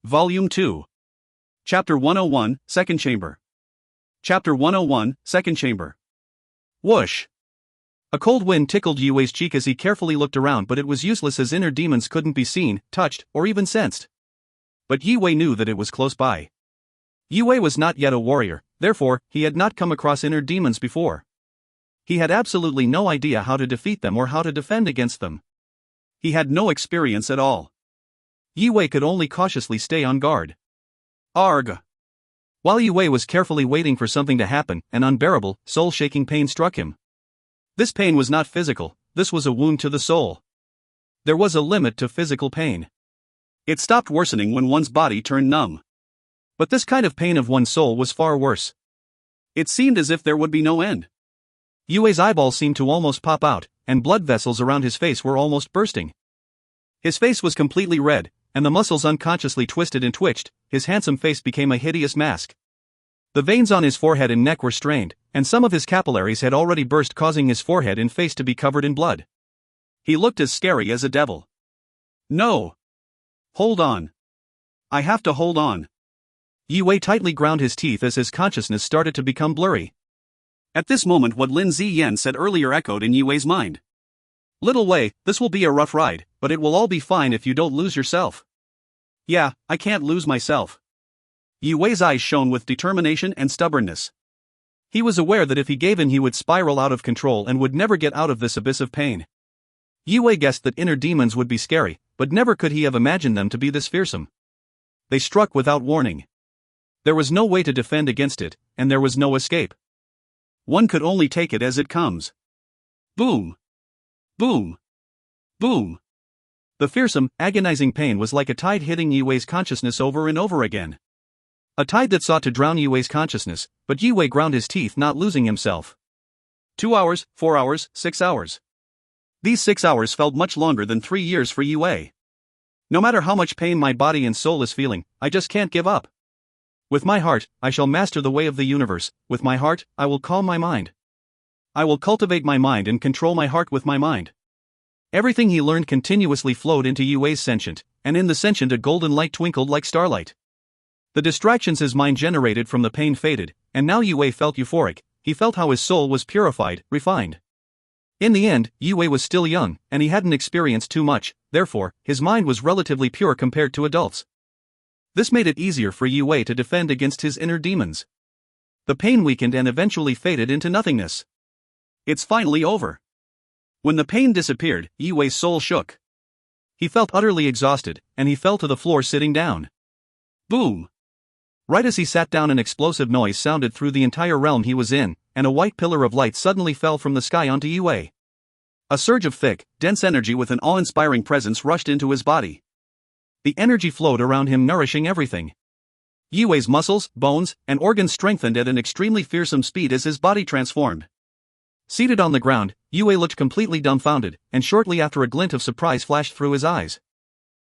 Volume 2. Chapter 101, Second Chamber. Chapter 101, Second Chamber. Whoosh! A cold wind tickled Yue's cheek as he carefully looked around, but it was useless as inner demons couldn't be seen, touched, or even sensed. But Yue knew that it was close by. Yue was not yet a warrior, therefore, he had not come across inner demons before. He had absolutely no idea how to defeat them or how to defend against them. He had no experience at all. Yue could only cautiously stay on guard. Arg! While Yue was carefully waiting for something to happen, an unbearable, soul-shaking pain struck him. This pain was not physical, this was a wound to the soul. There was a limit to physical pain. It stopped worsening when one's body turned numb. But this kind of pain of one's soul was far worse. It seemed as if there would be no end. Yue's eyeballs seemed to almost pop out, and blood vessels around his face were almost bursting. His face was completely red, and the muscles unconsciously twisted and twitched. His handsome face became a hideous mask. The veins on his forehead and neck were strained, and some of his capillaries had already burst, causing his forehead and face to be covered in blood. He looked as scary as a devil. No! Hold on. I have to hold on. Yue tightly ground his teeth as his consciousness started to become blurry. At this moment, what Lin Ziyan said earlier echoed in Yue's mind. Little Wei, this will be a rough ride, but it will all be fine if you don't lose yourself. Yeah, I can't lose myself. Yue's eyes shone with determination and stubbornness. He was aware that if he gave in he would spiral out of control and would never get out of this abyss of pain. Yue guessed that inner demons would be scary, but never could he have imagined them to be this fearsome. They struck without warning. There was no way to defend against it, and there was no escape. One could only take it as it comes. Boom! Boom! Boom! The fearsome, agonizing pain was like a tide hitting Yue's consciousness over and over again. A tide that sought to drown Yue's consciousness, but Yue ground his teeth, not losing himself. 2 hours, 4 hours, 6 hours. These 6 hours felt much longer than 3 years for Yue. No matter how much pain my body and soul is feeling, I just can't give up. With my heart, I shall master the way of the universe. With my heart, I will calm my mind. I will cultivate my mind and control my heart with my mind. Everything he learned continuously flowed into Yue's sentient, and in the sentient a golden light twinkled like starlight. The distractions his mind generated from the pain faded, and now Yue felt euphoric. He felt how his soul was purified, refined. In the end, Yue was still young, and he hadn't experienced too much, therefore, his mind was relatively pure compared to adults. This made it easier for Yue to defend against his inner demons. The pain weakened and eventually faded into nothingness. It's finally over. When the pain disappeared, Yue's soul shook. He felt utterly exhausted, and he fell to the floor sitting down. Boom! Right as he sat down, an explosive noise sounded through the entire realm he was in, and a white pillar of light suddenly fell from the sky onto Yue. A surge of thick, dense energy with an awe-inspiring presence rushed into his body. The energy flowed around him, nourishing everything. Yue's muscles, bones, and organs strengthened at an extremely fearsome speed as his body transformed. Seated on the ground, Yue looked completely dumbfounded, and shortly after a glint of surprise flashed through his eyes.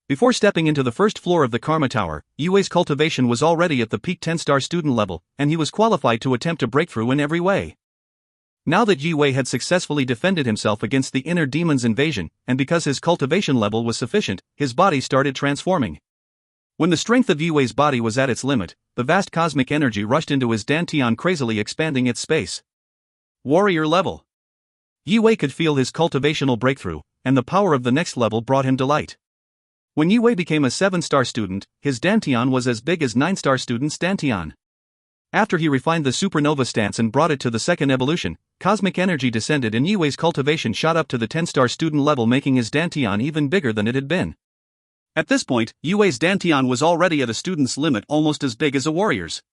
Before stepping into the first floor of the Karma Tower, Yue's cultivation was already at the peak 10-star student level, and he was qualified to attempt a breakthrough in every way. Now that Yue had successfully defended himself against the inner demon's invasion, and because his cultivation level was sufficient, his body started transforming. When the strength of Yue's body was at its limit, the vast cosmic energy rushed into his dantian, crazily expanding its space. Warrior level. Yue could feel his cultivational breakthrough, and the power of the next level brought him delight. When Yue became a 7-star student, his dantian was as big as 9-star student's dantian. After he refined the supernova stance and brought it to the second evolution, cosmic energy descended and Yue's cultivation shot up to the 10-star student level, making his dantian even bigger than it had been. At this point, Yue's dantian was already at a student's limit, almost as big as a warrior's.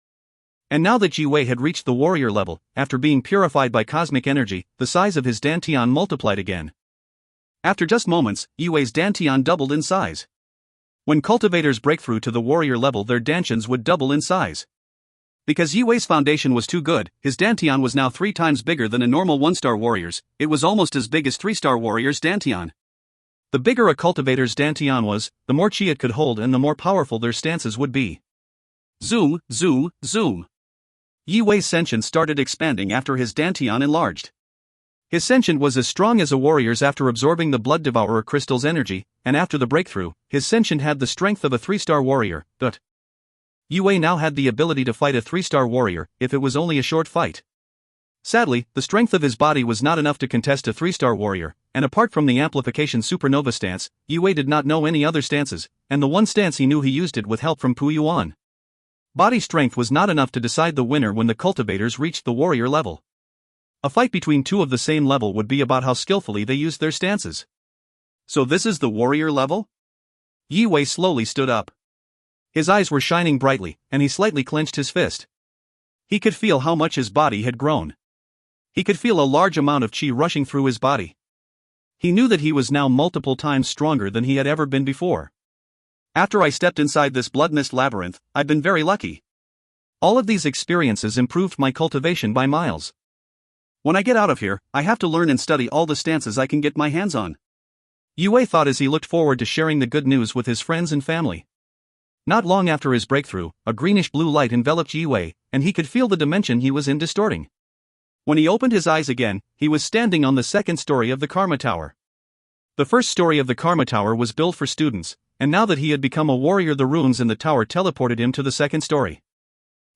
And now that Yue had reached the warrior level, after being purified by cosmic energy, the size of his dantian multiplied again. After just moments, Yue's dantian doubled in size. When cultivators break through to the warrior level, their dantians would double in size. Because Yue's foundation was too good, his dantian was now 3 times bigger than a normal 1-star warrior's. It was almost as big as 3-star warrior's dantian. The bigger a cultivator's dantian was, the more chi it could hold and the more powerful their stances would be. Zoom, zoom, zoom. Yue's sentience started expanding after his dantian enlarged. His sentient was as strong as a warrior's after absorbing the Blood Devourer crystal's energy, and after the breakthrough, his sentient had the strength of a 3-star warrior, but Yue now had the ability to fight a 3-star warrior, if it was only a short fight. Sadly, the strength of his body was not enough to contest a 3-star warrior, and apart from the amplification supernova stance, Yue did not know any other stances, and the one stance he knew he used it with help from Pu Yuan. Body strength was not enough to decide the winner when the cultivators reached the warrior level. A fight between two of the same level would be about how skillfully they used their stances. So this is the warrior level? Yue slowly stood up. His eyes were shining brightly, and he slightly clenched his fist. He could feel how much his body had grown. He could feel a large amount of qi rushing through his body. He knew that he was now multiple times stronger than he had ever been before. After I stepped inside this blood mist labyrinth, I've been very lucky. All of these experiences improved my cultivation by miles. When I get out of here, I have to learn and study all the stances I can get my hands on. Yue thought as he looked forward to sharing the good news with his friends and family. Not long after his breakthrough, a greenish-blue light enveloped Yue, and he could feel the dimension he was in distorting. When he opened his eyes again, he was standing on the second story of the Karma Tower. The first story of the Karma Tower was built for students, and now that he had become a warrior, the runes in the tower teleported him to the second story.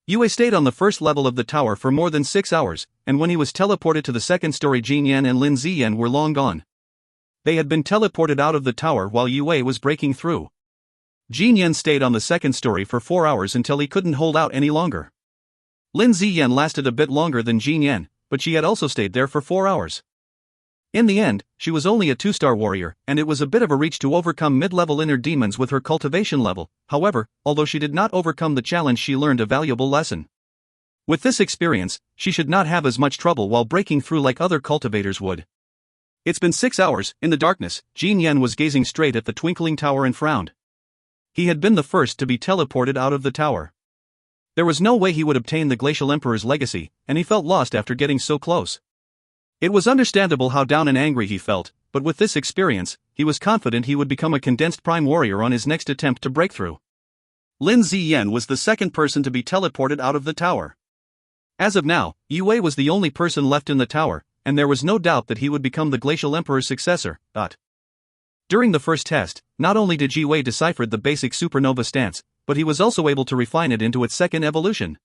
Yue stayed on the first level of the tower for more than 6 hours, and when he was teleported to the second story, Jin Yan and Lin Ziyan were long gone. They had been teleported out of the tower while Yue was breaking through. Jin Yan stayed on the second story for 4 hours until he couldn't hold out any longer. Lin Ziyan lasted a bit longer than Jin Yan, but she had also stayed there for 4 hours. In the end, she was only a 2-star warrior, and it was a bit of a reach to overcome mid-level inner demons with her cultivation level. However, although she did not overcome the challenge, she learned a valuable lesson. With this experience, she should not have as much trouble while breaking through like other cultivators would. It's been 6 hours. In the darkness, Jin Yan was gazing straight at the twinkling tower and frowned. He had been the first to be teleported out of the tower. There was no way he would obtain the Glacial Emperor's legacy, and he felt lost after getting so close. It was understandable how down and angry he felt, but with this experience, he was confident he would become a condensed prime warrior on his next attempt to break through. Lin Ziyan was the second person to be teleported out of the tower. As of now, Yue was the only person left in the tower, and there was no doubt that he would become the Glacial Emperor's successor. During the first test, not only did Yue decipher the basic supernova stance, but he was also able to refine it into its second evolution.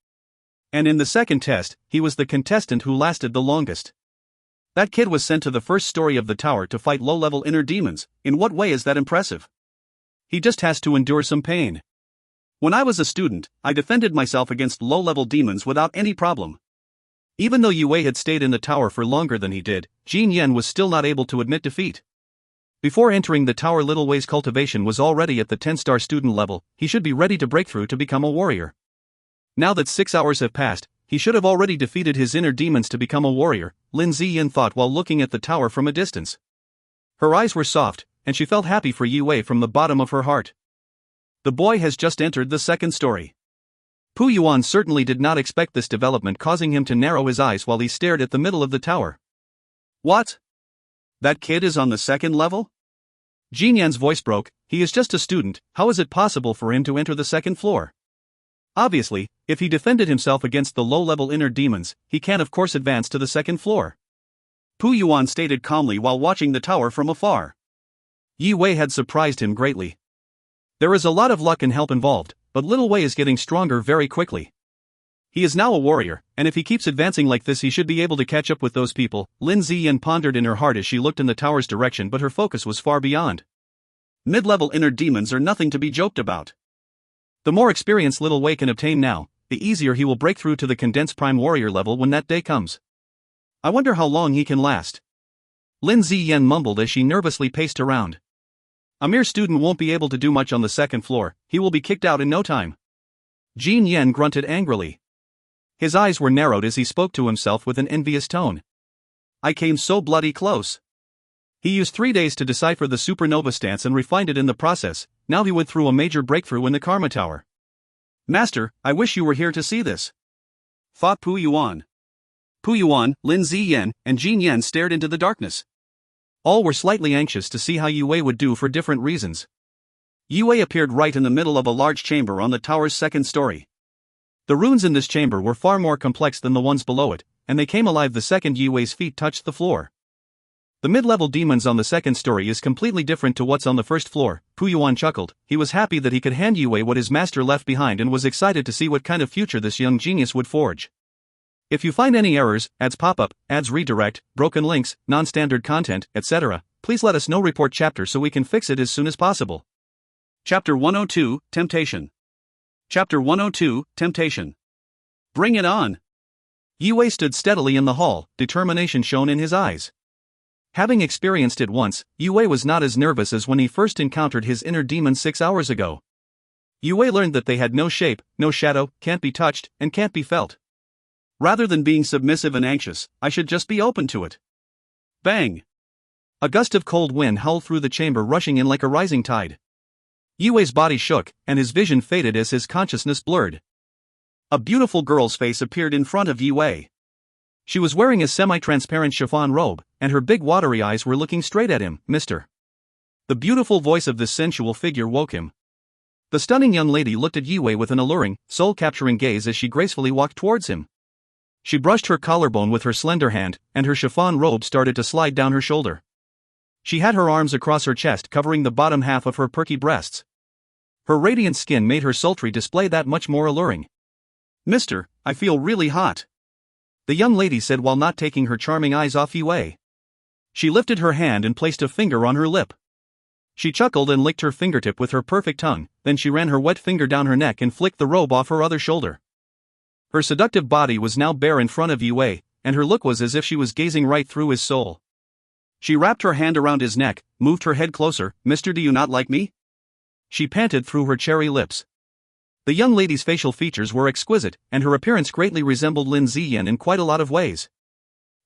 And in the second test, he was the contestant who lasted the longest. That kid was sent to the first story of the tower to fight low-level inner demons. In what way is that impressive? He just has to endure some pain. When I was a student, I defended myself against low-level demons without any problem. Even though Yue had stayed in the tower for longer than he did, Jin Yan was still not able to admit defeat. Before entering the tower, Little Wei's cultivation was already at the 10-star student level. He should be ready to break through to become a warrior. Now that 6 hours have passed, he should have already defeated his inner demons to become a warrior, Lin Ziyan thought while looking at the tower from a distance. Her eyes were soft, and she felt happy for Yue from the bottom of her heart. The boy has just entered the second story. Pu Yuan certainly did not expect this development, causing him to narrow his eyes while he stared at the middle of the tower. What? That kid is on the second level? Jin Yan's voice broke. He is just a student. How is it possible for him to enter the second floor? Obviously, if he defended himself against the low-level inner demons, he can of course advance to the second floor. Pu Yuan stated calmly while watching the tower from afar. Yue had surprised him greatly. There is a lot of luck and help involved, but Little Wei is getting stronger very quickly. He is now a warrior, and if he keeps advancing like this, he should be able to catch up with those people. Lin Ziyan pondered in her heart as she looked in the tower's direction, but her focus was far beyond. Mid-level inner demons are nothing to be joked about. The more experience Little Wei can obtain now, the easier he will break through to the condensed prime warrior level when that day comes. I wonder how long he can last. Lin Ziyan mumbled as she nervously paced around. A mere student won't be able to do much on the second floor. He will be kicked out in no time. Jin Yan grunted angrily. His eyes were narrowed as he spoke to himself with an envious tone. I came so bloody close. He used 3 days to decipher the supernova stance and refined it in the process. Now he went through a major breakthrough in the Karma Tower. Master, I wish you were here to see this, thought Pu Yuan. Pu Yuan, Lin Ziyan, and Jin Yan stared into the darkness. All were slightly anxious to see how Yue would do for different reasons. Yue appeared right in the middle of a large chamber on the tower's second story. The runes in this chamber were far more complex than the ones below it, and they came alive the second Yue's feet touched the floor. The mid-level demons on the second story is completely different to what's on the first floor. Puyuan chuckled. He was happy that he could hand Yue what his master left behind and was excited to see what kind of future this young genius would forge. If you find any errors, ads pop up, ads redirect, broken links, non-standard content, etc., please let us know. Report chapter so we can fix it as soon as possible. Chapter 102, Temptation. Chapter 102, Temptation. Bring it on! Yue stood steadily in the hall, determination shone in his eyes. Having experienced it once, Yue was not as nervous as when he first encountered his inner demon 6 hours ago. Yue learned that they had no shape, no shadow, can't be touched, and can't be felt. Rather than being submissive and anxious, I should just be open to it. Bang! A gust of cold wind howled through the chamber, rushing in like a rising tide. Yue's body shook, and his vision faded as his consciousness blurred. A beautiful girl's face appeared in front of Yue. She was wearing a semi-transparent chiffon robe, and her big watery eyes were looking straight at him. Mister. The beautiful voice of this sensual figure woke him. The stunning young lady looked at Yue with an alluring, soul-capturing gaze as she gracefully walked towards him. She brushed her collarbone with her slender hand, and her chiffon robe started to slide down her shoulder. She had her arms across her chest, covering the bottom half of her perky breasts. Her radiant skin made her sultry display that much more alluring. Mister, I feel really hot, the young lady said while not taking her charming eyes off Yue. She lifted her hand and placed a finger on her lip. She chuckled and licked her fingertip with her perfect tongue, then she ran her wet finger down her neck and flicked the robe off her other shoulder. Her seductive body was now bare in front of Yue, and her look was as if she was gazing right through his soul. She wrapped her hand around his neck, moved her head closer. Mister, do you not like me? She panted through her cherry lips. The young lady's facial features were exquisite, and her appearance greatly resembled Lin Ziyan in quite a lot of ways.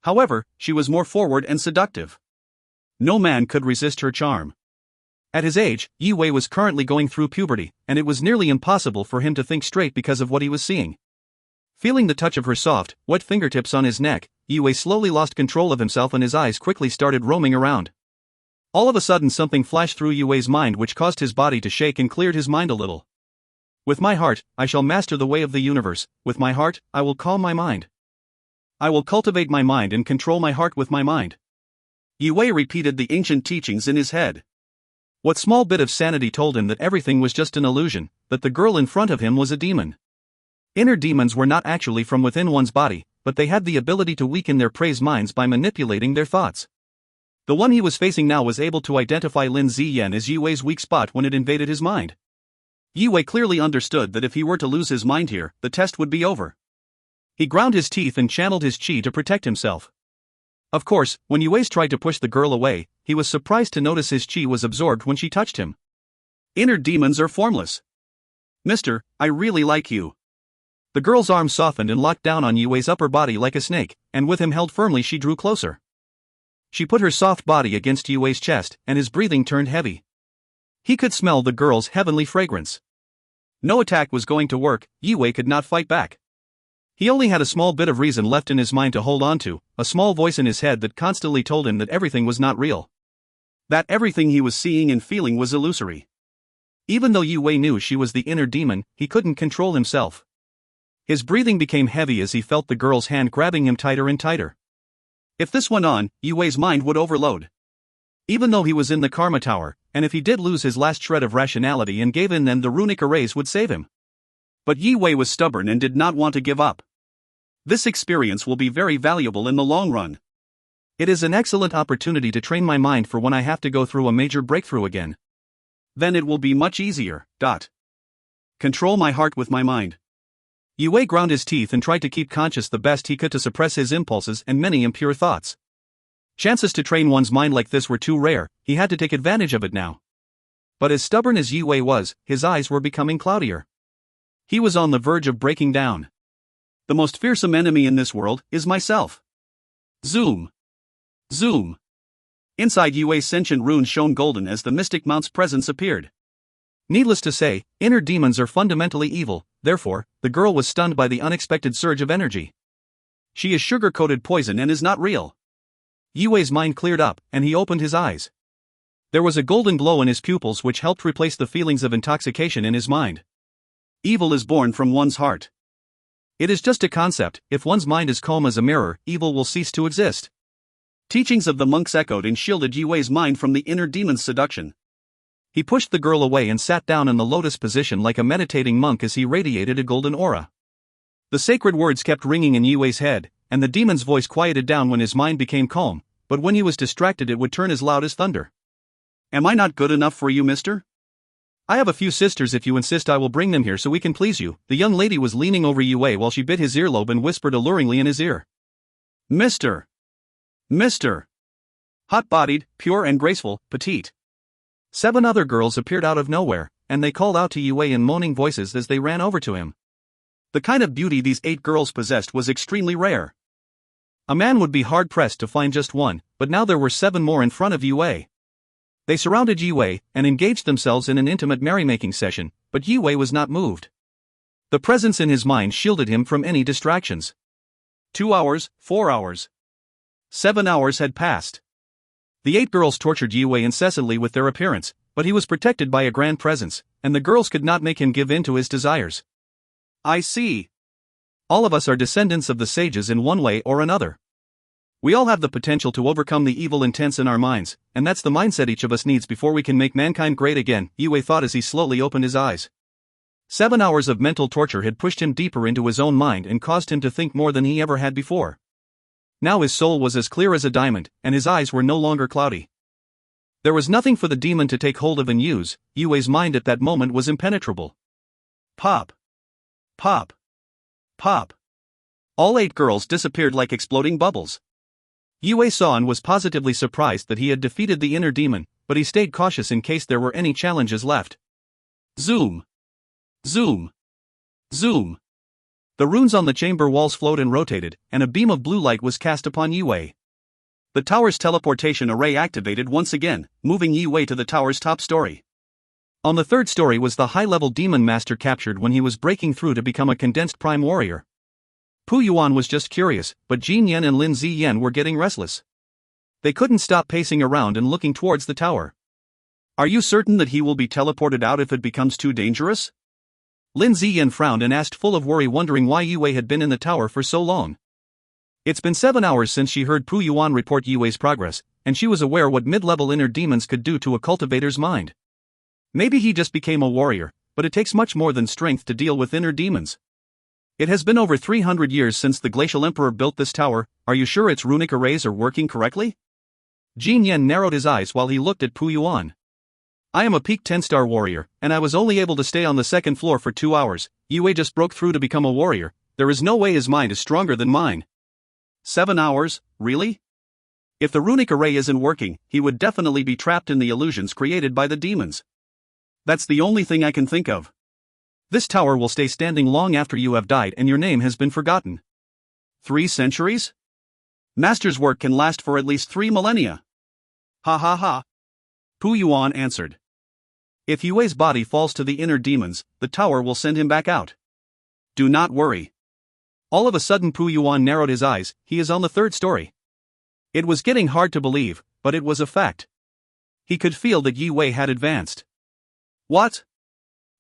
However, she was more forward and seductive. No man could resist her charm. At his age, Yue was currently going through puberty, and it was nearly impossible for him to think straight because of what he was seeing. Feeling the touch of her soft, wet fingertips on his neck, Yue slowly lost control of himself and his eyes quickly started roaming around. All of a sudden something flashed through Yue's mind which caused his body to shake and cleared his mind a little. With my heart, I shall master the way of the universe. With my heart, I will calm my mind. I will cultivate my mind and control my heart with my mind. Yue repeated the ancient teachings in his head. What small bit of sanity told him that everything was just an illusion, that the girl in front of him was a demon. Inner demons were not actually from within one's body, but they had the ability to weaken their prey's minds by manipulating their thoughts. The one he was facing now was able to identify Lin Ziyan as Yue's weak spot when it invaded his mind. Yue clearly understood that if he were to lose his mind here, the test would be over. He ground his teeth and channeled his chi to protect himself. Of course, when Yue tried to push the girl away, he was surprised to notice his chi was absorbed when she touched him. Inner demons are formless. Mister, I really like you. The girl's arm softened and locked down on Yue's upper body like a snake, and with him held firmly she drew closer. She put her soft body against Yue's chest, and his breathing turned heavy. He could smell the girl's heavenly fragrance. No attack was going to work. Yue could not fight back. He only had a small bit of reason left in his mind to hold on to, a small voice in his head that constantly told him that everything was not real. That everything he was seeing and feeling was illusory. Even though Yue knew she was the inner demon, he couldn't control himself. His breathing became heavy as he felt the girl's hand grabbing him tighter and tighter. If this went on, Yue's mind would overload. Even though he was in the Karma Tower, and if he did lose his last shred of rationality and gave in, then the runic arrays would save him. But Yue was stubborn and did not want to give up. This experience will be very valuable in the long run. It is an excellent opportunity to train my mind for when I have to go through a major breakthrough again. Then it will be much easier. Control my heart with my mind. Yue ground his teeth and tried to keep conscious the best he could to suppress his impulses and many impure thoughts. Chances to train one's mind like this were too rare, he had to take advantage of it now. But as stubborn as Yue was, his eyes were becoming cloudier. He was on the verge of breaking down. The most fearsome enemy in this world is myself. Zoom. Zoom. Inside Yue's sentient runes shone golden as the mystic mount's presence appeared. Needless to say, inner demons are fundamentally evil, therefore, the girl was stunned by the unexpected surge of energy. She is sugar-coated poison and is not real. Yue's mind cleared up, and he opened his eyes. There was a golden glow in his pupils which helped replace the feelings of intoxication in his mind. Evil is born from one's heart. It is just a concept. If one's mind is calm as a mirror, evil will cease to exist. Teachings of the monks echoed and shielded Yue's mind from the inner demon's seduction. He pushed the girl away and sat down in the lotus position like a meditating monk as he radiated a golden aura. The sacred words kept ringing in Yue's head, and the demon's voice quieted down when his mind became calm, but when he was distracted it would turn as loud as thunder. Am I not good enough for you, mister? I have a few sisters. If you insist, I will bring them here so we can please you. The young lady was leaning over Yue while she bit his earlobe and whispered alluringly in his ear. Mister! Mister! Hot-bodied, pure and graceful, petite. 7 other girls appeared out of nowhere, and they called out to Yue in moaning voices as they ran over to him. The kind of beauty these 8 girls possessed was extremely rare. A man would be hard-pressed to find just one, but now there were 7 more in front of Yue. They surrounded Yue and engaged themselves in an intimate merrymaking session, but Yue was not moved. The presence in his mind shielded him from any distractions. 2 hours, 4 hours. 7 hours had passed. The 8 girls tortured Yue incessantly with their appearance, but he was protected by a grand presence, and the girls could not make him give in to his desires. I see. All of us are descendants of the sages in one way or another. We all have the potential to overcome the evil intents in our minds, and that's the mindset each of us needs before we can make mankind great again, Yue thought as he slowly opened his eyes. 7 hours of mental torture had pushed him deeper into his own mind and caused him to think more than he ever had before. Now his soul was as clear as a diamond, and his eyes were no longer cloudy. There was nothing for the demon to take hold of and use. Yue's mind at that moment was impenetrable. Pop! Pop! Pop! All 8 girls disappeared like exploding bubbles. Yue saw and was positively surprised that he had defeated the inner demon, but he stayed cautious in case there were any challenges left. Zoom! Zoom! Zoom! The runes on the chamber walls flowed and rotated, and a beam of blue light was cast upon Yue. The tower's teleportation array activated once again, moving Yue to the tower's top story. On the 3rd story was the high-level demon master captured when he was breaking through to become a condensed prime warrior. Pu Yuan was just curious, but Jin Yan and Lin Ziyan were getting restless. They couldn't stop pacing around and looking towards the tower. Are you certain that he will be teleported out if it becomes too dangerous? Lin Ziyan frowned and asked, full of worry, wondering why Yue had been in the tower for so long. It's been 7 hours since she heard Pu Yuan report Yue's progress, and she was aware what mid-level inner demons could do to a cultivator's mind. Maybe he just became a warrior, but it takes much more than strength to deal with inner demons. It has been over 300 years since the Glacial Emperor built this tower. Are you sure its runic arrays are working correctly? Jin Yan narrowed his eyes while he looked at Pu Yuan. I am a peak 10-star warrior, and I was only able to stay on the 2nd floor for 2 hours. Yue just broke through to become a warrior. There is no way his mind is stronger than mine. 7 hours, really? If the runic array isn't working, he would definitely be trapped in the illusions created by the demons. That's the only thing I can think of. This tower will stay standing long after you have died and your name has been forgotten. 3 centuries? Master's work can last for at least 3 millennia. Ha ha ha. Pu Yuan answered. If Yue's body falls to the inner demons, the tower will send him back out. Do not worry. All of a sudden Pu Yuan narrowed his eyes. He is on the 3rd story. It was getting hard to believe, but it was a fact. He could feel that Yue had advanced. What?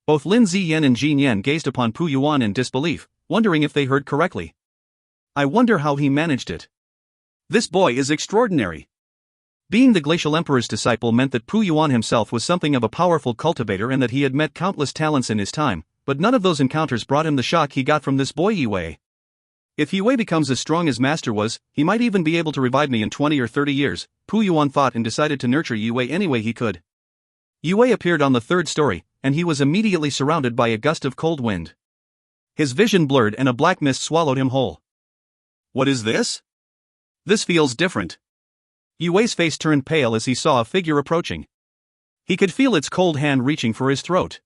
Both Lin Ziyan and Jin Yan gazed upon Pu Yuan in disbelief, wondering if they heard correctly. I wonder how he managed it. This boy is extraordinary. Being the Glacial Emperor's disciple meant that Pu Yuan himself was something of a powerful cultivator and that he had met countless talents in his time, but none of those encounters brought him the shock he got from this boy Yue. If Yue becomes as strong as Master was, he might even be able to revive me in 20 or 30 years, Pu Yuan thought and decided to nurture Yue any way he could. Yue appeared on the 3rd story, and he was immediately surrounded by a gust of cold wind. His vision blurred and a black mist swallowed him whole. What is this? This feels different. Yue's face turned pale as he saw a figure approaching. He could feel its cold hand reaching for his throat.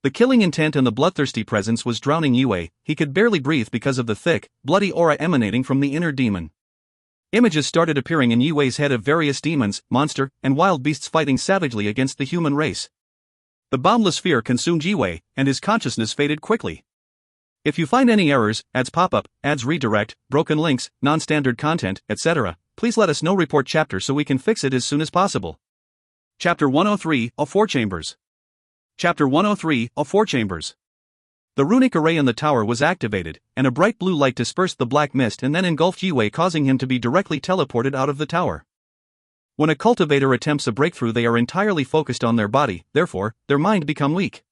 The killing intent and the bloodthirsty presence was drowning Yue. He could barely breathe because of the thick, bloody aura emanating from the inner demon. Images started appearing in Yue's head of various demons, monster, and wild beasts fighting savagely against the human race. The boundless fear consumed Yue, and his consciousness faded quickly. If you find any errors, ads pop up, ads redirect, broken links, non-standard content, etc., please let us know. Report chapter so we can fix it as soon as possible. Chapter 103, 4 Chambers. Chapter 103, 4 Chambers. The runic array in the tower was activated, and a bright blue light dispersed the black mist and then engulfed Yue, causing him to be directly teleported out of the tower. When a cultivator attempts a breakthrough, they are entirely focused on their body, therefore, their mind become weak.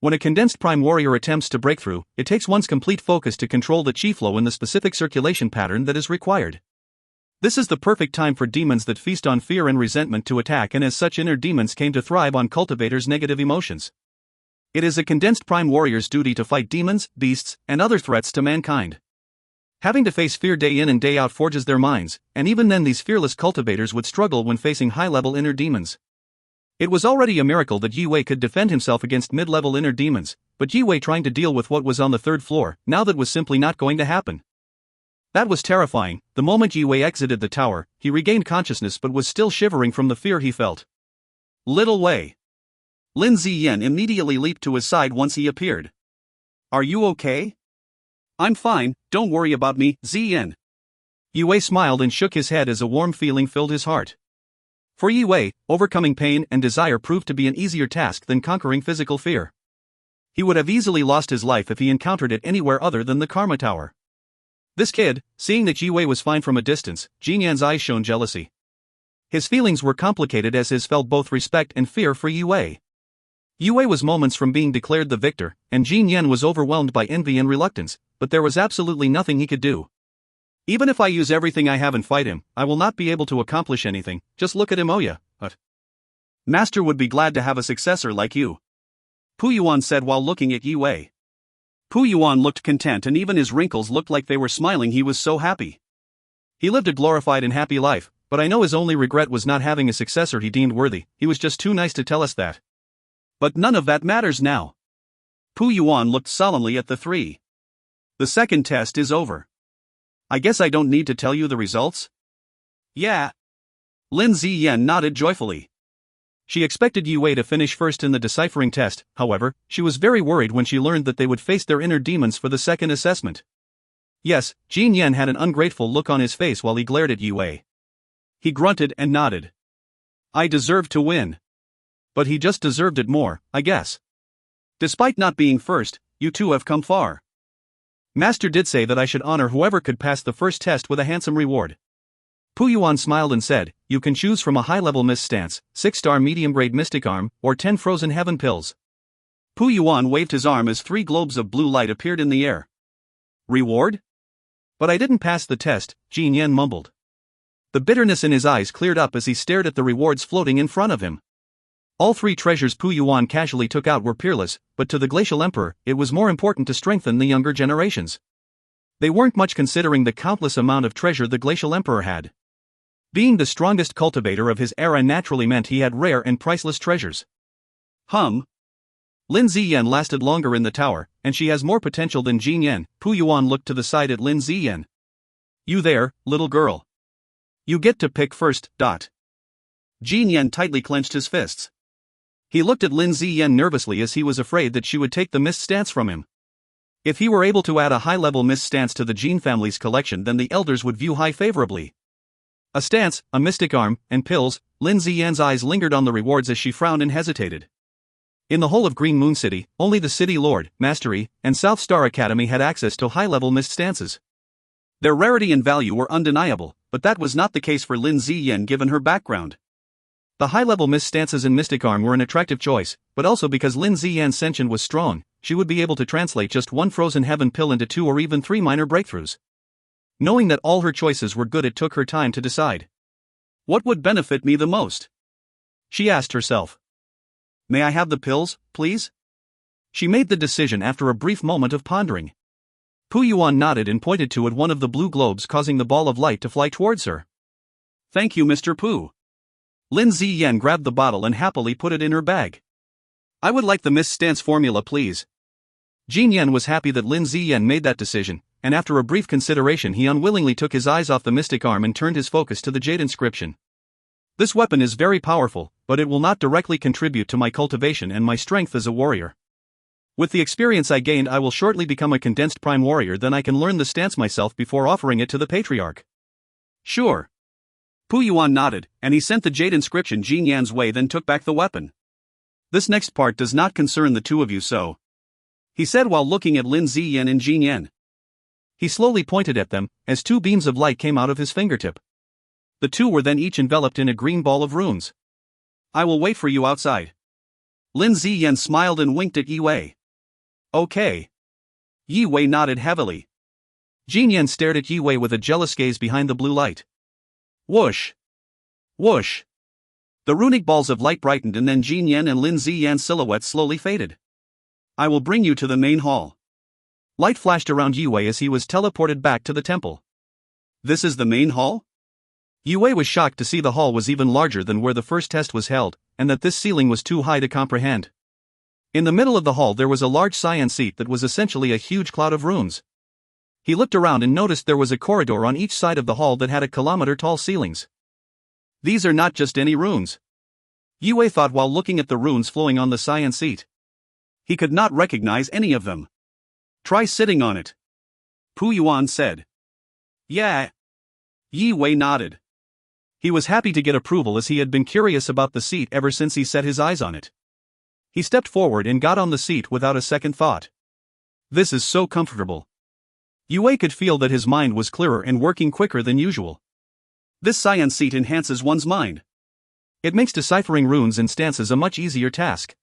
When a condensed prime warrior attempts to break through, it takes one's complete focus to control the chi flow in the specific circulation pattern that is required. This is the perfect time for demons that feast on fear and resentment to attack, and as such inner demons came to thrive on cultivators' negative emotions. It is a condensed prime warrior's duty to fight demons, beasts, and other threats to mankind. Having to face fear day in and day out forges their minds, and even then these fearless cultivators would struggle when facing high-level inner demons. It was already a miracle that Yue could defend himself against mid-level inner demons, but Yue trying to deal with what was on the third floor, now that was simply not going to happen. That was terrifying. The moment Yue exited the tower, he regained consciousness but was still shivering from the fear he felt. Little Wei. Lin Ziyan immediately leaped to his side once he appeared. Are you okay? I'm fine, don't worry about me, Ziyan. Yue smiled and shook his head as a warm feeling filled his heart. For Yue, overcoming pain and desire proved to be an easier task than conquering physical fear. He would have easily lost his life if he encountered it anywhere other than the Karma Tower. This kid, seeing that Yue was fine from a distance, Jinyan's eyes shone jealousy. His feelings were complicated as his felt both respect and fear for Yue. Yue was moments from being declared the victor, and Jin Yan was overwhelmed by envy and reluctance, but there was absolutely nothing he could do. Even if I use everything I have and fight him, I will not be able to accomplish anything. Just look at him, Oya. Master would be glad to have a successor like you. Pu Yuan said while looking at Yue. Pu Yuan looked content and even his wrinkles looked like they were smiling. He was so happy. He lived a glorified and happy life, but I know his only regret was not having a successor he deemed worthy. He was just too nice to tell us that. But none of that matters now. Pu Yuan looked solemnly at the three. The second test is over. I guess I don't need to tell you the results? Yeah. Lin Ziyan nodded joyfully. She expected Yue to finish first in the deciphering test, however, she was very worried when she learned that they would face their inner demons for the second assessment. Yes, Jin Yan had an ungrateful look on his face while he glared at Yue. He grunted and nodded. I deserved to win. But he just deserved it more, I guess. Despite not being first, you two have come far. Master did say that I should honor whoever could pass the first test with a handsome reward. Pu Yuan smiled and said, you can choose from a high-level mist stance, 6-star medium-grade mystic arm, or 10 frozen heaven pills. Pu Yuan waved his arm as 3 globes of blue light appeared in the air. Reward? But I didn't pass the test, Jin Yan mumbled. The bitterness in his eyes cleared up as he stared at the rewards floating in front of him. All 3 treasures Pu Yuan casually took out were peerless, but to the Glacial Emperor, it was more important to strengthen the younger generations. They weren't much considering the countless amount of treasure the Glacial Emperor had. Being the strongest cultivator of his era naturally meant he had rare and priceless treasures. Lin Ziyan lasted longer in the tower, and she has more potential than Jin Yan. Pu Yuan looked to the side at Lin Ziyan. You there, little girl. You get to pick first. Jin Yan tightly clenched his fists. He looked at Lin Ziyan nervously as he was afraid that she would take the mist stance from him. If he were able to add a high-level mist stance to the Jin family's collection, then the elders would view high favorably. A stance, a mystic arm, and pills. Lin Ziyan's eyes lingered on the rewards as she frowned and hesitated. In the whole of Green Moon City, only the City Lord, Mastery, and South Star Academy had access to high-level mist stances. Their rarity and value were undeniable, but that was not the case for Lin Ziyan given her background. The high-level mist stances and mystic arm were an attractive choice, but also because Lin Ziyan's sentient was strong, she would be able to translate just 1 frozen heaven pill into 2 or even 3 minor breakthroughs. Knowing that all her choices were good, it took her time to decide. What would benefit me the most? She asked herself. May I have the pills, please? She made the decision after a brief moment of pondering. Pu Yuan nodded and pointed to one of the blue globes, causing the ball of light to fly towards her. Thank you, Mr. Pu. Lin Ziyan grabbed the bottle and happily put it in her bag. I would like the mist stance formula, please. Jin Yan was happy that Lin Ziyan made that decision, and after a brief consideration he unwillingly took his eyes off the mystic arm and turned his focus to the jade inscription. This weapon is very powerful, but it will not directly contribute to my cultivation and my strength as a warrior. With the experience I gained, I will shortly become a condensed prime warrior, then I can learn the stance myself before offering it to the patriarch. Sure. Pu Yuan nodded, and he sent the jade inscription Jin Yan's way, then took back the weapon. This next part does not concern the two of you, so. he said while looking at Lin Ziyan and Jin Yan. He slowly pointed at them, as two beams of light came out of his fingertip. The two were then each enveloped in a green ball of runes. I will wait for you outside. Lin Ziyan smiled and winked at Yi Wei. Okay. Yi Wei nodded heavily. Jin Yan stared at Yi Wei with a jealous gaze behind the blue light. Whoosh! Whoosh! The runic balls of light brightened and then Jin Yan and Lin Ziyan's silhouettes slowly faded. I will bring you to the main hall. Light flashed around Yi Wei as he was teleported back to the temple. This is the main hall? Yi Wei was shocked to see the hall was even larger than where the first test was held, and that this ceiling was too high to comprehend. In the middle of the hall there was a large cyan seat that was essentially a huge cloud of runes. He looked around and noticed there was a corridor on each side of the hall that had a kilometer-tall ceilings. These are not just any runes. Yi Wei thought while looking at the runes flowing on the cyan seat. He could not recognize any of them. Try sitting on it. Pu Yuan said. Yeah. Yi Wei nodded. He was happy to get approval as he had been curious about the seat ever since he set his eyes on it. He stepped forward and got on the seat without a second thought. This is so comfortable. Yi Wei could feel that his mind was clearer and working quicker than usual. This cyan seat enhances one's mind. It makes deciphering runes and stances a much easier task.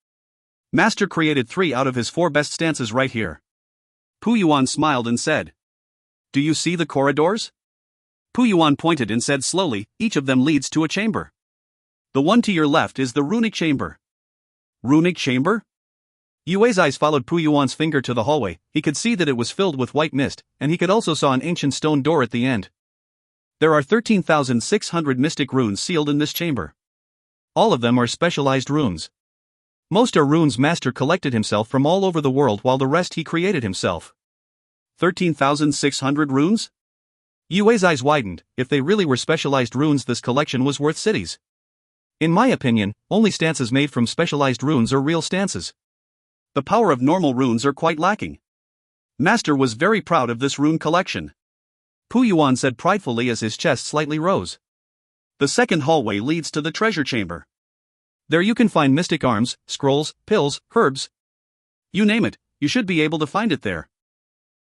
Master created 3 out of his 4 best stances right here. Pu Yuan smiled and said. Do you see the corridors? Pu Yuan pointed and said slowly, each of them leads to a chamber. The one to your left is the runic chamber. Runic chamber? Yi Wei's eyes followed Pu Yuan's finger to the hallway. He could see that it was filled with white mist, and he could also saw an ancient stone door at the end. There are 13,600 mystic runes sealed in this chamber. All of them are specialized runes. Most are runes Master collected himself from all over the world while the rest he created himself. 13,600 runes? Yi Wei's eyes widened. If they really were specialized runes, this collection was worth cities. In my opinion, only stances made from specialized runes are real stances. The power of normal runes are quite lacking. Master was very proud of this rune collection. Pu Yuan said pridefully as his chest slightly rose. The second hallway leads to the treasure chamber. There you can find mystic arms, scrolls, pills, herbs. You name it, you should be able to find it there.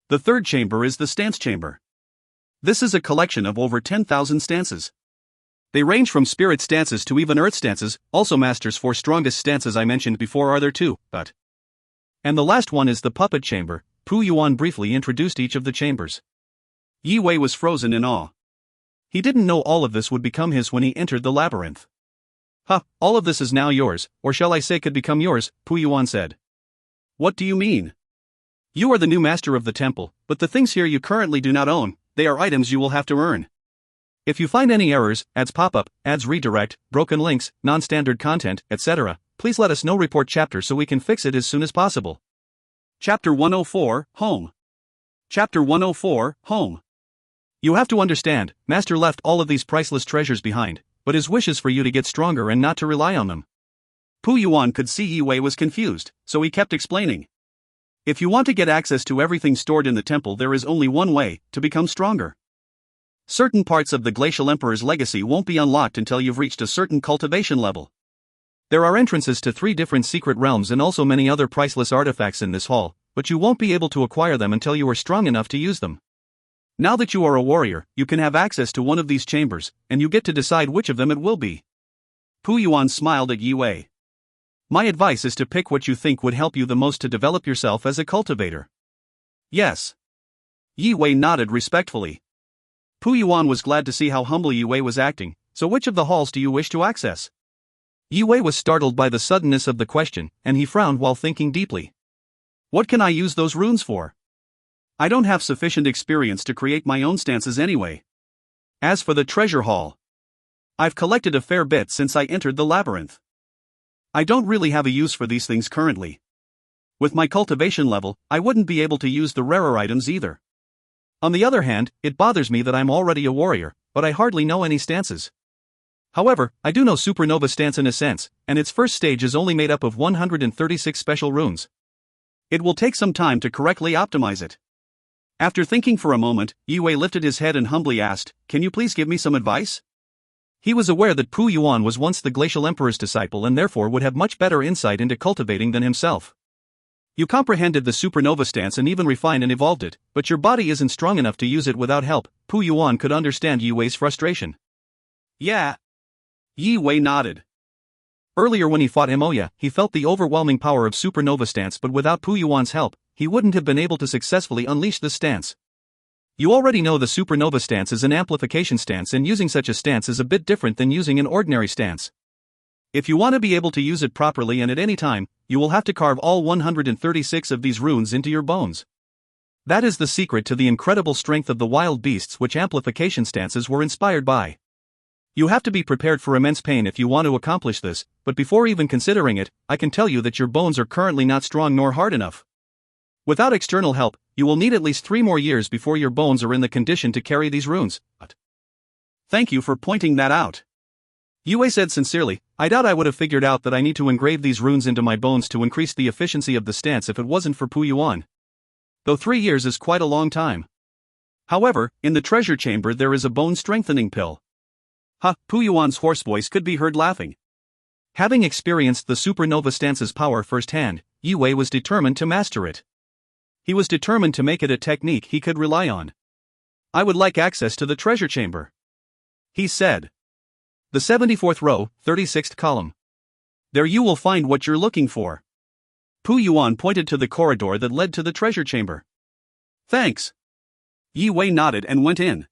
The third chamber is the stance chamber. This is a collection of over 10,000 stances. They range from spirit stances to even earth stances. Also Master's 4 strongest stances I mentioned before are there too, but... And the last one is the puppet chamber. Pu Yuan briefly introduced each of the chambers. Yi Wei was frozen in awe. He didn't know all of this would become his when he entered the labyrinth. All of this is now yours, or shall I say could become yours, Pu Yuan said. What do you mean? You are the new master of the temple, but the things here you currently do not own. They are items you will have to earn. If you find any errors, ads pop up, ads redirect, broken links, non-standard content, etc., please let us know. Report chapter so we can fix it as soon as possible. Chapter 104, Home. Chapter 104, Home. You have to understand, Master left all of these priceless treasures behind, but his wish is for you to get stronger and not to rely on them. Pu Yuan could see Yi Wei was confused, so he kept explaining. If you want to get access to everything stored in the temple, there is only one way, to become stronger. Certain parts of the Glacial Emperor's legacy won't be unlocked until you've reached a certain cultivation level. There are entrances to 3 different secret realms and also many other priceless artifacts in this hall, but you won't be able to acquire them until you are strong enough to use them. Now that you are a warrior, you can have access to one of these chambers, and you get to decide which of them it will be. Pu Yuan smiled at Yi Wei. My advice is to pick what you think would help you the most to develop yourself as a cultivator. Yes. Yi Wei nodded respectfully. Pu Yuan was glad to see how humble Yi Wei was acting. So which of the halls do you wish to access? Yi Wei was startled by the suddenness of the question, and he frowned while thinking deeply. What can I use those runes for? I don't have sufficient experience to create my own stances anyway. As for the treasure hall, I've collected a fair bit since I entered the labyrinth. I don't really have a use for these things currently. With my cultivation level, I wouldn't be able to use the rarer items either. On the other hand, it bothers me that I'm already a warrior, but I hardly know any stances. However, I do know Supernova stance in Ascent, and its first stage is only made up of 136 special runes. It will take some time to correctly optimize it. After thinking for a moment, Yi Wei lifted his head and humbly asked, Can you please give me some advice? He was aware that Pu Yuan was once the Glacial Emperor's disciple and therefore would have much better insight into cultivating than himself. You comprehended the supernova stance and even refined and evolved it, but your body isn't strong enough to use it without help. Pu Yuan could understand Yi Wei's frustration. Yeah. Yi Wei nodded. Earlier when he fought Emoya, he felt the overwhelming power of supernova stance, but without Pu Yuan's help, he wouldn't have been able to successfully unleash this stance. You already know the supernova stance is an amplification stance, and using such a stance is a bit different than using an ordinary stance. If you want to be able to use it properly and at any time, you will have to carve all 136 of these runes into your bones. That is the secret to the incredible strength of the wild beasts which amplification stances were inspired by. You have to be prepared for immense pain if you want to accomplish this, but before even considering it, I can tell you that your bones are currently not strong nor hard enough. Without external help, you will need at least 3 more years before your bones are in the condition to carry these runes. Thank you for pointing that out. Yi Wei said sincerely. I doubt I would have figured out that I need to engrave these runes into my bones to increase the efficiency of the stance if it wasn't for Pu Yuan. Though 3 years is quite a long time. However, in the treasure chamber there is a bone strengthening pill. Ha! Pu Yuan's hoarse voice could be heard laughing. Having experienced the supernova stance's power firsthand, Yi Wei was determined to master it. He was determined to make it a technique he could rely on. I would like access to the treasure chamber, he said. The 74th row, 36th column. There you will find what you're looking for. Pu Yuan pointed to the corridor that led to the treasure chamber. Thanks. Yi Wei nodded and went in.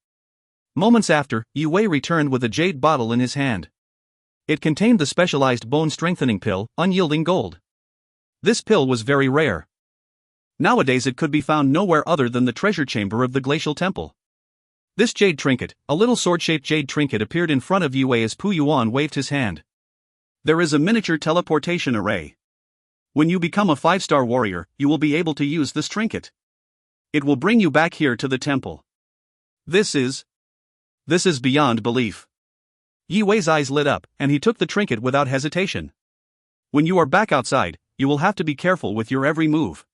Moments after, Yi Wei returned with a jade bottle in his hand. It contained the specialized bone strengthening pill, unyielding gold. This pill was very rare. Nowadays it could be found nowhere other than the treasure chamber of the Glacial Temple. This jade trinket, a little sword-shaped jade trinket, appeared in front of Yi Wei as Pu Yuan waved his hand. There is a miniature teleportation array. When you become a 5-star warrior, you will be able to use this trinket. It will bring you back here to the temple. This is beyond belief. Yi Wei's eyes lit up, and he took the trinket without hesitation. When you are back outside, you will have to be careful with your every move.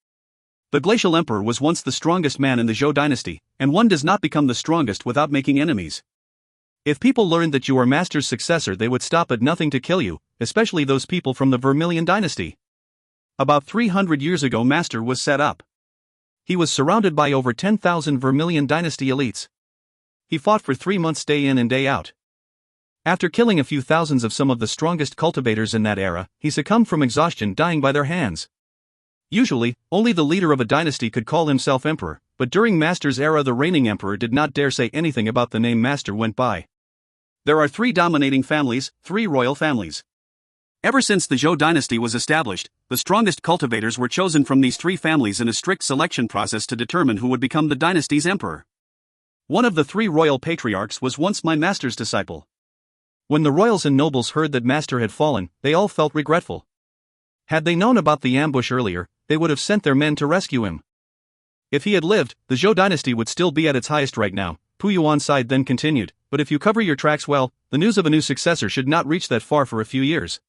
The Glacial Emperor was once the strongest man in the Zhou dynasty, and one does not become the strongest without making enemies. If people learned that you are Master's successor, they would stop at nothing to kill you, especially those people from the Vermilion dynasty. About 300 years ago, Master was set up. He was surrounded by over 10,000 Vermilion dynasty elites. He fought for 3 months day in and day out. After killing a few thousands of some of the strongest cultivators in that era, he succumbed from exhaustion, dying by their hands. Usually, only the leader of a dynasty could call himself emperor, but during Master's era the reigning emperor did not dare say anything about the name Master went by. There are 3 dominating families, 3 royal families. Ever since the Zhou dynasty was established, the strongest cultivators were chosen from these 3 families in a strict selection process to determine who would become the dynasty's emperor. One of the 3 royal patriarchs was once my Master's disciple. When the royals and nobles heard that Master had fallen, they all felt regretful. Had they known about the ambush earlier, they would have sent their men to rescue him. If he had lived, the Zhou dynasty would still be at its highest right now. Pu Yuan sighed, then continued, but if you cover your tracks well, the news of a new successor should not reach that far for a few years.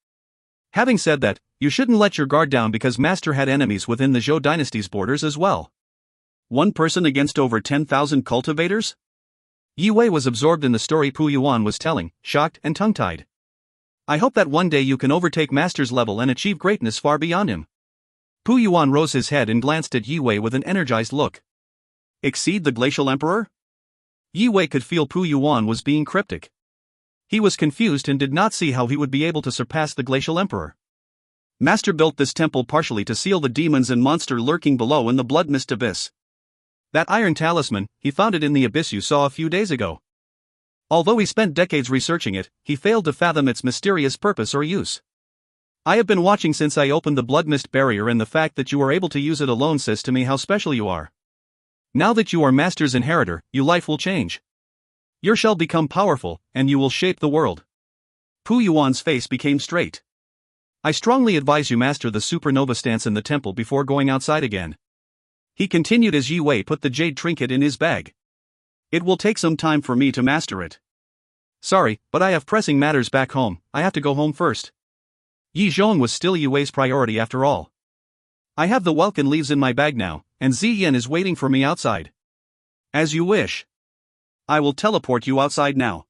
Having said that, you shouldn't let your guard down because Master had enemies within the Zhou dynasty's borders as well. 1 person against over 10,000 cultivators? Yi Wei was absorbed in the story Pu Yuan was telling, shocked and tongue-tied. I hope that one day you can overtake Master's level and achieve greatness far beyond him. Pu Yuan rose his head and glanced at Yi Wei with an energized look. Exceed the Glacial Emperor? Yi Wei could feel Pu Yuan was being cryptic. He was confused and did not see how he would be able to surpass the Glacial Emperor. Master built this temple partially to seal the demons and monster lurking below in the blood mist abyss. That iron talisman, he found it in the abyss you saw a few days ago. Although he spent decades researching it, he failed to fathom its mysterious purpose or use. I have been watching since I opened the blood mist barrier, and the fact that you are able to use it alone says to me how special you are. Now that you are Master's inheritor, your life will change. You shall become powerful, and you will shape the world. Pu Yuan's face became straight. I strongly advise you master the supernova stance in the temple before going outside again. He continued as Yi Wei put the jade trinket in his bag. It will take some time for me to master it. Sorry, but I have pressing matters back home. I have to go home first. Yi Zhong was still Yi Wei's priority after all. I have the welkin leaves in my bag now, and Ziyan is waiting for me outside. As you wish. I will teleport you outside now.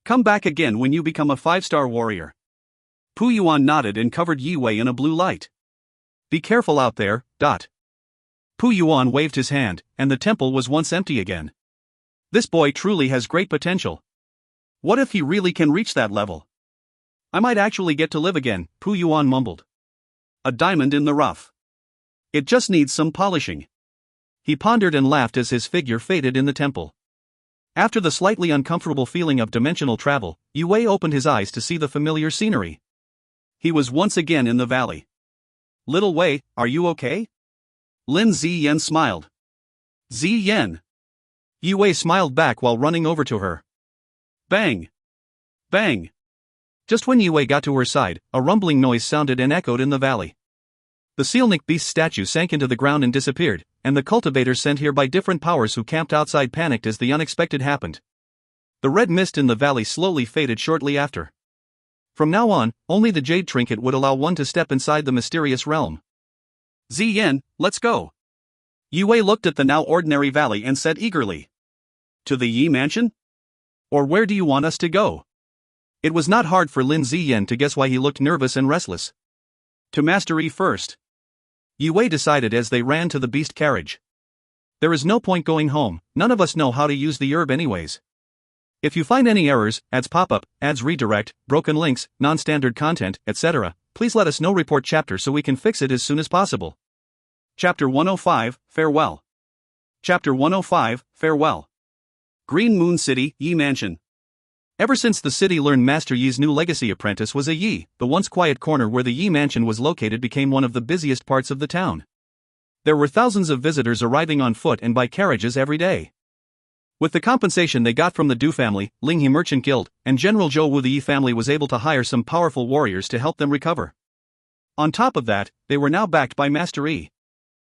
Come back again when you become a 5-star warrior. Pu Yuan nodded and covered Yi Wei in a blue light. Be careful out there. Pu Yuan waved his hand, and the temple was once empty again. This boy truly has great potential. What if he really can reach that level? I might actually get to live again, Pu Yuan mumbled. A diamond in the rough. It just needs some polishing. He pondered and laughed as his figure faded in the temple. After the slightly uncomfortable feeling of dimensional travel, Yue opened his eyes to see the familiar scenery. He was once again in the valley. Little Wei, are you okay? Lin Ziyan smiled. Ziyan. Yue smiled back while running over to her. Bang! Bang! Just when Yue got to her side, a rumbling noise sounded and echoed in the valley. The Sealnik beast statue sank into the ground and disappeared, and the cultivators sent here by different powers who camped outside panicked as the unexpected happened. The red mist in the valley slowly faded shortly after. From now on, only the jade trinket would allow one to step inside the mysterious realm. Ziyan, let's go. Yue looked at the now ordinary valley and said eagerly. To the Yi mansion? Or where do you want us to go? It was not hard for Lin Ziyan to guess why he looked nervous and restless. To Master Yi first. Yue decided as they ran to the beast carriage. There is no point going home, none of us know how to use the herb anyways. If you find any errors, ads pop-up, ads redirect, broken links, non-standard content, etc., please let us know. Report chapter so we can fix it as soon as possible. Chapter 105, Farewell. Chapter 105, Farewell. Green Moon City, Yi Mansion. Ever since the city learned Master Yi's new legacy apprentice was a Yi, the once quiet corner where the Yi Mansion was located became one of the busiest parts of the town. There were thousands of visitors arriving on foot and by carriages every day. With the compensation they got from the Du family, Linghe Merchant Guild, and General Zhou Wu, the Yi family was able to hire some powerful warriors to help them recover. On top of that, they were now backed by Master Yi.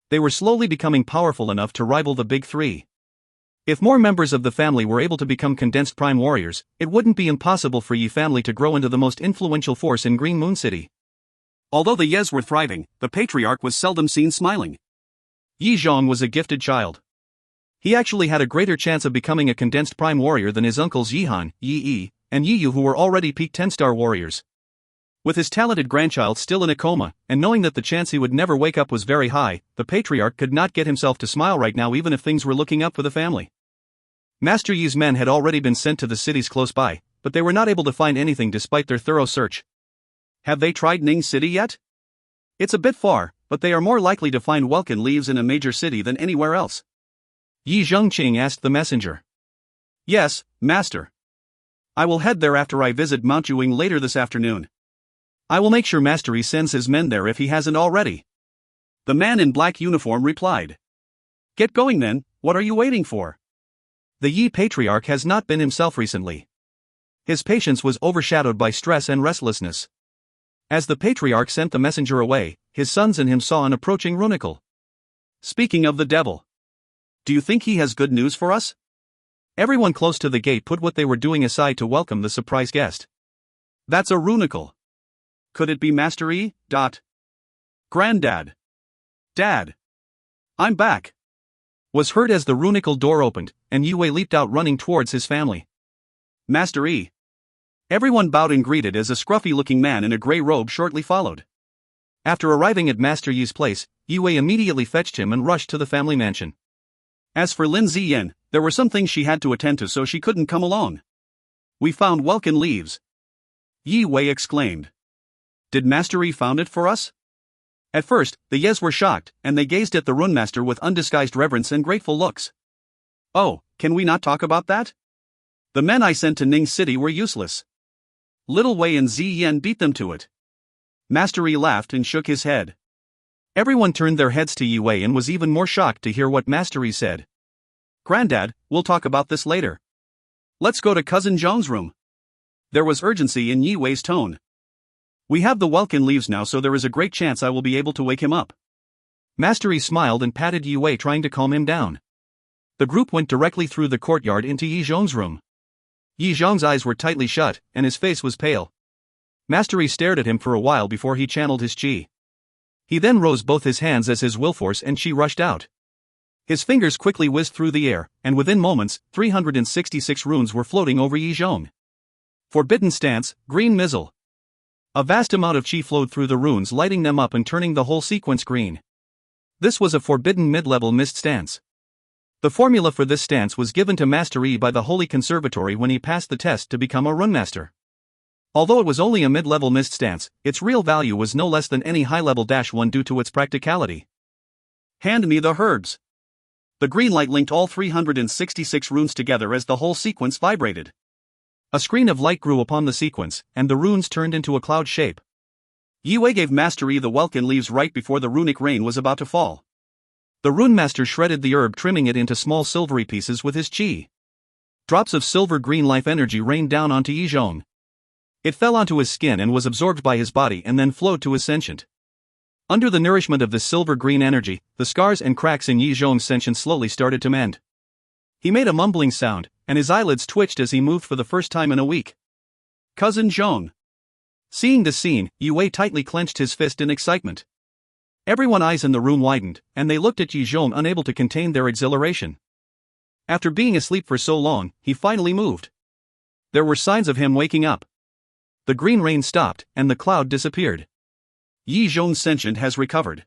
They were slowly becoming powerful enough to rival the Big Three. If more members of the family were able to become condensed prime warriors, it wouldn't be impossible for Yi family to grow into the most influential force in Green Moon City. Although the Yes were thriving, the patriarch was seldom seen smiling. Yi Zhong was a gifted child. He actually had a greater chance of becoming a condensed prime warrior than his uncles Yi Han, Yi Yi, and Yi Yu, who were already peak 10-star warriors. With his talented grandchild still in a coma, and knowing that the chance he would never wake up was very high, the patriarch could not get himself to smile right now even if things were looking up for the family. Master Yi's men had already been sent to the cities close by, but they were not able to find anything despite their thorough search. Have they tried Ning City yet? It's a bit far, but they are more likely to find welcome leaves in a major city than anywhere else. Yi Zhengqing asked the messenger. Yes, master. I will head there after I visit Mount Juing later this afternoon. I will make sure Master Yi sends his men there if he hasn't already. The man in black uniform replied. Get going then, what are you waiting for? The Yi patriarch has not been himself recently. His patience was overshadowed by stress and restlessness. As the patriarch sent the messenger away, his sons and him saw an approaching runicle. Speaking of the devil. Do you think he has good news for us? Everyone close to the gate put what they were doing aside to welcome the surprise guest. That's a runicle. Could it be Master Yi? Granddad. Dad. I'm back. Was heard as the runicle door opened, and Yue leaped out running towards his family. Master Yi. Everyone bowed and greeted as a scruffy-looking man in a grey robe shortly followed. After arriving at Master Yi's place, Yue immediately fetched him and rushed to the family mansion. As for Lin Ziyan, there were some things she had to attend to so she couldn't come along. We found welcome leaves. Yue exclaimed. Did Master Yi found it for us? At first, the Yes were shocked, and they gazed at the runemaster with undisguised reverence and grateful looks. Oh, can we not talk about that? The men I sent to Ning City were useless. Little Wei and Ziyan beat them to it. Master Yi laughed and shook his head. Everyone turned their heads to Yue and was even more shocked to hear what Master Yi said. Granddad, we'll talk about this later. Let's go to Cousin Zhong's room. There was urgency in Yue's tone. We have the welkin leaves now, so there is a great chance I will be able to wake him up. Master Yi smiled and patted Yue, trying to calm him down. The group went directly through the courtyard into Yi Zhong's room. Yi Zhong's eyes were tightly shut, and his face was pale. Master Yi stared at him for a while before he channeled his qi. He then rose both his hands as his will force and qi rushed out. His fingers quickly whizzed through the air, and within moments, 366 runes were floating over Yi Zhong. Forbidden Stance, Green Mizzle. A vast amount of chi flowed through the runes, lighting them up and turning the whole sequence green. This was a forbidden mid-level mist stance. The formula for this stance was given to Master Yi by the Holy Conservatory when he passed the test to become a runemaster. Although it was only a mid-level mist stance, its real value was no less than any high-level -1 due to its practicality. Hand me the herbs. The green light linked all 366 runes together as the whole sequence vibrated. A screen of light grew upon the sequence, and the runes turned into a cloud shape. Yue gave Master Yi the welkin leaves right before the runic rain was about to fall. The rune master shredded the herb, trimming it into small silvery pieces with his chi. Drops of silver-green life energy rained down onto Yi Zhong. It fell onto his skin and was absorbed by his body and then flowed to his sentient. Under the nourishment of this silver-green energy, the scars and cracks in Yi Zhong's sentient slowly started to mend. He made a mumbling sound, and his eyelids twitched as he moved for the first time in a week. Cousin Zhong. Seeing this scene, Yue tightly clenched his fist in excitement. Everyone's eyes in the room widened, and they looked at Yi Zhong, unable to contain their exhilaration. After being asleep for so long, he finally moved. There were signs of him waking up. The green rain stopped, and the cloud disappeared. Yi Zhong's sentient has recovered.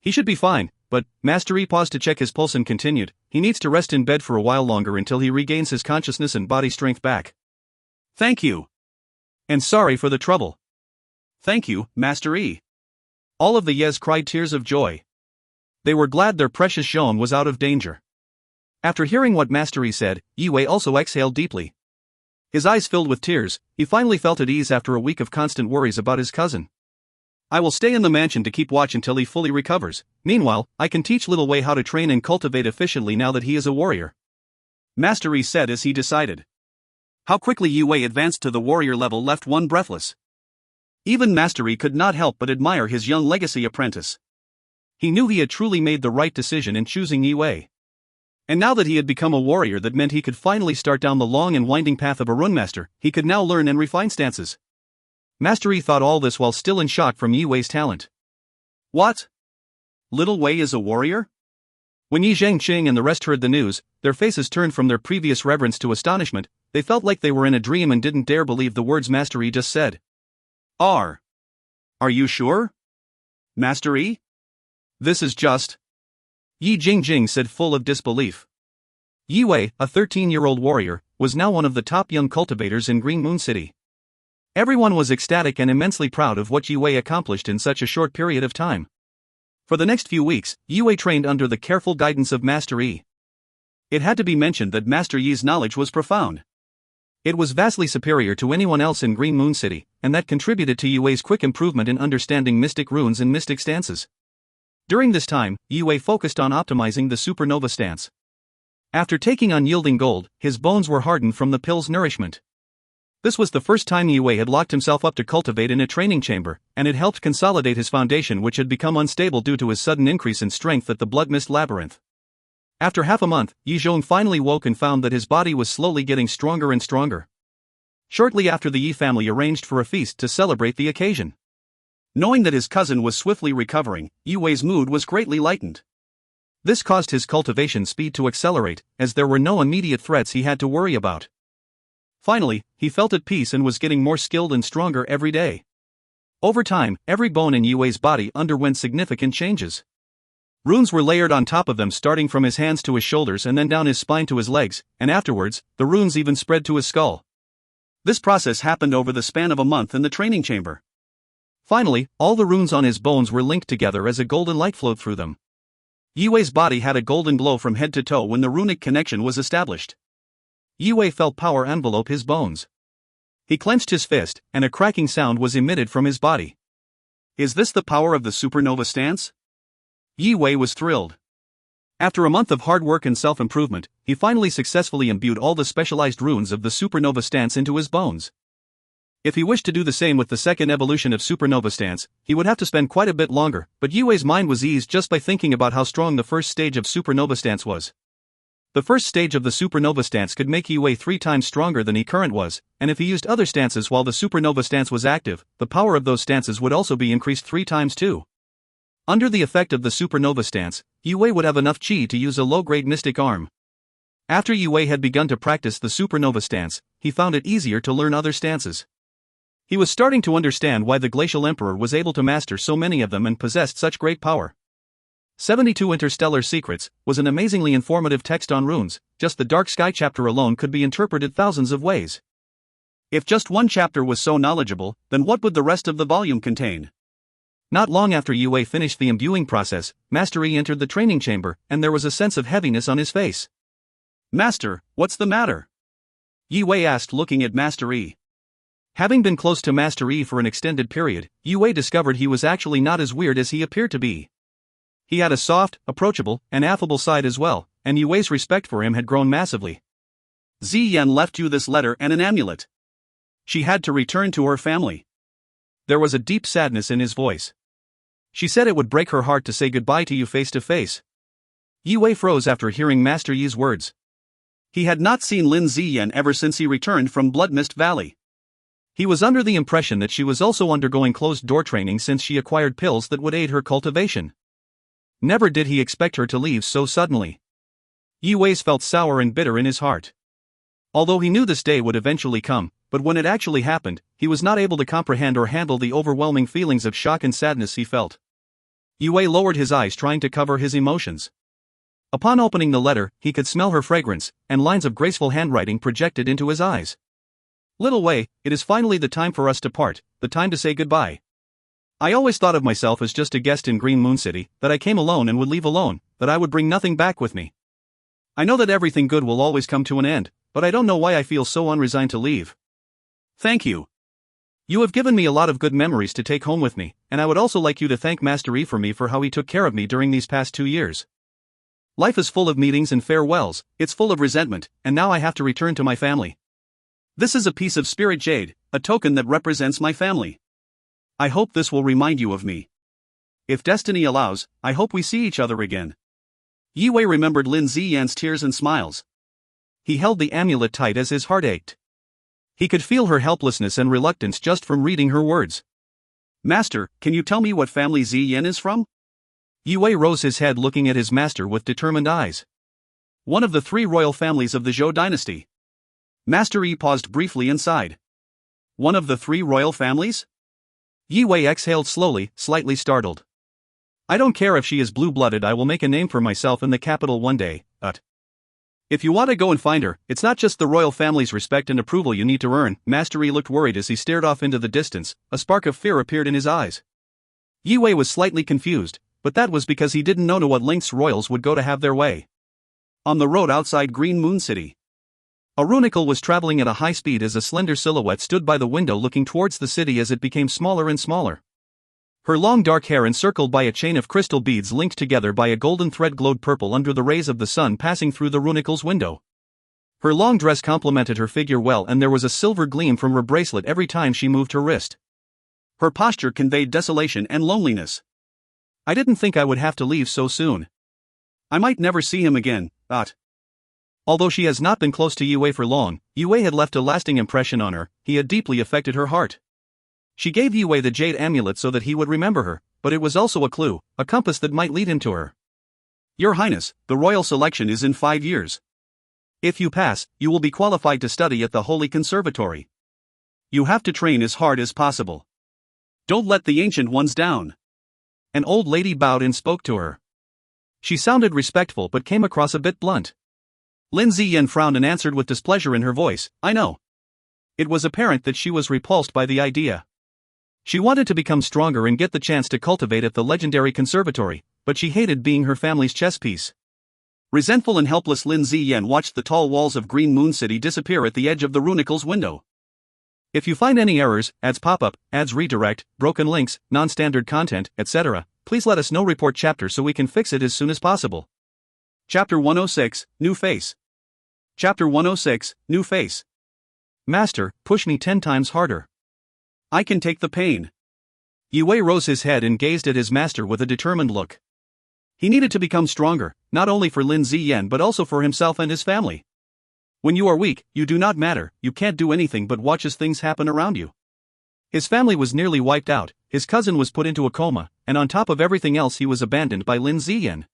He should be fine, but Master Yi paused to check his pulse and continued, he needs to rest in bed for a while longer until he regains his consciousness and body strength back. Thank you. And sorry for the trouble. Thank you, Master Yi. All of the Yes cried tears of joy. They were glad their precious Zhong was out of danger. After hearing what Master Yi said, Yue also exhaled deeply. His eyes filled with tears, he finally felt at ease after a week of constant worries about his cousin. I will stay in the mansion to keep watch until he fully recovers. Meanwhile, I can teach little Wei how to train and cultivate efficiently now that he is a warrior. Master Yi said as he decided. How quickly Yue advanced to the warrior level left one breathless. Even Master Yi could not help but admire his young legacy apprentice. He knew he had truly made the right decision in choosing Yue. And now that he had become a warrior, that meant he could finally start down the long and winding path of a runemaster. He could now learn and refine stances. Master Yi thought all this while still in shock from Yue's talent. What? Little Wei is a warrior? When Yi Zhangqing and the rest heard the news, their faces turned from their previous reverence to astonishment. They felt like they were in a dream and didn't dare believe the words Master Yi just said. Are you sure? Master Yi? This is just... Yi Jingjing said, full of disbelief. Yue, a 13-year-old warrior, was now one of the top young cultivators in Green Moon City. Everyone was ecstatic and immensely proud of what Yue accomplished in such a short period of time. For the next few weeks, Yue trained under the careful guidance of Master Yi. It had to be mentioned that Master Yi's knowledge was profound. It was vastly superior to anyone else in Green Moon City, and that contributed to Yue's quick improvement in understanding mystic runes and mystic stances. During this time, Yue focused on optimizing the supernova stance. After taking unyielding gold, his bones were hardened from the pill's nourishment. This was the first time Yue had locked himself up to cultivate in a training chamber, and it helped consolidate his foundation, which had become unstable due to his sudden increase in strength at the Blood Mist Labyrinth. After half a month, Yi Zhong finally woke and found that his body was slowly getting stronger and stronger. Shortly after, the Yi family arranged for a feast to celebrate the occasion. Knowing that his cousin was swiftly recovering, Yue's mood was greatly lightened. This caused his cultivation speed to accelerate, as there were no immediate threats he had to worry about. Finally, he felt at peace and was getting more skilled and stronger every day. Over time, every bone in Yue's body underwent significant changes. Runes were layered on top of them, starting from his hands to his shoulders and then down his spine to his legs, and afterwards, the runes even spread to his skull. This process happened over the span of a month in the training chamber. Finally, all the runes on his bones were linked together as a golden light flowed through them. Yue's body had a golden glow from head to toe when the runic connection was established. Yue felt power envelope his bones. He clenched his fist, and a cracking sound was emitted from his body. Is this the power of the supernova stance? Yue was thrilled. After a month of hard work and self-improvement, he finally successfully imbued all the specialized runes of the supernova stance into his bones. If he wished to do the same with the second evolution of supernova stance, he would have to spend quite a bit longer, but Yue's mind was eased just by thinking about how strong the first stage of supernova stance was. The first stage of the supernova stance could make Yue 3 times stronger than he current was, and if he used other stances while the supernova stance was active, the power of those stances would also be increased 3 times too. Under the effect of the supernova stance, Yue would have enough chi to use a low-grade mystic arm. After Yue had begun to practice the supernova stance, he found it easier to learn other stances. He was starting to understand why the Glacial Emperor was able to master so many of them and possessed such great power. 72 Interstellar Secrets was an amazingly informative text on runes. Just the Dark Sky chapter alone could be interpreted thousands of ways. If just one chapter was so knowledgeable, then what would the rest of the volume contain? Not long after Yue finished the imbuing process, Master Yi entered the training chamber, and there was a sense of heaviness on his face. Master, what's the matter? Yue asked, looking at Master Yi. Having been close to Master Yi for an extended period, Yue discovered he was actually not as weird as he appeared to be. He had a soft, approachable, and affable side as well, and Yue's respect for him had grown massively. Ziyan left you this letter and an amulet. She had to return to her family. There was a deep sadness in his voice. She said it would break her heart to say goodbye to you face to face. Yue froze after hearing Master Yi's words. He had not seen Lin Ziyan ever since he returned from Blood Mist Valley. He was under the impression that she was also undergoing closed-door training since she acquired pills that would aid her cultivation. Never did he expect her to leave so suddenly. Yue's felt sour and bitter in his heart. Although he knew this day would eventually come, but when it actually happened, he was not able to comprehend or handle the overwhelming feelings of shock and sadness he felt. Yue lowered his eyes, trying to cover his emotions. Upon opening the letter, he could smell her fragrance, and lines of graceful handwriting projected into his eyes. Little Wei, it is finally the time for us to part, the time to say goodbye. I always thought of myself as just a guest in Green Moon City, that I came alone and would leave alone, that I would bring nothing back with me. I know that everything good will always come to an end, but I don't know why I feel so unresigned to leave. Thank you. You have given me a lot of good memories to take home with me, and I would also like you to thank Master Yi for me for how he took care of me during these past 2 years. Life is full of meetings and farewells, it's full of resentment, and now I have to return to my family. This is a piece of spirit jade, a token that represents my family. I hope this will remind you of me. If destiny allows, I hope we see each other again. Yue remembered Lin Ziyan's tears and smiles. He held the amulet tight as his heart ached. He could feel her helplessness and reluctance just from reading her words. Master, can you tell me what family Ziyan is from? Yue rose his head, looking at his master with determined eyes. One of the 3 royal families of the Zhou dynasty. Master Yi paused briefly and sighed. One of the 3 royal families? Yue exhaled slowly, slightly startled. I don't care if she is blue-blooded, I will make a name for myself in the capital one day, If you want to go and find her, it's not just the royal family's respect and approval you need to earn. Master Yi looked worried as he stared off into the distance, a spark of fear appeared in his eyes. Yue was slightly confused, but that was because he didn't know to what lengths royals would go to have their way. On the road outside Green Moon City, a runicle was traveling at a high speed as a slender silhouette stood by the window looking towards the city as it became smaller and smaller. Her long dark hair encircled by a chain of crystal beads linked together by a golden thread glowed purple under the rays of the sun passing through the runicle's window. Her long dress complemented her figure well, and there was a silver gleam from her bracelet every time she moved her wrist. Her posture conveyed desolation and loneliness. I didn't think I would have to leave so soon. I might never see him again, Although she has not been close to Yue for long, Yue had left a lasting impression on her. He had deeply affected her heart. She gave Yue the jade amulet so that he would remember her, but it was also a clue, a compass that might lead him to her. Your Highness, the royal selection is in 5 years. If you pass, you will be qualified to study at the Holy Conservatory. You have to train as hard as possible. Don't let the ancient ones down. An old lady bowed and spoke to her. She sounded respectful but came across a bit blunt. Lin Ziyan frowned and answered with displeasure in her voice, I know. It was apparent that she was repulsed by the idea. She wanted to become stronger and get the chance to cultivate at the legendary conservatory, but she hated being her family's chess piece. Resentful and helpless, Lin Ziyan watched the tall walls of Green Moon City disappear at the edge of the runicle's window. If you find any errors, ads pop up, ads redirect, broken links, non-standard content, etc., please let us know. Report chapter so we can fix it as soon as possible. Chapter 106, New Face. Chapter 106, New Face. Master, push me 10 times harder. I can take the pain. Yue rose his head and gazed at his master with a determined look. He needed to become stronger, not only for Lin Ziyan but also for himself and his family. When you are weak, you do not matter, you can't do anything but watch as things happen around you. His family was nearly wiped out, his cousin was put into a coma, and on top of everything else he was abandoned by Lin Ziyan.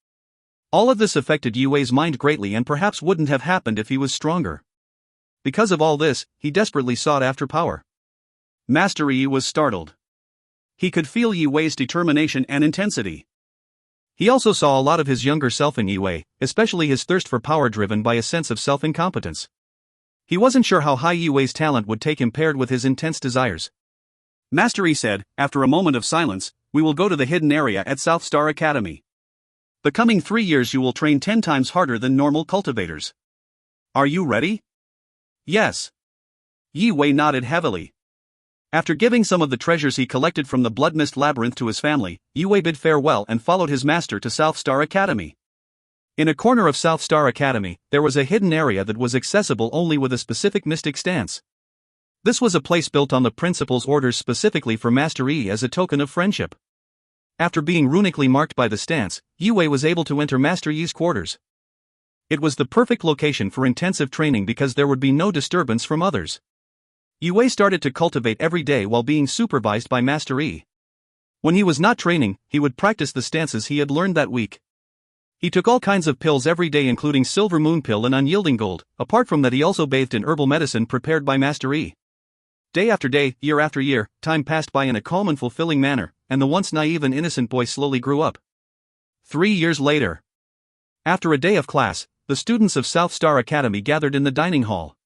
All of this affected Yue's mind greatly and perhaps wouldn't have happened if he was stronger. Because of all this, he desperately sought after power. Master Yi was startled. He could feel Yi Wei's determination and intensity. He also saw a lot of his younger self in Yi Wei, especially his thirst for power driven by a sense of self-incompetence. He wasn't sure how high Yi Wei's talent would take him paired with his intense desires. Master Yi said, after a moment of silence, "We will go to the hidden area at South Star Academy. The coming 3 years you will train 10 times harder than normal cultivators. Are you ready?" "Yes." Yi Wei nodded heavily. After giving some of the treasures he collected from the Blood Mist Labyrinth to his family, Yi Wei bid farewell and followed his master to South Star Academy. In a corner of South Star Academy, there was a hidden area that was accessible only with a specific mystic stance. This was a place built on the principal's orders specifically for Master Yi as a token of friendship. After being runically marked by the stance, Yi Wei was able to enter Master Yi's quarters. It was the perfect location for intensive training because there would be no disturbance from others. Yi Wei started to cultivate every day while being supervised by Master Yi. When he was not training, he would practice the stances he had learned that week. He took all kinds of pills every day including Silver Moon Pill and Unyielding Gold. Apart from that, he also bathed in herbal medicine prepared by Master Yi. Day after day, year after year, time passed by in a calm and fulfilling manner, and the once naive and innocent boy slowly grew up. 3 years later. After a day of class, the students of South Star Academy gathered in the dining hall.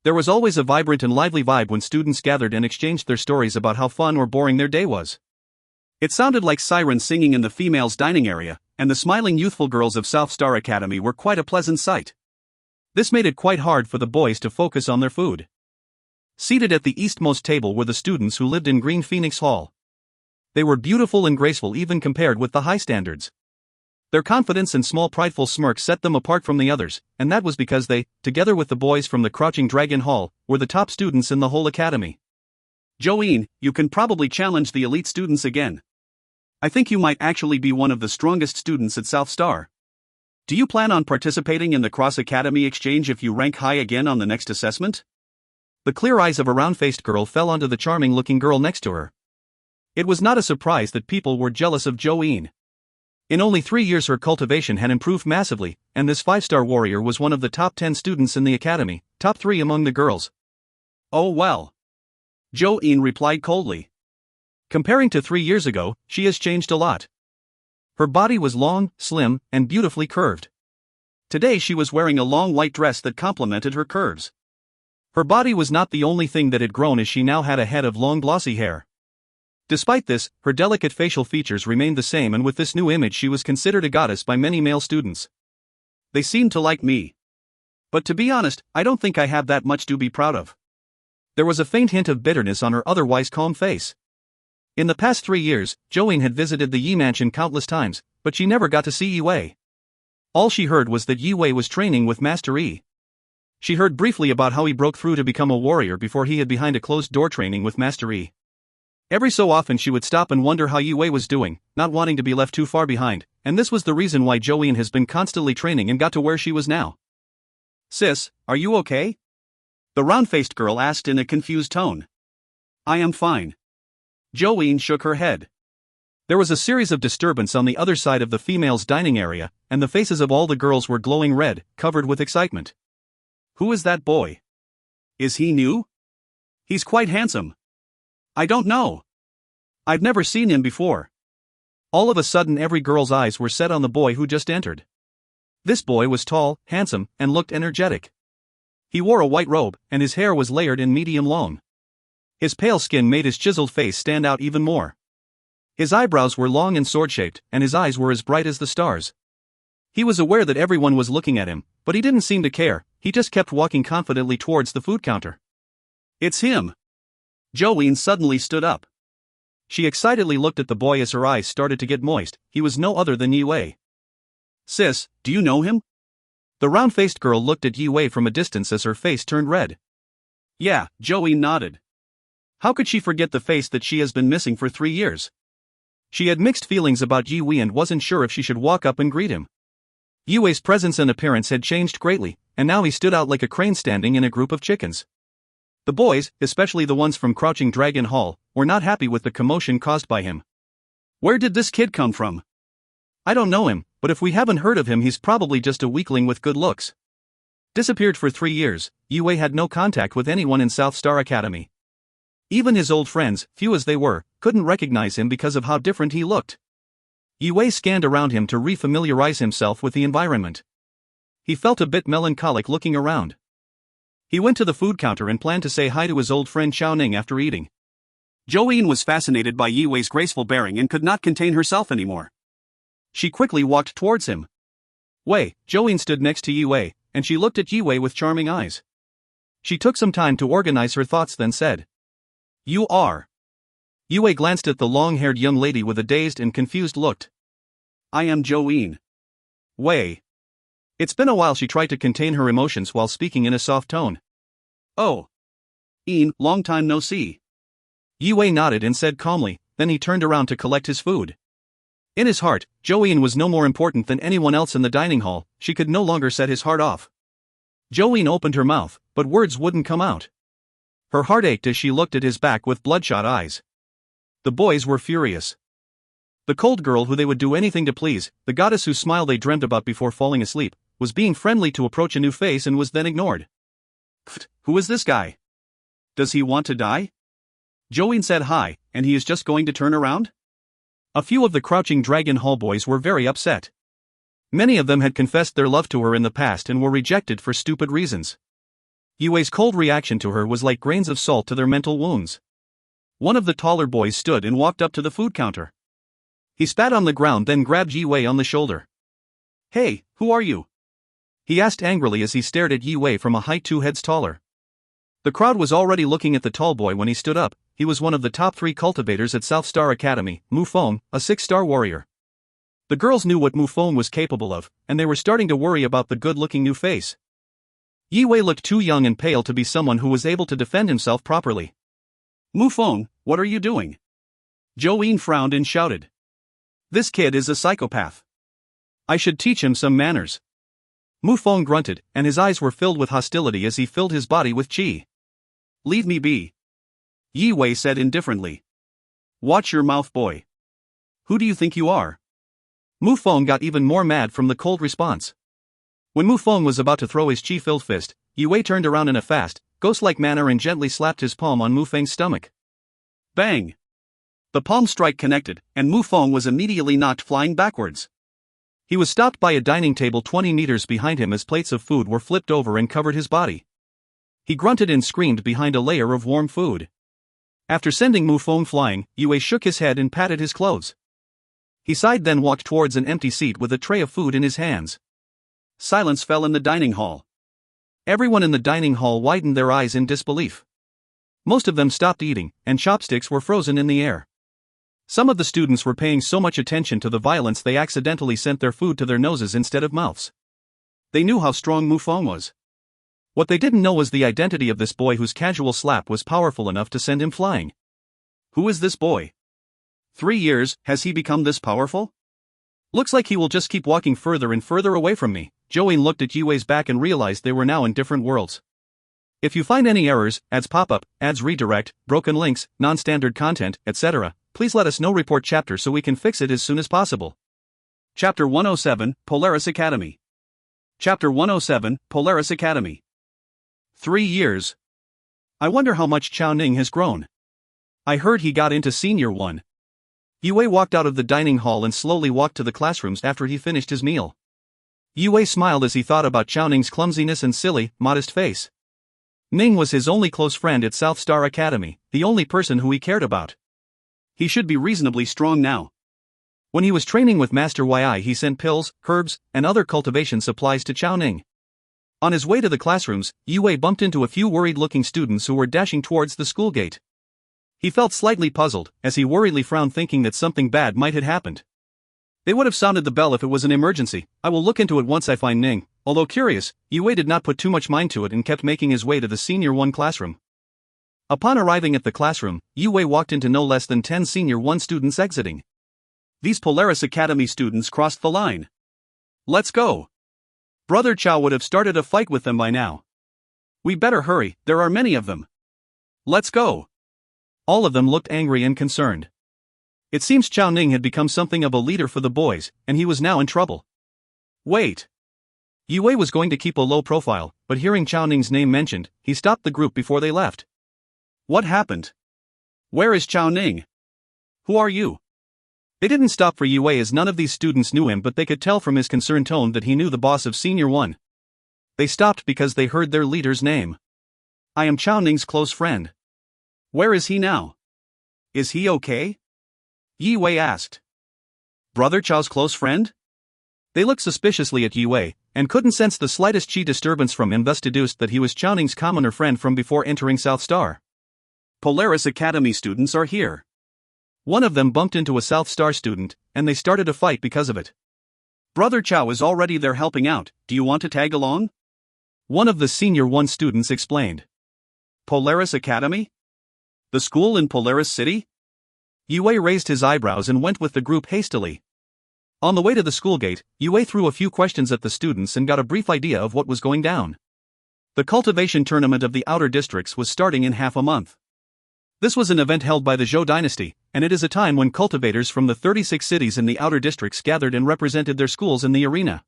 There was always a vibrant and lively vibe when students gathered and exchanged their stories about how fun or boring their day was. It sounded like sirens singing in the females' dining area, and the smiling youthful girls of South Star Academy were quite a pleasant sight. This made it quite hard for the boys to focus on their food. Seated at the eastmost table were the students who lived in Green Phoenix Hall. They were beautiful and graceful even compared with the high standards. Their confidence and small prideful smirk set them apart from the others, and that was because they, together with the boys from the Crouching Dragon Hall, were the top students in the whole academy. "Joeen, you can probably challenge the elite students again. I think you might actually be one of the strongest students at South Star. Do you plan on participating in the Cross Academy exchange if you rank high again on the next assessment?" The clear eyes of a round-faced girl fell onto the charming-looking girl next to her. It was not a surprise that people were jealous of Joeen. In only 3 years her cultivation had improved massively, and this 5-star warrior was one of the top 10 students in the academy, top 3 among the girls. "Oh well." Joeen replied coldly. Comparing to 3 years ago, she has changed a lot. Her body was long, slim, and beautifully curved. Today she was wearing a long white dress that complemented her curves. Her body was not the only thing that had grown, as she now had a head of long glossy hair. Despite this, her delicate facial features remained the same, and with this new image she was considered a goddess by many male students. "They seem to like me. But to be honest, I don't think I have that much to be proud of." There was a faint hint of bitterness on her otherwise calm face. In the past 3 years, Joeen had visited the Yi Mansion countless times, but she never got to see Yi Wei. All she heard was that Yi Wei was training with Master Yi. She heard briefly about how he broke through to become a warrior before he had behind a closed door training with Master Yi. Every so often she would stop and wonder how Yi Wei was doing, not wanting to be left too far behind, and this was the reason why Joeen has been constantly training and got to where she was now. "Sis, are you okay?" the round-faced girl asked in a confused tone. "I am fine." Joeen shook her head. There was a series of disturbance on the other side of the females' dining area, and the faces of all the girls were glowing red, covered with excitement. "Who is that boy? Is he new? He's quite handsome." "I don't know. I've never seen him before." All of a sudden every girl's eyes were set on the boy who just entered. This boy was tall, handsome, and looked energetic. He wore a white robe, and his hair was layered and medium long. His pale skin made his chiseled face stand out even more. His eyebrows were long and sword-shaped, and his eyes were as bright as the stars. He was aware that everyone was looking at him, but he didn't seem to care. He just kept walking confidently towards the food counter. "It's him." Joeen suddenly stood up. She excitedly looked at the boy as her eyes started to get moist. He was no other than Yi Wei. "Sis, do you know him?" The round-faced girl looked at Yi Wei from a distance as her face turned red. "Yeah," Joeen nodded. How could she forget the face that she has been missing for 3 years? She had mixed feelings about Yi Wei and wasn't sure if she should walk up and greet him. Yi Wei's presence and appearance had changed greatly, and now he stood out like a crane standing in a group of chickens. The boys, especially the ones from Crouching Dragon Hall, were not happy with the commotion caused by him. "Where did this kid come from?" "I don't know him, but if we haven't heard of him, he's probably just a weakling with good looks." Disappeared for 3 years, Yi Wei had no contact with anyone in South Star Academy. Even his old friends, few as they were, couldn't recognize him because of how different he looked. Yue scanned around him to re-familiarize himself with the environment. He felt a bit melancholic looking around. He went to the food counter and planned to say hi to his old friend Xiao Ning after eating. Joanne was fascinated by Yue's graceful bearing and could not contain herself anymore. She quickly walked towards him. Wei, Joanne stood next to Yue, and she looked at Yue with charming eyes. She took some time to organize her thoughts, then said, "You are." Yue glanced at the long-haired young lady with a dazed and confused look. "I am Joanne." Wei. It's been a while. She tried to contain her emotions while speaking in a soft tone. "Oh. Long time no see." Yue nodded and said calmly, then he turned around to collect his food. In his heart, Joanne was no more important than anyone else in the dining hall. She could no longer set his heart off. Joanne opened her mouth, but words wouldn't come out. Her heart ached as she looked at his back with bloodshot eyes. The boys were furious. The cold girl who they would do anything to please, the goddess whose smile they dreamt about before falling asleep, was being friendly to approach a new face and was then ignored. Who is this guy? Does he want to die? Joanne said hi, and he is just going to turn around? A few of the Crouching Dragon Hall boys were very upset. Many of them had confessed their love to her in the past and were rejected for stupid reasons. Yue's cold reaction to her was like grains of salt to their mental wounds. One of the taller boys stood and walked up to the food counter. He spat on the ground, then grabbed Yue on the shoulder. "Hey, who are you?" he asked angrily as he stared at Yue from a height 2 heads taller. The crowd was already looking at the tall boy when he stood up. He was one of the top 3 cultivators at South Star Academy, Mu Feng, a 6-star warrior. The girls knew what Mu Feng was capable of, and they were starting to worry about the good-looking new face. Yue looked too young and pale to be someone who was able to defend himself properly. "Mu Feng, what are you doing?" Joanne frowned and shouted. "This kid is a psychopath. I should teach him some manners." Mu Feng grunted, and his eyes were filled with hostility as he filled his body with qi. "Leave me be," Yue said indifferently. "Watch your mouth, boy. Who do you think you are?" Mu Feng got even more mad from the cold response. When Mu Feng was about to throw his qi-filled fist, Yue turned around in a fast, ghost-like manner and gently slapped his palm on Mu Feng's stomach. Bang! The palm strike connected, and Mu Feng was immediately knocked flying backwards. He was stopped by a dining table 20 meters behind him as plates of food were flipped over and covered his body. He grunted and screamed behind a layer of warm food. After sending Mu Feng flying, Yue shook his head and patted his clothes. He sighed, then walked towards an empty seat with a tray of food in his hands. Silence fell in the dining hall. Everyone in the dining hall widened their eyes in disbelief. Most of them stopped eating, and chopsticks were frozen in the air. Some of the students were paying so much attention to the violence they accidentally sent their food to their noses instead of mouths. They knew how strong Mu Feng was. What they didn't know was the identity of this boy whose casual slap was powerful enough to send him flying. Who is this boy? 3 years, has he become this powerful? Looks like he will just keep walking further and further away from me. Joanne looked at Yue's back and realized they were now in different worlds. If you find any errors, ads pop up, ads redirect, broken links, non-standard content, etc., please let us know. Report chapter so we can fix it as soon as possible. Chapter 107, Polaris Academy. Chapter 107, Polaris Academy. 3 years. I wonder how much Xiao Ning has grown. I heard he got into Senior 1. Yue walked out of the dining hall and slowly walked to the classrooms after he finished his meal. Yue smiled as he thought about Xiao Ning's clumsiness and silly, modest face. Ning was his only close friend at South Star Academy, the only person who he cared about. He should be reasonably strong now. When he was training with Master Yi, he sent pills, herbs, and other cultivation supplies to Xiao Ning. On his way to the classrooms, Yue bumped into a few worried-looking students who were dashing towards the school gate. He felt slightly puzzled, as he worriedly frowned, thinking that something bad might have happened. They would have sounded the bell if it was an emergency. I will look into it once I find Ning. Although curious, Yue did not put too much mind to it and kept making his way to the Senior 1 classroom. Upon arriving at the classroom, Yue walked into no less than 10 Senior 1 students exiting. These Polaris Academy students crossed the line. Let's go. Brother Chow would have started a fight with them by now. We better hurry, there are many of them. Let's go. All of them looked angry and concerned. It seems Xiao Ning had become something of a leader for the boys, and he was now in trouble. Wait. Yue was going to keep a low profile, but hearing Xiao Ning's name mentioned, he stopped the group before they left. What happened? Where is Chao Ning? Who are you? They didn't stop for Yue as none of these students knew him, but they could tell from his concerned tone that he knew the boss of Senior 1. They stopped because they heard their leader's name. I am Chao Ning's close friend. Where is he now? Is he okay? Yue asked. Brother Chao's close friend? They looked suspiciously at Yue, and couldn't sense the slightest chi disturbance from him, thus deduced that he was Chao Ning's commoner friend from before entering South Star. Polaris Academy students are here. One of them bumped into a South Star student, and they started a fight because of it. Brother Chao is already there helping out, do you want to tag along? One of the Senior 1 students explained. Polaris Academy? The school in Polaris City? Yue raised his eyebrows and went with the group hastily. On the way to the school gate, Yue threw a few questions at the students and got a brief idea of what was going down. The cultivation tournament of the outer districts was starting in half a month. This was an event held by the Zhou dynasty, and it is a time when cultivators from the 36 cities in the outer districts gathered and represented their schools in the arena.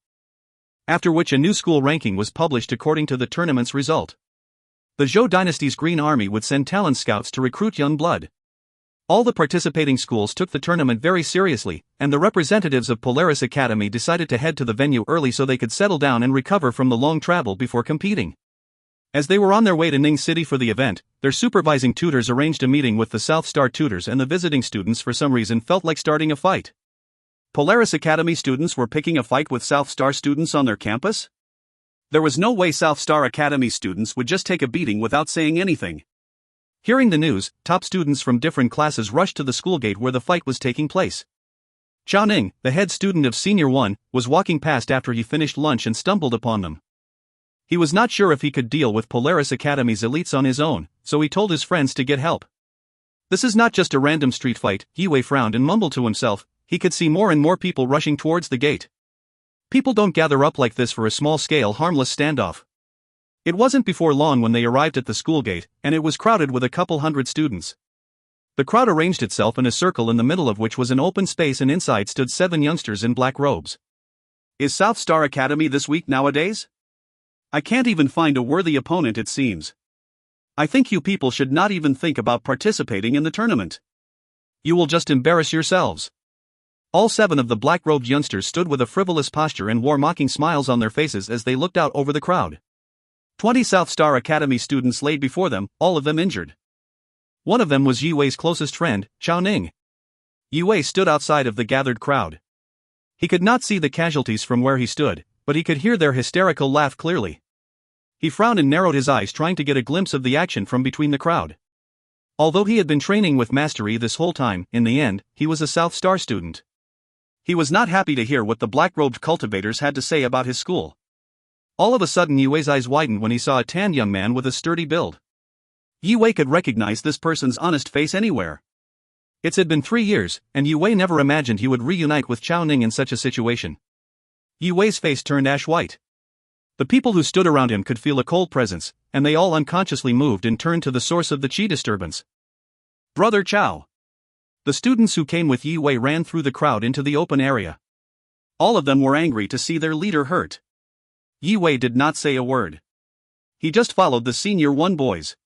After which a new school ranking was published according to the tournament's result. The Zhou dynasty's Green Army would send talent scouts to recruit young blood. All the participating schools took the tournament very seriously, and the representatives of Polaris Academy decided to head to the venue early so they could settle down and recover from the long travel before competing. As they were on their way to Ning City for the event, their supervising tutors arranged a meeting with the South Star tutors, and the visiting students for some reason felt like starting a fight. Polaris Academy students were picking a fight with South Star students on their campus? There was no way South Star Academy students would just take a beating without saying anything. Hearing the news, top students from different classes rushed to the school gate where the fight was taking place. Chao Ning, the head student of Senior 1, was walking past after he finished lunch and stumbled upon them. He was not sure if he could deal with Polaris Academy's elites on his own, so he told his friends to get help. This is not just a random street fight, Yue frowned and mumbled to himself. He could see more and more people rushing towards the gate. People don't gather up like this for a small-scale harmless standoff. It wasn't before long when they arrived at the school gate, and it was crowded with a couple hundred students. The crowd arranged itself in a circle, in the middle of which was an open space, and inside stood 7 youngsters in black robes. Is South Star Academy this weak nowadays? I can't even find a worthy opponent, it seems. I think you people should not even think about participating in the tournament. You will just embarrass yourselves. All 7 of the black-robed youngsters stood with a frivolous posture and wore mocking smiles on their faces as they looked out over the crowd. 20 South Star Academy students laid before them, all of them injured. One of them was Yue's closest friend, Chao Ning. Yue stood outside of the gathered crowd. He could not see the casualties from where he stood, but he could hear their hysterical laugh clearly. He frowned and narrowed his eyes, trying to get a glimpse of the action from between the crowd. Although he had been training with mastery this whole time, in the end, he was a South Star student. He was not happy to hear what the black-robed cultivators had to say about his school. All of a sudden Yue's eyes widened when he saw a tanned young man with a sturdy build. Yue could recognize this person's honest face anywhere. It had been 3 years, and Yue never imagined he would reunite with Chao Ning in such a situation. Yue's face turned ash-white. The people who stood around him could feel a cold presence, and they all unconsciously moved and turned to the source of the chi disturbance. Brother Chao. The students who came with Yue ran through the crowd into the open area. All of them were angry to see their leader hurt. Yue did not say a word. He just followed the Senior 1 boys.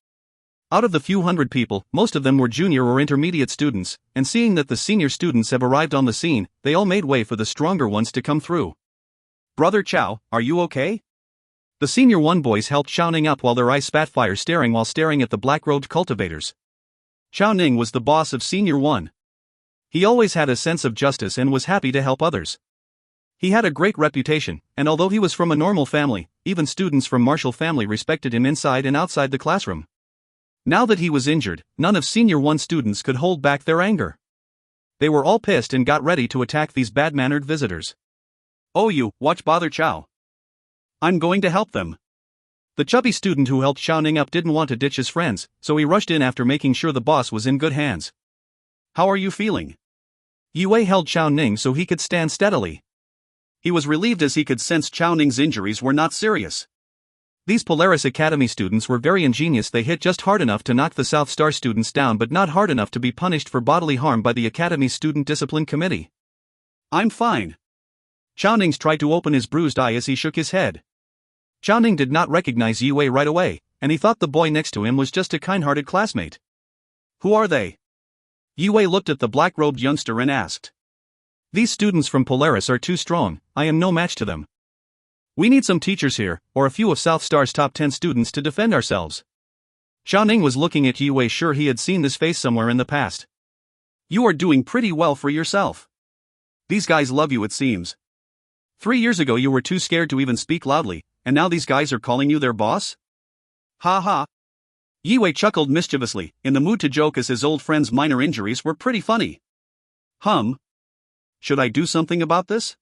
Out of the few hundred people, most of them were junior or intermediate students, and seeing that the senior students have arrived on the scene, they all made way for the stronger ones to come through. Brother Chao, are you okay? The Senior 1 boys helped Chao Ning up while their eyes spat fire while staring at the black-robed cultivators. Chao Ning was the boss of Senior 1. He always had a sense of justice and was happy to help others. He had a great reputation, and although he was from a normal family, even students from martial family respected him inside and outside the classroom. Now that he was injured, none of Senior 1 students could hold back their anger. They were all pissed and got ready to attack these bad-mannered visitors. Oh, you, watch Brother Chao. I'm going to help them. The chubby student who helped Chao Ning up didn't want to ditch his friends, so he rushed in after making sure the boss was in good hands. How are you feeling? Yue held Chao Ning so he could stand steadily. He was relieved as he could sense Chao Ning's injuries were not serious. These Polaris Academy students were very ingenious. They hit just hard enough to knock the South Star students down, but not hard enough to be punished for bodily harm by the Academy's Student Discipline Committee. I'm fine. Chao Ning tried to open his bruised eye as he shook his head. Chao Ning did not recognize Yue right away, and he thought the boy next to him was just a kind-hearted classmate. Who are they? Yue looked at the black-robed youngster and asked. These students from Polaris are too strong, I am no match to them. We need some teachers here, or a few of South Star's top 10 students to defend ourselves. Xiaoning was looking at Yue, sure he had seen this face somewhere in the past. You are doing pretty well for yourself. These guys love you, it seems. 3 years ago you were too scared to even speak loudly, and now these guys are calling you their boss? Ha ha. Yue chuckled mischievously, in the mood to joke as his old friend's minor injuries were pretty funny. Should I do something about this?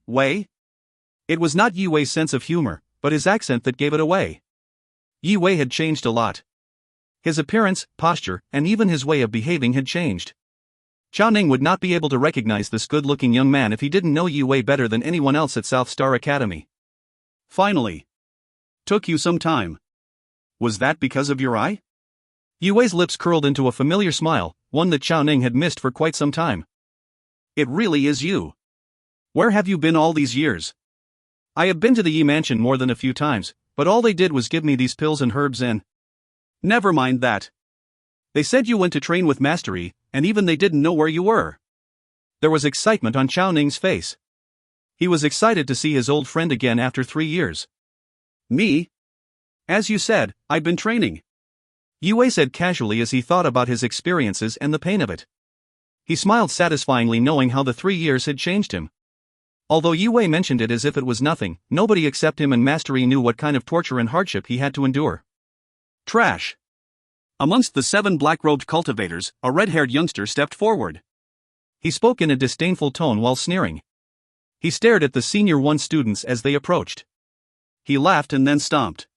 Wei? It was not Yue's sense of humor, but his accent that gave it away. Yue had changed a lot. His appearance, posture, and even his way of behaving had changed. Xiaoning would not be able to recognize this good-looking young man if he didn't know Yue better than anyone else at South Star Academy. Finally. Took you some time. Was that because of your eye? Yue's lips curled into a familiar smile, one that Xiaoning had missed for quite some time. It really is you. Where have you been all these years? I have been to the Yi Mansion more than a few times, but all they did was give me these pills and herbs and... Never mind that. They said you went to train with Master Yi, and even they didn't know where you were. There was excitement on Xiaoning's face. He was excited to see his old friend again after 3 years. Me? As you said, I've been training. Yue said casually as he thought about his experiences and the pain of it. He smiled satisfyingly knowing how the 3 years had changed him. Although Yue mentioned it as if it was nothing, nobody except him and Master Yi knew what kind of torture and hardship he had to endure. Trash. Amongst the 7 black-robed cultivators, a red-haired youngster stepped forward. He spoke in a disdainful tone while sneering. He stared at the Senior 1 students as they approached. He laughed and then stomped.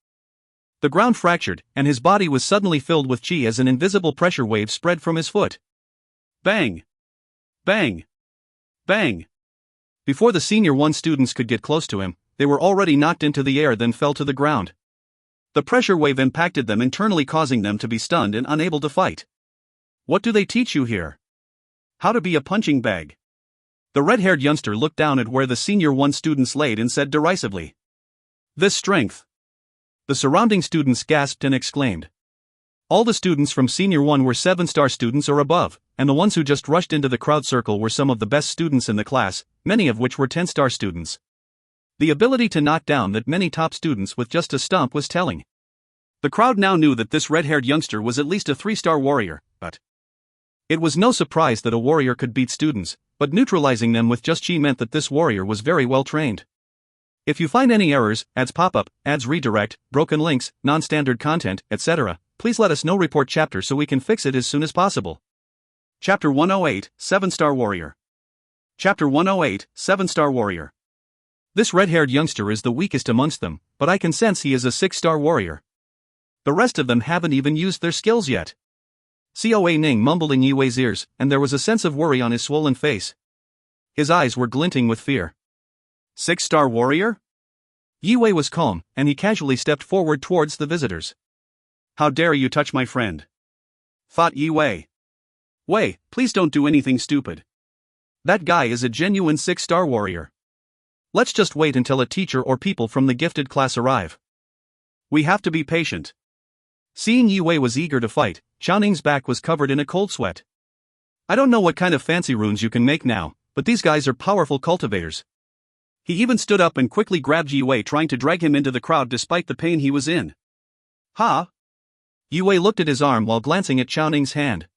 The ground fractured, and his body was suddenly filled with chi as an invisible pressure wave spread from his foot. Bang! Bang! Bang! Before the Senior 1 students could get close to him, they were already knocked into the air then fell to the ground. The pressure wave impacted them internally, causing them to be stunned and unable to fight. What do they teach you here? How to be a punching bag? The red-haired youngster looked down at where the Senior 1 students laid and said derisively. This strength. The surrounding students gasped and exclaimed. All the students from Senior 1 were 7-star students or above, and the ones who just rushed into the crowd circle were some of the best students in the class, many of which were 10-star students. The ability to knock down that many top students with just a stomp was telling. The crowd now knew that this red-haired youngster was at least a 3-star warrior, but it was no surprise that a warrior could beat students, but neutralizing them with just chi meant that this warrior was very well trained. If you find any errors, ads pop up, ads redirect, broken links, non-standard content, etc., please let us know. Report chapter so we can fix it as soon as possible. Chapter 108, 7-Star Warrior. Chapter 108, 7-Star Warrior. This red-haired youngster is the weakest amongst them, but I can sense he is a 6-star warrior. The rest of them haven't even used their skills yet. Coa Ning mumbled in Yue's ears, and there was a sense of worry on his swollen face. His eyes were glinting with fear. 6-star warrior? Yue was calm, and he casually stepped forward towards the visitors. How dare you touch my friend? Thought Yue. Wei, please don't do anything stupid. That guy is a genuine 6-star warrior. Let's just wait until a teacher or people from the gifted class arrive. We have to be patient. Seeing Yue was eager to fight, Xiaoning's back was covered in a cold sweat. I don't know what kind of fancy runes you can make now, but these guys are powerful cultivators. He even stood up and quickly grabbed Yue, trying to drag him into the crowd despite the pain he was in. Ha! Yue looked at his arm while glancing at Xiaoning's hand.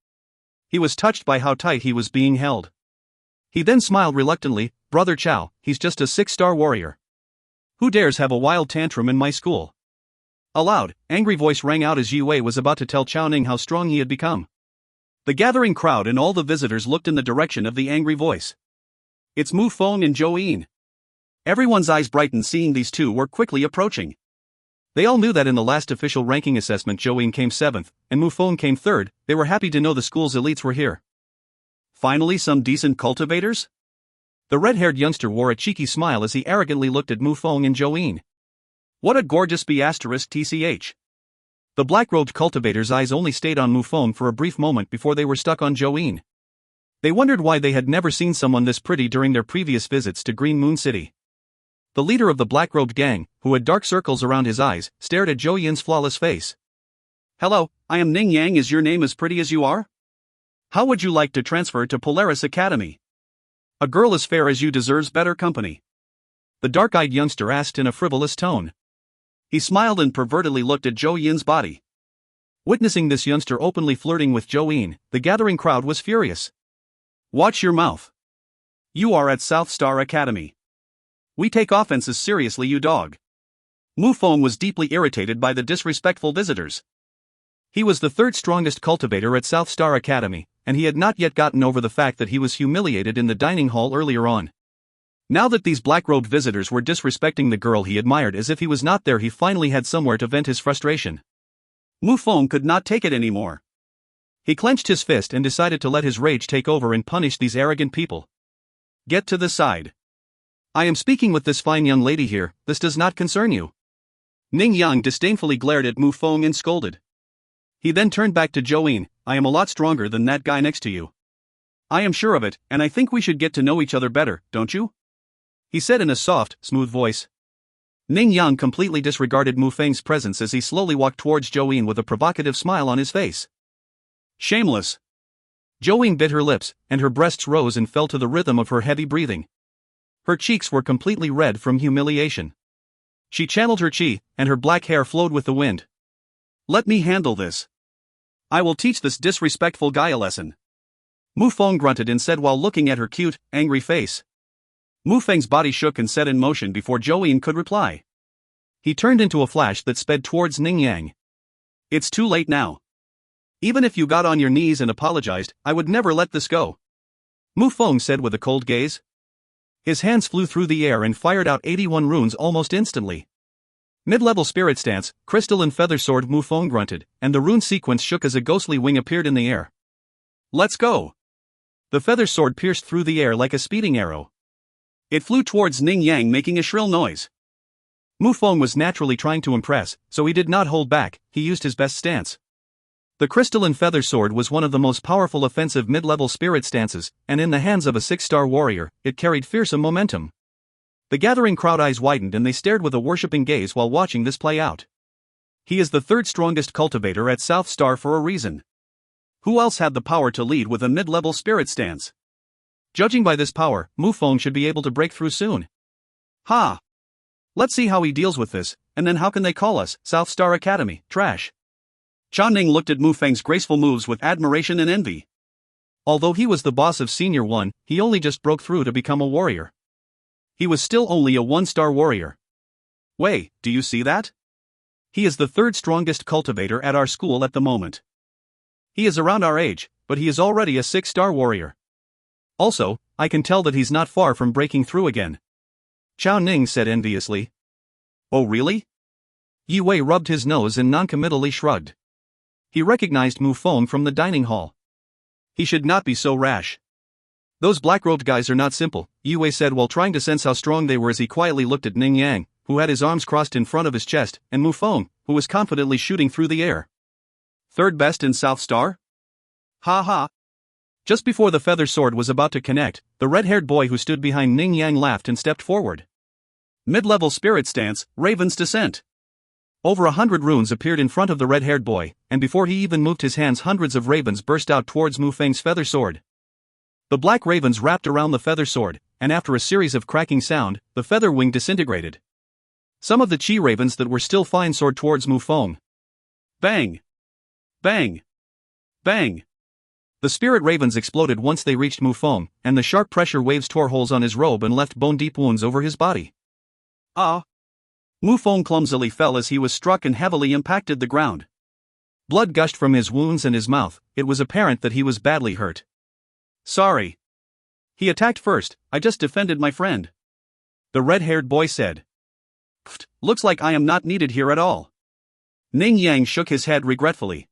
He was touched by how tight he was being held. He then smiled reluctantly. Brother Chao, he's just a 6-star warrior. Who dares have a wild tantrum in my school? A loud, angry voice rang out as Yue was about to tell Xiaoning how strong he had become. The gathering crowd and all the visitors looked in the direction of the angry voice. It's Mu Feng and Zhou Yin. Everyone's eyes brightened seeing these two were quickly approaching. They all knew that in the last official ranking assessment Zhou Yin came 7th, and Mu Feng came 3rd. They were happy to know the school's elites were here. Finally some decent cultivators? The red-haired youngster wore a cheeky smile as he arrogantly looked at Mu Feng and Zhou Yin. What a gorgeous *TCH. The black-robed cultivators' eyes only stayed on Mu Feng for a brief moment before they were stuck on Zhou Yin. They wondered why they had never seen someone this pretty during their previous visits to Green Moon City. The leader of the black-robed gang, who had dark circles around his eyes, stared at Zhou Yin's flawless face. Hello, I am Ning Yang. Is your name as pretty as you are? How would you like to transfer to Polaris Academy? A girl as fair as you deserves better company. The dark-eyed youngster asked in a frivolous tone. He smiled and pervertedly looked at Zhou Yin's body. Witnessing this youngster openly flirting with Zhou Yin, the gathering crowd was furious. Watch your mouth. You are at South Star Academy. We take offenses seriously, you dog. Mu Feng was deeply irritated by the disrespectful visitors. He was the third strongest cultivator at South Star Academy, and he had not yet gotten over the fact that he was humiliated in the dining hall earlier on. Now that these black-robed visitors were disrespecting the girl he admired as if he was not there, he finally had somewhere to vent his frustration. Mu Feng could not take it anymore. He clenched his fist and decided to let his rage take over and punish these arrogant people. Get to the side. I am speaking with this fine young lady here, this does not concern you. Ning Yang disdainfully glared at Mu Feng and scolded. He then turned back to Zhou Yin. I am a lot stronger than that guy next to you. I am sure of it, and I think we should get to know each other better, don't you? He said in a soft, smooth voice. Ning Yang completely disregarded Mu Feng's presence as he slowly walked towards Zhou Yin with a provocative smile on his face. Shameless. Zhou Yin bit her lips, and her breasts rose and fell to the rhythm of her heavy breathing. Her cheeks were completely red from humiliation. She channeled her chi, and her black hair flowed with the wind. Let me handle this. I will teach this disrespectful guy a lesson. Mu Feng grunted and said while looking at her cute, angry face. Mu Feng's body shook and set in motion before Zhou Yin could reply. He turned into a flash that sped towards Ning Yang. It's too late now. Even if you got on your knees and apologized, I would never let this go. Mu Feng said with a cold gaze. His hands flew through the air and fired out 81 runes almost instantly. Mid-level spirit stance, crystal and feather sword. Mu Feng grunted, and the rune sequence shook as a ghostly wing appeared in the air. Let's go. The feather sword pierced through the air like a speeding arrow. It flew towards Ning Yang making a shrill noise. Mu Feng was naturally trying to impress, so he did not hold back, he used his best stance. The crystal and feather sword was one of the most powerful offensive mid-level spirit stances, and in the hands of a 6-star warrior, it carried fearsome momentum. The gathering crowd eyes widened and they stared with a worshipping gaze while watching this play out. He is the third strongest cultivator at South Star for a reason. Who else had the power to lead with a mid-level spirit stance? Judging by this power, Mu Feng should be able to break through soon. Ha! Let's see how he deals with this, and then how can they call us, South Star Academy, trash? Chan Ning looked at Mu Feng's graceful moves with admiration and envy. Although he was the boss of Senior 1, he only just broke through to become a warrior. He was still only a 1-star warrior. Wait, do you see that? He is the third strongest cultivator at our school at the moment. He is around our age, but he is already a 6-star warrior. Also, I can tell that he's not far from breaking through again. Chao Ning said enviously. Oh really? Yi Wei rubbed his nose and noncommittally shrugged. He recognized Mu Feng from the dining hall. He should not be so rash. Those black-robed guys are not simple, Yi Wei said while trying to sense how strong they were as he quietly looked at Ning Yang, who had his arms crossed in front of his chest, and Mu Feng, who was confidently shooting through the air. Third best in South Star? Ha ha. Just before the feather sword was about to connect, the red-haired boy who stood behind Ning Yang laughed and stepped forward. Mid-level spirit stance, Raven's Descent. Over 100 runes appeared in front of the red-haired boy, and before he even moved his hands, hundreds of ravens burst out towards Mu Feng's feather sword. The black ravens wrapped around the feather sword, and after a series of cracking sound, the feather wing disintegrated. Some of the chi ravens that were still fine soared towards Mu Feng. Bang! Bang! Bang! The spirit ravens exploded once they reached Mu Feng, and the sharp pressure waves tore holes on his robe and left bone-deep wounds over his body. Ah! Mu Feng clumsily fell as he was struck and heavily impacted the ground. Blood gushed from his wounds and his mouth. It was apparent that he was badly hurt. Sorry. He attacked first, I just defended my friend. The red-haired boy said. Pfft, looks like I am not needed here at all. Ning Yang shook his head regretfully.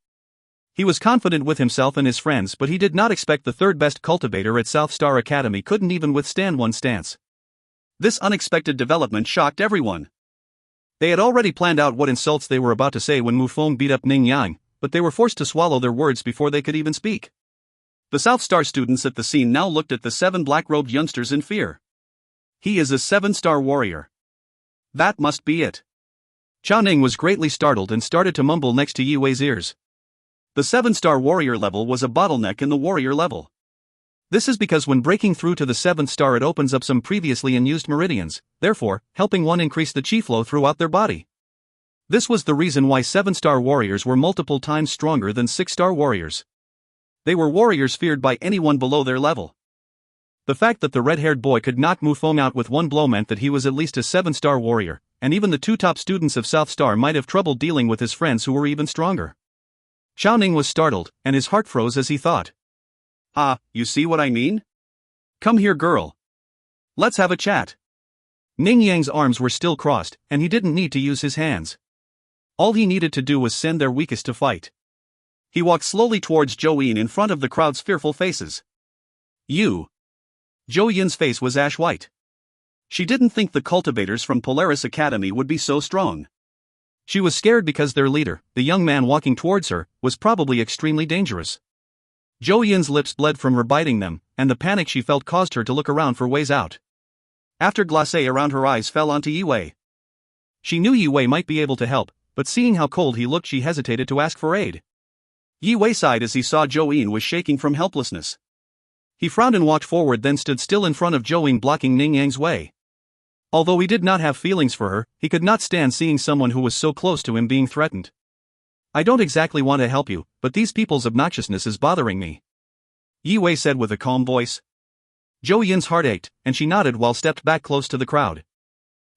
He was confident with himself and his friends, but he did not expect the third-best cultivator at South Star Academy couldn't even withstand one stance. This unexpected development shocked everyone. They had already planned out what insults they were about to say when Mu Feng beat up Ning Yang, but they were forced to swallow their words before they could even speak. The South Star students at the scene now looked at the 7 black-robed youngsters in fear. He is a 7-star warrior. That must be it. Chao Ning was greatly startled and started to mumble next to Yi Wei's ears. The 7-star warrior level was a bottleneck in the warrior level. This is because when breaking through to the 7th star it opens up some previously unused meridians, therefore, helping one increase the chi flow throughout their body. This was the reason why 7-star warriors were multiple times stronger than 6-star warriors. They were warriors feared by anyone below their level. The fact that the red-haired boy could knock Mufong out with one blow meant that he was at least a 7-star warrior, and even the 2 top students of South Star might have trouble dealing with his friends who were even stronger. Xiao Ning was startled, and his heart froze as he thought. Ah, you see what I mean? Come here, girl. Let's have a chat. Ning Yang's arms were still crossed, and he didn't need to use his hands. All he needed to do was send their weakest to fight. He walked slowly towards Zhou Yin in front of the crowd's fearful faces. You. Zhou Yin's face was ash white. She didn't think the cultivators from Polaris Academy would be so strong. She was scared because their leader, the young man walking towards her, was probably extremely dangerous. Zhou Yin's lips bled from her biting them, and the panic she felt caused her to look around for ways out. After Glacial around her eyes fell onto Yi Wei. She knew Yi Wei might be able to help, but seeing how cold he looked she hesitated to ask for aid. Yi Wei sighed as he saw Zhou Yin was shaking from helplessness. He frowned and walked forward, then stood still in front of Zhou Yin, blocking Ning Yang's way. Although he did not have feelings for her, he could not stand seeing someone who was so close to him being threatened. I don't exactly want to help you, but these people's obnoxiousness is bothering me, Yi Wei said with a calm voice. Zhou Yin's heart ached, and she nodded while stepped back close to the crowd.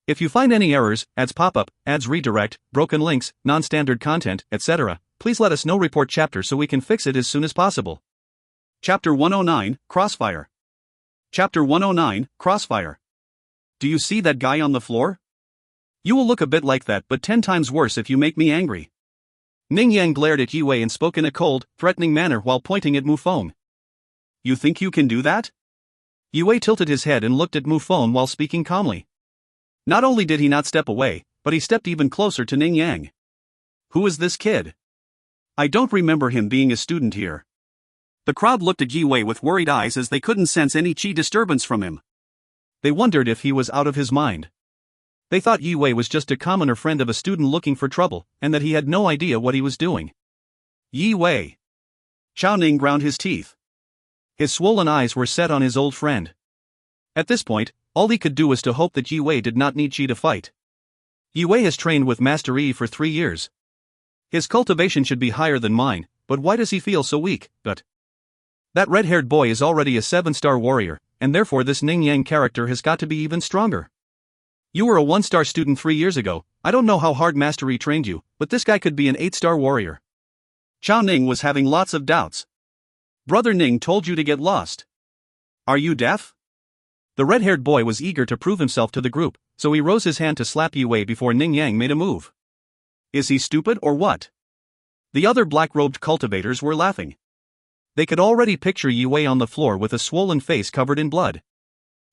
If you find any errors, ads pop up, ads redirect, broken links, non-standard content, etc., please let us know. Report chapter so we can fix it as soon as possible. Chapter 109, Crossfire. Chapter 109, Crossfire. Do you see that guy on the floor? You will look a bit like that, but 10 times worse if you make me angry. Ning Yang glared at Yi Wei and spoke in a cold, threatening manner while pointing at Mufong. You think you can do that? Yi Wei tilted his head and looked at Mufong while speaking calmly. Not only did he not step away, but he stepped even closer to Ning Yang. Who is this kid? I don't remember him being a student here. The crowd looked at Yi Wei with worried eyes as they couldn't sense any chi disturbance from him. They wondered if he was out of his mind. They thought Yi Wei was just a commoner friend of a student looking for trouble, and that he had no idea what he was doing. Yi Wei. Xiao Ning ground his teeth. His swollen eyes were set on his old friend. At this point, all he could do was to hope that Yi Wei did not need chi to fight. Yi Wei has trained with Master Yi for 3 years. His cultivation should be higher than mine, but why does he feel so weak? That red-haired boy is already a 7-star warrior, and therefore this Ning Yang character has got to be even stronger. You were a 1-star student 3 years ago. I don't know how hard Master Yi trained you, but this guy could be an 8-star warrior. Xiao Ning was having lots of doubts. Brother Ning told you to get lost. Are you deaf? The red-haired boy was eager to prove himself to the group, so he rose his hand to slap Yi Wei before Ning Yang made a move. Is he stupid or what? The other black-robed cultivators were laughing. They could already picture Yi Wei on the floor with a swollen face covered in blood.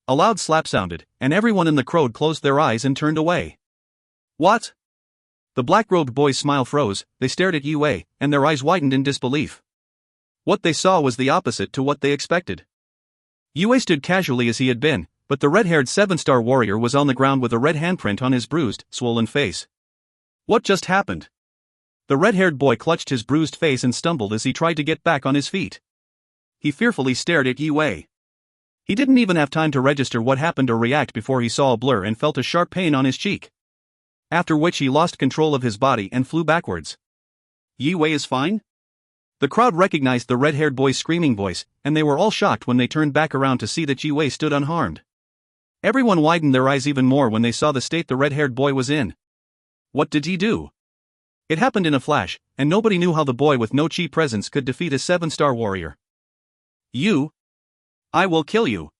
A loud slap sounded, and everyone in the crowd closed their eyes and turned away. What? The black-robed boy's smile froze. They stared at Yi Wei, and their eyes widened in disbelief. What they saw was the opposite to what they expected. Yi Wei stood casually as he had been, but the red-haired 7-star warrior was on the ground with a red handprint on his bruised, swollen face. What just happened? The red-haired boy clutched his bruised face and stumbled as he tried to get back on his feet. He fearfully stared at Yi Wei. He didn't even have time to register what happened or react before he saw a blur and felt a sharp pain on his cheek. After which he lost control of his body and flew backwards. Yi Wei is fine? The crowd recognized the red-haired boy's screaming voice, and they were all shocked when they turned back around to see that Yi Wei stood unharmed. Everyone widened their eyes even more when they saw the state the red-haired boy was in. What did he do? It happened in a flash, and nobody knew how the boy with no chi presence could defeat a 7-star warrior. You? I will kill you.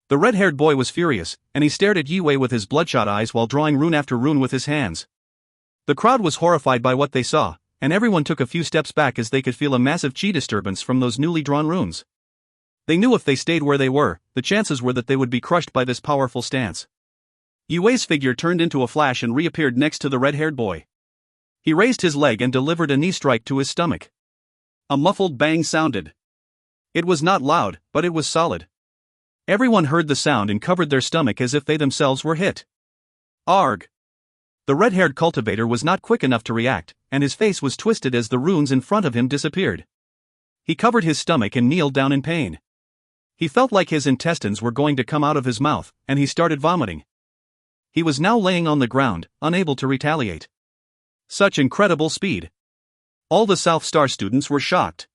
The red-haired boy was furious, and he stared at Yi Wei with his bloodshot eyes while drawing rune after rune with his hands. The crowd was horrified by what they saw, and everyone took a few steps back as they could feel a massive chi disturbance from those newly drawn runes. They knew if they stayed where they were, the chances were that they would be crushed by this powerful stance. Yi Wei's figure turned into a flash and reappeared next to the red-haired boy. He raised his leg and delivered a knee strike to his stomach. A muffled bang sounded. It was not loud, but it was solid. Everyone heard the sound and covered their stomach as if they themselves were hit. Arg! The red-haired cultivator was not quick enough to react, and his face was twisted as the runes in front of him disappeared. He covered his stomach and kneeled down in pain. He felt like his intestines were going to come out of his mouth, and he started vomiting. He was now laying on the ground, unable to retaliate. Such incredible speed. All the South Star students were shocked.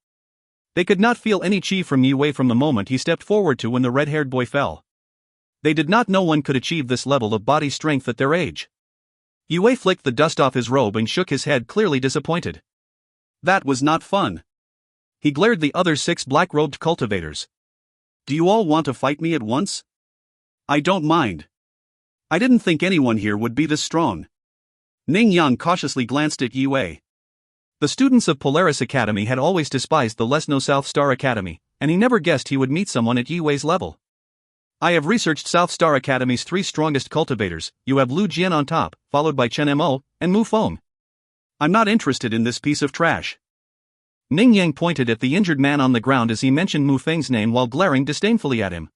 They could not feel any chi from Yue from the moment he stepped forward to when the red-haired boy fell. They did not know one could achieve this level of body strength at their age. Yue flicked the dust off his robe and shook his head, clearly disappointed. That was not fun. He glared at the other 6 black-robed cultivators. Do you all want to fight me at once? I don't mind. I didn't think anyone here would be this strong. Ning Yang cautiously glanced at Yue. The students of Polaris Academy had always despised the Lesno South Star Academy, and he never guessed he would meet someone at Yue's level. I have researched South Star Academy's 3 strongest cultivators. You have Lu Jian on top, followed by Chen Mo, and Mu Feng. I'm not interested in this piece of trash. Ning Yang pointed at the injured man on the ground as he mentioned Mu Feng's name while glaring disdainfully at him.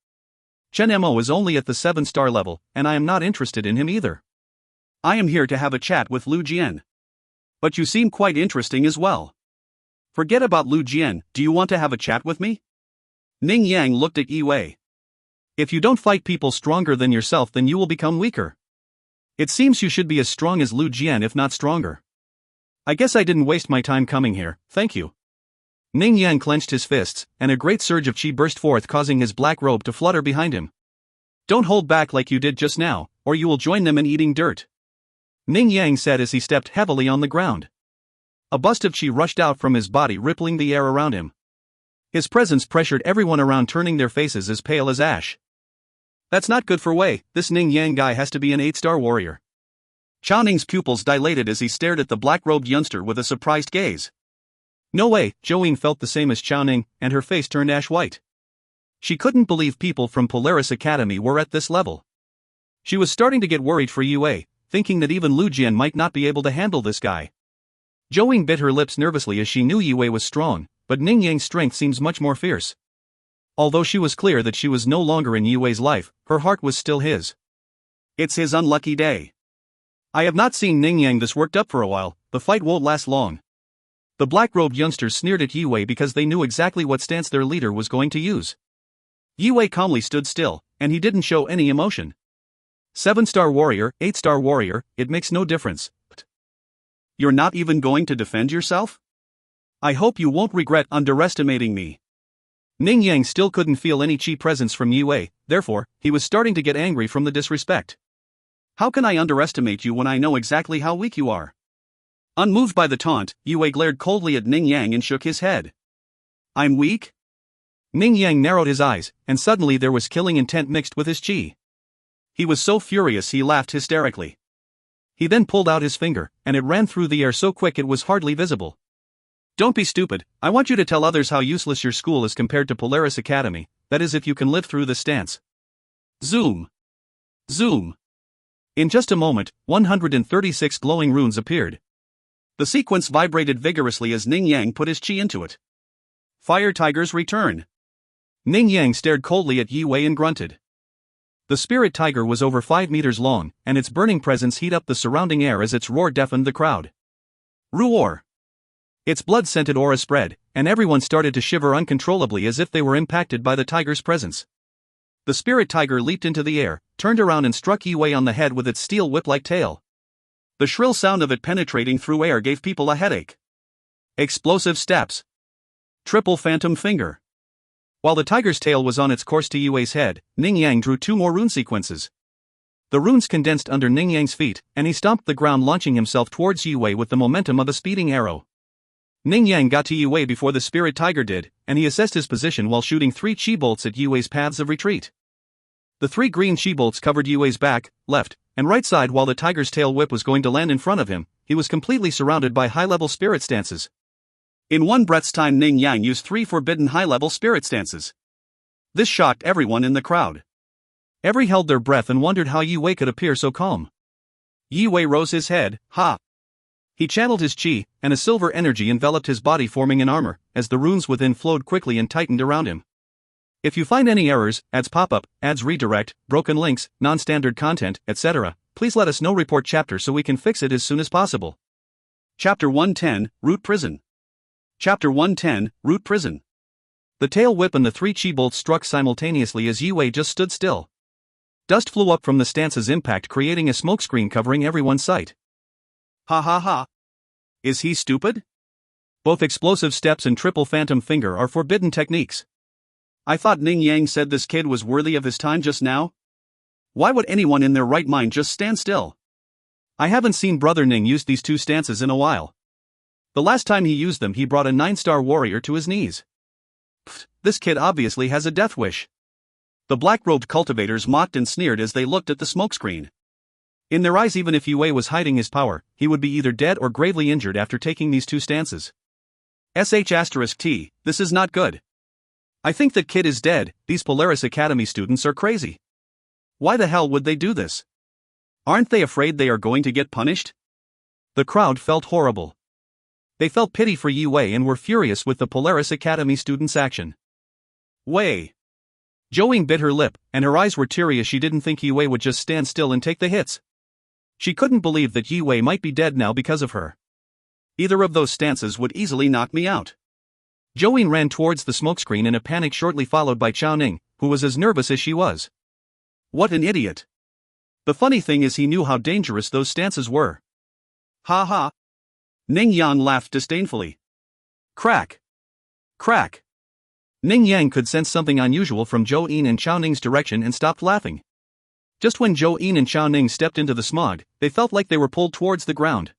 Chen Mo is only at the 7-star level, and I am not interested in him either. I am here to have a chat with Lu Jian. But you seem quite interesting as well. Forget about Lu Jian, do you want to have a chat with me? Ning Yang looked at Yue. If you don't fight people stronger than yourself, then you will become weaker. It seems you should be as strong as Lu Jian, if not stronger. I guess I didn't waste my time coming here, thank you. Ning Yang clenched his fists, and a great surge of chi burst forth, causing his black robe to flutter behind him. Don't hold back like you did just now, or you will join them in eating dirt. Ning Yang said as he stepped heavily on the ground. A burst of chi rushed out from his body, rippling the air around him. His presence pressured everyone around, turning their faces as pale as ash. That's not good for Wei, this Ning Yang guy has to be an 8-star warrior. Chao Ning's pupils dilated as he stared at the black-robed youngster with a surprised gaze. No way, Joeyne felt the same as Chao Ning, and her face turned ash-white. She couldn't believe people from Polaris Academy were at this level. She was starting to get worried for Yue, thinking that even Lu Jian might not be able to handle this guy. Joeyne bit her lips nervously as she knew Yue was strong, but Ning Yang's strength seems much more fierce. Although she was clear that she was no longer in Yue's life, her heart was still his. It's his unlucky day. I have not seen Ning Yang this worked up for a while, the fight won't last long. The black-robed youngsters sneered at Yue because they knew exactly what stance their leader was going to use. Yue calmly stood still, and he didn't show any emotion. 7-star warrior, 8-star warrior, it makes no difference. You're not even going to defend yourself? I hope you won't regret underestimating me. Ning Yang still couldn't feel any chi presence from Yue, therefore, he was starting to get angry from the disrespect. How can I underestimate you when I know exactly how weak you are? Unmoved by the taunt, Yue glared coldly at Ning Yang and shook his head. I'm weak? Ning Yang narrowed his eyes, and suddenly there was killing intent mixed with his chi. He was so furious he laughed hysterically. He then pulled out his finger, and it ran through the air so quick it was hardly visible. Don't be stupid, I want you to tell others how useless your school is compared to Polaris Academy, that is if you can live through this stance. Zoom. Zoom. In just a moment, 136 glowing runes appeared. The sequence vibrated vigorously as Ning Yang put his chi into it. Fire Tiger's return. Ning Yang stared coldly at Yue and grunted. The spirit tiger was over 5 meters long, and its burning presence heat up the surrounding air as its roar deafened the crowd. Roar! Its blood-scented aura spread, and everyone started to shiver uncontrollably as if they were impacted by the tiger's presence. The spirit tiger leaped into the air, turned around and struck Yue on the head with its steel whip-like tail. The shrill sound of it penetrating through air gave people a headache. Explosive steps. Triple phantom finger. While the tiger's tail was on its course to Yue's head, Ning Yang drew 2 more rune sequences. The runes condensed under Ning Yang's feet, and he stomped the ground, launching himself towards Yue with the momentum of a speeding arrow. Ning Yang got to Yue before the spirit tiger did, and he assessed his position while shooting 3 chi bolts at Yue's paths of retreat. The 3 green chi bolts covered Yue's back, left, and right side. While the tiger's tail whip was going to land in front of him, he was completely surrounded by high-level spirit stances. In one breath's time, Ning Yang used 3 forbidden high-level spirit stances. This shocked everyone in the crowd. Every held their breath and wondered how Yue could appear so calm. Yue rose his head, ha! He channeled his chi, and a silver energy enveloped his body, forming an armor, as the runes within flowed quickly and tightened around him. If you find any errors, ads pop up, ads redirect, broken links, non-standard content, etc., please let us know report chapter so we can fix it as soon as possible. Chapter 110, Root Prison. Chapter 110, Root Prison. The tail whip and the 3 chi bolts struck simultaneously as Yue just stood still. Dust flew up from the stance's impact, creating a smokescreen covering everyone's sight. Ha ha ha. Is he stupid? Both explosive steps and triple phantom finger are forbidden techniques. I thought Ning Yang said this kid was worthy of his time just now? Why would anyone in their right mind just stand still? I haven't seen Brother Ning use these 2 stances in a while. The last time he used them, he brought a 9-star warrior to his knees. Pfft, this kid obviously has a death wish. The black-robed cultivators mocked and sneered as they looked at the smokescreen. In their eyes, even if Yue was hiding his power, he would be either dead or gravely injured after taking these 2 stances. *T, this is not good. I think that kid is dead. These Polaris Academy students are crazy. Why the hell would they do this? Aren't they afraid they are going to get punished? The crowd felt horrible. They felt pity for Yue and were furious with the Polaris Academy students' action. Wei. Zhou bit her lip, and her eyes were teary as she didn't think Yue would just stand still and take the hits. She couldn't believe that Yue might be dead now because of her. Either of those stances would easily knock me out. Zhou ran towards the smokescreen in a panic, shortly followed by Chao Ning, who was as nervous as she was. What an idiot. The funny thing is he knew how dangerous those stances were. Ha ha. Ning Yang laughed disdainfully. Crack. Crack. Ning Yang could sense something unusual from Zhou Yin and Chao Ning's direction and stopped laughing. Just when Zhou Yin and Chao Ning stepped into the smog, they felt like they were pulled towards the ground.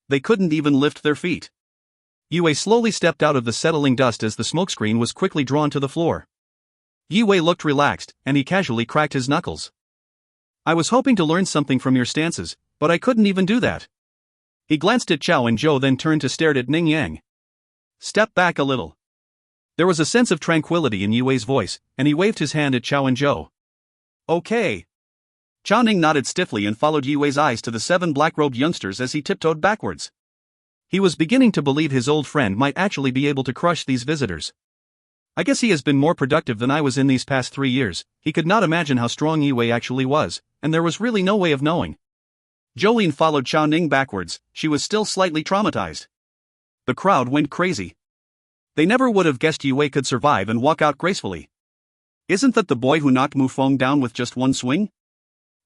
They couldn't even lift their feet. Yue slowly stepped out of the settling dust as the smokescreen was quickly drawn to the floor. Yue looked relaxed, and he casually cracked his knuckles. I was hoping to learn something from your stances, but I couldn't even do that. He glanced at Chao and Zhou, then turned to stare at Ning Yang. Step back a little. There was a sense of tranquility in Yue's voice, and he waved his hand at Chao and Zhou. Okay. Chao Ning nodded stiffly and followed Yue's eyes to the 7 black-robed youngsters as he tiptoed backwards. He was beginning to believe his old friend might actually be able to crush these visitors. I guess he has been more productive than I was in these past 3 years. He could not imagine how strong Yue actually was, and there was really no way of knowing. Jolene followed Chao Ning backwards. She was still slightly traumatized. The crowd went crazy. They never would have guessed Yue could survive and walk out gracefully. Isn't that the boy who knocked Mu Feng down with just one swing?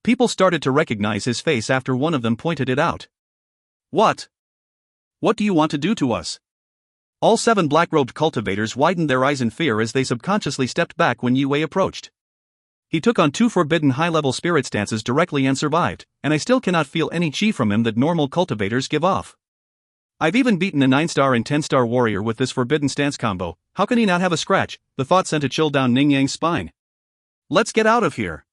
People started to recognize his face after one of them pointed it out. What? What do you want to do to us? All 7 black-robed cultivators widened their eyes in fear as they subconsciously stepped back when Yue approached. He took on 2 forbidden high-level spirit stances directly and survived, and I still cannot feel any chi from him that normal cultivators give off. I've even beaten a 9-star and 10-star warrior with this forbidden stance combo. How can he not have a scratch? The thought sent a chill down Ning Yang's spine. Let's get out of here.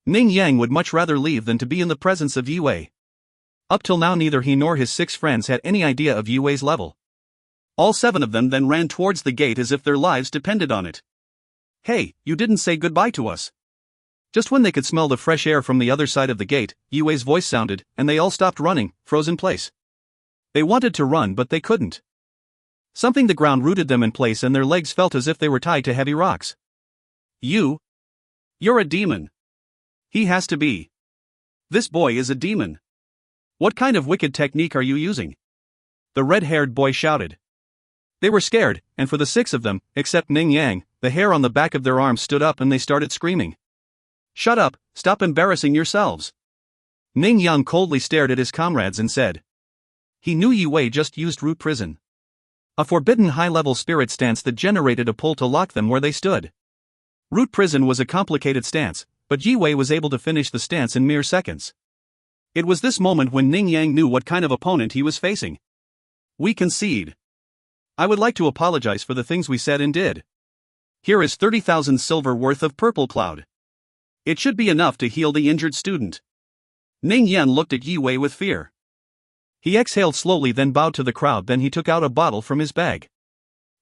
Ning Yang would much rather leave than to be in the presence of Yue. Up till now, neither he nor his 6 friends had any idea of Yue's level. All 7 of them then ran towards the gate as if their lives depended on it. Hey, you didn't say goodbye to us. Just when they could smell the fresh air from the other side of the gate, Yue's voice sounded, and they all stopped running, froze in place. They wanted to run, but they couldn't. Something the ground rooted them in place, and their legs felt as if they were tied to heavy rocks. You're a demon. He has to be. This boy is a demon. What kind of wicked technique are you using? The red-haired boy shouted. They were scared, and for the 6 of them, except Ning Yang, the hair on the back of their arms stood up and they started screaming. Shut up, stop embarrassing yourselves. Ning Yang coldly stared at his comrades and said. He knew Yue just used Root Prison. A forbidden high-level spirit stance that generated a pull to lock them where they stood. Root Prison was a complicated stance, but Yue was able to finish the stance in mere seconds. It was this moment when Ning Yang knew what kind of opponent he was facing. We concede. I would like to apologize for the things we said and did. Here is 30,000 silver worth of purple cloud. It should be enough to heal the injured student. Ning Yan looked at Yue with fear. He exhaled slowly, then bowed to the crowd. Then he took out a bottle from his bag.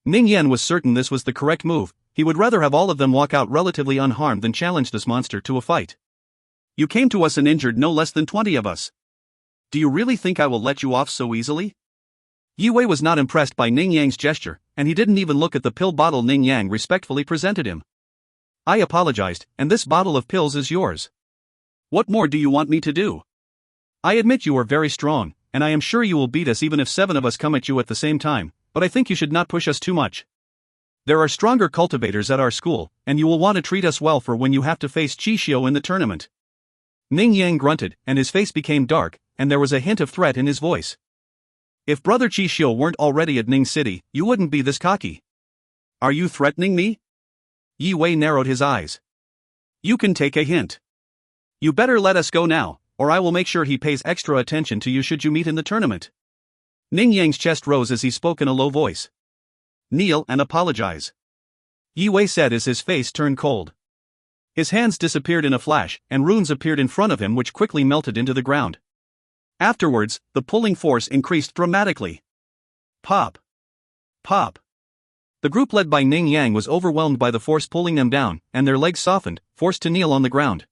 Ning Yan was certain this was the correct move. He would rather have all of them walk out relatively unharmed than challenge this monster to a fight. You came to us and injured no less than 20 of us. Do you really think I will let you off so easily? Yue was not impressed by Ning Yang's gesture, and he didn't even look at the pill bottle Ning Yang respectfully presented him. I apologized, and this bottle of pills is yours. What more do you want me to do? I admit you are very strong, and I am sure you will beat us even if 7 of us come at you at the same time, but I think you should not push us too much. There are stronger cultivators at our school, and you will want to treat us well for when you have to face Chixiu in the tournament. Ning Yang grunted, and his face became dark, and there was a hint of threat in his voice. If Brother Chixiu weren't already at Ning City, you wouldn't be this cocky. Are you threatening me? Yi Wei narrowed his eyes. You can take a hint. You better let us go now, or I will make sure he pays extra attention to you should you meet in the tournament. Ning Yang's chest rose as he spoke in a low voice. Kneel and apologize. Yi Wei said as his face turned cold. His hands disappeared in a flash, and runes appeared in front of him which quickly melted into the ground. Afterwards, the pulling force increased dramatically. Pop! Pop! The group led by Ning Yang was overwhelmed by the force pulling them down, and their legs softened, forced to kneel on the ground.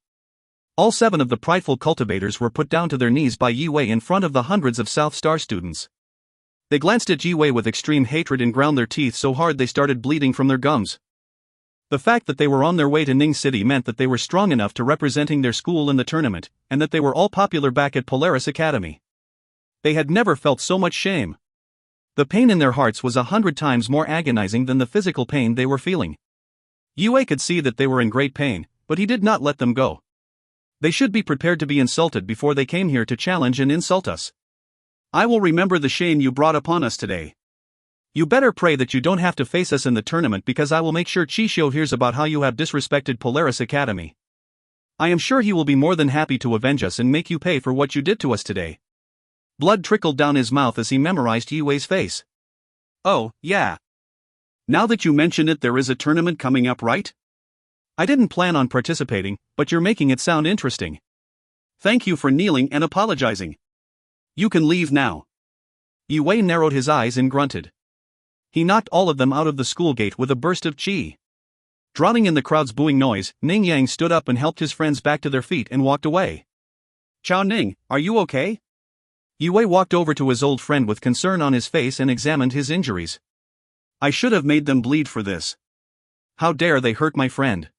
All 7 of the prideful cultivators were put down to their knees by Yi Wei in front of the hundreds of South Star students. They glanced at Yi Wei with extreme hatred and ground their teeth so hard they started bleeding from their gums. The fact that they were on their way to Ning City meant that they were strong enough to representing their school in the tournament, and that they were all popular back at Polaris Academy. They had never felt so much shame. The pain in their hearts was 100 times more agonizing than the physical pain they were feeling. Yi Wei could see that they were in great pain, but he did not let them go. They should be prepared to be insulted before they came here to challenge and insult us. I will remember the shame you brought upon us today. You better pray that you don't have to face us in the tournament because I will make sure Chixiu hears about how you have disrespected Polaris Academy. I am sure he will be more than happy to avenge us and make you pay for what you did to us today. Blood trickled down his mouth as he memorized Yi Wei's face. Oh, yeah. Now that you mention it, there is a tournament coming up, right? I didn't plan on participating, but you're making it sound interesting. Thank you for kneeling and apologizing. You can leave now. Yi Wei narrowed his eyes and grunted. He knocked all of them out of the school gate with a burst of chi. Drowning in the crowd's booing noise, Ning Yang stood up and helped his friends back to their feet and walked away. Chao Ning, are you okay? Yi Wei walked over to his old friend with concern on his face and examined his injuries. I should have made them bleed for this. How dare they hurt my friend?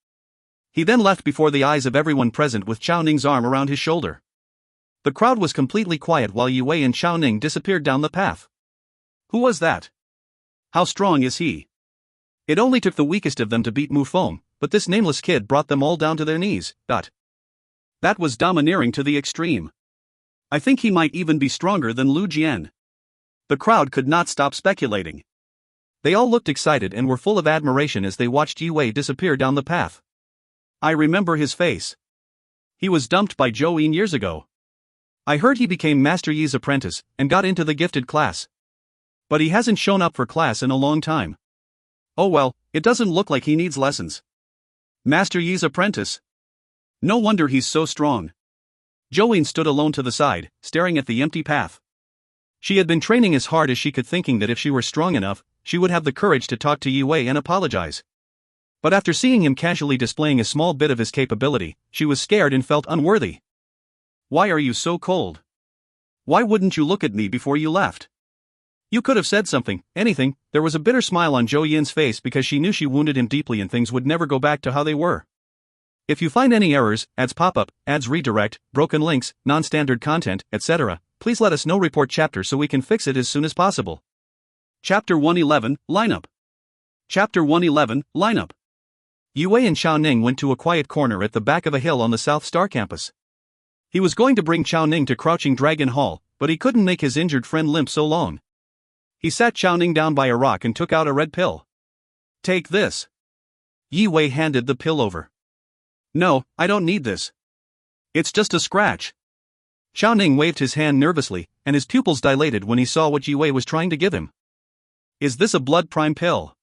He then left before the eyes of everyone present with Chao Ning's arm around his shoulder. The crowd was completely quiet while Yi Wei and Chao Ning disappeared down the path. Who was that? How strong is he? It only took the weakest of them to beat Mu Feng, but this nameless kid brought them all down to their knees. That was domineering to the extreme. I think he might even be stronger than Lu Jian. The crowd could not stop speculating. They all looked excited and were full of admiration as they watched Yi Wei disappear down the path. I remember his face. He was dumped by Zhou Yin years ago. I heard he became Master Yi's apprentice and got into the gifted class. But he hasn't shown up for class in a long time. Oh well, it doesn't look like he needs lessons. Master Yi's apprentice? No wonder he's so strong. Zhou Yin stood alone to the side, staring at the empty path. She had been training as hard as she could, thinking that if she were strong enough, she would have the courage to talk to Yi Wei and apologize. But after seeing him casually displaying a small bit of his capability, she was scared and felt unworthy. Why are you so cold? Why wouldn't you look at me before you left? You could have said something, anything. There was a bitter smile on Zhou Yin's face because she knew she wounded him deeply and things would never go back to how they were. If you find any errors, ads pop up, ads redirect, broken links, non-standard content, etc., please let us know. Report chapter so we can fix it as soon as possible. Chapter 111, Lineup. Chapter 111, Lineup. Yi Wei and Chao Ning went to a quiet corner at the back of a hill on the South Star campus. He was going to bring Chao Ning to Crouching Dragon Hall, but he couldn't make his injured friend limp so long. He sat Chao Ning down by a rock and took out a red pill. Take this. Yi Wei handed the pill over. No, I don't need this. It's just a scratch. Chao Ning waved his hand nervously, and his pupils dilated when he saw what Yi Wei was trying to give him. Is this a blood prime pill?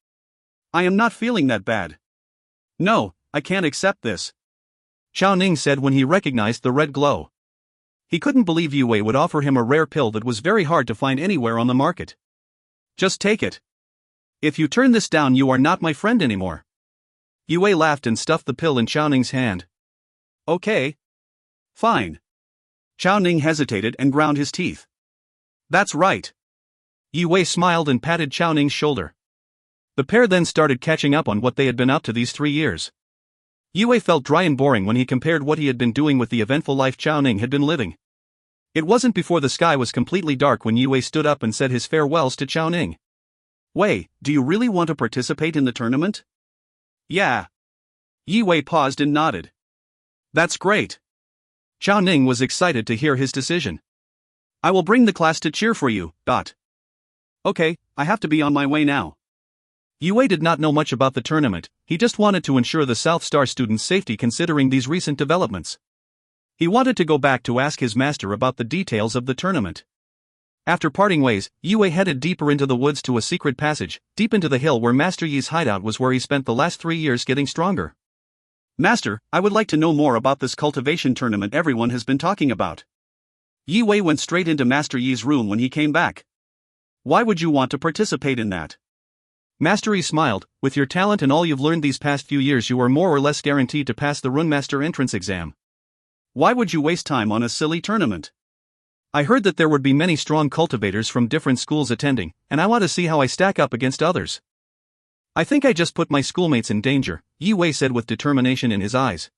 I am not feeling that bad. No, I can't accept this. Chao Ning said when he recognized the red glow. He couldn't believe Yi Wei would offer him a rare pill that was very hard to find anywhere on the market. Just take it. If you turn this down, you are not my friend anymore. Yi Wei laughed and stuffed the pill in Chao Ning's hand. Okay. Fine. Chao Ning hesitated and ground his teeth. That's right. Yi Wei smiled and patted Chao Ning's shoulder. The pair then started catching up on what they had been up to these 3 years. Yue felt dry and boring when he compared what he had been doing with the eventful life Chao Ning had been living. It wasn't before the sky was completely dark when Yue stood up and said his farewells to Chao Ning. Wei, do you really want to participate in the tournament? Yeah. Yue paused and nodded. That's great. Chao Ning was excited to hear his decision. I will bring the class to cheer for you. Okay, I have to be on my way now. Yue did not know much about the tournament, he just wanted to ensure the South Star students' safety considering these recent developments. He wanted to go back to ask his master about the details of the tournament. After parting ways, Yue headed deeper into the woods to a secret passage, deep into the hill where Master Yi's hideout was, where he spent the last 3 years getting stronger. Master, I would like to know more about this cultivation tournament everyone has been talking about. Yue went straight into Master Yi's room when he came back. Why would you want to participate in that? Master Yi smiled, with your talent and all you've learned these past few years, you are more or less guaranteed to pass the Runemaster entrance exam. Why would you waste time on a silly tournament? I heard that there would be many strong cultivators from different schools attending, and I want to see how I stack up against others. I think I just put my schoolmates in danger, Yue said with determination in his eyes.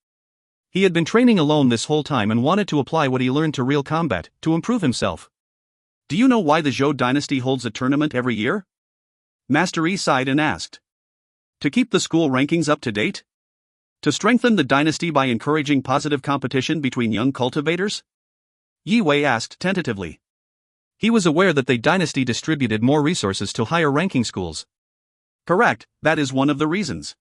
He had been training alone this whole time and wanted to apply what he learned to real combat, to improve himself. Do you know why the Zhou dynasty holds a tournament every year? Master Yi sighed and asked. To keep the school rankings up to date? To strengthen the dynasty by encouraging positive competition between young cultivators? Yue asked tentatively. He was aware that the dynasty distributed more resources to higher ranking schools. Correct, that is one of the reasons.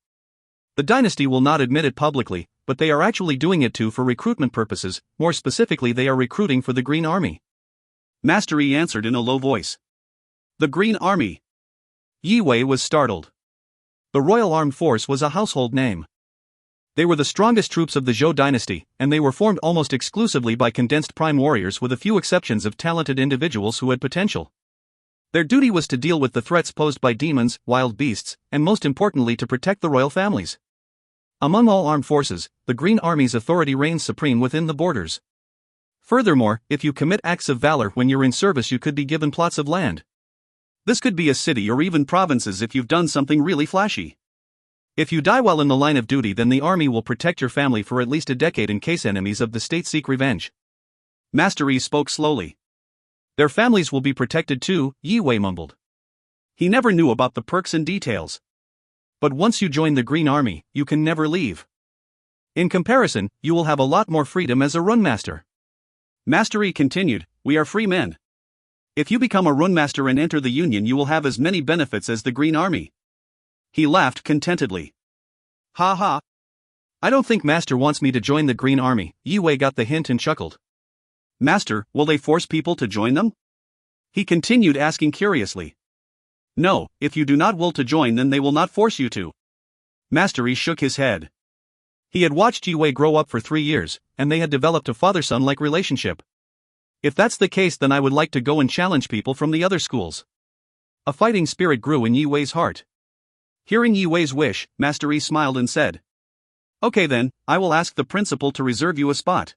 The dynasty will not admit it publicly, but they are actually doing it too for recruitment purposes, more specifically they are recruiting for the Green Army. Master Yi answered in a low voice. The Green Army. Yue was startled. The Royal Armed Force was a household name. They were the strongest troops of the Zhou dynasty, and they were formed almost exclusively by condensed prime warriors with a few exceptions of talented individuals who had potential. Their duty was to deal with the threats posed by demons, wild beasts, and most importantly to protect the royal families. Among all armed forces, the Green Army's authority reigns supreme within the borders. Furthermore, if you commit acts of valor when you're in service, you could be given plots of land. This could be a city or even provinces if you've done something really flashy. If you die while in the line of duty, then the army will protect your family for at least a decade in case enemies of the state seek revenge. Master Yi spoke slowly. Their families will be protected too, Yue mumbled. He never knew about the perks and details. But once you join the Green Army, you can never leave. In comparison, you will have a lot more freedom as a Runemaster. Master Yi continued, we are free men. If you become a Runemaster and enter the Union, you will have as many benefits as the Green Army. He laughed contentedly. Ha ha. I don't think Master wants me to join the Green Army, Yue got the hint and chuckled. Master, will they force people to join them? He continued asking curiously. No, if you do not will to join, then they will not force you to. Master Yi shook his head. He had watched Yue grow up for 3 years, and they had developed a father-son-like relationship. If that's the case, then I would like to go and challenge people from the other schools. A fighting spirit grew in Yue's heart. Hearing Yue's wish, Master Yi smiled and said, Okay then, I will ask the principal to reserve you a spot.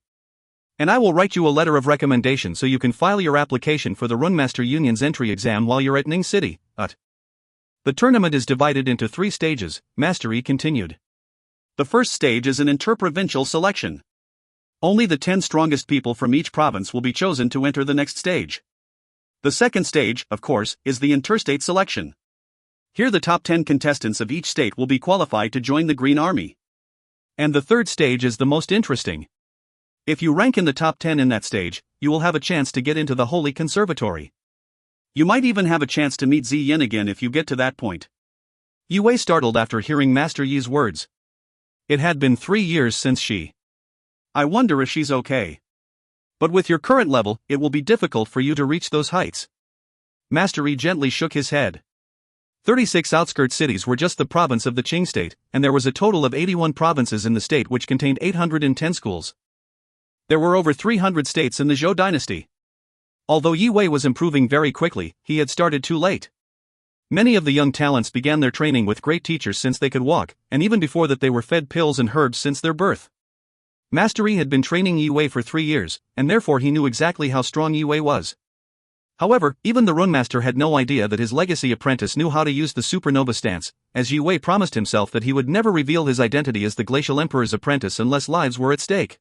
And I will write you a letter of recommendation so you can file your application for the Runemaster Union's entry exam while you're at Ning City. The tournament is divided into 3 stages, Master Yi continued. The first stage is an interprovincial selection. Only the 10 strongest people from each province will be chosen to enter the next stage. The second stage, of course, is the interstate selection. Here the top 10 contestants of each state will be qualified to join the Green Army. And the third stage is the most interesting. If you rank in the top 10 in that stage, you will have a chance to get into the Holy Conservatory. You might even have a chance to meet Ziyin again if you get to that point. Yue startled after hearing Master Yi's words. It had been 3 years since she. I wonder if she's okay. But with your current level, it will be difficult for you to reach those heights. Master Yi gently shook his head. 36 outskirts cities were just the province of the Qing state, and there was a total of 81 provinces in the state which contained 810 schools. There were over 300 states in the Zhou dynasty. Although Yue was improving very quickly, he had started too late. Many of the young talents began their training with great teachers since they could walk, and even before that they were fed pills and herbs since their birth. Master Yi had been training Yue for 3 years, and therefore he knew exactly how strong Yue was. However, even the Runemaster had no idea that his legacy apprentice knew how to use the supernova stance, as Yi Wei promised himself that he would never reveal his identity as the Glacial Emperor's apprentice unless lives were at stake.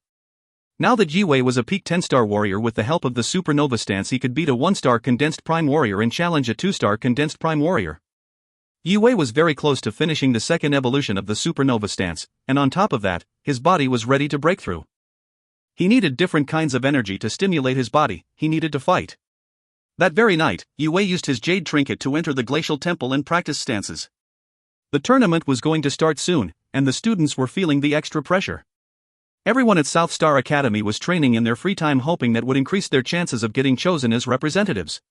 Now that Yi Wei was a peak 10-star warrior, with the help of the Supernova stance he could beat a 1-star condensed prime warrior and challenge a 2-star condensed prime warrior. Yi Wei was very close to finishing the second evolution of the Supernova stance, and on top of that, his body was ready to break through. He needed different kinds of energy to stimulate his body, he needed to fight. That very night, Yi Wei used his jade trinket to enter the Glacial Temple and practice stances. The tournament was going to start soon, and the students were feeling the extra pressure. Everyone at South Star Academy was training in their free time, hoping that would increase their chances of getting chosen as representatives.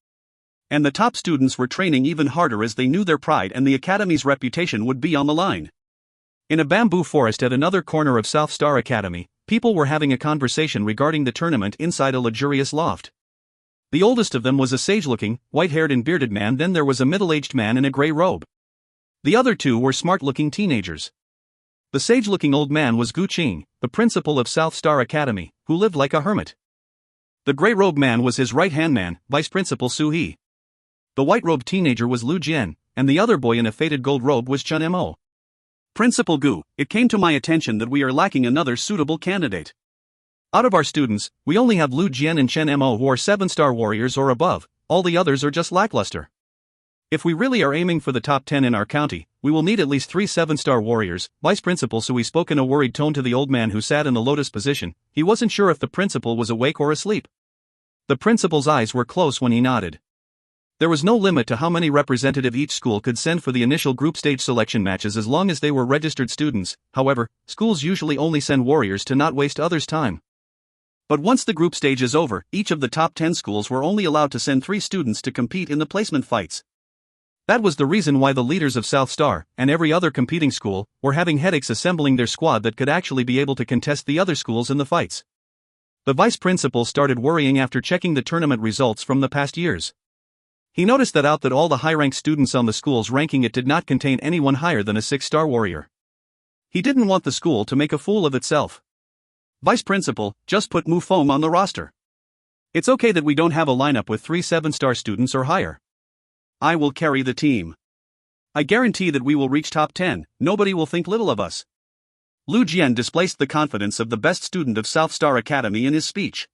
And the top students were training even harder as they knew their pride and the Academy's reputation would be on the line. In a bamboo forest at another corner of South Star Academy, people were having a conversation regarding the tournament inside a luxurious loft. The oldest of them was a sage-looking, white-haired and bearded man, then there was a middle-aged man in a gray robe. The other two were smart-looking teenagers. The sage-looking old man was Gu Qing, the principal of South Star Academy, who lived like a hermit. The gray-robed man was his right-hand man, Vice Principal Su He. The white-robed teenager was Lu Jian, and the other boy in a faded gold robe was Chun Mo. Principal Gu, it came to my attention that we are lacking another suitable candidate. Out of our students, we only have Lu Jian and Chen Mo who are 7-star warriors or above, all the others are just lackluster. If we really are aiming for the top 10 in our county, we will need at least 3 7-star warriors. Vice Principal Sui spoke in a worried tone to the old man who sat in the lotus position. He wasn't sure if the principal was awake or asleep. The principal's eyes were closed when he nodded. There was no limit to how many representatives each school could send for the initial group stage selection matches as long as they were registered students. However, schools usually only send warriors to not waste others' time. But once the group stage is over, each of the top 10 schools were only allowed to send 3 students to compete in the placement fights. That was the reason why the leaders of South Star, and every other competing school, were having headaches assembling their squad that could actually be able to contest the other schools in the fights. The vice principal started worrying after checking the tournament results from the past years. He noticed that all the high-ranked students on the school's ranking it did not contain anyone higher than a 6-star warrior. He didn't want the school to make a fool of itself. Vice principal, just put Mu Feng on the roster. It's okay that we don't have a lineup with 3 7-star students or higher. I will carry the team. I guarantee that we will reach top 10, nobody will think little of us. Lu Jian displaced the confidence of the best student of South Star Academy in his speech.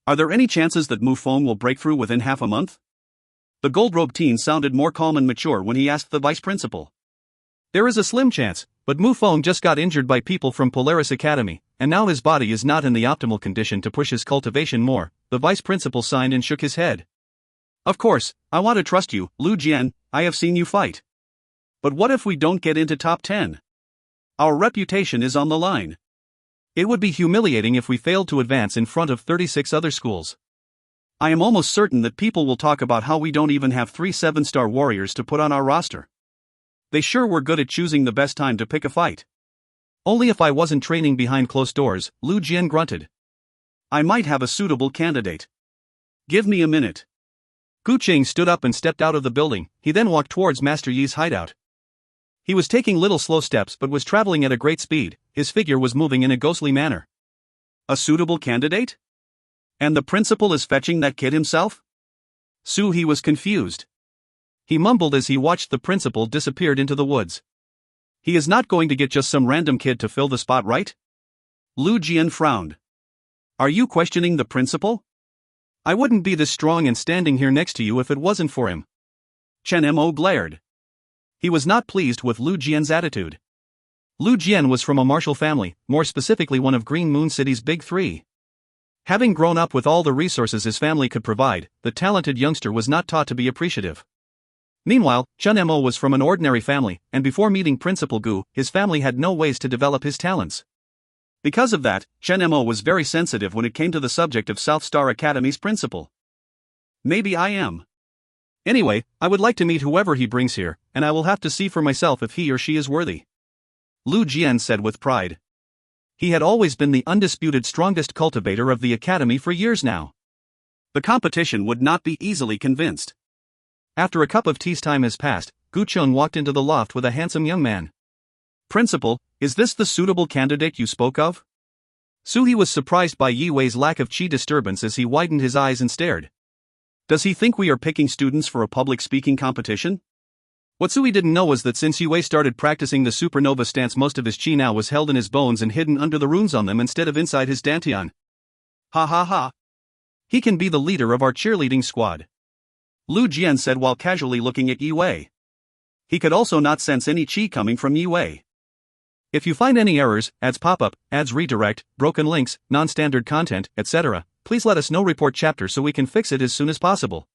Are there any chances that Mu Feng will break through within half a month? The gold-robed teen sounded more calm and mature when he asked the vice principal. There is a slim chance, but Mu Feng just got injured by people from Polaris Academy, and now his body is not in the optimal condition to push his cultivation more. The vice principal signed and shook his head. Of course, I want to trust you, Lu Jian, I have seen you fight. But what if we don't get into top 10? Our reputation is on the line. It would be humiliating if we failed to advance in front of 36 other schools. I am almost certain that people will talk about how we don't even have 3 7-star warriors to put on our roster. They sure were good at choosing the best time to pick a fight. Only if I wasn't training behind closed doors, Lu Jian grunted. I might have a suitable candidate. Give me a minute. Gu Qing stood up and stepped out of the building. He then walked towards Master Yi's hideout. He was taking little slow steps but was traveling at a great speed. His figure was moving in a ghostly manner. A suitable candidate? And the principal is fetching that kid himself? Su He was confused. He mumbled as he watched the principal disappear into the woods. He is not going to get just some random kid to fill the spot, right? Lu Jian frowned. Are you questioning the principal? I wouldn't be this strong and standing here next to you if it wasn't for him. Chen Mo glared. He was not pleased with Lu Jian's attitude. Lu Jian was from a martial family, more specifically one of Green Moon City's big 3. Having grown up with all the resources his family could provide, the talented youngster was not taught to be appreciative. Meanwhile, Chun Mo was from an ordinary family, and before meeting Principal Gu, his family had no ways to develop his talents. Because of that, Chen Mo was very sensitive when it came to the subject of South Star Academy's principal. Maybe I am. Anyway, I would like to meet whoever he brings here, and I will have to see for myself if he or she is worthy. Lu Jian said with pride. He had always been the undisputed strongest cultivator of the academy for years now. The competition would not be easily convinced. After a cup of tea's time has passed, Gu Chun walked into the loft with a handsome young man. Principal, is this the suitable candidate you spoke of? Su He was surprised by Yi Wei's lack of qi disturbance as he widened his eyes and stared. Does he think we are picking students for a public speaking competition? What Sui didn't know was that since Yue started practicing the supernova stance, most of his chi now was held in his bones and hidden under the runes on them instead of inside his dantian. Ha ha ha. He can be the leader of our cheerleading squad, Lu Jian said while casually looking at Yue. He could also not sense any chi coming from Yue. If you find any errors, ads pop up, ads redirect, broken links, non-standard content, etc., please let us know. Report chapter so we can fix it as soon as possible.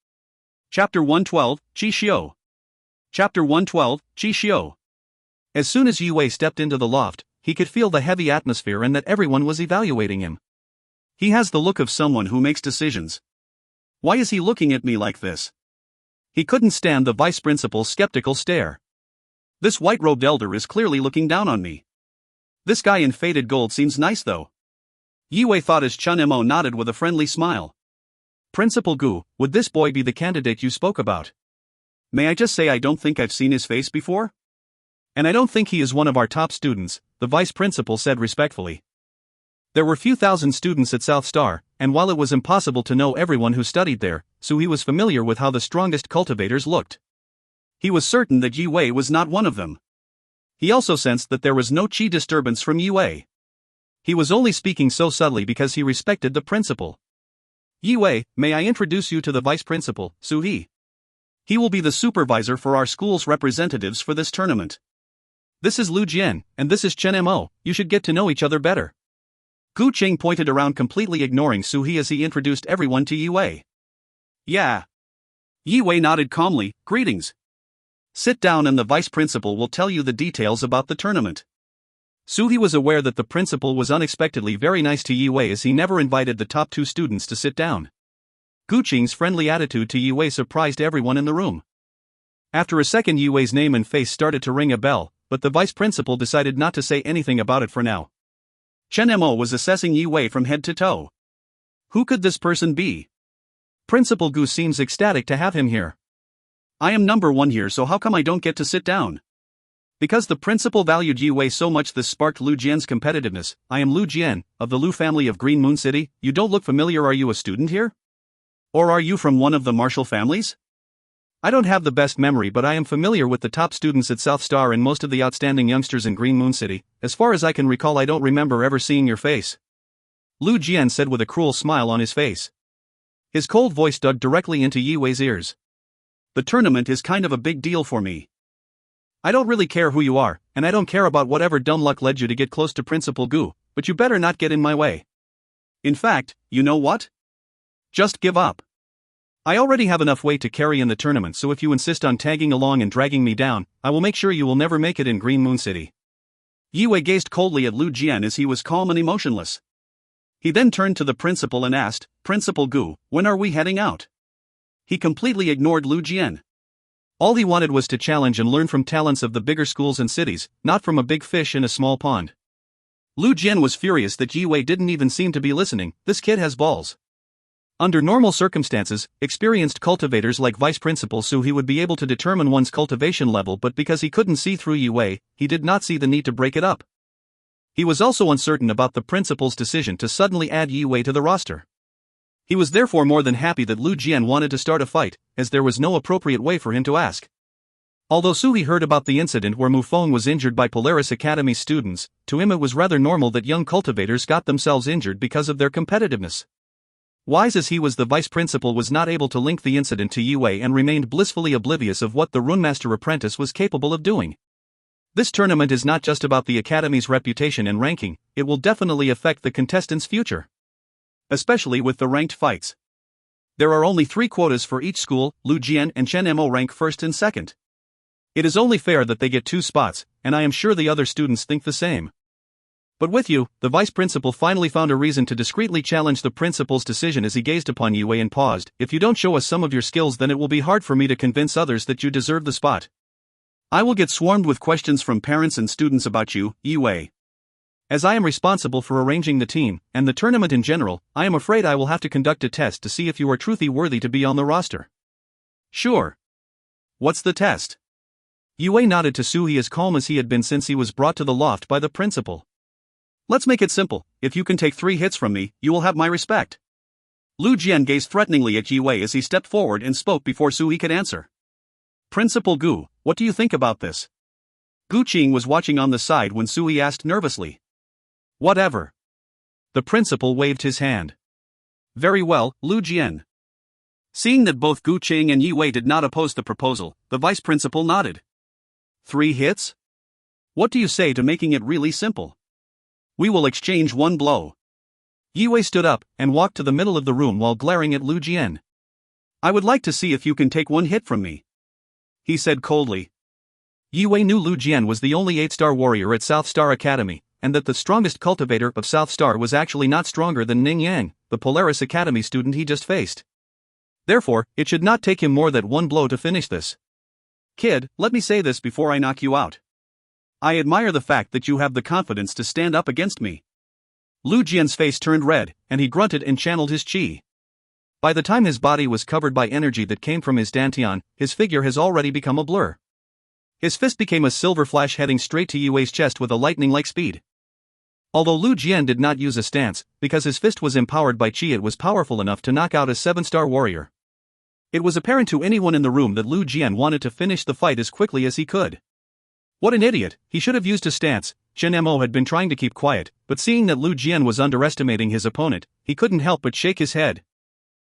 Chapter 112, Qi Xiu. Chapter 112, Qi Xiu. As soon as Yue stepped into the loft, he could feel the heavy atmosphere and that everyone was evaluating him. He has the look of someone who makes decisions. Why is he looking at me like this? He couldn't stand the vice principal's skeptical stare. This white-robed elder is clearly looking down on me. This guy in faded gold seems nice though. Yue thought as Chun Mo nodded with a friendly smile. Principal Gu, would this boy be the candidate you spoke about? May I just say I don't think I've seen his face before? And I don't think he is one of our top students, the vice principal said respectfully. There were few thousand students at South Star, and while it was impossible to know everyone who studied there, so he was familiar with how the strongest cultivators looked. He was certain that Yue was not one of them. He also sensed that there was no chi disturbance from Yue. He was only speaking so subtly because he respected the principal. Yue, may I introduce you to the vice principal, Su-hee? He will be the supervisor for our school's representatives for this tournament. This is Lu Jian, and this is Chen Mo, you should get to know each other better. Gu Qing pointed around, completely ignoring Su-hee as he introduced everyone to Yue. Yeah. Yue nodded calmly, greetings. Sit down and the vice principal will tell you the details about the tournament. Su-hee was aware that the principal was unexpectedly very nice to Yue as he never invited the top two students to sit down. Gu Qing's friendly attitude to Yue surprised everyone in the room. After a second, Yue's name and face started to ring a bell, but the vice principal decided not to say anything about it for now. Chen Mo was assessing Yue from head to toe. Who could this person be? Principal Gu seems ecstatic to have him here. I am number one here, so how come I don't get to sit down? Because the principal valued Yue so much, this sparked Lu Jian's competitiveness. I am Lu Jian, of the Lu family of Green Moon City. You don't look familiar. Are you a student here? Or are you from one of the martial families? I don't have the best memory, but I am familiar with the top students at South Star and most of the outstanding youngsters in Green Moon City. As far as I can recall, I don't remember ever seeing your face. Lu Jian said with a cruel smile on his face. His cold voice dug directly into Yue's ears. The tournament is kind of a big deal for me. I don't really care who you are, and I don't care about whatever dumb luck led you to get close to Principal Gu, but you better not get in my way. In fact, you know what? Just give up. I already have enough weight to carry in the tournament, so if you insist on tagging along and dragging me down, I will make sure you will never make it in Green Moon City. Yue gazed coldly at Lu Jian as he was calm and emotionless. He then turned to the principal and asked, Principal Gu, when are we heading out? He completely ignored Lu Jian. All he wanted was to challenge and learn from talents of the bigger schools and cities, not from a big fish in a small pond. Lu Jian was furious that Yue didn't even seem to be listening. This kid has balls. Under normal circumstances, experienced cultivators like Vice Principal Su-hee would be able to determine one's cultivation level, but because he couldn't see through Yue, he did not see the need to break it up. He was also uncertain about the principal's decision to suddenly add Yue to the roster. He was therefore more than happy that Lu Jian wanted to start a fight, as there was no appropriate way for him to ask. Although Su-hee heard about the incident where Mufeng was injured by Polaris Academy students, to him it was rather normal that young cultivators got themselves injured because of their competitiveness. Wise as he was, the vice principal was not able to link the incident to Yue and remained blissfully oblivious of what the Runemaster apprentice was capable of doing. This tournament is not just about the Academy's reputation and ranking, it will definitely affect the contestants' future. Especially with the ranked fights. There are only 3 quotas for each school. Lu Jian and Chen Mo rank first and second. It is only fair that they get 2 spots, and I am sure the other students think the same. But with you, the vice principal finally found a reason to discreetly challenge the principal's decision as he gazed upon Yue and paused. If you don't show us some of your skills, then it will be hard for me to convince others that you deserve the spot. I will get swarmed with questions from parents and students about you, Yue. As I am responsible for arranging the team, and the tournament in general, I am afraid I will have to conduct a test to see if you are truly worthy to be on the roster. Sure. What's the test? Yue nodded to Su-hee as calm as he had been since he was brought to the loft by the principal. Let's make it simple. If you can take 3 hits from me, you will have my respect. Lu Jian gazed threateningly at Yue as he stepped forward and spoke before Su-hee could answer. Principal Gu, What do you think about this? Gu Qing was watching on the side when Sui asked nervously. Whatever. The principal waved his hand. Very well, Lu Jian. Seeing that both Gu Qing and Yi Wei did not oppose the proposal, the vice principal nodded. 3 hits? What do you say to making it really simple? We will exchange 1 blow. Yi Wei stood up and walked to the middle of the room while glaring at Lu Jian. I would like to see if you can take 1 hit from me, he said coldly. Yi Wei knew Lu Jian was the only 8-star warrior at South Star Academy, and that the strongest cultivator of South Star was actually not stronger than Ning Yang, the Polaris Academy student he just faced. Therefore, it should not take him more than 1 blow to finish this. Kid, let me say this before I knock you out. I admire the fact that you have the confidence to stand up against me. Lu Jian's face turned red, and he grunted and channeled his qi. By the time his body was covered by energy that came from his dantian, his figure has already become a blur. His fist became a silver flash heading straight to Yi Wei's chest with a lightning-like speed. Although Lu Jian did not use a stance, because his fist was empowered by qi, it was powerful enough to knock out a 7-star warrior. It was apparent to anyone in the room that Lu Jian wanted to finish the fight as quickly as he could. What an idiot, he should have used a stance. Chen Mo had been trying to keep quiet, but seeing that Lu Jian was underestimating his opponent, he couldn't help but shake his head.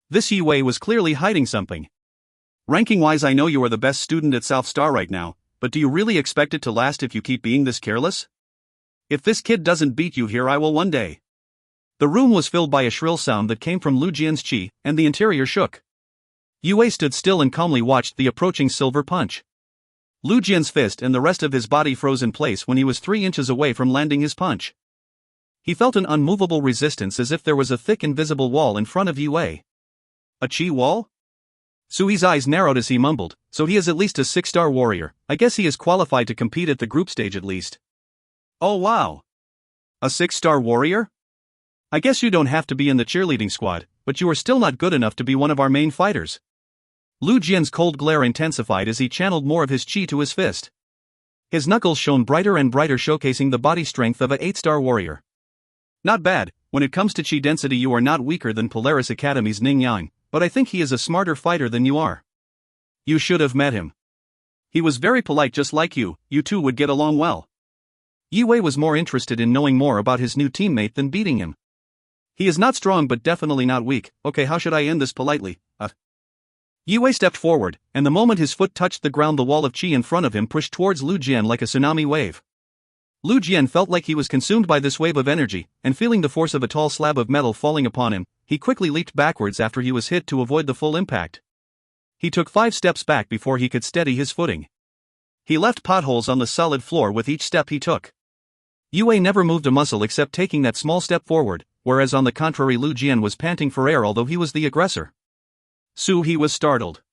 This Yi Wei was clearly hiding something. Ranking-wise, I know you are the best student at South Star right now, but do you really expect it to last if you keep being this careless? If this kid doesn't beat you here, I will one day. The room was filled by a shrill sound that came from Lu Jian's qi, and the interior shook. Yi Wei stood still and calmly watched the approaching silver punch. Lu Jian's fist and the rest of his body froze in place when he was 3 inches away from landing his punch. He felt an unmovable resistance, as if there was a thick invisible wall in front of Yi Wei. A qi wall? Sui's eyes narrowed as he mumbled, so he is at least a 6-star warrior. I guess he is qualified to compete at the group stage at least. Oh wow. A 6-star warrior? I guess you don't have to be in the cheerleading squad, but you are still not good enough to be one of our main fighters. Lu Jian's cold glare intensified as he channeled more of his qi to his fist. His knuckles shone brighter and brighter, showcasing the body strength of a 8-star warrior. Not bad. When it comes to qi density, you are not weaker than Polaris Academy's Ning Yang, but I think he is a smarter fighter than you are. You should have met him. He was very polite, just like you two would get along well. Yi Wei was more interested in knowing more about his new teammate than beating him. He is not strong but definitely not weak. Okay, how should I end this politely? Yi Wei stepped forward, and the moment his foot touched the ground, the wall of qi in front of him pushed towards Lu Jian like a tsunami wave. Lu Jian felt like he was consumed by this wave of energy, and feeling the force of a tall slab of metal falling upon him, he quickly leaped backwards after he was hit to avoid the full impact. He took 5 steps back before he could steady his footing. He left potholes on the solid floor with each step he took. Yi Wei never moved a muscle except taking that small step forward, whereas on the contrary Lu Jian was panting for air although he was the aggressor. He was startled.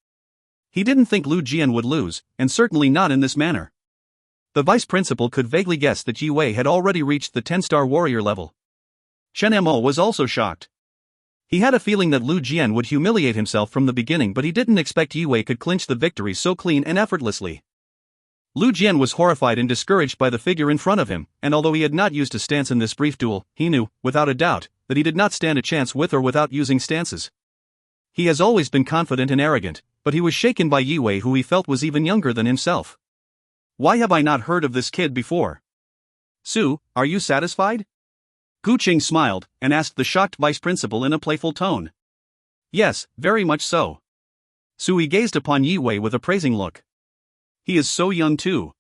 He didn't think Lu Jian would lose, and certainly not in this manner. The vice principal could vaguely guess that Yi Wei had already reached the 10-star warrior level. Chen Mo was also shocked. He had a feeling that Lu Jian would humiliate himself from the beginning, but he didn't expect Yi Wei could clinch the victory so clean and effortlessly. Lu Jian was horrified and discouraged by the figure in front of him, and although he had not used a stance in this brief duel, he knew, without a doubt, that he did not stand a chance with or without using stances. He has always been confident and arrogant, but he was shaken by Yi Wei, who he felt was even younger than himself. Why have I not heard of this kid before? Su, are you satisfied? Gu Qing smiled, and asked the shocked vice principal in a playful tone. Yes, very much so. Sui gazed upon Yi Wei with a praising look. He is so young too.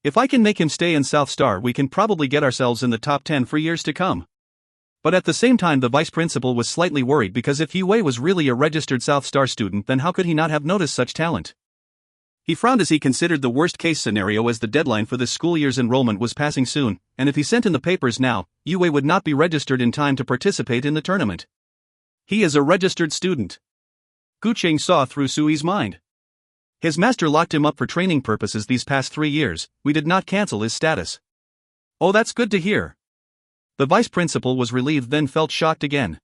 If I can make him stay in South Star, we can probably get ourselves in the top 10 for years to come. But at the same time the vice principal was slightly worried, because if Yi Wei was really a registered South Star student, then how could he not have noticed such talent? He frowned as he considered the worst-case scenario, as the deadline for this school year's enrollment was passing soon, and if he sent in the papers now, Yi Wei would not be registered in time to participate in the tournament. He is a registered student. Gu Qing saw through Sui's mind. His master locked him up for training purposes these past 3 years. We did not cancel his status. Oh, that's good to hear. The vice principal was relieved, then felt shocked again.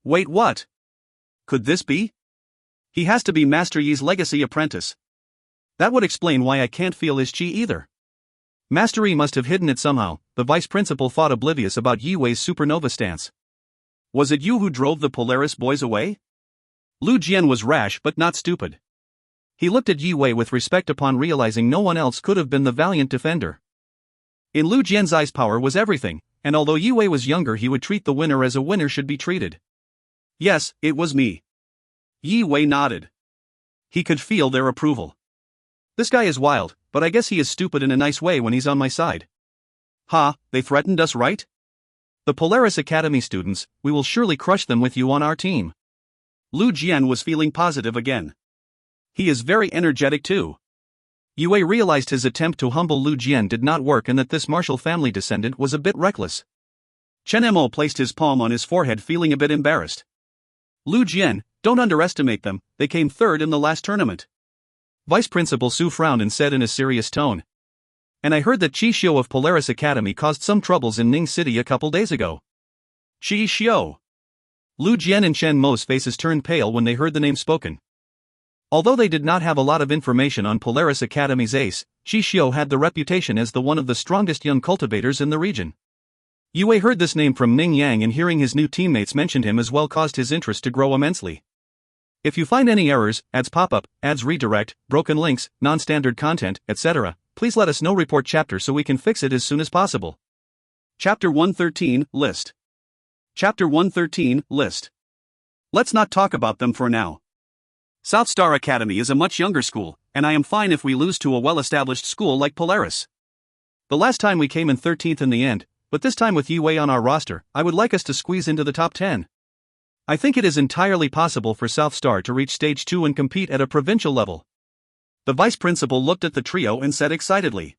Wait, what? Could this be? He has to be Master Yi's legacy apprentice. That would explain why I can't feel his qi either. Master Yi must have hidden it somehow. The vice principal thought, oblivious about Yi Wei's supernova stance. Was it you who drove the Polaris boys away? Lu Jian was rash but not stupid. He looked at Yi Wei with respect upon realizing no one else could have been the valiant defender. In Lu Jian's eyes, power was everything, and although Yi Wei was younger, he would treat the winner as a winner should be treated. Yes, it was me. Yi Wei nodded. He could feel their approval. This guy is wild, but I guess he is stupid in a nice way when he's on my side. Ha, they threatened us, right? The Polaris Academy students, we will surely crush them with you on our team. Lu Jian was feeling positive again. He is very energetic too. Yi Wei realized his attempt to humble Lu Jian did not work and that this martial family descendant was a bit reckless. Chen Mo placed his palm on his forehead, feeling a bit embarrassed. Lu Jian, don't underestimate them, they came third in the last tournament. Vice Principal Su frowned and said in a serious tone. And I heard that Qi Xiu of Polaris Academy caused some troubles in Ning City a couple days ago. Qi Xiu. Lu Jian and Chen Mo's faces turned pale when they heard the name spoken. Although they did not have a lot of information on Polaris Academy's ace, Qi Xiu had the reputation as the one of the strongest young cultivators in the region. Yi Wei heard this name from Ning Yang, and hearing his new teammates mention him as well caused his interest to grow immensely. If you find any errors, ads pop-up, ads redirect, broken links, non-standard content, etc., please let us know. Report chapter so we can fix it as soon as possible. Chapter 113, List. Chapter 113, List. Let's not talk about them for now. South Star Academy is a much younger school, and I am fine if we lose to a well-established school like Polaris. The last time we came in 13th in the end, but this time with Yi Wei on our roster, I would like us to squeeze into the top 10. I think it is entirely possible for South Star to reach stage 2 and compete at a provincial level. The vice principal looked at the trio and said excitedly.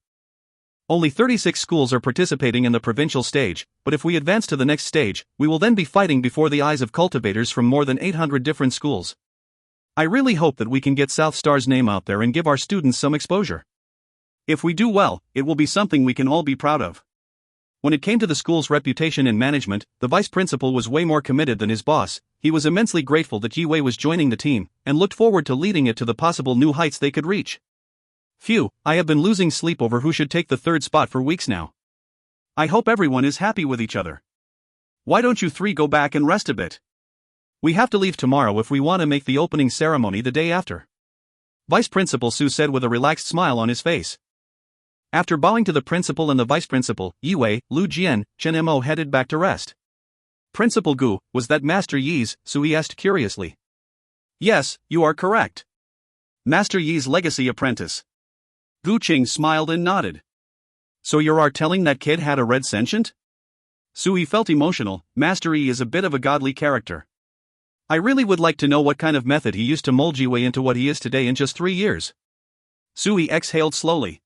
Only 36 schools are participating in the provincial stage, but if we advance to the next stage, we will then be fighting before the eyes of cultivators from more than 800 different schools. I really hope that we can get South Star's name out there and give our students some exposure. If we do well, it will be something we can all be proud of. When it came to the school's reputation and management, the vice principal was way more committed than his boss. He was immensely grateful that Yi Wei was joining the team, and looked forward to leading it to the possible new heights they could reach. Phew, I have been losing sleep over who should take the third spot for weeks now. I hope everyone is happy with each other. Why don't you three go back and rest a bit? We have to leave tomorrow if we want to make the opening ceremony the day after. Vice Principal Su said with a relaxed smile on his face. After bowing to the principal and the vice principal, Yi Wei, Lu Jian, Chen Mo headed back to rest. Principal Gu, was that Master Yi's? Sui asked curiously. Yes, you are correct. Master Yi's legacy apprentice. Gu Qing smiled and nodded. So you are telling that kid had a red sentient? Sui felt emotional. Master Yi is a bit of a godly character. I really would like to know what kind of method he used to mold Yi Wei into what he is today in just 3 years. Sui exhaled slowly.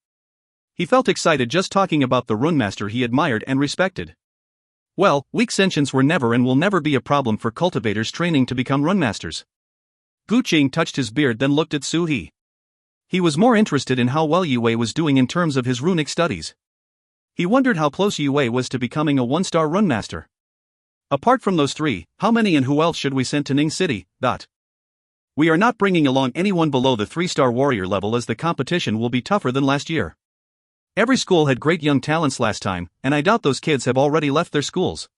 He felt excited just talking about the runemaster he admired and respected. Well, weak sentients were never and will never be a problem for cultivators training to become runmasters. Gu Qing touched his beard then looked at Su He. He was more interested in how well Yi Wei was doing in terms of his runic studies. He wondered how close Yi Wei was to becoming a one-star runmaster. Apart from those three, how many and who else should we send to Ning City? We are not bringing along anyone below the 3-star warrior level as the competition will be tougher than last year. Every school had great young talents last time, and I doubt those kids have already left their schools.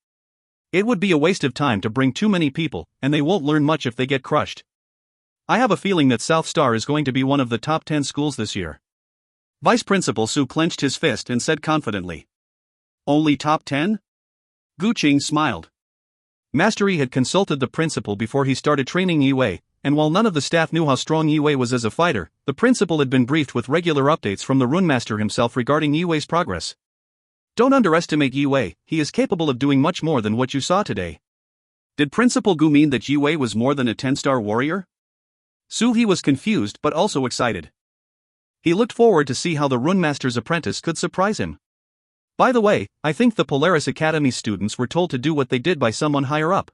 It would be a waste of time to bring too many people, and they won't learn much if they get crushed. I have a feeling that South Star is going to be one of the top 10 schools this year. Vice Principal Su clenched his fist and said confidently. Only top 10? Gu Qing smiled. Master Yi had consulted the principal before he started training Yi Wei, and while none of the staff knew how strong Yi Wei was as a fighter, the principal had been briefed with regular updates from the runemaster himself regarding Yi Wei's progress. Don't underestimate Yi Wei, he is capable of doing much more than what you saw today. Did Principal Gu mean that Yi Wei was more than a 10-star warrior? Su He was confused but also excited. He looked forward to see how the runemaster's apprentice could surprise him. By the way, I think the Polaris Academy students were told to do what they did by someone higher up.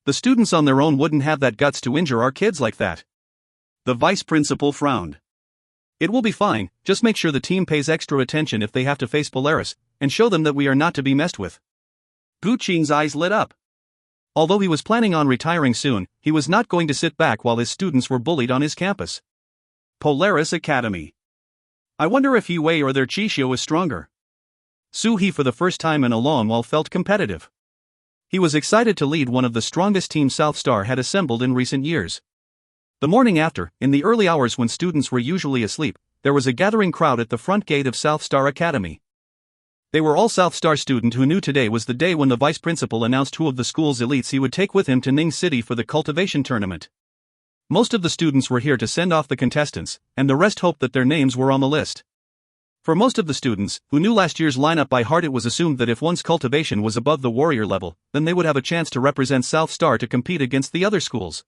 The students on their own wouldn't have that guts to injure our kids like that. The vice principal frowned. It will be fine, just make sure the team pays extra attention if they have to face Polaris, and show them that we are not to be messed with. Gu Qing's eyes lit up. Although he was planning on retiring soon, he was not going to sit back while his students were bullied on his campus. Polaris Academy. I wonder if Yi Wei or their Qi Xiu is stronger. Su He for the first time in a long while felt competitive. He was excited to lead one of the strongest teams South Star had assembled in recent years. The morning after, in the early hours when students were usually asleep, there was a gathering crowd at the front gate of South Star Academy. They were all South Star students who knew today was the day when the vice principal announced who of the school's elites he would take with him to Ning City for the cultivation tournament. Most of the students were here to send off the contestants, and the rest hoped that their names were on the list. For most of the students, who knew last year's lineup by heart, it was assumed that if one's cultivation was above the warrior level, then they would have a chance to represent South Star to compete against the other schools.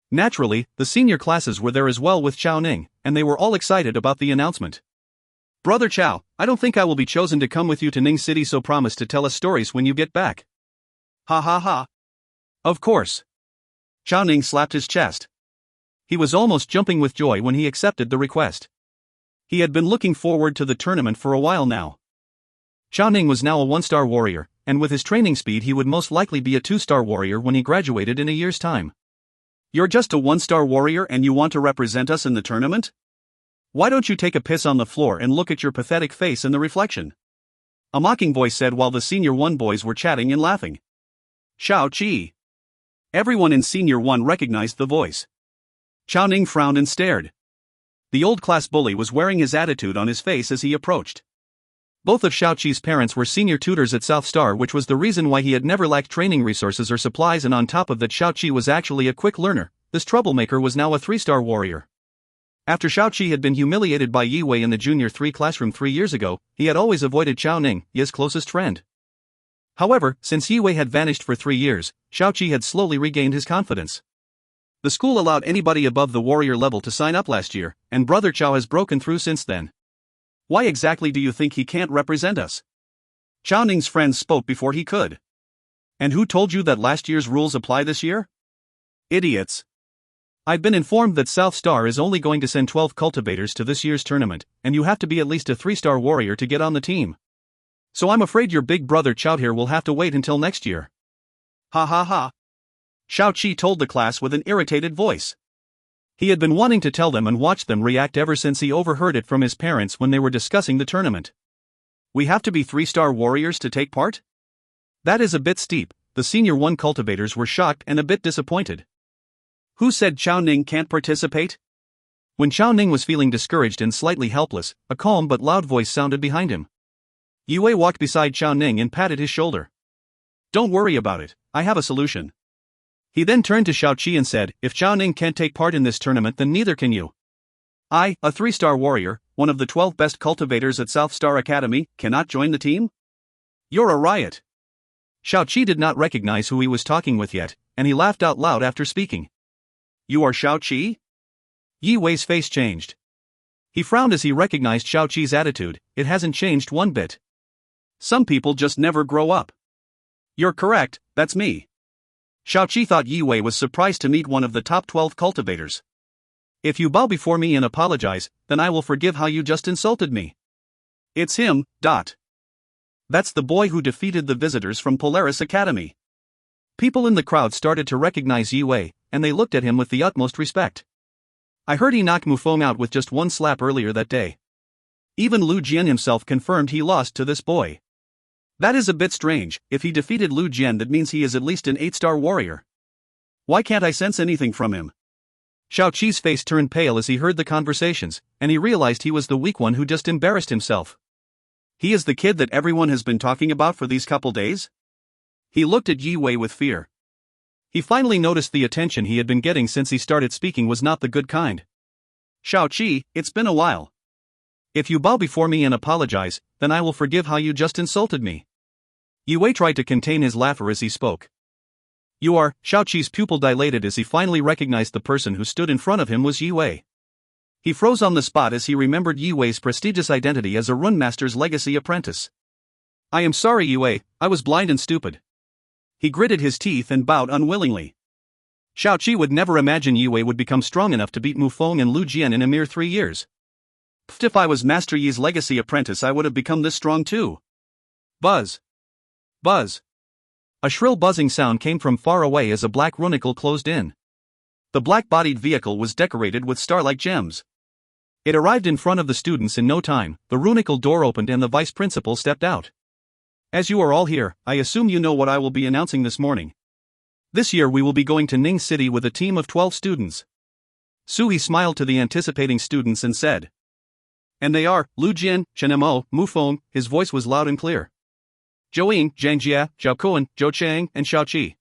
Naturally, the senior classes were there as well with Chao Ning, and they were all excited about the announcement. "Brother Chao, I don't think I will be chosen to come with you to Ning City, so promise to tell us stories when you get back." "Ha ha ha." "Of course." Chao Ning slapped his chest. He was almost jumping with joy when he accepted the request. He had been looking forward to the tournament for a while now. Chao Ning was now a 1-star warrior, and with his training speed he would most likely be a 2-star warrior when he graduated in a year's time. "You're just a 1-star warrior and you want to represent us in the tournament? Why don't you take a piss on the floor and look at your pathetic face in the reflection?" A mocking voice said while the Senior 1 boys were chatting and laughing. "Shao Chi." Everyone in Senior 1 recognized the voice. Chao Ning frowned and stared. The old class bully was wearing his attitude on his face as he approached. Both of Shao Chi's parents were senior tutors at South Star, which was the reason why he had never lacked training resources or supplies, and on top of that Shao Chi was actually a quick learner. This troublemaker was now a 3-star warrior. After Shao Chi had been humiliated by Yi Wei in the Junior 3 classroom 3 years ago, he had always avoided Chao Ning, his closest friend. However, since Yi Wei had vanished for 3 years, Shao Chi had slowly regained his confidence. The school allowed anybody above the warrior level to sign up last year, and Brother Chao has broken through since then. "Why exactly do you think he can't represent us?" Chao Ning's friends spoke before he could. "And who told you that last year's rules apply this year?" "Idiots. I've been informed that South Star is only going to send 12 cultivators to this year's tournament, and you have to be at least a 3-star warrior to get on the team. So I'm afraid your big brother Chao here will have to wait until next year." "Ha ha ha." Shao Chi told the class with an irritated voice. He had been wanting to tell them and watch them react ever since he overheard it from his parents when they were discussing the tournament. "We have to be 3-star warriors to take part? That is a bit steep." The Senior 1 cultivators were shocked and a bit disappointed. "Who said Chao Ning can't participate?" When Chao Ning was feeling discouraged and slightly helpless, a calm but loud voice sounded behind him. Yi Wei walked beside Chao Ning and patted his shoulder. "Don't worry about it, I have a solution." He then turned to Shao Chi and said, "If Chao Ning can't take part in this tournament, then neither can you. I, a 3-star warrior, one of the 12 best cultivators at South Star Academy, cannot join the team? You're a riot." Shao Chi did not recognize who he was talking with yet, and he laughed out loud after speaking. "You are Shao Chi?" Yi Wei's face changed. He frowned as he recognized Shao Chi's attitude. It hasn't changed one bit. "Some people just never grow up." "You're correct, that's me." Shao Chi thought Yi Wei was surprised to meet one of the top 12 cultivators. "If you bow before me and apologize, then I will forgive how you just insulted me." "It's him, Dot. That's the boy who defeated the visitors from Polaris Academy." People in the crowd started to recognize Yi Wei, and they looked at him with the utmost respect. "I heard he knocked Mufeng out with just one slap earlier that day. Even Lu Jian himself confirmed he lost to this boy." "That is a bit strange. If he defeated Lu Jian, that means he is at least an 8-star warrior. Why can't I sense anything from him?" Shao Chi's face turned pale as he heard the conversations, and he realized he was the weak one who just embarrassed himself. He is the kid that everyone has been talking about for these couple days? He looked at Yi Wei with fear. He finally noticed the attention he had been getting since he started speaking was not the good kind. "Shao Chi, it's been a while. If you bow before me and apologize, then I will forgive how you just insulted me." Yi Wei tried to contain his laughter as he spoke. "You are." Shao Chi's pupil dilated as he finally recognized the person who stood in front of him was Yi Wei. He froze on the spot as he remembered Yi Wei's prestigious identity as a runemaster's legacy apprentice. "I am sorry, Yi Wei, I was blind and stupid." He gritted his teeth and bowed unwillingly. Shao Chi would never imagine Yi Wei would become strong enough to beat Mufeng and Lu Jian in a mere 3 years. If I was Master Yi's legacy apprentice, I would have become this strong too." Buzz. Buzz. A shrill buzzing sound came from far away as a black runicle closed in. The black-bodied vehicle was decorated with star-like gems. It arrived in front of the students in no time. The runicle door opened and the vice principal stepped out. "As you are all here, I assume you know what I will be announcing this morning. This year we will be going to Ning City with a team of 12 students. Sui smiled to the anticipating students and said. And they are, Lu Jian, Chen Mo, Mu Feng. His voice was loud and clear. Zhou Ying, Zhang Jia, Zhao Kuan, Zhou Chang, and Xiao Qi.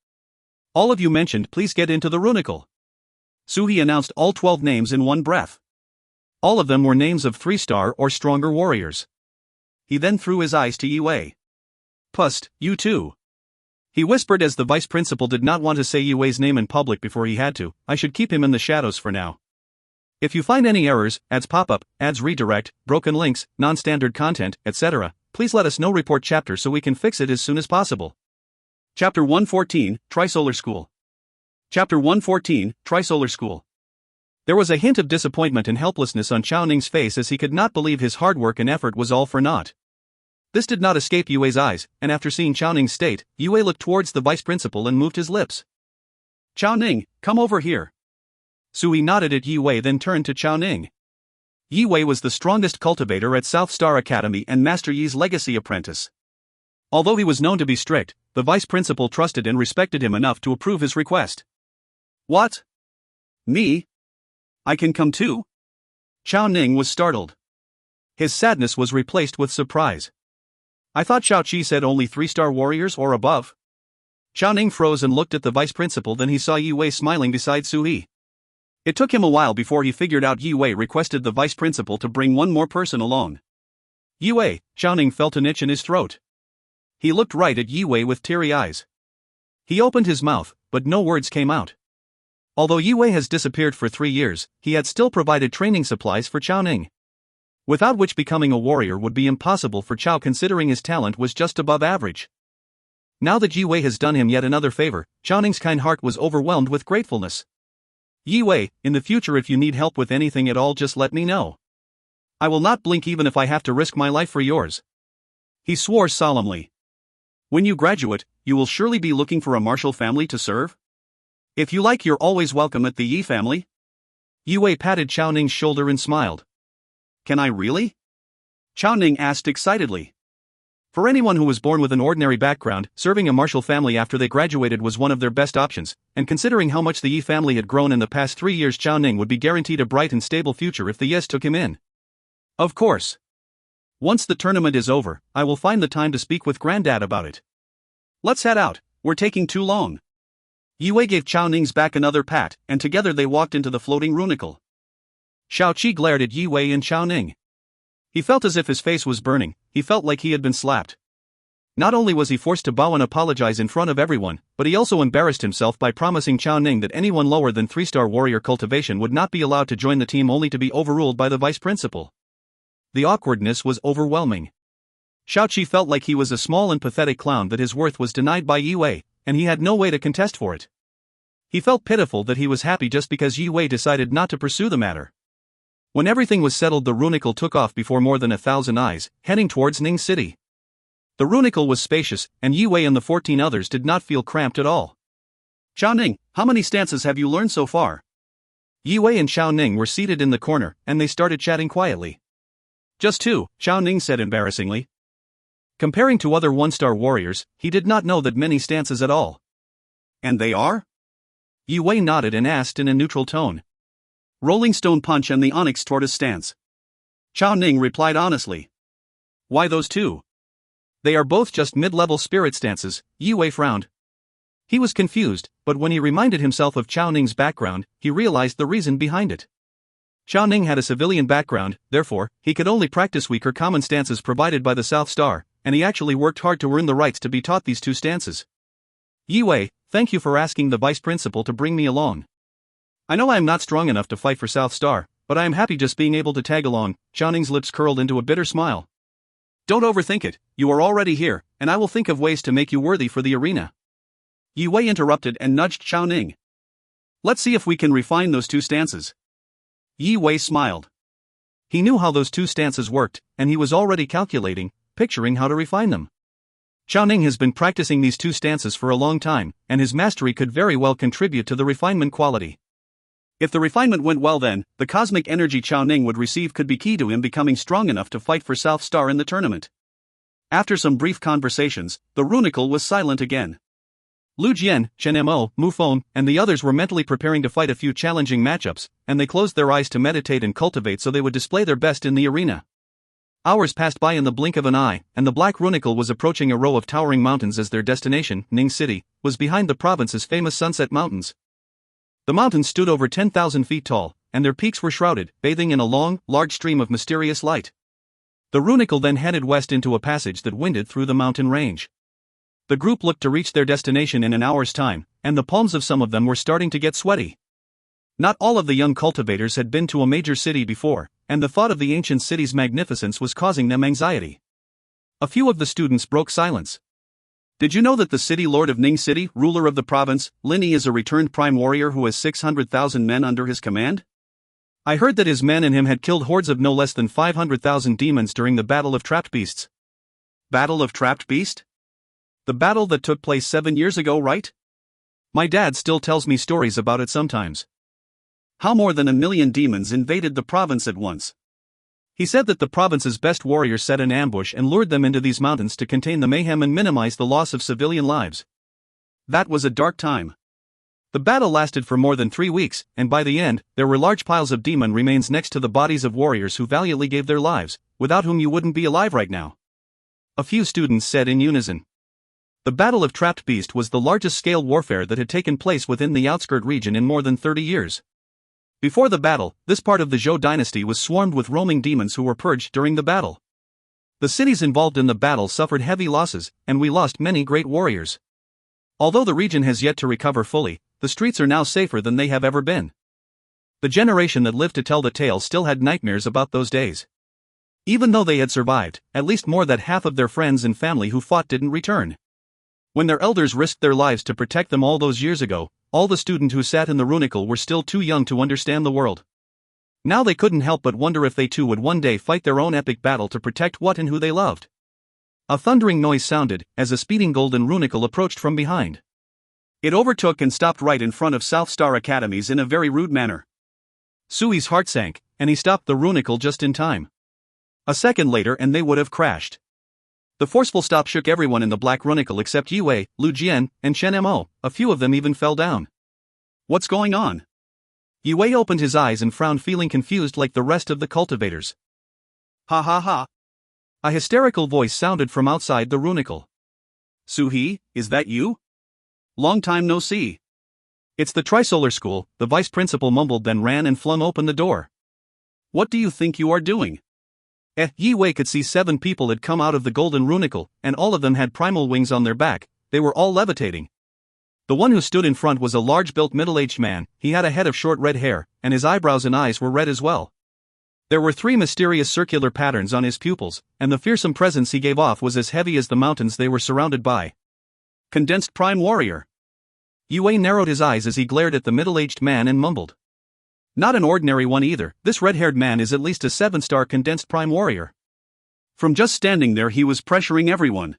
All of you mentioned, please get into the runicle. Sui announced all 12 names in one breath. All of them were names of 3-star or stronger warriors. He then threw his eyes to Yi Wei. Pust, you too. He whispered as the vice principal did not want to say Yi Wei's name in public before he had to. I should keep him in the shadows for now. If you find any errors, ads pop up, ads redirect, broken links, non-standard content, etc., please let us know. Report chapter so we can fix it as soon as possible. Chapter 114, Trisolar School. Chapter 114, Trisolar School. There was a hint of disappointment and helplessness on Chao Ning's face as he could not believe his hard work and effort was all for naught. This did not escape Yi Wei's eyes, and after seeing Chao Ning's state, Yi Wei looked towards the vice principal and moved his lips. Chao Ning, come over here. Sui nodded at Yi Wei then turned to Chao Ning. Yi Wei was the strongest cultivator at South Star Academy and Master Yi's legacy apprentice. Although he was known to be strict, the vice principal trusted and respected him enough to approve his request. What? Me? I can come too? Chao Ning was startled. His sadness was replaced with surprise. I thought Xiao Qi said only 3-star warriors or above. Chao Ning froze and looked at the vice principal, then he saw Yi Wei smiling beside Sui. It took him a while before he figured out Yi Wei requested the vice principal to bring one more person along. Yi Wei, Chao Ning felt an itch in his throat. He looked right at Yi Wei with teary eyes. He opened his mouth, but no words came out. Although Yi Wei has disappeared for 3 years, he had still provided training supplies for Chao Ning. Without which becoming a warrior would be impossible for Chao considering his talent was just above average. Now that Yi Wei has done him yet another favor, Chao Ning's kind heart was overwhelmed with gratefulness. Yi Wei, in the future if you need help with anything at all just let me know. I will not blink even if I have to risk my life for yours. He swore solemnly. When you graduate, you will surely be looking for a martial family to serve? If you like, you're always welcome at the Yi family. Yi Wei patted Chao Ning's shoulder and smiled. Can I really? Chao Ning asked excitedly. For anyone who was born with an ordinary background, serving a martial family after they graduated was one of their best options, and considering how much the Yi family had grown in the past 3 years, Chao Ning would be guaranteed a bright and stable future if the Yis took him in. Of course. Once the tournament is over, I will find the time to speak with Granddad about it. Let's head out, we're taking too long. Yi Wei gave Chao Ning's back another pat, and together they walked into the floating runicle. Xiao Qi glared at Yi Wei and Chao Ning. He felt as if his face was burning, he felt like he had been slapped. Not only was he forced to bow and apologize in front of everyone, but he also embarrassed himself by promising Chao Ning that anyone lower than 3-star warrior cultivation would not be allowed to join the team, only to be overruled by the vice principal. The awkwardness was overwhelming. Xiao Qi felt like he was a small and pathetic clown that his worth was denied by Yi Wei, and he had no way to contest for it. He felt pitiful that he was happy just because Yi Wei decided not to pursue the matter. When everything was settled, the runicle took off before more than 1,000 eyes, heading towards Ning City. The runicle was spacious, and Yi Wei and the 14 others did not feel cramped at all. Chao Ning, how many stances have you learned so far? Yi Wei and Chao Ning were seated in the corner, and they started chatting quietly. Just 2, Chao Ning said embarrassingly. Comparing to other 1-star warriors, he did not know that many stances at all. And they are? Yi Wei nodded and asked in a neutral tone. Rolling Stone Punch and the Onyx Tortoise stance. Chao Ning replied honestly. Why those 2? They are both just mid-level spirit stances, Yi Wei frowned. He was confused, but when he reminded himself of Chao Ning's background, he realized the reason behind it. Chao Ning had a civilian background, therefore, he could only practice weaker common stances provided by the South Star, and he actually worked hard to earn the rights to be taught these 2 stances. Yi Wei, thank you for asking the vice principal to bring me along. I know I am not strong enough to fight for South Star, but I am happy just being able to tag along. Chao Ning's lips curled into a bitter smile. Don't overthink it, you are already here, and I will think of ways to make you worthy for the arena. Yi Wei interrupted and nudged Chao Ning. Let's see if we can refine those 2 stances. Yi Wei smiled. He knew how those 2 stances worked, and he was already calculating, picturing how to refine them. Chao Ning has been practicing these 2 stances for a long time, and his mastery could very well contribute to the refinement quality. If the refinement went well, then, the cosmic energy Chao Ning would receive could be key to him becoming strong enough to fight for South Star in the tournament. After some brief conversations, the runicle was silent again. Lu Jian, Chen Mo, Mu Feng, and the others were mentally preparing to fight a few challenging matchups, and they closed their eyes to meditate and cultivate so they would display their best in the arena. Hours passed by in the blink of an eye, and the Black Runicle was approaching a row of towering mountains as their destination, Ning City, was behind the province's famous Sunset Mountains. The mountains stood over 10,000 feet tall, and their peaks were shrouded, bathing in a long, large stream of mysterious light. The Runicle then headed west into a passage that winded through the mountain range. The group looked to reach their destination in an hour's time, and the palms of some of them were starting to get sweaty. Not all of the young cultivators had been to a major city before, and the thought of the ancient city's magnificence was causing them anxiety. A few of the students broke silence. Did you know that the city lord of Ning City, ruler of the province, Lin Yi, is a returned prime warrior who has 600,000 men under his command? I heard that his men and him had killed hordes of no less than 500,000 demons during the Battle of Trapped Beasts. Battle of Trapped Beast? The battle that took place 7 years ago, right? My dad still tells me stories about it sometimes. How more than 1 million demons invaded the province at once. He said that the province's best warriors set an ambush and lured them into these mountains to contain the mayhem and minimize the loss of civilian lives. That was a dark time. The battle lasted for more than 3 weeks, and by the end, there were large piles of demon remains next to the bodies of warriors who valiantly gave their lives, without whom you wouldn't be alive right now. A few students said in unison. The Battle of Trapped Beast was the largest-scale warfare that had taken place within the outskirt region in more than 30 years. Before the battle, this part of the Zhou dynasty was swarmed with roaming demons who were purged during the battle. The cities involved in the battle suffered heavy losses, and we lost many great warriors. Although the region has yet to recover fully, the streets are now safer than they have ever been. The generation that lived to tell the tale still had nightmares about those days. Even though they had survived, at least more than half of their friends and family who fought didn't return. When their elders risked their lives to protect them all those years ago, all the students who sat in the Runicle were still too young to understand the world. Now they couldn't help but wonder if they too would one day fight their own epic battle to protect what and who they loved. A thundering noise sounded, as a speeding golden Runicle approached from behind. It overtook and stopped right in front of South Star Academies in a very rude manner. Sui's heart sank, and he stopped the Runicle just in time. A second later and they would have crashed. The forceful stop shook everyone in the Black Runicle except Yue, Lu Jian, and Chen Mo. A few of them even fell down. What's going on? Yue opened his eyes and frowned, feeling confused like the rest of the cultivators. Ha ha ha. A hysterical voice sounded from outside the Runicle. Suhi, is that you? Long time no see. It's the Trisolar School, the vice principal mumbled, then ran and flung open the door. What do you think you are doing? Yue could see 7 people had come out of the golden Runicle, and all of them had primal wings on their back. They were all levitating. The one who stood in front was a large-built middle-aged man. He had a head of short red hair, and his eyebrows and eyes were red as well. There were 3 mysterious circular patterns on his pupils, and the fearsome presence he gave off was as heavy as the mountains they were surrounded by. Condensed Prime Warrior. Yue narrowed his eyes as he glared at the middle-aged man and mumbled. Not an ordinary one either. This red-haired man is at least a 7-star condensed Prime Warrior. From just standing there he was pressuring everyone.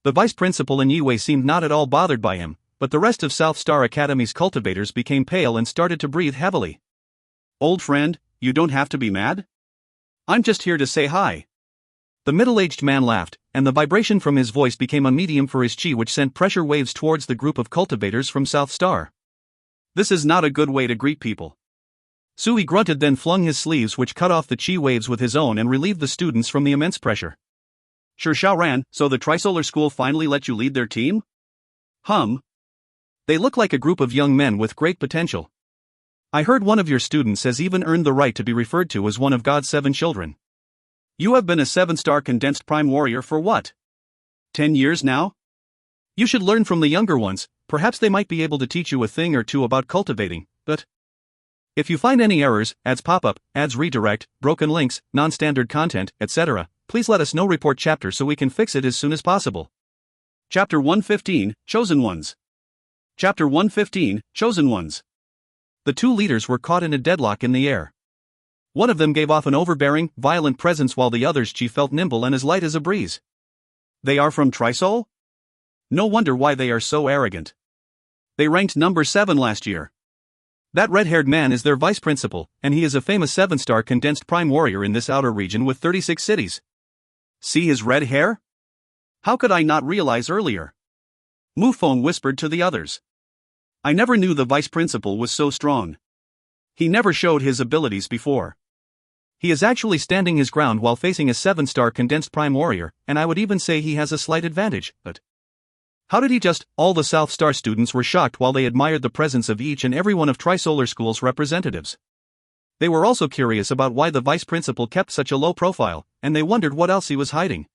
The vice principal and Yue seemed not at all bothered by him, but the rest of South Star Academy's cultivators became pale and started to breathe heavily. Old friend, you don't have to be mad. I'm just here to say hi. The middle-aged man laughed, and the vibration from his voice became a medium for his chi, which sent pressure waves towards the group of cultivators from South Star. This is not a good way to greet people. Sui grunted, then flung his sleeves, which cut off the chi waves with his own and relieved the students from the immense pressure. Sure, Xiaoran, so the Trisolar School finally let you lead their team? They look like a group of young men with great potential. I heard one of your students has even earned the right to be referred to as one of God's 7 children. You have been a 7-star condensed Prime Warrior for what? 10 years now? You should learn from the younger ones. Perhaps they might be able to teach you a thing or two about cultivating, but if you find any errors, ads pop up, ads redirect, broken links, non-standard content, etc., please let us know. Report chapter so we can fix it as soon as possible. Chapter 115, Chosen Ones. Chapter 115, Chosen Ones. The 2 leaders were caught in a deadlock in the air. One of them gave off an overbearing, violent presence while the other's chi felt nimble and as light as a breeze. They are from Trisol? No wonder why they are so arrogant. They ranked number 7 last year. That red-haired man is their vice principal, and he is a famous 7-star condensed Prime Warrior in this outer region with 36 cities. See his red hair? How could I not realize earlier? Mufong whispered to the others. I never knew the vice principal was so strong. He never showed his abilities before. He is actually standing his ground while facing a 7-star condensed prime warrior, and I would even say he has a slight advantage, but how did he just? All the South Star students were shocked while they admired the presence of each and every one of Trisolar School's representatives. They were also curious about why the vice principal kept such a low profile, and they wondered what else he was hiding.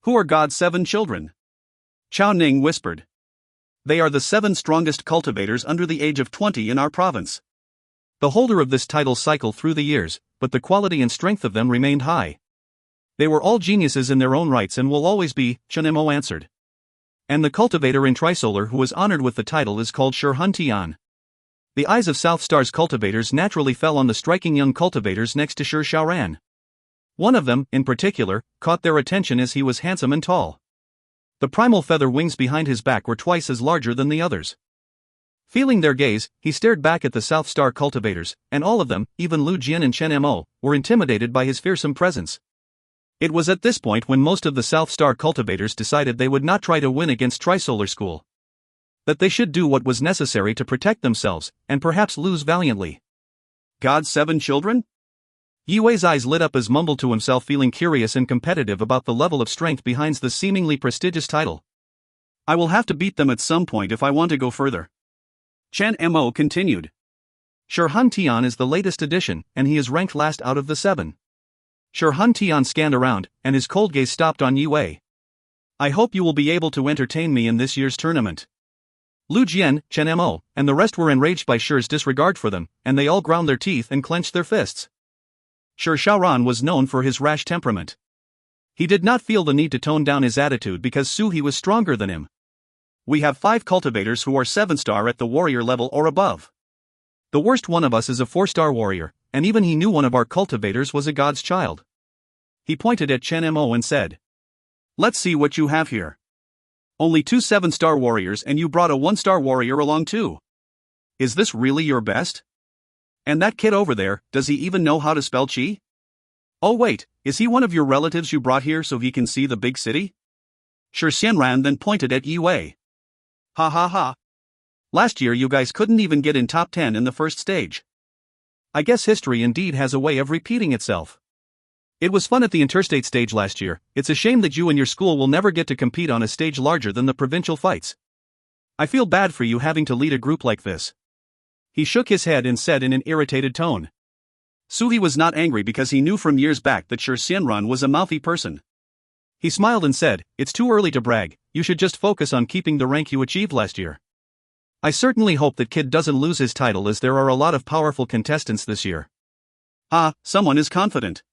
Who are God's 7 children? Chao Ning whispered. They are the 7 strongest cultivators under the age of 20 in our province. The holder of this title cycled through the years, but the quality and strength of them remained high. They were all geniuses in their own rights and will always be, Chen Mo answered. And the cultivator in Trisolar who was honored with the title is called Shirhun Tian. The eyes of South Star's cultivators naturally fell on the striking young cultivators next to Shir Xiaoran. One of them, in particular, caught their attention as he was handsome and tall. The primal feather wings behind his back were twice as larger than the others. Feeling their gaze, he stared back at the South Star cultivators, and all of them, even Lu Jian and Chen Mo, were intimidated by his fearsome presence. It was at this point when most of the South Star cultivators decided they would not try to win against Trisolar School. That they should do what was necessary to protect themselves, and perhaps lose valiantly. God's 7 children? Yue's eyes lit up as mumbled to himself, feeling curious and competitive about the level of strength behind the seemingly prestigious title. I will have to beat them at some point if I want to go further. Chen Mo continued. Shirhun Tian is the latest addition, and he is ranked last out of the 7. Shirhun Tian scanned around, and his cold gaze stopped on Yue. I hope you will be able to entertain me in this year's tournament. Lu Jian, Chen Mo, and the rest were enraged by Shir's disregard for them, and they all ground their teeth and clenched their fists. Shir Xiaoran was known for his rash temperament. He did not feel the need to tone down his attitude because Su He was stronger than him. We have 5 cultivators who are 7-star at the warrior level or above. The worst one of us is a 4-star warrior, and even he knew one of our cultivators was a god's child. He pointed at Chen Mo and said, Let's see what you have here. Only 2 7-star warriors and you brought a 1-star warrior along too. Is this really your best? And that kid over there, does he even know how to spell chi? Oh wait, is he one of your relatives you brought here so he can see the big city? Shir Xianran then pointed at Yue. Ha ha ha. Last year you guys couldn't even get in top 10 in the first stage. I guess history indeed has a way of repeating itself. It was fun at the interstate stage last year. It's a shame that you and your school will never get to compete on a stage larger than the provincial fights. I feel bad for you having to lead a group like this. He shook his head and said in an irritated tone. Suhi was not angry because he knew from years back that Shir Xianran was a mouthy person. He smiled and said, It's too early to brag, you should just focus on keeping the rank you achieved last year. I certainly hope that kid doesn't lose his title as there are a lot of powerful contestants this year. Ah, someone is confident.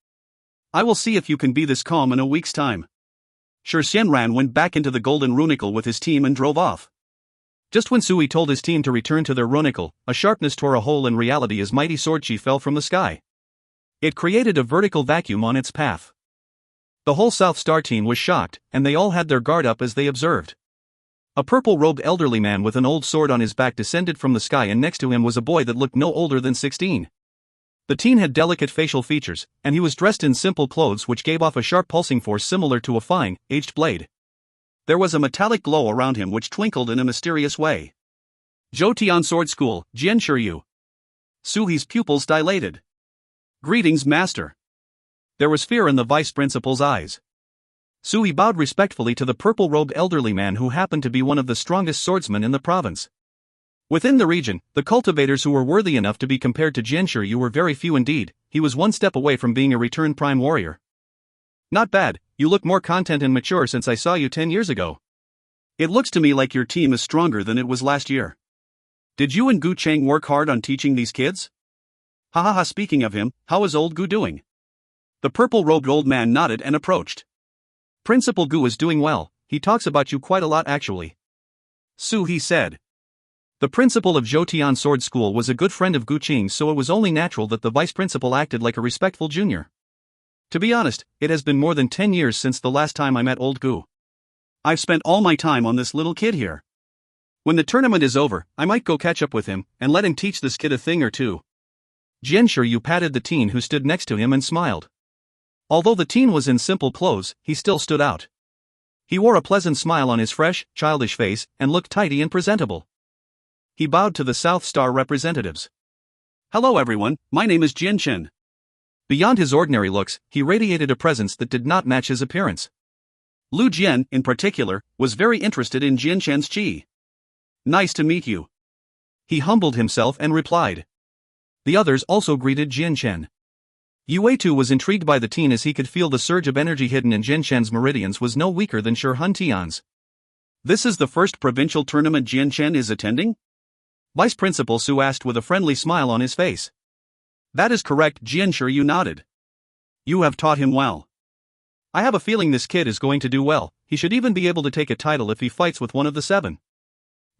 I will see if you can be this calm in a week's time. Shir Xianran went back into the Golden Runicle with his team and drove off. Just when Sui told his team to return to their runicle, a sharpness tore a hole in reality as mighty sword chi fell from the sky. It created a vertical vacuum on its path. The whole South Star team was shocked, and they all had their guard up as they observed. A purple-robed elderly man with an old sword on his back descended from the sky, and next to him was a boy that looked no older than 16. The teen had delicate facial features, and he was dressed in simple clothes which gave off a sharp pulsing force similar to a fine, aged blade. There was a metallic glow around him which twinkled in a mysterious way. Zhou Tian Sword School, Jian Shiryu. Suhi's pupils dilated. Greetings, master. There was fear in the vice principal's eyes. Sui bowed respectfully to the purple-robed elderly man who happened to be one of the strongest swordsmen in the province. Within the region, the cultivators who were worthy enough to be compared to Jian Shiryu were very few indeed. He was one step away from being a returned prime warrior. Not bad, you look more content and mature since I saw you 10 years ago. It looks to me like your team is stronger than it was last year. Did you and Gu Cheng work hard on teaching these kids? Ha, speaking of him, how is old Gu doing? The purple-robed old man nodded and approached. Principal Gu is doing well, he talks about you quite a lot actually. He said. The principal of Zhou Tian Sword School was a good friend of Gu Qing, so it was only natural that the vice principal acted like a respectful junior. To be honest, it has been more than 10 years since the last time I met old Gu. I've spent all my time on this little kid here. When the tournament is over, I might go catch up with him, and let him teach this kid a thing or two. Jian Shiryu patted the teen who stood next to him and smiled. Although the teen was in simple clothes, he still stood out. He wore a pleasant smile on his fresh, childish face and looked tidy and presentable. He bowed to the South Star representatives. Hello everyone, my name is Jian Chen. Beyond his ordinary looks, he radiated a presence that did not match his appearance. Lu Jian, in particular, was very interested in Jian Chen's chi. Nice to meet you. He humbled himself and replied. The others also greeted Jian Chen. Yue too was intrigued by the teen as he could feel the surge of energy hidden in Jian Chen's meridians was no weaker than Shi Hun Tian's. This is the first provincial tournament Jian Chen is attending? Vice Principal Su asked with a friendly smile on his face. That is correct, Jian Shi nodded. You have taught him well. I have a feeling this kid is going to do well. He should even be able to take a title if he fights with one of the 7.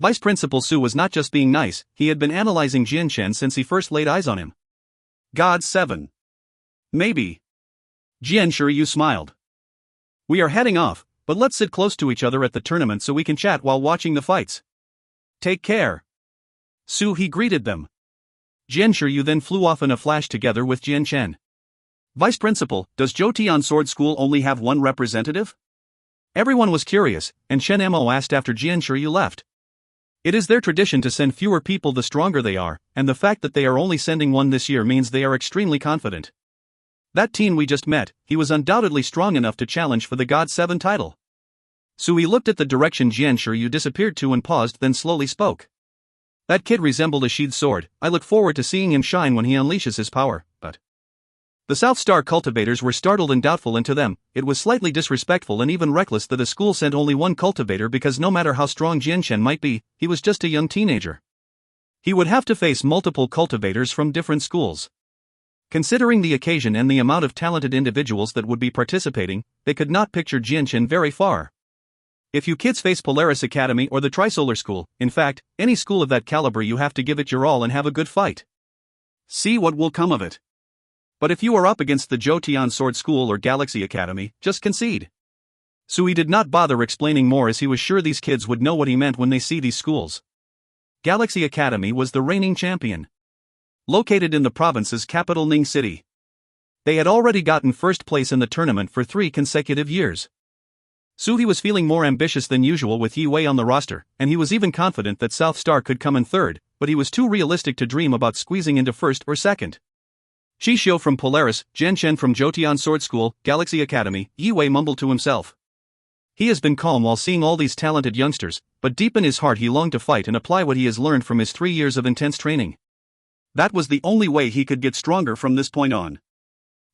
Vice Principal Su was not just being nice, he had been analyzing Jian Chen since he first laid eyes on him. God 7. Maybe. Jian Shi smiled. We are heading off, but let's sit close to each other at the tournament so we can chat while watching the fights. Take care. Su he greeted them. Jian Shi then flew off in a flash together with Jian Chen. Vice Principal, does Zhou Sword School only have one representative? Everyone was curious, and Chen Mo asked after Jian Shi left. It is their tradition to send fewer people the stronger they are, and the fact that they are only sending one this year means they are extremely confident. That teen we just met, he was undoubtedly strong enough to challenge for the God 7 title. Sui looked at the direction Jian Shi disappeared to and paused, then slowly spoke. That kid resembled a sheathed sword. I look forward to seeing him shine when he unleashes his power, but... The South Star cultivators were startled and doubtful, and to them, it was slightly disrespectful and even reckless that a school sent only one cultivator because no matter how strong Jian Chen might be, he was just a young teenager. He would have to face multiple cultivators from different schools. Considering the occasion and the amount of talented individuals that would be participating, they could not picture Jian Chen very far. If you kids face Polaris Academy or the Trisolar School, in fact, any school of that caliber, you have to give it your all and have a good fight. See what will come of it. But if you are up against the Zhou Sword School or Galaxy Academy, just concede. Sui did not bother explaining more as he was sure these kids would know what he meant when they see these schools. Galaxy Academy was the reigning champion. Located in the province's capital Ning City. They had already gotten first place in the tournament for 3 consecutive years. Sui was feeling more ambitious than usual with Yue on the roster, and he was even confident that South Star could come in third, but he was too realistic to dream about squeezing into first or second. Shishio from Polaris, Jian Chen from Zhou Sword School, Galaxy Academy, Yue mumbled to himself. He has been calm while seeing all these talented youngsters, but deep in his heart he longed to fight and apply what he has learned from his 3 years of intense training. That was the only way he could get stronger from this point on.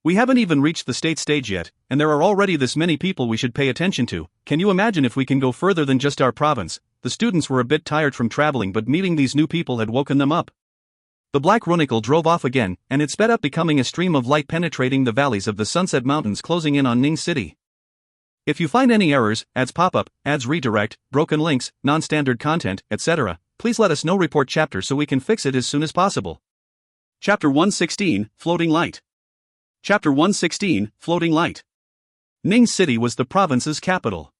We haven't even reached the state stage yet, and there are already this many people we should pay attention to. Can you imagine if we can go further than just our province? The students were a bit tired from traveling, but meeting these new people had woken them up. The black runicle drove off again, and it sped up, becoming a stream of light penetrating the valleys of the Sunset Mountains, closing in on Ning City. If you find any errors, ads pop up, ads redirect, broken links, non-standard content, etc., please let us know. Report chapter so we can fix it as soon as possible. Chapter 116, Floating Light. Chapter 116, Floating Light. Ning City was the province's capital.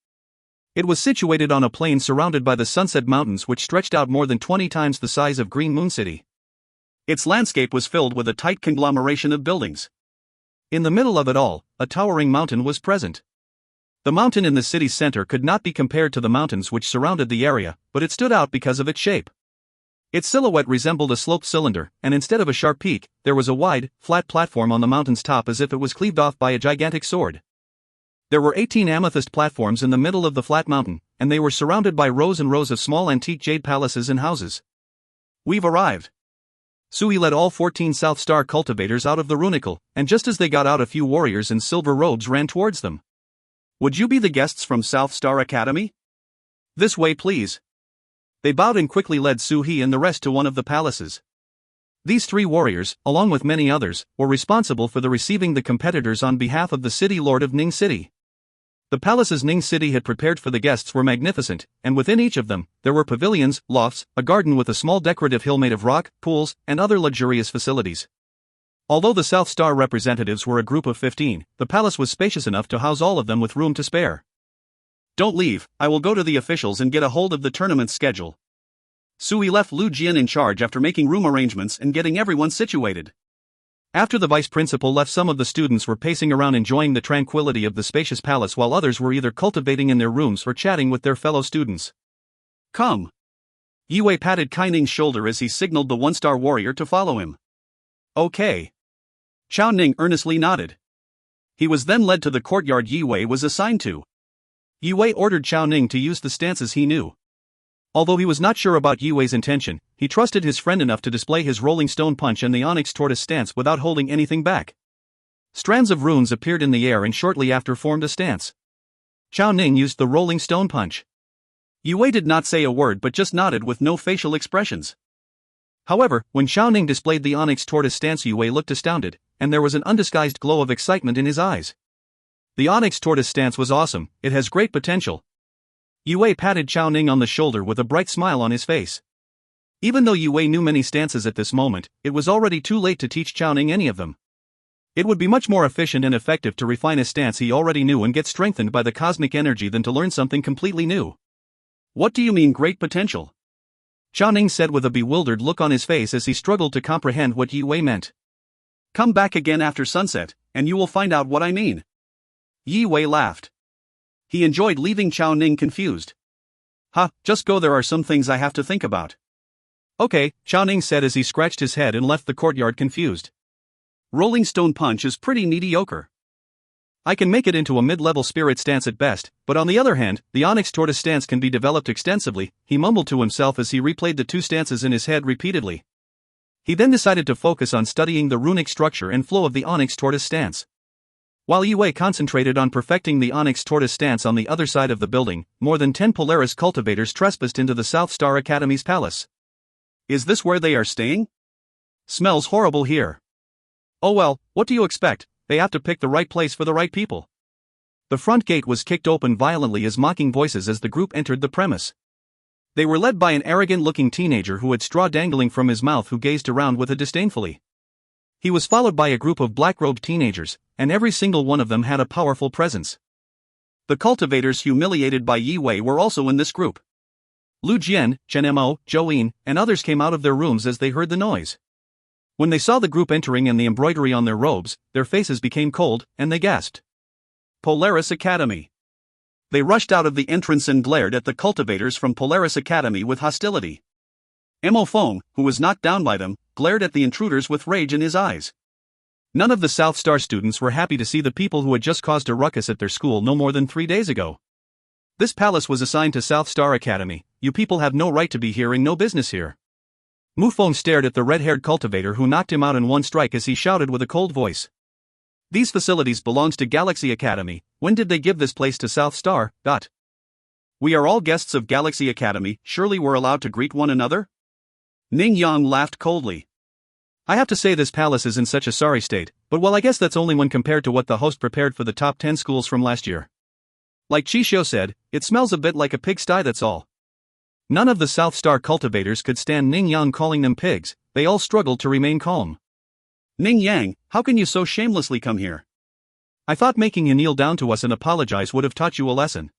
It was situated on a plain surrounded by the Sunset Mountains, which stretched out more than 20 times the size of Green Moon City. Its landscape was filled with a tight conglomeration of buildings. In the middle of it all, a towering mountain was present. The mountain in the city's center could not be compared to the mountains which surrounded the area, but it stood out because of its shape. Its silhouette resembled a sloped cylinder, and instead of a sharp peak, there was a wide, flat platform on the mountain's top as if it was cleaved off by a gigantic sword. There were 18 amethyst platforms in the middle of the flat mountain, and they were surrounded by rows and rows of small antique jade palaces and houses. We've arrived. Sui led all 14 South Star cultivators out of the runicle, and just as they got out, a few warriors in silver robes ran towards them. Would you be the guests from South Star Academy? This way, please. They bowed and quickly led Sui and the rest to one of the palaces. These 3 warriors, along with many others, were responsible for the receiving the competitors on behalf of the city lord of Ning City. The palaces Ning City had prepared for the guests were magnificent, and within each of them, there were pavilions, lofts, a garden with a small decorative hill made of rock, pools, and other luxurious facilities. Although the South Star representatives were a group of 15, the palace was spacious enough to house all of them with room to spare. Don't leave, I will go to the officials and get a hold of the tournament's schedule. Sui left Lu Jian in charge after making room arrangements and getting everyone situated. After the vice principal left, some of the students were pacing around enjoying the tranquility of the spacious palace while others were either cultivating in their rooms or chatting with their fellow students. Come. Yue patted Kai Ning's shoulder as he signaled the one-star warrior to follow him. Okay. Chao Ning earnestly nodded. He was then led to the courtyard Yue was assigned to. Yue ordered Chao Ning to use the stances he knew. Although he was not sure about Yue's intention, he trusted his friend enough to display his rolling stone punch and the onyx tortoise stance without holding anything back. Strands of runes appeared in the air and shortly after formed a stance. Chao Ning used the rolling stone punch. Yue did not say a word but just nodded with no facial expressions. However, when Chao Ning displayed the onyx tortoise stance, Yue looked astounded, and there was an undisguised glow of excitement in his eyes. The onyx tortoise stance was awesome, it has great potential. Yue patted Chao Ning on the shoulder with a bright smile on his face. Even though Yue knew many stances at this moment, it was already too late to teach Chao Ning any of them. It would be much more efficient and effective to refine a stance he already knew and get strengthened by the cosmic energy than to learn something completely new. What do you mean great potential? Chao Ning said with a bewildered look on his face as he struggled to comprehend what Yue meant. Come back again after sunset, and you will find out what I mean. Yue laughed. He enjoyed leaving Chao Ning confused. Just go, there are some things I have to think about. Okay, Chao Ning said as he scratched his head and left the courtyard confused. Rolling stone punch is pretty mediocre. I can make it into a mid-level spirit stance at best, but on the other hand, the onyx tortoise stance can be developed extensively, he mumbled to himself as he replayed the two stances in his head repeatedly. He then decided to focus on studying the runic structure and flow of the onyx tortoise stance. While Yue concentrated on perfecting the onyx tortoise stance on the other side of the building, more than 10 Polaris cultivators trespassed into the South Star Academy's palace. Is this where they are staying? Smells horrible here. Oh well, what do you expect? They have to pick the right place for the right people. The front gate was kicked open violently as mocking voices as the group entered the premise. They were led by an arrogant-looking teenager who had straw dangling from his mouth who gazed around with a disdainfully. He was followed by a group of black-robed teenagers, and every single one of them had a powerful presence. The cultivators humiliated by Yue were also in this group. Lu Jian, Chen Mo, Zhou and others came out of their rooms as they heard the noise. When they saw the group entering and the embroidery on their robes, their faces became cold, and they gasped. Polaris Academy. They rushed out of the entrance and glared at the cultivators from Polaris Academy with hostility. Mo Feng, who was knocked down by them, glared at the intruders with rage in his eyes. None of the South Star students were happy to see the people who had just caused a ruckus at their school no more than 3 days ago. This palace was assigned to South Star Academy, you people have no right to be here and no business here. Mu Feng stared at the red-haired cultivator who knocked him out in one strike as he shouted with a cold voice. These facilities belongs to Galaxy Academy, when did they give this place to South Star? We are all guests of Galaxy Academy, surely we're allowed to greet one another? Ning Yang laughed coldly. I have to say this palace is in such a sorry state, but well I guess that's only when compared to what the host prepared for the top 10 schools from last year. Like Chisho said, it smells a bit like a pigsty, that's all. None of the South Star cultivators could stand Ning Yang calling them pigs, they all struggled to remain calm. Ning Yang, how can you so shamelessly come here? I thought making you kneel down to us and apologize would have taught you a lesson.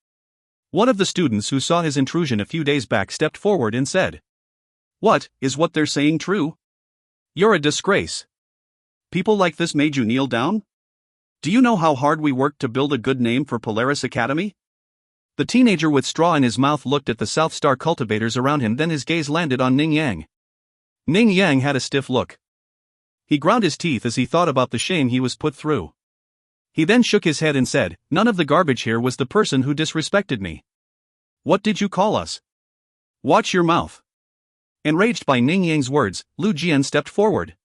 One of the students who saw his intrusion a few days back stepped forward and said. What, is what they're saying true? You're a disgrace. People like this made you kneel down? Do you know how hard we worked to build a good name for Polaris Academy? The teenager with straw in his mouth looked at the South Star cultivators around him, then his gaze landed on Ning Yang. Ning Yang had a stiff look. He ground his teeth as he thought about the shame he was put through. He then shook his head and said, none of the garbage here was the person who disrespected me. What did you call us? Watch your mouth. Enraged by Ning Yang's words, Lu Jian stepped forward.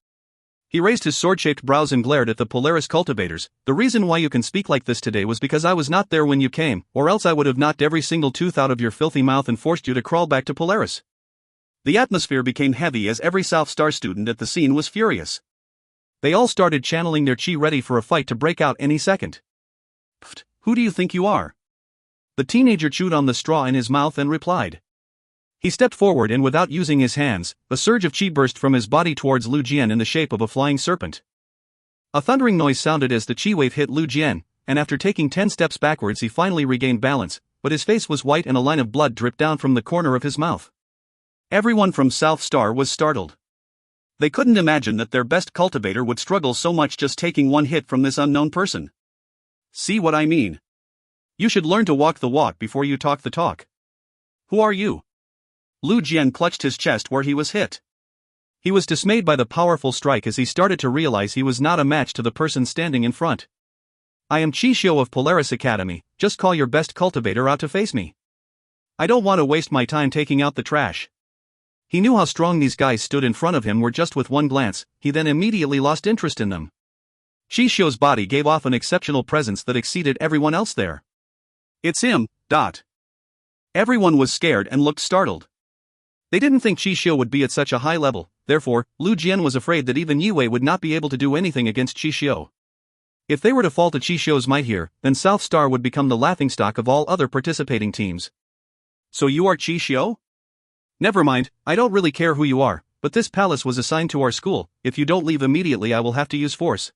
He raised his sword-shaped brows and glared at the Polaris cultivators. The reason why you can speak like this today was because I was not there when you came, or else I would have knocked every single tooth out of your filthy mouth and forced you to crawl back to Polaris. The atmosphere became heavy as every South Star student at the scene was furious. They all started channeling their chi ready for a fight to break out any second. Pfft, who do you think you are? The teenager chewed on the straw in his mouth and replied. He stepped forward and without using his hands, a surge of chi burst from his body towards Lu Jian in the shape of a flying serpent. A thundering noise sounded as the chi wave hit Lu Jian, and after taking 10 steps backwards he finally regained balance, but his face was white and a line of blood dripped down from the corner of his mouth. Everyone from South Star was startled. They couldn't imagine that their best cultivator would struggle so much just taking one hit from this unknown person. See what I mean? You should learn to walk the walk before you talk the talk. Who are you? Lu Jian clutched his chest where he was hit. He was dismayed by the powerful strike as he started to realize he was not a match to the person standing in front. I am Qi Xiu of Polaris Academy, just call your best cultivator out to face me. I don't want to waste my time taking out the trash. He knew how strong these guys stood in front of him were just with one glance, he then immediately lost interest in them. Qi Xiu's body gave off an exceptional presence that exceeded everyone else there. It's him, dot. Everyone was scared and looked startled. They didn't think Qi Xiu would be at such a high level, therefore, Lu Jian was afraid that even Yue would not be able to do anything against Qi Xiu. If they were to fall to Qi Xiu's might here, then South Star would become the laughingstock of all other participating teams. So you are Qi Xiu? Never mind, I don't really care who you are, but this palace was assigned to our school, if you don't leave immediately I will have to use force.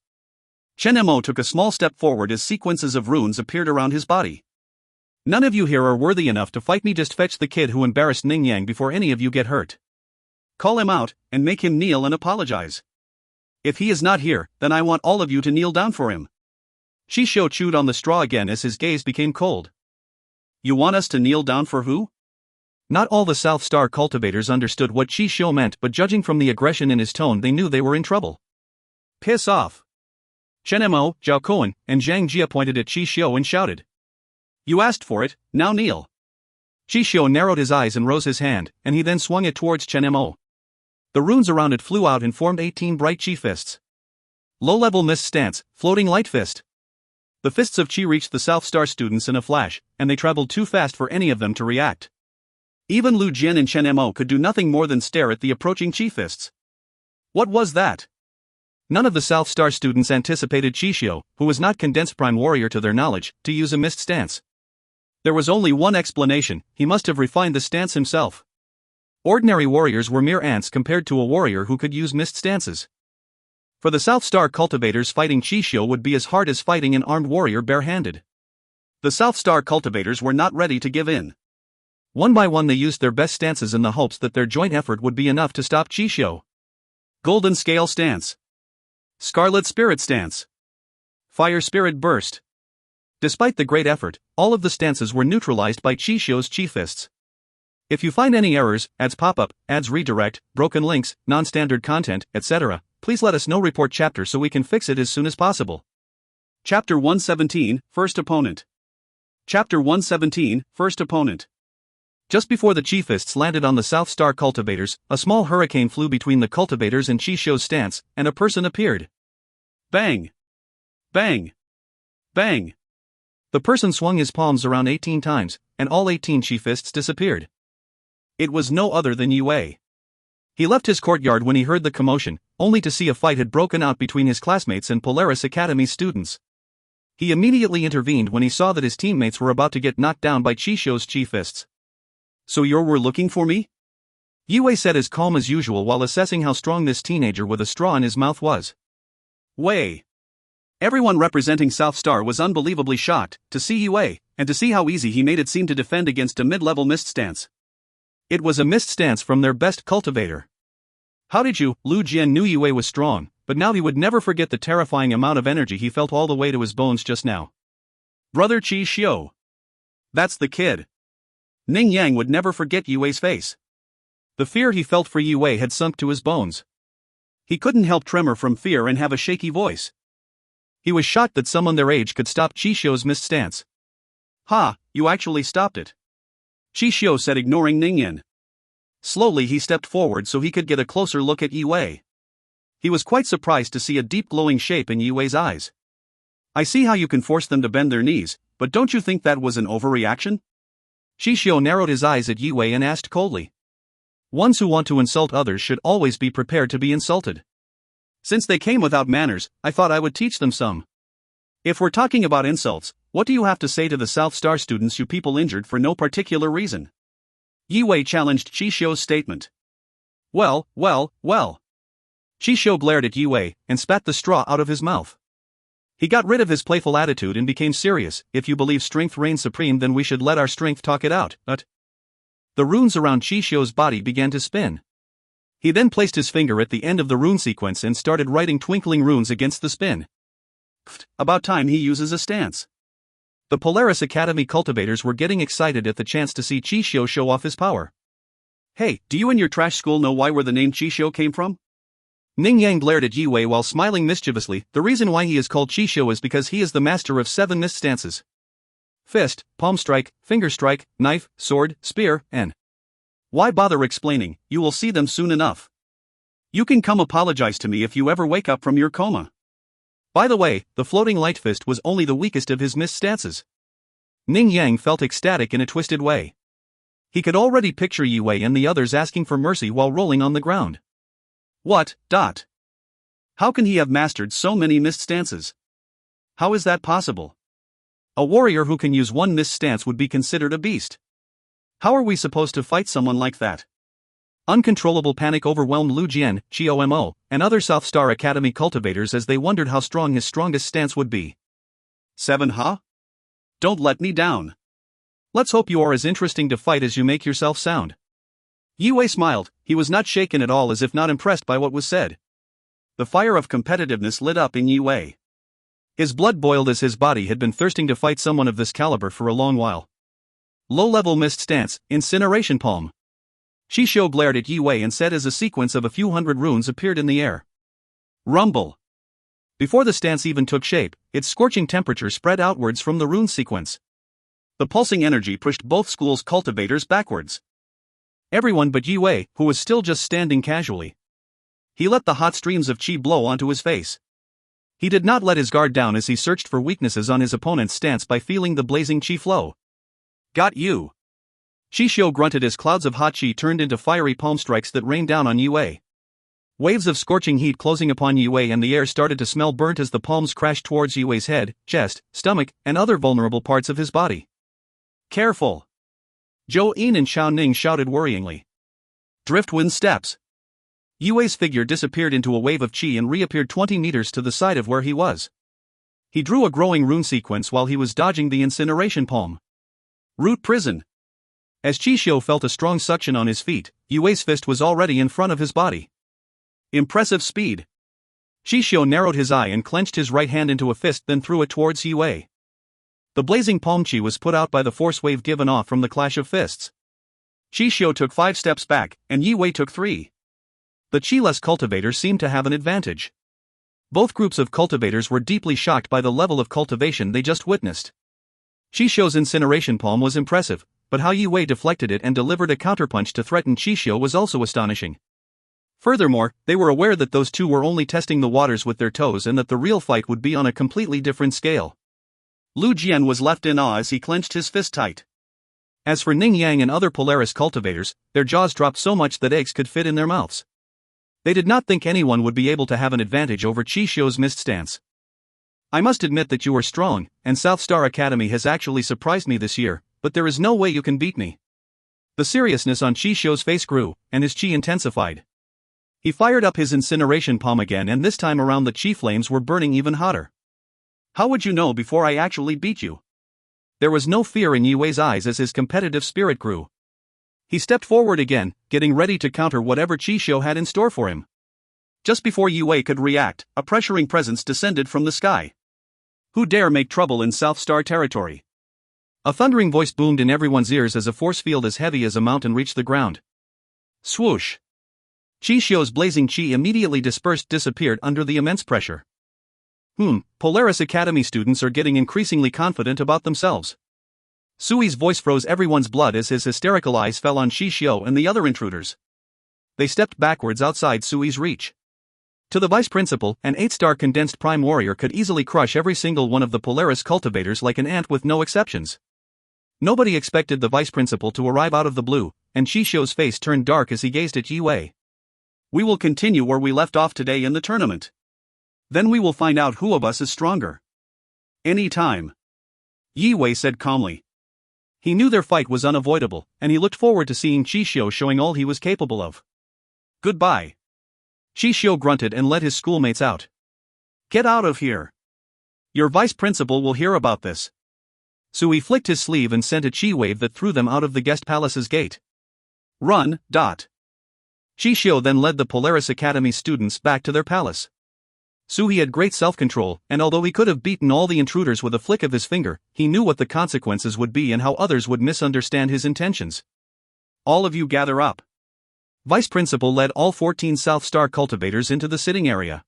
Chen Mo took a small step forward as sequences of runes appeared around his body. None of you here are worthy enough to fight me, just fetch the kid who embarrassed Ning Yang before any of you get hurt. Call him out, and make him kneel and apologize. If he is not here, then I want all of you to kneel down for him. Qi Xiu chewed on the straw again as his gaze became cold. You want us to kneel down for who? Not all the South Star cultivators understood what Qi Xiu meant, but judging from the aggression in his tone they knew they were in trouble. Piss off. Chen Mo, Zhao Koan, and Zhang Jia pointed at Qi Xiu and shouted. You asked for it, now kneel. Qi Xiu narrowed his eyes and rose his hand, and he then swung it towards Chen Mo. The runes around it flew out and formed 18 bright Qi fists. Low-level mist stance, floating light fist. The fists of Qi reached the South Star students in a flash, and they traveled too fast for any of them to react. Even Lu Jian and Chen Mo could do nothing more than stare at the approaching Qi fists. What was that? None of the South Star students anticipated Qi Xiu, who was not Condensed Prime Warrior to their knowledge, to use a mist stance. There was only one explanation, he must have refined the stance himself. Ordinary warriors were mere ants compared to a warrior who could use mist stances. For the South Star cultivators, fighting Qi Xiu would be as hard as fighting an armed warrior barehanded. The South Star cultivators were not ready to give in. One by one they used their best stances in the hopes that their joint effort would be enough to stop Qi Xiu. Golden Scale Stance. Scarlet Spirit Stance. Fire Spirit Burst. Despite the great effort, all of the stances were neutralized by Qi Xiu's Qi fists. If you find any errors, ads pop-up, ads redirect, broken links, non-standard content, etc., please let us know. Report chapter so we can fix it as soon as possible. Chapter 117, First Opponent. Chapter 117, First Opponent. Just before the Qi fists landed on the South Star cultivators, a small hurricane flew between the cultivators and Qi Xiu's stance, and a person appeared. Bang! Bang! Bang! The person swung his palms around 18 times, and all 18 Qi fists disappeared. It was no other than Yue. He left his courtyard when he heard the commotion, only to see a fight had broken out between his classmates and Polaris Academy students. He immediately intervened when he saw that his teammates were about to get knocked down by Qi Xiu's Qi fists. So you were looking for me? Yue said as calm as usual while assessing how strong this teenager with a straw in his mouth was. Wei. Everyone representing South Star was unbelievably shocked to see Yue, and to see how easy he made it seem to defend against a mid-level mist stance. It was a mist stance from their best cultivator. How did you? Lu Jian knew Yue was strong, but now he would never forget the terrifying amount of energy he felt all the way to his bones just now. Brother Qi Xiu. That's the kid. Ning Yang would never forget Yue's face. The fear he felt for Yue had sunk to his bones. He couldn't help tremor from fear and have a shaky voice. He was shocked that someone their age could stop Qi Xiu's mist stance. Ha, you actually stopped it. Qi Xiu said, ignoring Ning Yan. Slowly he stepped forward so he could get a closer look at Yue. He was quite surprised to see a deep glowing shape in Yue's eyes. I see how you can force them to bend their knees, but don't you think that was an overreaction? Qi Xiu narrowed his eyes at Yue and asked coldly. Ones who want to insult others should always be prepared to be insulted. Since they came without manners, I thought I would teach them some. If we're talking about insults, what do you have to say to the South Star students you people injured for no particular reason? Yue challenged Qi Xiu's statement. Well. Qi Xiu glared at Yue, and spat the straw out of his mouth. He got rid of his playful attitude and became serious. If you believe strength reigns supreme, then we should let our strength talk it out, The runes around Qi Xiu's body began to spin. He then placed his finger at the end of the rune sequence and started writing twinkling runes against the spin. About time he uses a stance. The Polaris Academy cultivators were getting excited at the chance to see Chisho show off his power. Hey, do you and your trash school know where the name Chisho came from? Ning Yang glared at Yue while smiling mischievously. The reason why he is called Chisho is because he is the master of 7 mist stances. Fist, palm strike, finger strike, knife, sword, spear, and... Why bother explaining, you will see them soon enough. You can come apologize to me if you ever wake up from your coma. By the way, the floating light fist was only the weakest of his mist stances. Ning Yang felt ecstatic in a twisted way. He could already picture Yue and the others asking for mercy while rolling on the ground. What? How can he have mastered so many mist stances? How is that possible? A warrior who can use one mist stance would be considered a beast. How are we supposed to fight someone like that? Uncontrollable panic overwhelmed Lu Jian, Chiomo, and other South Star Academy cultivators as they wondered how strong his strongest stance would be. 7 huh? Don't let me down. Let's hope you are as interesting to fight as you make yourself sound. Yue smiled, he was not shaken at all, as if not impressed by what was said. The fire of competitiveness lit up in Yue. His blood boiled as his body had been thirsting to fight someone of this caliber for a long while. Low-level mist stance, incineration palm. Chisho glared at Yue and said as a sequence of a few hundred runes appeared in the air. Rumble. Before the stance even took shape, its scorching temperature spread outwards from the rune sequence. The pulsing energy pushed both schools' cultivators backwards. Everyone but Yue, who was still just standing casually. He let the hot streams of chi blow onto his face. He did not let his guard down as he searched for weaknesses on his opponent's stance by feeling the blazing chi flow. Got you. Chisho grunted as clouds of hot chi turned into fiery palm strikes that rained down on Yue. Waves of scorching heat closing upon Yue and the air started to smell burnt as the palms crashed towards Yue's head, chest, stomach, and other vulnerable parts of his body. Careful. Zhou Yin and Xiao Ning shouted worryingly. Driftwind steps. Yue's figure disappeared into a wave of chi and reappeared 20 meters to the side of where he was. He drew a growing rune sequence while he was dodging the incineration palm. Root prison. As Chisho felt a strong suction on his feet, Yue's fist was already in front of his body. Impressive speed. Chisho narrowed his eye and clenched his right hand into a fist, then threw it towards Yue. The blazing palm chi was put out by the force wave given off from the clash of fists. Chisho took 5 steps back, and Yue took 3. The chi-less cultivators seemed to have an advantage. Both groups of cultivators were deeply shocked by the level of cultivation they just witnessed. Chisho's incineration palm was impressive, but how Yue deflected it and delivered a counterpunch to threaten Chisho was also astonishing. Furthermore, they were aware that those two were only testing the waters with their toes and that the real fight would be on a completely different scale. Lu Jian was left in awe as he clenched his fist tight. As for Ning Yang and other Polaris cultivators, their jaws dropped so much that eggs could fit in their mouths. They did not think anyone would be able to have an advantage over Chisho's mist stance. I must admit that you are strong, and South Star Academy has actually surprised me this year, but there is no way you can beat me. The seriousness on Chisho's face grew, and his chi intensified. He fired up his incineration palm again, and this time around the chi flames were burning even hotter. How would you know before I actually beat you? There was no fear in Yue's eyes as his competitive spirit grew. He stepped forward again, getting ready to counter whatever Chisho had in store for him. Just before Yue could react, a pressuring presence descended from the sky. Who dare make trouble in South Star territory? A thundering voice boomed in everyone's ears as a force field as heavy as a mountain reached the ground. Swoosh! Chisho's blazing chi immediately disappeared under the immense pressure. Polaris Academy students are getting increasingly confident about themselves. Sui's voice froze everyone's blood as his hysterical eyes fell on Chisho and the other intruders. They stepped backwards outside Sui's reach. To the vice principal, an 8-star condensed prime warrior could easily crush every single one of the Polaris cultivators like an ant with no exceptions. Nobody expected the vice principal to arrive out of the blue, and Chisho's face turned dark as he gazed at Yue. We will continue where we left off today in the tournament. Then we will find out who of us is stronger. Any time. Yue said calmly. He knew their fight was unavoidable, and he looked forward to seeing Chisho showing all he was capable of. Goodbye. Chisho grunted and led his schoolmates out. Get out of here. Your vice principal will hear about this. Sui flicked his sleeve and sent a chi wave that threw them out of the guest palace's gate. Run. Qi Xiu then led the Polaris Academy students back to their palace. Suhi had great self-control, and although he could have beaten all the intruders with a flick of his finger, he knew what the consequences would be and how others would misunderstand his intentions. All of you gather up. Vice Principal led all 14 South Star cultivators into the sitting area.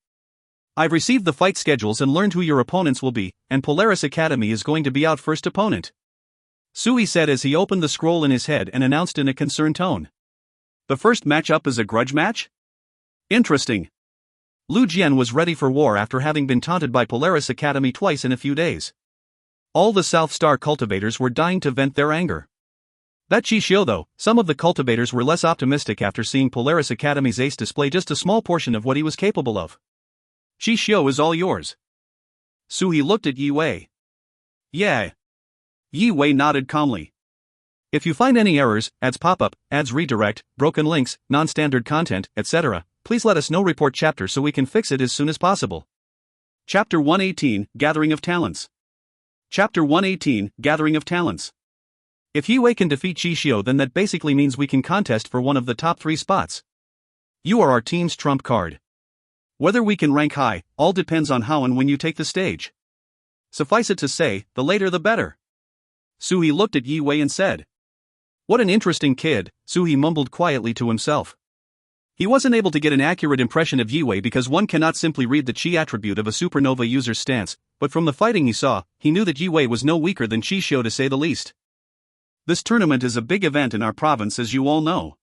I've received the fight schedules and learned who your opponents will be, and Polaris Academy is going to be our first opponent. Suhi said as he opened the scroll in his head and announced in a concerned tone. The first matchup is a grudge match? Interesting. Lu Jian was ready for war after having been taunted by Polaris Academy twice in a few days. All the South Star cultivators were dying to vent their anger. That Qi Xiu though, some of the cultivators were less optimistic after seeing Polaris Academy's ace display just a small portion of what he was capable of. Qi Xiu is all yours. Suhi looked at Yi Wei. Yeah. Yi Wei nodded calmly. If you find any errors, ads pop-up, ads redirect, broken links, non-standard content, etc., please let us know. Report chapter so we can fix it as soon as possible. Chapter 118, Gathering of Talents. Chapter 118, Gathering of Talents. If Yi Wei can defeat Qi Xiu, then that basically means we can contest for one of the top 3 spots. You are our team's trump card. Whether we can rank high, all depends on how and when you take the stage. Suffice it to say, the later the better. Suhi looked at Yi Wei and said. What an interesting kid, Suhi mumbled quietly to himself. He wasn't able to get an accurate impression of Yi Wei because one cannot simply read the Qi attribute of a supernova user's stance, but from the fighting he saw, he knew that Yi Wei was no weaker than Qi Xiu to say the least. This tournament is a big event in our province, as you all know.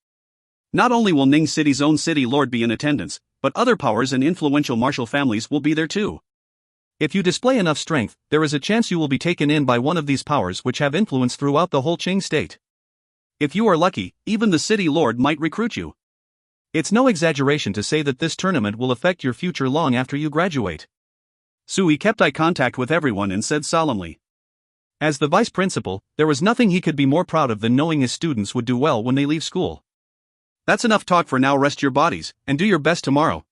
Not only will Ning City's own city lord be in attendance, but other powers and influential martial families will be there too. If you display enough strength, there is a chance you will be taken in by one of these powers which have influence throughout the whole Qing state. If you are lucky, even the city lord might recruit you. It's no exaggeration to say that this tournament will affect your future long after you graduate. Suhi kept eye contact with everyone and said solemnly. As the vice principal, there was nothing he could be more proud of than knowing his students would do well when they leave school. That's enough talk for now. Rest your bodies, and do your best tomorrow.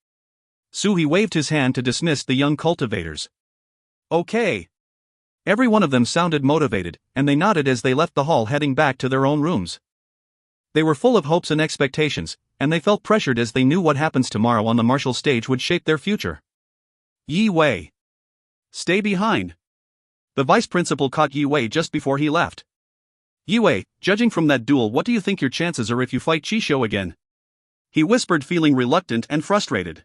Suhi waved his hand to dismiss the young cultivators. Okay. Every one of them sounded motivated, and they nodded as they left the hall heading back to their own rooms. They were full of hopes and expectations, and they felt pressured as they knew what happens tomorrow on the martial stage would shape their future. Yi Wei. Stay behind. The vice principal caught Yi Wei just before he left. Yi Wei, judging from that duel, what do you think your chances are if you fight Qi Xiu again? He whispered, feeling reluctant and frustrated.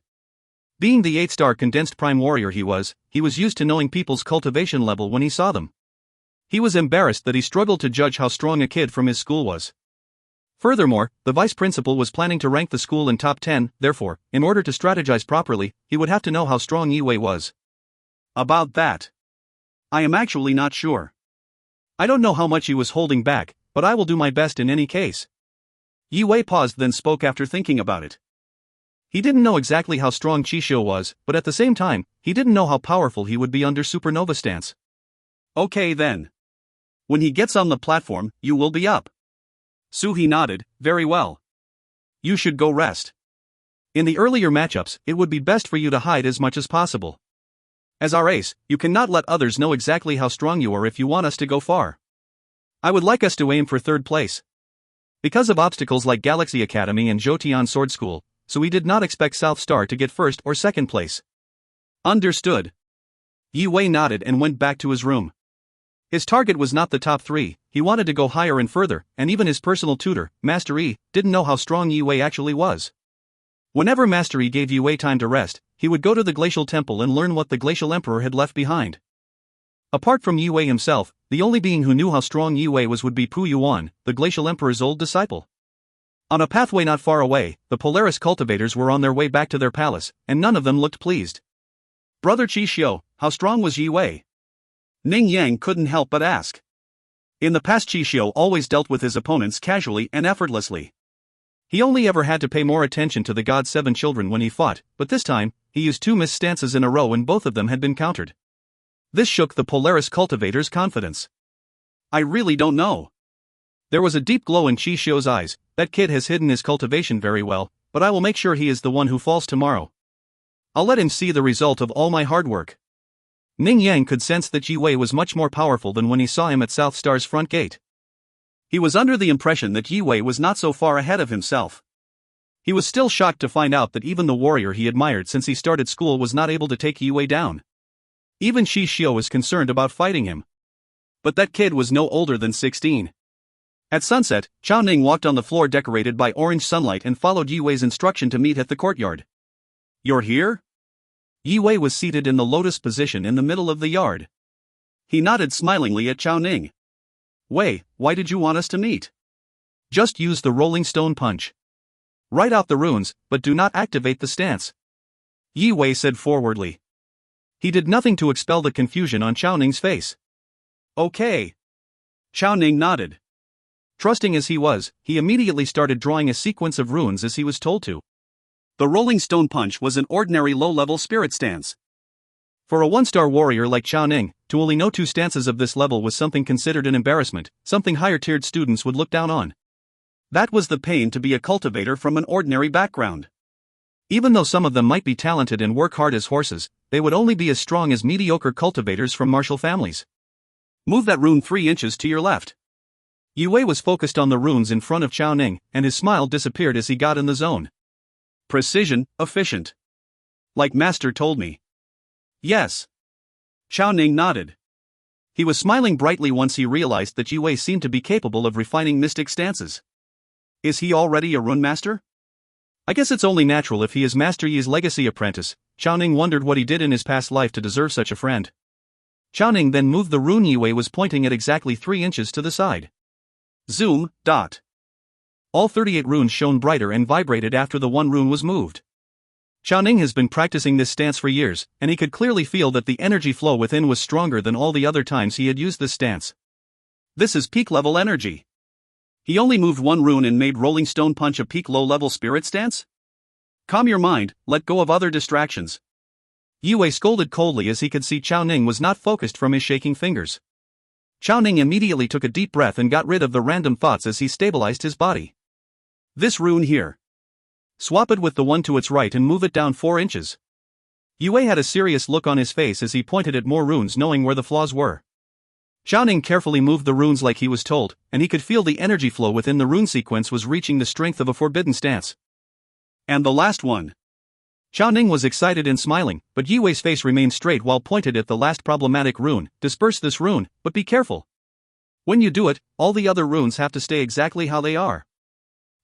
Being the 8-star condensed prime warrior he was used to knowing people's cultivation level when he saw them. He was embarrassed that he struggled to judge how strong a kid from his school was. Furthermore, the vice principal was planning to rank the school in top 10, therefore, in order to strategize properly, he would have to know how strong Yi Wei was. About that, I am actually not sure. I don't know how much he was holding back, but I will do my best in any case. Yi Wei paused, then spoke after thinking about it. He didn't know exactly how strong Qi Xiu was, but at the same time, he didn't know how powerful he would be under supernova stance. Okay then. When he gets on the platform, you will be up. Suhi nodded. Very well. You should go rest. In the earlier matchups, it would be best for you to hide as much as possible. As our ace, you cannot let others know exactly how strong you are if you want us to go far. I would like us to aim for 3rd place. Because of obstacles like Galaxy Academy and Zhoutian Sword School, so we did not expect South Star to get 1st or 2nd place. Understood. Yi Wei nodded and went back to his room. His target was not the top 3, he wanted to go higher and further, and even his personal tutor, Master Yi, didn't know how strong Yi Wei actually was. Whenever Master Yi gave Yi Wei time to rest, he would go to the Glacial Temple and learn what the Glacial Emperor had left behind. Apart from Yi Wei himself, the only being who knew how strong Yi Wei was would be Pu Yuan, the Glacial Emperor's old disciple. On a pathway not far away, the Polaris cultivators were on their way back to their palace, and none of them looked pleased. Brother Qi Xiu, how strong was Yi Wei? Ning Yang couldn't help but ask. In the past, Qi Xiu always dealt with his opponents casually and effortlessly. He only ever had to pay more attention to the God's 7 children when he fought, but this time, he used 2 missed stances in a row and both of them had been countered. This shook the Polaris cultivators' confidence. I really don't know. There was a deep glow in Qi Xiu's eyes. That kid has hidden his cultivation very well, but I will make sure he is the one who falls tomorrow. I'll let him see the result of all my hard work. Ning Yang could sense that Yi Wei was much more powerful than when he saw him at South Star's front gate. He was under the impression that Yi Wei was not so far ahead of himself. He was still shocked to find out that even the warrior he admired since he started school was not able to take Yue down. Even Shi Xiu was concerned about fighting him. But that kid was no older than 16. At sunset, Chao Ning walked on the floor decorated by orange sunlight and followed Yue's instruction to meet at the courtyard. "You're here?" Yue was seated in the lotus position in the middle of the yard. He nodded smilingly at Chao Ning. "Wei, why did you want us to meet?" "Just use the rolling stone punch. Write out the runes, but do not activate the stance," Yue said forwardly. He did nothing to expel the confusion on Chao Ning's face. "Okay." Chao Ning nodded. Trusting as he was, he immediately started drawing a sequence of runes as he was told to. The rolling stone punch was an ordinary low-level spirit stance. For a one-star warrior like Chao Ning, to only know 2 stances of this level was something considered an embarrassment, something higher-tiered students would look down on. That was the pain to be a cultivator from an ordinary background. Even though some of them might be talented and work hard as horses, they would only be as strong as mediocre cultivators from martial families. "Move that rune 3 inches to your left." Yue was focused on the runes in front of Chao Ning, and his smile disappeared as he got in the zone. "Precision, efficient. Like Master told me." "Yes." Chao Ning nodded. He was smiling brightly once he realized that Yue seemed to be capable of refining mystic stances. Is he already a rune master? I guess it's only natural if he is Master Yi's legacy apprentice. Chao Ning wondered what he did in his past life to deserve such a friend. Chao Ning then moved the rune Yue was pointing at exactly 3 inches to the side. Zoom, dot. All 38 runes shone brighter and vibrated after the one rune was moved. Chao Ning has been practicing this stance for years, and he could clearly feel that the energy flow within was stronger than all the other times he had used this stance. This is peak level energy. He only moved one rune and made Rolling Stone Punch a peak low-level spirit stance? Calm your mind, let go of other distractions. Yue scolded coldly as he could see Chao Ning was not focused from his shaking fingers. Chao Ning immediately took a deep breath and got rid of the random thoughts as he stabilized his body. This rune here. Swap it with the one to its right and move it down 4 inches. Yue had a serious look on his face as he pointed at more runes, knowing where the flaws were. Chao Ning carefully moved the runes like he was told, and he could feel the energy flow within the rune sequence was reaching the strength of a forbidden stance. And the last one. Chao Ning was excited and smiling, but Yue's face remained straight while pointed at the last problematic rune. Disperse this rune, but be careful. When you do it, all the other runes have to stay exactly how they are.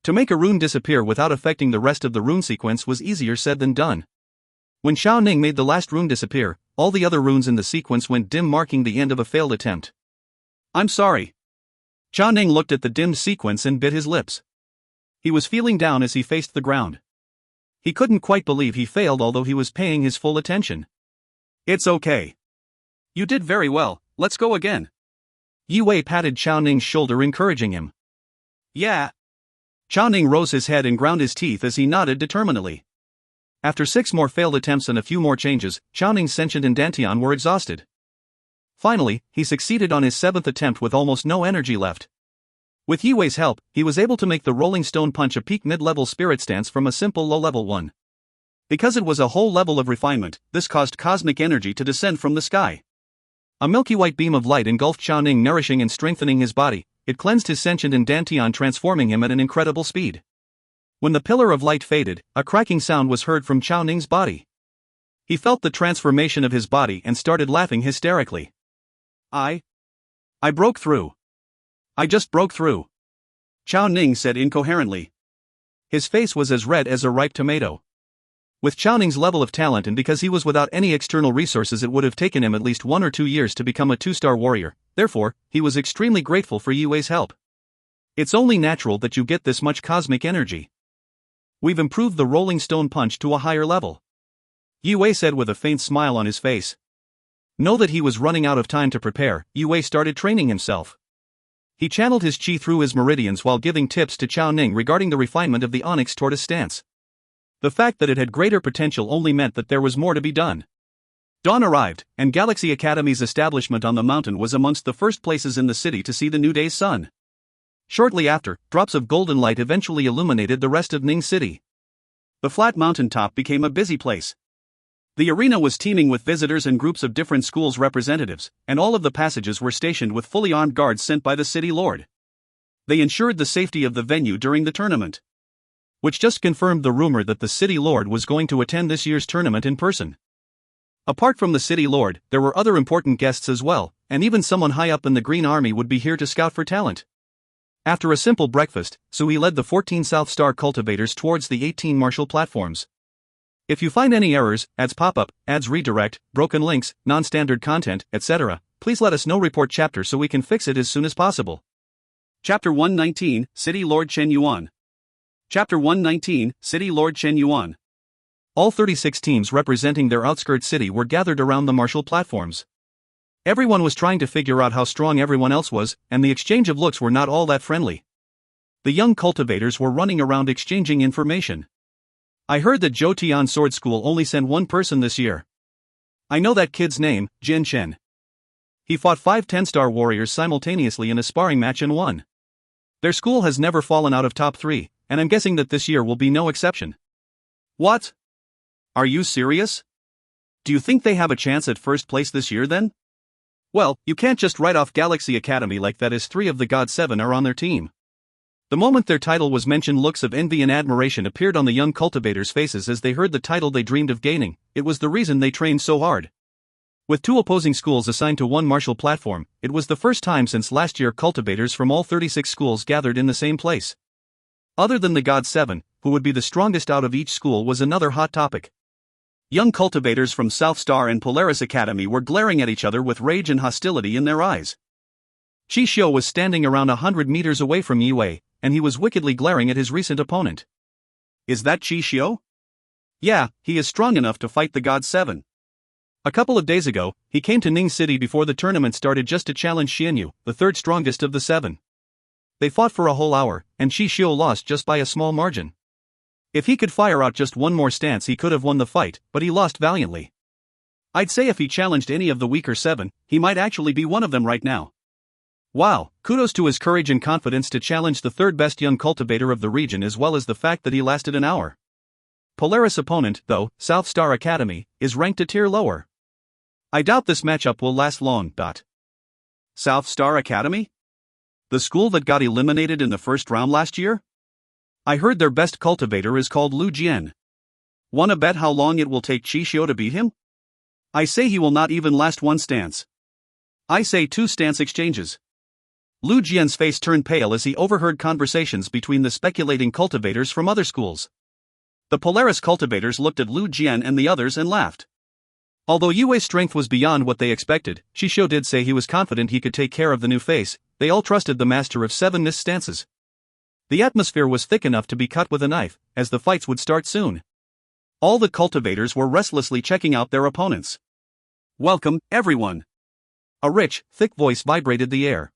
To make a rune disappear without affecting the rest of the rune sequence was easier said than done. When Chao Ning made the last rune disappear, all the other runes in the sequence went dim, marking the end of a failed attempt. I'm sorry. Chao Ning looked at the dimmed sequence and bit his lips. He was feeling down as he faced the ground. He couldn't quite believe he failed, although he was paying his full attention. It's okay. You did very well, let's go again. Yue patted Chao Ning's shoulder, encouraging him. Yeah. Chao Ning rose his head and ground his teeth as he nodded determinedly. After 6 more failed attempts and a few more changes, Chao Ning's sentient and dantian were exhausted. Finally, he succeeded on his 7th attempt with almost no energy left. With Yue's help, he was able to make the Rolling Stone Punch a peak mid-level spirit stance from a simple low-level one. Because it was a whole level of refinement, this caused cosmic energy to descend from the sky. A milky white beam of light engulfed Chao Ning, nourishing and strengthening his body. It cleansed his sentient and dantian, transforming him at an incredible speed. When the pillar of light faded, a cracking sound was heard from Chao Ning's body. He felt the transformation of his body and started laughing hysterically. I broke through. I just broke through. Chao Ning said incoherently. His face was as red as a ripe tomato. With Chao Ning's level of talent, and because he was without any external resources, it would have taken him at least 1 or 2 years to become a 2-star warrior. Therefore, he was extremely grateful for Yue's help. It's only natural that you get this much cosmic energy. We've improved the Rolling Stone Punch to a higher level. Yue said with a faint smile on his face. Know that he was running out of time to prepare. Yue started training himself. He channeled his chi through his meridians while giving tips to Chao Ning regarding the refinement of the onyx tortoise stance. The fact that it had greater potential only meant that there was more to be done. Dawn arrived, and Galaxy Academy's establishment on the mountain was amongst the first places in the city to see the new day's sun. Shortly after, drops of golden light eventually illuminated the rest of Ning City. The flat mountaintop became a busy place. The arena was teeming with visitors and groups of different schools' representatives, and all of the passages were stationed with fully armed guards sent by the city lord. They ensured the safety of the venue during the tournament. which just confirmed the rumor that the City Lord was going to attend this year's tournament in person. Apart from the City Lord, there were other important guests as well, and even someone high up in the Green Army would be here to scout for talent. After a simple breakfast, Sui led the 14 South Star cultivators towards the 18 Marshall platforms. If you find any errors, ads pop up, ads redirect, broken links, non-standard content, etc., please let us know. Report chapter so we can fix it as soon as possible. Chapter 119, City Lord Chen Yuan. Chapter 119, City Lord Chen Yuan. All 36 teams representing their outskirt city were gathered around the Marshall platforms. Everyone was trying to figure out how strong everyone else was, and the exchange of looks were not all that friendly. The young cultivators were running around exchanging information. I heard that Zhou Tian Sword School only sent one person this year. I know that kid's name, Jin Chen. He fought 5 10-star warriors simultaneously in a sparring match and won. Their school has never fallen out of top 3, and I'm guessing that this year will be no exception. What? Are you serious? Do you think they have a chance at first place this year then? Well, you can't just write off Galaxy Academy like that, as 3 of the God 7 are on their team. The moment their title was mentioned, looks of envy and admiration appeared on the young cultivators' faces as they heard the title they dreamed of gaining. It was the reason they trained so hard. With 2 opposing schools assigned to one Marshall platform, it was the first time since last year cultivators from all 36 schools gathered in the same place. Other than the God 7, who would be the strongest out of each school was another hot topic. Young cultivators from South Star and Polaris Academy were glaring at each other with rage and hostility in their eyes. Qi Xiu was standing around 100 meters away from Yi Wei, and he was wickedly glaring at his recent opponent. Is that Qi Xiu? Yeah, he is strong enough to fight the God 7. A couple of days ago, he came to Ning City before the tournament started just to challenge Xianyu, the 3rd strongest of the 7. They fought for a whole hour, and Qi Xiu lost just by a small margin. If he could fire out just one more stance, he could have won the fight, but he lost valiantly. I'd say if he challenged any of the weaker 7, he might actually be one of them right now. Wow, kudos to his courage and confidence to challenge the 3rd best young cultivator of the region, as well as the fact that he lasted an hour. Polaris opponent, though, South Star Academy, is ranked a tier lower. I doubt this matchup will last long. South Star Academy? The school that got eliminated in the first round last year? I heard their best cultivator is called Lu Jian. Wanna bet how long it will take Qi Xiu to beat him? I say he will not even last 1 stance. I say 2 stance exchanges. Lu Jian's face turned pale as he overheard conversations between the speculating cultivators from other schools. The Polaris cultivators looked at Lu Jian and the others and laughed. Although Yi Wei's strength was beyond what they expected, Qi Xiu did say he was confident he could take care of the new face. They all trusted the master of 7 missed stances. The atmosphere was thick enough to be cut with a knife, as the fights would start soon. All the cultivators were restlessly checking out their opponents. Welcome, everyone. A rich, thick voice vibrated the air.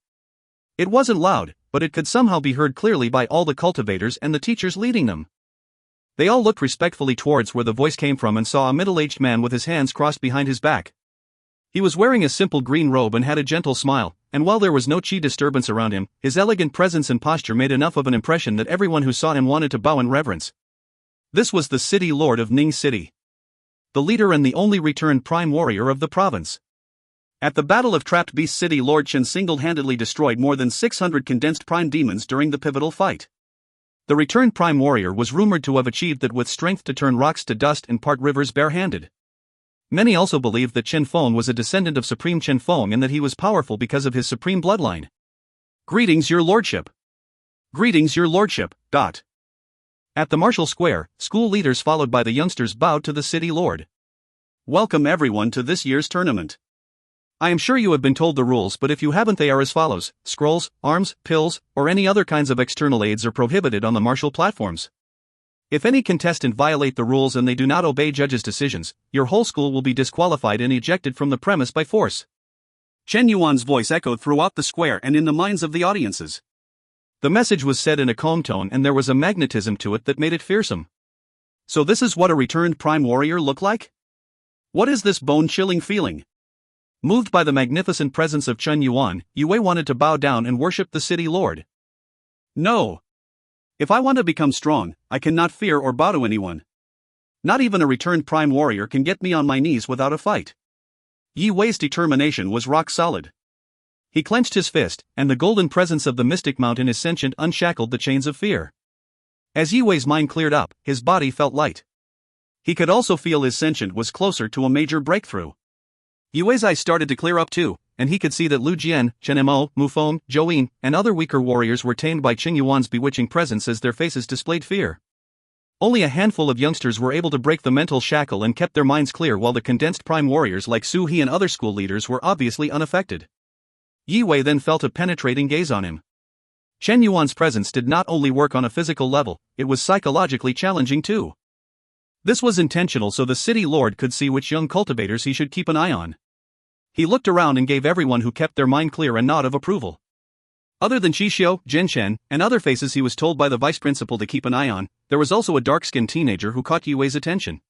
It wasn't loud, but it could somehow be heard clearly by all the cultivators and the teachers leading them. They all looked respectfully towards where the voice came from and saw a middle-aged man with his hands crossed behind his back. He was wearing a simple green robe and had a gentle smile, and while there was no qi disturbance around him, his elegant presence and posture made enough of an impression that everyone who saw him wanted to bow in reverence. This was the City Lord of Ning City. The leader and the only returned prime warrior of the province. At the Battle of Trapped Beast, City Lord Chen single-handedly destroyed more than 600 condensed prime demons during the pivotal fight. The returned prime warrior was rumored to have achieved that with strength to turn rocks to dust and part rivers barehanded. Many also believed that Chen Feng was a descendant of Supreme Chen Feng and that he was powerful because of his supreme bloodline. Greetings, your lordship. Greetings, your lordship. At the Marshall Square, school leaders followed by the youngsters bowed to the city lord. Welcome everyone to this year's tournament. I am sure you have been told the rules, but if you haven't, they are as follows: scrolls, arms, pills, or any other kinds of external aids are prohibited on the Marshall platforms. If any contestant violate the rules and they do not obey judges' decisions, your whole school will be disqualified and ejected from the premise by force. Chen Yuan's voice echoed throughout the square and in the minds of the audiences. The message was said in a calm tone and there was a magnetism to it that made it fearsome. So this is what a returned prime warrior looked like? What is this bone-chilling feeling? Moved by the magnificent presence of Chen Yuan, Yi Wei wanted to bow down and worship the city lord. No. If I want to become strong, I cannot fear or bow to anyone. Not even a returned prime warrior can get me on my knees without a fight. Yi Wei's determination was rock solid. He clenched his fist, and the golden presence of the mystic mountain is sentient unshackled the chains of fear. As Yiwei's mind cleared up, his body felt light. He could also feel his sentient was closer to a major breakthrough. Yiwei's eyes started to clear up too, and he could see that Lu Jian, Chen Mo, Mu Feng, Zhou Yin, and other weaker warriors were tamed by Qing Yuan's bewitching presence as their faces displayed fear. Only a handful of youngsters were able to break the mental shackle and kept their minds clear, while the condensed prime warriors like Su He and other school leaders were obviously unaffected. Yiwei then felt a penetrating gaze on him. Chen Yuan's presence did not only work on a physical level, it was psychologically challenging too. This was intentional so the city lord could see which young cultivators he should keep an eye on. He looked around and gave everyone who kept their mind clear a nod of approval. Other than Qixio, Zhen, and other faces he was told by the vice principal to keep an eye on, there was also a dark-skinned teenager who caught Yiwei's attention.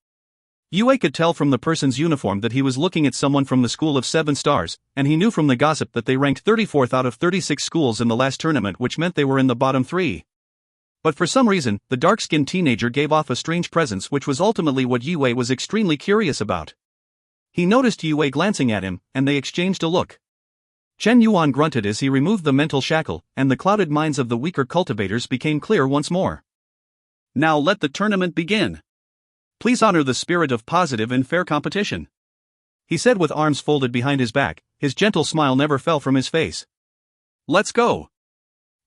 Yiwei could tell from the person's uniform that he was looking at someone from the School of 7 Stars, and he knew from the gossip that they ranked 34th out of 36 schools in the last tournament, which meant they were in the bottom 3. But for some reason, the dark-skinned teenager gave off a strange presence, which was ultimately what Yiwei was extremely curious about. He noticed Yiwei glancing at him, and they exchanged a look. Chen Yuan grunted as he removed the mental shackle, and the clouded minds of the weaker cultivators became clear once more. Now let the tournament begin. Please honor the spirit of positive and fair competition, he said with arms folded behind his back. His gentle smile never fell from his face. Let's go.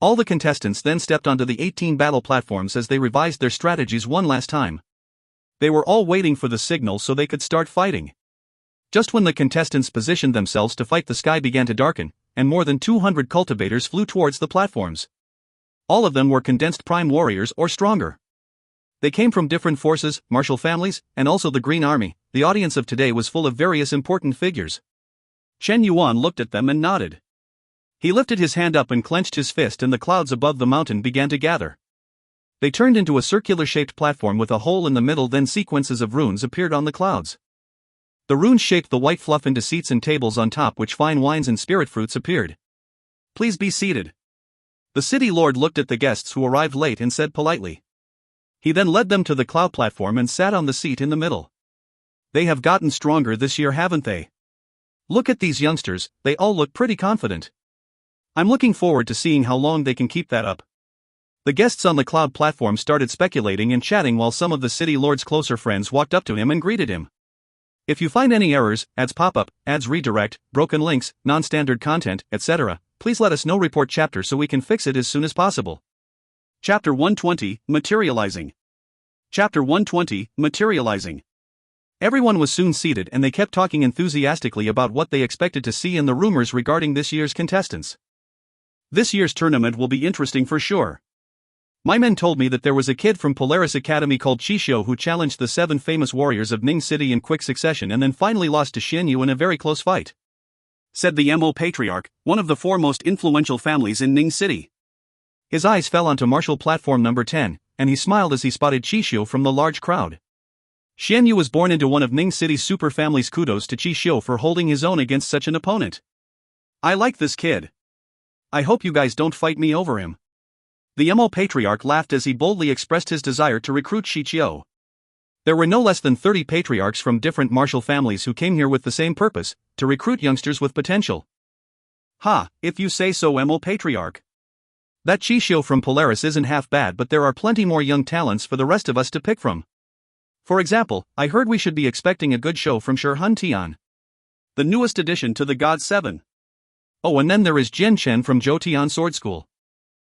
All the contestants then stepped onto the 18 battle platforms as they revised their strategies one last time. They were all waiting for the signal so they could start fighting. Just when the contestants positioned themselves to fight, the sky began to darken, and more than 200 cultivators flew towards the platforms. All of them were condensed prime warriors or stronger. They came from different forces, martial families, and also the Green Army. The audience of today was full of various important figures. Chen Yuan looked at them and nodded. He lifted his hand up and clenched his fist, and the clouds above the mountain began to gather. They turned into a circular-shaped platform with a hole in the middle, then sequences of runes appeared on the clouds. The runes shaped the white fluff into seats and tables on top which fine wines and spirit fruits appeared. Please be seated. The city lord looked at the guests who arrived late and said politely. He then led them to the cloud platform and sat on the seat in the middle. They have gotten stronger this year, haven't they? Look at these youngsters, they all look pretty confident. I'm looking forward to seeing how long they can keep that up. The guests on the cloud platform started speculating and chatting while some of the city lord's closer friends walked up to him and greeted him. If you find any errors, ads pop up, ads redirect, broken links, non-standard content, etc., please let us know. Report chapter so we can fix it as soon as possible. Chapter 120, Materializing. Chapter 120, Materializing. Everyone was soon seated and they kept talking enthusiastically about what they expected to see and the rumors regarding this year's contestants. This year's tournament will be interesting for sure. My men told me that there was a kid from Polaris Academy called Qixio who challenged the 7 famous warriors of Ning City in quick succession and then finally lost to Xianyu in a very close fight, said the Mo Patriarch, one of the 4 most influential families in Ning City. His eyes fell onto martial platform number 10, and he smiled as he spotted Qixio from the large crowd. Xianyu was born into one of Ning City's super families. Kudos to Qixio for holding his own against such an opponent. I like this kid. I hope you guys don't fight me over him. The Mo Patriarch laughed as he boldly expressed his desire to recruit Qixio. There were no less than 30 patriarchs from different martial families who came here with the same purpose, to recruit youngsters with potential. Ha, if you say so, Mo Patriarch. That Qixio from Polaris isn't half bad, but there are plenty more young talents for the rest of us to pick from. For example, I heard we should be expecting a good show from Shurhun Tian, the newest addition to the God 7. Oh, and then there is Jian Chen from Zhou Tian Sword School.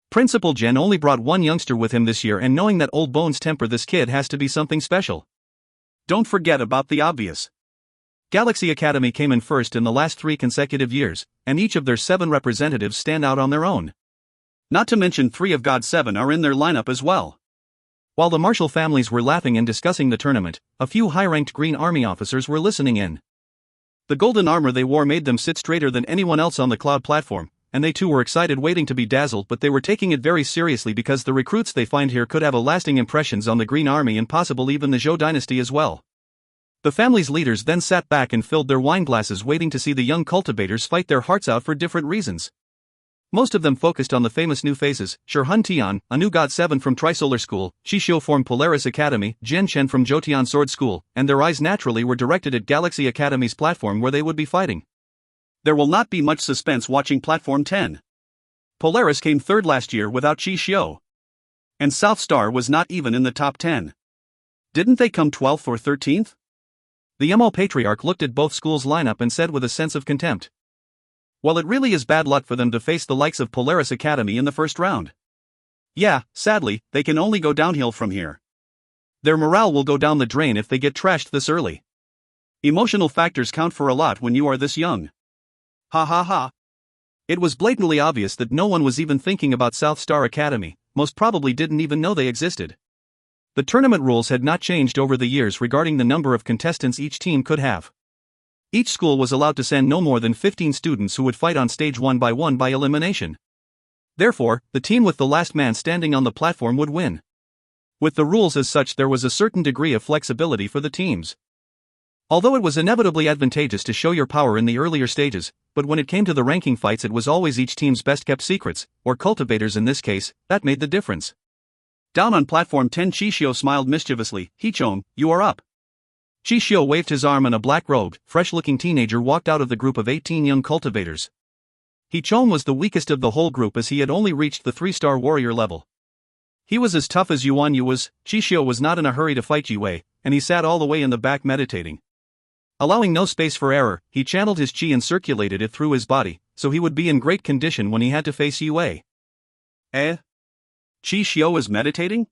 Principal Jen only brought 1 youngster with him this year, and knowing that old bones temper, this kid has to be something special. Don't forget about the obvious. Galaxy Academy came in first in the last 3 consecutive years, and each of their 7 representatives stand out on their own. Not to mention 3 of God 7 are in their lineup as well. While the martial families were laughing and discussing the tournament, a few high-ranked Green Army officers were listening in. The golden armor they wore made them sit straighter than anyone else on the cloud platform, and they too were excited, waiting to be dazzled, but they were taking it very seriously because the recruits they find here could have a lasting impressions on the Green Army and possibly even the Zhou dynasty as well. The family's leaders then sat back and filled their wine glasses, waiting to see the young cultivators fight their hearts out for different reasons. Most of them focused on the famous new faces: Shurhun Tian, a new God 7 from Trisolar School, Qixio from Polaris Academy, Jian Chen from Zhou Tian Sword School, and their eyes naturally were directed at Galaxy Academy's platform where they would be fighting. There will not be much suspense watching Platform 10. Polaris came 3rd last year without Qixio. And South Star was not even in the top 10. Didn't they come 12th or 13th? The MO Patriarch looked at both schools' lineup and said with a sense of contempt, "Well, it really is bad luck for them to face the likes of Polaris Academy in the first round. Yeah, sadly, they can only go downhill from here. Their morale will go down the drain if they get trashed this early. Emotional factors count for a lot when you are this young." Ha ha ha. It was blatantly obvious that no one was even thinking about South Star Academy, most probably didn't even know they existed. The tournament rules had not changed over the years regarding the number of contestants each team could have. Each school was allowed to send no more than 15 students who would fight on stage one by elimination. Therefore, the team with the last man standing on the platform would win. With the rules as such, there was a certain degree of flexibility for the teams. Although it was inevitably advantageous to show your power in the earlier stages, but when it came to the ranking fights, it was always each team's best-kept secrets, or cultivators in this case, that made the difference. Down on platform 10, Chishio smiled mischievously. "Hichon, you are up." Chishio waved his arm and a black-robed, fresh-looking teenager walked out of the group of 18 young cultivators. Hichon was the weakest of the whole group as he had only reached the 3-star warrior level. He was as tough as Yuan Yu was. Chishio was not in a hurry to fight Yue, and he sat all the way in the back meditating. Allowing no space for error, he channeled his chi and circulated it through his body, so he would be in great condition when he had to face Yue. Chishio is meditating?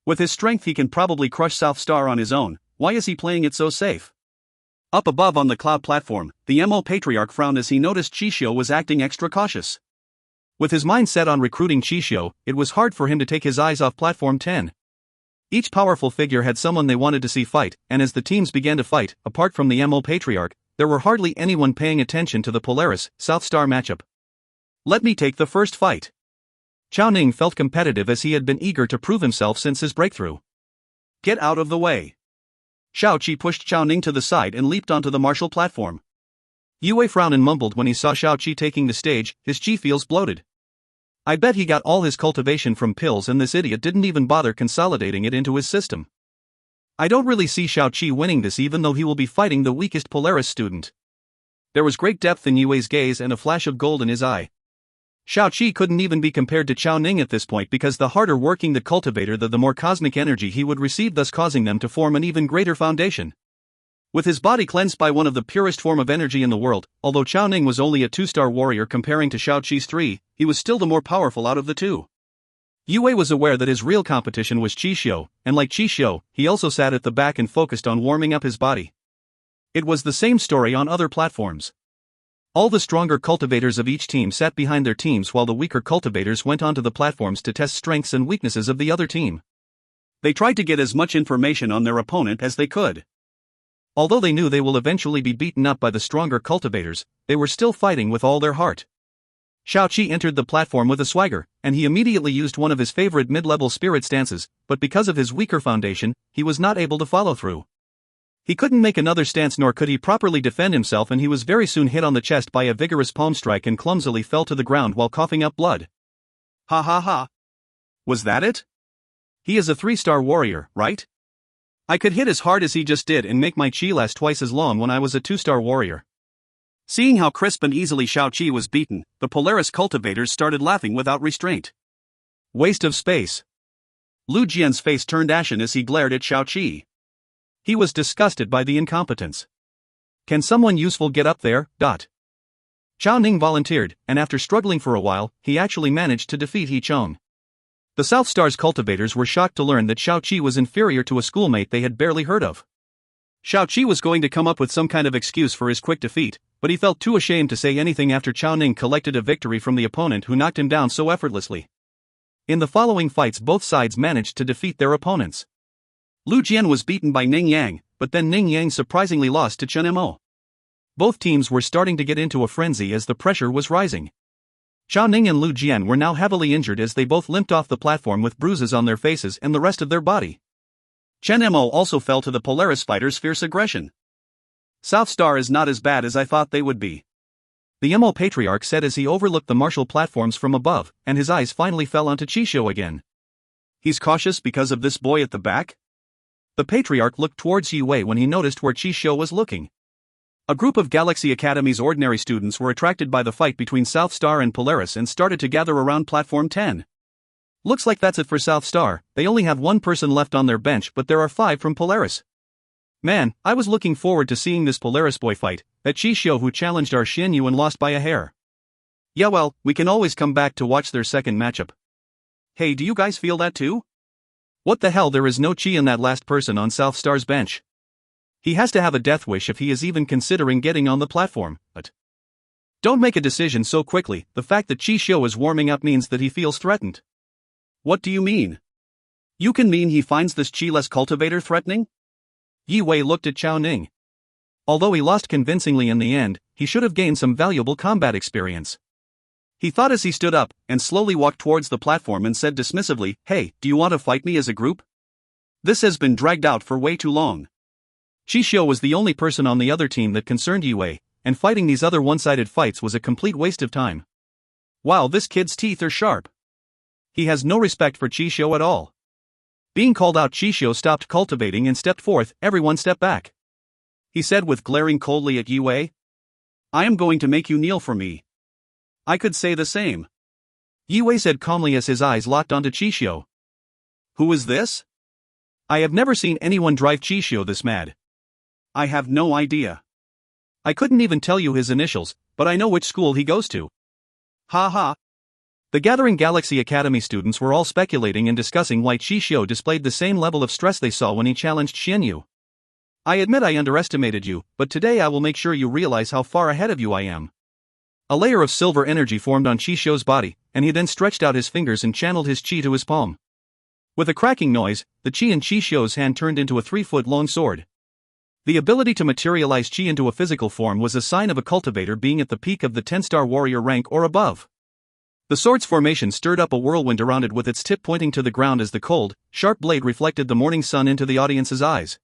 With his strength he can probably crush South Star on his own. Why is he playing it so safe? Up above on the cloud platform, the MO Patriarch frowned as he noticed Chishio was acting extra cautious. With his mind set on recruiting Chishio, it was hard for him to take his eyes off platform 10. Each powerful figure had someone they wanted to see fight, and as the teams began to fight, apart from the MO Patriarch, there were hardly anyone paying attention to the Polaris South Star matchup. "Let me take the first fight." Chao Ning felt competitive as he had been eager to prove himself since his breakthrough. "Get out of the way." Shao Chi pushed Chao Ning to the side and leaped onto the martial platform. Yue frowned and mumbled when he saw Shao Chi taking the stage. His chi feels bloated. I bet he got all his cultivation from pills and this idiot didn't even bother consolidating it into his system. I don't really see Shao Chi winning this even though he will be fighting the weakest Polaris student. There was great depth in Yue's gaze and a flash of gold in his eye. Shao Chi couldn't even be compared to Chao Ning at this point because the harder working the cultivator the more cosmic energy he would receive, thus causing them to form an even greater foundation. With his body cleansed by one of the purest form of energy in the world, although Chao Ning was only a 2-star warrior comparing to Shao Chi's 3, he was still the more powerful out of the two. Yue was aware that his real competition was Chishio, and like Chishio, he also sat at the back and focused on warming up his body. It was the same story on other platforms. All the stronger cultivators of each team sat behind their teams while the weaker cultivators went onto the platforms to test strengths and weaknesses of the other team. They tried to get as much information on their opponent as they could. Although they knew they will eventually be beaten up by the stronger cultivators, they were still fighting with all their heart. Shao Chi entered the platform with a swagger, and he immediately used one of his favorite mid-level spirit stances, but because of his weaker foundation, he was not able to follow through. He couldn't make another stance nor could he properly defend himself, and he was very soon hit on the chest by a vigorous palm strike and clumsily fell to the ground while coughing up blood. Ha ha ha. Was that it? He is a 3-star warrior, right? I could hit as hard as he just did and make my chi last twice as long when I was a 2-star warrior. Seeing how crisp and easily Shao Chi was beaten, the Polaris cultivators started laughing without restraint. Waste of space. Lu Jian's face turned ashen as he glared at Shao Chi. He was disgusted by the incompetence. Can someone useful get up there? Chao Ning volunteered, and after struggling for a while, he actually managed to defeat He Chong. The South Star's cultivators were shocked to learn that Shao Chi was inferior to a schoolmate they had barely heard of. Shao Chi was going to come up with some kind of excuse for his quick defeat, but he felt too ashamed to say anything after Chao Ning collected a victory from the opponent who knocked him down so effortlessly. In the following fights, both sides managed to defeat their opponents. Lu Jian was beaten by Ning Yang, but then Ning Yang surprisingly lost to Chen Mo. Both teams were starting to get into a frenzy as the pressure was rising. Chao Ning and Lu Jian were now heavily injured as they both limped off the platform with bruises on their faces and the rest of their body. Chen Mo also fell to the Polaris fighters' fierce aggression. South Star is not as bad as I thought they would be, the MO Patriarch said as he overlooked the martial platforms from above, and his eyes finally fell onto Chishio again. He's cautious because of this boy at the back? The Patriarch looked towards Yue when he noticed where Chishio was looking. A group of Galaxy Academy's ordinary students were attracted by the fight between South Star and Polaris and started to gather around Platform 10. Looks like that's it for South Star. They only have one person left on their bench, but there are 5 from Polaris. Man, I was looking forward to seeing this Polaris boy fight, that Chishio who challenged our Shinyu and lost by a hair. Yeah well, we can always come back to watch their second matchup. Hey, do you guys feel that too? What the hell, there is no chi in that last person on South Star's bench. He has to have a death wish if he is even considering getting on the platform, but... Don't make a decision so quickly. The fact that Chishio is warming up means that he feels threatened. What do you mean? You can mean he finds this chi-less cultivator threatening? Yi Wei looked at Chao Ning. Although he lost convincingly in the end, he should have gained some valuable combat experience. He thought as he stood up, and slowly walked towards the platform and said dismissively, "Hey, do you want to fight me as a group? This has been dragged out for way too long." Chishio was the only person on the other team that concerned Yi Wei, and fighting these other one-sided fights was a complete waste of time. Wow, this kid's teeth are sharp. He has no respect for Chishio at all. Being called out, Chishio stopped cultivating and stepped forth. "Everyone step back," he said with glaring coldly at Yi Wei. "I am going to make you kneel for me." "I could say the same," Yi Wei said calmly as his eyes locked onto Chishio. "Who is this? I have never seen anyone drive Chishio this mad. I have no idea. I couldn't even tell you his initials, but I know which school he goes to." Ha ha. The gathering Galaxy Academy students were all speculating and discussing why Chishio displayed the same level of stress they saw when he challenged Shinyu. "I admit I underestimated you, but today I will make sure you realize how far ahead of you I am." A layer of silver energy formed on Chishio's body, and he then stretched out his fingers and channeled his chi to his palm. With a cracking noise, the chi in Chishio's hand turned into a 3-foot-long sword. The ability to materialize chi into a physical form was a sign of a cultivator being at the peak of the 10-star warrior rank or above. The sword's formation stirred up a whirlwind around it with its tip pointing to the ground as the cold, sharp blade reflected the morning sun into the audience's eyes.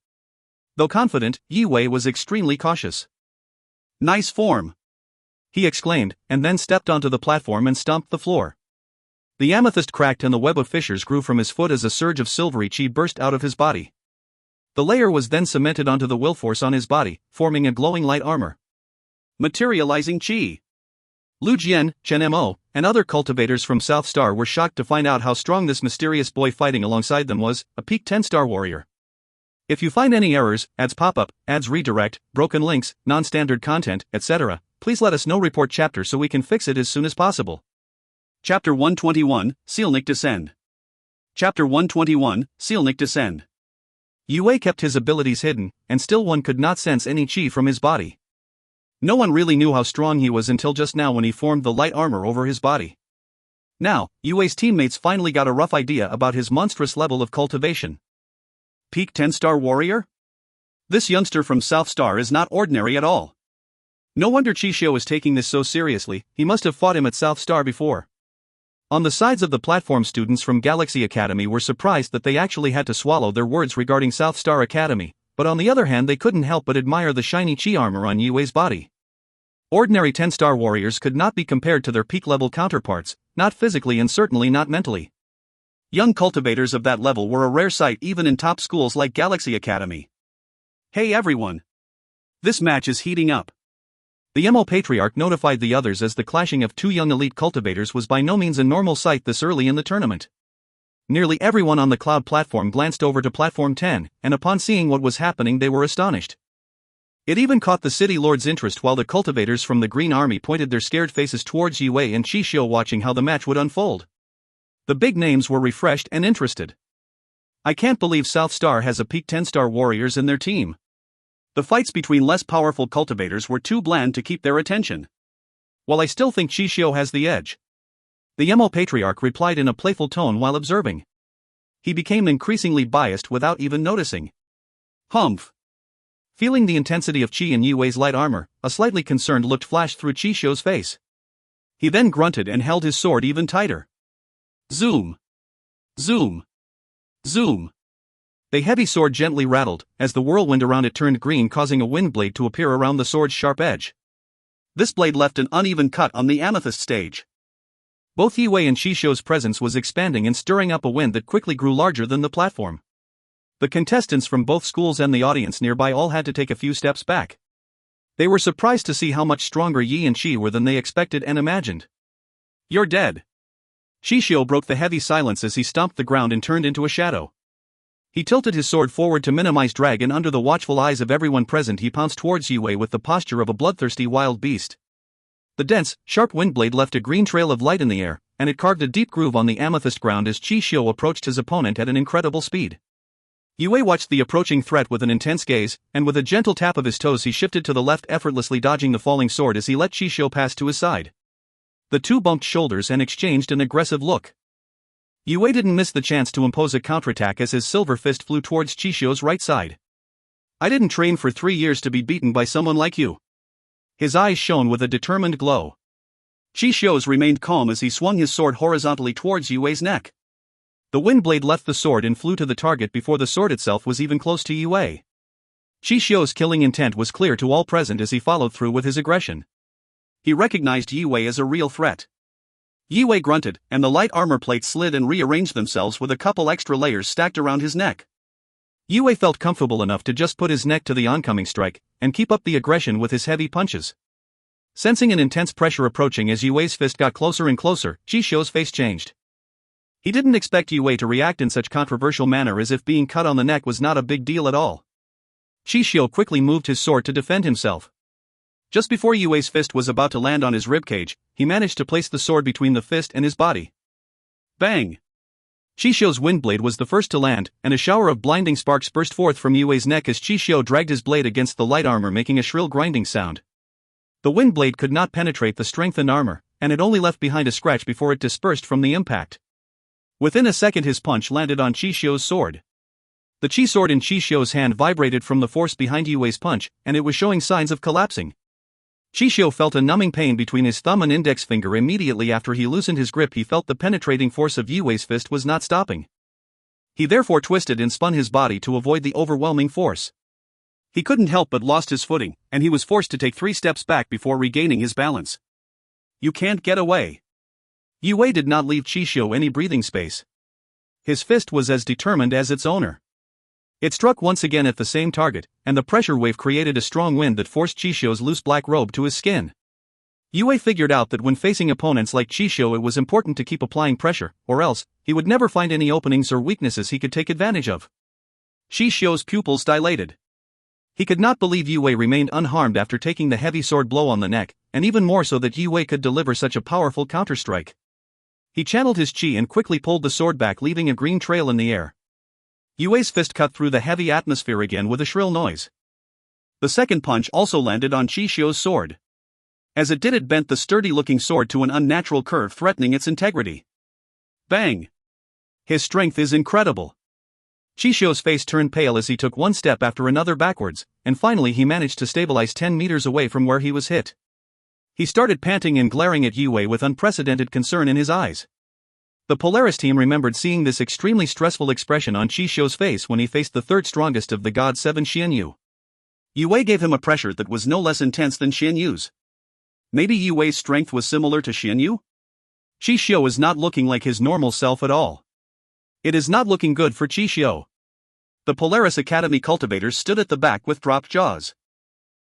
Though confident, Yi Wei was extremely cautious. "Nice form," he exclaimed, and then stepped onto the platform and stomped the floor. The amethyst cracked and the web of fissures grew from his foot as a surge of silvery chi burst out of his body. The layer was then cemented onto the will force on his body, forming a glowing light armor. Materializing chi. Lu Jian, Chen Mo, and other cultivators from South Star were shocked to find out how strong this mysterious boy fighting alongside them was, a peak 10-star warrior. If you find any errors, ads pop up, ads redirect, broken links, non-standard content, etc., please let us know. Report chapter so we can fix it as soon as possible. Chapter 121, Sealnik Descend. Chapter 121, Sealnik Descend. Yi Wei kept his abilities hidden, and still one could not sense any chi from his body. No one really knew how strong he was until just now when he formed the light armor over his body. Now, Yi Wei's teammates finally got a rough idea about his monstrous level of cultivation. Peak 10-star warrior? This youngster from South Star is not ordinary at all. No wonder Chishio is taking this so seriously. He must have fought him at South Star before. On the sides of the platform, students from Galaxy Academy were surprised that they actually had to swallow their words regarding South Star Academy, but on the other hand they couldn't help but admire the shiny chi armor on Yi Wei's body. Ordinary 10-star warriors could not be compared to their peak-level counterparts, not physically and certainly not mentally. Young cultivators of that level were a rare sight even in top schools like Galaxy Academy. Hey everyone! This match is heating up. The Mo Patriarch notified the others as the clashing of two young elite cultivators was by no means a normal sight this early in the tournament. Nearly everyone on the cloud platform glanced over to platform 10, and upon seeing what was happening they were astonished. It even caught the city lord's interest while the cultivators from the Green Army pointed their scared faces towards Yi Wei and Chishio watching how the match would unfold. The big names were refreshed and interested. I can't believe South Star has a peak 10-star warriors in their team. The fights between less powerful cultivators were too bland to keep their attention. While I still think Chishio has the edge. The Mo Patriarch replied in a playful tone while observing. He became increasingly biased without even noticing. Humph. Feeling the intensity of chi in Yi Wei's light armor, a slightly concerned look flashed through Chishio's face. He then grunted and held his sword even tighter. Zoom. Zoom. Zoom. The heavy sword gently rattled, as the whirlwind around it turned green, causing a wind blade to appear around the sword's sharp edge. This blade left an uneven cut on the amethyst stage. Both Yi Wei and Chishio's presence was expanding and stirring up a wind that quickly grew larger than the platform. The contestants from both schools and the audience nearby all had to take a few steps back. They were surprised to see how much stronger Yi and Chi were than they expected and imagined. You're dead. Shishio broke the heavy silence as he stomped the ground and turned into a shadow. He tilted his sword forward to minimize drag, and under the watchful eyes of everyone present he pounced towards Yue with the posture of a bloodthirsty wild beast. The dense, sharp wind blade left a green trail of light in the air, and it carved a deep groove on the amethyst ground as Shishio approached his opponent at an incredible speed. Yue watched the approaching threat with an intense gaze, and with a gentle tap of his toes he shifted to the left, effortlessly dodging the falling sword as he let Shishio pass to his side. The two bumped shoulders and exchanged an aggressive look. Yue didn't miss the chance to impose a counterattack as his silver fist flew towards Shishio's right side. "I didn't train for 3 years to be beaten by someone like you." His eyes shone with a determined glow. Shishio's remained calm as he swung his sword horizontally towards Yue's neck. The wind blade left the sword and flew to the target before the sword itself was even close to Yue. Shishio's killing intent was clear to all present as he followed through with his aggression. He recognized Yue as a real threat. Yue grunted, and the light armor plates slid and rearranged themselves with a couple extra layers stacked around his neck. Yue felt comfortable enough to just put his neck to the oncoming strike, and keep up the aggression with his heavy punches. Sensing an intense pressure approaching as Yue's fist got closer and closer, Shishio's face changed. He didn't expect Yue to react in such controversial manner, as if being cut on the neck was not a big deal at all. Shishio quickly moved his sword to defend himself. Just before Yue's fist was about to land on his ribcage, he managed to place the sword between the fist and his body. Bang! Shishio's wind blade was the first to land, and a shower of blinding sparks burst forth from Yue's neck as Shishio dragged his blade against the light armor, making a shrill grinding sound. The wind blade could not penetrate the strengthened armor, and it only left behind a scratch before it dispersed from the impact. Within a second his punch landed on Shishio's sword. The chi sword in Shishio's hand vibrated from the force behind Yue's punch, and it was showing signs of collapsing. Shishio felt a numbing pain between his thumb and index finger. Immediately after he loosened his grip, he felt the penetrating force of Yue's fist was not stopping. He therefore twisted and spun his body to avoid the overwhelming force. He couldn't help but lost his footing, and he was forced to take 3 steps back before regaining his balance. "You can't get away." Yue did not leave Shishio any breathing space. His fist was as determined as its owner. It struck once again at the same target, and the pressure wave created a strong wind that forced Shishio's loose black robe to his skin. Yue figured out that when facing opponents like Shishio it was important to keep applying pressure, or else, he would never find any openings or weaknesses he could take advantage of. Shishio's pupils dilated. He could not believe Yue remained unharmed after taking the heavy sword blow on the neck, and even more so that Yue could deliver such a powerful counterstrike. He channeled his chi and quickly pulled the sword back, leaving a green trail in the air. Yue's fist cut through the heavy atmosphere again with a shrill noise. The second punch also landed on Shishio's sword. As it did, it bent the sturdy-looking sword to an unnatural curve, threatening its integrity. Bang! His strength is incredible. Shishio's face turned pale as he took one step after another backwards, and finally he managed to stabilize 10 meters away from where he was hit. He started panting and glaring at Yue with unprecedented concern in his eyes. The Polaris team remembered seeing this extremely stressful expression on Shishio's face when he faced the third strongest of the God 7 Xianyu. Yue gave him a pressure that was no less intense than Xianyu's. Maybe Yue's strength was similar to Xianyu? Shishio is not looking like his normal self at all. It is not looking good for Shishio. The Polaris Academy cultivators stood at the back with dropped jaws.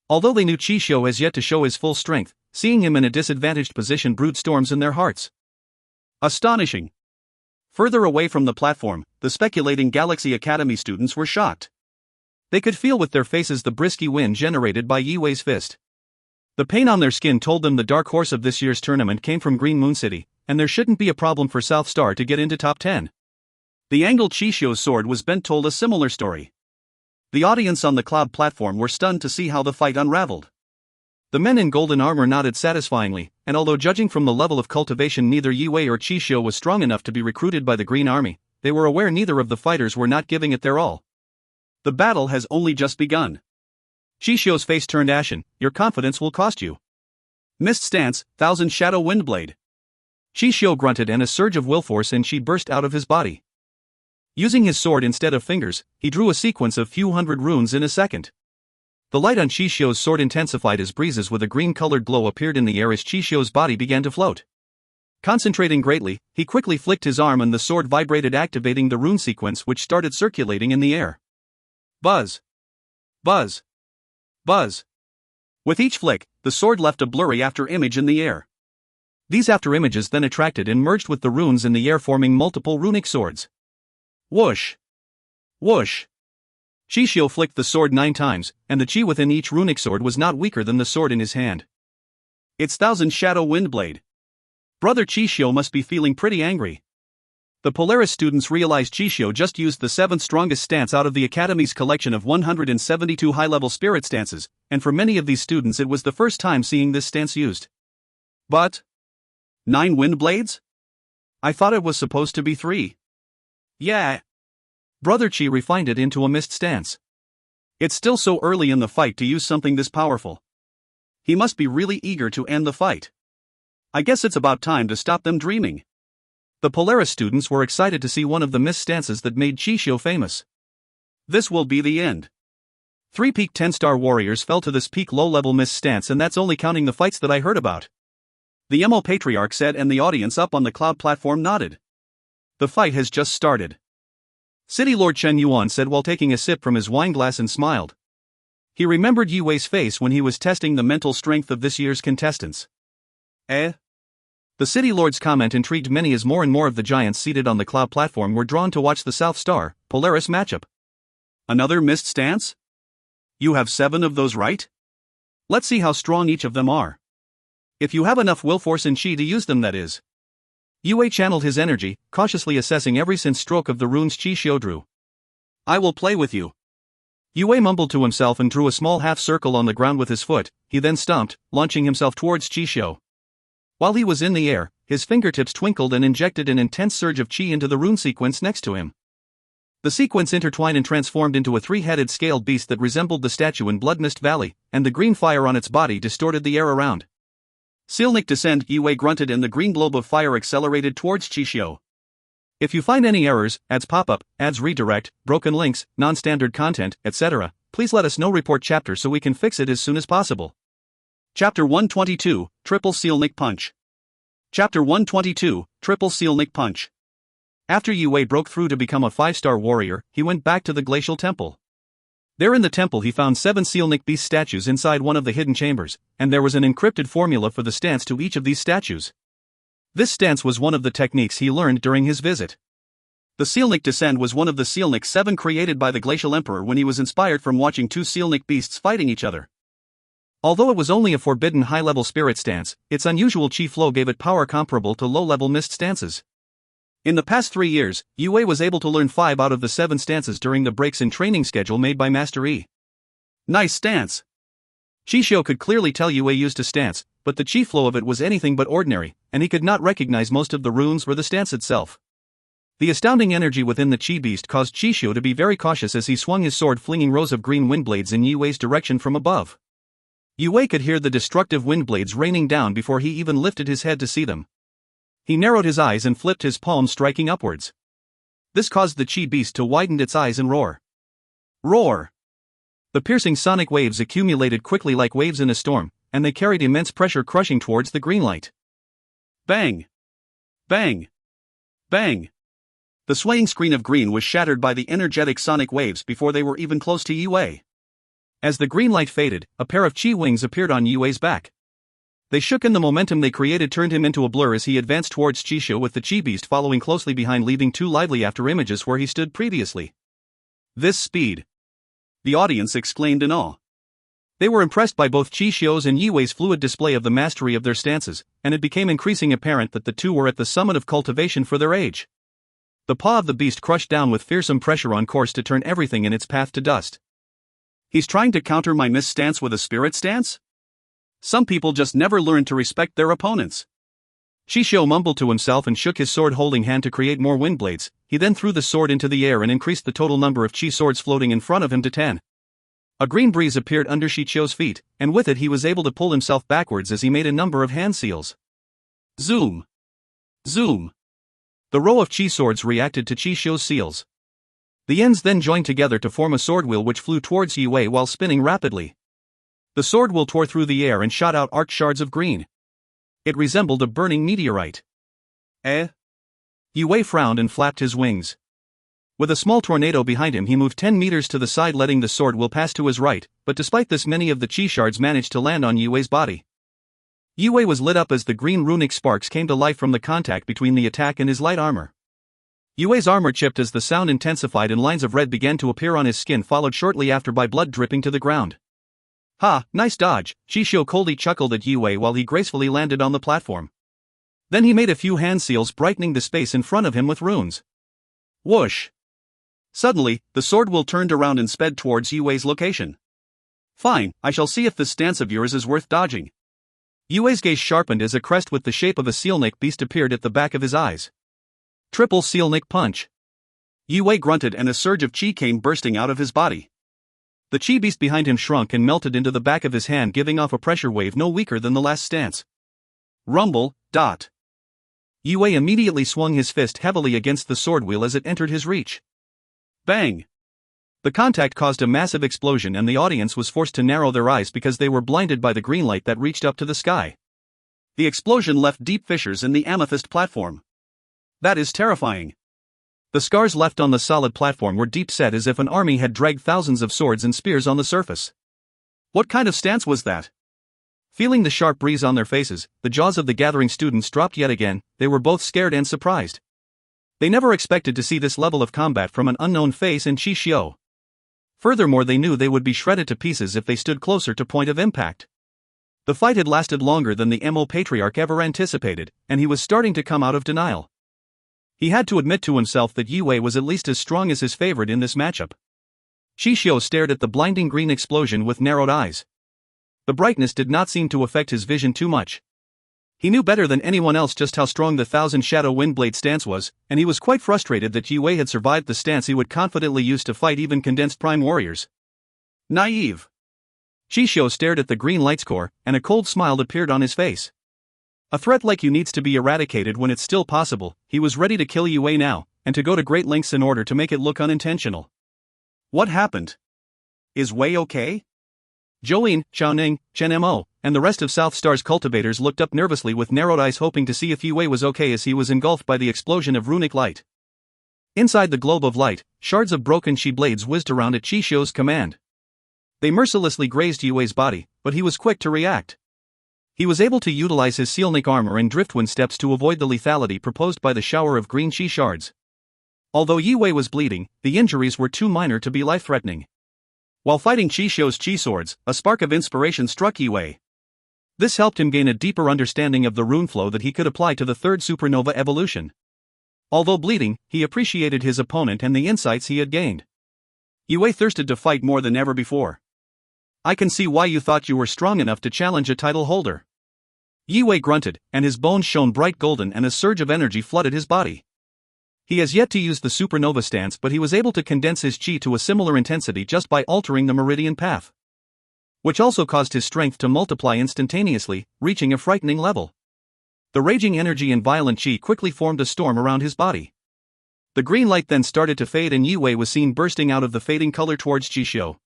Although they knew Shishio has yet to show his full strength, seeing him in a disadvantaged position brewed storms in their hearts. Astonishing. Further away from the platform, the speculating Galaxy Academy students were shocked. They could feel with their faces the brisky wind generated by Yue's fist. The pain on their skin told them the dark horse of this year's tournament came from Green Moon City, and there shouldn't be a problem for South Star to get into top 10. The angled Shishio's sword was bent told a similar story. The audience on the cloud platform were stunned to see how the fight unraveled. The men in golden armor nodded satisfyingly, and although judging from the level of cultivation neither Yue or Shishio was strong enough to be recruited by the Green Army, they were aware neither of the fighters were not giving it their all. The battle has only just begun. Shishio's face turned ashen. Your confidence will cost you. Missed stance, Thousand Shadow Windblade. Shishio grunted and a surge of will force and chi burst out of his body. Using his sword instead of fingers, he drew a sequence of few hundred runes in a second. The light on Shishio's sword intensified as breezes with a green-colored glow appeared in the air as Shishio's body began to float. Concentrating greatly, he quickly flicked his arm and the sword vibrated, activating the rune sequence which started circulating in the air. Buzz! Buzz! Buzz! With each flick, the sword left a blurry after image in the air. These afterimages then attracted and merged with the runes in the air, forming multiple runic swords. Whoosh! Whoosh! Qixio flicked the sword 9 times, and the chi within each runic sword was not weaker than the sword in his hand. It's Thousand Shadow Windblade. Brother Qixio must be feeling pretty angry. The Polaris students realized Qixio just used the 7th strongest stance out of the Academy's collection of 172 high-level spirit stances, and for many of these students it was the first time seeing this stance used. But 9 wind blades? I thought it was supposed to be 3. Yeah. Brother Qi refined it into a missed stance. It's still so early in the fight to use something this powerful. He must be really eager to end the fight. I guess it's about time to stop them dreaming. The Polaris students were excited to see one of the missed stances that made Qixio famous. This will be the end. 3 peak 10-star warriors fell to this peak low-level missed stance, and that's only counting the fights that I heard about. The MO Patriarch said, and the audience up on the cloud platform nodded. The fight has just started. City Lord Chen Yuan said while taking a sip from his wine glass and smiled. He remembered Yue Wei's face when he was testing the mental strength of this year's contestants. The City Lord's comment intrigued many as more and more of the giants seated on the cloud platform were drawn to watch the South Star, Polaris matchup. Another missed stance? You have 7 of those, right? Let's see how strong each of them are. If you have enough will force and chi to use them, that is. Yue channeled his energy, cautiously assessing every sense stroke of the runes Qixio drew. I will play with you. Yue mumbled to himself and drew a small half circle on the ground with his foot. He then stomped, launching himself towards Qixio. While he was in the air, his fingertips twinkled and injected an intense surge of chi into the rune sequence next to him. The sequence intertwined and transformed into a 3-headed scaled beast that resembled the statue in Blood Mist Valley, and the green fire on its body distorted the air around. Sealnik descend, Yue grunted, and the green globe of fire accelerated towards Qixio. If you find any errors, ads pop-up, ads redirect, broken links, non-standard content, etc., please let us know. Report chapter so we can fix it as soon as possible. Chapter 122, Triple Sealnik Punch. Chapter 122, Triple Sealnik Punch. After Yue broke through to become a 5-star warrior, he went back to the Glacial Temple. There in the temple he found 7 Sealnik beast statues inside one of the hidden chambers, and there was an encrypted formula for the stance to each of these statues. This stance was one of the techniques he learned during his visit. The Sealnik Descend was one of the Sealnik 7 created by the Glacial Emperor when he was inspired from watching 2 Sealnik beasts fighting each other. Although it was only a forbidden high-level spirit stance, its unusual chi flow gave it power comparable to low-level mist stances. In the past 3 years, Yue was able to learn 5 out of the 7 stances during the breaks in training schedule made by Master Yi. Nice stance! Qixio could clearly tell Yue used a stance, but the chi flow of it was anything but ordinary, and he could not recognize most of the runes or the stance itself. The astounding energy within the chi beast caused Qixio to be very cautious as he swung his sword, flinging rows of green wind blades in Yue's direction from above. Yue could hear the destructive wind blades raining down before he even lifted his head to see them. He narrowed his eyes and flipped his palm, striking upwards. This caused the chi beast to widen its eyes and roar. Roar! The piercing sonic waves accumulated quickly like waves in a storm, and they carried immense pressure, crushing towards the green light. Bang! Bang! Bang! The swaying screen of green was shattered by the energetic sonic waves before they were even close to Yue. As the green light faded, a pair of chi wings appeared on Yue's back. They shook, and the momentum they created turned him into a blur as he advanced towards Qixio, with the chi beast following closely behind, leaving 2 lively afterimages where he stood previously. This speed! The audience exclaimed in awe. They were impressed by both Qixio's and Yue's fluid display of the mastery of their stances, and it became increasingly apparent that the two were at the summit of cultivation for their age. The paw of the beast crushed down with fearsome pressure, on course to turn everything in its path to dust. He's trying to counter my missed stance with a spirit stance? Some people just never learn to respect their opponents. Qixio mumbled to himself and shook his sword-holding hand to create more wind blades. He then threw the sword into the air and increased the total number of chi swords floating in front of him to 10. A green breeze appeared under Qixio's feet, and with it he was able to pull himself backwards as he made a number of hand seals. Zoom! Zoom! The row of chi swords reacted to Qixio's seals. The ends then joined together to form a sword wheel which flew towards Yue while spinning rapidly. The sword wheel tore through the air and shot out arced shards of green. It resembled a burning meteorite. Yue frowned and flapped his wings. With a small tornado behind him, he moved 10 meters to the side, letting the sword wheel pass to his right, but despite this, many of the chi shards managed to land on Yue's body. Yue was lit up as the green runic sparks came to life from the contact between the attack and his light armor. Yue's armor chipped as the sound intensified and lines of red began to appear on his skin, followed shortly after by blood dripping to the ground. "Ha, nice dodge," Chisho coldly chuckled at Yue while he gracefully landed on the platform. Then he made a few hand seals, brightening the space in front of him with runes. Whoosh! Suddenly, the sword will turned around and sped towards Yue's location. "Fine, I shall see if this stance of yours is worth dodging." Yue's gaze sharpened as a crest with the shape of a sealnick beast appeared at the back of his eyes. Triple sealnick punch. Yue grunted and a surge of chi came bursting out of his body. The chi beast behind him shrunk and melted into the back of his hand, giving off a pressure wave no weaker than the last stance. Rumble, dot. Yue immediately swung his fist heavily against the sword wheel as it entered his reach. Bang! The contact caused a massive explosion and the audience was forced to narrow their eyes because they were blinded by the green light that reached up to the sky. The explosion left deep fissures in the amethyst platform. That is terrifying. The scars left on the solid platform were deep set as if an army had dragged thousands of swords and spears on the surface. What kind of stance was that? Feeling the sharp breeze on their faces, the jaws of the gathering students dropped yet again. They were both scared and surprised. They never expected to see this level of combat from an unknown face in Chisho. Furthermore, they knew they would be shredded to pieces if they stood closer to point of impact. The fight had lasted longer than the Mo Patriarch ever anticipated, and he was starting to come out of denial. He had to admit to himself that Yue was at least as strong as his favorite in this matchup. Chisho stared at the blinding green explosion with narrowed eyes. The brightness did not seem to affect his vision too much. He knew better than anyone else just how strong the Thousand Shadow Windblade stance was, and he was quite frustrated that Yue had survived the stance he would confidently use to fight even condensed prime warriors. Naive. Chisho stared at the green light score, and a cold smile appeared on his face. A threat like you needs to be eradicated when it's still possible. He was ready to kill Yue now, and to go to great lengths in order to make it look unintentional. What happened? Is Wei okay? Join, Xiaoning, Chen Mo, and the rest of South Star's cultivators looked up nervously with narrowed eyes, hoping to see if Yue was okay as he was engulfed by the explosion of runic light. Inside the globe of light, shards of broken chi blades whizzed around at Chisho's command. They mercilessly grazed Yue's body, but he was quick to react. He was able to utilize his sealnick armor and driftwind steps to avoid the lethality proposed by the shower of green chi shards. Although Yue was bleeding, the injuries were too minor to be life-threatening. While fighting Chisho's chi swords, a spark of inspiration struck Yue. This helped him gain a deeper understanding of the rune flow that he could apply to the third supernova evolution. Although bleeding, he appreciated his opponent and the insights he had gained. Yue thirsted to fight more than ever before. "I can see why you thought you were strong enough to challenge a title holder." Yue grunted, and his bones shone bright golden and a surge of energy flooded his body. He has yet to use the supernova stance, but he was able to condense his chi to a similar intensity just by altering the meridian path, which also caused his strength to multiply instantaneously, reaching a frightening level. The raging energy and violent chi quickly formed a storm around his body. The green light then started to fade and Yue was seen bursting out of the fading color towards Chisho.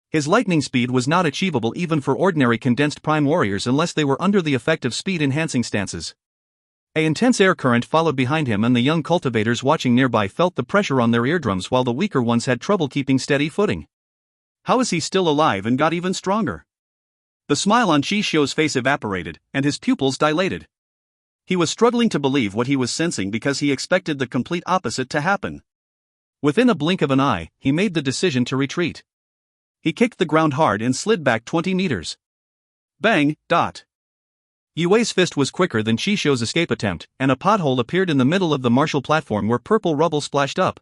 His lightning speed was not achievable even for ordinary condensed prime warriors unless they were under the effect of speed-enhancing stances. An intense air current followed behind him, and the young cultivators watching nearby felt the pressure on their eardrums while the weaker ones had trouble keeping steady footing. How is he still alive and got even stronger? The smile on Chisho's face evaporated, and his pupils dilated. He was struggling to believe what he was sensing because he expected the complete opposite to happen. Within a blink of an eye, he made the decision to retreat. He kicked the ground hard and slid back 20 meters. Bang, dot. Yue's fist was quicker than Chisho's escape attempt, and a pothole appeared in the middle of the martial platform where purple rubble splashed up.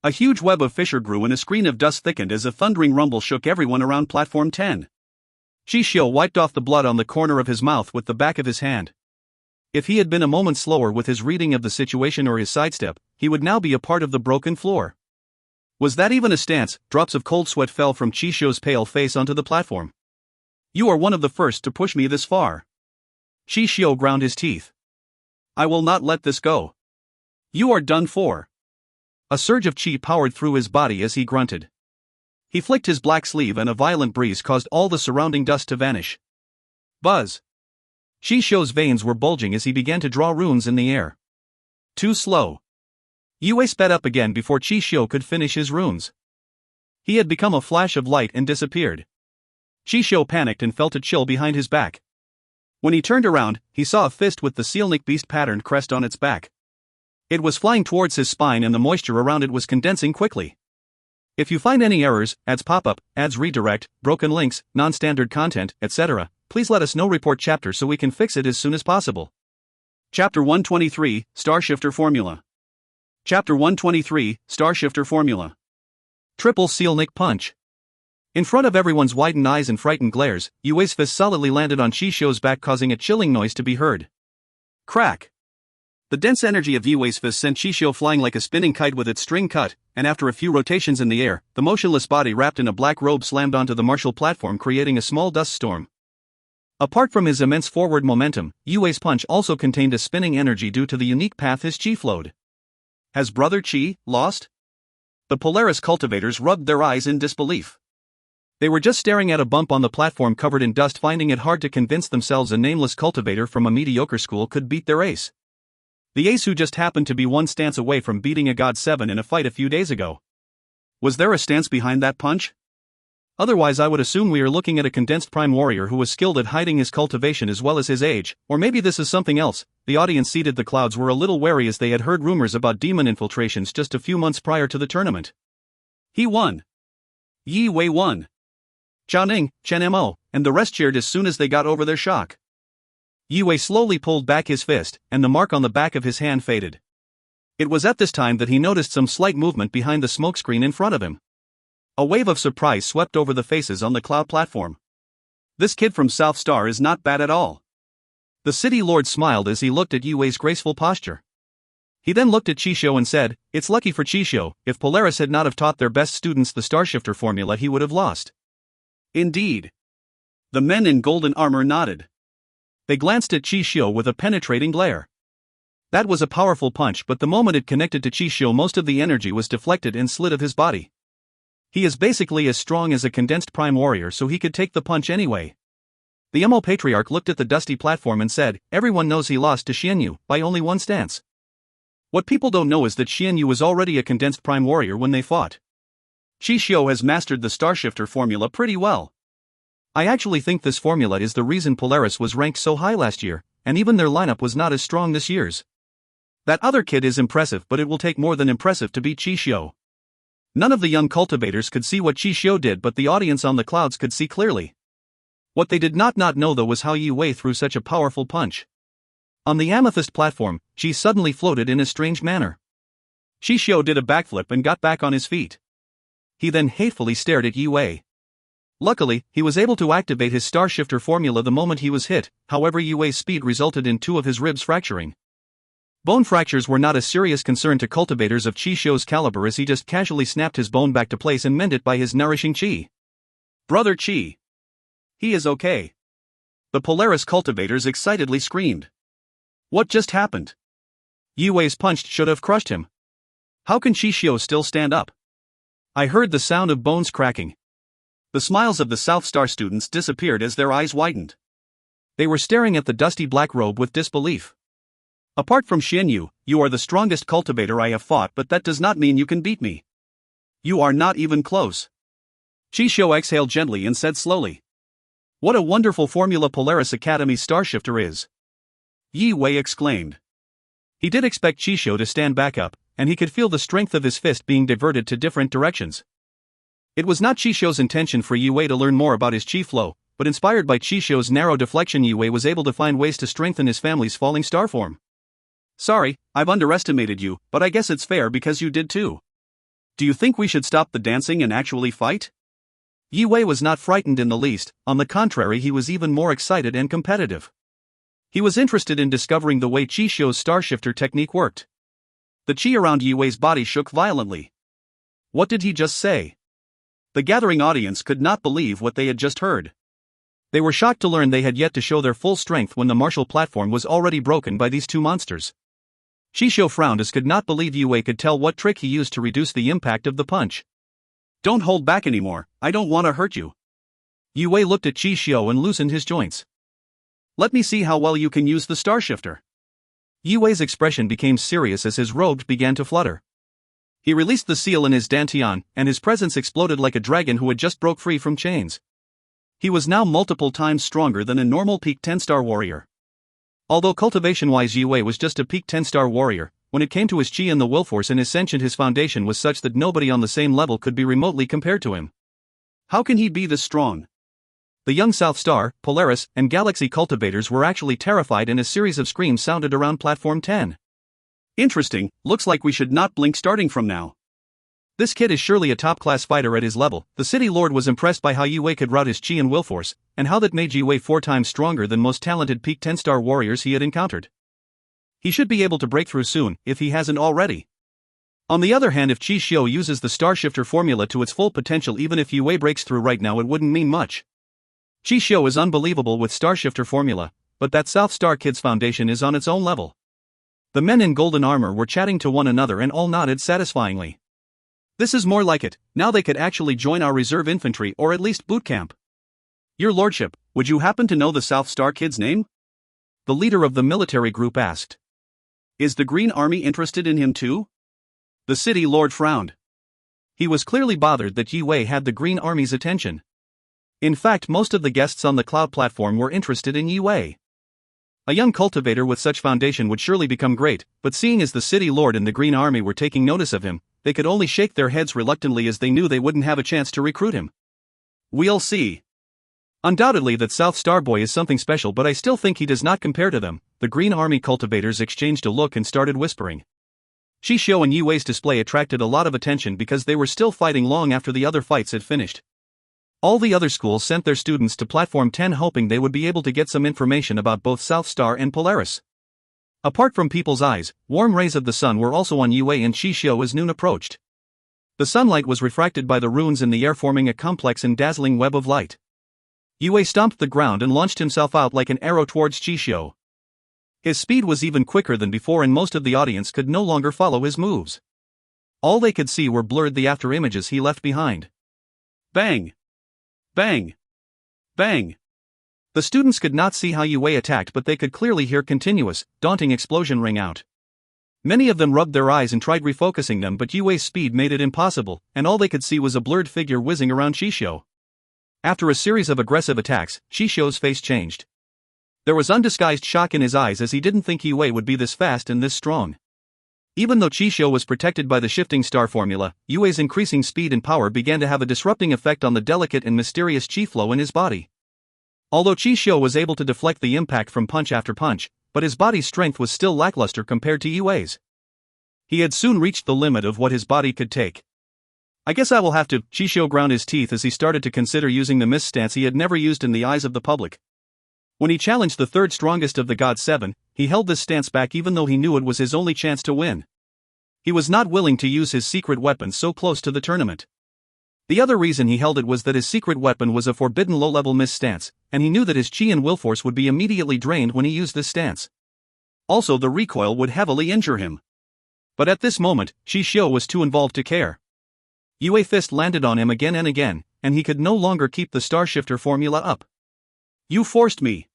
A huge web of fissure grew and a screen of dust thickened as a thundering rumble shook everyone around platform 10. Chisho wiped off the blood on the corner of his mouth with the back of his hand. If he had been a moment slower with his reading of the situation or his sidestep, he would now be a part of the broken floor. Was that even a stance? Drops of cold sweat fell from Chisho's pale face onto the platform. You are one of the first to push me this far. Chisho ground his teeth. I will not let this go. You are done for. A surge of chi powered through his body as he grunted. He flicked his black sleeve and a violent breeze caused all the surrounding dust to vanish. Buzz. Chisho's veins were bulging as he began to draw runes in the air. Too slow. Yue sped up again before Chisho could finish his runes. He had become a flash of light and disappeared. Chisho panicked and felt a chill behind his back. When he turned around, he saw a fist with the Sealnik beast patterned crest on its back. It was flying towards his spine and the moisture around it was condensing quickly. If you find any errors, ads pop up, ads redirect, broken links, non-standard content, etc., please let us know. Report chapter so we can fix it as soon as possible. Chapter 123, Starshifter Formula. Chapter 123, Starshifter Formula. Triple Sealnik Punch. In front of everyone's widened eyes and frightened glares, Yue's fist solidly landed on Chisho's back, causing a chilling noise to be heard. Crack! The dense energy of Yue's fist sent Chisho flying like a spinning kite with its string cut, and after a few rotations in the air, the motionless body wrapped in a black robe slammed onto the martial platform, creating a small dust storm. Apart from his immense forward momentum, Yue's punch also contained a spinning energy due to the unique path his chi flowed. Has Brother Chi lost? The Polaris cultivators rubbed their eyes in disbelief. They were just staring at a bump on the platform covered in dust, finding it hard to convince themselves a nameless cultivator from a mediocre school could beat their ace. The ace who just happened to be one stance away from beating a God 7 in a fight a few days ago. Was there a stance behind that punch? Otherwise I would assume we are looking at a condensed prime warrior who was skilled at hiding his cultivation as well as his age, or maybe this is something else. The audience seated the clouds were a little wary as they had heard rumors about demon infiltrations just a few months prior to the tournament. He won. Yi Wei won. Chao Ning, Chen Mo, and the rest cheered as soon as they got over their shock. Yi Wei slowly pulled back his fist, and the mark on the back of his hand faded. It was at this time that he noticed some slight movement behind the smokescreen in front of him. A wave of surprise swept over the faces on the cloud platform. This kid from South Star is not bad at all. The city lord smiled as he looked at Yue's graceful posture. He then looked at Chisho and said, "It's lucky for Chisho, if Polaris had not have taught their best students the Starshifter formula he would have lost." Indeed. The men in golden armor nodded. They glanced at Chisho with a penetrating glare. That was a powerful punch, but the moment it connected to Chisho most of the energy was deflected and slid of his body. He is basically as strong as a condensed prime warrior, so he could take the punch anyway. The Mo Patriarch looked at the dusty platform and said, "Everyone knows he lost to Xianyu by only one stance. What people don't know is that Xianyu was already a condensed prime warrior when they fought. Chisho has mastered the Starshifter formula pretty well. I actually think this formula is the reason Polaris was ranked so high last year, and even their lineup was not as strong this year's. That other kid is impressive, but it will take more than impressive to beat Chisho." None of the young cultivators could see what Chisho did, but the audience on the clouds could see clearly. What they did not know though was how Yi Wei threw such a powerful punch. On the amethyst platform, Chi suddenly floated in a strange manner. Chisho did a backflip and got back on his feet. He then hatefully stared at Yi Wei. Luckily, he was able to activate his Starshifter formula the moment he was hit, however Yi Wei's speed resulted in 2 of his ribs fracturing. Bone fractures were not a serious concern to cultivators of Chisho's caliber, as he just casually snapped his bone back to place and mended by his nourishing chi. "Brother Chi! He is okay!" The Polaris cultivators excitedly screamed. What just happened? Yi Wei's punch should have crushed him. How can Chisho still stand up? I heard the sound of bones cracking. The smiles of the South Star students disappeared as their eyes widened. They were staring at the dusty black robe with disbelief. "Apart from Xianyu, you are the strongest cultivator I have fought, but that does not mean you can beat me. You are not even close." Chisho exhaled gently and said slowly, "What a wonderful formula Polaris Academy Starshifter is!" Yi Wei exclaimed. He did expect Chisho to stand back up, and he could feel the strength of his fist being diverted to different directions. It was not Chisho's intention for Yi Wei to learn more about his chi flow, but inspired by Chisho's narrow deflection, Yi Wei was able to find ways to strengthen his family's falling star form. "Sorry, I've underestimated you, but I guess it's fair because you did too. Do you think we should stop the dancing and actually fight?" Yi Wei was not frightened in the least, on the contrary he was even more excited and competitive. He was interested in discovering the way Chisho's Starshifter technique worked. The chi around Yi Wei's body shook violently. What did he just say? The gathering audience could not believe what they had just heard. They were shocked to learn they had yet to show their full strength when the martial platform was already broken by these 2 monsters. Chisho frowned as could not believe Yi Wei could tell what trick he used to reduce the impact of the punch. "Don't hold back anymore, I don't want to hurt you." Yi Wei looked at Chisho and loosened his joints. "Let me see how well you can use the Starshifter." Yi Wei's expression became serious as his robes began to flutter. He released the seal in his dantian, and his presence exploded like a dragon who had just broke free from chains. He was now multiple times stronger than a normal peak 10-star warrior. Although cultivation-wise Yue was just a peak 10-star warrior, when it came to his chi and the will force in Ascent, his foundation was such that nobody on the same level could be remotely compared to him. How can he be this strong? The young South Star, Polaris, and Galaxy cultivators were actually terrified, and a series of screams sounded around Platform 10. Interesting, looks like we should not blink starting from now. This kid is surely a top-class fighter at his level. The city lord was impressed by how Yue could route his chi and will force, and how that made Yue 4 times stronger than most talented peak 10-star warriors he had encountered. He should be able to break through soon, if he hasn't already. On the other hand, if Chi Xiu uses the Star Shifter formula to its full potential, even if Yue breaks through right now, it wouldn't mean much. Chi Xiu is unbelievable with Star Shifter formula, but that South Star kid's foundation is on its own level. The men in golden armor were chatting to one another and all nodded satisfyingly. This is more like it. Now they could actually join our reserve infantry, or at least boot camp. Your lordship, would you happen to know the South Star kid's name? The leader of the military group asked. Is the Green Army interested in him too? The city lord frowned. He was clearly bothered that Yue had the Green Army's attention. In fact, most of the guests on the cloud platform were interested in Yue. A young cultivator with such foundation would surely become great, but seeing as the city lord and the Green Army were taking notice of him, they could only shake their heads reluctantly, as they knew they wouldn't have a chance to recruit him. We'll see. Undoubtedly that South Star boy is something special, but I still think he does not compare to them. The Green Army cultivators exchanged a look and started whispering. Chi Xiu and Yue's display attracted a lot of attention because they were still fighting long after the other fights had finished. All the other schools sent their students to Platform 10 hoping they would be able to get some information about both South Star and Polaris. Apart from people's eyes, warm rays of the sun were also on Yue and Chi Xiu as noon approached. The sunlight was refracted by the runes in the air, forming a complex and dazzling web of light. Yue stomped the ground and launched himself out like an arrow towards Chi Xiu. His speed was even quicker than before, and most of the audience could no longer follow his moves. All they could see were blurred the after images he left behind. Bang! Bang! Bang! The students could not see how Yue attacked, but they could clearly hear continuous, daunting explosion ring out. Many of them rubbed their eyes and tried refocusing them, but Yue's speed made it impossible, and all they could see was a blurred figure whizzing around Chi Xiu. After a series of aggressive attacks, Chi Xiu's face changed. There was undisguised shock in his eyes, as he didn't think Yue would be this fast and this strong. Even though Chi Xiu was protected by the shifting star formula, Yue's increasing speed and power began to have a disrupting effect on the delicate and mysterious chi flow in his body. Although Chi Xiu was able to deflect the impact from punch after punch, but his body's strength was still lackluster compared to Yue's. He had soon reached the limit of what his body could take. I guess I will have to. Chi Xiu ground his teeth as he started to consider using the mist stance he had never used in the eyes of the public. When he challenged the third strongest of the God 7, he held this stance back even though he knew it was his only chance to win. He was not willing to use his secret weapon so close to the tournament. The other reason he held it was that his secret weapon was a forbidden low-level mist stance, and he knew that his chi and will force would be immediately drained when he used this stance. Also, the recoil would heavily injure him. But at this moment, Chi Xiu was too involved to care. Yue's fist landed on him again and again, and he could no longer keep the Star Shifter formula up. You forced me.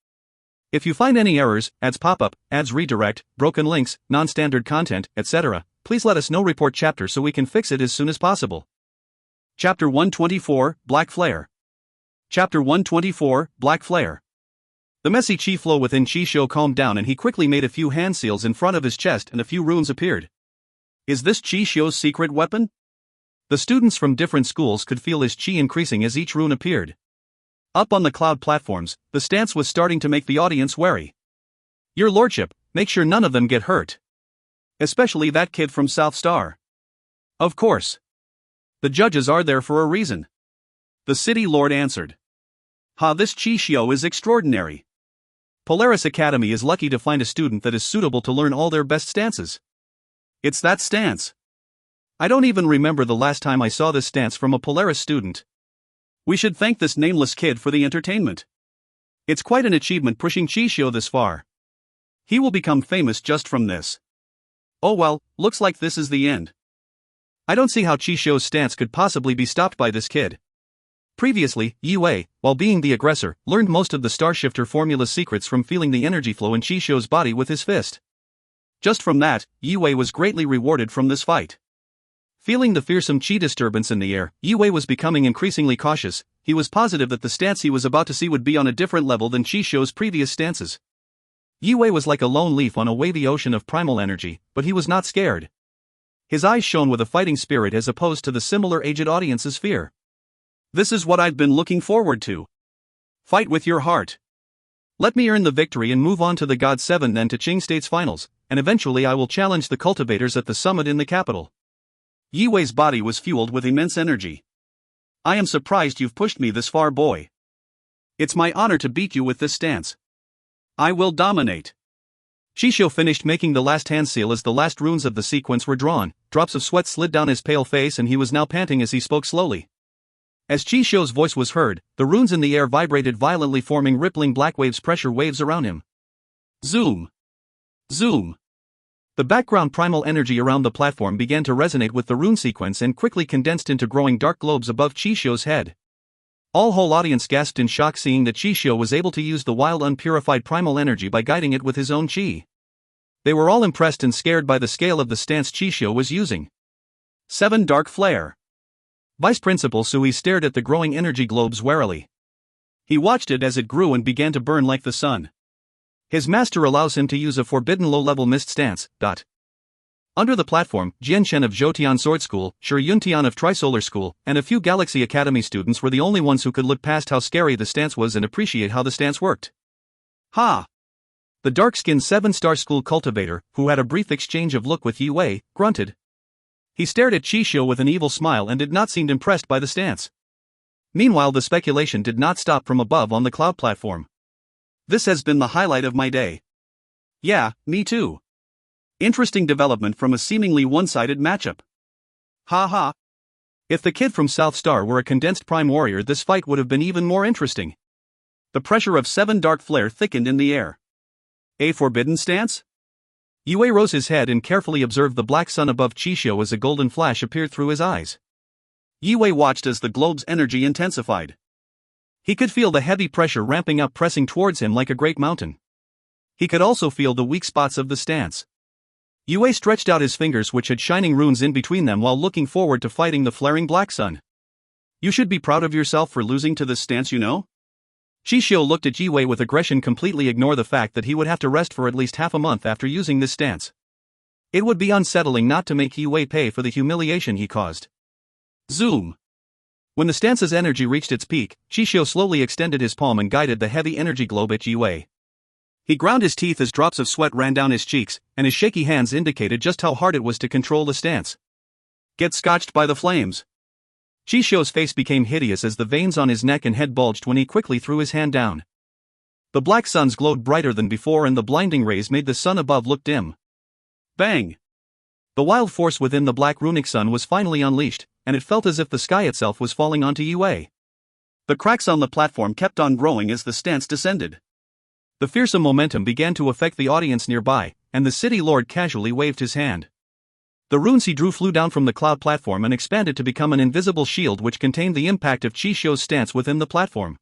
If you find any errors, ads pop up, ads redirect, broken links, non-standard content, etc., please let us know. Report chapter so we can fix it as soon as possible. Chapter 124, Black Flare. Chapter 124, Black Flare. The messy chi flow within Chi Xiu calmed down, and he quickly made a few hand seals in front of his chest, and a few runes appeared. Is this Chi Xiu's secret weapon? The students from different schools could feel his chi increasing as each rune appeared. Up on the cloud platforms, the stance was starting to make the audience wary. Your lordship, make sure none of them get hurt. Especially that kid from South Star. Of course. The judges are there for a reason. The city lord answered. This Chi Xiu is extraordinary. Polaris Academy is lucky to find a student that is suitable to learn all their best stances. It's that stance. I don't even remember the last time I saw this stance from a Polaris student. We should thank this nameless kid for the entertainment. It's quite an achievement pushing Chi Xiu this far. He will become famous just from this. Oh well, looks like this is the end. I don't see how Chi Xiu's stance could possibly be stopped by this kid. Previously, Yue, while being the aggressor, learned most of the Star Shifter formula's secrets from feeling the energy flow in Chi Xiu's body with his fist. Just from that, Yue was greatly rewarded from this fight. Feeling the fearsome chi disturbance in the air, Yue was becoming increasingly cautious. He was positive that the stance he was about to see would be on a different level than Chi Shou's previous stances. Yue was like a lone leaf on a wavy ocean of primal energy, but he was not scared. His eyes shone with a fighting spirit as opposed to the similar aged audience's fear. This is what I've been looking forward to. Fight with your heart. Let me earn the victory and move on to the God 7 then to Qing State's finals, and eventually I will challenge the cultivators at the summit in the capital. Yue's body was fueled with immense energy. I am surprised you've pushed me this far, boy. It's my honor to beat you with this stance. I will dominate. Chi Shou finished making the last hand seal as the last runes of the sequence were drawn. Drops of sweat slid down his pale face and he was now panting as he spoke slowly. As Chi Shou's voice was heard, the runes in the air vibrated violently, forming rippling black waves, pressure waves around him. Zoom. Zoom. The background primal energy around the platform began to resonate with the rune sequence and quickly condensed into growing dark globes above Chi Shou's head. All whole audience gasped in shock, seeing that Chi Shou was able to use the wild unpurified primal energy by guiding it with his own chi. They were all impressed and scared by the scale of the stance Chi Shou was using. 7 Dark Flare. Vice Principal Sui stared at the growing energy globes warily. He watched it as it grew and began to burn like the sun. His master allows him to use a forbidden low-level mist stance. Under the platform, Jian of Zhoutian Sword School, Shi Yuntian of Trisolar School, and a few Galaxy Academy students were the only ones who could look past how scary the stance was and appreciate how the stance worked. Ha! The dark-skinned 7-star school cultivator, who had a brief exchange of look with Yue, grunted. He stared at Chi Shou with an evil smile and did not seem impressed by the stance. Meanwhile, the speculation did not stop from above on the cloud platform. This has been the highlight of my day. Yeah, me too. Interesting development from a seemingly one-sided matchup. Ha ha. If the kid from South Star were a condensed Prime Warrior, this fight would have been even more interesting. The pressure of 7 Dark Flare thickened in the air. A forbidden stance? Yue rose his head and carefully observed the black sun above Chi Shou as a golden flash appeared through his eyes. Yue watched as the globe's energy intensified. He could feel the heavy pressure ramping up, pressing towards him like a great mountain. He could also feel the weak spots of the stance. Yue stretched out his fingers, which had shining runes in between them, while looking forward to fighting the flaring black sun. You should be proud of yourself for losing to this stance, you know? Chi Shou looked at Yue with aggression, completely ignore the fact that he would have to rest for at least half a month after using this stance. It would be unsettling not to make Yue pay for the humiliation he caused. Zoom. When the stance's energy reached its peak, Chi Shou slowly extended his palm and guided the heavy energy globe at Yue. He ground his teeth as drops of sweat ran down his cheeks, and his shaky hands indicated just how hard it was to control the stance. Get scotched by the flames. Chi Shou's face became hideous as the veins on his neck and head bulged when he quickly threw his hand down. The black suns glowed brighter than before and the blinding rays made the sun above look dim. Bang! The wild force within the black runic sun was finally unleashed, and it felt as if the sky itself was falling onto Yue. The cracks on the platform kept on growing as the stance descended. The fearsome momentum began to affect the audience nearby, and the city lord casually waved his hand. The runes he drew flew down from the cloud platform and expanded to become an invisible shield which contained the impact of Chi Shou's stance within the platform.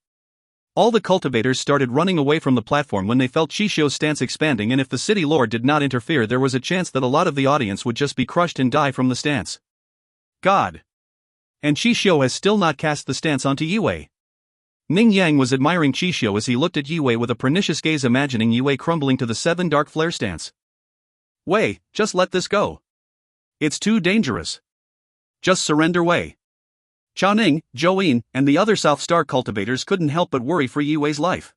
All the cultivators started running away from the platform when they felt Chi Shou's stance expanding, and if the city lord did not interfere, there was a chance that a lot of the audience would just be crushed and die from the stance. God! And Chi Shou has still not cast the stance onto Yue. Ning Yang was admiring Chi Shou as he looked at Yue with a pernicious gaze, imagining Yue crumbling to the 7 Dark Flare stance. Wei, just let this go. It's too dangerous. Just surrender, Wei. Chaoning, Zhouyin, and the other South Star cultivators couldn't help but worry for Yue's life.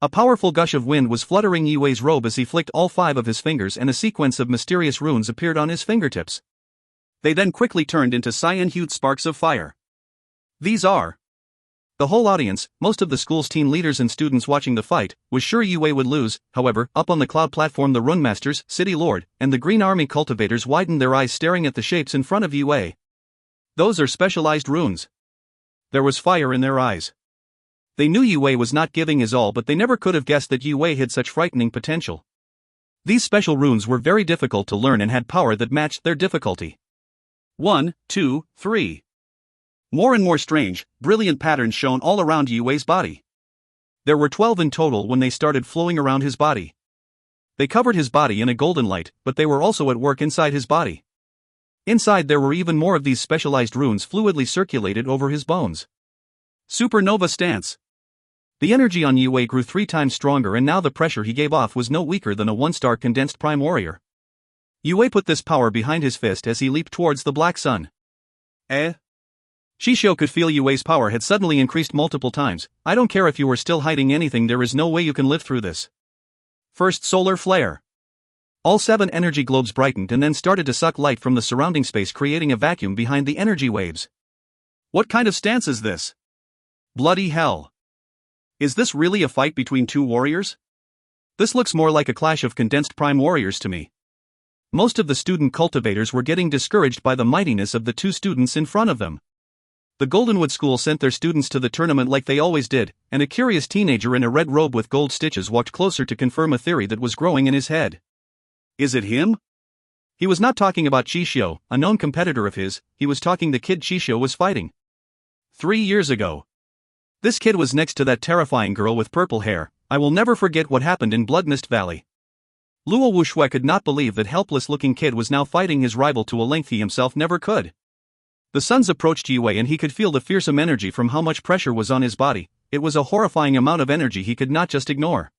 A powerful gush of wind was fluttering Yue's robe as he flicked all 5 of his fingers, and a sequence of mysterious runes appeared on his fingertips. They then quickly turned into cyan-hued sparks of fire. These are... The whole audience, most of the school's teen leaders and students watching the fight, was sure Yue would lose. However, up on the cloud platform, the Rune Masters, City Lord, and the Green Army cultivators widened their eyes, staring at the shapes in front of Yue. Those are specialized runes. There was fire in their eyes. They knew Yue was not giving his all, but they never could have guessed that Yue had such frightening potential. These special runes were very difficult to learn and had power that matched their difficulty. 1, 2, 3. More and more strange, brilliant patterns shone all around Yue's body. There were 12 in total when they started flowing around his body. They covered his body in a golden light, but they were also at work inside his body. Inside there were even more of these specialized runes fluidly circulated over his bones. Supernova Stance. The energy on Yue grew 3 times stronger, and now the pressure he gave off was no weaker than a 1-star condensed prime warrior. Yue put this power behind his fist as he leaped towards the black sun. Shisho could feel Yue's power had suddenly increased multiple times. I don't care if you are still hiding anything, there is no way you can live through this. First solar flare. All 7 energy globes brightened and then started to suck light from the surrounding space, creating a vacuum behind the energy waves. What kind of stance is this? Bloody hell. Is this really a fight between 2 warriors? This looks more like a clash of condensed prime warriors to me. Most of the student cultivators were getting discouraged by the mightiness of the 2 students in front of them. The Goldenwood School sent their students to the tournament like they always did, and a curious teenager in a red robe with gold stitches walked closer to confirm a theory that was growing in his head. Is it him? He was not talking about Chishio, a known competitor of his, he was talking the kid Chishio was fighting 3 years ago. This kid was next to that terrifying girl with purple hair. I will never forget what happened in Blood Mist Valley. Luo Wuxue could not believe that helpless-looking kid was now fighting his rival to a length he himself never could. The sons approached Yue and he could feel the fearsome energy from how much pressure was on his body. It was a horrifying amount of energy he could not just ignore.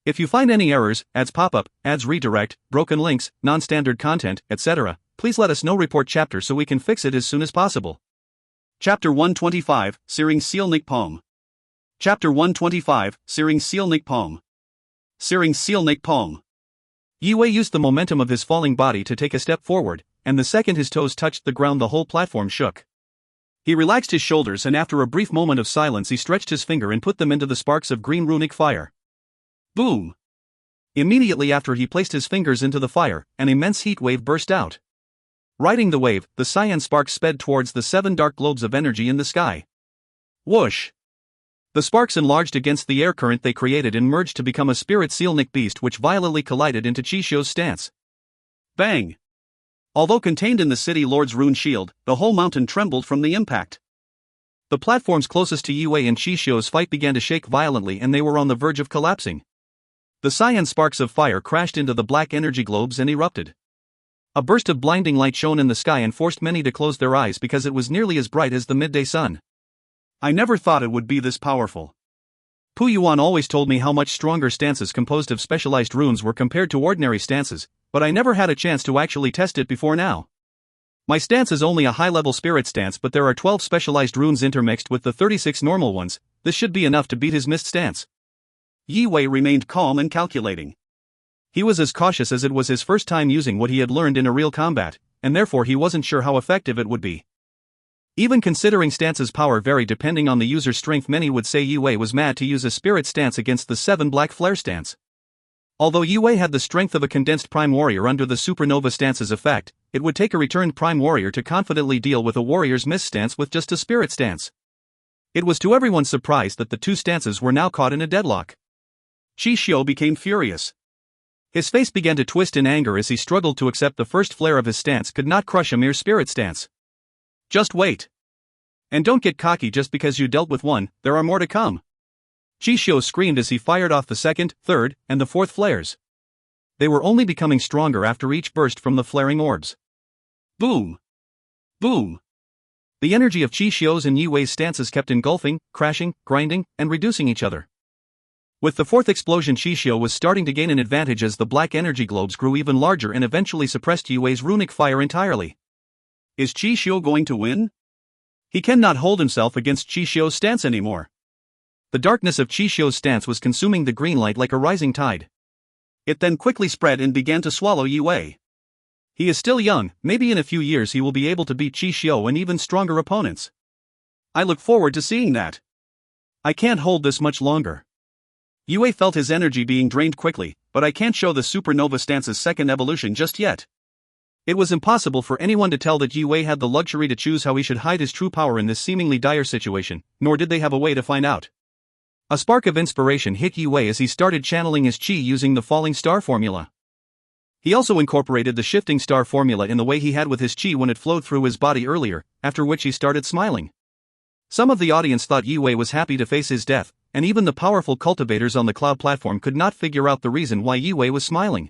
If you find any errors, ads pop up, ads redirect, broken links, non-standard content, etc., please let us know. Report chapter so we can fix it as soon as possible. Chapter 125, Searing Seal Nikpom. Chapter 125, Searing Seal Nikpom. Searing Seal Nikpom. Yue used the momentum of his falling body to take a step forward, and the second his toes touched the ground the whole platform shook. He relaxed his shoulders and after a brief moment of silence he stretched his finger and put them into the sparks of green runic fire. Boom! Immediately after he placed his fingers into the fire, an immense heat wave burst out. Riding the wave, the cyan sparks sped towards the 7 dark globes of energy in the sky. Whoosh! The sparks enlarged against the air current they created and merged to become a spirit sealnik beast which violently collided into Chishio's stance. Bang! Although contained in the city lord's rune shield, the whole mountain trembled from the impact. The platforms closest to Yue and Chishio's fight began to shake violently and they were on the verge of collapsing. The cyan sparks of fire crashed into the black energy globes and erupted. A burst of blinding light shone in the sky and forced many to close their eyes because it was nearly as bright as the midday sun. I never thought it would be this powerful. Pu Yuan always told me how much stronger stances composed of specialized runes were compared to ordinary stances, but I never had a chance to actually test it before now. My stance is only a high-level spirit stance, but there are 12 specialized runes intermixed with the 36 normal ones. This should be enough to beat his mist stance. Yue remained calm and calculating. He was as cautious as it was his first time using what he had learned in a real combat, and therefore he wasn't sure how effective it would be. Even considering stance's power varied depending on the user's strength, many would say Yue was mad to use a spirit stance against the 7 black flare stance. Although Yue had the strength of a condensed prime warrior under the supernova stance's effect, it would take a returned prime warrior to confidently deal with a warrior's mist stance with just a spirit stance. It was to everyone's surprise that the 2 stances were now caught in a deadlock. Chishio became furious. His face began to twist in anger as he struggled to accept the first flare of his stance could not crush a mere spirit stance. Just wait. And don't get cocky just because you dealt with one, there are more to come. Chishio screamed as he fired off the 2nd, 3rd, and the 4th flares. They were only becoming stronger after each burst from the flaring orbs. Boom! Boom! The energy of Chishio's and Yue's stances kept engulfing, crashing, grinding, and reducing each other. With the 4th explosion, Chishio was starting to gain an advantage as the black energy globes grew even larger and eventually suppressed Yue's runic fire entirely. Is Chishio going to win? He cannot hold himself against Chishio's stance anymore. The darkness of Chishio's stance was consuming the green light like a rising tide. It then quickly spread and began to swallow Yue. He is still young, maybe in a few years he will be able to beat Chishio and even stronger opponents. I look forward to seeing that. I can't hold this much longer. Yue felt his energy being drained quickly, but I can't show the supernova stance's 2nd evolution just yet. It was impossible for anyone to tell that Yue had the luxury to choose how he should hide his true power in this seemingly dire situation, nor did they have a way to find out. A spark of inspiration hit Yue as he started channeling his chi using the falling star formula. He also incorporated the shifting star formula in the way he had with his chi when it flowed through his body earlier, after which he started smiling. Some of the audience thought Yue was happy to face his death, and even the powerful cultivators on the cloud platform could not figure out the reason why Yue was smiling.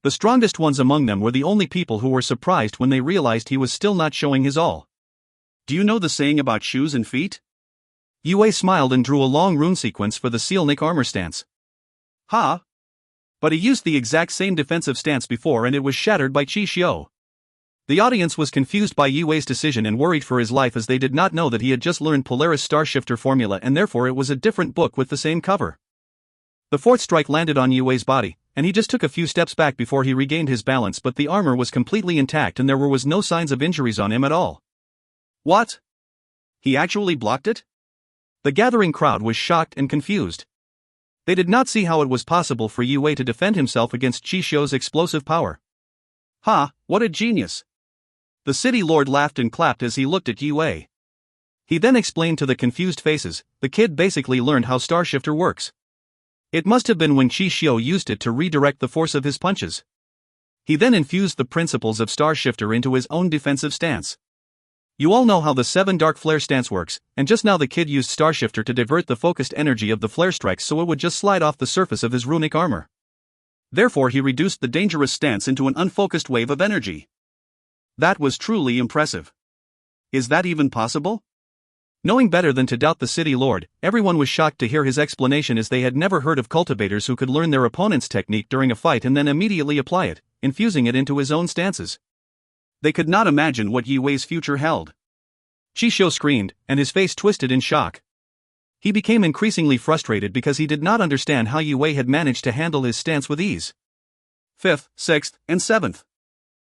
The strongest ones among them were the only people who were surprised when they realized he was still not showing his all. Do you know the saying about shoes and feet? Yue smiled and drew a long rune sequence for the Sealnik armor stance. Ha! But he used the exact same defensive stance before and it was shattered by Qi Xiu. The audience was confused by Yue's decision and worried for his life as they did not know that he had just learned Polaris Starshifter formula and therefore it was a different book with the same cover. The fourth strike landed on Yue's body, and he just took a few steps back before he regained his balance, but the armor was completely intact and there was no signs of injuries on him at all. What? He actually blocked it? The gathering crowd was shocked and confused. They did not see how it was possible for Yue to defend himself against Qi Xiu's explosive power. Ha, what a genius! The city lord laughed and clapped as he looked at Yue. He then explained to the confused faces, the kid basically learned how Starshifter works. It must have been when Qi Xiu used it to redirect the force of his punches. He then infused the principles of Starshifter into his own defensive stance. You all know how the 7 Dark Flare stance works, and just now the kid used Starshifter to divert the focused energy of the flare strikes so it would just slide off the surface of his runic armor. Therefore he reduced the dangerous stance into an unfocused wave of energy. That was truly impressive. Is that even possible? Knowing better than to doubt the city lord, everyone was shocked to hear his explanation as they had never heard of cultivators who could learn their opponent's technique during a fight and then immediately apply it, infusing it into his own stances. They could not imagine what Yue's future held. Qi Xiu screamed, and his face twisted in shock. He became increasingly frustrated because he did not understand how Yue had managed to handle his stance with ease. 5th, 6th, and 7th.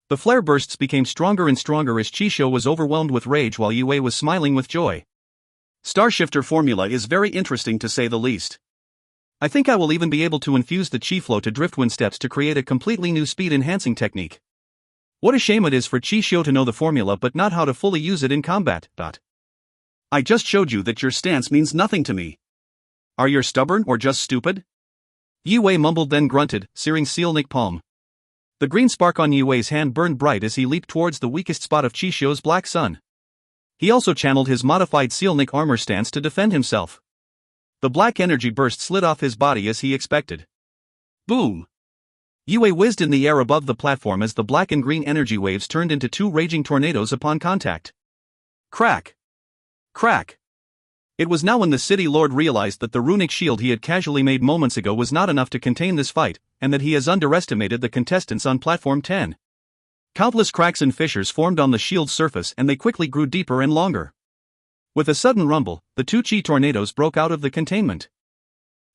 The flare bursts became stronger and stronger as Qi Xiu was overwhelmed with rage while Yue was smiling with joy. Starshifter formula is very interesting to say the least. I think I will even be able to infuse the Qi flow to Driftwind steps to create a completely new speed-enhancing technique. What a shame it is for Qi Xiu to know the formula but not how to fully use it in combat. I just showed you that your stance means nothing to me. Are you stubborn or just stupid? Yue mumbled then grunted, searing Sealnik palm. The green spark on Yue's hand burned bright as he leaped towards the weakest spot of Qi Xiu's black sun. He also channeled his modified Sealnik armor stance to defend himself. The black energy burst slid off his body as he expected. Boom! Yue whizzed in the air above the platform as the black and green energy waves turned into 2 raging tornadoes upon contact. Crack! Crack! It was now when the city lord realized that the runic shield he had casually made moments ago was not enough to contain this fight, and that he has underestimated the contestants on platform 10. Countless cracks and fissures formed on the shield's surface and they quickly grew deeper and longer. With a sudden rumble, the 2 chi tornadoes broke out of the containment.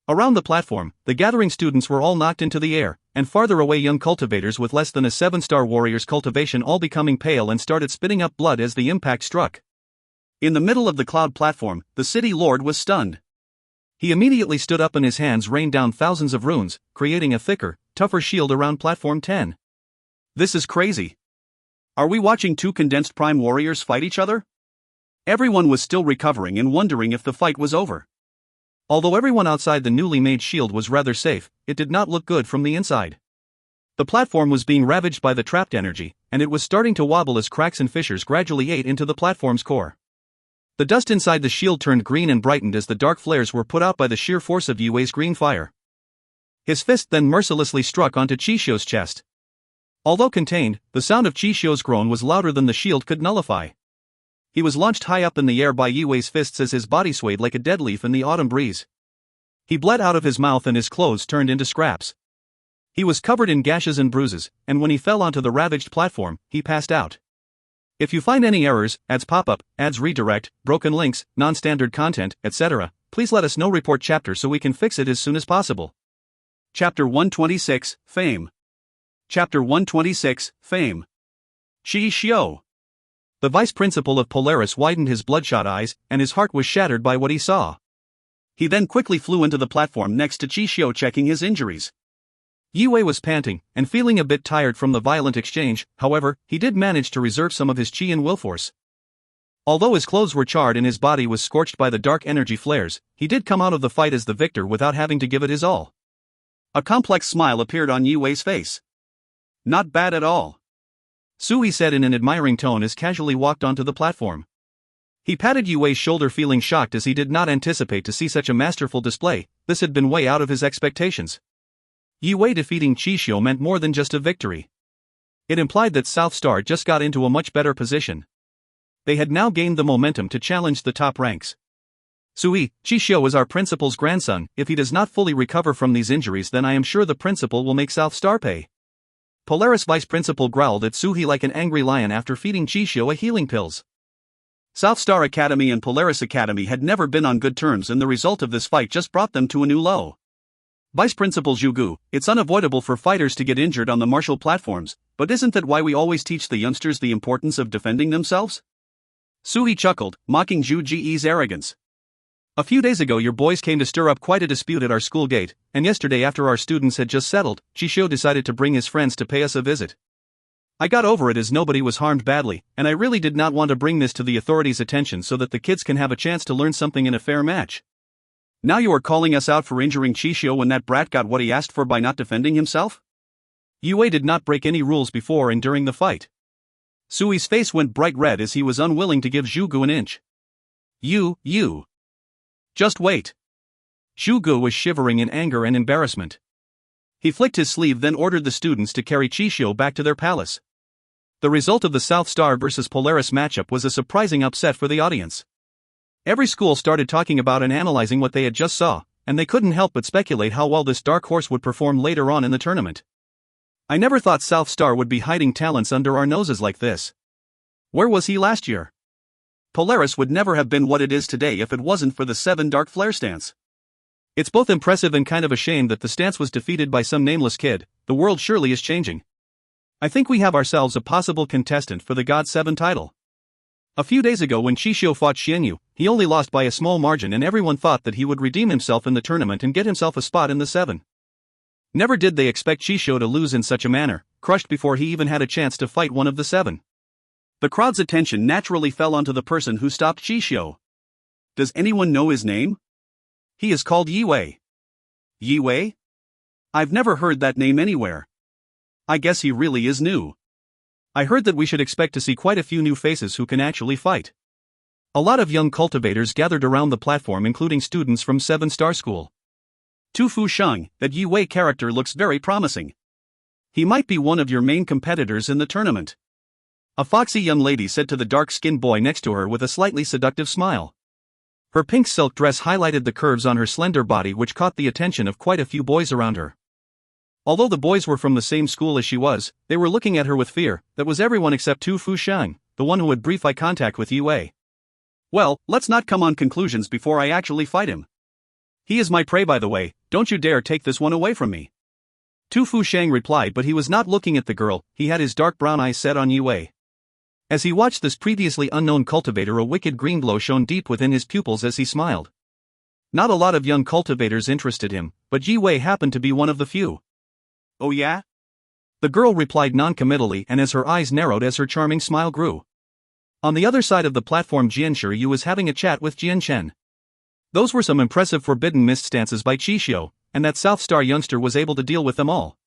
Around the platform, the gathering students were all knocked into the air, and farther away young cultivators with less than a 7-star warrior's cultivation all becoming pale and started spitting up blood as the impact struck. In the middle of the cloud platform, the city lord was stunned. He immediately stood up and his hands rained down thousands of runes, creating a thicker, tougher shield around platform 10. This is crazy. Are we watching 2 condensed prime warriors fight each other? Everyone was still recovering and wondering if the fight was over. Although everyone outside the newly made shield was rather safe, it did not look good from the inside. The platform was being ravaged by the trapped energy, and it was starting to wobble as cracks and fissures gradually ate into the platform's core. The dust inside the shield turned green and brightened as the dark flares were put out by the sheer force of Yue's green fire. His fist then mercilessly struck onto Qi Xiu's chest. Although contained, the sound of Qi Xiu's groan was louder than the shield could nullify. He was launched high up in the air by Yue's fists as his body swayed like a dead leaf in the autumn breeze. He bled out of his mouth and his clothes turned into scraps. He was covered in gashes and bruises, and when he fell onto the ravaged platform, he passed out. If you find any errors, ads pop up, ads redirect, broken links, non-standard content, etc., please let us know. Report chapter so we can fix it as soon as possible. Chapter 126, Fame. Chapter 126, Fame. Qi Xiu. The vice principal of Polaris widened his bloodshot eyes, and his heart was shattered by what he saw. He then quickly flew into the platform next to Qi Xiu checking his injuries. Yue was panting, and feeling a bit tired from the violent exchange, however, he did manage to reserve some of his chi and will force. Although his clothes were charred and his body was scorched by the dark energy flares, he did come out of the fight as the victor without having to give it his all. A complex smile appeared on Yue's face. Not bad at all. Sui said in an admiring tone as casually walked onto the platform. He patted Yue's shoulder feeling shocked as he did not anticipate to see such a masterful display. This had been way out of his expectations. Yi Wei defeating Qixio meant more than just a victory. It implied that South Star just got into a much better position. They had now gained the momentum to challenge the top ranks. Sui, Qixio is our principal's grandson. If he does not fully recover from these injuries, then I am sure the principal will make South Star pay. Polaris vice principal growled at Suhi like an angry lion after feeding Qixio a healing pills. South Star Academy and Polaris Academy had never been on good terms, and the result of this fight just brought them to a new low. Vice Principal Zhugu, it's unavoidable for fighters to get injured on the martial platforms, but isn't that why we always teach the youngsters the importance of defending themselves? Suhi chuckled, mocking Zhu Ji's arrogance. A few days ago your boys came to stir up quite a dispute at our school gate, and yesterday after our students had just settled, Qixio decided to bring his friends to pay us a visit. I got over it as nobody was harmed badly, and I really did not want to bring this to the authorities' attention so that the kids can have a chance to learn something in a fair match. Now you are calling us out for injuring Qixio when that brat got what he asked for by not defending himself? Yi Wei did not break any rules before and during the fight. Sui's face went bright red as he was unwilling to give Zhugu an inch. You. Just wait. Zhugu was shivering in anger and embarrassment. He flicked his sleeve, then ordered the students to carry Qixio back to their palace. The result of the South Star vs Polaris matchup was a surprising upset for the audience. Every school started talking about and analyzing what they had just saw, and they couldn't help but speculate how well this dark horse would perform later on in the tournament. I never thought South Star would be hiding talents under our noses like this. Where was he last year? Polaris would never have been what it is today if it wasn't for the 7 Dark Flare stance. It's both impressive and kind of a shame that the stance was defeated by some nameless kid. The world surely is changing. I think we have ourselves a possible contestant for the God 7 title. A few days ago when Qixio fought Xianyu, he only lost by a small margin and everyone thought that he would redeem himself in the tournament and get himself a spot in the 7. Never did they expect Qixio to lose in such a manner, crushed before he even had a chance to fight one of the 7. The crowd's attention naturally fell onto the person who stopped Qixio. Does anyone know his name? He is called Yi Wei. Yi Wei? I've never heard that name anywhere. I guess he really is new. I heard that we should expect to see quite a few new faces who can actually fight. A lot of young cultivators gathered around the platform, including students from 7 Star School. Tu Fu Sheng, that Yi Wei character looks very promising. He might be one of your main competitors in the tournament. A foxy young lady said to the dark-skinned boy next to her with a slightly seductive smile. Her pink silk dress highlighted the curves on her slender body, which caught the attention of quite a few boys around her. Although the boys were from the same school as she was, they were looking at her with fear. That was everyone except Tu Fu Sheng, the one who had brief eye contact with Yi Wei. Well, let's not come on conclusions before I actually fight him. He is my prey, by the way. Don't you dare take this one away from me. Tu Fu Sheng replied, but he was not looking at the girl. He had his dark brown eyes set on Yi Wei. As he watched this previously unknown cultivator, a wicked green glow shone deep within his pupils as he smiled. Not a lot of young cultivators interested him, but Yi Wei happened to be one of the few. Oh yeah? The girl replied non-committally, and as her eyes narrowed as her charming smile grew. On the other side of the platform, Jian Shiyu was having a chat with Jian Chen. Those were some impressive Forbidden Mist stances by Qixio, and that South Star youngster was able to deal with them all.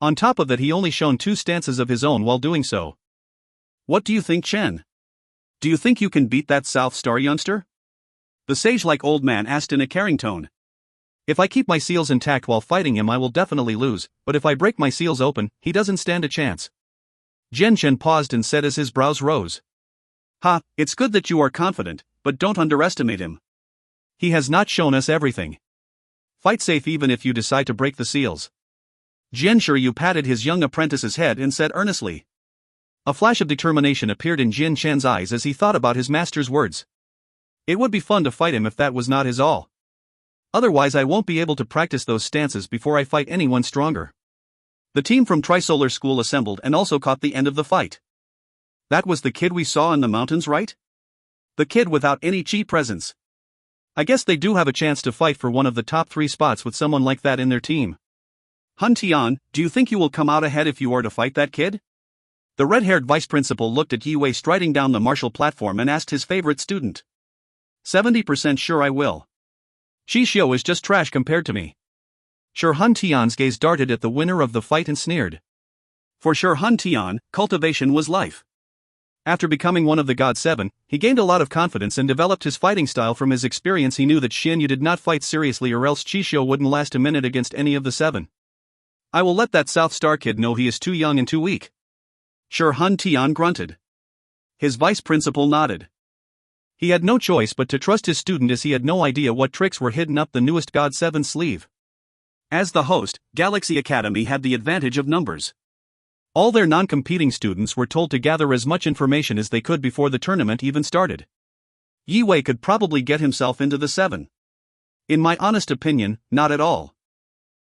On top of that, he only shown 2 stances of his own while doing so. What do you think, Chen? Do you think you can beat that South Star youngster? The sage-like old man asked in a caring tone. If I keep my seals intact while fighting him, I will definitely lose, but if I break my seals open, he doesn't stand a chance. Jian Chen paused and said as his brows rose. Ha, it's good that you are confident, but don't underestimate him. He has not shown us everything. Fight safe even if you decide to break the seals. Jian Shiyu patted his young apprentice's head and said earnestly. A flash of determination appeared in Jian Chen's eyes as he thought about his master's words. It would be fun to fight him if that was not his all. Otherwise I won't be able to practice those stances before I fight anyone stronger. The team from Trisolar School assembled and also caught the end of the fight. That was the kid we saw in the mountains, right? The kid without any chi presence. I guess they do have a chance to fight for one of the top 3 spots with someone like that in their team. Hun Tian, do you think you will come out ahead if you are to fight that kid? The red-haired vice principal looked at Yi Wei striding down the martial platform and asked his favorite student. 70% sure I will. Qixio is just trash compared to me. Sure. Hun Tian's gaze darted at the winner of the fight and sneered. For sure Hun Tian, cultivation was life. After becoming one of the God 7, he gained a lot of confidence and developed his fighting style. From his experience he knew that Xianyu did not fight seriously or else Qixio wouldn't last a minute against any of the 7. I will let that South Star kid know he is too young and too weak. Sure, Hun Tian grunted. His vice principal nodded. He had no choice but to trust his student, as he had no idea what tricks were hidden up the newest God 7's sleeve. As the host, Galaxy Academy had the advantage of numbers. All their non-competing students were told to gather as much information as they could before the tournament even started. Yi Wei could probably get himself into the 7. In my honest opinion, not at all.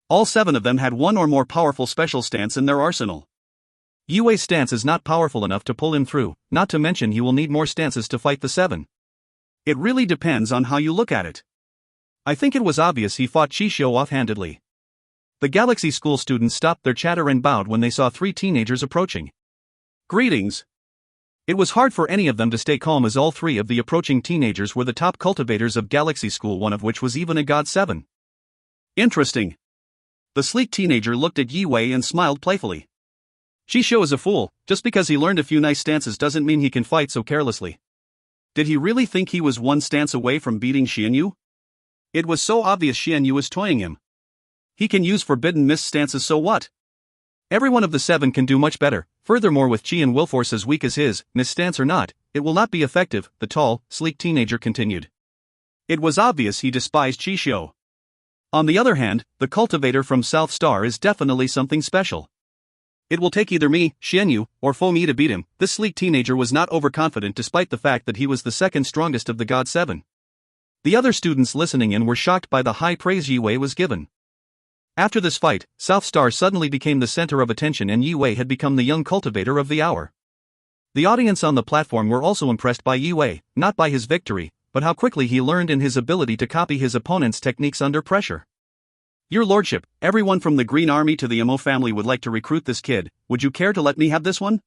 All 7 of them had one or more powerful special stance in their arsenal. Yi Wei's stance is not powerful enough to pull him through, not to mention he will need more stances to fight the 7. It really depends on how you look at it. I think it was obvious he fought Qishio offhandedly. The Galaxy School students stopped their chatter and bowed when they saw 3 teenagers approaching. Greetings. It was hard for any of them to stay calm, as all 3 of the approaching teenagers were the top cultivators of Galaxy School, one of which was even a God 7. Interesting. The sleek teenager looked at Yi Wei and smiled playfully. Qishio is a fool. Just because he learned a few nice stances doesn't mean he can fight so carelessly. Did he really think he was one stance away from beating Xianyu? It was so obvious Xianyu was toying him. He can use forbidden mist stances, so what? Every one of the 7 can do much better. Furthermore, with Qi and Willforce as weak as his, mist stance or not, it will not be effective, the tall, sleek teenager continued. It was obvious he despised Qishio. On the other hand, the cultivator from South Star is definitely something special. It will take either me, Xianyu, or Fo Mi to beat him. This sleek teenager was not overconfident despite the fact that he was the second strongest of the God 7. The other students listening in were shocked by the high praise Yi Wei was given. After this fight, South Star suddenly became the center of attention, and Yi Wei had become the young cultivator of the hour. The audience on the platform were also impressed by Yi Wei, not by his victory, but how quickly he learned and his ability to copy his opponent's techniques under pressure. Your Lordship, everyone from the Green Army to the Mo family would like to recruit this kid. Would you care to let me have this one?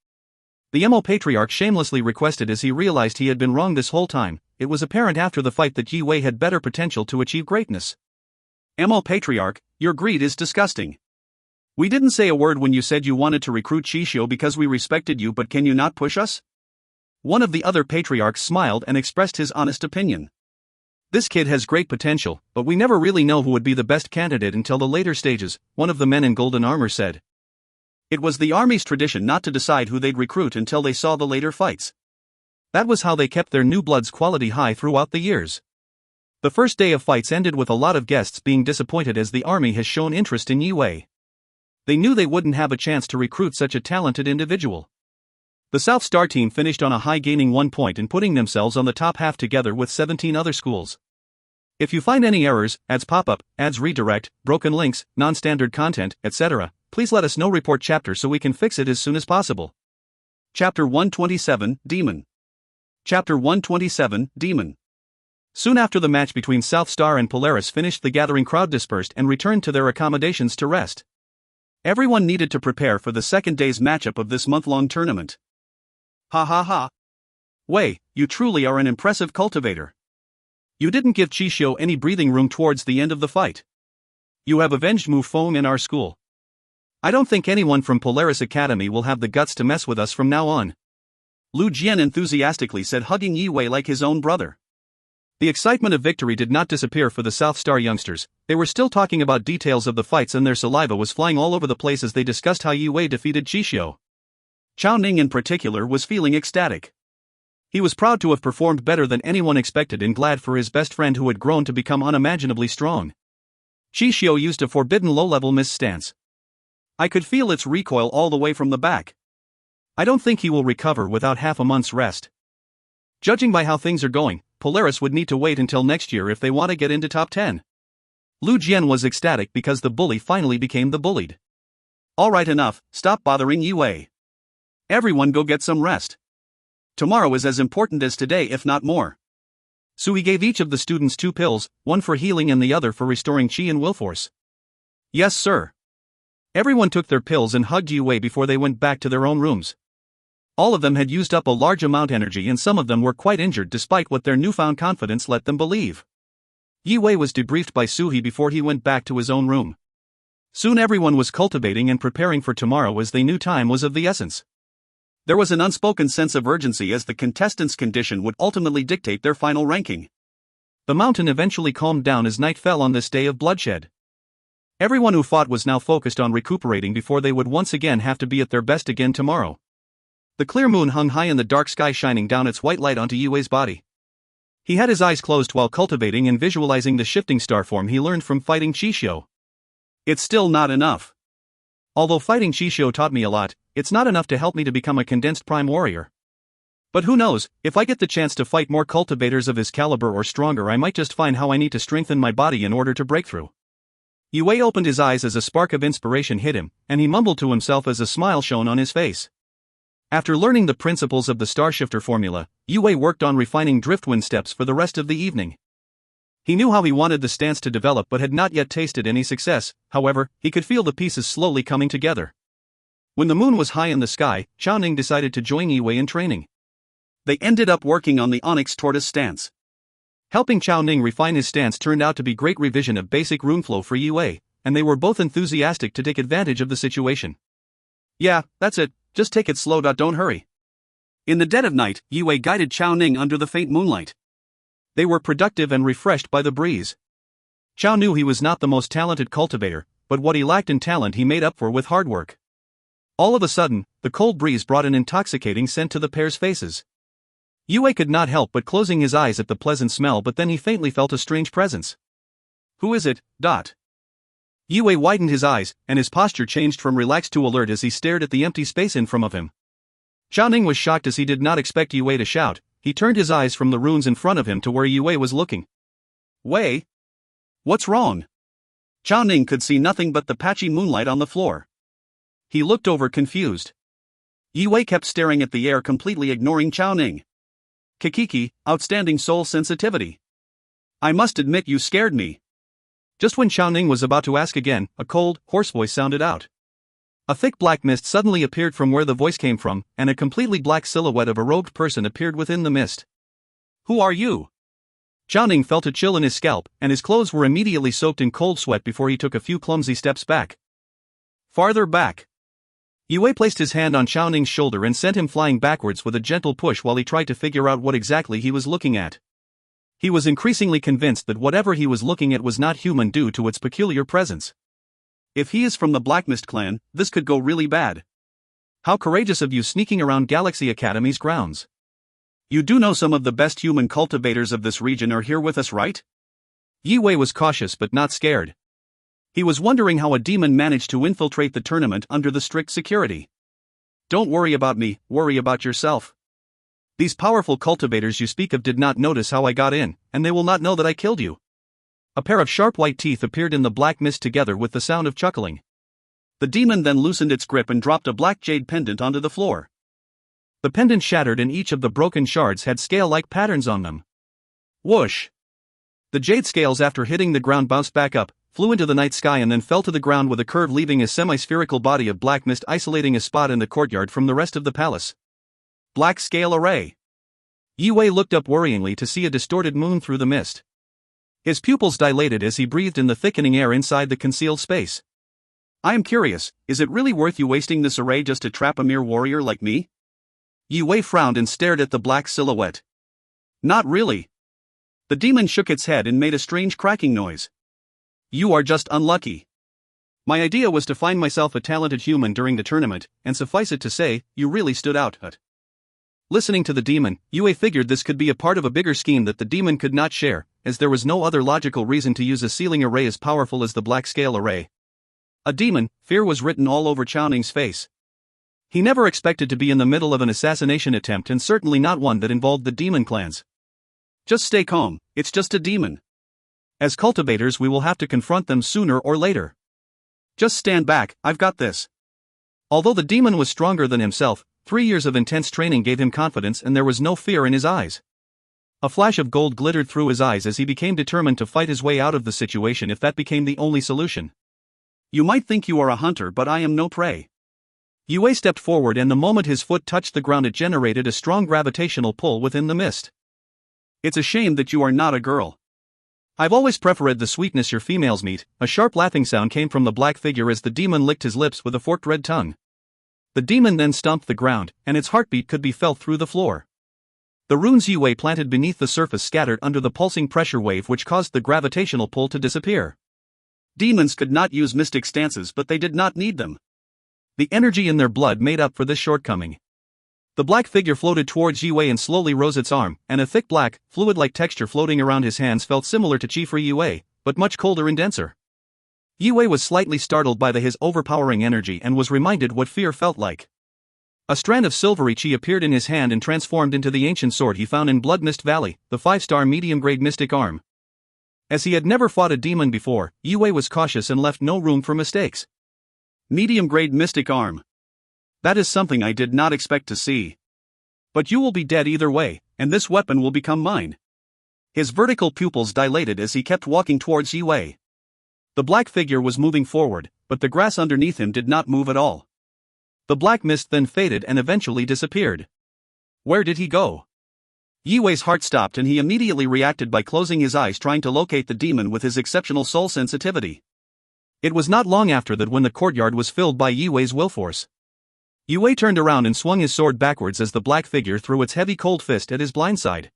The Mo Patriarch shamelessly requested, as he realized he had been wrong this whole time. It was apparent after the fight that Yi Wei had better potential to achieve greatness. Mo Patriarch, your greed is disgusting. We didn't say a word when you said you wanted to recruit Qishio because we respected you, but can you not push us? One of the other patriarchs smiled and expressed his honest opinion. This kid has great potential, but we never really know who would be the best candidate until the later stages, one of the men in golden armor said. It was the army's tradition not to decide who they'd recruit until they saw the later fights. That was how they kept their new blood's quality high throughout the years. The first day of fights ended with a lot of guests being disappointed, as the army has shown interest in Yi Wei. They knew they wouldn't have a chance to recruit such a talented individual. The South Star team finished on a high, gaining 1 point and putting themselves on the top half together with 17 other schools. If you find any errors, ads pop up, ads redirect, broken links, non-standard content, etc., please let us know. Report chapter so we can fix it as soon as possible. Chapter 127, Demon. Chapter 127, Demon. Soon after the match between South Star and Polaris finished, the gathering crowd dispersed and returned to their accommodations to rest. Everyone needed to prepare for the second day's matchup of this month-long tournament. Ha ha ha. Wei, you truly are an impressive cultivator. You didn't give Qishio any breathing room towards the end of the fight. You have avenged Mu Feng in our school. I don't think anyone from Polaris Academy will have the guts to mess with us from now on. Lu Jian enthusiastically said, hugging Yi Wei like his own brother. The excitement of victory did not disappear for the South Star youngsters. They were still talking about details of the fights, and their saliva was flying all over the place as they discussed how Yi Wei defeated Qishio. Chao Ning in particular was feeling ecstatic. He was proud to have performed better than anyone expected and glad for his best friend who had grown to become unimaginably strong. Qishio used a forbidden low-level mist stance. I could feel its recoil all the way from the back. I don't think he will recover without half a month's rest. Judging by how things are going, Polaris would need to wait until next year if they want to get into top 10. Lu Jian was ecstatic because the bully finally became the bullied. Alright, enough, stop bothering Yi Wei. Everyone go get some rest. Tomorrow is as important as today, if not more. So he gave each of the students 2 pills, one for healing and the other for restoring Qi and Willforce. Yes, sir. Everyone took their pills and hugged Yi Wei before they went back to their own rooms. All of them had used up a large amount of energy, and some of them were quite injured despite what their newfound confidence let them believe. Yi Wei was debriefed by Suhi before he went back to his own room. Soon everyone was cultivating and preparing for tomorrow, as they knew time was of the essence. There was an unspoken sense of urgency, as the contestants' condition would ultimately dictate their final ranking. The mountain eventually calmed down as night fell on this day of bloodshed. Everyone who fought was now focused on recuperating before they would once again have to be at their best again tomorrow. The clear moon hung high in the dark sky, shining down its white light onto Yue's body. He had his eyes closed while cultivating and visualizing the shifting star form he learned from fighting Chishio. It's still not enough. Although fighting Chishio taught me a lot, it's not enough to help me to become a condensed prime warrior. But who knows, if I get the chance to fight more cultivators of his caliber or stronger, I might just find how I need to strengthen my body in order to break through. Yue opened his eyes as a spark of inspiration hit him, and he mumbled to himself as a smile shone on his face. After learning the principles of the Starshifter formula, Yue worked on refining driftwind steps for the rest of the evening. He knew how he wanted the stance to develop but had not yet tasted any success. However, he could feel the pieces slowly coming together. When the moon was high in the sky, Xiaoning decided to join Yue in training. They ended up working on the onyx tortoise stance. Helping Xiaoning refine his stance turned out to be great revision of basic runeflow for Yue, and they were both enthusiastic to take advantage of the situation. Yeah, that's it, just take it slow. Don't hurry. In the dead of night, Yue guided Xiaoning under the faint moonlight. They were productive and refreshed by the breeze. Xiao knew he was not the most talented cultivator, but what he lacked in talent he made up for with hard work. All of a sudden, the cold breeze brought an intoxicating scent to the pair's faces. Yue could not help but closing his eyes at the pleasant smell, but then he faintly felt a strange presence. Who is it? Yue widened his eyes, and his posture changed from relaxed to alert as he stared at the empty space in front of him. Xiaoning was shocked as he did not expect Yue to shout. He turned his eyes from the runes in front of him to where Yue was looking. Wei? What's wrong? Xiaoning could see nothing but the patchy moonlight on the floor. He looked over confused. Yue kept staring at the air, completely ignoring Xiaoning. Kikiki, outstanding soul sensitivity. I must admit you scared me. Just when Xiaoning was about to ask again, a cold, hoarse voice sounded out. A thick black mist suddenly appeared from where the voice came from, and a completely black silhouette of a robed person appeared within the mist. Who are you? Xiaoning felt a chill in his scalp, and his clothes were immediately soaked in cold sweat before he took a few clumsy steps back. Farther back. Yue placed his hand on Xiaoning's shoulder and sent him flying backwards with a gentle push while he tried to figure out what exactly he was looking at. He was increasingly convinced that whatever he was looking at was not human due to its peculiar presence. If he is from the Black Mist clan, this could go really bad. How courageous of you sneaking around Galaxy Academy's grounds. You do know some of the best human cultivators of this region are here with us, right? Yue was cautious but not scared. He was wondering how a demon managed to infiltrate the tournament under the strict security. Don't worry about me, worry about yourself. These powerful cultivators you speak of did not notice how I got in, and they will not know that I killed you. A pair of sharp white teeth appeared in the black mist together with the sound of chuckling. The demon then loosened its grip and dropped a black jade pendant onto the floor. The pendant shattered and each of the broken shards had scale-like patterns on them. Whoosh! The jade scales, after hitting the ground, bounced back up, flew into the night sky and then fell to the ground with a curve, leaving a semi-spherical body of black mist isolating a spot in the courtyard from the rest of the palace. Black scale array. Yue looked up worryingly to see a distorted moon through the mist. His pupils dilated as he breathed in the thickening air inside the concealed space. I am curious, is it really worth you wasting this array just to trap a mere warrior like me? Yue frowned and stared at the black silhouette. Not really. The demon shook its head and made a strange cracking noise. You are just unlucky. My idea was to find myself a talented human during the tournament, and suffice it to say, you really stood out. Listening to the demon, Yue figured this could be a part of a bigger scheme that the demon could not share, as there was no other logical reason to use a ceiling array as powerful as the black scale array. A demon, fear was written all over Xiaoning's face. He never expected to be in the middle of an assassination attempt, and certainly not one that involved the demon clans. Just stay calm, it's just a demon. As cultivators, we will have to confront them sooner or later. Just stand back, I've got this. Although the demon was stronger than himself, 3 years of intense training gave him confidence and there was no fear in his eyes. A flash of gold glittered through his eyes as he became determined to fight his way out of the situation if that became the only solution. You might think you are a hunter, but I am no prey. Yue stepped forward, and the moment his foot touched the ground it generated a strong gravitational pull within the mist. It's a shame that you are not a girl. I've always preferred the sweetness your females meet. A sharp laughing sound came from the black figure as the demon licked his lips with a forked red tongue. The demon then stomped the ground, and its heartbeat could be felt through the floor. The runes Yue planted beneath the surface scattered under the pulsing pressure wave which caused the gravitational pull to disappear. Demons could not use mystic stances, but they did not need them. The energy in their blood made up for this shortcoming. The black figure floated towards Yue and slowly rose its arm, and a thick black, fluid-like texture floating around his hands felt similar to chi for Yue, but much colder and denser. Yue was slightly startled by his overpowering energy and was reminded what fear felt like. A strand of silvery chi appeared in his hand and transformed into the ancient sword he found in Blood Mist Valley, the 5-star medium-grade mystic arm. As he had never fought a demon before, Yue was cautious and left no room for mistakes. Medium-grade mystic arm. That is something I did not expect to see. But you will be dead either way, and this weapon will become mine. His vertical pupils dilated as he kept walking towards Yue. The black figure was moving forward, but the grass underneath him did not move at all. The black mist then faded and eventually disappeared. Where did he go? Yue's heart stopped and he immediately reacted by closing his eyes, trying to locate the demon with his exceptional soul sensitivity. It was not long after that when the courtyard was filled by Yue's will force. Yue turned around and swung his sword backwards as the black figure threw its heavy cold fist at his blind side.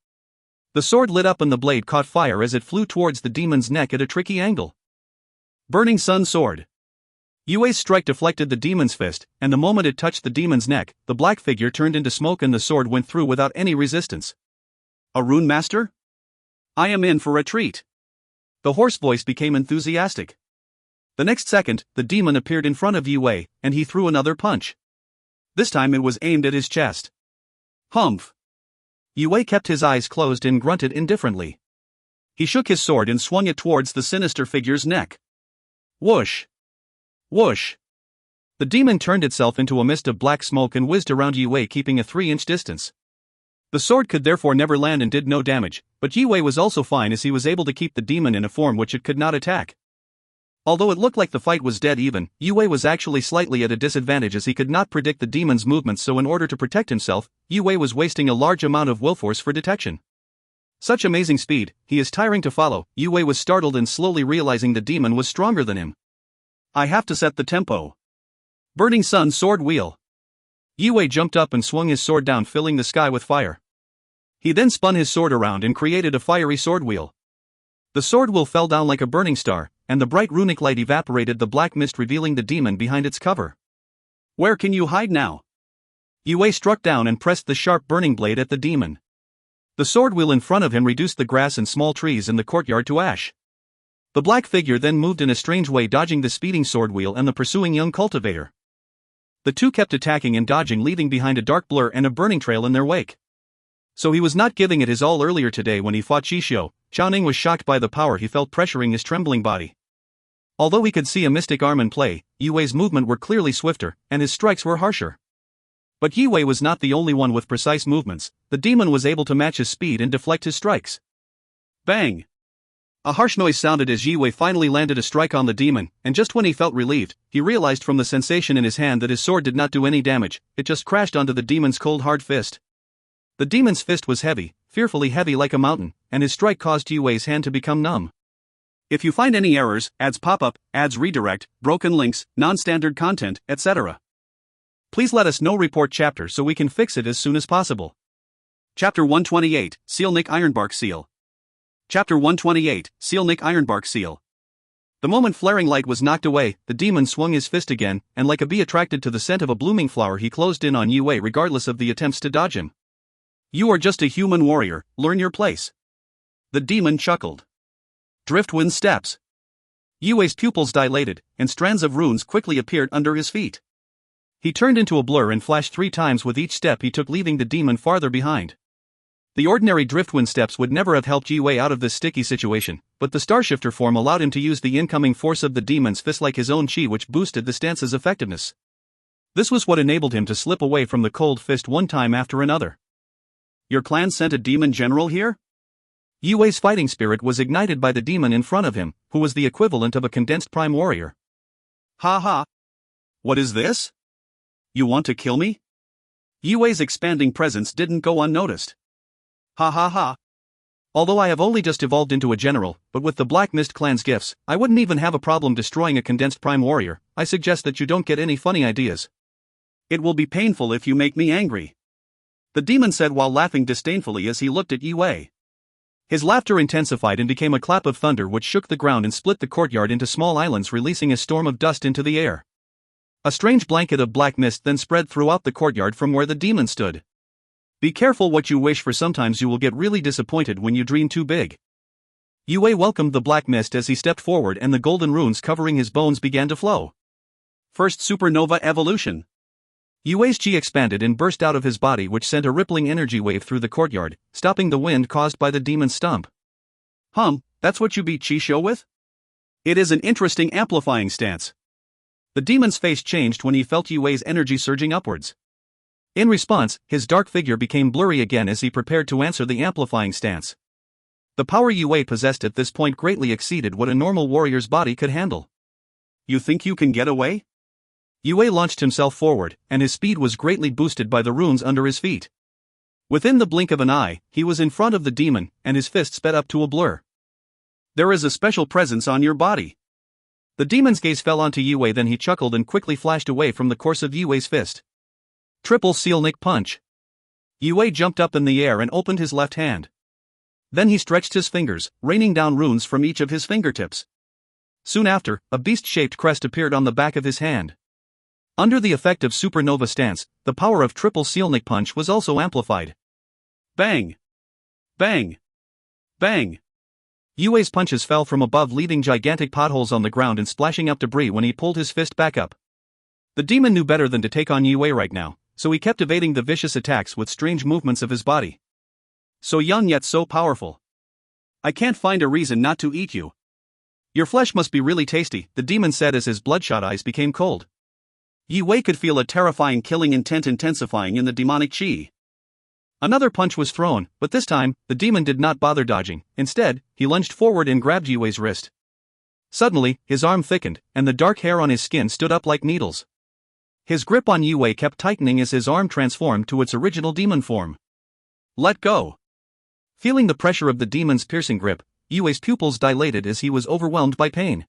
The sword lit up and the blade caught fire as it flew towards the demon's neck at a tricky angle. Burning Sun Sword. Yue's strike deflected the demon's fist, and the moment it touched the demon's neck, the black figure turned into smoke and the sword went through without any resistance. A rune master? I am in for a treat. The hoarse voice became enthusiastic. The next second, the demon appeared in front of Yue, and he threw another punch. This time it was aimed at his chest. Humph. Yue kept his eyes closed and grunted indifferently. He shook his sword and swung it towards the sinister figure's neck. Whoosh! Whoosh! The demon turned itself into a mist of black smoke and whizzed around Yue, keeping a 3-inch distance. The sword could therefore never land and did no damage, but Yue was also fine as he was able to keep the demon in a form which it could not attack. Although it looked like the fight was dead even, Yue was actually slightly at a disadvantage as he could not predict the demon's movements, so in order to protect himself, Yue was wasting a large amount of will force for detection. Such amazing speed, he is tiring to follow. Yue was startled and slowly realizing the demon was stronger than him. I have to set the tempo. Burning Sun Sword Wheel. Yue jumped up and swung his sword down, filling the sky with fire. He then spun his sword around and created a fiery sword wheel. The sword wheel fell down like a burning star, and the bright runic light evaporated the black mist, revealing the demon behind its cover. Where can you hide now? Yue struck down and pressed the sharp burning blade at the demon. The sword wheel in front of him reduced the grass and small trees in the courtyard to ash. The black figure then moved in a strange way, dodging the speeding sword wheel and the pursuing young cultivator. The two kept attacking and dodging, leaving behind a dark blur and a burning trail in their wake. So he was not giving it his all earlier today when he fought Qishou. Xiaoning was shocked by the power he felt pressuring his trembling body. Although he could see a mystic arm in play, Yue's movement were clearly swifter, and his strikes were harsher. But Yue was not the only one with precise movements. The demon was able to match his speed and deflect his strikes. Bang! A harsh noise sounded as Yue finally landed a strike on the demon, and just when he felt relieved, he realized from the sensation in his hand that his sword did not do any damage. It just crashed onto the demon's cold hard fist. The demon's fist was heavy, fearfully heavy like a mountain, and his strike caused Yue's hand to become numb. If you find any errors, ads pop up, ads redirect, broken links, non-standard content, etc., please let us know. Report chapter so we can fix it as soon as possible. Chapter 128, Seal Nick Ironbark Seal. Chapter 128, Seal Nick Ironbark Seal. The moment flaring light was knocked away, the demon swung his fist again, and like a bee attracted to the scent of a blooming flower, he closed in on Yue regardless of the attempts to dodge him. You are just a human warrior, learn your place. The demon chuckled. Driftwind steps. Yue's pupils dilated, and strands of runes quickly appeared under his feet. He turned into a blur and flashed 3 times with each step he took, leaving the demon farther behind. The ordinary driftwind steps would never have helped Yue out of this sticky situation, but the starshifter form allowed him to use the incoming force of the demon's fist like his own chi, which boosted the stance's effectiveness. This was what enabled him to slip away from the cold fist one time after another. Your clan sent a demon general here? Yue's fighting spirit was ignited by the demon in front of him, who was the equivalent of a condensed prime warrior. Ha ha! What is this? You want to kill me? Yue's expanding presence didn't go unnoticed. Ha ha ha! Although I have only just evolved into a general, but with the Black Mist clan's gifts, I wouldn't even have a problem destroying a condensed prime warrior. I suggest that you don't get any funny ideas. It will be painful if you make me angry, the demon said while laughing disdainfully as he looked at Yue. His laughter intensified and became a clap of thunder which shook the ground and split the courtyard into small islands, releasing a storm of dust into the air. A strange blanket of black mist then spread throughout the courtyard from where the demon stood. Be careful what you wish for, sometimes you will get really disappointed when you dream too big. Yue welcomed the black mist as he stepped forward, and the golden runes covering his bones began to flow. First supernova evolution. Yue's chi expanded and burst out of his body, which sent a rippling energy wave through the courtyard, stopping the wind caused by the demon's stump. That's what you beat Chi with? It is an interesting amplifying stance. The demon's face changed when he felt Yue's energy surging upwards. In response, his dark figure became blurry again as he prepared to answer the amplifying stance. The power Yue possessed at this point greatly exceeded what a normal warrior's body could handle. You think you can get away? Yue launched himself forward, and his speed was greatly boosted by the runes under his feet. Within the blink of an eye, he was in front of the demon, and his fist sped up to a blur. There is a special presence on your body. The demon's gaze fell onto Yue, then he chuckled and quickly flashed away from the course of Yue's fist. Triple seal nick punch. Yue jumped up in the air and opened his left hand. Then he stretched his fingers, raining down runes from each of his fingertips. Soon after, a beast-shaped crest appeared on the back of his hand. Under the effect of supernova stance, the power of triple seal nick punch was also amplified. Bang! Bang! Bang! Yue's punches fell from above, leaving gigantic potholes on the ground and splashing up debris when he pulled his fist back up. The demon knew better than to take on Yue right now, so he kept evading the vicious attacks with strange movements of his body. So young yet so powerful. I can't find a reason not to eat you. Your flesh must be really tasty, the demon said as his bloodshot eyes became cold. Yue could feel a terrifying killing intent intensifying in the demonic chi. Another punch was thrown, but this time, the demon did not bother dodging. Instead, he lunged forward and grabbed Yue's wrist. Suddenly, his arm thickened, and the dark hair on his skin stood up like needles. His grip on Yue kept tightening as his arm transformed to its original demon form. Let go. Feeling the pressure of the demon's piercing grip, Yue's pupils dilated as he was overwhelmed by pain.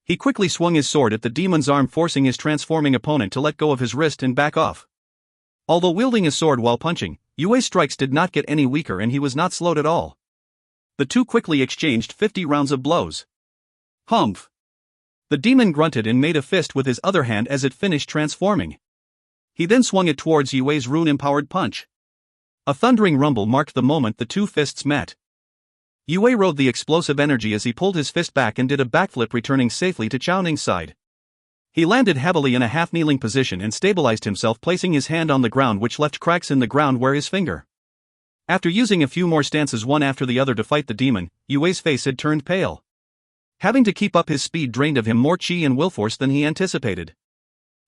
He quickly swung his sword at the demon's arm, forcing his transforming opponent to let go of his wrist and back off. Although wielding his sword while punching, Yue's strikes did not get any weaker and he was not slowed at all. The two quickly exchanged 50 rounds of blows. Humph! The demon grunted and made a fist with his other hand as it finished transforming. He then swung it towards Yue's rune-empowered punch. A thundering rumble marked the moment the two fists met. Yue rode the explosive energy as he pulled his fist back and did a backflip, returning safely to Chao Ning's side. He landed heavily in a half-kneeling position and stabilized himself, placing his hand on the ground, which left cracks in the ground where his finger. After using a few more stances one after the other to fight the demon, Yue's face had turned pale. Having to keep up his speed drained of him more chi and will force than he anticipated.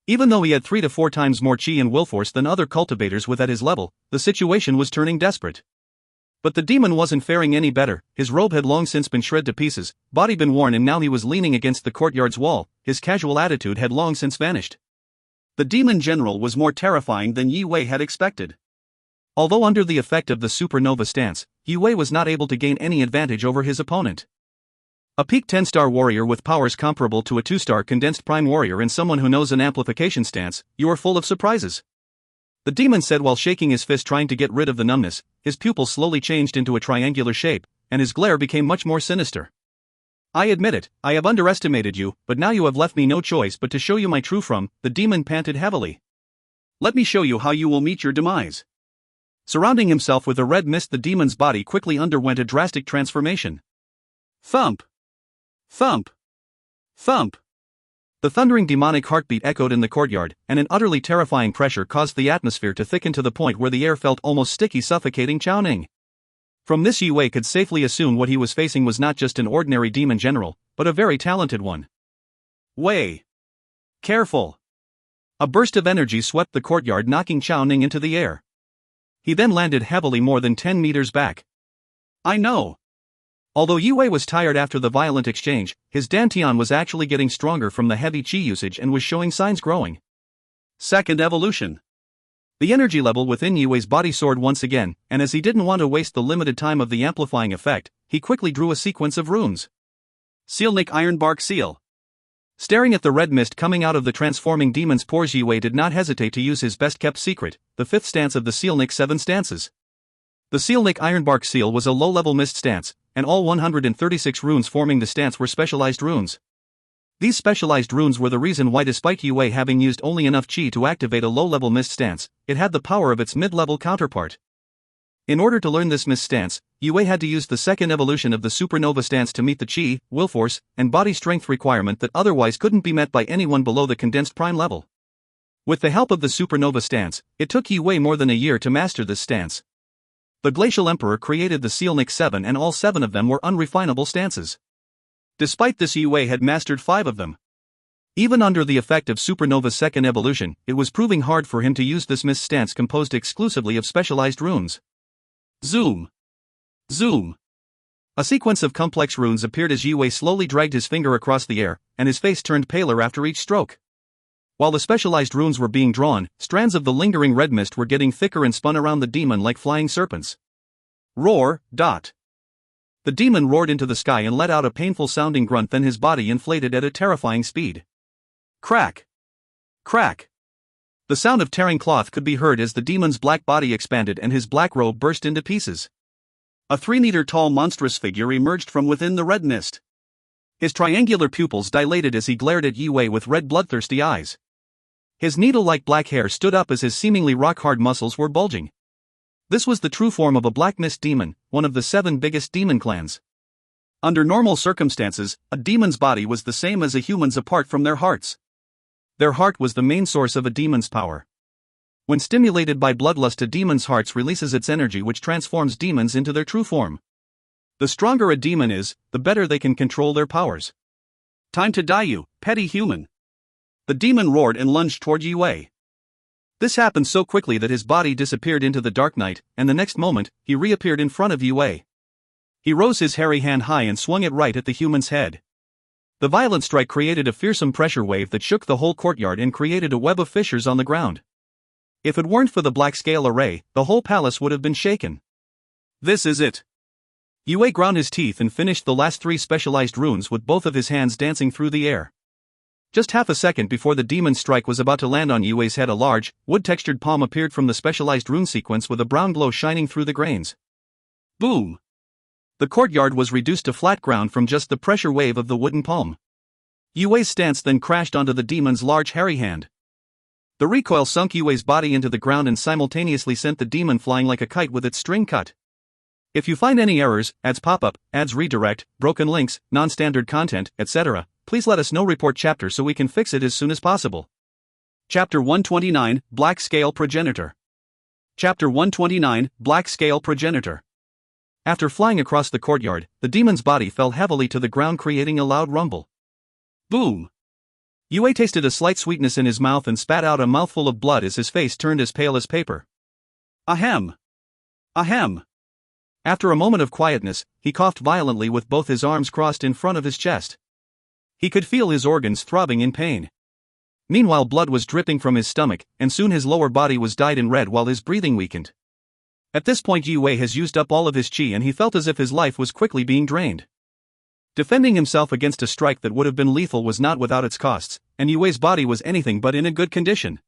Even though he had 3 to 4 times more chi and will force than other cultivators with at his level, the situation was turning desperate. But the demon wasn't faring any better. His robe had long since been shred to pieces, body been worn, and now he was leaning against the courtyard's wall. His casual attitude had long since vanished. The demon general was more terrifying than Yue had expected. Although under the effect of the supernova stance, Yue was not able to gain any advantage over his opponent. A peak 10-star warrior with powers comparable to a 2-star condensed prime warrior and someone who knows an amplification stance, you are full of surprises. The demon said while shaking his fist trying to get rid of the numbness. His pupils slowly changed into a triangular shape, and his glare became much more sinister. I admit it, I have underestimated you, but now you have left me no choice but to show you my true form, the demon panted heavily. Let me show you how you will meet your demise. Surrounding himself with a red mist, the demon's body quickly underwent a drastic transformation. Thump! Thump! Thump! The thundering demonic heartbeat echoed in the courtyard, and an utterly terrifying pressure caused the atmosphere to thicken to the point where the air felt almost sticky, suffocating Chao Ning. From this, Yue could safely assume what he was facing was not just an ordinary demon general, but a very talented one. Wei! Careful! A burst of energy swept the courtyard, knocking Chao Ning into the air. He then landed heavily more than 10 meters back. I know! Although Yue was tired after the violent exchange, his dantian was actually getting stronger from the heavy chi usage and was showing signs growing. Second evolution. The energy level within Yue's body soared once again, and as he didn't want to waste the limited time of the amplifying effect, he quickly drew a sequence of runes. Sealnik Ironbark Seal. Staring at the red mist coming out of the transforming demon's pores, Yue did not hesitate to use his best-kept secret, the 5th stance of the Sealnik 7 stances. The Sealnic Ironbark Seal was a low-level mist stance, and all 136 runes forming the stance were specialized runes. These specialized runes were the reason why, despite Yue having used only enough chi to activate a low-level mist stance, it had the power of its mid-level counterpart. In order to learn this mist stance, Yue had to use the second evolution of the supernova stance to meet the chi, will force, and body strength requirement that otherwise couldn't be met by anyone below the condensed prime level. With the help of the supernova stance, it took Yue more than a year to master this stance. The Glacial Emperor created the Sealnic 7 and all 7 of them were unrefinable stances. Despite this, Yue had mastered 5 of them. Even under the effect of Supernova's second evolution, it was proving hard for him to use this mist stance composed exclusively of specialized runes. Zoom. Zoom. A sequence of complex runes appeared as Yue slowly dragged his finger across the air, and his face turned paler after each stroke. While the specialized runes were being drawn, strands of the lingering red mist were getting thicker and spun around the demon like flying serpents. Roar, dot. The demon roared into the sky and let out a painful-sounding grunt, then his body inflated at a terrifying speed. Crack. Crack. The sound of tearing cloth could be heard as the demon's black body expanded and his black robe burst into pieces. A 3-meter-tall monstrous figure emerged from within the red mist. His triangular pupils dilated as he glared at Yue with red bloodthirsty eyes. His needle-like black hair stood up as his seemingly rock-hard muscles were bulging. This was the true form of a black mist demon, one of the 7 biggest demon clans. Under normal circumstances, a demon's body was the same as a human's apart from their hearts. Their heart was the main source of a demon's power. When stimulated by bloodlust, a demon's heart releases its energy, which transforms demons into their true form. The stronger a demon is, the better they can control their powers. Time to die, you petty human. The demon roared and lunged toward Yue. This happened so quickly that his body disappeared into the dark night, and the next moment, he reappeared in front of Yue. He rose his hairy hand high and swung it right at the human's head. The violent strike created a fearsome pressure wave that shook the whole courtyard and created a web of fissures on the ground. If it weren't for the black scale array, the whole palace would have been shaken. This is it. Yue ground his teeth and finished the last 3 specialized runes with both of his hands dancing through the air. Just half a second before the demon's strike was about to land on Yue's head, a large, wood-textured palm appeared from the specialized rune sequence with a brown glow shining through the grains. Boom! The courtyard was reduced to flat ground from just the pressure wave of the wooden palm. Yue's stance then crashed onto the demon's large hairy hand. The recoil sunk Yue's body into the ground and simultaneously sent the demon flying like a kite with its string cut. If you find any errors, ads pop up, ads redirect, broken links, non-standard content, etc., please let us know. Report chapter so we can fix it as soon as possible. Chapter 129, Black Scale Progenitor. Chapter 129, Black Scale Progenitor. After flying across the courtyard, the demon's body fell heavily to the ground, creating a loud rumble. Boom! Yue tasted a slight sweetness in his mouth and spat out a mouthful of blood as his face turned as pale as paper. Ahem! Ahem! After a moment of quietness, he coughed violently with both his arms crossed in front of his chest. He could feel his organs throbbing in pain. Meanwhile, blood was dripping from his stomach, and soon his lower body was dyed in red while his breathing weakened. At this point, Yue has used up all of his chi and he felt as if his life was quickly being drained. Defending himself against a strike that would have been lethal was not without its costs, and Yue's body was anything but in a good condition.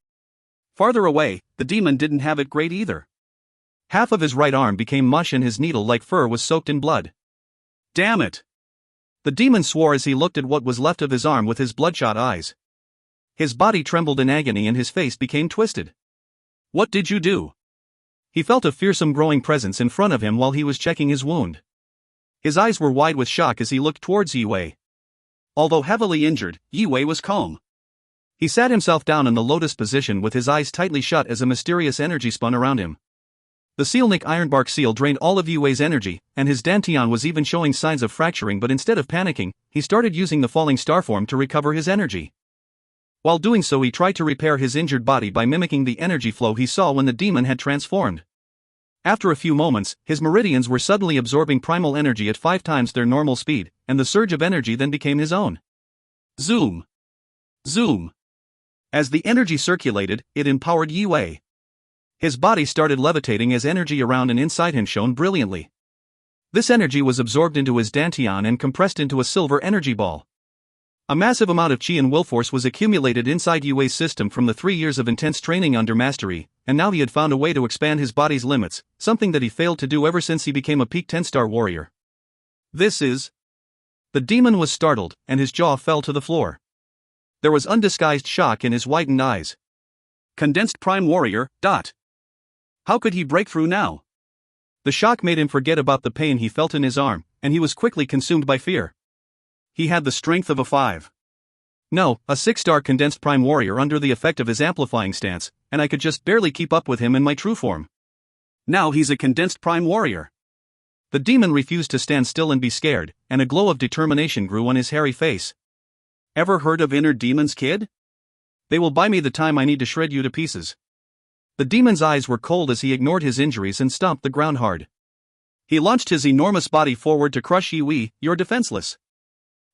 Farther away, the demon didn't have it great either. Half of his right arm became mush and his needle-like fur was soaked in blood. Damn it! The demon swore as he looked at what was left of his arm with his bloodshot eyes. His body trembled in agony and his face became twisted. What did you do? He felt a fearsome growing presence in front of him while he was checking his wound. His eyes were wide with shock as he looked towards Yue. Although heavily injured, Yue was calm. He sat himself down in the lotus position with his eyes tightly shut as a mysterious energy spun around him. The Sealnic Ironbark Seal drained all of Yue's energy, and his dantian was even showing signs of fracturing, but instead of panicking, he started using the falling star form to recover his energy. While doing so, he tried to repair his injured body by mimicking the energy flow he saw when the demon had transformed. After a few moments, his meridians were suddenly absorbing primal energy at 5 times their normal speed, and the surge of energy then became his own. Zoom! Zoom! As the energy circulated, it empowered Yue. His body started levitating as energy around and inside him shone brilliantly. This energy was absorbed into his dantian and compressed into a silver energy ball. A massive amount of chi and will force was accumulated inside Yue's system from the 3 years of intense training under mastery, and now he had found a way to expand his body's limits, something that he failed to do ever since he became a peak 10-star warrior. This is... The demon was startled, and his jaw fell to the floor. There was undisguised shock in his widened eyes. Condensed Prime Warrior, ... How could he break through now? The shock made him forget about the pain he felt in his arm, and he was quickly consumed by fear. He had the strength of a 5. No, a 6-star Condensed Prime Warrior under the effect of his amplifying stance, and I could just barely keep up with him in my true form. Now he's a Condensed Prime Warrior. The demon refused to stand still and be scared, and a glow of determination grew on his hairy face. Ever heard of inner demons, kid? They will buy me the time I need to shred you to pieces. The demon's eyes were cold as he ignored his injuries and stomped the ground hard. He launched his enormous body forward to crush Yue. You're defenseless.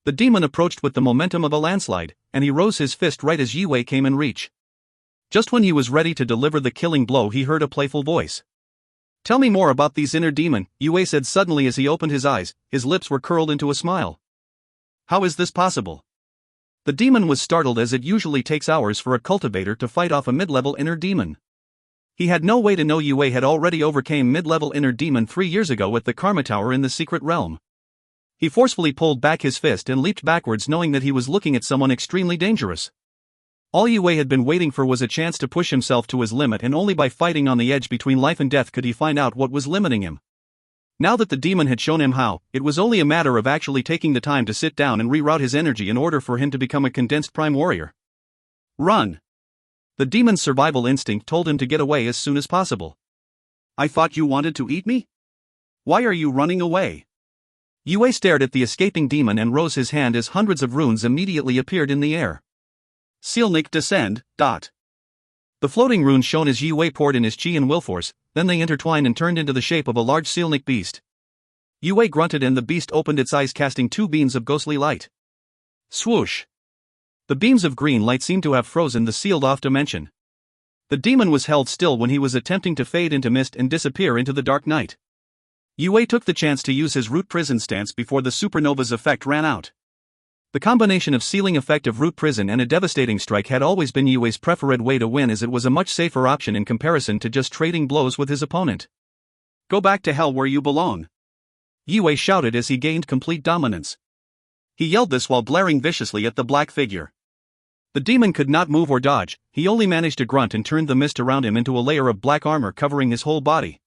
The demon approached with the momentum of a landslide, and he rose his fist right as Yue came in reach. Just when he was ready to deliver the killing blow, he heard a playful voice. Tell me more about these inner demon, Yue said suddenly as he opened his eyes. His lips were curled into a smile. How is this possible? The demon was startled, as it usually takes hours for a cultivator to fight off a mid-level inner demon. He had no way to know Yue had already overcame mid-level inner demon 3 years ago at the Karma Tower in the Secret Realm. He forcefully pulled back his fist and leaped backwards, knowing that he was looking at someone extremely dangerous. All Yue had been waiting for was a chance to push himself to his limit, and only by fighting on the edge between life and death could he find out what was limiting him. Now that the demon had shown him how, it was only a matter of actually taking the time to sit down and reroute his energy in order for him to become a Condensed Prime Warrior. Run! The demon's survival instinct told him to get away as soon as possible. I thought you wanted to eat me? Why are you running away? Yue stared at the escaping demon and rose his hand as hundreds of runes immediately appeared in the air. Sealnik descend, ... The floating runes shone as Yue poured in his chi and will force, then they intertwined and turned into the shape of a large Sealnik beast. Yue grunted and the beast opened its eyes, casting 2 beams of ghostly light. Swoosh! The beams of green light seemed to have frozen the sealed-off dimension. The demon was held still when he was attempting to fade into mist and disappear into the dark night. Yue took the chance to use his root prison stance before the supernova's effect ran out. The combination of sealing effect of root prison and a devastating strike had always been Yue's preferred way to win, as it was a much safer option in comparison to just trading blows with his opponent. Go back to hell where you belong! Yue shouted as he gained complete dominance. He yelled this while glaring viciously at the black figure. The demon could not move or dodge. He only managed to grunt and turned the mist around him into a layer of black armor covering his whole body.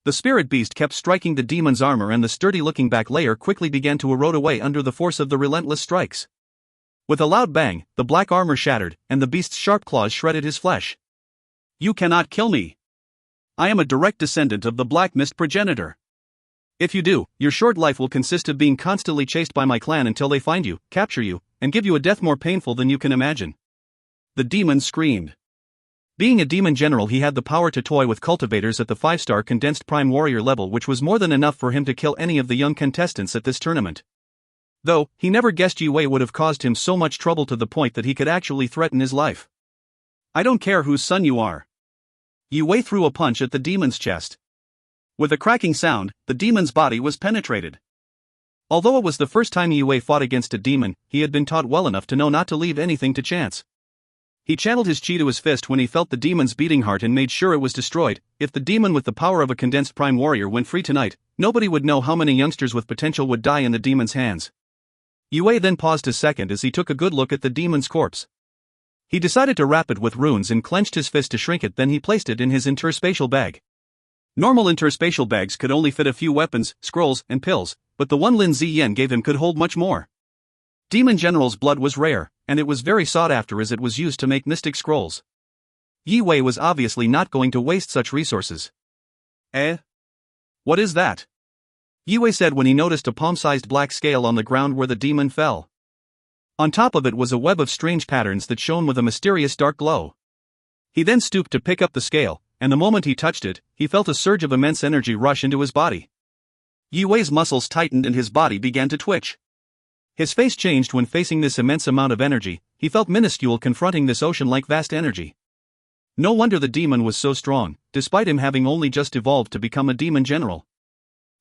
The spirit beast kept striking the demon's armor, and the sturdy-looking back layer quickly began to erode away under the force of the relentless strikes. With a loud bang, the black armor shattered, and the beast's sharp claws shredded his flesh. You cannot kill me! I am a direct descendant of the Black Mist progenitor. If you do, your short life will consist of being constantly chased by my clan until they find you, capture you, and give you a death more painful than you can imagine. The demon screamed. Being a demon general, he had the power to toy with cultivators at the 5-star Condensed Prime Warrior level, which was more than enough for him to kill any of the young contestants at this tournament. Though, he never guessed Yue would have caused him so much trouble to the point that he could actually threaten his life. I don't care whose son you are. Yue threw a punch at the demon's chest. With a cracking sound, the demon's body was penetrated. Although it was the first time Yue fought against a demon, he had been taught well enough to know not to leave anything to chance. He channeled his chi to his fist when he felt the demon's beating heart and made sure it was destroyed. If the demon with the power of a Condensed Prime Warrior went free tonight, nobody would know how many youngsters with potential would die in the demon's hands. Yue then paused a second as he took a good look at the demon's corpse. He decided to wrap it with runes and clenched his fist to shrink it, then he placed it in his interspatial bag. Normal interspatial bags could only fit a few weapons, scrolls, and pills, but the one Lin Ziyan gave him could hold much more. Demon General's blood was rare, and it was very sought after as it was used to make mystic scrolls. Yue was obviously not going to waste such resources. What is that? Yue said when he noticed a palm-sized black scale on the ground where the demon fell. On top of it was a web of strange patterns that shone with a mysterious dark glow. He then stooped to pick up the scale, and the moment he touched it, he felt a surge of immense energy rush into his body. Yue's muscles tightened and his body began to twitch. His face changed when facing this immense amount of energy. He felt minuscule confronting this ocean-like vast energy. No wonder the demon was so strong, despite him having only just evolved to become a demon general.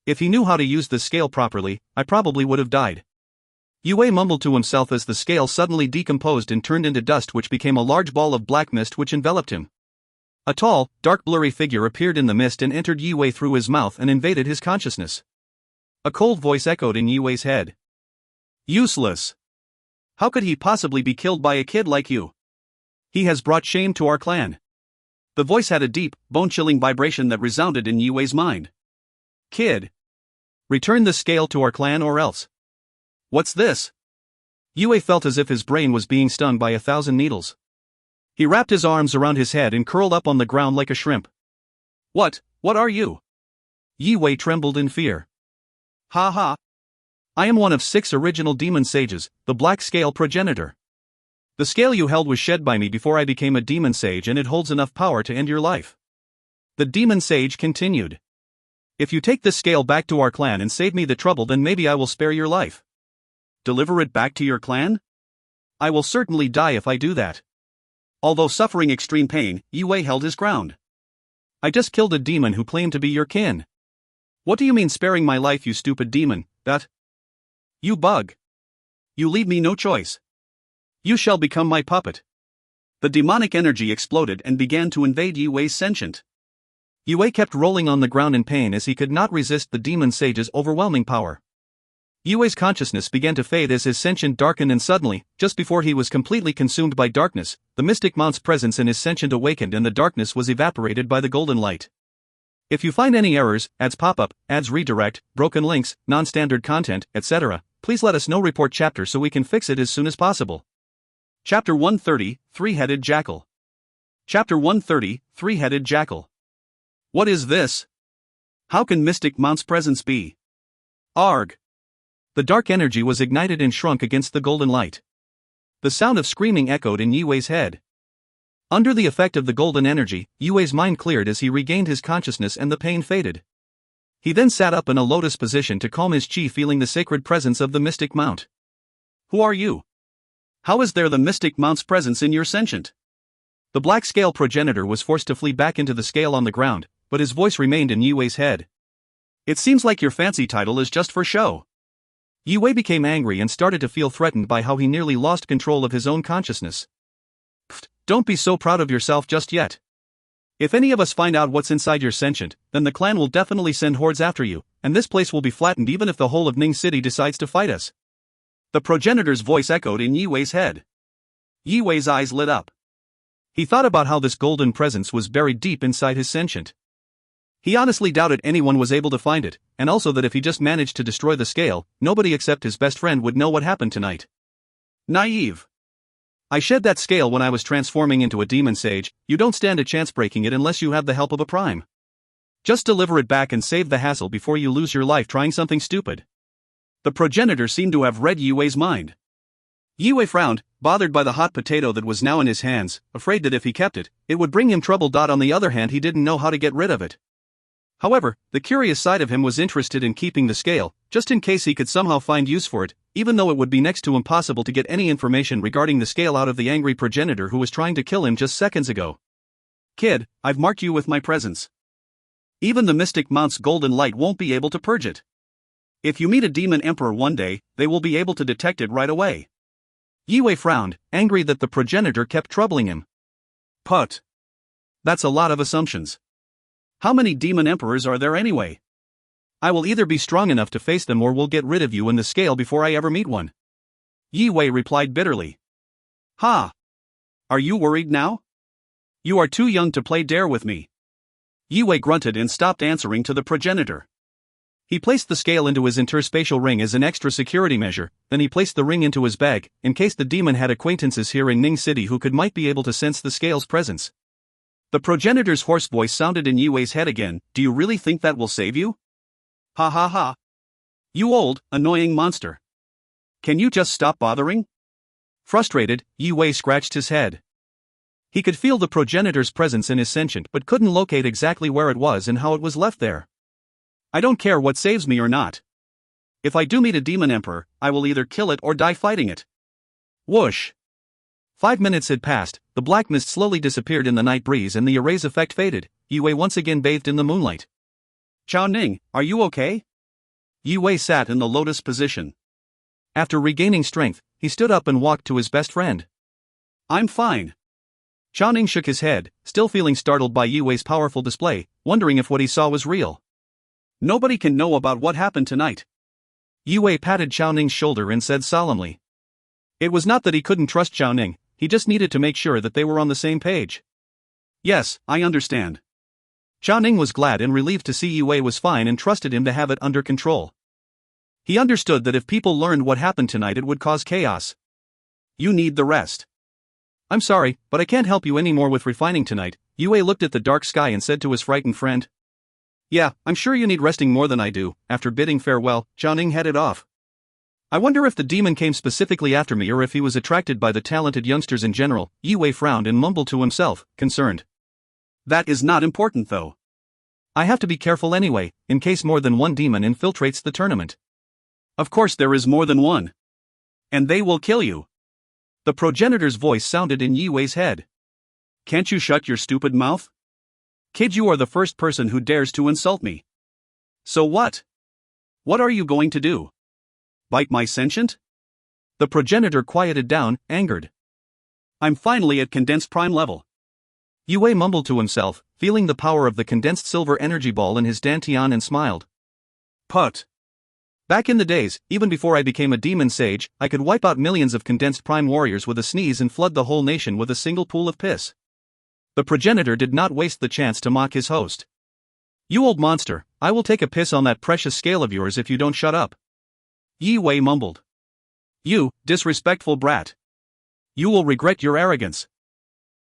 If he knew how to use the scale properly, I probably would have died. Yue mumbled to himself as the scale suddenly decomposed and turned into dust, which became a large ball of black mist which enveloped him. A tall, dark blurry figure appeared in the mist and entered Yue through his mouth and invaded his consciousness. A cold voice echoed in Yue's head. Useless. How could he possibly be killed by a kid like you? He has brought shame to our clan. The voice had a deep, bone-chilling vibration that resounded in Yue's mind. Kid. Return the scale to our clan or else. What's this? Yue felt as if his brain was being stung by 1,000 needles. He wrapped his arms around his head and curled up on the ground like a shrimp. What are you? Yue trembled in fear. Ha ha. I am one of 6 original demon sages, the Black Scale Progenitor. The scale you held was shed by me before I became a demon sage, and it holds enough power to end your life. The demon sage continued. If you take this scale back to our clan and save me the trouble, then maybe I will spare your life. Deliver it back to your clan? I will certainly die if I do that. Although suffering extreme pain, Yue held his ground. I just killed a demon who claimed to be your kin. What do you mean sparing my life, you stupid demon? That? You bug. You leave me no choice. You shall become my puppet. The demonic energy exploded and began to invade Yue's sentient. Yue kept rolling on the ground in pain as he could not resist the demon sage's overwhelming power. Yue's consciousness began to fade as his sentient darkened, and suddenly, just before he was completely consumed by darkness, the mystic mount's presence in his sentient awakened and the darkness was evaporated by the golden light. If you find any errors, ads pop up, ads redirect, broken links, non-standard content, etc., please let us know. Report chapter so we can fix it as soon as possible. Chapter 130, Three-Headed Jackal. Chapter 130, Three-Headed Jackal. What is this? How can mystic mount's presence be? Arg. The dark energy was ignited and shrunk against the golden light. The sound of screaming echoed in Yue's head. Under the effect of the golden energy, Yue's mind cleared as he regained his consciousness and the pain faded. He then sat up in a lotus position to calm his chi, feeling the sacred presence of the mystic mount. Who are you? How is there the mystic mount's presence in your sentient? The Black Scale Progenitor was forced to flee back into the scale on the ground, but his voice remained in Yue's head. It seems like your fancy title is just for show. Yue became angry and started to feel threatened by how he nearly lost control of his own consciousness. Pfft, don't be so proud of yourself just yet. If any of us find out what's inside your sentient, then the clan will definitely send hordes after you, and this place will be flattened even if the whole of Ning City decides to fight us. The progenitor's voice echoed in Yue's head. Yue's eyes lit up. He thought about how this golden presence was buried deep inside his sentient. He honestly doubted anyone was able to find it, and also that if he just managed to destroy the scale, nobody except his best friend would know what happened tonight. Naive. I shed that scale when I was transforming into a demon sage. You don't stand a chance breaking it unless you have the help of a prime. Just deliver it back and save the hassle before you lose your life trying something stupid. The progenitor seemed to have read Yue's mind. Yue frowned, bothered by the hot potato that was now in his hands, afraid that if he kept it, it would bring him trouble. On the other hand, he didn't know how to get rid of it. However, the curious side of him was interested in keeping the scale, just in case he could somehow find use for it, even though it would be next to impossible to get any information regarding the scale out of the angry progenitor who was trying to kill him just seconds ago. Kid, I've marked you with my presence. Even the mystic mount's golden light won't be able to purge it. If you meet a demon emperor one day, they will be able to detect it right away. Yue frowned, angry that the progenitor kept troubling him. Put. That's a lot of assumptions. How many demon emperors are there anyway? I will either be strong enough to face them or will get rid of you in the scale before I ever meet one. Yue replied bitterly. Ha! Are you worried now? You are too young to play dare with me. Yue grunted and stopped answering to the progenitor. He placed the scale into his interspatial ring as an extra security measure, then he placed the ring into his bag, in case the demon had acquaintances here in Ning City who might be able to sense the scale's presence. The progenitor's hoarse voice sounded in Yue's head again. Do you really think that will save you? Ha ha ha. You old, annoying monster. Can you just stop bothering? Frustrated, Yue scratched his head. He could feel the progenitor's presence in his sentient but couldn't locate exactly where it was and how it was left there. I don't care what saves me or not. If I do meet a demon emperor, I will either kill it or die fighting it. Whoosh. 5 minutes had passed, the black mist slowly disappeared in the night breeze and the erase effect faded. Yue once again bathed in the moonlight. Chao Ning, are you okay? Yue sat in the lotus position. After regaining strength, he stood up and walked to his best friend. I'm fine. Xiaoning shook his head, still feeling startled by Yue Wei's powerful display, wondering if what he saw was real. Nobody can know about what happened tonight. Yue Wei patted Xiaoning's shoulder and said solemnly. It was not that he couldn't trust Xiaoning, he just needed to make sure that they were on the same page. Yes, I understand. Xiaoning was glad and relieved to see Yue Wei was fine and trusted him to have it under control. He understood that if people learned what happened tonight it would cause chaos. You need the rest. I'm sorry, but I can't help you anymore with refining tonight. Yue Wei looked at the dark sky and said to his frightened friend. Yeah, I'm sure you need resting more than I do. After bidding farewell, Xiaoning headed off. I wonder if the demon came specifically after me or if he was attracted by the talented youngsters in general. Yue Wei frowned and mumbled to himself, concerned. That is not important though. I have to be careful anyway, in case more than one demon infiltrates the tournament. Of course there is more than one. And they will kill you. The progenitor's voice sounded in Yue Wei's head. Can't you shut your stupid mouth? Kid, you are the first person who dares to insult me. So what? What are you going to do? Bite my sentient? The progenitor quieted down, angered. I'm finally at condensed prime level. Yue Wei mumbled to himself, feeling the power of the condensed silver energy ball in his dantian and smiled. Put. Back in the days, even before I became a demon sage, I could wipe out millions of condensed prime warriors with a sneeze and flood the whole nation with a single pool of piss. The progenitor did not waste the chance to mock his host. You old monster, I will take a piss on that precious scale of yours if you don't shut up. Yue Wei mumbled. You, disrespectful brat. You will regret your arrogance.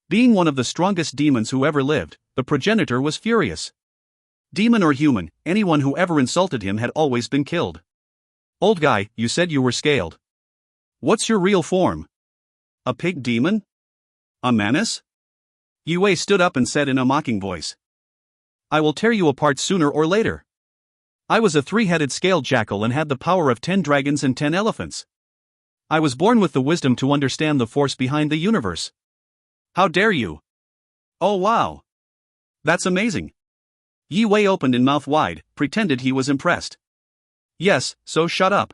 Being one of the strongest demons who ever lived, the progenitor was furious. Demon or human, anyone who ever insulted him had always been killed. Old guy, you said you were scaled. What's your real form? A pig demon? A menace? Yue Wei stood up and said in a mocking voice. I will tear you apart sooner or later. I was a three-headed scaled jackal and had the power of 10 dragons and 10 elephants. I was born with the wisdom to understand the force behind the universe. How dare you? Oh wow. That's amazing. Yue Wei opened in mouth wide, pretended he was impressed. Yes, so shut up.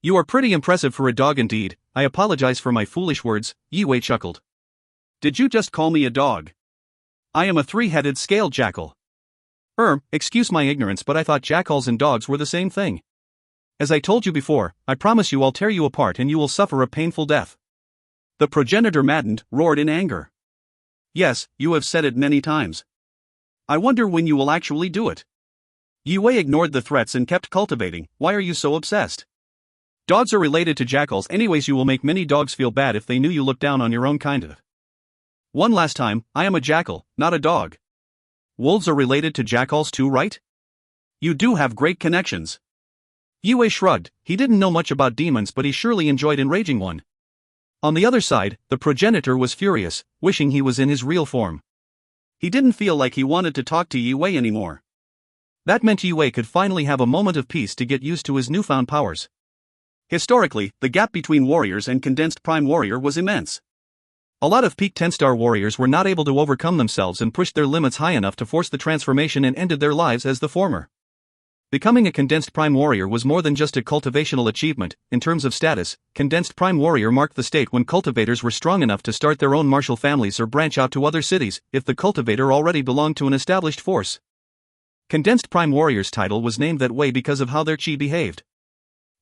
You are pretty impressive for a dog indeed. I apologize for my foolish words, Yue Wei chuckled. Did you just call me a dog? I am a three-headed scaled jackal. Excuse my ignorance, but I thought jackals and dogs were the same thing. As I told you before, I promise you I'll tear you apart and you will suffer a painful death. The progenitor, maddened, roared in anger. Yes, you have said it many times. I wonder when you will actually do it. Yue Wei ignored the threats and kept cultivating. Why are you so obsessed? Dogs are related to jackals anyways. You will make many dogs feel bad if they knew you look down on your own kind of. One last time, I am a jackal, not a dog. Wolves are related to jackals too, right? You do have great connections. Yue Wei shrugged. He didn't know much about demons, but he surely enjoyed enraging one. On the other side, the progenitor was furious, wishing he was in his real form. He didn't feel like he wanted to talk to Yue Wei anymore. That meant Yue Wei could finally have a moment of peace to get used to his newfound powers. Historically, the gap between warriors and condensed prime warrior was immense. A lot of peak 10-star warriors were not able to overcome themselves and pushed their limits high enough to force the transformation and ended their lives as the former. Becoming a condensed prime warrior was more than just a cultivational achievement. In terms of status, condensed prime warrior marked the state when cultivators were strong enough to start their own martial families or branch out to other cities, if the cultivator already belonged to an established force. Condensed prime warrior's title was named that way because of how their chi behaved.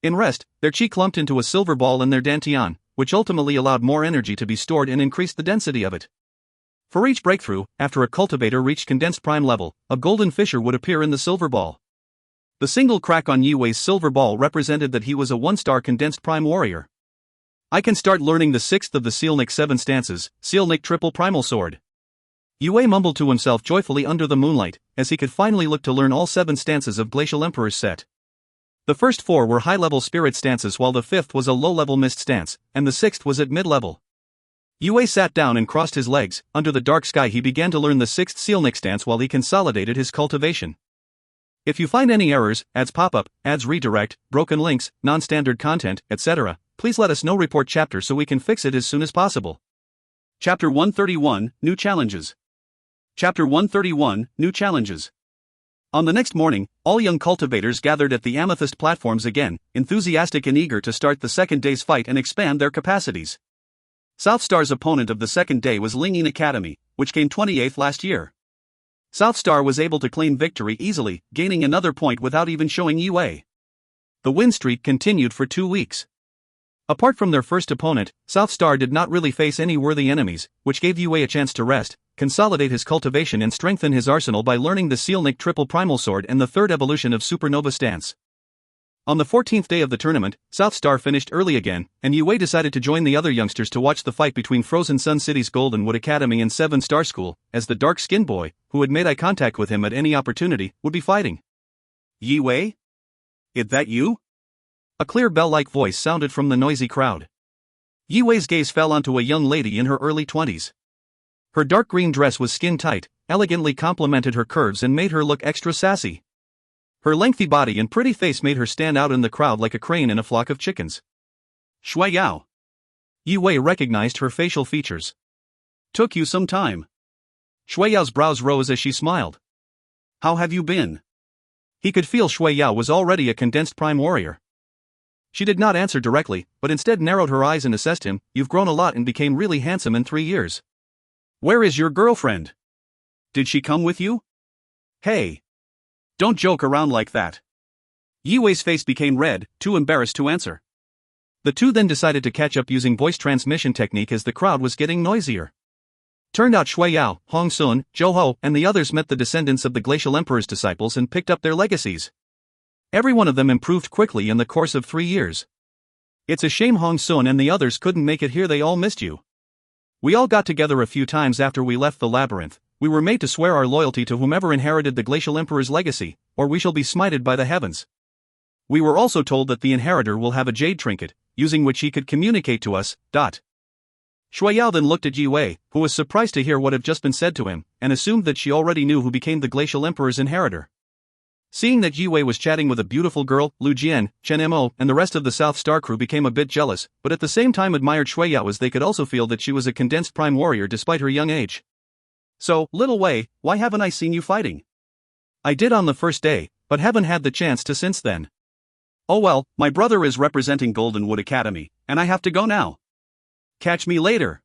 In rest, their chi clumped into a silver ball in their dantian, which ultimately allowed more energy to be stored and increased the density of it. For each breakthrough, after a cultivator reached condensed prime level, a golden fissure would appear in the silver ball. The single crack on Yue Wei's silver ball represented that he was a 1-star condensed prime warrior. I can start learning the 6th of the Sealnik 7 stances, Sealnik triple primal sword. Yue Wei mumbled to himself joyfully under the moonlight, as he could finally look to learn all 7 stances of Glacial Emperor's set. The first 4 were high-level spirit stances while the 5th was a low-level mist stance, and the 6th was at mid-level. Yue Wei sat down and crossed his legs. Under the dark sky he began to learn the 6th Sealnik stance while he consolidated his cultivation. If you find any errors, ads pop-up, ads redirect, broken links, non-standard content, etc., please let us know. Report chapter so we can fix it as soon as possible. Chapter 131, New Challenges. Chapter 131, New Challenges. On the next morning, all young cultivators gathered at the amethyst platforms again, enthusiastic and eager to start the second day's fight and expand their capacities. South Star's opponent of the second day was Lingyin Academy, which came 28th last year. South Star was able to claim victory easily, gaining another point without even showing Yue. The win streak continued for 2 weeks. Apart from their first opponent, South Star did not really face any worthy enemies, which gave Yue a chance to rest, consolidate his cultivation and strengthen his arsenal by learning the Sealnik Triple Primal Sword and the third evolution of Supernova Stance. On the 14th day of the tournament, South Star finished early again, and Yue decided to join the other youngsters to watch the fight between Frozen Sun City's Goldenwood Academy and 7-Star School, as the dark-skinned boy, who had made eye contact with him at any opportunity, would be fighting. Yue? Is that you? A clear bell-like voice sounded from the noisy crowd. Yue's gaze fell onto a young lady in her early 20s. Her dark green dress was skin-tight, elegantly complemented her curves and made her look extra sassy. Her lengthy body and pretty face made her stand out in the crowd like a crane in a flock of chickens. Shui Yao. Yue recognized her facial features. Took you some time. Shui Yao's brows rose as she smiled. How have you been? He could feel Shui Yao was already a condensed prime warrior. She did not answer directly, but instead narrowed her eyes and assessed him. You've grown a lot and became really handsome in 3 years. Where is your girlfriend? Did she come with you? Hey. Don't joke around like that. Yue's face became red, too embarrassed to answer. The two then decided to catch up using voice transmission technique as the crowd was getting noisier. Turned out Shui Yao, Hong Sun, Zhou Ho, and the others met the descendants of the Glacial Emperor's disciples and picked up their legacies. Every one of them improved quickly in the course of 3 years. It's a shame Hong Sun and the others couldn't make it here. They all missed you. We all got together a few times after we left the labyrinth. We were made to swear our loyalty to whomever inherited the Glacial Emperor's legacy, or we shall be smited by the heavens. We were also told that the inheritor will have a jade trinket, using which he could communicate to us. Shui Yao then looked at Yue, who was surprised to hear what had just been said to him, and assumed that she already knew who became the Glacial Emperor's inheritor. Seeing that Yue was chatting with a beautiful girl, Lu Jian, Chen Mo, and the rest of the South Star crew became a bit jealous, but at the same time admired Shui Yao as they could also feel that she was a condensed prime warrior despite her young age. So, little Wei, why haven't I seen you fighting? I did on the first day, but haven't had the chance to since then. Oh well, my brother is representing Goldenwood Academy, and I have to go now. Catch me later.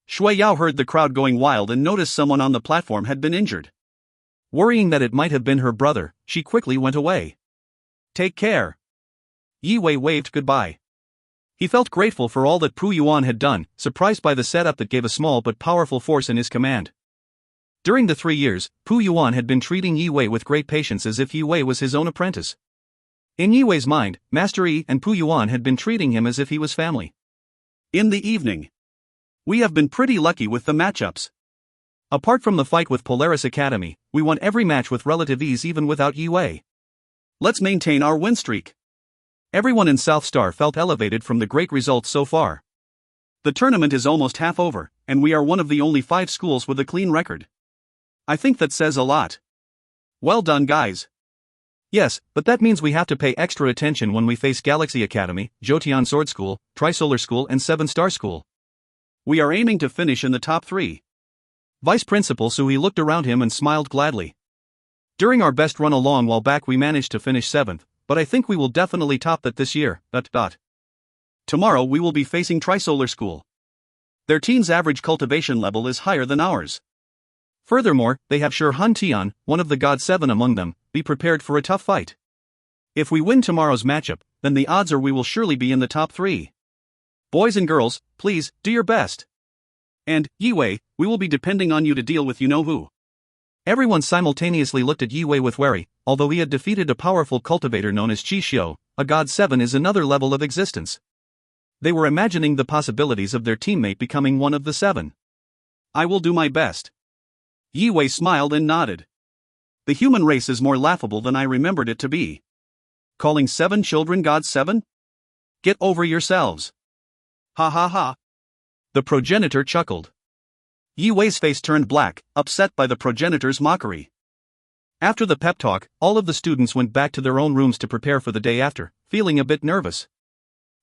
Shui Yao heard the crowd going wild and noticed someone on the platform had been injured. Worrying that it might have been her brother, she quickly went away. Take care. Yue waved goodbye. He felt grateful for all that Pu Yuan had done, surprised by the setup that gave a small but powerful force in his command. During the 3 years, Pu Yuan had been treating Yue with great patience as if Yue was his own apprentice. In Yue's mind, Master Yi and Pu Yuan had been treating him as if he was family. In the evening. We have been pretty lucky with the matchups. Apart from the fight with Polaris Academy, we won every match with relative ease even without Yue. Let's maintain our win streak. Everyone in South Star felt elevated from the great results so far. The tournament is almost half over, and we are one of the only 5 schools with a clean record. I think that says a lot. Well done, guys. Yes, but that means we have to pay extra attention when we face Galaxy Academy, Jotian Sword School, Trisolar School and 7-Star School. We are aiming to finish in the top 3. Vice Principal Sui looked around him and smiled gladly. During our best run a long while back we managed to finish 7th, but I think we will definitely top that this year. Tomorrow we will be facing Trisolar School. Their team's average cultivation level is higher than ours. Furthermore, they have Sure Han Tian, one of the God 7 among them. Be prepared for a tough fight. If we win tomorrow's matchup, then the odds are we will surely be in the top 3. Boys and girls, please, do your best. And, Yue, we will be depending on you to deal with you-know-who. Everyone simultaneously looked at Yue with worry. Although he had defeated a powerful cultivator known as Qi Xiu, a God 7 is another level of existence. They were imagining the possibilities of their teammate becoming one of the 7. I will do my best. Yue smiled and nodded. The human race is more laughable than I remembered it to be. Calling 7 children God 7? Get over yourselves. Ha ha ha. The progenitor chuckled. Yue's face turned black, upset by the progenitor's mockery. After the pep talk, all of the students went back to their own rooms to prepare for the day after, feeling a bit nervous.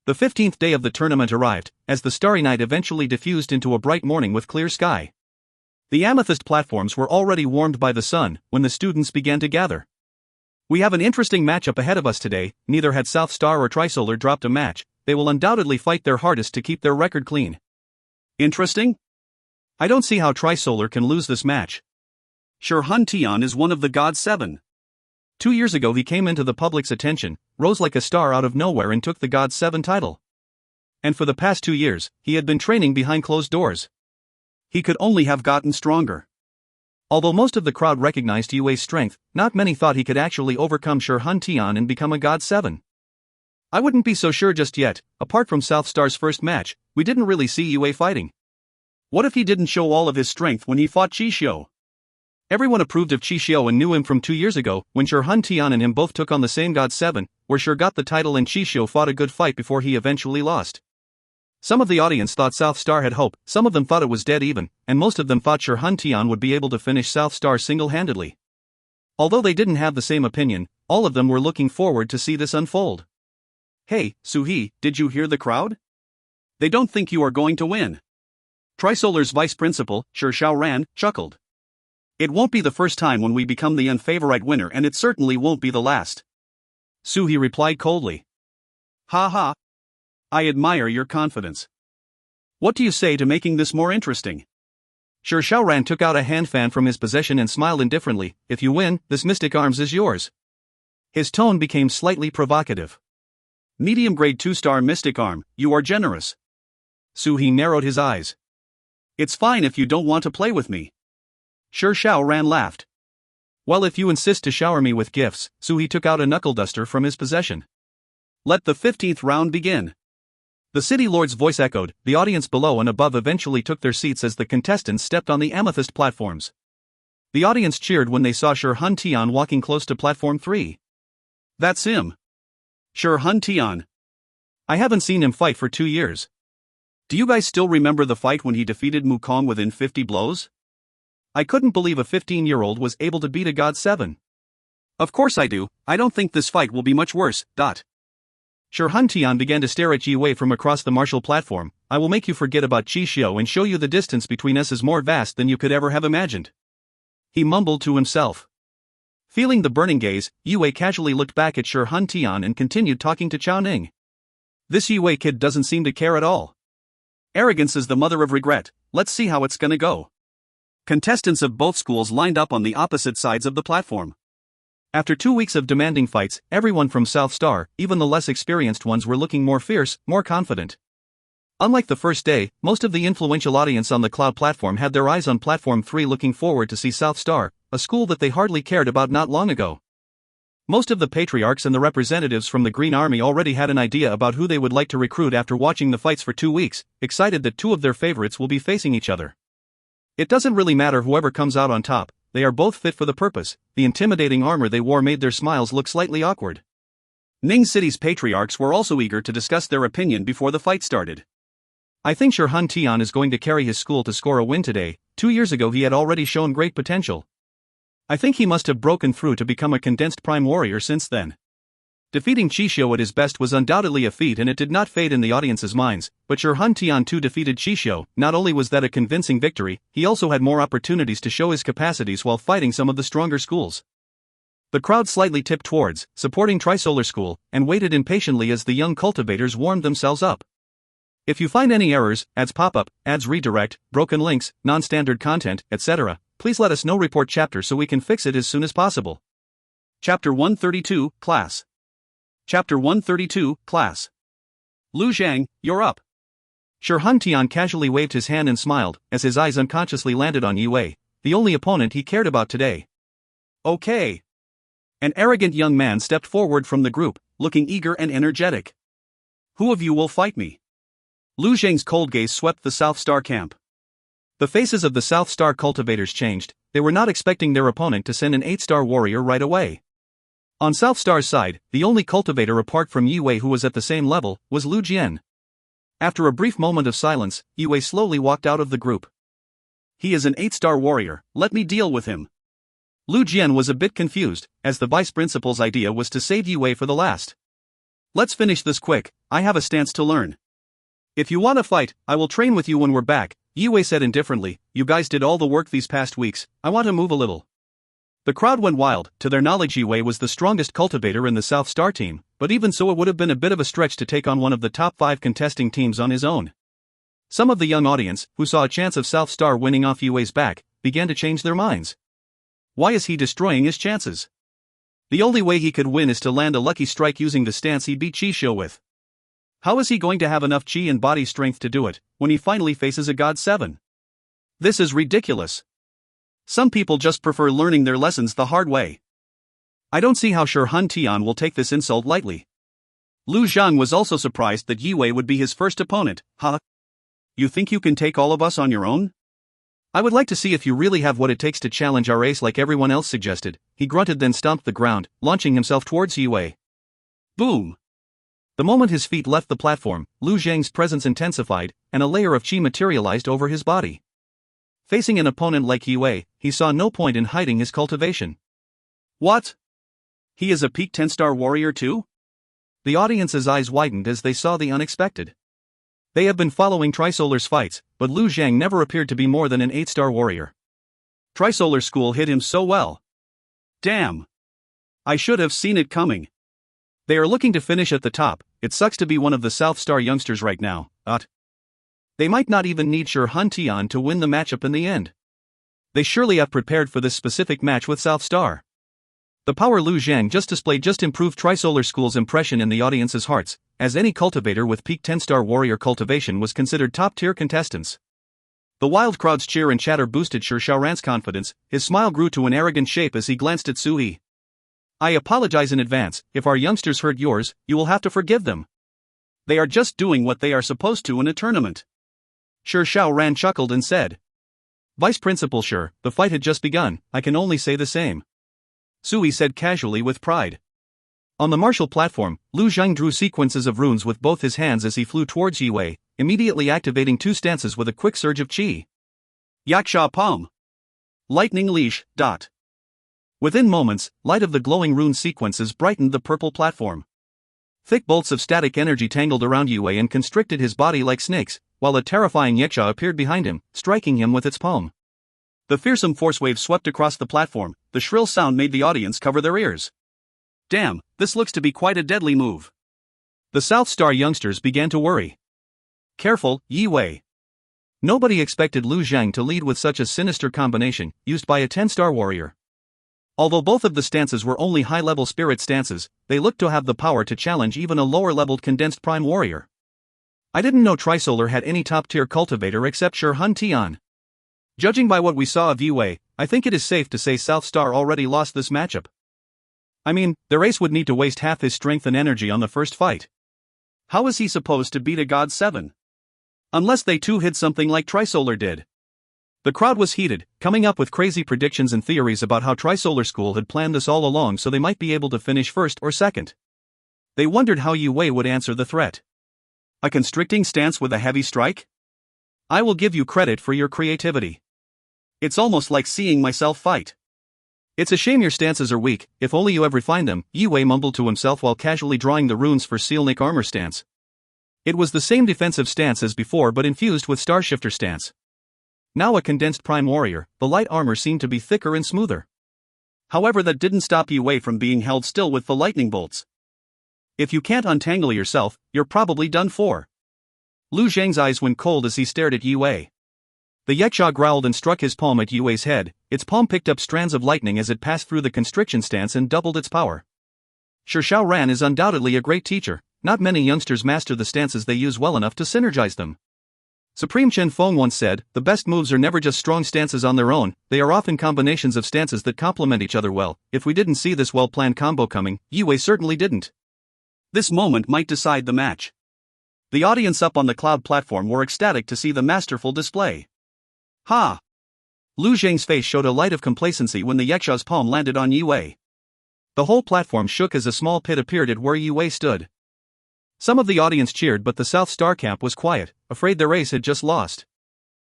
The 15th day of the tournament arrived, as the starry night eventually diffused into a bright morning with clear sky. The amethyst platforms were already warmed by the sun when the students began to gather. We have an interesting matchup ahead of us today. Neither had South Star or Trisolar dropped a match. They will undoubtedly fight their hardest to keep their record clean. Interesting? I don't see how Trisolar can lose this match. Shurhun Tian is one of the God 7. 2 years ago he came into the public's attention, rose like a star out of nowhere and took the God 7 title. And for the past 2 years, he had been training behind closed doors. He could only have gotten stronger. Although most of the crowd recognized Yue's strength, not many thought he could actually overcome Shurhun Tian and become a God 7. I wouldn't be so sure just yet. Apart from South Star's first match, we didn't really see Yue fighting. What if he didn't show all of his strength when he fought Qixio? Everyone approved of Qixio and knew him from 2 years ago, when Shurhun Tian and him both took on the same God 7, where Shur got the title and Qixio fought a good fight before he eventually lost. Some of the audience thought South Star had hope, some of them thought it was dead even, and most of them thought Shurhun Tian would be able to finish South Star single-handedly. Although they didn't have the same opinion, all of them were looking forward to see this unfold. Hey, Suhee, did you hear the crowd? They don't think you are going to win. Trisolar's vice principal, Shur Xiaoran, chuckled. It won't be the first time when we become the unfavorite winner, and it certainly won't be the last. Suhee replied coldly. Ha ha. I admire your confidence. What do you say to making this more interesting? Shur Xiaoran took out a hand fan from his possession and smiled indifferently. If you win, this mystic arms is yours. His tone became slightly provocative. Medium grade 2-star mystic arm, you are generous. Suhee narrowed his eyes. It's fine if you don't want to play with me. Shur Xiaoran laughed. Well, if you insist to shower me with gifts. Suhee took out a knuckle duster from his possession. Let the 15th round begin. The city lord's voice echoed. The audience below and above eventually took their seats as the contestants stepped on the amethyst platforms. The audience cheered when they saw Shurhun Tian walking close to platform 3. That's him. Shurhun Tian. I haven't seen him fight for 2 years. Do you guys still remember the fight when he defeated Mukong within 50 blows? I couldn't believe a 15-year-old was able to beat a God 7. Of course I do. I don't think this fight will be much worse. Shurhun Tian began to stare at Yue from across the martial platform. I will make you forget about Qixio and show you the distance between us is more vast than you could ever have imagined. He mumbled to himself. Feeling the burning gaze, Yue casually looked back at Shurhun Tian and continued talking to Chao Ning. This Yue kid doesn't seem to care at all. Arrogance is the mother of regret. Let's see how it's gonna go. Contestants of both schools lined up on the opposite sides of the platform. After 2 weeks of demanding fights, everyone from South Star, even the less experienced ones, were looking more fierce, more confident. Unlike the first day, most of the influential audience on the Cloud platform had their eyes on Platform 3, looking forward to see South Star, a school that they hardly cared about not long ago. Most of the patriarchs and the representatives from the Green Army already had an idea about who they would like to recruit after watching the fights for 2 weeks, excited that 2 of their favorites will be facing each other. It doesn't really matter whoever comes out on top. They are both fit for the purpose. The intimidating armor they wore made their smiles look slightly awkward. Ning City's patriarchs were also eager to discuss their opinion before the fight started. I think Shurhun Tian is going to carry his school to score a win today. 2 years ago he had already shown great potential. I think he must have broken through to become a condensed prime warrior since then. Defeating Qixio at his best was undoubtedly a feat, and it did not fade in the audience's minds, but Shurhun Tian too defeated Qixio. Not only was that a convincing victory, he also had more opportunities to show his capacities while fighting some of the stronger schools. The crowd slightly tipped towards, supporting Trisolar School, and waited impatiently as the young cultivators warmed themselves up. If you find any errors, ads pop up, ads redirect, broken links, non-standard content, etc., please let us know. Report chapter so we can fix it as soon as possible. Chapter 132, Class. Chapter 132, Class. Lu Zhang, you're up. Shurhun Tian casually waved his hand and smiled, as his eyes unconsciously landed on Yue, the only opponent he cared about today. Okay. An arrogant young man stepped forward from the group, looking eager and energetic. Who of you will fight me? Lu Zhang's cold gaze swept the South Star camp. The faces of the South Star cultivators changed. They were not expecting their opponent to send an 8-star warrior right away. On South Star's side, the only cultivator apart from Yue who was at the same level was Lu Jian. After a brief moment of silence, Yue slowly walked out of the group. He is an 8-star warrior, let me deal with him. Lu Jian was a bit confused, as the vice principal's idea was to save Yue for the last. Let's finish this quick, I have a stance to learn. If you want to fight, I will train with you when we're back. Yue said indifferently, "You guys did all the work these past weeks, I want to move a little." The crowd went wild. To their knowledge, Yue was the strongest cultivator in the South Star team, but even so it would have been a bit of a stretch to take on one of the top 5 contesting teams on his own. Some of the young audience, who saw a chance of South Star winning off Yue's back, began to change their minds. Why is he destroying his chances? The only way he could win is to land a lucky strike using the stance he beat Chi with. How is he going to have enough chi and body strength to do it, when he finally faces a God 7? This is ridiculous. Some people just prefer learning their lessons the hard way. I don't see how Shi Hun Tian will take this insult lightly. Lu Zhang was also surprised that Yue would be his first opponent. Huh? You think you can take all of us on your own? I would like to see if you really have what it takes to challenge our ace like everyone else suggested. He grunted, then stomped the ground, launching himself towards Yue. Boom! The moment his feet left the platform, Lu Zhang's presence intensified, and a layer of chi materialized over his body. Facing an opponent like Yue, he saw no point in hiding his cultivation. What? He is a peak 10-star warrior too? The audience's eyes widened as they saw the unexpected. They have been following Trisolar's fights, but Lu Zhang never appeared to be more than an 8-star warrior. Trisolar School hit him so well. Damn! I should have seen it coming. They are looking to finish at the top. It sucks to be one of the South Star youngsters right now, but they might not even need Shi Hun Tian to win the matchup in the end. They surely have prepared for this specific match with South Star. The power Lu Zhang just displayed just improved Trisolar School's impression in the audience's hearts, as any cultivator with peak 10-star warrior cultivation was considered top-tier contestants. The wild crowd's cheer and chatter boosted Shi Xiaoran's confidence. His smile grew to an arrogant shape as he glanced at Sui. I apologize in advance, if our youngsters hurt yours, you will have to forgive them. They are just doing what they are supposed to in a tournament. Shi Xiaoran chuckled and said. Vice Principal Shi, the fight had just begun, I can only say the same. Sui said casually with pride. On the martial platform, Lu Zhang drew sequences of runes with both his hands as he flew towards Yue, immediately activating 2 stances with a quick surge of chi. Yaksha Palm. Lightning Leash. Within moments, light of the glowing rune sequences brightened the purple platform. Thick bolts of static energy tangled around Yue and constricted his body like snakes, while a terrifying Yaksha appeared behind him, striking him with its palm. The fearsome force wave swept across the platform. The shrill sound made the audience cover their ears. Damn, this looks to be quite a deadly move. The South Star youngsters began to worry. Careful, Yue. Nobody expected Lu Zhang to lead with such a sinister combination, used by a 10-star warrior. Although both of the stances were only high-level spirit stances, they looked to have the power to challenge even a lower-leveled condensed prime warrior. I didn't know Trisolar had any top-tier cultivator except Shi Hun Tian. Judging by what we saw of Yue, I think it is safe to say South Star already lost this matchup. I mean, their ace would need to waste half his strength and energy on the first fight. How is he supposed to beat a God 7? Unless they too hid something like Trisolar did. The crowd was heated, coming up with crazy predictions and theories about how Trisolar School had planned this all along so they might be able to finish first or second. They wondered how Yue would answer the threat. A constricting stance with a heavy strike? I will give you credit for your creativity. It's almost like seeing myself fight. It's a shame your stances are weak, if only you have refined them, Yue mumbled to himself while casually drawing the runes for Sealnik armor stance. It was the same defensive stance as before but infused with Starshifter stance. Now a condensed prime warrior, the light armor seemed to be thicker and smoother. However, that didn't stop Yue from being held still with the lightning bolts. If you can't untangle yourself, you're probably done for. Lu Zhang's eyes went cold as he stared at Yue. The Yaksha growled and struck his palm at Yue's head. Its palm picked up strands of lightning as it passed through the constriction stance and doubled its power. Shi Xiaoran is undoubtedly a great teacher. Not many youngsters master the stances they use well enough to synergize them. Supreme Chen Feng once said, the best moves are never just strong stances on their own, they are often combinations of stances that complement each other well. If we didn't see this well-planned combo coming, Yue certainly didn't. This moment might decide the match. The audience up on the cloud platform were ecstatic to see the masterful display. Ha! Lu Zhang's face showed a light of complacency when the Yaksha's palm landed on Yue. The whole platform shook as a small pit appeared at where Yue stood. Some of the audience cheered but the South Star camp was quiet, afraid their ace had just lost.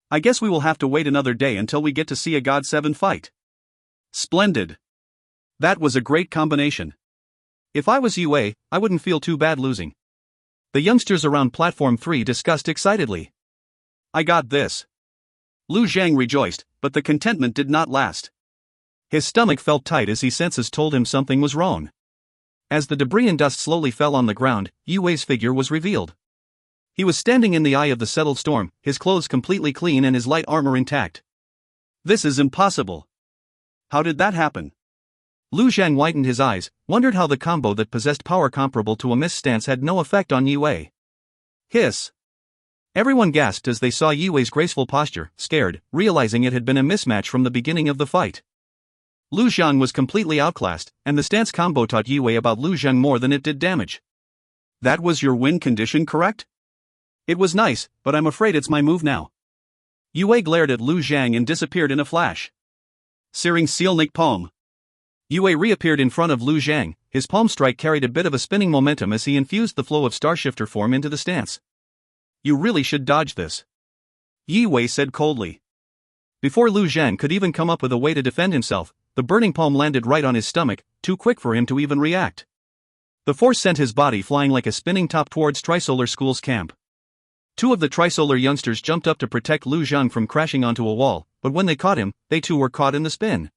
I guess we will have to wait another day until we get to see a God 7 fight. Splendid. That was a great combination. If I was Yue, I wouldn't feel too bad losing. The youngsters around Platform 3 discussed excitedly. I got this. Lu Zhang rejoiced, but the contentment did not last. His stomach felt tight as his senses told him something was wrong. As the debris and dust slowly fell on the ground, Yue Wei's figure was revealed. He was standing in the eye of the settled storm, his clothes completely clean and his light armor intact. This is impossible. How did that happen? Lu Zhang widened his eyes, wondered how the combo that possessed power comparable to a mist stance had no effect on Yue Wei. Hiss. Everyone gasped as they saw Yue Wei's graceful posture, scared, realizing it had been a mismatch from the beginning of the fight. Lu Zhang was completely outclassed, and the stance combo taught Yue Wei about Lu Zhang more than it did damage. That was your win condition, correct? It was nice, but I'm afraid it's my move now. Yue Wei glared at Lu Zhang and disappeared in a flash. Searing Sealnik Palm. Yue Wei reappeared in front of Lu Zhang, his palm strike carried a bit of a spinning momentum as he infused the flow of Starshifter form into the stance. You really should dodge this. Yue Wei said coldly. Before Lu Zhang could even come up with a way to defend himself, the burning palm landed right on his stomach, too quick for him to even react. The force sent his body flying like a spinning top towards Trisolar School's camp. Two of the Trisolar youngsters jumped up to protect Lu Zhang from crashing onto a wall, but when they caught him, they too were caught in the spin.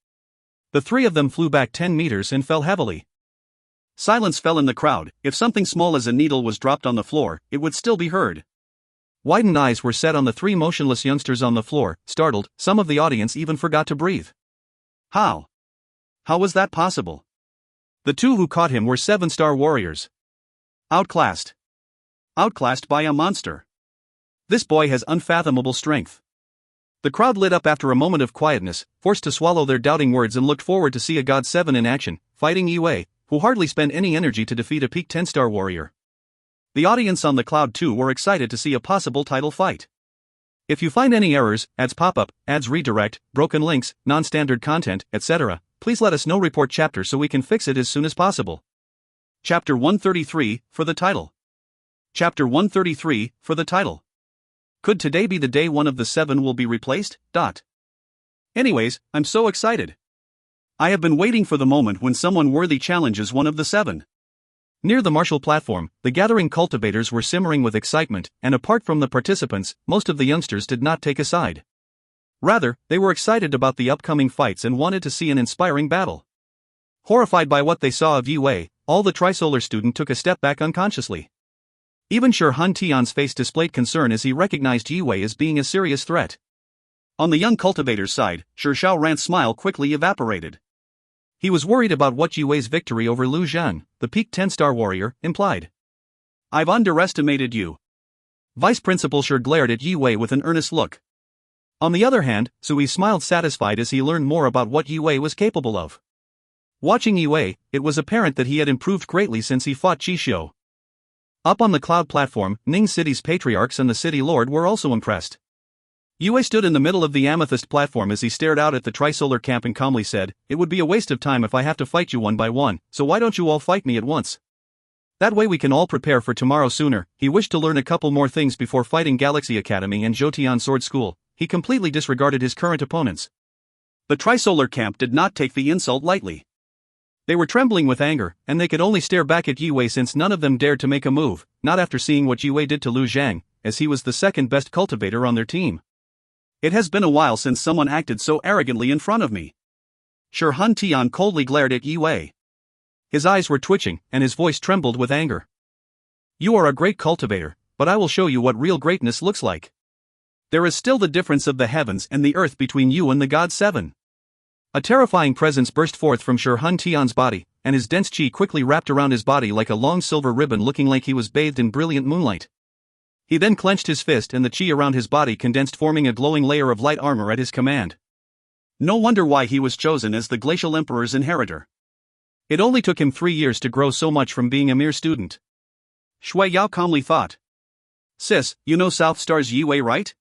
The three of them flew back 10 meters and fell heavily. Silence fell in the crowd. If something small as a needle was dropped on the floor, it would still be heard. Widened eyes were set on the three motionless youngsters on the floor, startled, some of the audience even forgot to breathe. How? How was that possible? The two who caught him were 7-star warriors. Outclassed. Outclassed by a monster. This boy has unfathomable strength. The crowd lit up after a moment of quietness, forced to swallow their doubting words and looked forward to see a God 7 in action, fighting Yue Wei, who hardly spent any energy to defeat a peak 10-star warrior. The audience on the cloud too were excited to see a possible title fight. If you find any errors, ads pop up, ads redirect, broken links, non-standard content, etc., please let us know. Report chapter so we can fix it as soon as possible. Chapter 133, for the title. Chapter 133, for the title. Could today be the day one of the 7 will be replaced? Anyways, I'm so excited. I have been waiting for the moment when someone worthy challenges one of the 7. Near the martial platform, the gathering cultivators were simmering with excitement, and apart from the participants, most of the youngsters did not take a side. Rather, they were excited about the upcoming fights and wanted to see an inspiring battle. Horrified by what they saw of Yue Wei, all the Trisolar student took a step back unconsciously. Even Sure Han Tian's face displayed concern as he recognized Yue Wei as being a serious threat. On the young cultivator's side, Sure Xiao Ran's smile quickly evaporated. He was worried about what Yue Wei's victory over Lu Zhang, the peak 10-star warrior, implied. I've underestimated you. Vice Principal Sure glared at Yue Wei with an earnest look. On the other hand, Sui smiled satisfied as he learned more about what Yue Wei was capable of. Watching Yue Wei, it was apparent that he had improved greatly since he fought Qi Xiu. Up on the cloud platform, Ning City's patriarchs and the city lord were also impressed. Yue Wei stood in the middle of the amethyst platform as he stared out at the Trisolar camp and calmly said, "It would be a waste of time if I have to fight you one by one, so why don't you all fight me at once? That way we can all prepare for tomorrow sooner." He wished to learn a couple more things before fighting Galaxy Academy and Zhoutian Sword School. He completely disregarded his current opponents. The Trisolar camp did not take the insult lightly. They were trembling with anger, and they could only stare back at Yue Wei since none of them dared to make a move, not after seeing what Yue Wei did to Lu Zhang, as he was the second best cultivator on their team. It has been a while since someone acted so arrogantly in front of me. Sure Han Tian coldly glared at Yue Wei. His eyes were twitching, and his voice trembled with anger. You are a great cultivator, but I will show you what real greatness looks like. There is still the difference of the heavens and the earth between you and the God 7. A terrifying presence burst forth from Sure Han Tian's body, and his dense qi quickly wrapped around his body like a long silver ribbon looking like he was bathed in brilliant moonlight. He then clenched his fist and the qi around his body condensed, forming a glowing layer of light armor at his command. No wonder why he was chosen as the Glacial Emperor's inheritor. It only took him 3 years to grow so much from being a mere student. Shui Yao calmly thought. Sis, you know South Star's Yue Wei, right?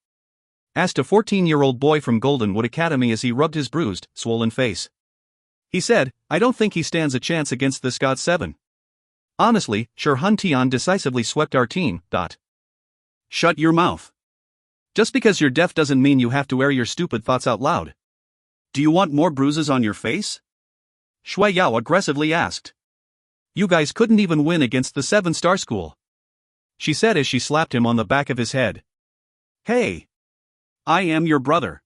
Asked a 14-year-old boy from Goldenwood Academy as he rubbed his bruised, swollen face. He said, I don't think he stands a chance against this God 7. Honestly, Sure Han Tian decisively swept our team. Shut your mouth. Just because you're deaf doesn't mean you have to air your stupid thoughts out loud. Do you want more bruises on your face? Shui Yao aggressively asked. You guys couldn't even win against the 7-star school, she said as she slapped him on the back of his head. Hey! I am your brother.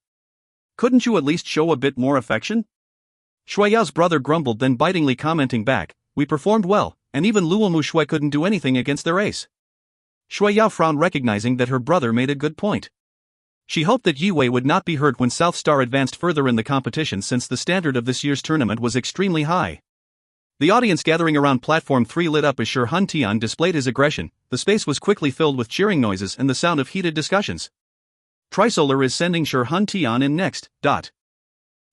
Couldn't you at least show a bit more affection? Shuiyao's brother grumbled, then bitingly commenting back, we performed well, and even Luomu Shui couldn't do anything against their ace. Shuiyao frowned, recognizing that her brother made a good point. She hoped that Yi Wei would not be hurt when South Star advanced further in the competition, since the standard of this year's tournament was extremely high. The audience gathering around Platform 3 lit up as Shi Hun Tian displayed his aggression. The space was quickly filled with cheering noises and the sound of heated discussions. Trisolar is sending Shi Hun Tian in next.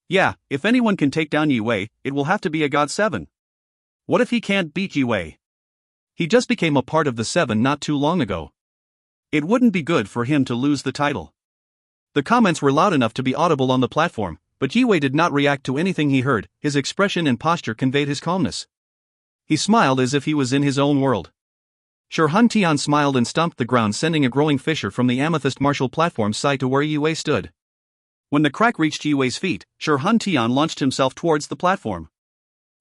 Yeah, if anyone can take down Yi Wei, it will have to be a God 7. What if he can't beat Yi Wei? He just became a part of the 7 not too long ago. It wouldn't be good for him to lose the title. The comments were loud enough to be audible on the platform, but Yi Wei did not react to anything he heard. His expression and posture conveyed his calmness. He smiled as if he was in his own world. Shi Hun Tian smiled and stomped the ground, sending a growing fissure from the amethyst martial platform side to where Yi Wei stood. When the crack reached Yi Wei's feet, Shi Hun Tian launched himself towards the platform.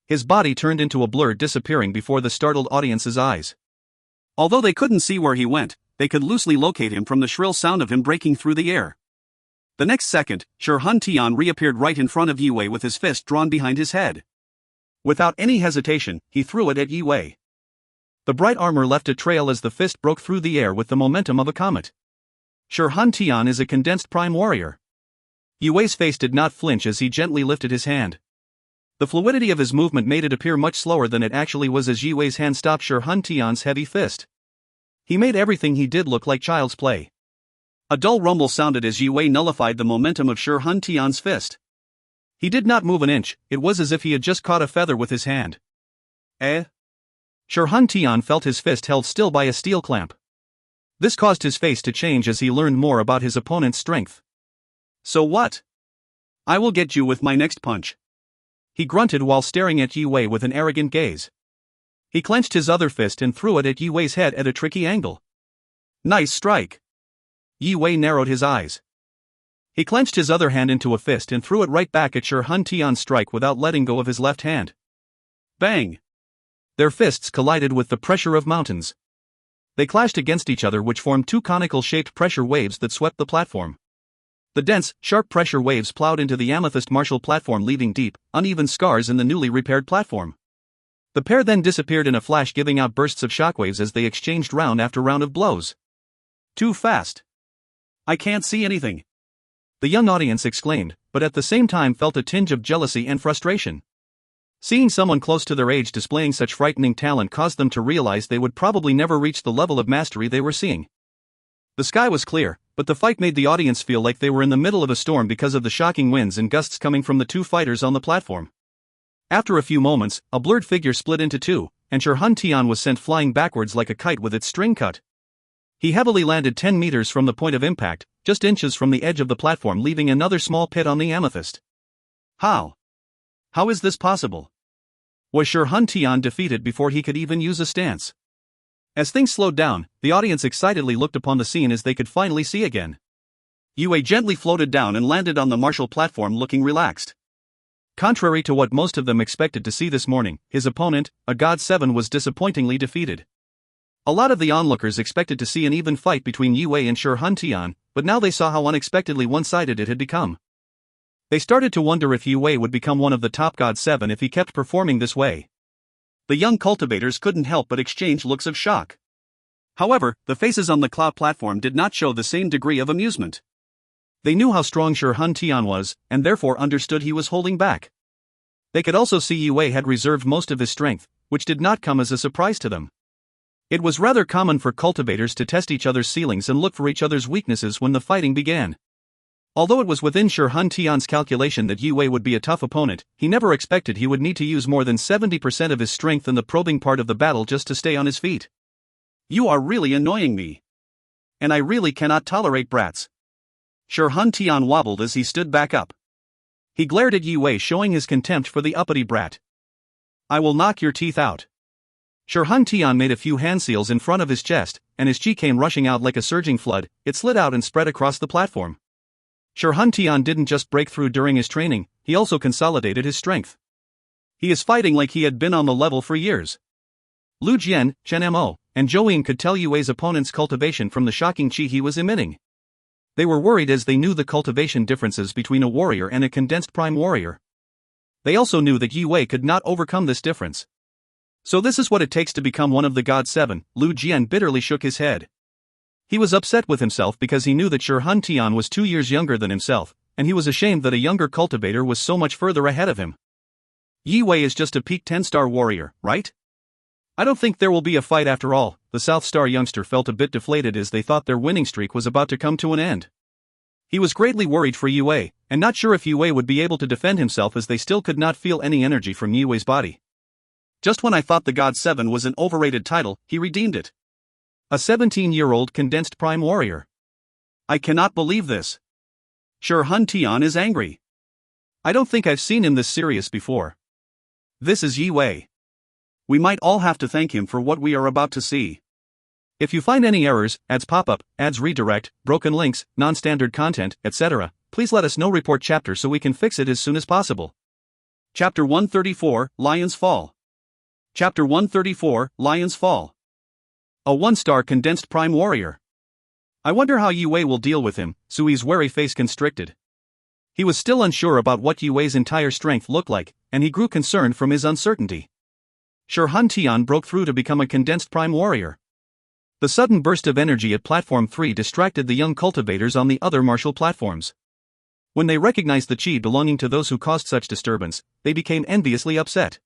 His body turned into a blur, disappearing before the startled audience's eyes. Although they couldn't see where he went, they could loosely locate him from the shrill sound of him breaking through the air. The next second, Shi Hun Tian reappeared right in front of Yi Wei with his fist drawn behind his head. Without any hesitation, he threw it at Yi Wei. The bright armor left a trail as the fist broke through the air with the momentum of a comet. Shi Hun Tian is a condensed prime warrior. Yi Wei's face did not flinch as he gently lifted his hand. The fluidity of his movement made it appear much slower than it actually was as Yi Wei's hand stopped Shi Hun Tian's heavy fist. He made everything he did look like child's play. A dull rumble sounded as Yi Wei nullified the momentum of Shi Hun Tian's fist. He did not move an inch. It was as if he had just caught a feather with his hand. Shi Hun Tian felt his fist held still by a steel clamp. This caused his face to change as he learned more about his opponent's strength. So what? I will get you with my next punch. He grunted while staring at Yi Wei with an arrogant gaze. He clenched his other fist and threw it at Yi Wei's head at a tricky angle. Nice strike. Yi Wei narrowed his eyes. He clenched his other hand into a fist and threw it right back at Shi Hun Tian's strike without letting go of his left hand. Bang! Their fists collided with the pressure of mountains. They clashed against each other, which formed two conical-shaped pressure waves that swept the platform. The dense, sharp pressure waves plowed into the amethyst martial platform, leaving deep, uneven scars in the newly repaired platform. The pair then disappeared in a flash, giving out bursts of shockwaves as they exchanged round after round of blows. Too fast. I can't see anything. The young audience exclaimed, but at the same time felt a tinge of jealousy and frustration. Seeing someone close to their age displaying such frightening talent caused them to realize they would probably never reach the level of mastery they were seeing. The sky was clear, but the fight made the audience feel like they were in the middle of a storm because of the shocking winds and gusts coming from the two fighters on the platform. After a few moments, a blurred figure split into two, and Shi Hun Tian was sent flying backwards like a kite with its string cut. He heavily landed 10 meters from the point of impact, just inches from the edge of the platform, leaving another small pit on the amethyst. How? How is this possible? Was Shi Hun Tian defeated before he could even use a stance? As things slowed down, the audience excitedly looked upon the scene as they could finally see again. Yi Wei gently floated down and landed on the martial platform, looking relaxed. Contrary to what most of them expected to see this morning, his opponent, a God 7, was disappointingly defeated. A lot of the onlookers expected to see an even fight between Yi Wei and Shi Hun Tian, but now they saw how unexpectedly one-sided it had become. They started to wonder if Yi Wei would become one of the top God 7 if he kept performing this way. The young cultivators couldn't help but exchange looks of shock. However, the faces on the cloud platform did not show the same degree of amusement. They knew how strong Shi Hun Tian was, and therefore understood he was holding back. They could also see Yi Wei had reserved most of his strength, which did not come as a surprise to them. It was rather common for cultivators to test each other's ceilings and look for each other's weaknesses when the fighting began. Although it was within Shi Hun Tian's calculation that Yi Wei would be a tough opponent, he never expected he would need to use more than 70% of his strength in the probing part of the battle just to stay on his feet. You are really annoying me. And I really cannot tolerate brats. Shi Hun Tian wobbled as he stood back up. He glared at Yi Wei, showing his contempt for the uppity brat. I will knock your teeth out. Shi Hun Tian made a few hand seals in front of his chest, and his chi came rushing out like a surging flood. It slid out and spread across the platform. Shi Hun Tian didn't just break through during his training, he also consolidated his strength. He is fighting like he had been on the level for years. Lu Jian, Chen Mo, and Zhou Ying could tell Yi Wei's opponent's cultivation from the shocking chi he was emitting. They were worried as they knew the cultivation differences between a warrior and a condensed prime warrior. They also knew that Yi Wei could not overcome this difference. So this is what it takes to become one of the God Seven. Lu Jian bitterly shook his head. He was upset with himself because he knew that Shi Hun Tian was 2 years younger than himself, and he was ashamed that a younger cultivator was so much further ahead of him. Yi Wei is just a peak 10-star warrior, right? I don't think there will be a fight after all. The South Star youngster felt a bit deflated as they thought their winning streak was about to come to an end. He was greatly worried for Yi Wei, and not sure if Yi Wei would be able to defend himself as they still could not feel any energy from Yi Wei's body. Just when I thought the God 7 was an overrated title, he redeemed it. A 17-year-old condensed prime warrior. I cannot believe this. Shi Hun Tian is angry. I don't think I've seen him this serious before. This is Yi Wei. We might all have to thank him for what we are about to see. If you find any errors, ads pop up, ads redirect, broken links, non-standard content, etc., please let us know. Report chapter so we can fix it as soon as possible. Chapter 134, Lion's Fall. Chapter 134, Lion's Fall. A 1-star condensed prime warrior. I wonder how Yi Wei will deal with him. Sui's wary face constricted. He was still unsure about what Yi Wei's entire strength looked like, and he grew concerned from his uncertainty. Shi Hun Tian broke through to become a condensed prime warrior. The sudden burst of energy at Platform 3 distracted the young cultivators on the other martial platforms. When they recognized the chi belonging to those who caused such disturbance, they became enviously upset.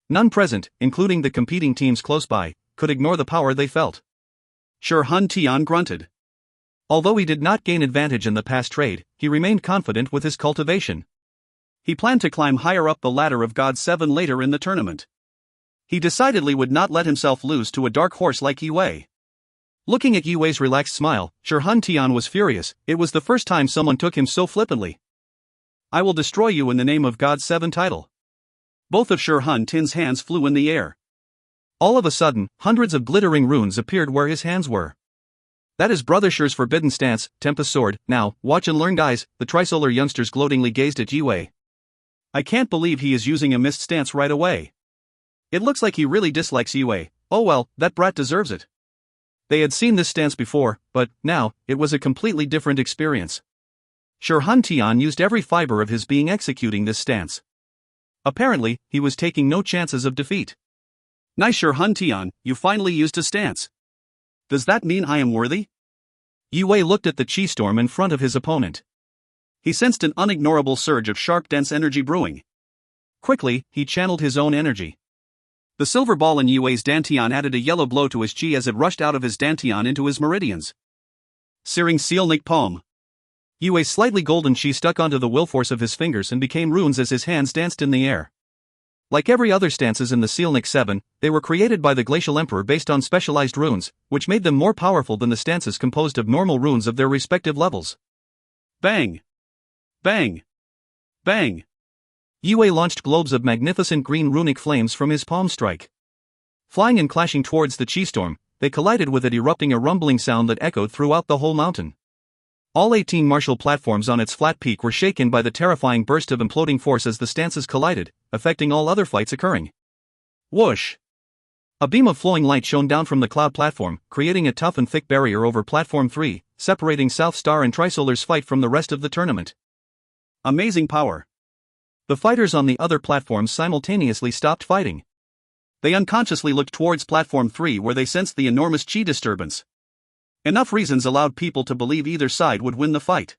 None present, including the competing teams close by, could ignore the power they felt. Shi Hun Tian grunted. Although he did not gain advantage in the past trade, he remained confident with his cultivation. He planned to climb higher up the ladder of God 7 later in the tournament. He decidedly would not let himself lose to a dark horse like Yi Wei. Looking at Yi Wei's relaxed smile, Shi Hun Tian was furious. It was the first time someone took him so flippantly. I will destroy you in the name of God 7 title. Both of Shi Hun Tian's hands flew in the air. All of a sudden, hundreds of glittering runes appeared where his hands were. That is Brother Shi's forbidden stance, Tempest Sword. Now, watch and learn, guys. The Trisolar youngsters gloatingly gazed at Yi Wei. I can't believe he is using a missed stance right away. It looks like he really dislikes Yi Wei. Oh well, that brat deserves it. They had seen this stance before, but, now, it was a completely different experience. Shi Hun Tian used every fiber of his being executing this stance. Apparently, he was taking no chances of defeat. Nice, Shi Hun Tian, you finally used a stance. Does that mean I am worthy? Yi Wei looked at the chi storm in front of his opponent. He sensed an unignorable surge of sharp dense energy brewing. Quickly, he channeled his own energy. The silver ball in Yi Wei's dantian added a yellow glow to his chi as it rushed out of his dantian into his meridians. Searing Sealnik Palm. Yi Wei's slightly golden chi stuck onto the will force of his fingers and became runes as his hands danced in the air. Like every other stances in the Sealnik 7, they were created by the Glacial Emperor based on specialized runes, which made them more powerful than the stances composed of normal runes of their respective levels. Bang! Bang! Bang! Yi Wei launched globes of magnificent green runic flames from his palm strike. Flying and clashing towards the chi storm, they collided with it, erupting a rumbling sound that echoed throughout the whole mountain. All 18 martial platforms on its flat peak were shaken by the terrifying burst of imploding force as the stances collided, affecting all other fights occurring. Whoosh! A beam of flowing light shone down from the cloud platform, creating a tough and thick barrier over Platform 3, separating South Star and Trisolar's fight from the rest of the tournament. Amazing power. The fighters on the other platforms simultaneously stopped fighting. They unconsciously looked towards Platform 3 where they sensed the enormous chi disturbance. Enough reasons allowed people to believe either side would win the fight.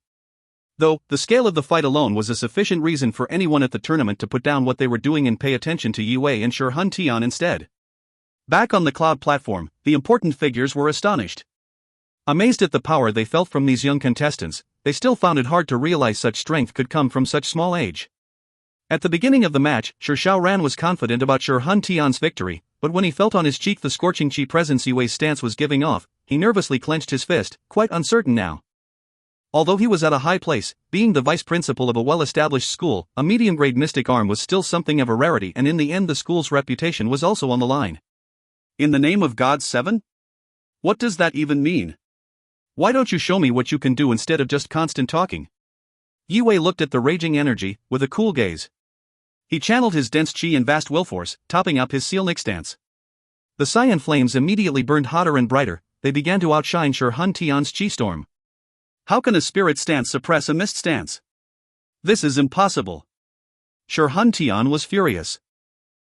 Though, the scale of the fight alone was a sufficient reason for anyone at the tournament to put down what they were doing and pay attention to Yi Wei and Shi Hun Tian instead. Back on the cloud platform, the important figures were astonished. Amazed at the power they felt from these young contestants, they still found it hard to realize such strength could come from such small age. At the beginning of the match, Shi Ran was confident about Shi Hun Tian's victory, but when he felt on his cheek the scorching chi presence Yi Wei's stance was giving off, he nervously clenched his fist, quite uncertain now. Although he was at a high place, being the vice principal of a well-established school, a medium-grade mystic arm was still something of a rarity, and in the end the school's reputation was also on the line. In the name of God 7? What does that even mean? Why don't you show me what you can do instead of just constant talking? Yi Wei looked at the raging energy, with a cool gaze. He channeled his dense chi and vast will force, topping up his Sealnik stance. The cyan flames immediately burned hotter and brighter. They began to outshine Shi Hun Tian's chi storm. How can a spirit stance suppress a mist stance? This is impossible. Sure, Hun Tian was furious.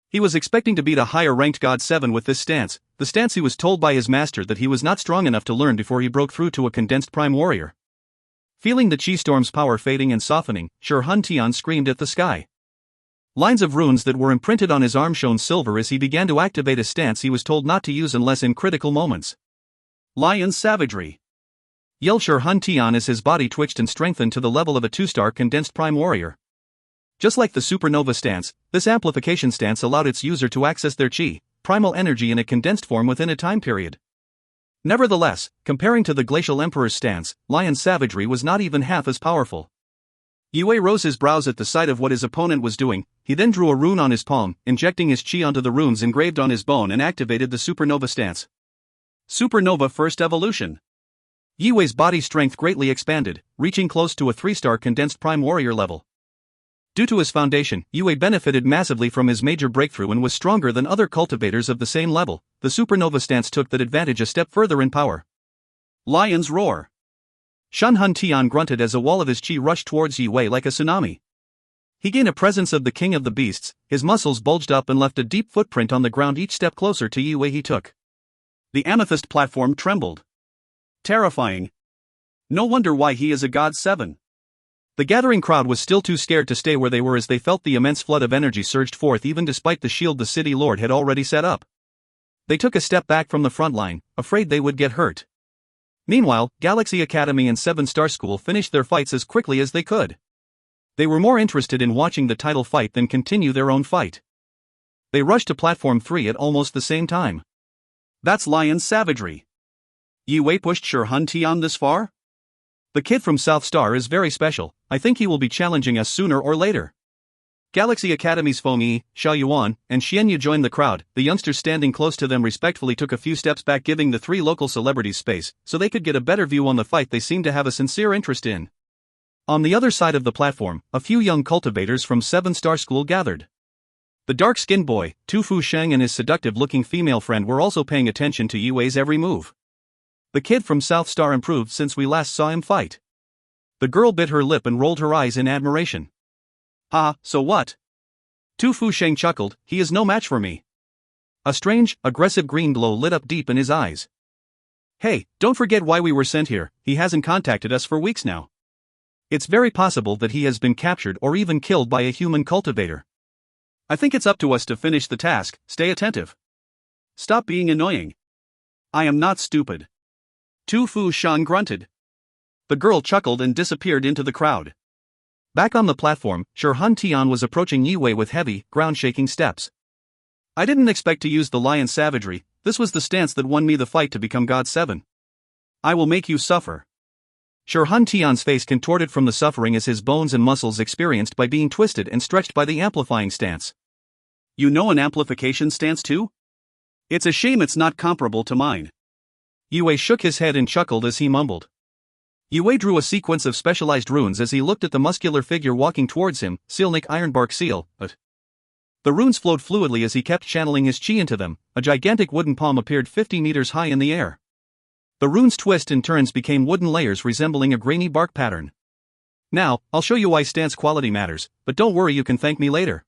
He was expecting to beat a higher-ranked God 7 with this stance, the stance he was told by his master that he was not strong enough to learn before he broke through to a condensed prime warrior. Feeling the Chi Storm's power fading and softening, Sure Hun Tian screamed at the sky. Lines of runes that were imprinted on his arm shone silver as he began to activate a stance he was told not to use unless in critical moments. Lion Savagery! Yelled Sure Hun Tian as his body twitched and strengthened to the level of a 2-star condensed prime warrior. Just like the supernova stance, this amplification stance allowed its user to access their chi, primal energy in a condensed form within a time period. Nevertheless, comparing to the Glacial Emperor's stance, Lion Savagery was not even half as powerful. Yue rose his brows at the sight of what his opponent was doing. He then drew a rune on his palm, injecting his chi onto the runes engraved on his bone and activated the supernova stance. Supernova First Evolution. Yue's body strength greatly expanded, reaching close to a 3-star condensed prime warrior level. Due to his foundation, Yue benefited massively from his major breakthrough and was stronger than other cultivators of the same level. The supernova stance took that advantage a step further in power. Lion's Roar. Shan Hun Tian grunted as a wall of his chi rushed towards Yue like a tsunami. He gained a presence of the king of the beasts, his muscles bulged up and left a deep footprint on the ground each step closer to Yue he took. The amethyst platform trembled. Terrifying. No wonder why he is a God 7. The gathering crowd was still too scared to stay where they were as they felt the immense flood of energy surged forth even despite the shield the city lord had already set up. They took a step back from the front line, afraid they would get hurt. Meanwhile, Galaxy Academy and 7-Star School finished their fights as quickly as they could. They were more interested in watching the title fight than continue their own fight. They rushed to Platform 3 at almost the same time. That's Lion Savagery. Yue pushed Sure Hun Tian this far? The kid from South Star is very special. I think he will be challenging us sooner or later. Galaxy Academy's Feng Yi, Xiao Yuan, and Xian Yu joined the crowd. The youngsters standing close to them respectfully took a few steps back, giving the 3 local celebrities space, so they could get a better view on the fight they seemed to have a sincere interest in. On the other side of the platform, a few young cultivators from 7-Star School gathered. The dark-skinned boy, Tu Fu Sheng, and his seductive-looking female friend were also paying attention to Yue's every move. The kid from South Star improved since we last saw him fight. The girl bit her lip and rolled her eyes in admiration. Ah, so what? Tu Fu Sheng chuckled, he is no match for me. A strange, aggressive green glow lit up deep in his eyes. Hey, don't forget why we were sent here. He hasn't contacted us for weeks now. It's very possible that he has been captured or even killed by a human cultivator. I think it's up to us to finish the task. Stay attentive. Stop being annoying. I am not stupid. Tu Fu Sheng grunted. The girl chuckled and disappeared into the crowd. Back on the platform, Sure Hun Tian was approaching Yue with heavy, ground-shaking steps. I didn't expect to use the Lion Savagery. This was the stance that won me the fight to become God 7. I will make you suffer. Sure Hun Tian's face contorted from the suffering as his bones and muscles experienced by being twisted and stretched by the amplifying stance. You know an amplification stance too? It's a shame it's not comparable to mine. Yue shook his head and chuckled as he mumbled. Yue drew a sequence of specialized runes as he looked at the muscular figure walking towards him, Sealnik Ironbark Seal, but the runes flowed fluidly as he kept channeling his chi into them. A gigantic wooden palm appeared 50 meters high in the air. The runes' twist and turns became wooden layers resembling a grainy bark pattern. Now, I'll show you why stance quality matters, but don't worry, you can thank me later.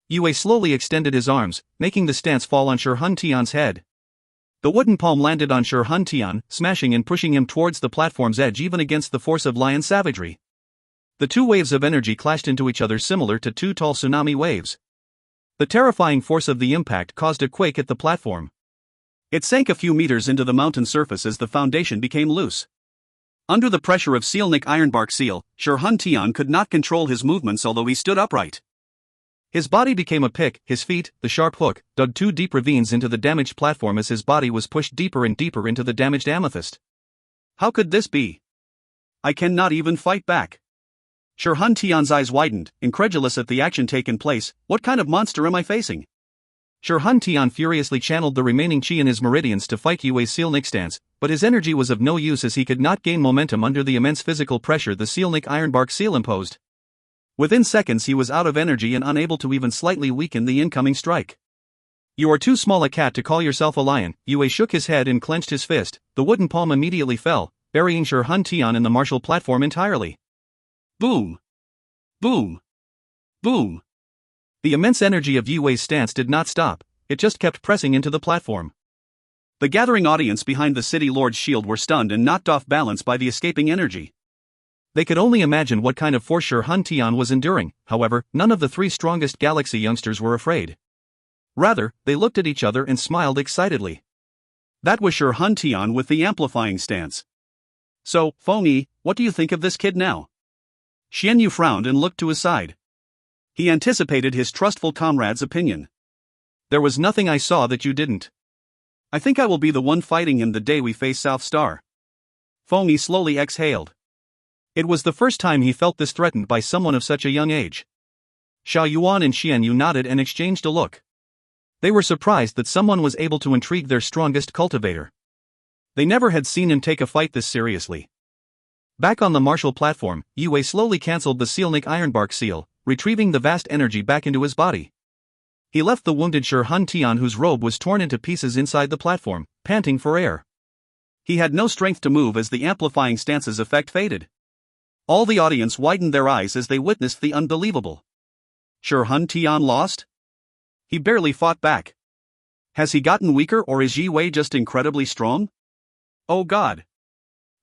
Yue slowly extended his arms, making the stance fall on Sure Hun Tian's head. The wooden palm landed on Sure Hun Tian, smashing and pushing him towards the platform's edge even against the force of Lion Savagery. The 2 waves of energy clashed into each other similar to 2 tall tsunami waves. The terrifying force of the impact caused a quake at the platform. It sank a few meters into the mountain surface as the foundation became loose. Under the pressure of Sealnik Ironbark Seal, Sure Hun Tian could not control his movements although he stood upright. His body became a pick, his feet, the sharp hook, dug 2 deep ravines into the damaged platform as his body was pushed deeper and deeper into the damaged amethyst. How could this be? I cannot even fight back. Sure Hun Tian's eyes widened, incredulous at the action taking place. What kind of monster am I facing? Sure Hun Tian furiously channeled the remaining chi in his meridians to fight Yue's Sealnik stance, but his energy was of no use as he could not gain momentum under the immense physical pressure the Sealnik Ironbark Seal imposed. Within seconds he was out of energy and unable to even slightly weaken the incoming strike. You are too small a cat to call yourself a lion. Yue shook his head and clenched his fist. The wooden palm immediately fell, burying Shi Hun Tian in the martial platform entirely. Boom! Boom! Boom! The immense energy of Yi Wei's stance did not stop, it just kept pressing into the platform. The gathering audience behind the City Lord's shield were stunned and knocked off balance by the escaping energy. They could only imagine what kind of force Shi Hun Tian was enduring. However, none of the three strongest galaxy youngsters were afraid. Rather, they looked at each other and smiled excitedly. That was Shi Hun Tian with the amplifying stance. So, Feng Yi, what do you think of this kid now? Xian Yu frowned and looked to his side. He anticipated his trustful comrade's opinion. There was nothing I saw that you didn't. I think I will be the one fighting him the day we face South Star. Feng Yi slowly exhaled. It was the first time he felt this threatened by someone of such a young age. Xiao Yuan and Xian Yu nodded and exchanged a look. They were surprised that someone was able to intrigue their strongest cultivator. They never had seen him take a fight this seriously. Back on the martial platform, Yi Wei slowly cancelled the Sealnik Ironbark seal, retrieving the vast energy back into his body. He left the wounded Shi Hun Tian, whose robe was torn into pieces inside the platform, panting for air. He had no strength to move as the amplifying stance's effect faded. All the audience widened their eyes as they witnessed the unbelievable. Shi Hun Tian lost? He barely fought back. Has he gotten weaker, or is Yi Wei just incredibly strong? Oh God!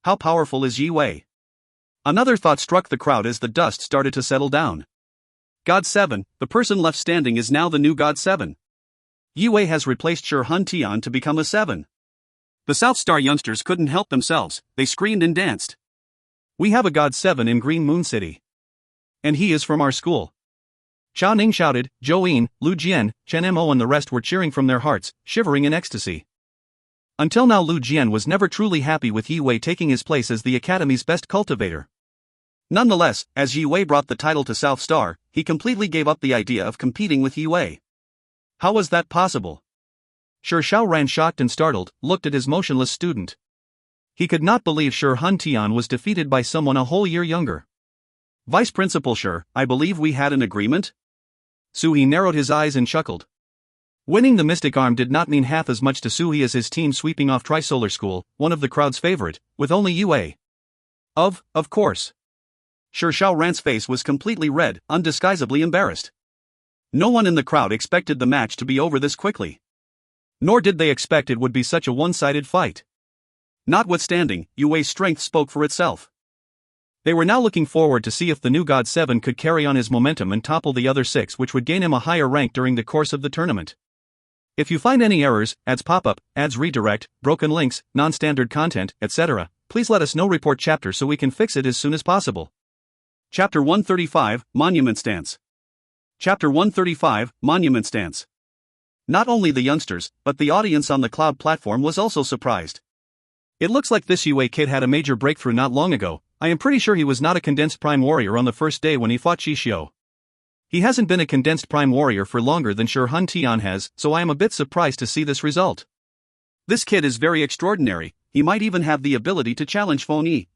How powerful is Yi Wei? Another thought struck the crowd as the dust started to settle down. God 7, the person left standing is now the new God 7. Yi Wei has replaced Shi Hun Tian to become a 7. The South Star youngsters couldn't help themselves, they screamed and danced. We have a God 7 in Green Moon City. And he is from our school. Chao Ning shouted, Zhou Yin, Lu Jian, Chen Mo and the rest were cheering from their hearts, shivering in ecstasy. Until now Lu Jian was never truly happy with Yi Wei taking his place as the Academy's best cultivator. Nonetheless, as Yi Wei brought the title to South Star, he completely gave up the idea of competing with Yi Wei. How was that possible? Shi Xiao ran shocked and startled, looked at his motionless student. He could not believe Shi Hun Tian was defeated by someone a whole year younger. Vice Principal Shi, I believe we had an agreement? Su He narrowed his eyes and chuckled. Winning the Mystic Arm did not mean half as much to Su He as his team sweeping off Trisolar School, one of the crowd's favorite, with only Yi Wei. Of course. Shi Xiaoran's face was completely red, undisguisably embarrassed. No one in the crowd expected the match to be over this quickly. Nor did they expect it would be such a one-sided fight. Notwithstanding, Yi Wei's strength spoke for itself. They were now looking forward to see if the new God 7 could carry on his momentum and topple the other 6, which would gain him a higher rank during the course of the tournament. If you find any errors, ads pop up, ads redirect, broken links, non-standard content, etc., please let us know. Report chapter so we can fix it as soon as possible. Chapter 135, Monument Stance. Chapter 135, Monument Stance. Not only the youngsters, but the audience on the cloud platform was also surprised. It looks like this Yi Wei kid had a major breakthrough not long ago. I am pretty sure he was not a condensed prime warrior on the first day when he fought Qi Xiu. He hasn't been a condensed prime warrior for longer than Shi Hun Tian has, so I am a bit surprised to see this result. This kid is very extraordinary, he might even have the ability to challenge Feng Yi.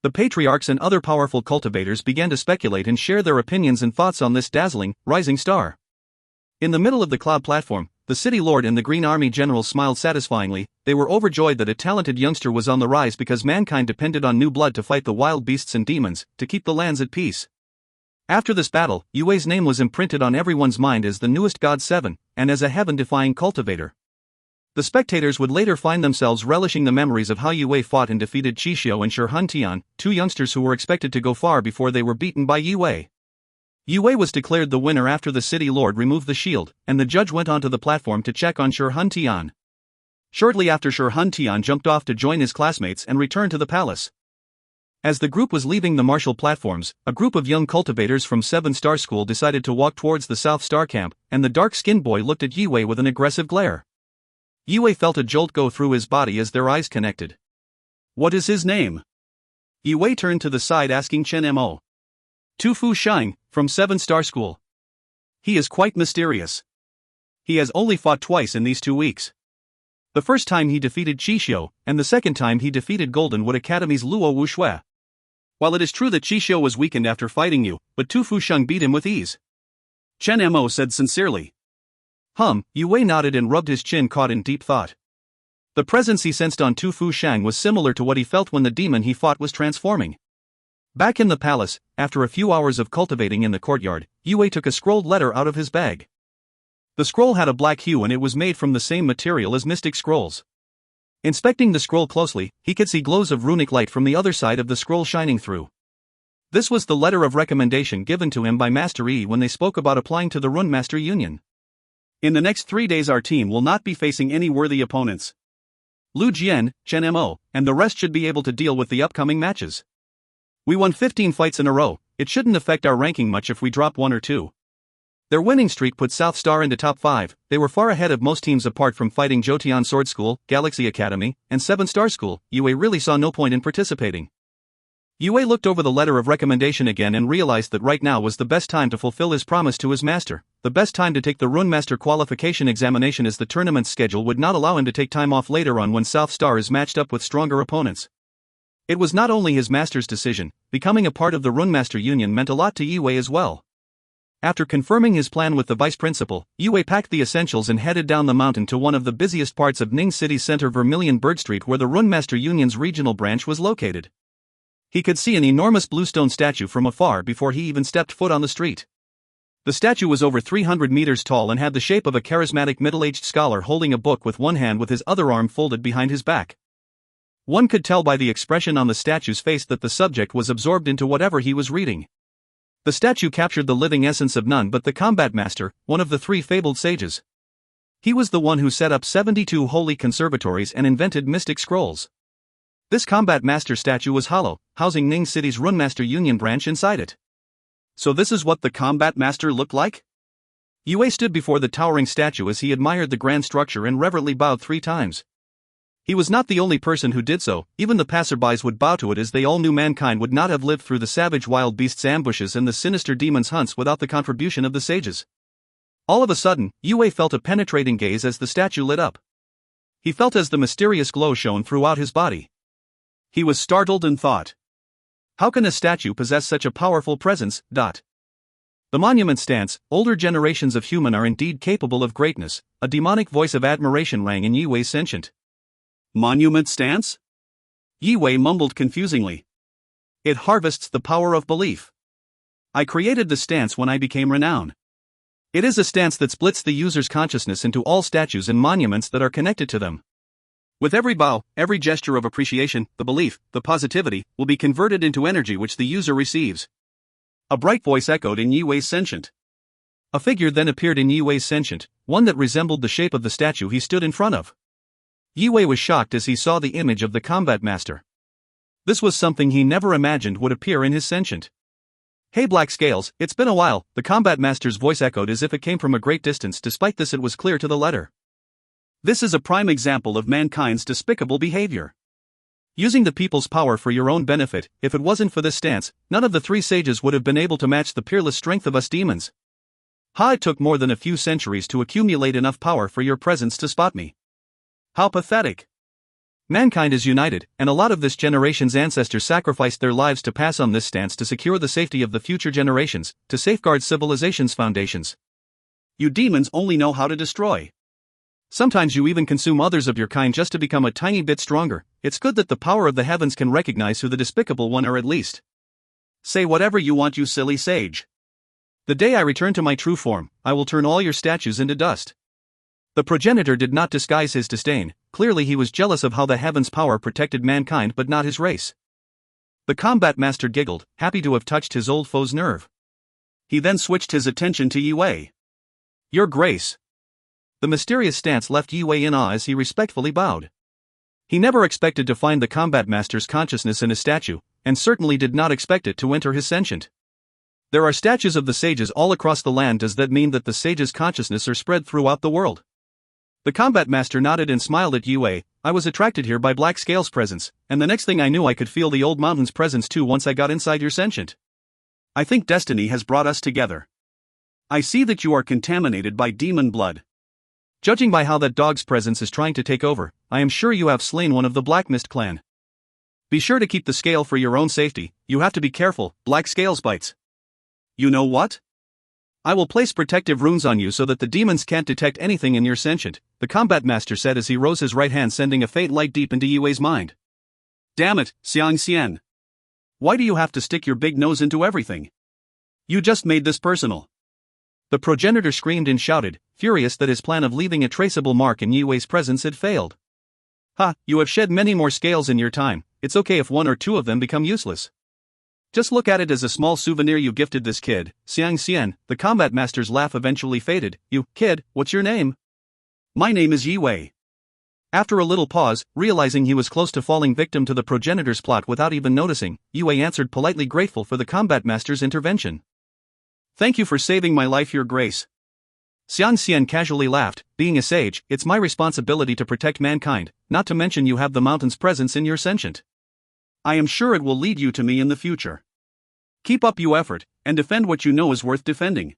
The patriarchs and other powerful cultivators began to speculate and share their opinions and thoughts on this dazzling, rising star. In the middle of the cloud platform, the City Lord and the Green Army General smiled satisfyingly. They were overjoyed that a talented youngster was on the rise because mankind depended on new blood to fight the wild beasts and demons, to keep the lands at peace. After this battle, Yi Wei's name was imprinted on everyone's mind as the newest God 7, and as a heaven-defying cultivator. The spectators would later find themselves relishing the memories of how Yi Wei fought and defeated Qi Xiu and Shi Hun Tian, two youngsters who were expected to go far before they were beaten by Yi Wei. Yi Wei was declared the winner after the City Lord removed the shield, and the judge went onto the platform to check on Shi Hun Tian. Shortly after, Shi Hun Tian jumped off to join his classmates and returned to the palace. As the group was leaving the martial platforms, a group of young cultivators from 7-Star School decided to walk towards the South Star camp, and the dark-skinned boy looked at Yi Wei with an aggressive glare. Yi Wei felt a jolt go through his body as their eyes connected. What is his name? Yi Wei turned to the side asking Chen Mo. Tu Fu Sheng, from 7-Star School. He is quite mysterious. He has only fought twice in these 2 weeks. The first time he defeated Qi Xiu, and the second time he defeated Goldenwood Academy's Luo Wushui. While it is true that Qi Xiu was weakened after fighting you, but Tu Fu Sheng beat him with ease. Chen Mo said sincerely. Yi Wei nodded and rubbed his chin, caught in deep thought. The presence he sensed on Tu Fu Shang was similar to what he felt when the demon he fought was transforming. Back in the palace, after a few hours of cultivating in the courtyard, Yue took a scrolled letter out of his bag. The scroll had a black hue and it was made from the same material as mystic scrolls. Inspecting the scroll closely, he could see glows of runic light from the other side of the scroll shining through. This was the letter of recommendation given to him by Master Yi when they spoke about applying to the Rune Master Union. In the next 3 days our team will not be facing any worthy opponents. Lu Jian, Chen Mo, and the rest should be able to deal with the upcoming matches. We won 15 fights in a row, it shouldn't affect our ranking much if we drop 1 or 2. Their winning streak put South Star into top 5, they were far ahead of most teams apart from fighting Jotian Sword School, Galaxy Academy, and 7 Star School. Yue really saw no point in participating. Yue looked over the letter of recommendation again and realized that right now was the best time to fulfill his promise to his master. The best time to take the Rune Master qualification examination as the tournament's schedule would not allow him to take time off later on when South Star is matched up with stronger opponents. It was not only his master's decision, becoming a part of the Rune Master Union meant a lot to Yue as well. After confirming his plan with the vice principal, Yue packed the essentials and headed down the mountain to one of the busiest parts of Ning City's center, Vermilion Bird Street, where the Rune Master Union's regional branch was located. He could see an enormous bluestone statue from afar before he even stepped foot on the street. The statue was over 300 meters tall and had the shape of a charismatic middle-aged scholar holding a book with one hand with his other arm folded behind his back. One could tell by the expression on the statue's face that the subject was absorbed into whatever he was reading. The statue captured the living essence of none but the combat master, one of the 3 fabled sages. He was the one who set up 72 holy conservatories and invented mystic scrolls. This combat master statue was hollow, housing Ning City's Rune Master Union branch inside it. So this is what the combat master looked like? Yue stood before the towering statue as he admired the grand structure and reverently bowed 3 times. He was not the only person who did so, even the passerbys would bow to it as they all knew mankind would not have lived through the savage wild beasts' ambushes and the sinister demons' hunts without the contribution of the sages. All of a sudden, Yue felt a penetrating gaze as the statue lit up. He felt as the mysterious glow shone throughout his body. He was startled and thought, how can a statue possess such a powerful presence? The monument stance, older generations of human are indeed capable of greatness, a demonic voice of admiration rang in Yue's sentient. Monument stance? Yue mumbled confusingly. It harvests the power of belief. I created the stance when I became renowned. It is a stance that splits the user's consciousness into all statues and monuments that are connected to them. With every bow, every gesture of appreciation, the belief, the positivity, will be converted into energy which the user receives. A bright voice echoed in Yue's sentient. A figure then appeared in Yue's sentient, one that resembled the shape of the statue he stood in front of. Yue was shocked as he saw the image of the combat master. This was something he never imagined would appear in his sentient. Hey Black Scales, it's been a while, the combat master's voice echoed as if it came from a great distance. Despite this, it was clear to the letter. This is a prime example of mankind's despicable behavior. Using the people's power for your own benefit, if it wasn't for this stance, none of the 3 sages would have been able to match the peerless strength of us demons. It took more than a few centuries to accumulate enough power for your presence to spot me. How pathetic. Mankind is united, and a lot of this generation's ancestors sacrificed their lives to pass on this stance to secure the safety of the future generations, to safeguard civilization's foundations. You demons only know how to destroy. Sometimes you even consume others of your kind just to become a tiny bit stronger. It's good that the power of the heavens can recognize who the despicable one are at least. Say whatever you want, you silly sage. The day I return to my true form, I will turn all your statues into dust. The progenitor did not disguise his disdain, clearly he was jealous of how the heavens' power protected mankind but not his race. The combat master giggled, happy to have touched his old foe's nerve. He then switched his attention to Yue. Your Grace. The mysterious stance left Yue in awe as he respectfully bowed. He never expected to find the combat master's consciousness in a statue, and certainly did not expect it to enter his sentient. There are statues of the sages all across the land. Does that mean that the sages' consciousness are spread throughout the world? The combat master nodded and smiled at Yue. I was attracted here by Black Scale's presence, and the next thing I knew I could feel the old mountain's presence too once I got inside your sentient. I think destiny has brought us together. I see that you are contaminated by demon blood. Judging by how that dog's presence is trying to take over, I am sure you have slain one of the Black Mist clan. Be sure to keep the scale for your own safety. You have to be careful, Black Scales bites. You know what? I will place protective runes on you so that the demons can't detect anything in your sentient, the combat master said as he rose his right hand, sending a faint light deep into Yue's mind. Damn it, Xiang Xian. Why do you have to stick your big nose into everything? You just made this personal. The progenitor screamed and shouted, furious that his plan of leaving a traceable mark in Yue's presence had failed. Ha, you have shed many more scales in your time, it's okay if one or two of them become useless. Just look at it as a small souvenir you gifted this kid, Xiang Xian. The combat master's laugh eventually faded. You, kid, what's your name? My name is Yue. After a little pause, realizing he was close to falling victim to the progenitor's plot without even noticing, Yue answered politely, grateful for the combat master's intervention. Thank you for saving my life, Your Grace. Xiang Xian casually laughed. Being a sage, it's my responsibility to protect mankind, not to mention you have the mountain's presence in your sentient. I am sure it will lead you to me in the future. Keep up your effort, and defend what you know is worth defending.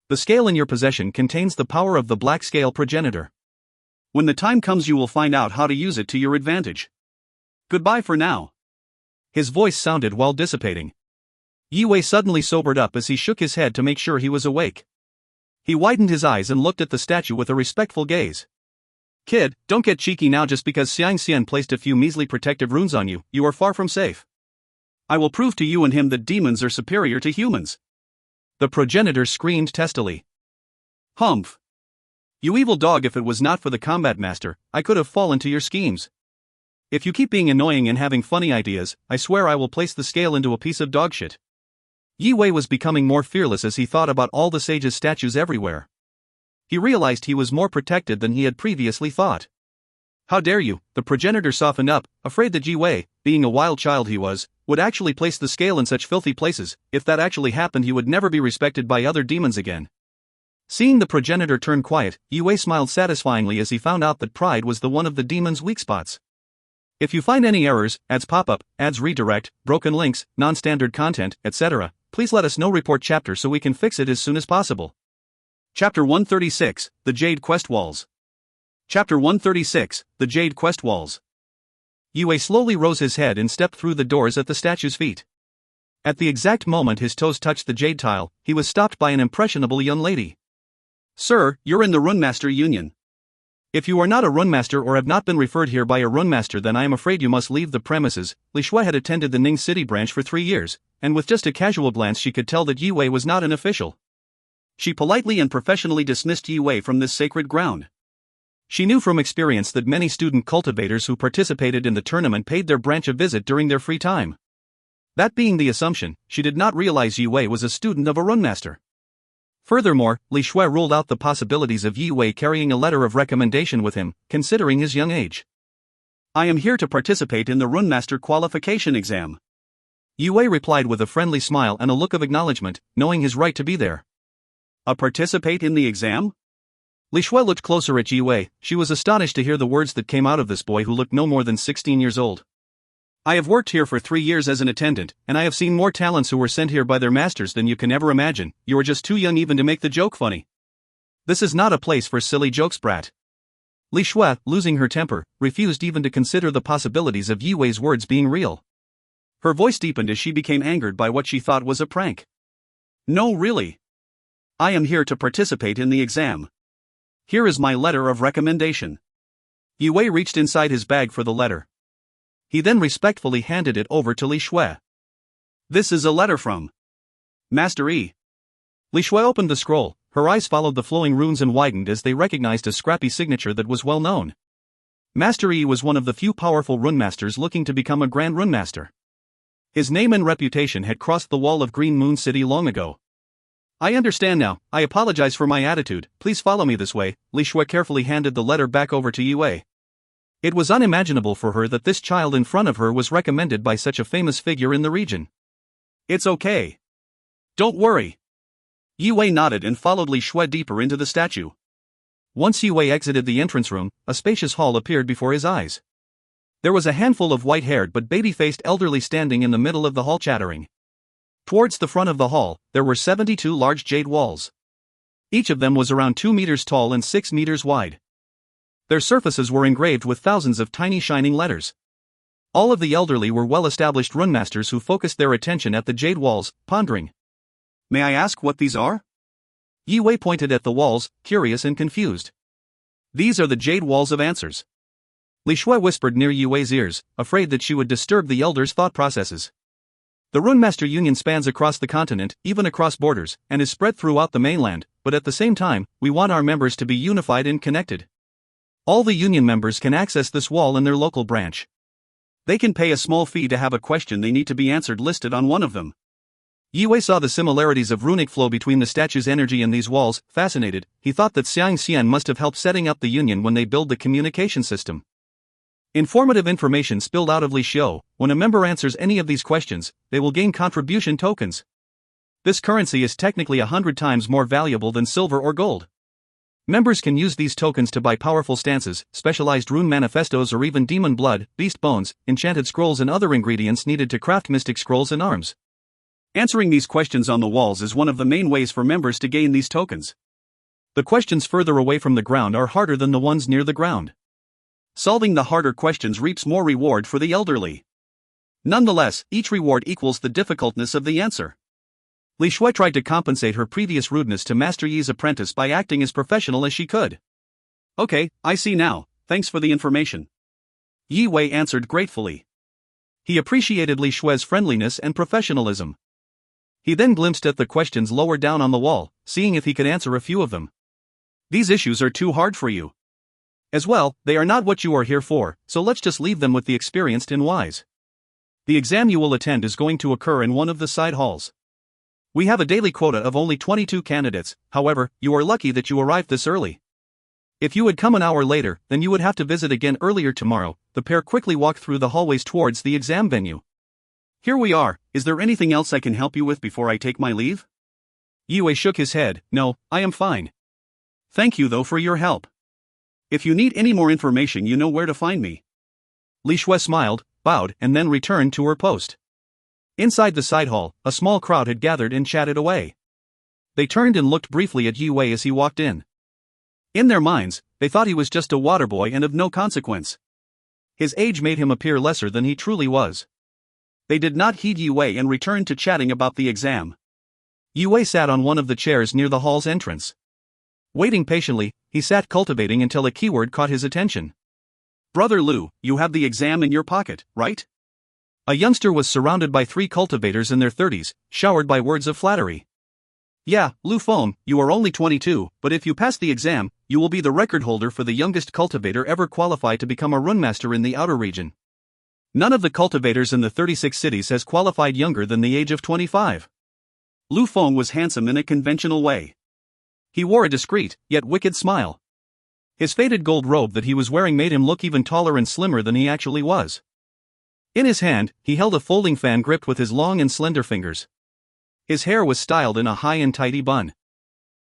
The scale in your possession contains the power of the black scale progenitor. When the time comes, you will find out how to use it to your advantage. Goodbye for now. His voice sounded while dissipating. Yue suddenly sobered up as he shook his head to make sure he was awake. He widened his eyes and looked at the statue with a respectful gaze. Kid, don't get cheeky now. Just because Xiang Xian placed a few measly protective runes on you, you are far from safe. I will prove to you and him that demons are superior to humans. The progenitor screamed testily. Humph. You evil dog, if it was not for the combat master, I could have fallen to your schemes. If you keep being annoying and having funny ideas, I swear I will place the scale into a piece of dog shit. Yue was becoming more fearless as he thought about all the sages' statues everywhere. He realized he was more protected than he had previously thought. How dare you? The progenitor softened up, afraid that Yue, being a wild child he was, would actually place the scale in such filthy places. If that actually happened, he would never be respected by other demons again. Seeing the progenitor turn quiet, Yue smiled satisfyingly as he found out that pride was the one of the demon's weak spots. If you find any errors, ads pop up, ads redirect, broken links, non-standard content, etc., please let us know. Report chapter so we can fix it as soon as possible. Chapter 136, The Jade Quest Walls. Chapter 136, The Jade Quest Walls. Yue slowly rose his head and stepped through the doors at the statue's feet. At the exact moment his toes touched the jade tile, he was stopped by an impressionable young lady. Sir, you're in the Runemaster Union. If you are not a Runemaster or have not been referred here by a Runemaster, then I am afraid you must leave the premises. Li Shui had attended the Ning City branch for 3 years, and with just a casual glance she could tell that Yue was not an official. She politely and professionally dismissed Yue from this sacred ground. She knew from experience that many student cultivators who participated in the tournament paid their branch a visit during their free time. That being the assumption, she did not realize Yue was a student of a Runemaster. Furthermore, Li Shui ruled out the possibilities of Yue carrying a letter of recommendation with him, considering his young age. I am here to participate in the Runemaster qualification exam. Yue replied with a friendly smile and a look of acknowledgement, knowing his right to be there. Participate in the exam? Li Shui looked closer at Yue. She was astonished to hear the words that came out of this boy who looked no more than 16 years old. I have worked here for 3 years as an attendant, and I have seen more talents who were sent here by their masters than you can ever imagine. You are just too young even to make the joke funny. This is not a place for silly jokes, brat. Li Shui, losing her temper, refused even to consider the possibilities of Yue's words being real. Her voice deepened as she became angered by what she thought was a prank. No, really. I am here to participate in the exam. Here is my letter of recommendation. Yue reached inside his bag for the letter. He then respectfully handed it over to Li Shui. This is a letter from Master Yi. Li Shui opened the scroll, her eyes followed the flowing runes and widened as they recognized a scrappy signature that was well known. Master Yi was one of the few powerful Runemasters looking to become a Grand Runemaster. His name and reputation had crossed the wall of Green Moon City long ago. I understand now, I apologize for my attitude, please follow me this way. Li Shui carefully handed the letter back over to Yue. It was unimaginable for her that this child in front of her was recommended by such a famous figure in the region. It's okay. Don't worry. Yue nodded and followed Li Shui deeper into the statue. Once Yue exited the entrance room, a spacious hall appeared before his eyes. There was a handful of white-haired but baby-faced elderly standing in the middle of the hall chattering. Towards the front of the hall, there were 72 large jade walls. Each of them was around 2 meters tall and 6 meters wide. Their surfaces were engraved with thousands of tiny shining letters. All of the elderly were well-established Runemasters who focused their attention at the jade walls, pondering. May I ask what these are? Yi Wei pointed at the walls, curious and confused. These are the jade walls of answers. Li Shui whispered near Yi Wei's ears, afraid that she would disturb the elder's thought processes. The Runemaster Union spans across the continent, even across borders, and is spread throughout the mainland, but at the same time, we want our members to be unified and connected. All the Union members can access this wall in their local branch. They can pay a small fee to have a question they need to be answered listed on one of them. Yi Wei saw the similarities of runic flow between the statue's energy and these walls. Fascinated, he thought that Xiang Xian must have helped setting up the Union when they built the communication system. Informative information spilled out of Li Xiu. When a member answers any of these questions, they will gain contribution tokens. This currency is technically 100 times more valuable than silver or gold. Members can use these tokens to buy powerful stances, specialized rune manifestos, or even demon blood, beast bones, enchanted scrolls, and other ingredients needed to craft mystic scrolls and arms. Answering these questions on the walls is one of the main ways for members to gain these tokens. The questions further away from the ground are harder than the ones near the ground. Solving the harder questions reaps more reward for the elderly. Nonetheless, each reward equals the difficultness of the answer. Li Shui tried to compensate her previous rudeness to Master Yi's apprentice by acting as professional as she could. Okay, I see now, thanks for the information. Yi Wei answered gratefully. He appreciated Li Shui's friendliness and professionalism. He then glimpsed at the questions lower down on the wall, seeing if he could answer a few of them. These issues are too hard for you. As well, they are not what you are here for, so let's just leave them with the experienced and wise. The exam you will attend is going to occur in one of the side halls. We have a daily quota of only 22 candidates, however, you are lucky that you arrived this early. If you had come an hour later, then you would have to visit again earlier tomorrow. The pair quickly walked through the hallways towards the exam venue. Here we are, is there anything else I can help you with before I take my leave? Yi Wei shook his head. No, I am fine. Thank you though for your help. If you need any more information, you know where to find me. Li Shui smiled, bowed, and then returned to her post. Inside the side hall, a small crowd had gathered and chatted away. They turned and looked briefly at Yi Wei as he walked in. In their minds, they thought he was just a water boy and of no consequence. His age made him appear lesser than he truly was. They did not heed Yi Wei and returned to chatting about the exam. Yi Wei sat on one of the chairs near the hall's entrance. Waiting patiently, he sat cultivating until a keyword caught his attention. Brother Lu, you have the exam in your pocket, right? A youngster was surrounded by 3 cultivators in their 30s, showered by words of flattery. Yeah, Lu Feng, you are only 22, but if you pass the exam, you will be the record holder for the youngest cultivator ever qualified to become a runemaster in the outer region. None of the cultivators in the 36 cities has qualified younger than the age of 25. Lu Feng was handsome in a conventional way. He wore a discreet, yet wicked smile. His faded gold robe that he was wearing made him look even taller and slimmer than he actually was. In his hand, he held a folding fan gripped with his long and slender fingers. His hair was styled in a high and tidy bun.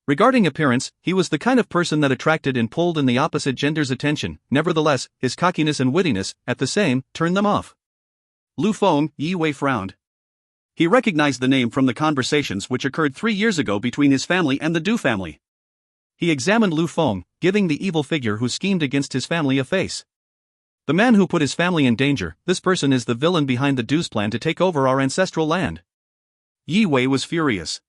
Regarding appearance, he was the kind of person that attracted and pulled in the opposite gender's attention. Nevertheless, his cockiness and wittiness, at the same, turned them off. Lu Feng, Yi Wei frowned. He recognized the name from the conversations which occurred 3 years ago between his family and the Du family. He examined Lu Feng, giving the evil figure who schemed against his family a face. The man who put his family in danger, this person is the villain behind the Du's plan to take over our ancestral land. Yi Wei was furious.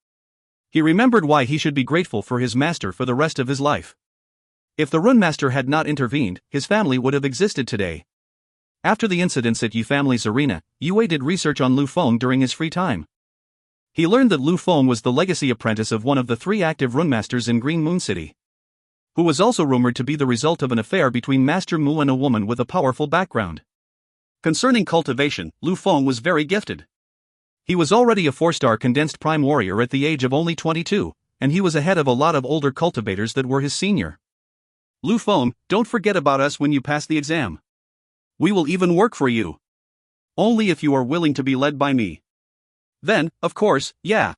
He remembered why he should be grateful for his master for the rest of his life. If the Runemaster had not intervened, his family would have existed today. After the incidents at Yi family's arena, Yi Wei did research on Lu Feng during his free time. He learned that Lu Feng was the legacy apprentice of one of the 3 active Runemasters in Green Moon City, who was also rumored to be the result of an affair between Master Mu and a woman with a powerful background. Concerning cultivation, Lu Feng was very gifted. He was already a 4-star condensed prime warrior at the age of only 22, and he was ahead of a lot of older cultivators that were his senior. Lu Feng, don't forget about us when you pass the exam. We will even work for you. Only if you are willing to be led by me. Then, of course, yeah.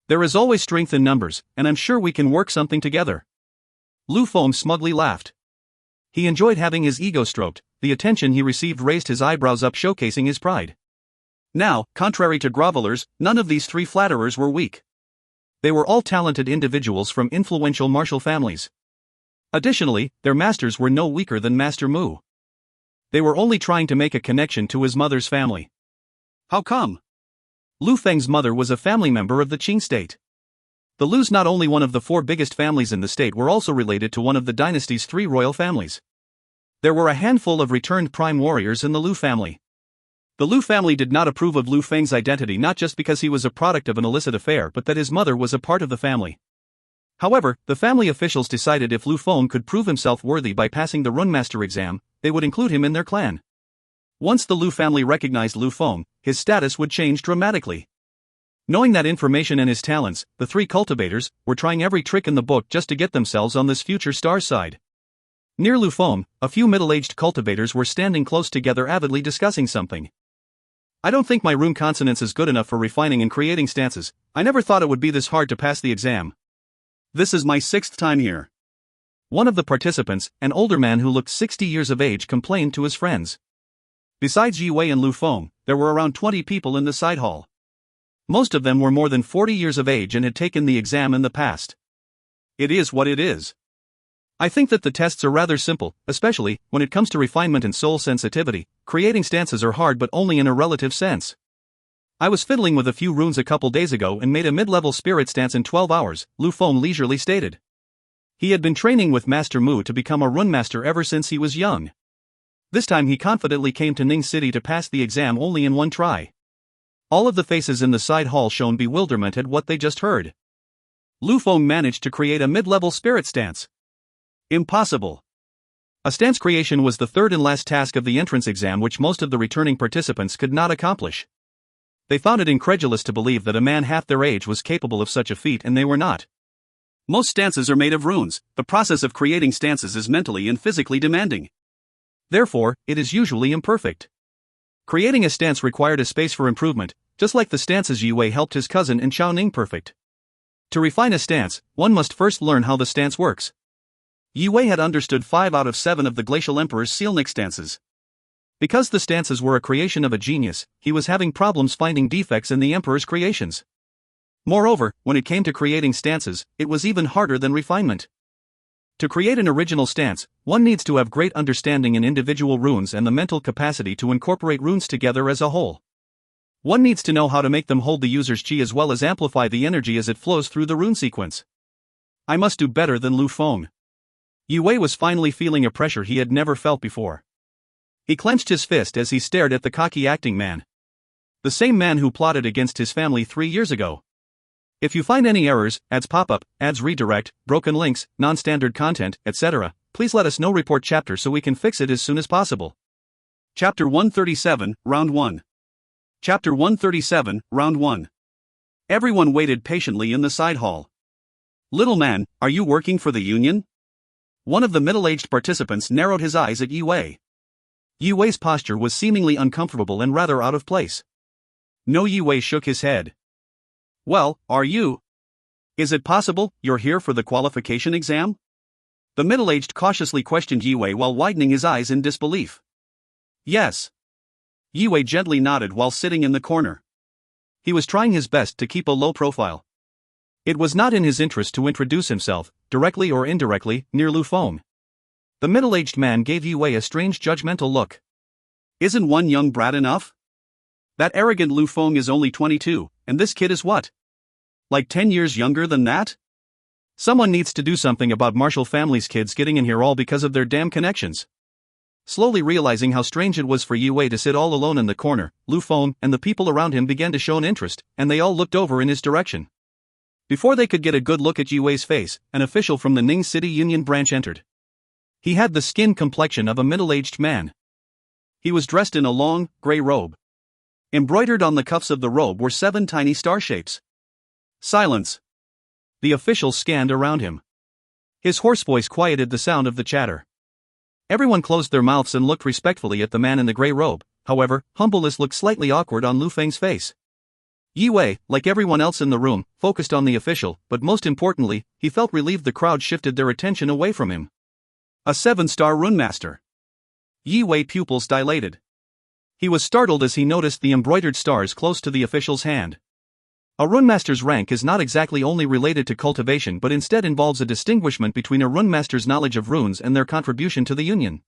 There is always strength in numbers, and I'm sure we can work something together. Lu Feng smugly laughed. He enjoyed having his ego stroked. The attention he received raised his eyebrows up, showcasing his pride. Now, contrary to grovelers, none of these 3 flatterers were weak. They were all talented individuals from influential martial families. Additionally, their masters were no weaker than Master Mu. They were only trying to make a connection to his mother's family. How come? Lu Feng's mother was a family member of the Qing state. The Lu's, not only one of the 4 biggest families in the state, were also related to one of the dynasty's 3 royal families. There were a handful of returned prime warriors in the Lu family. The Lu family did not approve of Lu Feng's identity, not just because he was a product of an illicit affair, but that his mother was a part of the family. However, the family officials decided if Lu Feng could prove himself worthy by passing the Runemaster exam, they would include him in their clan. Once the Lu family recognized Lu Feng, his status would change dramatically. Knowing that information and his talents, the 3 cultivators were trying every trick in the book just to get themselves on this future star's side. Near Lu Feng, a few middle-aged cultivators were standing close together, avidly discussing something. I don't think my rune consonance is good enough for refining and creating stances. I never thought it would be this hard to pass the exam. This is my 6th time here. One of the participants, an older man who looked 60 years of age, complained to his friends. Besides Yi Wei and Lu Feng, there were around 20 people in the side hall. Most of them were more than 40 years of age and had taken the exam in the past. It is what it is. I think that the tests are rather simple, especially when it comes to refinement and soul sensitivity. Creating stances are hard, but only in a relative sense. I was fiddling with a few runes a couple days ago and made a mid-level spirit stance in 12 hours, Lu Feng leisurely stated. He had been training with Master Mu to become a rune master ever since he was young. This time he confidently came to Ning City to pass the exam only in one try. All of the faces in the side hall showed bewilderment at what they just heard. Lu Feng managed to create a mid-level spirit stance. Impossible. A stance creation was the 3rd and last task of the entrance exam, which most of the returning participants could not accomplish. They found it incredulous to believe that a man half their age was capable of such a feat, and they were not. Most stances are made of runes. The process of creating stances is mentally and physically demanding. Therefore, it is usually imperfect. Creating a stance required a space for improvement, just like the stances Yi Wei helped his cousin in Chao Ning perfect. To refine a stance, one must first learn how the stance works. Yi Wei had understood 5 out of 7 of the Glacial Emperor's Sealnik stances. Because the stances were a creation of a genius, he was having problems finding defects in the Emperor's creations. Moreover, when it came to creating stances, it was even harder than refinement. To create an original stance, one needs to have great understanding in individual runes and the mental capacity to incorporate runes together as a whole. One needs to know how to make them hold the user's chi as well as amplify the energy as it flows through the rune sequence. I must do better than Lu Feng. Yi Wei was finally feeling a pressure he had never felt before. He clenched his fist as he stared at the cocky acting man. The same man who plotted against his family 3 years ago. If you find any errors, ads pop up, ads redirect, broken links, non-standard content, etc., please let us know. Report chapter so we can fix it as soon as possible. Chapter 137, Round 1. Chapter 137, Round 1. Everyone waited patiently in the side hall. Little man, are you working for the Union? One of the middle-aged participants narrowed his eyes at Yi Wei. Yi Wei's posture was seemingly uncomfortable and rather out of place. No, Yi Wei shook his head. Well, are you? Is it possible you're here for the qualification exam? The middle-aged cautiously questioned Yi Wei while widening his eyes in disbelief. Yes. Yi Wei gently nodded while sitting in the corner. He was trying his best to keep a low profile. It was not in his interest to introduce himself, directly or indirectly, near Lu Feng. The middle-aged man gave Yi Wei a strange judgmental look. Isn't one young brat enough? That arrogant Lu Feng is only 22, and this kid is what? Like 10 years younger than that? Someone needs to do something about Marshall family's kids getting in here all because of their damn connections. Slowly realizing how strange it was for Yi Wei to sit all alone in the corner, Lu Feng and the people around him began to show an interest, and they all looked over in his direction. Before they could get a good look at Yi Wei's face, an official from the Ning City Union branch entered. He had the skin complexion of a middle-aged man. He was dressed in a long, gray robe. Embroidered on the cuffs of the robe were 7 tiny star shapes. Silence. The official scanned around him. His hoarse voice quieted the sound of the chatter. Everyone closed their mouths and looked respectfully at the man in the gray robe. However, humbleness looked slightly awkward on Lu Feng's face. Yi Wei, like everyone else in the room, focused on the official, but most importantly, he felt relieved the crowd shifted their attention away from him. A 7-star rune master. Yi Wei pupils dilated. He was startled as he noticed the embroidered stars close to the official's hand. A runemaster's rank is not exactly only related to cultivation but instead involves a distinguishment between a runemaster's knowledge of runes and their contribution to the Union.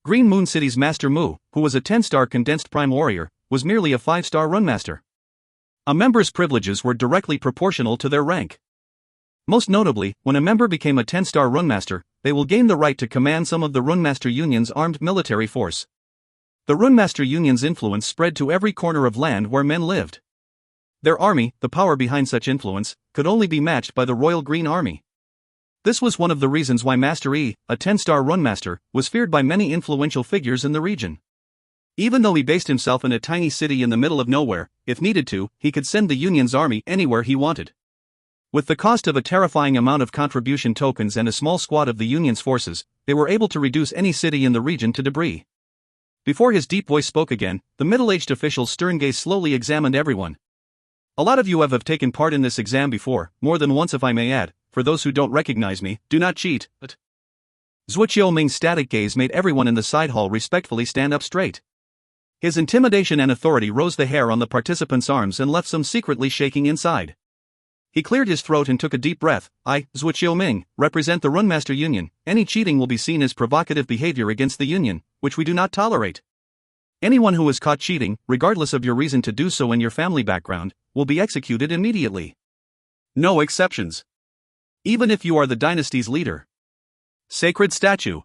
Green Moon City's Master Mu, who was a 10-star condensed prime warrior, was merely a 5-star runemaster. A member's privileges were directly proportional to their rank. Most notably, when a member became a 10-star runemaster, they will gain the right to command some of the runemaster union's armed military force. The runemaster union's influence spread to every corner of land where men lived. Their army, the power behind such influence, could only be matched by the Royal Green Army. This was one of the reasons why Master E, a 10-star runmaster, was feared by many influential figures in the region. Even though he based himself in a tiny city in the middle of nowhere, if needed to, he could send the Union's army anywhere he wanted. With the cost of a terrifying amount of contribution tokens and a small squad of the Union's forces, they were able to reduce any city in the region to debris. Before his deep voice spoke again, the middle-aged official's stern gaze slowly examined everyone. A lot of you have taken part in this exam before, more than once if I may add. For those who don't recognize me, do not cheat. Zhuo Qiuming's static gaze made everyone in the side hall respectfully stand up straight. His intimidation and authority rose the hair on the participants' arms and left some secretly shaking inside. He cleared his throat and took a deep breath. I, Zhuo Qiuming, represent the Runmaster Union. Any cheating will be seen as provocative behavior against the Union, which we do not tolerate. Anyone who is caught cheating, regardless of your reason to do so and your family background, will be executed immediately. No exceptions. Even if you are the dynasty's leader. Sacred statue.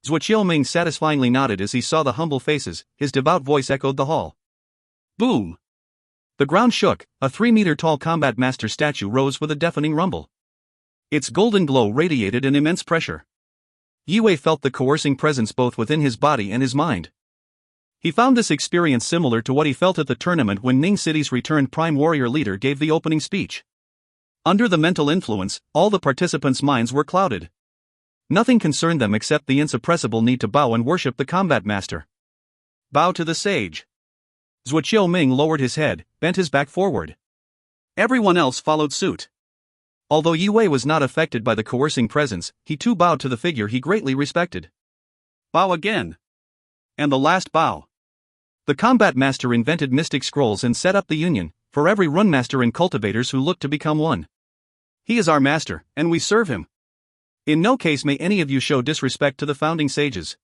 Zhuo Qiuming satisfyingly nodded as he saw the humble faces. His devout voice echoed the hall. Boom! The ground shook. A 3-meter-tall combat master statue rose with a deafening rumble. Its golden glow radiated an immense pressure. Yue felt the coercing presence both within his body and his mind. He found this experience similar to what he felt at the tournament when Ning City's returned prime warrior leader gave the opening speech. Under the mental influence, all the participants' minds were clouded. Nothing concerned them except the insuppressible need to bow and worship the combat master. Bow to the sage. Zhuo Qiuming lowered his head, bent his back forward. Everyone else followed suit. Although Yue was not affected by the coercing presence, he too bowed to the figure he greatly respected. Bow again. And the last bow. The combat master invented mystic scrolls and set up the union, for every runmaster and cultivators who look to become one. He is our master, and we serve him. In no case may any of you show disrespect to the founding sages.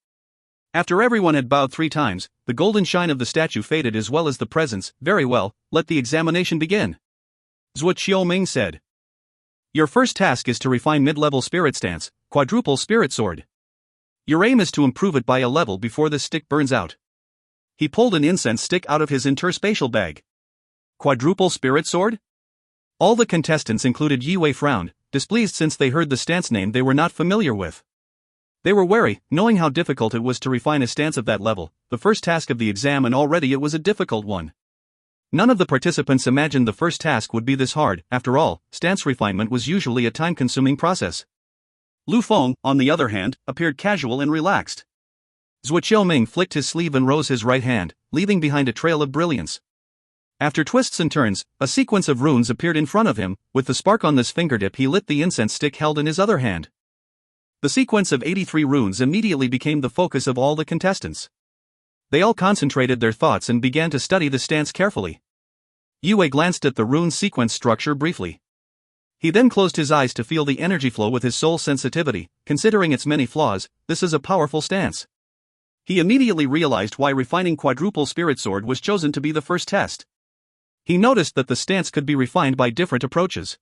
After everyone had bowed 3 times, the golden shine of the statue faded as well as the presence. Very well, let the examination begin. Zhuo Qiuming said. Your first task is to refine mid-level spirit stance, quadruple spirit sword. Your aim is to improve it by a level before this stick burns out. He pulled an incense stick out of his interspatial bag. Quadruple spirit sword? All the contestants included Yue frowned, displeased since they heard the stance name they were not familiar with. They were wary, knowing how difficult it was to refine a stance of that level, the first task of the exam, and already it was a difficult one. None of the participants imagined the first task would be this hard. After all, stance refinement was usually a time-consuming process. Lu Feng, on the other hand, appeared casual and relaxed. Zhuo Qiuming flicked his sleeve and rose his right hand, leaving behind a trail of brilliance. After twists and turns, a sequence of runes appeared in front of him. With the spark on this fingertip, he lit the incense stick held in his other hand. The sequence of 83 runes immediately became the focus of all the contestants. They all concentrated their thoughts and began to study the stance carefully. Yue glanced at the rune sequence structure briefly. He then closed his eyes to feel the energy flow with his soul sensitivity. Considering its many flaws, this is a powerful stance. He immediately realized why refining quadruple spirit sword was chosen to be the first test. He noticed that the stance could be refined by different approaches.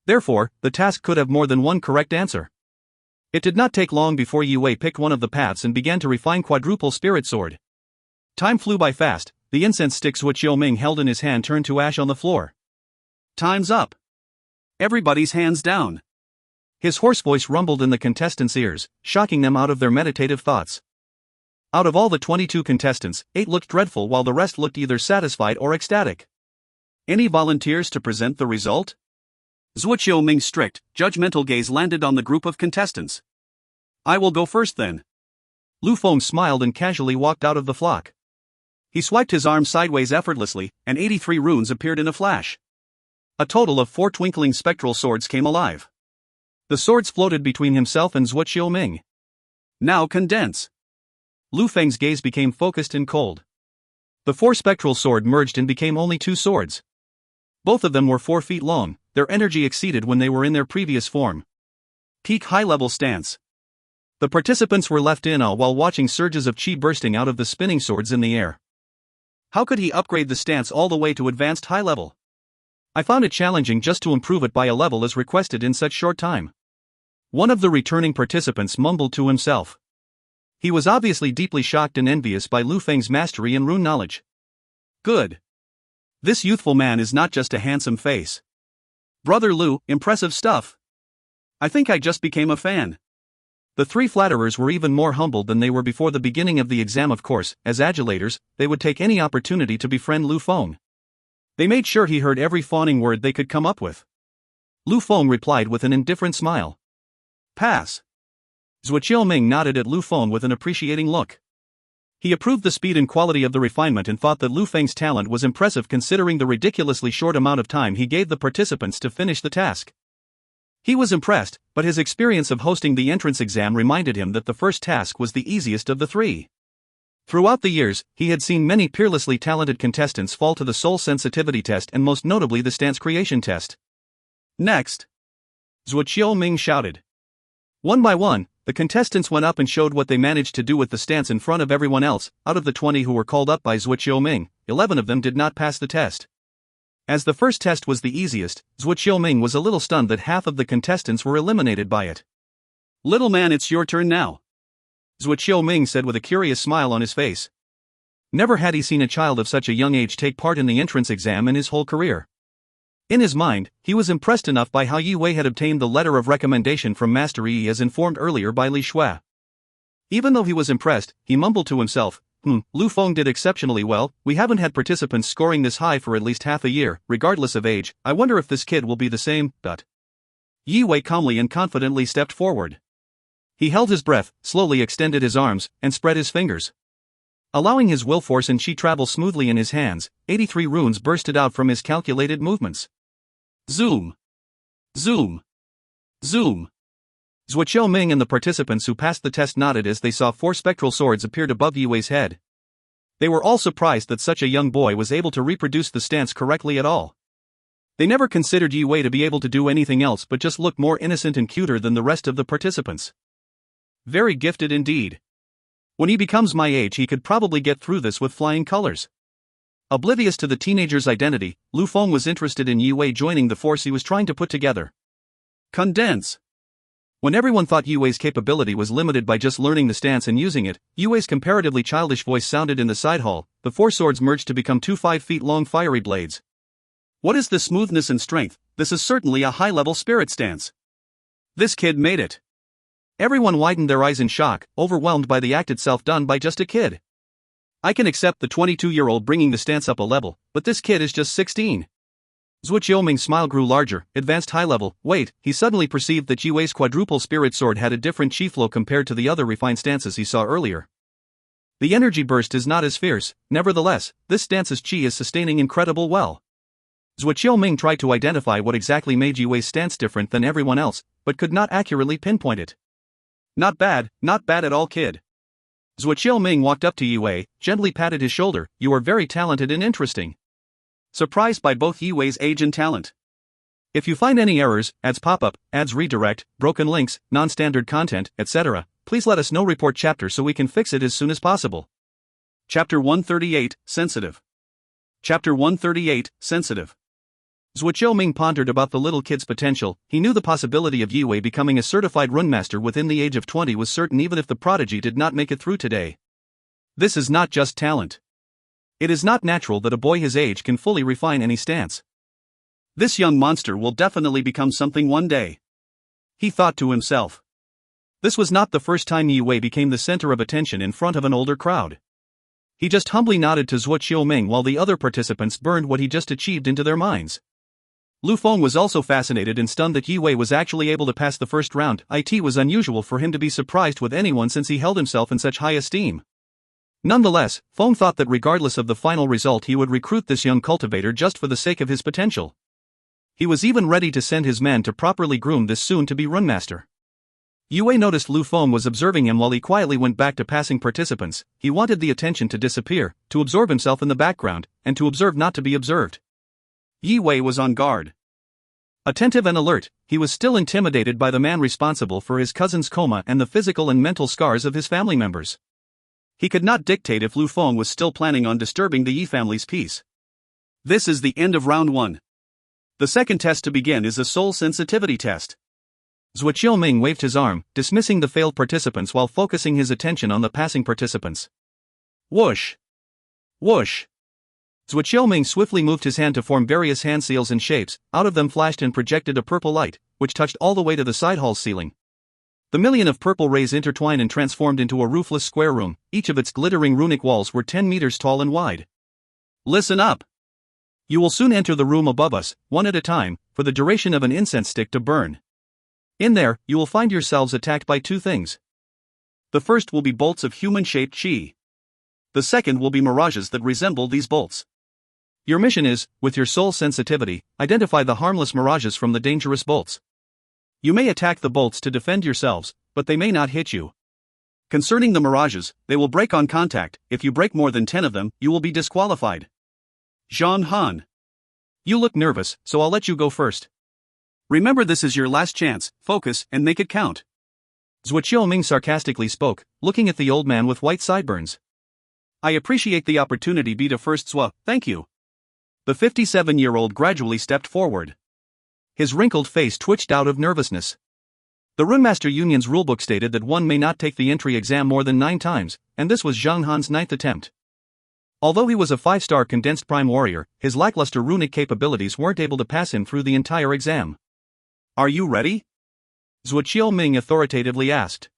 Therefore, the task could have more than one correct answer. It did not take long before Yue picked one of the paths and began to refine quadruple spirit sword. Time flew by fast. The incense stick Zhuo Qiuming held in his hand turned to ash on the floor. Time's up. Everybody's hands down. His hoarse voice rumbled in the contestants' ears, shocking them out of their meditative thoughts. Out of all the 22 contestants, 8 looked dreadful while the rest looked either satisfied or ecstatic. Any volunteers to present the result? Zhuo Qiuming's strict, judgmental gaze landed on the group of contestants. I will go first then. Lu Feng smiled and casually walked out of the flock. He swiped his arm sideways effortlessly, and 83 runes appeared in a flash. A total of 4 twinkling spectral swords came alive. The swords floated between himself and Zhuo Qiuming. Now condense. Lu Feng's gaze became focused and cold. The 4 spectral sword merged and became only 2 swords. Both of them were 4 feet long. Their energy exceeded when they were in their previous form. Peak high-level stance. The participants were left in awe while watching surges of chi bursting out of the spinning swords in the air. How could he upgrade the stance all the way to advanced high level? I found it challenging just to improve it by a level as requested in such short time. One of the returning participants mumbled to himself. He was obviously deeply shocked and envious by Lu Feng's mastery and rune knowledge. Good. This youthful man is not just a handsome face. Brother Lu, impressive stuff. I think I just became a fan. The three flatterers were even more humbled than they were before the beginning of the exam. Of course, as adulators, they would take any opportunity to befriend Lu Feng. They made sure he heard every fawning word they could come up with. Lu Feng replied with an indifferent smile. Pass. Zhuo Ming nodded at Lu Feng with an appreciating look. He approved the speed and quality of the refinement and thought that Lu Feng's talent was impressive considering the ridiculously short amount of time he gave the participants to finish the task. He was impressed, but his experience of hosting the entrance exam reminded him that the first task was the easiest of the three. Throughout the years, he had seen many peerlessly talented contestants fall to the soul sensitivity test and most notably the stance creation test. Next! Zhuo Ming shouted. One by one, the contestants went up and showed what they managed to do with the stance in front of everyone else. Out of the 20 who were called up by Zhuo Ming, 11 of them did not pass the test. As the first test was the easiest, Zhuo Ming was a little stunned that half of the contestants were eliminated by it. Little man, it's your turn now. Zhuo Ming said with a curious smile on his face. Never had he seen a child of such a young age take part in the entrance exam in his whole career. In his mind, he was impressed enough by how Yi Wei had obtained the letter of recommendation from Master Yi as informed earlier by Li Shui. Even though he was impressed, he mumbled to himself, Lu Feng did exceptionally well. We haven't had participants scoring this high for at least half a year, regardless of age. I wonder if this kid will be the same. Yi Wei calmly and confidently stepped forward. He held his breath, slowly extended his arms, and spread his fingers. Allowing his will force and chi travel smoothly in his hands, 83 runes bursted out from his calculated movements. Zoom! Zoom! Zoom! Zhuo Ming and the participants who passed the test nodded as they saw 4 spectral swords appeared above Yi Wei's head. They were all surprised that such a young boy was able to reproduce the stance correctly at all. They never considered Yi Wei to be able to do anything else but just look more innocent and cuter than the rest of the participants. Very gifted indeed. When he becomes my age, he could probably get through this with flying colors. Oblivious to the teenager's identity, Lu Feng was interested in Yi Wei joining the force he was trying to put together. Condense! When everyone thought Yi Wei's capability was limited by just learning the stance and using it, Yi Wei's comparatively childish voice sounded in the side hall. The 4 swords merged to become 2 5-feet-long fiery blades. What is this smoothness and strength? This is certainly a high-level spirit stance. This kid made it. Everyone widened their eyes in shock, overwhelmed by the act itself done by just a kid. I can accept the 22-year-old bringing the stance up a level, but this kid is just 16. Zhuo Ming's smile grew larger, advanced high level. Wait, he suddenly perceived that Yi Wei's quadruple spirit sword had a different chi flow compared to the other refined stances he saw earlier. The energy burst is not as fierce, nevertheless, this stance's chi is sustaining incredible well. Zhuo Ming tried to identify what exactly made Yi Wei's stance different than everyone else, but could not accurately pinpoint it. Not bad at all, kid. Zhuo Ming walked up to Yi Wei, gently patted his shoulder. You are very talented and interesting. Surprised by both Yi Wei's age and talent. If you find any errors, ads pop up, ads redirect, broken links, non-standard content, etc., please let us know. Report chapter so we can fix it as soon as possible. Chapter 138, Sensitive. Chapter 138, Sensitive. Zhuo Ming pondered about the little kid's potential. He knew the possibility of Yi Wei becoming a certified runemaster within the age of 20 was certain even if the prodigy did not make it through today. This is not just talent. It is not natural that a boy his age can fully refine any stance. This young monster will definitely become something one day. He thought to himself. This was not the first time Yi Wei became the center of attention in front of an older crowd. He just humbly nodded to Zhuo Ming while the other participants burned what he just achieved into their minds. Lu Feng was also fascinated and stunned that Yi Wei was actually able to pass the first round. It was unusual for him to be surprised with anyone since he held himself in such high esteem. Nonetheless, Feng thought that regardless of the final result he would recruit this young cultivator just for the sake of his potential. He was even ready to send his men to properly groom this soon-to-be runmaster. Yi Wei noticed Lu Feng was observing him while he quietly went back to passing participants. He wanted the attention to disappear, to absorb himself in the background, and to observe not to be observed. Yi Wei was on guard. Attentive and alert, he was still intimidated by the man responsible for his cousin's coma and the physical and mental scars of his family members. He could not dictate if Lu Feng was still planning on disturbing the Yi family's peace. This is the end of round 1. The second test to begin is a soul sensitivity test. Zhuo Ming waved his arm, dismissing the failed participants while focusing his attention on the passing participants. Whoosh! Whoosh! Zhuo Ming swiftly moved his hand to form various hand seals and shapes. Out of them flashed and projected a purple light, which touched all the way to the side hall's ceiling. The million of purple rays intertwined and transformed into a roofless square room. Each of its glittering runic walls were 10 meters tall and wide. Listen up! You will soon enter the room above us, one at a time, for the duration of an incense stick to burn. In there, you will find yourselves attacked by two things. The first will be bolts of human-shaped chi. The second will be mirages that resemble these bolts. Your mission is, with your soul sensitivity, identify the harmless mirages from the dangerous bolts. You may attack the bolts to defend yourselves, but they may not hit you. Concerning the mirages, they will break on contact. If you break more than 10 of them, you will be disqualified. Zhang Han. You look nervous, so I'll let you go first. Remember, this is your last chance. Focus and make it count. Zhuo Ming sarcastically spoke, looking at the old man with white sideburns. I appreciate the opportunity. Be the first, Zhuo. Thank you. The 57-year-old gradually stepped forward. His wrinkled face twitched out of nervousness. The Runemaster Union's rulebook stated that one may not take the entry exam more than 9 times, and this was Zhang Han's 9th attempt. Although he was a 5-star condensed prime warrior, his lackluster runic capabilities weren't able to pass him through the entire exam. Are you ready? Zhuo Ming authoritatively asked.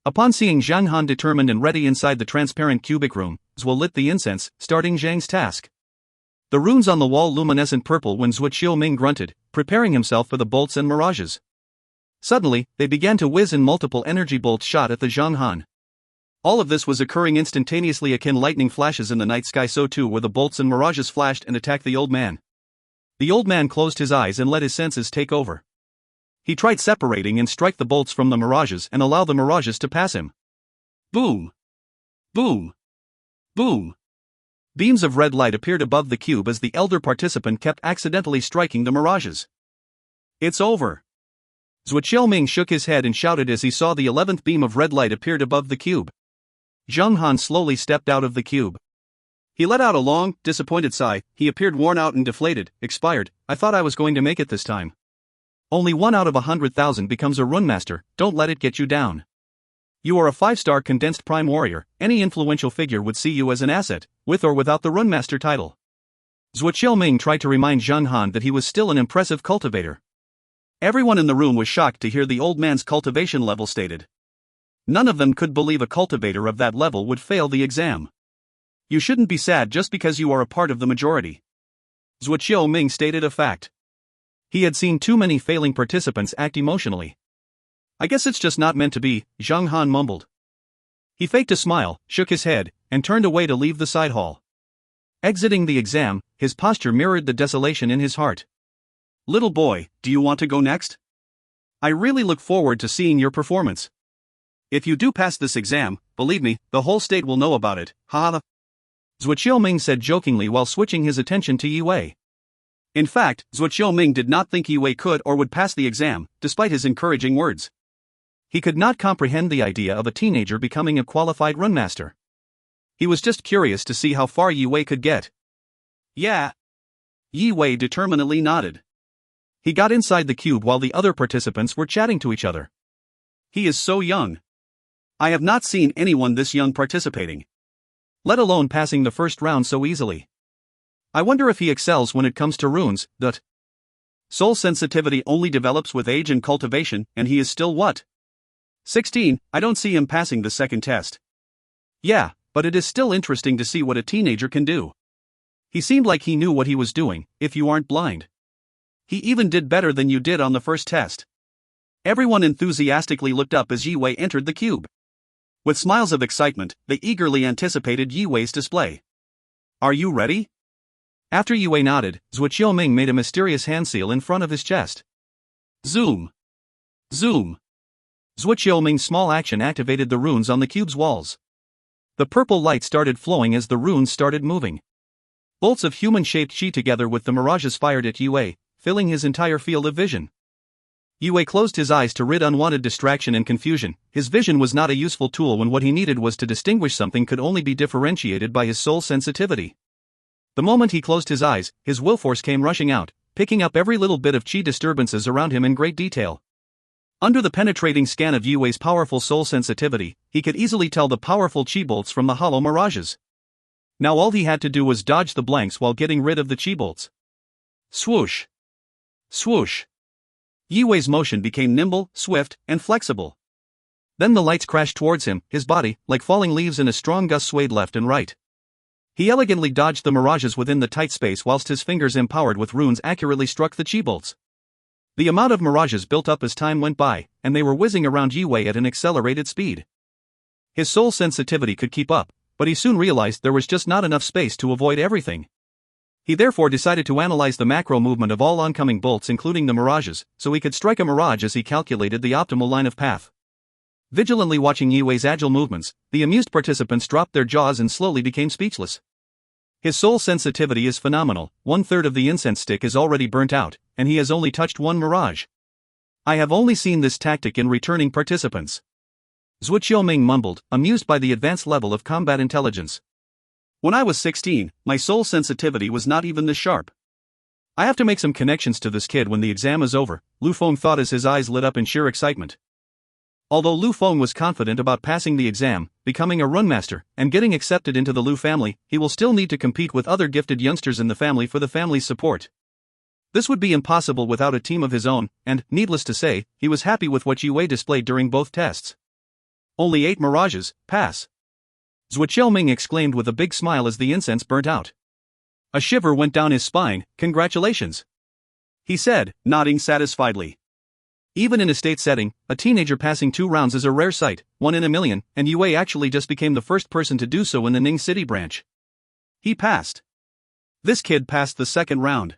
Upon seeing Zhang Han determined and ready inside the transparent cubic room, Zhuo lit the incense, starting Zhang's task. The runes on the wall luminescent purple when Zhuo Ming grunted, preparing himself for the bolts and mirages. Suddenly, they began to whiz and multiple energy bolts shot at the Zhang Han. All of this was occurring instantaneously, akin lightning flashes in the night sky. So too were the bolts and mirages flashed and attacked the old man. The old man closed his eyes and let his senses take over. He tried separating and strike the bolts from the mirages and allow the mirages to pass him. Boom! Boom! Boom! Beams of red light appeared above the cube as the elder participant kept accidentally striking the mirages. It's over. Zhuo Ming shook his head and shouted as he saw the 11th beam of red light appeared above the cube. Zhang Han slowly stepped out of the cube. He let out a long, disappointed sigh. He appeared worn out and deflated. Expired. I thought I was going to make it this time. Only 1 out of 100,000 becomes a Runemaster. Don't let it get you down. You are a 5-star condensed prime warrior. Any influential figure would see you as an asset, with or without the Runemaster title. Zhuo Ming tried to remind Zhang Han that he was still an impressive cultivator. Everyone in the room was shocked to hear the old man's cultivation level stated. None of them could believe a cultivator of that level would fail the exam. You shouldn't be sad just because you are a part of the majority. Zhuo Ming stated a fact. He had seen too many failing participants act emotionally. I guess it's just not meant to be, Zhang Han mumbled. He faked a smile, shook his head, and turned away to leave the side hall. Exiting the exam, his posture mirrored the desolation in his heart. Little boy, do you want to go next? I really look forward to seeing your performance. If you do pass this exam, believe me, the whole state will know about it, ha. Zhuo Ming said jokingly while switching his attention to Yi Wei. In fact, Zhuo Ming did not think Yi Wei could or would pass the exam, despite his encouraging words. He could not comprehend the idea of a teenager becoming a qualified Runemaster. He was just curious to see how far Yi Wei could get. Yeah. Yi Wei determinedly nodded. He got inside the cube while the other participants were chatting to each other. He is so young. I have not seen anyone this young participating. Let alone passing the first round so easily. I wonder if he excels when it comes to runes. Soul sensitivity only develops with age and cultivation, and he is still what? 16. I don't see him passing the second test. Yeah, but it is still interesting to see what a teenager can do. He seemed like he knew what he was doing, if you aren't blind. He even did better than you did on the first test. Everyone enthusiastically looked up as Yi Wei entered the cube. With smiles of excitement, they eagerly anticipated Yi Wei's display. Are you ready? After Yi Wei nodded, Zhuo Ming made a mysterious hand seal in front of his chest. Zoom. Zoom. Zhuo Ming's small action activated the runes on the cube's walls. The purple light started flowing as the runes started moving. Bolts of human-shaped chi together with the mirages fired at Yi Wei, filling his entire field of vision. Yi Wei closed his eyes to rid unwanted distraction and confusion. His vision was not a useful tool when what he needed was to distinguish something could only be differentiated by his soul sensitivity. The moment he closed his eyes, his will force came rushing out, picking up every little bit of chi disturbances around him in great detail. Under the penetrating scan of Yue's powerful soul sensitivity, he could easily tell the powerful chi bolts from the hollow mirages. Now all he had to do was dodge the blanks while getting rid of the chi bolts. Swoosh! Swoosh! Yue's motion became nimble, swift, and flexible. Then the lights crashed towards him, his body, like falling leaves in a strong gust, swayed left and right. He elegantly dodged the mirages within the tight space whilst his fingers empowered with runes accurately struck the chi bolts. The amount of mirages built up as time went by, and they were whizzing around Yue at an accelerated speed. His soul sensitivity could keep up, but he soon realized there was just not enough space to avoid everything. He therefore decided to analyze the macro movement of all oncoming bolts including the mirages, so he could strike a mirage as he calculated the optimal line of path. Vigilantly watching Yue's agile movements, the amused participants dropped their jaws and slowly became speechless. His soul sensitivity is phenomenal, 1/3 of the incense stick is already burnt out, and he has only touched one mirage. I have only seen this tactic in returning participants. Zhuo Qiuming mumbled, amused by the advanced level of combat intelligence. When I was 16, my soul sensitivity was not even this sharp. I have to make some connections to this kid when the exam is over, Lu Feng thought as his eyes lit up in sheer excitement. Although Lu Feng was confident about passing the exam, becoming a runmaster, and getting accepted into the Lu family, he will still need to compete with other gifted youngsters in the family for the family's support. This would be impossible without a team of his own, and, needless to say, he was happy with what Yue displayed during both tests. Only 8 mirages, pass. Zhuo Qiuming exclaimed with a big smile as the incense burnt out. A shiver went down his spine, congratulations, he said, nodding satisfiedly. Even in a state setting, a teenager passing 2 rounds is a rare sight, 1 in a million, and Yue actually just became the first person to do so in the Ning City branch. He passed. This kid passed the second round.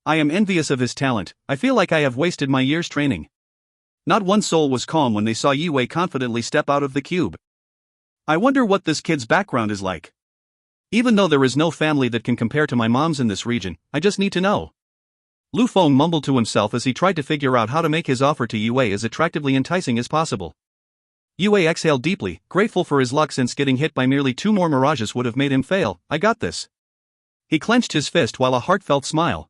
I am envious of his talent, I feel like I have wasted my years training. Not one soul was calm when they saw Yue confidently step out of the cube. I wonder what this kid's background is like. Even though there is no family that can compare to my mom's in this region, I just need to know. Lu Feng mumbled to himself as he tried to figure out how to make his offer to Yue as attractively enticing as possible. Yue exhaled deeply, grateful for his luck since getting hit by merely 2 more mirages would have made him fail. I got this. He clenched his fist while a heartfelt smile.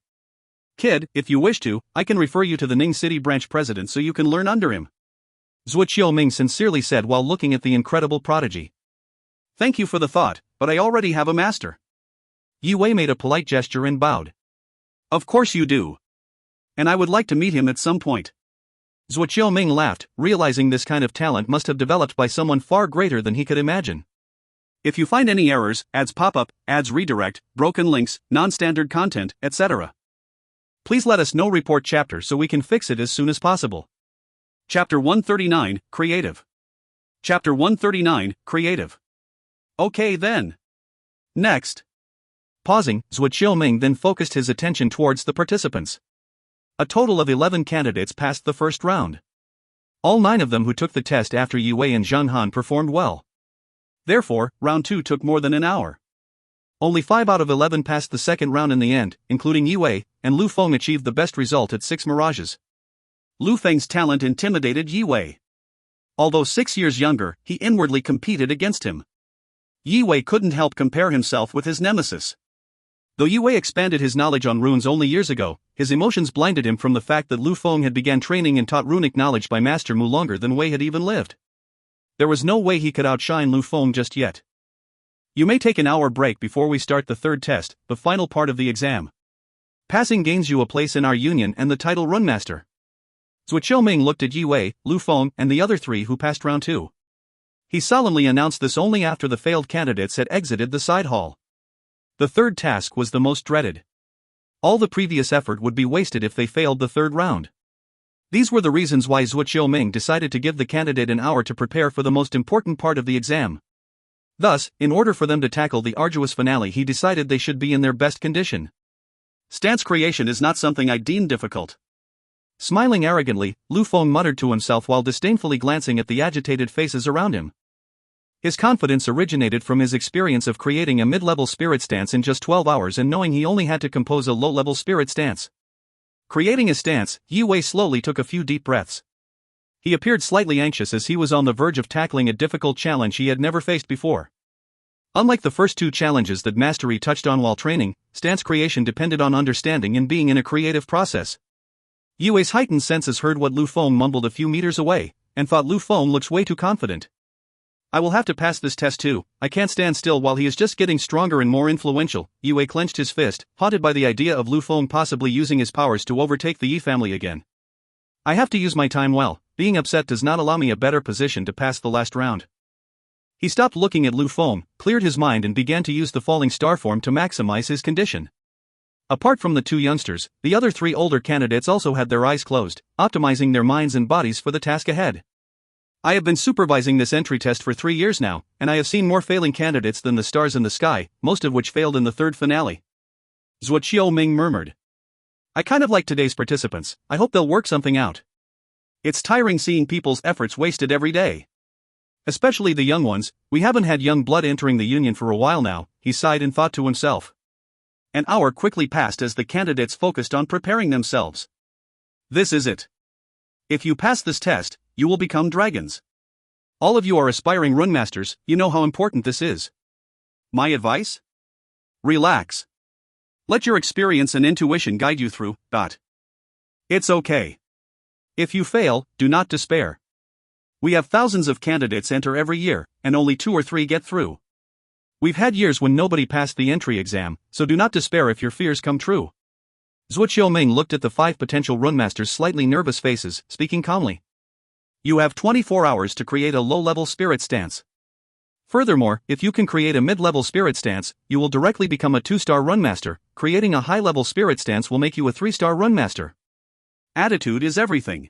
Kid, if you wish to, I can refer you to the Ning City branch president so you can learn under him, Zhuo Qiuming sincerely said while looking at the incredible prodigy. Thank you for the thought, but I already have a master. Yue made a polite gesture and bowed. Of course you do. And I would like to meet him at some point. Zhuo Qiuming laughed, realizing this kind of talent must have developed by someone far greater than he could imagine. If you find any errors, ads pop up, ads redirect, broken links, non-standard content, etc., please let us know. Report chapter so we can fix it as soon as possible. Chapter 139, Creative. Chapter 139, Creative. Okay then. Next. Pausing, Zhuo Qiuming then focused his attention towards the participants. A total of 11 candidates passed the first round. All 9 of them who took the test after Yue and Zhang Han performed well. Therefore, round 2 took more than an hour. Only 5 out of 11 passed the second round in the end, including Yue, and Lu Feng achieved the best result at 6 mirages. Lu Feng's talent intimidated Yue. Although 6 years younger, he inwardly competed against him. Yue couldn't help compare himself with his nemesis. Though Yue expanded his knowledge on runes only years ago, his emotions blinded him from the fact that Lu Feng had begun training and taught runic knowledge by Master Mu longer than Wei had even lived. There was no way he could outshine Lu Feng just yet. You may take an hour break before we start the third test, the final part of the exam. Passing gains you a place in our union and the title Runmaster. Zhuo Qiuming looked at Yue, Lu Feng, and the other 3 who passed round 2. He solemnly announced this only after the failed candidates had exited the side hall. The third task was the most dreaded. All the previous effort would be wasted if they failed the third round. These were the reasons why Zhuo Qiuming decided to give the candidate an hour to prepare for the most important part of the exam. Thus, in order for them to tackle the arduous finale, he decided they should be in their best condition. Stance creation is not something I deem difficult. Smiling arrogantly, Lu Feng muttered to himself while disdainfully glancing at the agitated faces around him. His confidence originated from his experience of creating a mid-level spirit stance in just 12 hours and knowing he only had to compose a low-level spirit stance. Creating a stance, Yue slowly took a few deep breaths. He appeared slightly anxious as he was on the verge of tackling a difficult challenge he had never faced before. Unlike the first two challenges that Mastery touched on while training, stance creation depended on understanding and being in a creative process. Yue's heightened senses heard what Lu Feng mumbled a few meters away, and thought Lu Feng looks way too confident. I will have to pass this test too. I can't stand still while he is just getting stronger and more influential. Yue clenched his fist, haunted by the idea of Lu Feng possibly using his powers to overtake the Yi family again. I have to use my time well. Being upset does not allow me a better position to pass the last round. He stopped looking at Lu Feng, cleared his mind and began to use the falling star form to maximize his condition. Apart from the two youngsters, the other three older candidates also had their eyes closed, optimizing their minds and bodies for the task ahead. I have been supervising this entry test for 3 years now, and I have seen more failing candidates than the stars in the sky, most of which failed in the third finale. Zhuo Qiuming murmured. I kind of like today's participants. I hope they'll work something out. It's tiring seeing people's efforts wasted every day. Especially the young ones. We haven't had young blood entering the union for a while now, he sighed and thought to himself. An hour quickly passed as the candidates focused on preparing themselves. This is it. If you pass this test, you will become dragons. All of you are aspiring runmasters, you know how important this is. My advice? Relax. Let your experience and intuition guide you through. It's okay. If you fail, do not despair. We have thousands of candidates enter every year, and only 2 or 3 get through. We've had years when nobody passed the entry exam, so do not despair if your fears come true. Zhuo Qiuming looked at the 5 potential runmasters' slightly nervous faces, speaking calmly. You have 24 hours to create a low-level spirit stance. Furthermore, if you can create a mid-level spirit stance, you will directly become a 2-star runmaster. Creating a high-level spirit stance will make you a 3-star runmaster. Attitude is everything.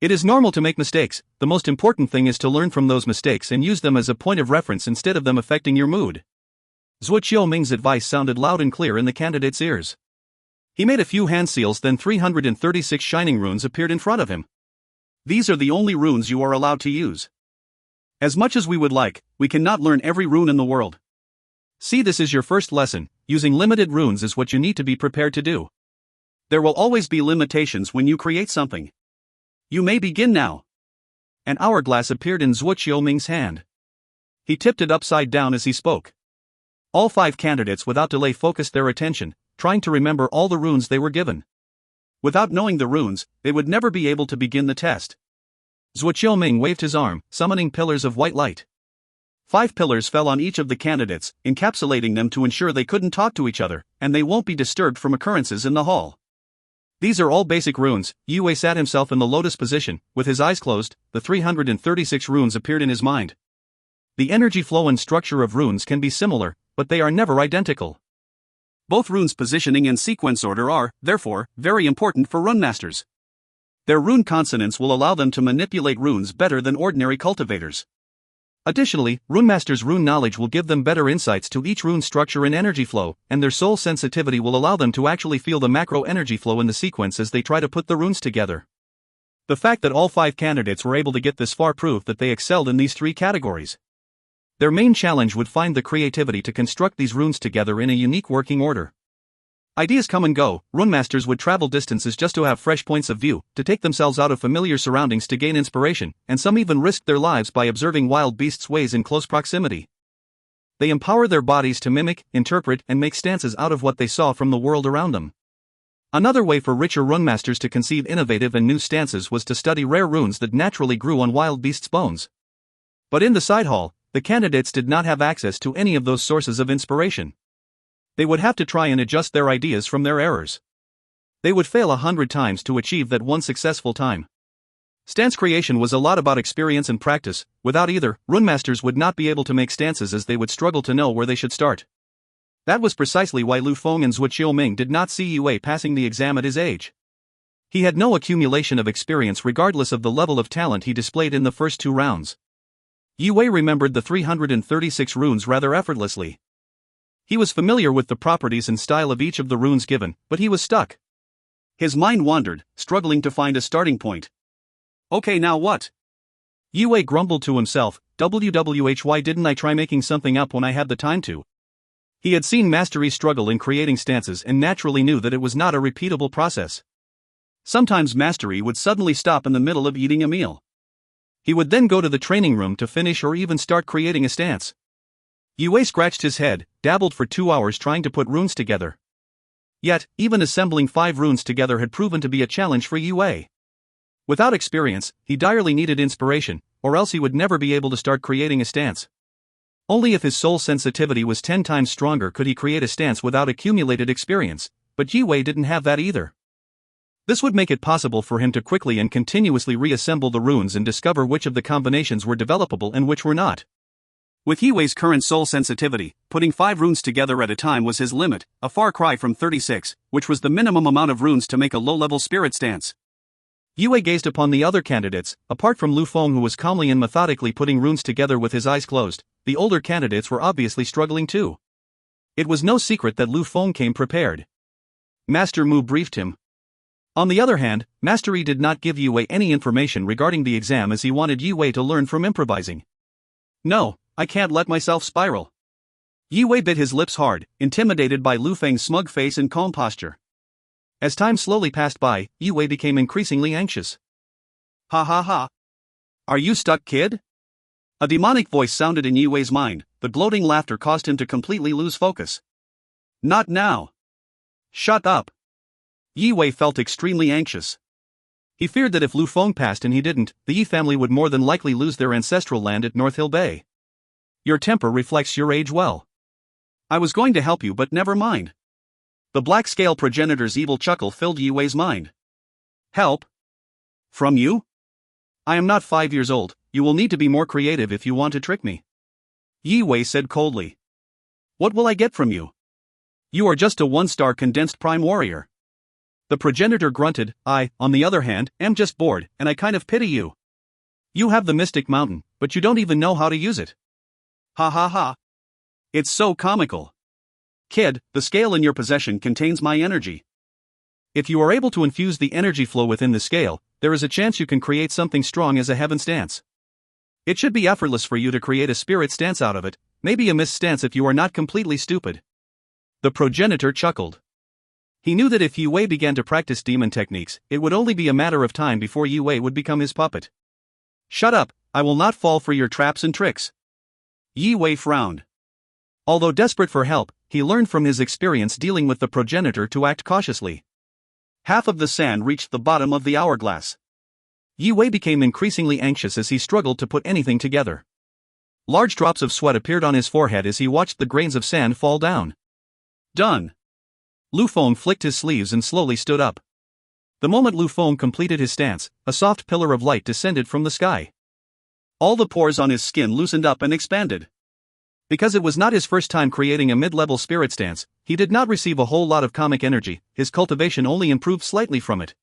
It is normal to make mistakes. The most important thing is to learn from those mistakes and use them as a point of reference instead of them affecting your mood. Zhuo Qiuming's advice sounded loud and clear in the candidate's ears. He made a few hand seals, then 336 shining runes appeared in front of him. These are the only runes you are allowed to use. As much as we would like, we cannot learn every rune in the world. See, this is your first lesson. Using limited runes is what you need to be prepared to do. There will always be limitations when you create something. You may begin now. An hourglass appeared in Zhuo Qiuming's hand. He tipped it upside down as he spoke. All 5 candidates without delay focused their attention, trying to remember all the runes they were given. Without knowing the runes, they would never be able to begin the test. Zhuo Qiuming waved his arm, summoning pillars of white light. 5 pillars fell on each of the candidates, encapsulating them to ensure they couldn't talk to each other, and they won't be disturbed from occurrences in the hall. These are all basic runes. Yue sat himself in the lotus position, with his eyes closed. The 336 runes appeared in his mind. The energy flow and structure of runes can be similar, but they are never identical. Both runes' positioning and sequence order are, therefore, very important for runmasters. Their rune consonants will allow them to manipulate runes better than ordinary cultivators. Additionally, runemasters' rune knowledge will give them better insights to each rune structure and energy flow, and their soul sensitivity will allow them to actually feel the macro energy flow in the sequence as they try to put the runes together. The fact that all 5 candidates were able to get this far proved that they excelled in these 3 categories. Their main challenge would find the creativity to construct these runes together in a unique working order. Ideas come and go. Runmasters would travel distances just to have fresh points of view, to take themselves out of familiar surroundings to gain inspiration, and some even risked their lives by observing wild beasts' ways in close proximity. They empower their bodies to mimic, interpret, and make stances out of what they saw from the world around them. Another way for richer runmasters to conceive innovative and new stances was to study rare runes that naturally grew on wild beasts' bones. But in the side hall, the candidates did not have access to any of those sources of inspiration. They would have to try and adjust their ideas from their errors. They would fail 100 times to achieve that one successful time. Stance creation was a lot about experience and practice. Without either, runmasters would not be able to make stances as they would struggle to know where they should start. That was precisely why Lu Feng and Zhuo Qiuming did not see Yue passing the exam at his age. He had no accumulation of experience regardless of the level of talent he displayed in the first 2 rounds. Yue remembered the 336 runes rather effortlessly. He was familiar with the properties and style of each of the runes given, but he was stuck. His mind wandered, struggling to find a starting point. Okay, now what? Yue grumbled to himself, why didn't I try making something up when I had the time to? He had seen Mastery struggle in creating stances and naturally knew that it was not a repeatable process. Sometimes Mastery would suddenly stop in the middle of eating a meal. He would then go to the training room to finish or even start creating a stance. Yue scratched his head, dabbled for 2 hours trying to put runes together. Yet, even assembling 5 runes together had proven to be a challenge for Yue. Without experience, he direly needed inspiration, or else he would never be able to start creating a stance. Only if his soul sensitivity was 10 times stronger could he create a stance without accumulated experience, but Yue didn't have that either. This would make it possible for him to quickly and continuously reassemble the runes and discover which of the combinations were developable and which were not. With Yue's current soul sensitivity, putting 5 runes together at a time was his limit, a far cry from 36, which was the minimum amount of runes to make a low-level spirit stance. Yue gazed upon the other candidates. Apart from Lu Feng, who was calmly and methodically putting runes together with his eyes closed, the older candidates were obviously struggling too. It was no secret that Lu Feng came prepared. Master Mu briefed him. On the other hand, Master Yi did not give Yue any information regarding the exam as he wanted Yue to learn from improvising. No, I can't let myself spiral. Yue bit his lips hard, intimidated by Lu Feng's smug face and calm posture. As time slowly passed by, Yue became increasingly anxious. Ha ha ha. Are you stuck, kid? A demonic voice sounded in Yue's mind. The gloating laughter caused him to completely lose focus. Not now. Shut up. Yue felt extremely anxious. He feared that if Lu Feng passed and he didn't, the Yi family would more than likely lose their ancestral land at North Hill Bay. Your temper reflects your age well. I was going to help you, but never mind. The black scale progenitor's evil chuckle filled Yue's mind. Help? From you? I am not 5 years old, you will need to be more creative if you want to trick me. Yue said coldly. What will I get from you? You are just a 1-star condensed prime warrior. The progenitor grunted. I, on the other hand, am just bored, and I kind of pity you. You have the mystic mountain, but you don't even know how to use it. Ha ha ha. It's so comical. Kid, the scale in your possession contains my energy. If you are able to infuse the energy flow within the scale, there is a chance you can create something strong as a heaven stance. It should be effortless for you to create a spirit stance out of it, maybe a mist stance if you are not completely stupid. The progenitor chuckled. He knew that if Yue began to practice demon techniques, it would only be a matter of time before Yue would become his puppet. Shut up, I will not fall for your traps and tricks. Yue frowned. Although desperate for help, he learned from his experience dealing with the progenitor to act cautiously. Half of the sand reached the bottom of the hourglass. Yue became increasingly anxious as he struggled to put anything together. Large drops of sweat appeared on his forehead as he watched the grains of sand fall down. Done. Lu Feng flicked his sleeves and slowly stood up. The moment Lu Feng completed his stance, a soft pillar of light descended from the sky. All the pores on his skin loosened up and expanded. Because it was not his first time creating a mid-level spirit stance, he did not receive a whole lot of comic energy, his cultivation only improved slightly from it.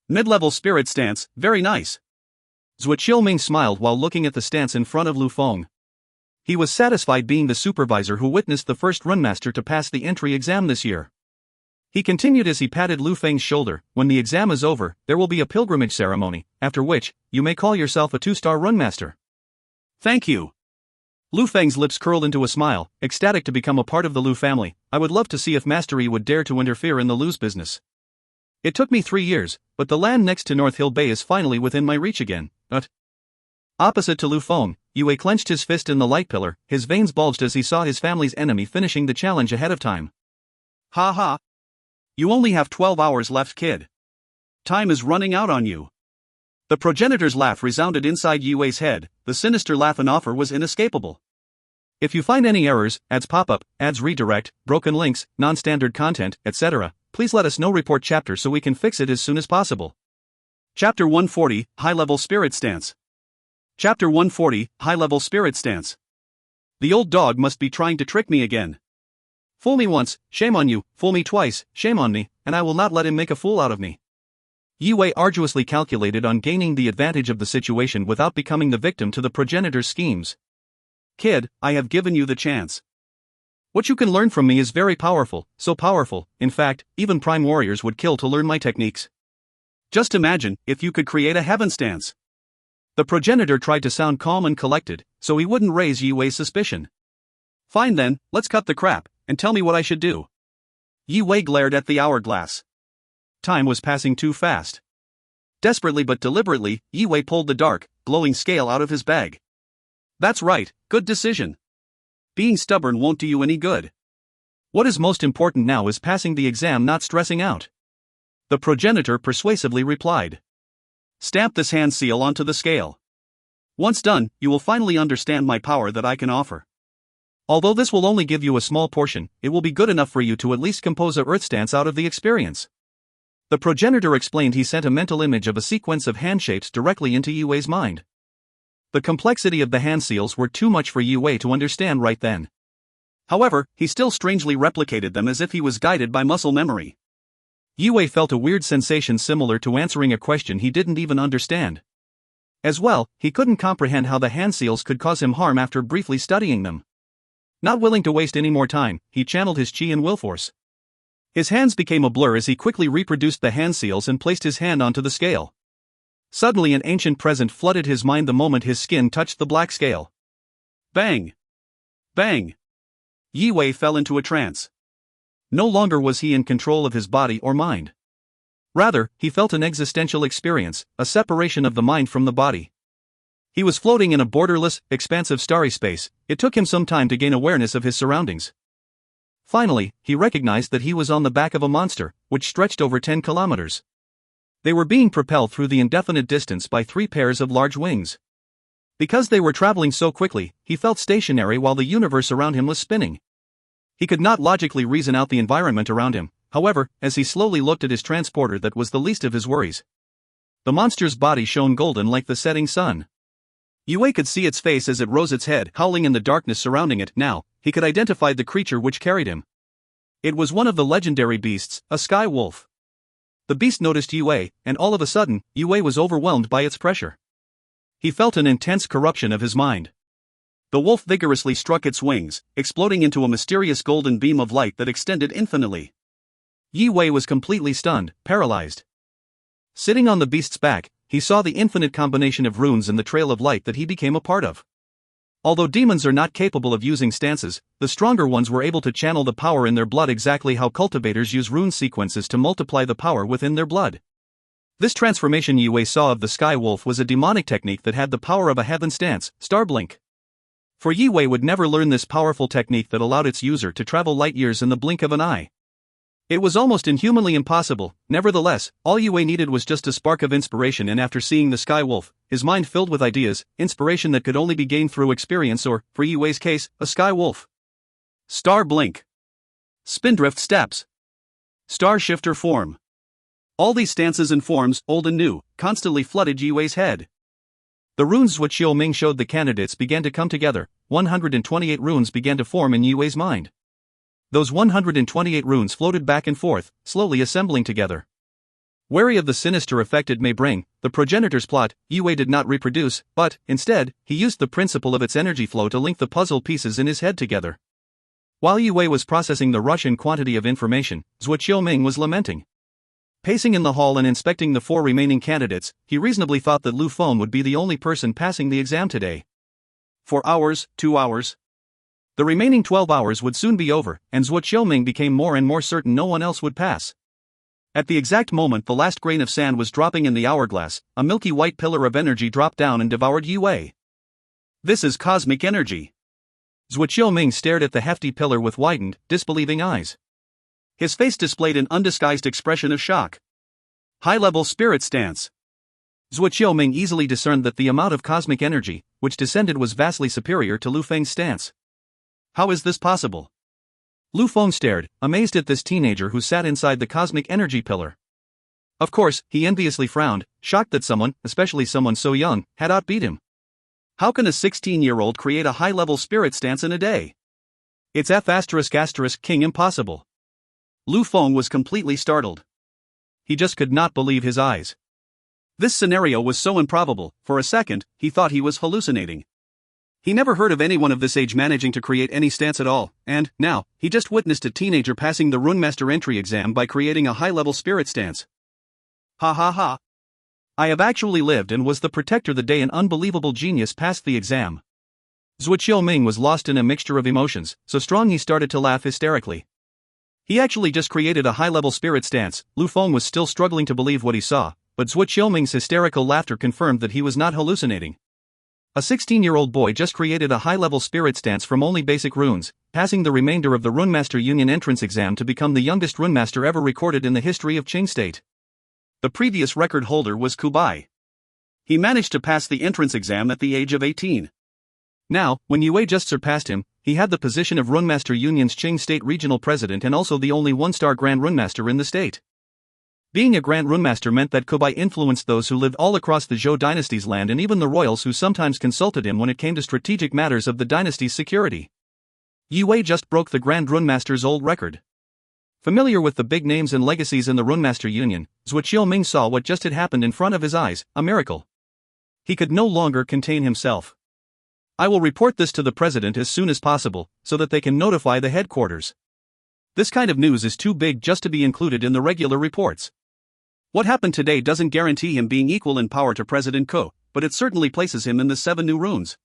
Mid-level spirit stance, very nice. Zhuo Qiuming smiled while looking at the stance in front of Lu Feng. He was satisfied being the supervisor who witnessed the first runmaster to pass the entry exam this year. He continued as he patted Lu Feng's shoulder. When the exam is over, there will be a pilgrimage ceremony, after which, you may call yourself a 2-star runmaster. Thank you. Lu Feng's lips curled into a smile, ecstatic to become a part of the Lu family. I would love to see if Master Yi would dare to interfere in the Lu's business. It took me 3 years, but the land next to North Hill Bay is finally within my reach again. But opposite to Lu Feng, Yue clenched his fist in the light pillar, his veins bulged as he saw his family's enemy finishing the challenge ahead of time. Ha ha. You only have 12 hours left, kid. Time is running out on you. The progenitor's laugh resounded inside Yue's head. The sinister laugh and offer was inescapable. If you find any errors, ads pop up, ads redirect, broken links, non-standard content, etc., please let us know. Report chapter so we can fix it as soon as possible. Chapter 140, High-Level Spirit Stance. Chapter 140, High-Level Spirit Stance. The old dog must be trying to trick me again. Fool me once, shame on you, fool me twice, shame on me, and I will not let him make a fool out of me. Yue arduously calculated on gaining the advantage of the situation without becoming the victim to the progenitor's schemes. Kid, I have given you the chance. What you can learn from me is very powerful, so powerful, in fact, even prime warriors would kill to learn my techniques. Just imagine, if you could create a heaven stance. The progenitor tried to sound calm and collected, so he wouldn't raise Yue's suspicion. Fine then, let's cut the crap, and tell me what I should do. Yue glared at the hourglass. Time was passing too fast. Desperately but deliberately, Yue pulled the dark, glowing scale out of his bag. That's right, good decision. Being stubborn won't do you any good. What is most important now is passing the exam, not stressing out. The progenitor persuasively replied. Stamp this hand seal onto the scale. Once done, you will finally understand my power that I can offer. Although this will only give you a small portion, it will be good enough for you to at least compose a earth stance out of the experience. The progenitor explained. He sent a mental image of a sequence of hand shapes directly into Yue's mind. The complexity of the hand seals were too much for Yue to understand right then. However, he still strangely replicated them as if he was guided by muscle memory. Yue felt a weird sensation similar to answering a question he didn't even understand. As well, he couldn't comprehend how the hand seals could cause him harm after briefly studying them. Not willing to waste any more time, he channeled his chi and will force. His hands became a blur as he quickly reproduced the hand seals and placed his hand onto the scale. Suddenly an ancient present flooded his mind the moment his skin touched the black scale. Bang! Bang! Yue fell into a trance. No longer was he in control of his body or mind. Rather, he felt an existential experience, a separation of the mind from the body. He was floating in a borderless, expansive starry space. It took him some time to gain awareness of his surroundings. Finally, he recognized that he was on the back of a monster, which stretched over 10 kilometers. They were being propelled through the indefinite distance by 3 pairs of large wings. Because they were traveling so quickly, he felt stationary while the universe around him was spinning. He could not logically reason out the environment around him, however, as he slowly looked at his transporter, that was the least of his worries. The monster's body shone golden like the setting sun. Yue could see its face as it rose its head, howling in the darkness surrounding it. Now, he could identify the creature which carried him. It was one of the legendary beasts, a sky wolf. The beast noticed Yue, and all of a sudden, Yue was overwhelmed by its pressure. He felt an intense corruption of his mind. The wolf vigorously struck its wings, exploding into a mysterious golden beam of light that extended infinitely. Yue was completely stunned, paralyzed. Sitting on the beast's back, he saw the infinite combination of runes and the trail of light that he became a part of. Although demons are not capable of using stances, the stronger ones were able to channel the power in their blood exactly how cultivators use rune sequences to multiply the power within their blood. This transformation Yue saw of the sky wolf was a demonic technique that had the power of a heaven stance, star blink. For Yue would never learn this powerful technique that allowed its user to travel light years in the blink of an eye. It was almost inhumanly impossible. Nevertheless, all Yue needed was just a spark of inspiration, and after seeing the sky wolf, his mind filled with ideas, inspiration that could only be gained through experience or, for Yue's case, a sky wolf. Star blink. Spindrift steps. Star shifter form. All these stances and forms, old and new, constantly flooded Yue's head. The runes which Xiao Ming showed the candidates began to come together. 128 runes began to form in Yue's mind. Those 128 runes floated back and forth, slowly assembling together. Wary of the sinister effect it may bring, the progenitor's plot, Yue did not reproduce, but, instead, he used the principle of its energy flow to link the puzzle pieces in his head together. While Yue was processing the rush and quantity of information, Xiao Ming was lamenting. Pacing in the hall and inspecting the 4 remaining candidates, he reasonably thought that Lu Feng would be the only person passing the exam today. 4 hours, 2 hours. The remaining 12 hours would soon be over, and Xiao Ming became more and more certain no one else would pass. At the exact moment the last grain of sand was dropping in the hourglass, a milky white pillar of energy dropped down and devoured Yue. This is cosmic energy. Xiao Ming stared at the hefty pillar with widened, disbelieving eyes. His face displayed an undisguised expression of shock. High-level spirit stance. Xiao Ming easily discerned that the amount of cosmic energy, which descended, was vastly superior to Lu Feng's stance. How is this possible? Lu Feng stared, amazed at this teenager who sat inside the cosmic energy pillar. Of course, he enviously frowned, shocked that someone, especially someone so young, had outbeat him. How can a 16-year-old create a high-level spirit stance in a day? It's F***king impossible. Lu Feng was completely startled. He just could not believe his eyes. This scenario was so improbable. For a second, he thought he was hallucinating. He never heard of anyone of this age managing to create any stance at all, and, now, he just witnessed a teenager passing the Runemaster entry exam by creating a high-level spirit stance. Ha ha ha. I have actually lived and was the protector the day an unbelievable genius passed the exam. Xiao Ming was lost in a mixture of emotions, so strong he started to laugh hysterically. He actually just created a high-level spirit stance. Lu Feng was still struggling to believe what he saw, but Xiao Ming's hysterical laughter confirmed that he was not hallucinating. A 16-year-old boy just created a high-level spirit stance from only basic runes, passing the remainder of the Runemaster Union entrance exam to become the youngest Runemaster ever recorded in the history of Qing State. The previous record holder was Kubai. He managed to pass the entrance exam at the age of 18. Now, when Yue just surpassed him, he had the position of Runemaster Union's Qing State Regional President and also the only one-star Grand Runemaster in the state. Being a Grand Runemaster meant that Kubai influenced those who lived all across the Zhou dynasty's land and even the royals who sometimes consulted him when it came to strategic matters of the dynasty's security. Yue just broke the Grand Runemaster's old record. Familiar with the big names and legacies in the Runemaster Union, Zhuo Qiuming saw what just had happened in front of his eyes, a miracle. He could no longer contain himself. I will report this to the president as soon as possible, so that they can notify the headquarters. This kind of news is too big just to be included in the regular reports. What happened today doesn't guarantee him being equal in power to President Ko, but it certainly places him in the 7 new runes.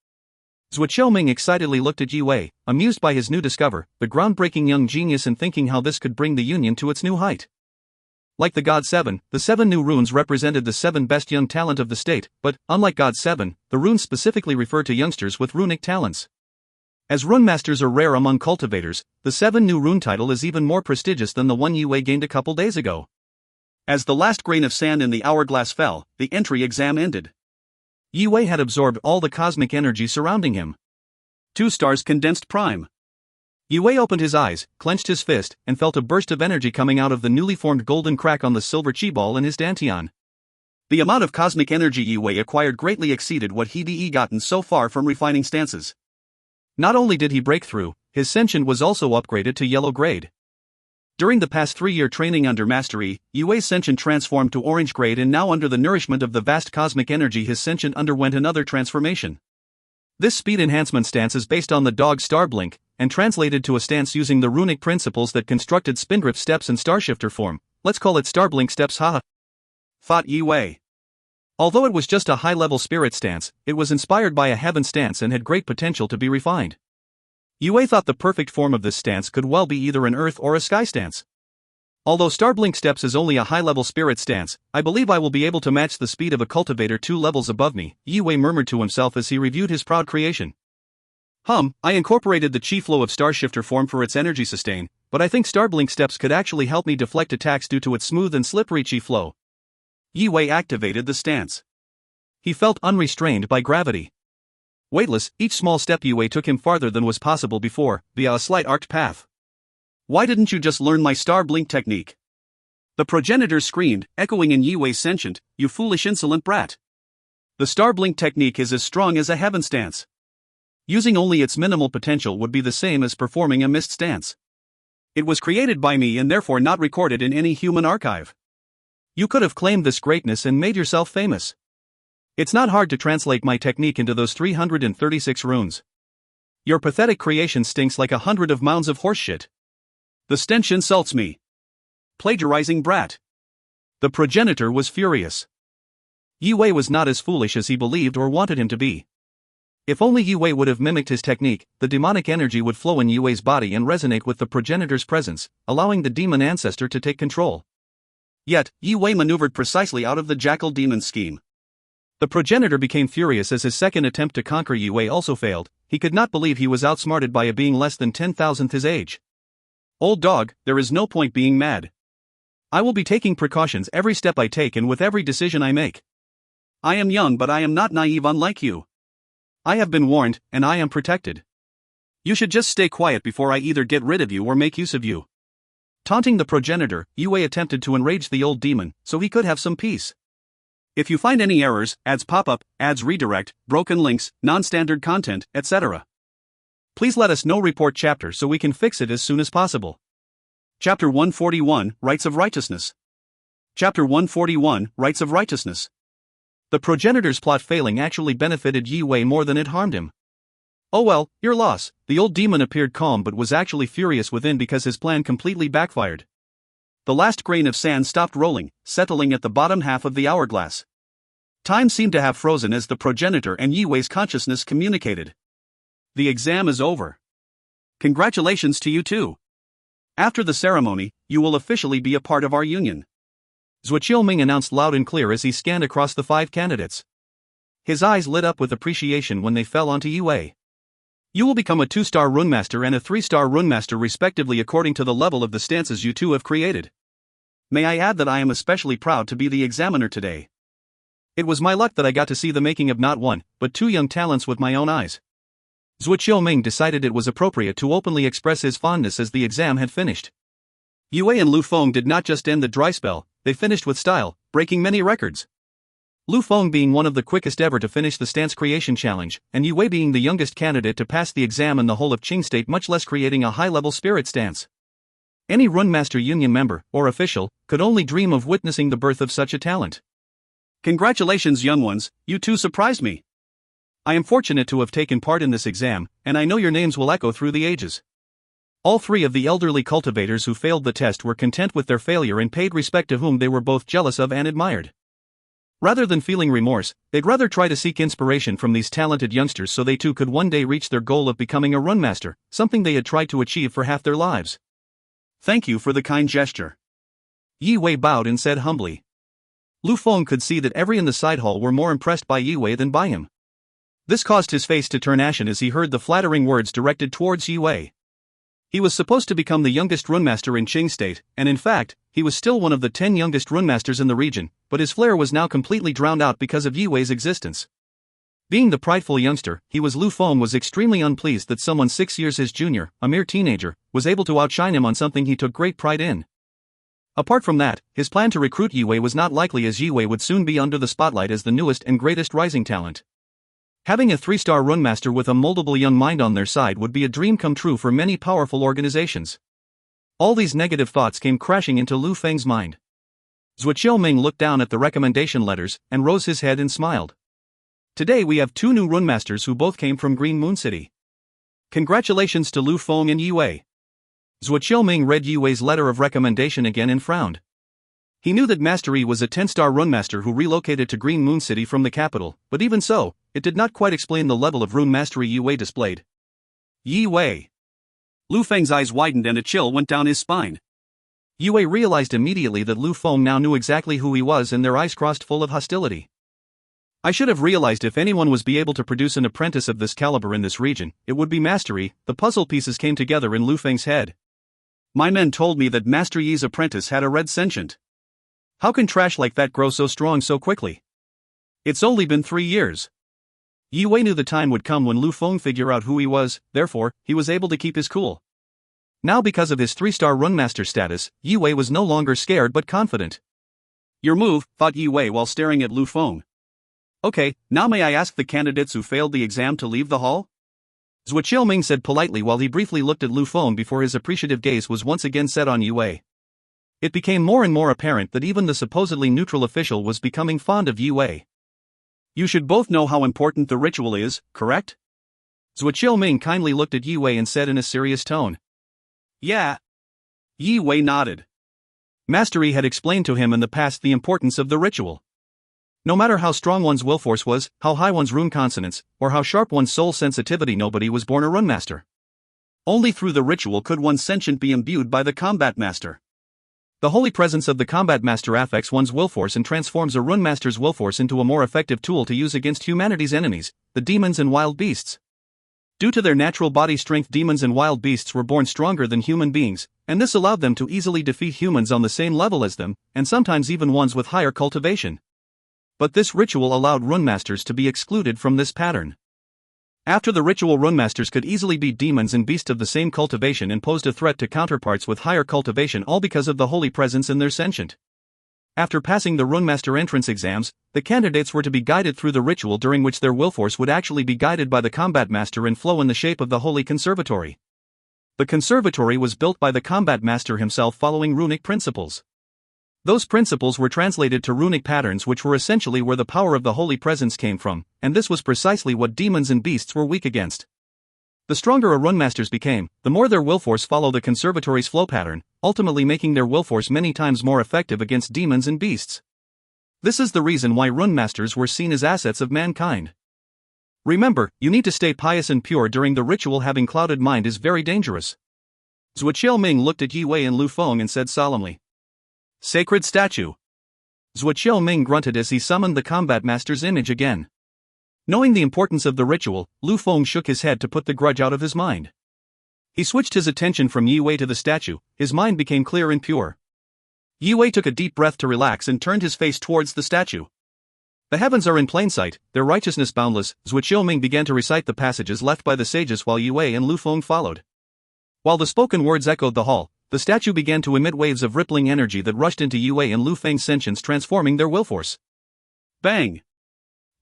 Zhuo Qiuming excitedly looked at Yue, amused by his new discover, the groundbreaking young genius, and thinking how this could bring the Union to its new height. Like the God 7, the 7 new runes represented the 7 best young talent of the state, but, unlike God 7, the runes specifically refer to youngsters with runic talents. As Runemasters are rare among cultivators, the 7 new rune title is even more prestigious than the one Yue gained a couple days ago. As the last grain of sand in the hourglass fell, the entry exam ended. Yue had absorbed all the cosmic energy surrounding him. 2 stars condensed prime. Yue opened his eyes, clenched his fist, and felt a burst of energy coming out of the newly formed golden crack on the silver chi ball in his dantian. The amount of cosmic energy Yue acquired greatly exceeded what he'd gotten so far from refining stances. Not only did he break through, his sentient was also upgraded to yellow grade. During the past 3-year training under Mastery, Yue's sentient transformed to orange grade, and now under the nourishment of the vast cosmic energy his sentient underwent another transformation. This speed enhancement stance is based on the dog star blink, and translated to a stance using the runic principles that constructed Spindrift steps and Starshifter form. Let's call it Starblink steps, haha, thought Yue. Although it was just a high-level spirit stance, it was inspired by a heaven stance and had great potential to be refined. Yue thought the perfect form of this stance could well be either an earth or a sky stance. Although Starblink steps is only a high-level spirit stance, I believe I will be able to match the speed of a cultivator 2 levels above me, Yue murmured to himself as he reviewed his proud creation. I incorporated the chi flow of Starshifter form for its energy sustain, but I think Starblink steps could actually help me deflect attacks due to its smooth and slippery chi flow. Yue activated the stance. He felt unrestrained by gravity. Weightless, each small step Yue took him farther than was possible before, via a slight arced path. Why didn't you just learn my star blink technique? The progenitor screamed, echoing in Yue's sentient, you foolish insolent brat. The star blink technique is as strong as a heaven stance. Using only its minimal potential would be the same as performing a mist stance. It was created by me and therefore not recorded in any human archive. You could have claimed this greatness and made yourself famous. It's not hard to translate my technique into those 336 runes. Your pathetic creation stinks like 100 of mounds of horseshit. The stench insults me. Plagiarizing brat. The progenitor was furious. Yue was not as foolish as he believed or wanted him to be. If only Yue would have mimicked his technique, the demonic energy would flow in Yue's body and resonate with the progenitor's presence, allowing the demon ancestor to take control. Yet, Yue maneuvered precisely out of the jackal demon's scheme. The progenitor became furious as his second attempt to conquer Yue also failed. He could not believe he was outsmarted by a being less than 10,000th his age. Old dog, there is no point being mad. I will be taking precautions every step I take and with every decision I make. I am young, but I am not naive unlike you. I have been warned, and I am protected. You should just stay quiet before I either get rid of you or make use of you. Taunting the progenitor, Yue attempted to enrage the old demon, so he could have some peace. If you find any errors, ads pop up, ads redirect, broken links, non-standard content, etc., please let us know. Report chapter so we can fix it as soon as possible. Chapter 141, Rights of Righteousness. Chapter 141, Rights of Righteousness. The progenitor's plot failing actually benefited Yue more than it harmed him. Oh well, your loss. The old demon appeared calm but was actually furious within because his plan completely backfired. The last grain of sand stopped rolling, settling at the bottom half of the hourglass. Time seemed to have frozen as the progenitor and Yue's consciousness communicated. The exam is over. Congratulations to you too. After the ceremony, you will officially be a part of our union. Zhuo Qiuming announced loud and clear as he scanned across the 5 candidates. His eyes lit up with appreciation when they fell onto Yue. You will become a 2-star runemaster and a 3-star runemaster respectively according to the level of the stances you two have created. May I add that I am especially proud to be the examiner today. It was my luck that I got to see the making of not one, but 2 young talents with my own eyes. Zhuo Ming decided it was appropriate to openly express his fondness as the exam had finished. Yue and Lu Feng did not just end the dry spell, they finished with style, breaking many records. Lu Feng being one of the quickest ever to finish the stance creation challenge, and Yue being the youngest candidate to pass the exam in the whole of Qing State, much less creating a high-level spirit stance. Any Runmaster Union member, or official, could only dream of witnessing the birth of such a talent. Congratulations, young ones, you two surprised me. I am fortunate to have taken part in this exam, and I know your names will echo through the ages. All 3 of the elderly cultivators who failed the test were content with their failure and paid respect to whom they were both jealous of and admired. Rather than feeling remorse, they'd rather try to seek inspiration from these talented youngsters so they too could one day reach their goal of becoming a runmaster, something they had tried to achieve for half their lives. Thank you for the kind gesture. Yue bowed and said humbly. Lu Feng could see that every in the side hall were more impressed by Yue than by him. This caused his face to turn ashen as he heard the flattering words directed towards Yue. He was supposed to become the youngest runmaster in Qing State, and in fact, he was still one of the 10 youngest runmasters in the region, but his flair was now completely drowned out because of Yue's existence. Being the prideful youngster, Lu Feng was extremely unpleased that someone 6 years his junior, a mere teenager, was able to outshine him on something he took great pride in. Apart from that, his plan to recruit Yue was not likely as Yue would soon be under the spotlight as the newest and greatest rising talent. Having a 3-star runmaster with a moldable young mind on their side would be a dream come true for many powerful organizations. All these negative thoughts came crashing into Lu Feng's mind. Zhuo Ming looked down at the recommendation letters and rose his head and smiled. Today we have 2 new runmasters who both came from Green Moon City. Congratulations to Lu Feng and Yue. Zhuo Ming read Yue's letter of recommendation again and frowned. He knew that Master Yi was a 10-star runmaster who relocated to Green Moon City from the capital, but even so, it did not quite explain the level of rune mastery Yue displayed. Yue. Lu Feng's eyes widened and a chill went down his spine. Yue realized immediately that Lu Feng now knew exactly who he was and their eyes crossed full of hostility. I should have realized if anyone was be able to produce an apprentice of this caliber in this region, it would be Master Yi. The puzzle pieces came together in Lu Feng's head. My men told me that Master Yi's apprentice had a red sentient. How can trash like that grow so strong so quickly? It's only been 3 years. Yue knew the time would come when Lu Feng figure out who he was, therefore, he was able to keep his cool. Now because of his 3-star runmaster status, Yue was no longer scared but confident. Your move, thought Yue while staring at Lu Feng. Okay, now may I ask the candidates who failed the exam to leave the hall? Zhuo Ming said politely while he briefly looked at Lu Feng before his appreciative gaze was once again set on Yue. It became more and more apparent that even the supposedly neutral official was becoming fond of Yue. You should both know how important the ritual is, correct? Zhuo Ming kindly looked at Yue and said in a serious tone. Yeah. Yue nodded. Master Yi had explained to him in the past the importance of the ritual. No matter how strong one's will force was, how high one's rune consonance, or how sharp one's soul sensitivity, nobody was born a runemaster. Only through the ritual could one's sentient be imbued by the combat master. The holy presence of the combat master affects one's will force and transforms a runemaster's will force into a more effective tool to use against humanity's enemies, the demons and wild beasts. Due to their natural body strength, demons and wild beasts were born stronger than human beings, and this allowed them to easily defeat humans on the same level as them, and sometimes even ones with higher cultivation. But this ritual allowed runemasters to be excluded from this pattern. After the ritual, runemasters could easily beat demons and beasts of the same cultivation and posed a threat to counterparts with higher cultivation, all because of the holy presence in their sentient. After passing the runemaster entrance exams, the candidates were to be guided through the ritual, during which their will force would actually be guided by the combat master and flow in the shape of the holy conservatory. The conservatory was built by the combat master himself following runic principles. Those principles were translated to runic patterns, which were essentially where the power of the holy presence came from, and this was precisely what demons and beasts were weak against. The stronger a runemasters became, the more their will force followed the conservatory's flow pattern, ultimately making their will force many times more effective against demons and beasts. This is the reason why runemasters were seen as assets of mankind. Remember, you need to stay pious and pure during the ritual. Having clouded mind is very dangerous. Zhuo Ming looked at Yue and Lu Feng and said solemnly. Sacred statue. Zhuo Ming grunted as he summoned the combat master's image again. Knowing the importance of the ritual, Lu Feng shook his head to put the grudge out of his mind. He switched his attention from Yi Wei to the statue. His mind became clear and pure. Yi Wei took a deep breath to relax and turned his face towards the statue. The heavens are in plain sight, their righteousness boundless. Zhuo Qiuming began to recite the passages left by the sages while Yi Wei and Lu Feng followed. While the spoken words echoed the hall, the statue began to emit waves of rippling energy that rushed into Yi Wei and Lu Feng's sentience, transforming their will force. Bang!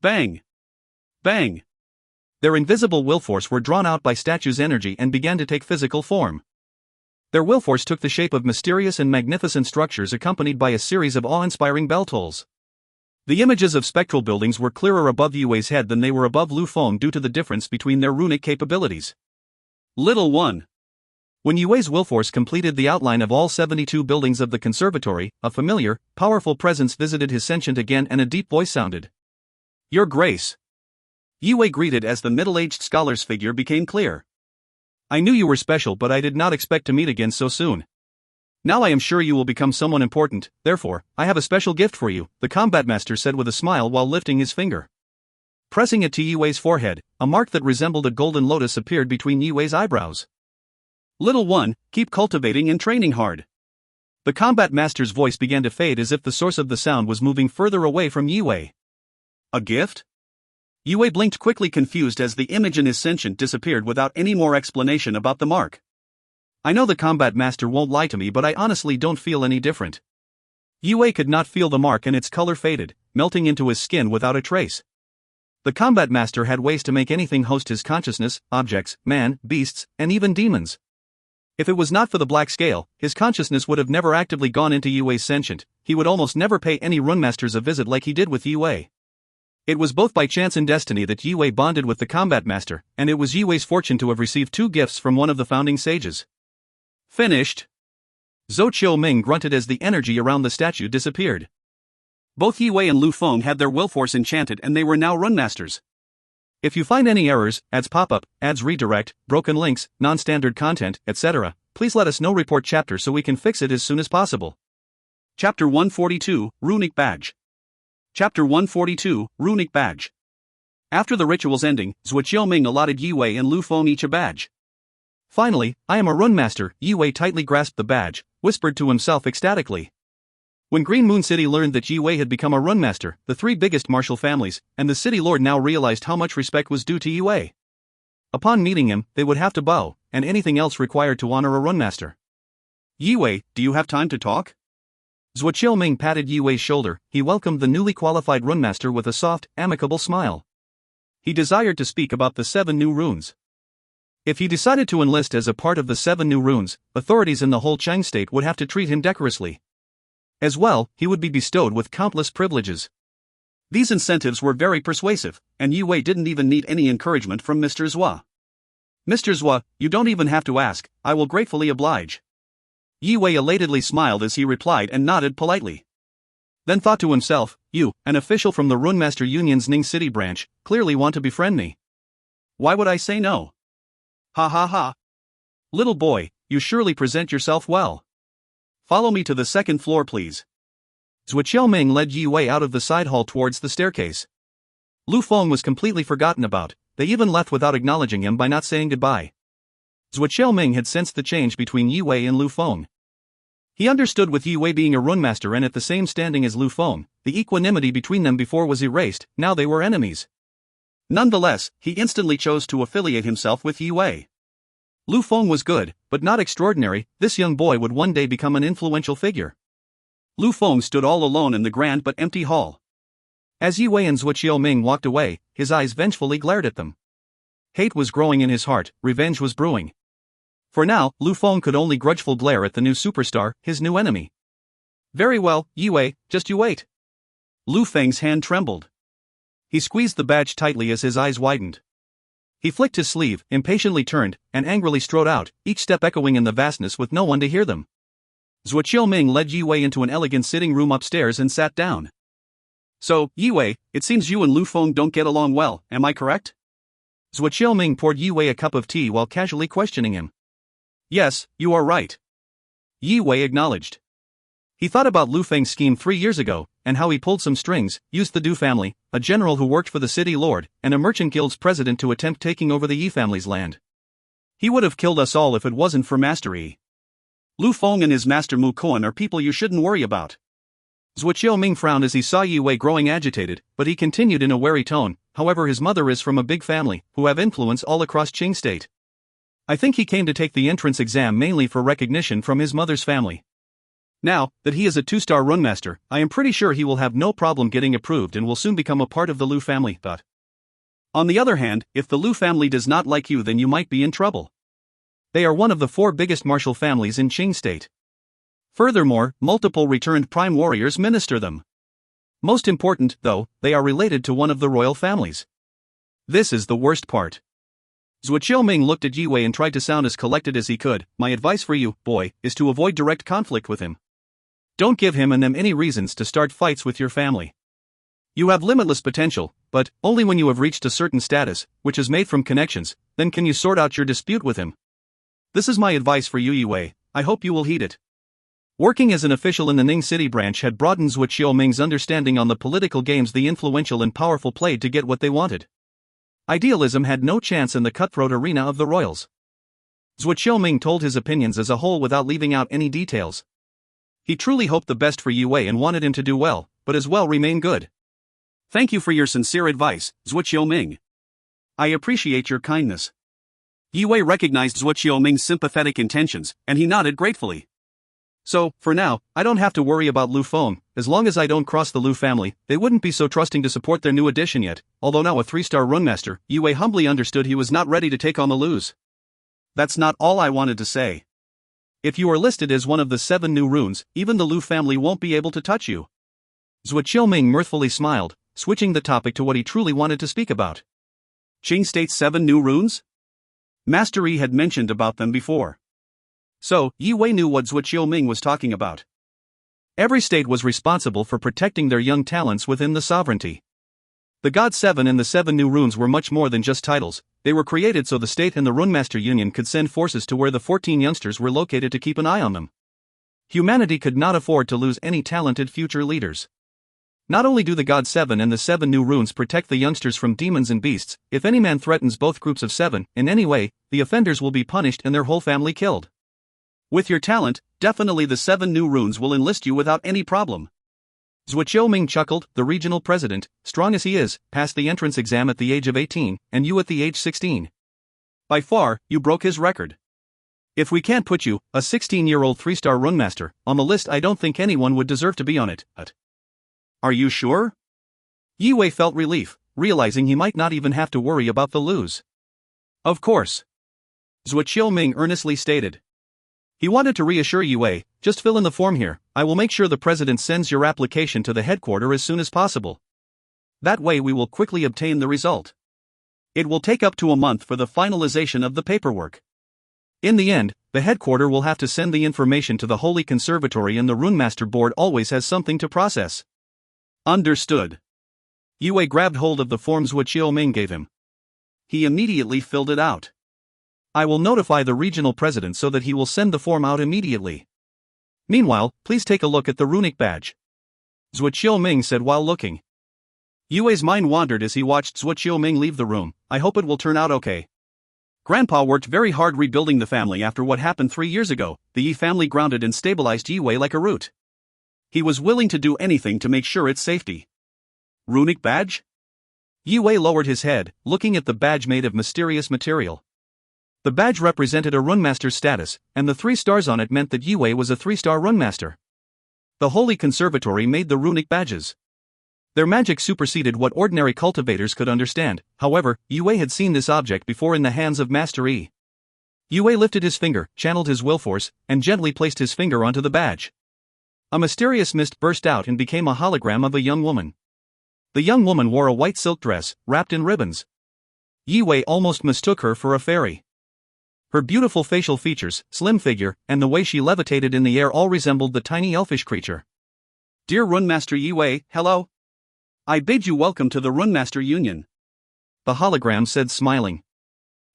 Bang! Bang! Their invisible will force were drawn out by statue's energy and began to take physical form. Their will force took the shape of mysterious and magnificent structures accompanied by a series of awe-inspiring bell tolls. The images of spectral buildings were clearer above Yi Wei's head than they were above Lu Feng due to the difference between their runic capabilities. Little one. When Yi Wei's will force completed the outline of all 72 buildings of the conservatory, a familiar, powerful presence visited his sentient again and a deep voice sounded. Your Grace. Yi Wei greeted as the middle-aged scholar's figure became clear. I knew you were special, but I did not expect to meet again so soon. Now I am sure you will become someone important, therefore, I have a special gift for you, the combat master said with a smile while lifting his finger. Pressing it to Yi Wei's forehead, a mark that resembled a golden lotus appeared between Yi Wei's eyebrows. Little one, keep cultivating and training hard. The combat master's voice began to fade as if the source of the sound was moving further away from Yi Wei. A gift? Yi Wei blinked quickly, confused as the image in his sentient disappeared without any more explanation about the mark. I know the combat master won't lie to me, but I honestly don't feel any different. Yi Wei could not feel the mark and its color faded, melting into his skin without a trace. The combat master had ways to make anything host his consciousness, objects, man, beasts, and even demons. If it was not for the black scale, his consciousness would have never actively gone into Yi Wei's sentient. He would almost never pay any runmasters a visit like he did with Yi Wei. It was both by chance and destiny that Yi Wei bonded with the combat master, and it was Yi Wei's fortune to have received 2 gifts from one of the founding sages. Finished. Zhou Qiuming grunted as the energy around the statue disappeared. Both Yi Wei and Lu Feng had their will force enchanted and they were now runmasters. If you find any errors, ads pop up, ads redirect, broken links, non-standard content, etc., please let us know. Report chapter so we can fix it as soon as possible. Chapter 142, Runic Badge. Chapter 142, Runic Badge. After the ritual's ending, Zhuo Qiuming allotted Yi Wei and Lu Feng each a badge. Finally, I am a runmaster. Yi Wei tightly grasped the badge, whispered to himself ecstatically. When Green Moon City learned that Yi Wei had become a runmaster, the 3 biggest martial families, and the city lord now realized how much respect was due to Yi Wei. Upon meeting him, they would have to bow, and anything else required to honor a runmaster. Yi Wei, do you have time to talk? Zhuo Qiuming patted Yi Wei's shoulder. He welcomed the newly qualified runmaster with a soft, amicable smile. He desired to speak about the 7 new runes. If he decided to enlist as a part of the 7 new runes, authorities in the whole Cheng state would have to treat him decorously. As well, he would be bestowed with countless privileges. These incentives were very persuasive, and Yi Wei didn't even need any encouragement from Mr. Zhua. Mr. Zhua, you don't even have to ask, I will gratefully oblige. Yi Wei elatedly smiled as he replied and nodded politely. Then thought to himself, you, an official from the Runemaster Union's Ning City branch, clearly want to befriend me. Why would I say no? Ha ha ha. Little boy, you surely present yourself well. Follow me to the 2nd floor, please. Zhuo Qiuming led Yi Wei out of the side hall towards the staircase. Lu Feng was completely forgotten about. They even left without acknowledging him by not saying goodbye. Zhuo Qiuming had sensed the change between Yi Wei and Lu Feng. He understood, with Yi Wei being a runmaster and at the same standing as Lu Feng, the equanimity between them before was erased. Now they were enemies. Nonetheless, he instantly chose to affiliate himself with Yi Wei. Lu Feng was good, but not extraordinary. This young boy would one day become an influential figure. Lu Feng stood all alone in the grand but empty hall. As Yi Wei and Zhuo Qiuming walked away, his eyes vengefully glared at them. Hate was growing in his heart, revenge was brewing. For now, Lu Feng could only grudgeful glare at the new superstar, his new enemy. Very well, Yi Wei, just you wait. Lu Feng's hand trembled. He squeezed the badge tightly as his eyes widened. He flicked his sleeve, impatiently turned, and angrily strode out, each step echoing in the vastness with no one to hear them. Zhuo Qiuming led Yi Wei into an elegant sitting room upstairs and sat down. So, Yi Wei, it seems you and Lu Feng don't get along well, am I correct? Zhuo Qiuming poured Yi Wei a cup of tea while casually questioning him. Yes, you are right. Yi Wei acknowledged. He thought about Lu Feng's scheme 3 years ago, and how he pulled some strings, used the Du family, a general who worked for the city lord, and a merchant guild's president to attempt taking over the Yi family's land. He would have killed us all if it wasn't for Master Yi. Lu Feng and his master Mu Kuan are people you shouldn't worry about. Zhuo Qiuming frowned as he saw Yi Wei growing agitated, but he continued in a wary tone. However, his mother is from a big family, who have influence all across Qing State. I think he came to take the entrance exam mainly for recognition from his mother's family. Now that he is a 2-star runemaster, I am pretty sure he will have no problem getting approved and will soon become a part of the Lu family. On the other hand, if the Lu family does not like you, then you might be in trouble. They are one of the 4 biggest martial families in Qing State. Furthermore, multiple returned prime warriors minister them. Most important, though, they are related to one of the royal families. This is the worst part. Zhuo Qiuming looked at Yi Wei and tried to sound as collected as he could. My advice for you, boy, is to avoid direct conflict with him. Don't give him and them any reasons to start fights with your family. You have limitless potential, but only when you have reached a certain status, which is made from connections, then can you sort out your dispute with him. This is my advice for you, Yi Wei. I hope you will heed it. Working as an official in the Ning City branch had broadened Zhuo Qiuming's understanding on the political games the influential and powerful played to get what they wanted. Idealism had no chance in the cutthroat arena of the royals. Zhuo Qiuming told his opinions as a whole without leaving out any details. He truly hoped the best for Yi Wei and wanted him to do well, but as well remain good. Thank you for your sincere advice, Zhuo Qiuming. I appreciate your kindness. Yi Wei recognized Zhuo Qiuming's sympathetic intentions, and he nodded gratefully. So, for now, I don't have to worry about Lu Feng. As long as I don't cross the Lu family, they wouldn't be so trusting to support their new addition yet. Although now a 3-star runemaster, Yi Wei humbly understood he was not ready to take on the Lus. That's not all I wanted to say. If you are listed as one of the 7 new runes, even the Lu family won't be able to touch you. Zhuo Qiuming mirthfully smiled, switching the topic to what he truly wanted to speak about. Qing State's 7 new runes? Master Yi had mentioned about them before. So, Yi Wei knew what Zhuo Qiuming was talking about. Every state was responsible for protecting their young talents within the sovereignty. The God 7 and the 7 new runes were much more than just titles. They were created so the state and the Runemaster Union could send forces to where the 14 youngsters were located to keep an eye on them. Humanity could not afford to lose any talented future leaders. Not only do the God 7 and the 7 new runes protect the youngsters from demons and beasts, if any man threatens both groups of 7 in any way, the offenders will be punished and their whole family killed. With your talent, definitely the 7 new runes will enlist you without any problem. Zhuo Qiuming chuckled. The regional president, strong as he is, passed the entrance exam at the age of 18, and you at the age 16. By far, you broke his record. If we can't put you, a 16-year-old 3-star runemaster, on the list, I don't think anyone would deserve to be on it. Are you sure? Yi Wei felt relief, realizing he might not even have to worry about the Lus. Of course. Zhuo Qiuming earnestly stated. He wanted to reassure Yi Wei, just fill in the form here, I will make sure the president sends your application to the headquarters as soon as possible. That way we will quickly obtain the result. It will take up to a month for the finalization of the paperwork. In the end, the headquarters will have to send the information to the Holy Conservatory and the Runemaster Board always has something to process. Understood. Yi Wei grabbed hold of the forms Zhuo Qiuming gave him. He immediately filled it out. I will notify the regional president so that he will send the form out immediately. Meanwhile, please take a look at the runic badge. Zhuo Qiuming said while looking. Yi Wei's mind wandered as he watched Zhuo Qiuming leave the room. I hope it will turn out okay. Grandpa worked very hard rebuilding the family after what happened 3 years ago. The Yi family grounded and stabilized Yi Wei like a root. He was willing to do anything to make sure its safety. Runic badge? Yi Wei lowered his head, looking at the badge made of mysterious material. The badge represented a runemaster's status, and the 3 stars on it meant that Yi Wei was a 3-star runemaster. The Holy Conservatory made the runic badges. Their magic superseded what ordinary cultivators could understand. However, Yi Wei had seen this object before in the hands of Master Yi. Yi Wei lifted his finger, channeled his will force, and gently placed his finger onto the badge. A mysterious mist burst out and became a hologram of a young woman. The young woman wore a white silk dress, wrapped in ribbons. Yi Wei almost mistook her for a fairy. Her beautiful facial features, slim figure, and the way she levitated in the air all resembled the tiny elfish creature. Dear Runemaster Yi Wei, hello. I bid you welcome to the Runemaster Union. The hologram said, smiling.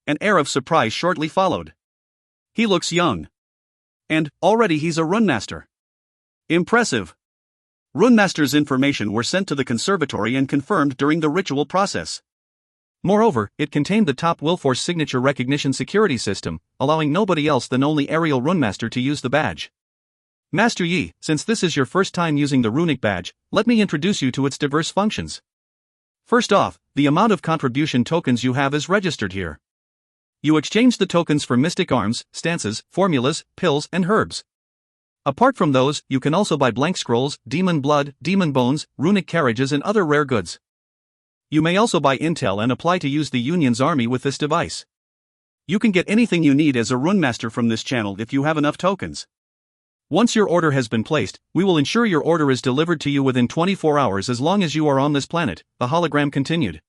An air of surprise shortly followed. He looks young. And, already he's a runemaster. Impressive. Runemaster's information were sent to the conservatory and confirmed during the ritual process. Moreover, it contained the top Willforce signature recognition security system, allowing nobody else than only Ariel Runemaster to use the badge. Master Yi, since this is your first time using the runic badge, let me introduce you to its diverse functions. First off, the amount of contribution tokens you have is registered here. You exchange the tokens for mystic arms, stances, formulas, pills, and herbs. Apart from those, you can also buy blank scrolls, demon blood, demon bones, runic carriages, and other rare goods. You may also buy intel and apply to use the Union's army with this device. You can get anything you need as a Runemaster from this channel if you have enough tokens. Once your order has been placed, we will ensure your order is delivered to you within 24 hours as long as you are on this planet, the hologram continued.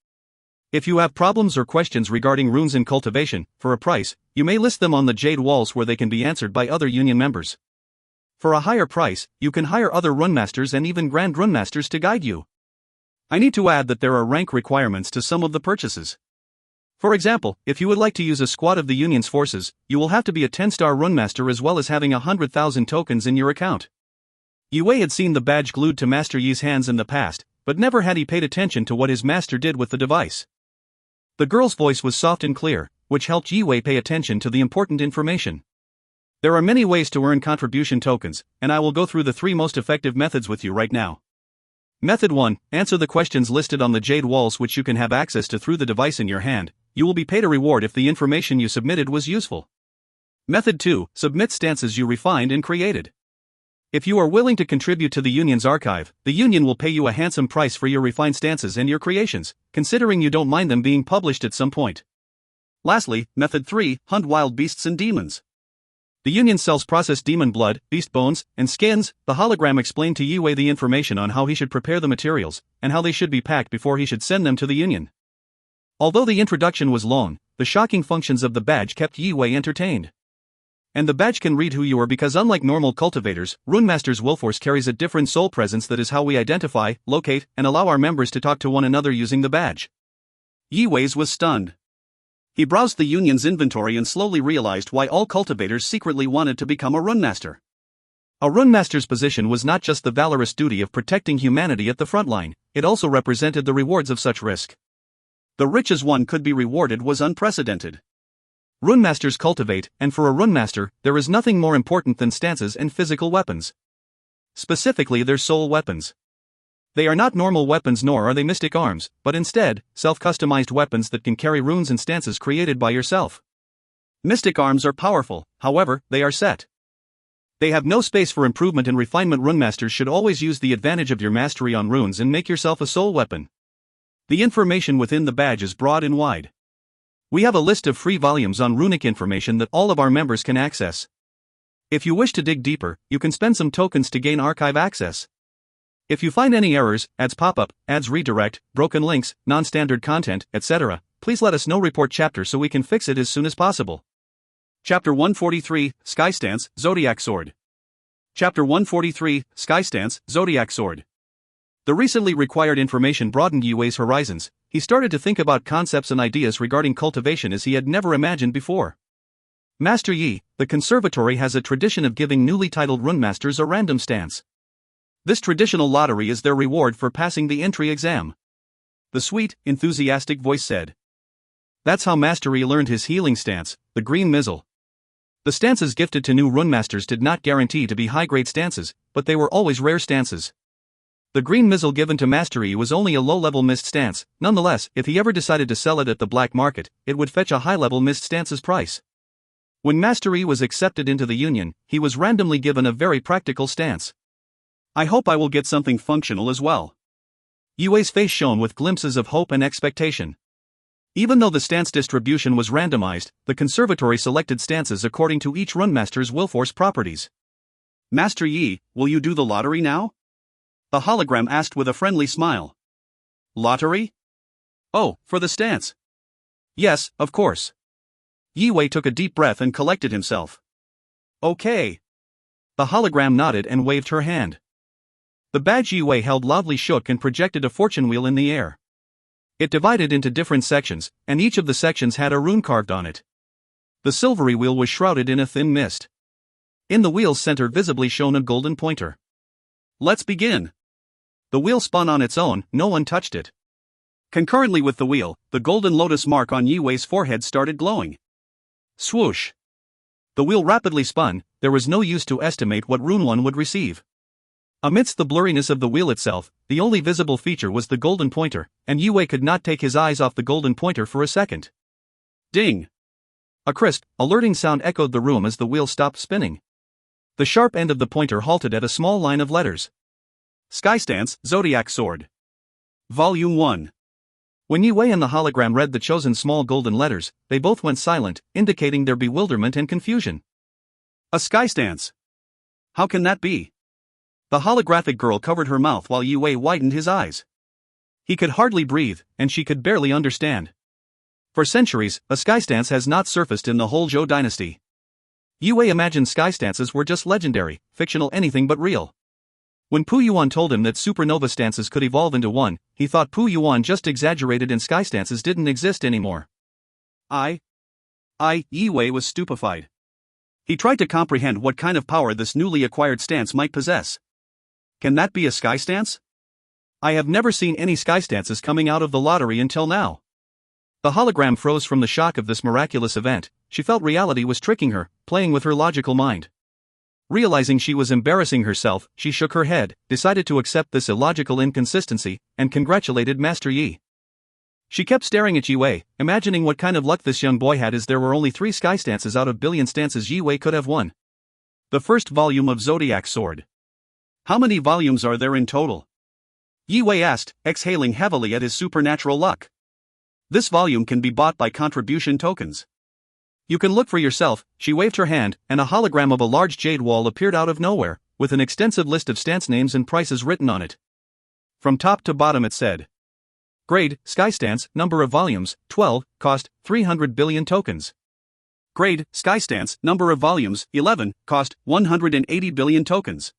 If you have problems or questions regarding runes in cultivation, for a price, you may list them on the Jade Walls where they can be answered by other Union members. For a higher price, you can hire other Runemasters and even Grand Runemasters to guide you. I need to add that there are rank requirements to some of the purchases. For example, if you would like to use a squad of the Union's forces, you will have to be a 10-star Runemaster as well as having 100,000 tokens in your account. Yue had seen the badge glued to Master Yi's hands in the past, but never had he paid attention to what his master did with the device. The girl's voice was soft and clear, which helped Yue pay attention to the important information. There are many ways to earn contribution tokens, and I will go through the 3 most effective methods with you right now. Method 1, answer the questions listed on the Jade Walls which you can have access to through the device in your hand. You will be paid a reward if the information you submitted was useful. Method 2, submit stances you refined and created. If you are willing to contribute to the Union's archive, the Union will pay you a handsome price for your refined stances and your creations, considering you don't mind them being published at some point. Lastly, Method 3, hunt wild beasts and demons. The Union sells processed demon blood, beast bones, and skins. The hologram explained to Yue the information on how he should prepare the materials, and how they should be packed before he should send them to the Union. Although the introduction was long, the shocking functions of the badge kept Yue entertained. And the badge can read who you are because unlike normal cultivators, Runemaster's Willforce carries a different soul presence that is how we identify, locate, and allow our members to talk to one another using the badge. Yue's was stunned. He browsed the Union's inventory and slowly realized why all cultivators secretly wanted to become a Runemaster. A Runemaster's position was not just the valorous duty of protecting humanity at the front line, it also represented the rewards of such risk. The riches one could be rewarded was unprecedented. Runemasters cultivate, and for a Runemaster, there is nothing more important than stances and physical weapons. Specifically their soul weapons. They are not normal weapons nor are they mystic arms, but instead, self-customized weapons that can carry runes and stances created by yourself. Mystic arms are powerful, however, they are set. They have no space for improvement and refinement. Runemasters should always use the advantage of your mastery on runes and make yourself a soul weapon. The information within the badge is broad and wide. We have a list of free volumes on runic information that all of our members can access. If you wish to dig deeper, you can spend some tokens to gain archive access. If you find any errors, ads pop up, ads redirect, broken links, non-standard content, etc., please let us know. Report chapter so we can fix it as soon as possible. Chapter 143, Sky Stance, Zodiac Sword. Chapter 143, Sky Stance, Zodiac Sword. The recently required information broadened Yue's horizons. He started to think about concepts and ideas regarding cultivation as he had never imagined before. Master Yi, the conservatory has a tradition of giving newly titled Runemasters a random stance. This traditional lottery is their reward for passing the entry exam. The sweet, enthusiastic voice said. That's how Master Yi learned his healing stance, the Green Missile. The stances gifted to new Runemasters did not guarantee to be high-grade stances, but they were always rare stances. The Green Missile given to Master Yi was only a low-level mist stance. Nonetheless, if he ever decided to sell it at the black market, it would fetch a high-level mist stance's price. When Master Yi was accepted into the Union, he was randomly given a very practical stance. I hope I will get something functional as well. Yue's face shone with glimpses of hope and expectation. Even though the stance distribution was randomized, the conservatory selected stances according to each Runemaster's Willforce properties. Master Yi, will you do the lottery now? The hologram asked with a friendly smile. Lottery? Oh, for the stance. Yes, of course. Yue took a deep breath and collected himself. Okay. The hologram nodded and waved her hand. The badge Yue held loudly shook and projected a fortune wheel in the air. It divided into different sections, and each of the sections had a rune carved on it. The silvery wheel was shrouded in a thin mist. In the wheel's center visibly shone a golden pointer. Let's begin. The wheel spun on its own, no one touched it. Concurrently with the wheel, the golden lotus mark on Yiwei's forehead started glowing. Swoosh! The wheel rapidly spun, there was no use to estimate what rune one would receive. Amidst the blurriness of the wheel itself, the only visible feature was the golden pointer, and Yiwei could not take his eyes off the golden pointer for a second. Ding! A crisp, alerting sound echoed the room as the wheel stopped spinning. The sharp end of the pointer halted at a small line of letters. Skystance, Zodiac Sword. Volume 1. When Yiwei and the hologram read the chosen small golden letters, they both went silent, indicating their bewilderment and confusion. A skystance. How can that be? The holographic girl covered her mouth while Yiwei widened his eyes. He could hardly breathe, and she could barely understand. For centuries, a skystance has not surfaced in the whole Zhou dynasty. Yiwei imagined skystances were just legendary, fictional, anything but real. When Pu Yuan told him that supernova stances could evolve into one, he thought Pu Yuan just exaggerated and skystances didn't exist anymore. Yiwei was stupefied. He tried to comprehend what kind of power this newly acquired stance might possess. Can that be a skystance? I have never seen any skystances coming out of the lottery until now. The hologram froze from the shock of this miraculous event. She felt reality was tricking her, playing with her logical mind. Realizing she was embarrassing herself, she shook her head, decided to accept this illogical inconsistency, and congratulated Master Yi. She kept staring at Yiwei, imagining what kind of luck this young boy had, as there were only 3 skystances out of billion stances Yiwei could have won. The first volume of Zodiac Sword. How many volumes are there in total? Yiwei asked, exhaling heavily at his supernatural luck. This volume can be bought by contribution tokens. You can look for yourself. She waved her hand, and a hologram of a large jade wall appeared out of nowhere, with an extensive list of stance names and prices written on it. From top to bottom it said: Grade, Skystance, number of volumes, 12, cost, 300 billion tokens. Grade, Skystance, number of volumes, 11, cost, 180 billion tokens.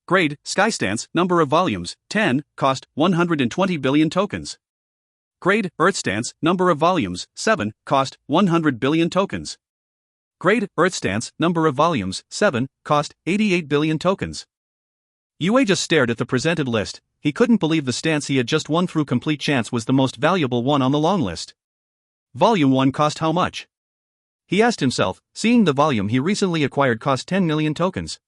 Grade, Skystance, number of volumes, 10, cost, 120 billion tokens. Grade, Earthstance, number of volumes, 7, cost, 100 billion tokens. Grade, Earthstance, number of volumes, 7, cost, 88 billion tokens. Yiwei just stared at the presented list. He couldn't believe the stance he had just won through complete chance was the most valuable one on the long list. Volume 1 cost how much? He asked himself, seeing the volume he recently acquired cost 10 million tokens.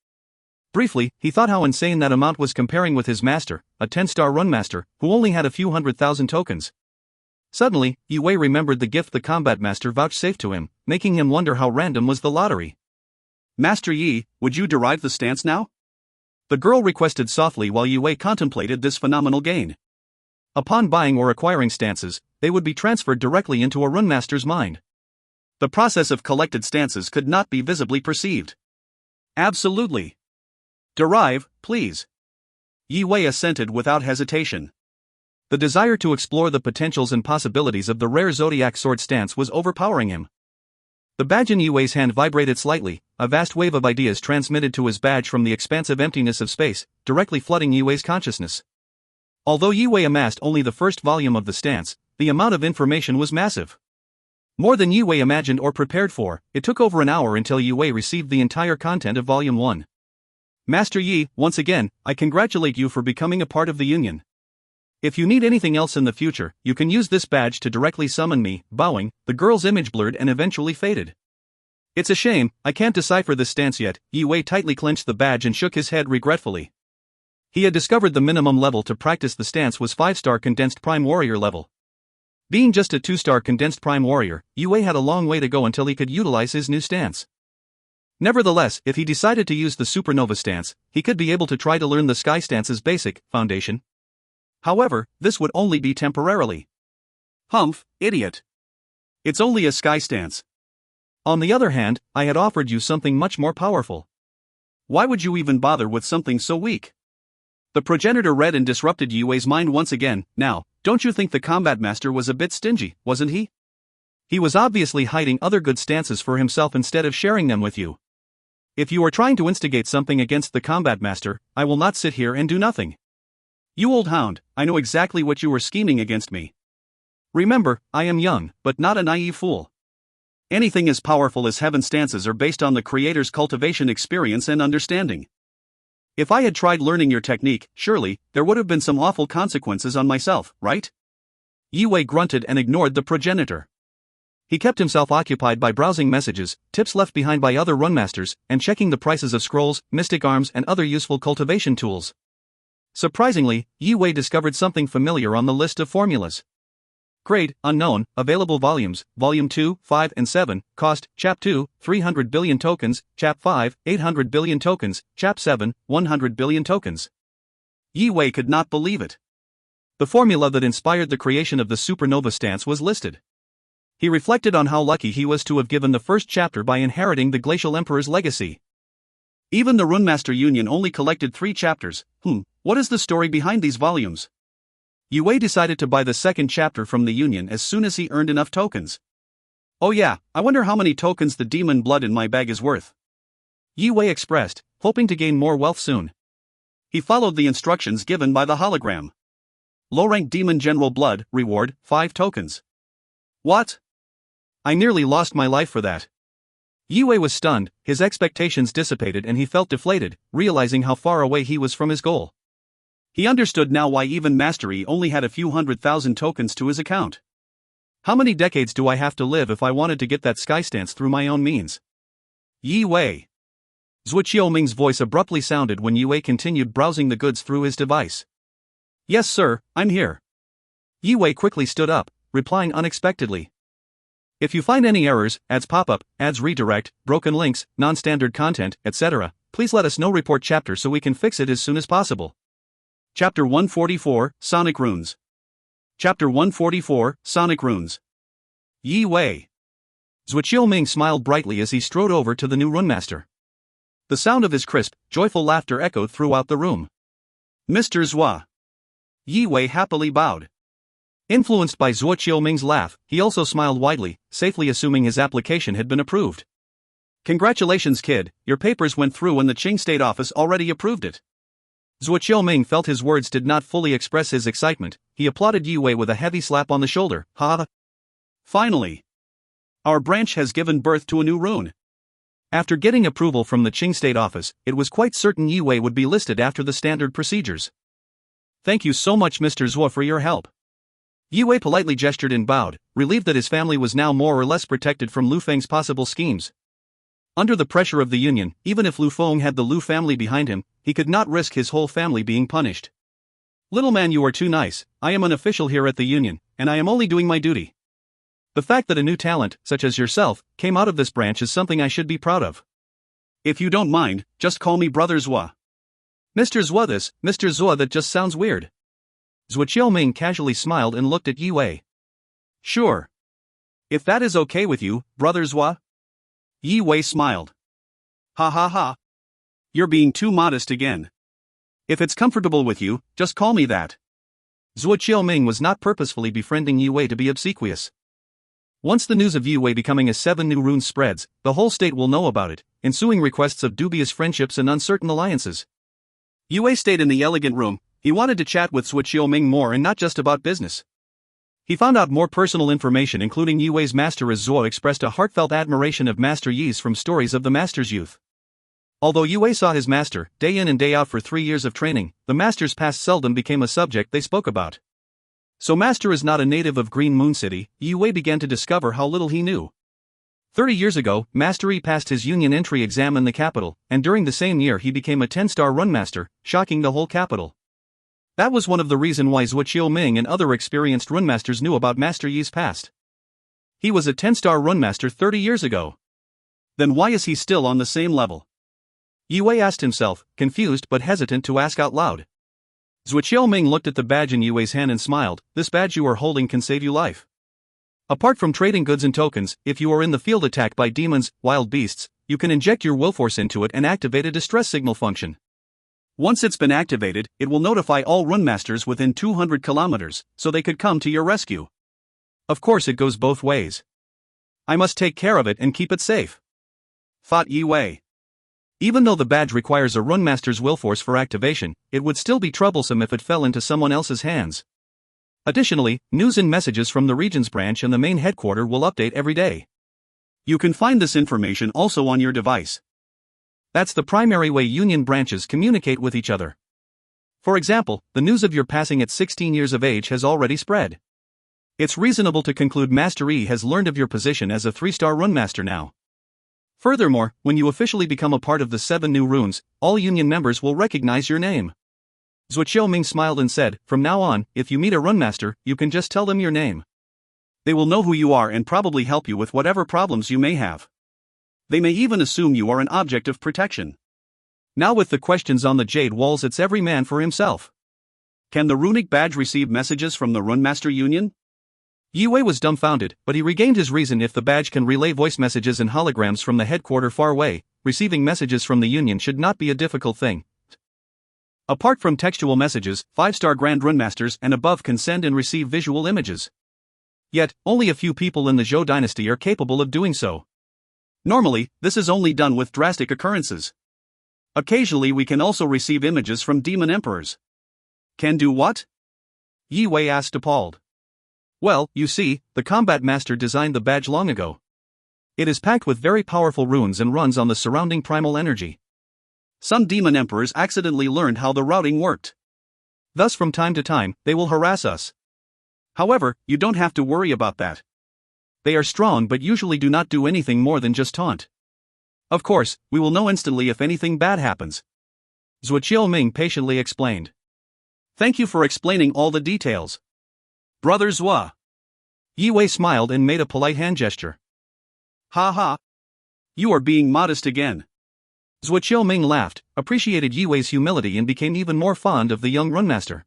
Briefly, he thought how insane that amount was comparing with his master, a 10-star runmaster, who only had a few 100,000 tokens. Suddenly, Yiwei remembered the gift the combat master vouchsafed to him, making him wonder how random was the lottery. Master Yi, would you derive the stance now? The girl requested softly while Yiwei contemplated this phenomenal gain. Upon buying or acquiring stances, they would be transferred directly into a runmaster's mind. The process of collected stances could not be visibly perceived. Absolutely. Derive, please. Yiwei assented without hesitation. The desire to explore the potentials and possibilities of the rare Zodiac Sword stance was overpowering him. The badge in Yiwei's hand vibrated slightly, a vast wave of ideas transmitted to his badge from the expansive emptiness of space, directly flooding Yiwei's consciousness. Although Yiwei amassed only the first volume of the stance, the amount of information was massive. More than Yiwei imagined or prepared for. It took over an hour until Yiwei received the entire content of Volume 1. Master Yi, once again, I congratulate you for becoming a part of the Union. If you need anything else in the future, you can use this badge to directly summon me. Bowing, the girl's image blurred and eventually faded. It's a shame, I can't decipher this stance yet. Yiwei tightly clenched the badge and shook his head regretfully. He had discovered the minimum level to practice the stance was 5-star condensed prime warrior level. Being just a 2-star condensed prime warrior, Yiwei had a long way to go until he could utilize his new stance. Nevertheless, if he decided to use the supernova stance, he could be able to try to learn the sky stance's basic foundation. However, this would only be temporarily. Humph, idiot. It's only a sky stance. On the other hand, I had offered you something much more powerful. Why would you even bother with something so weak? The progenitor read and disrupted Yiwei's mind once again. Now, don't you think the combat master was a bit stingy, wasn't he? He was obviously hiding other good stances for himself instead of sharing them with you. If you are trying to instigate something against the combat master, I will not sit here and do nothing. You old hound, I know exactly what you were scheming against me. Remember, I am young, but not a naive fool. Anything as powerful as heaven stances are based on the creator's cultivation experience and understanding. If I had tried learning your technique, surely, there would have been some awful consequences on myself, right? Yue grunted and ignored the progenitor. He kept himself occupied by browsing messages, tips left behind by other runmasters, and checking the prices of scrolls, mystic arms, and other useful cultivation tools. Surprisingly, Yue discovered something familiar on the list of formulas. Grade, unknown, available volumes, Volume 2, 5 and 7, cost, Chap 2, 300 billion tokens, Chap 5, 800 billion tokens, Chap 7, 100 billion tokens. Yue could not believe it. The formula that inspired the creation of the supernova stance was listed. He reflected on how lucky he was to have given the first chapter by inheriting the Glacial Emperor's legacy. Even the Runemaster Union only collected 3 chapters. What is the story behind these volumes? Yue decided to buy the second chapter from the Union as soon as he earned enough tokens. Oh yeah, I wonder how many tokens the demon blood in my bag is worth. Yue expressed, hoping to gain more wealth soon. He followed the instructions given by the hologram. Low-rank demon general blood, reward, 5 tokens. What? I nearly lost my life for that. Yue was stunned, his expectations dissipated and he felt deflated, realizing how far away he was from his goal. He understood now why even Mastery only had a few 100,000 tokens to his account. How many decades do I have to live if I wanted to get that sky stance through my own means? Yue. Zhuo Ming's voice abruptly sounded when Yue continued browsing the goods through his device. Yes sir, I'm here. Yue quickly stood up, replying unexpectedly. If you find any errors, ads pop-up, ads redirect, broken links, non-standard content, etc., please let us know. Report chapter so we can fix it as soon as possible. Chapter 144, Sonic Runes. Chapter 144, Sonic Runes. Yue. Zhuo Ming smiled brightly as he strode over to the new runemaster. The sound of his crisp, joyful laughter echoed throughout the room. Mr. Zhua. Yue happily bowed. Influenced by Zhuo Ming's laugh, he also smiled widely, safely assuming his application had been approved. Congratulations kid, your papers went through and the Qing State Office already approved it. Zhuo Ming felt his words did not fully express his excitement. He applauded Yue with a heavy slap on the shoulder. Ha! Finally! Our branch has given birth to a new rune. After getting approval from the Qing State Office, it was quite certain Yue would be listed after the standard procedures. Thank you so much Mr. Zhuo for your help. Yue politely gestured and bowed, relieved that his family was now more or less protected from Lu Feng's possible schemes. Under the pressure of the Union, even if Lu Feng had the Lu family behind him, he could not risk his whole family being punished. Little man, you are too nice. I am an official here at the Union, and I am only doing my duty. The fact that a new talent, such as yourself, came out of this branch is something I should be proud of. If you don't mind, just call me Brother Zhua. Mr. Zhua this, Mr. Zhua that just sounds weird. Zhuo Ming casually smiled and looked at Yue. Sure. If that is okay with you, Brother Zhua. Yue smiled. Ha ha ha. You're being too modest again. If it's comfortable with you, just call me that. Zhuo Ming was not purposefully befriending Yue to be obsequious. Once the news of Yue becoming a 7 new runes spreads, the whole state will know about it, ensuing requests of dubious friendships and uncertain alliances. Yue stayed in the elegant room. He wanted to chat with Zhuo Ming more and not just about business. He found out more personal information including Yue's master as Zhuo expressed a heartfelt admiration of Master Yi's from stories of the master's youth. Although Yue saw his master, day in and day out for 3 years of training, the master's past seldom became a subject they spoke about. So Master is not a native of Green Moon City, Yue began to discover how little he knew. 30 years ago, Master Yi passed his union entry exam in the capital, and during the same year he became a 10-star runmaster, shocking the whole capital. That was one of the reasons why Zhuo Ming and other experienced runmasters knew about Master Yi's past. He was a 10-star runmaster 30 years ago. Then why is he still on the same level? Yue asked himself, confused but hesitant to ask out loud. Zhuo Ming looked at the badge in Yue's hand and smiled. This badge you are holding can save you life. Apart from trading goods and tokens, if you are in the field attacked by demons, wild beasts, you can inject your will force into it and activate a distress signal function. Once it's been activated, it will notify all runmasters within 200 kilometers, so they could come to your rescue. Of course it goes both ways. I must take care of it and keep it safe. Thought Yue. Even though the badge requires a runmaster's will force for activation, it would still be troublesome if it fell into someone else's hands. Additionally, news and messages from the region's branch and the main headquarters will update every day. You can find this information also on your device. That's the primary way Union branches communicate with each other. For example, the news of your passing at 16 years of age has already spread. It's reasonable to conclude Master E has learned of your position as a 3-star runemaster now. Furthermore, when you officially become a part of the 7 new runes, all Union members will recognize your name. Zhuo Ming smiled and said, from now on, if you meet a runmaster, you can just tell them your name. They will know who you are and probably help you with whatever problems you may have. They may even assume you are an object of protection. Now with the questions on the jade walls, it's every man for himself. Can the runic badge receive messages from the Runemaster Union? Yue was dumbfounded, but he regained his reason. If the badge can relay voice messages and holograms from the headquarters far away, receiving messages from the Union should not be a difficult thing. Apart from textual messages, 5-star Grand Runmasters and above can send and receive visual images. Yet, only a few people in the Zhou dynasty are capable of doing so. Normally, this is only done with drastic occurrences. Occasionally we can also receive images from demon emperors. Can do what? Yi Wei asked, appalled. Well, you see, the combat master designed the badge long ago. It is packed with very powerful runes and runs on the surrounding primal energy. Some demon emperors accidentally learned how the routing worked. Thus from time to time, they will harass us. However, you don't have to worry about that. They are strong but usually do not do anything more than just taunt. Of course, we will know instantly if anything bad happens. Zhuo Ming patiently explained. Thank you for explaining all the details. Brother Zhua. Yi Wei smiled and made a polite hand gesture. Ha ha. You are being modest again. Zhuo Ming laughed, appreciated Yi Wei's humility and became even more fond of the young runmaster.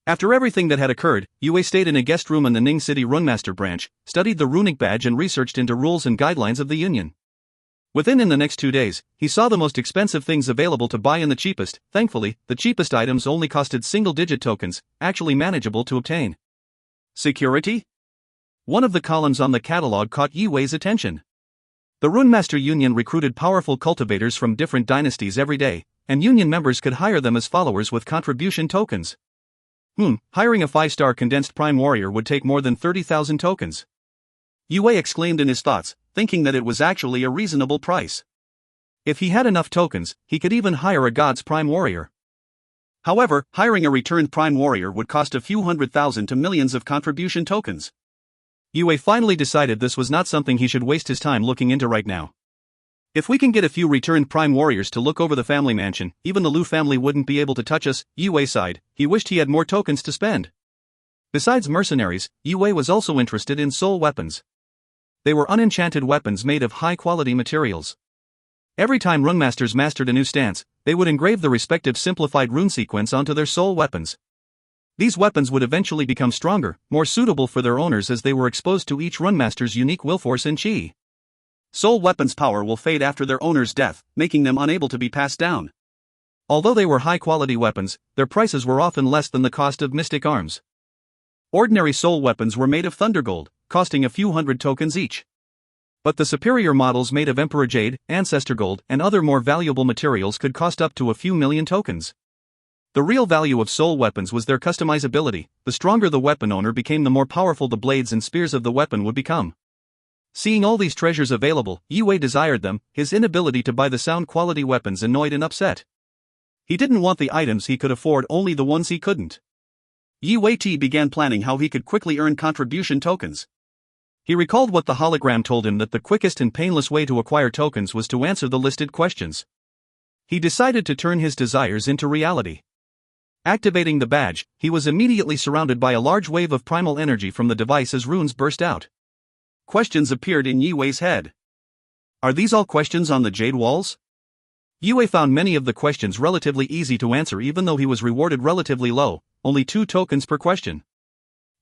After everything that had occurred, Yi Wei stayed in a guest room in the Ning City Runmaster branch, studied the runic badge and researched into rules and guidelines of the Union. Within the next 2 days, he saw the most expensive things available to buy and the cheapest. Thankfully, the cheapest items only costed single-digit tokens, actually manageable to obtain. Security? One of the columns on the catalog caught Yi Wei's attention. The Runemaster Union recruited powerful cultivators from different dynasties every day, and Union members could hire them as followers with contribution tokens. Hiring a 5-star condensed prime warrior would take more than 30,000 tokens. Yi Wei exclaimed in his thoughts, thinking that it was actually a reasonable price. If he had enough tokens, he could even hire a god's prime warrior. However, hiring a returned prime warrior would cost a few 100,000 to millions of contribution tokens. Yi Wei finally decided this was not something he should waste his time looking into right now. If we can get a few returned prime warriors to look over the family mansion, even the Lu family wouldn't be able to touch us. Yi Wei sighed. He wished he had more tokens to spend. Besides mercenaries, Yi Wei was also interested in soul weapons. They were unenchanted weapons made of high-quality materials. Every time runmasters mastered a new stance, they would engrave the respective simplified rune sequence onto their soul weapons. These weapons would eventually become stronger, more suitable for their owners as they were exposed to each runmaster's unique will force and chi. Soul weapons' power will fade after their owner's death, making them unable to be passed down. Although they were high-quality weapons, their prices were often less than the cost of mystic arms. Ordinary soul weapons were made of thundergold, costing a few hundred tokens each. But the superior models made of Emperor Jade, Ancestor Gold, and other more valuable materials could cost up to a few million tokens. The real value of soul weapons was their customizability. The stronger the weapon owner became, the more powerful the blades and spears of the weapon would become. Seeing all these treasures available, Yi Wei desired them. His inability to buy the sound quality weapons annoyed and upset. He didn't want the items he could afford, only the ones he couldn't. Yi Wei began planning how he could quickly earn contribution tokens. He recalled what the hologram told him, that the quickest and painless way to acquire tokens was to answer the listed questions. He decided to turn his desires into reality. Activating the badge, he was immediately surrounded by a large wave of primal energy from the device as runes burst out. Questions appeared in Yi Wei's head. Are these all questions on the jade walls? Yi Wei found many of the questions relatively easy to answer, even though he was rewarded relatively low, only 2 tokens per question.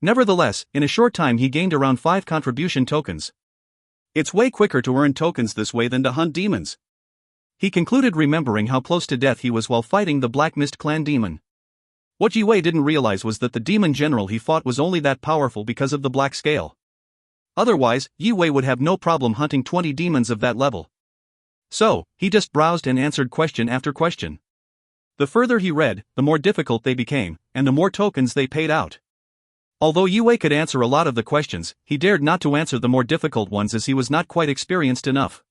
Nevertheless, in a short time he gained around 5 contribution tokens. It's way quicker to earn tokens this way than to hunt demons. He concluded, remembering how close to death he was while fighting the Black Mist clan demon. What Yi Wei didn't realize was that the demon general he fought was only that powerful because of the black scale. Otherwise, Yi Wei would have no problem hunting 20 demons of that level. So, he just browsed and answered question after question. The further he read, the more difficult they became, and the more tokens they paid out. Although Yi Wei could answer a lot of the questions, he dared not to answer the more difficult ones as he was not quite experienced enough.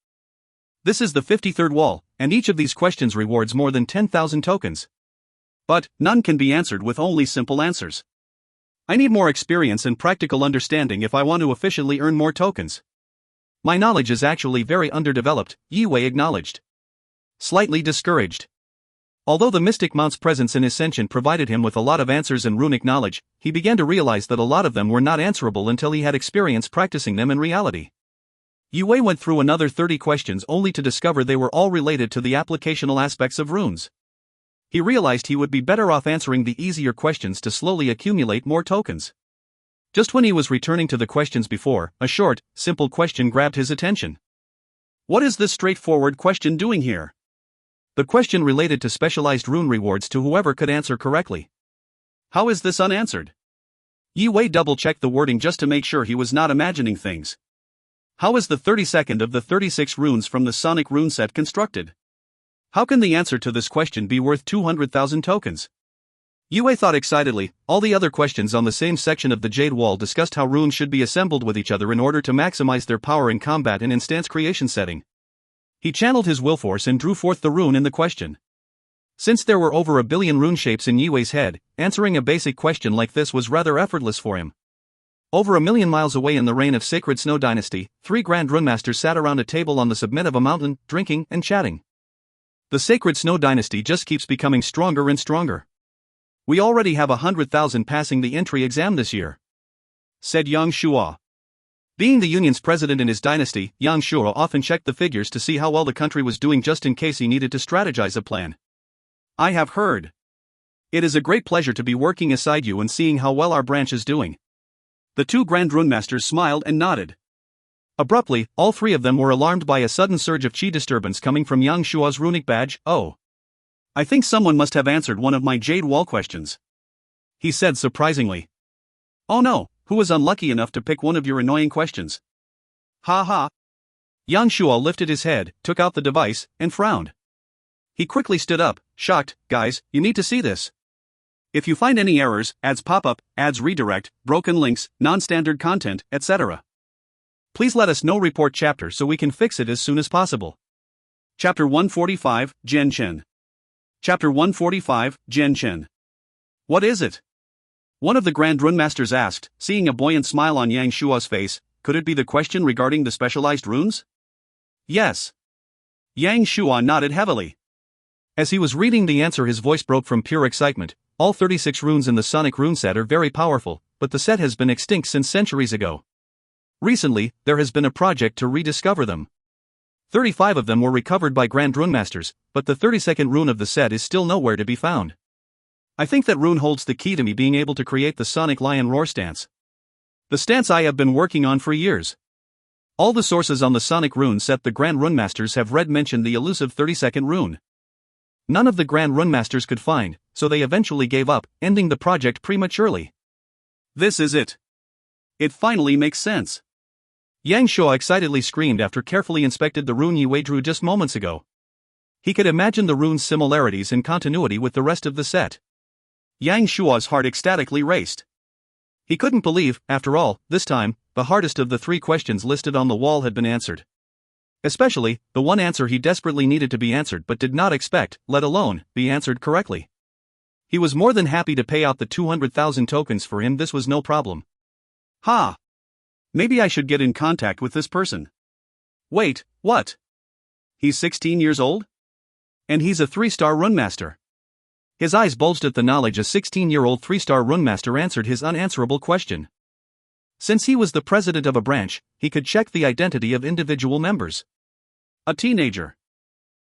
This is the 53rd wall, and each of these questions rewards more than 10,000 tokens. But none can be answered with only simple answers. I need more experience and practical understanding if I want to efficiently earn more tokens. My knowledge is actually very underdeveloped, Yi Wei acknowledged. Slightly discouraged. Although the Mystic Mount's presence in Ascension provided him with a lot of answers and runic knowledge, he began to realize that a lot of them were not answerable until he had experience practicing them in reality. Yi Wei went through another 30 questions only to discover they were all related to the applicational aspects of runes. He realized he would be better off answering the easier questions to slowly accumulate more tokens. Just when he was returning to the questions before, a short, simple question grabbed his attention. What is this straightforward question doing here? The question related to specialized rune rewards to whoever could answer correctly. How is this unanswered? Yi Wei double-checked the wording just to make sure he was not imagining things. How is the 32nd of the 36 runes from the Sonic rune set constructed? How can the answer to this question be worth 200,000 tokens? Yi Wei thought excitedly. All the other questions on the same section of the Jade Wall discussed how runes should be assembled with each other in order to maximize their power in combat and instance creation setting. He channeled his will force and drew forth the rune in the question. Since there were over 1 billion rune shapes in Yi Wei's head, answering a basic question like this was rather effortless for him. Over 1 million miles away in the reign of Sacred Snow Dynasty, 3 Grand Runemasters sat around a table on the summit of a mountain, drinking and chatting. The Sacred Snow Dynasty just keeps becoming stronger and stronger. We already have 100,000 passing the entry exam this year, said Yang Shuo. Being the Union's president in his dynasty, Yang Shuo often checked the figures to see how well the country was doing just in case he needed to strategize a plan. I have heard. It is a great pleasure to be working aside you and seeing how well our branch is doing. The 2 Grand Runemasters smiled and nodded. Abruptly, all 3 of them were alarmed by a sudden surge of chi disturbance coming from Yang Shuo's runic badge. Oh. I think someone must have answered one of my Jade Wall questions, he said surprisingly. Oh no, who was unlucky enough to pick one of your annoying questions? Ha ha. Yang Shuo lifted his head, took out the device, and frowned. He quickly stood up, shocked. Guys, you need to see this. If you find any errors, ads pop up, ads redirect, broken links, non-standard content, etc., please let us know. Report chapter so we can fix it as soon as possible. Chapter 145, Jian Chen. Chapter 145, Jian Chen. What is it? One of the Grand Runemasters asked, seeing a buoyant smile on Yang Shuo's face. Could it be the question regarding the specialized runes? Yes. Yang Shuo nodded heavily. As he was reading the answer, his voice broke from pure excitement. All 36 runes in the Sonic rune set are very powerful, but the set has been extinct since centuries ago. Recently, there has been a project to rediscover them. 35 of them were recovered by Grand Runemasters, but the 32nd rune of the set is still nowhere to be found. I think that rune holds the key to me being able to create the Sonic Lion Roar stance. The stance I have been working on for years. All the sources on the Sonic rune set the Grand Runemasters have read mention the elusive 32nd rune. None of the Grand Runemasters could find, so they eventually gave up, ending the project prematurely. This is it. It finally makes sense. Yang Shuo excitedly screamed after carefully inspected the rune Yi Wei drew just moments ago. He could imagine the rune's similarities and continuity with the rest of the set. Yang Shuo's heart ecstatically raced. He couldn't believe, after all, this time, the hardest of the 3 questions listed on the wall had been answered. Especially, the one answer he desperately needed to be answered but did not expect, let alone, be answered correctly. He was more than happy to pay out the 200,000 tokens for him. This was no problem. Ha! Maybe I should get in contact with this person. Wait, what? He's 16 years old? And he's a 3-star runemaster. His eyes bulged at the knowledge a 16-year-old 3-star runemaster answered his unanswerable question. Since he was the president of a branch, he could check the identity of individual members. A teenager.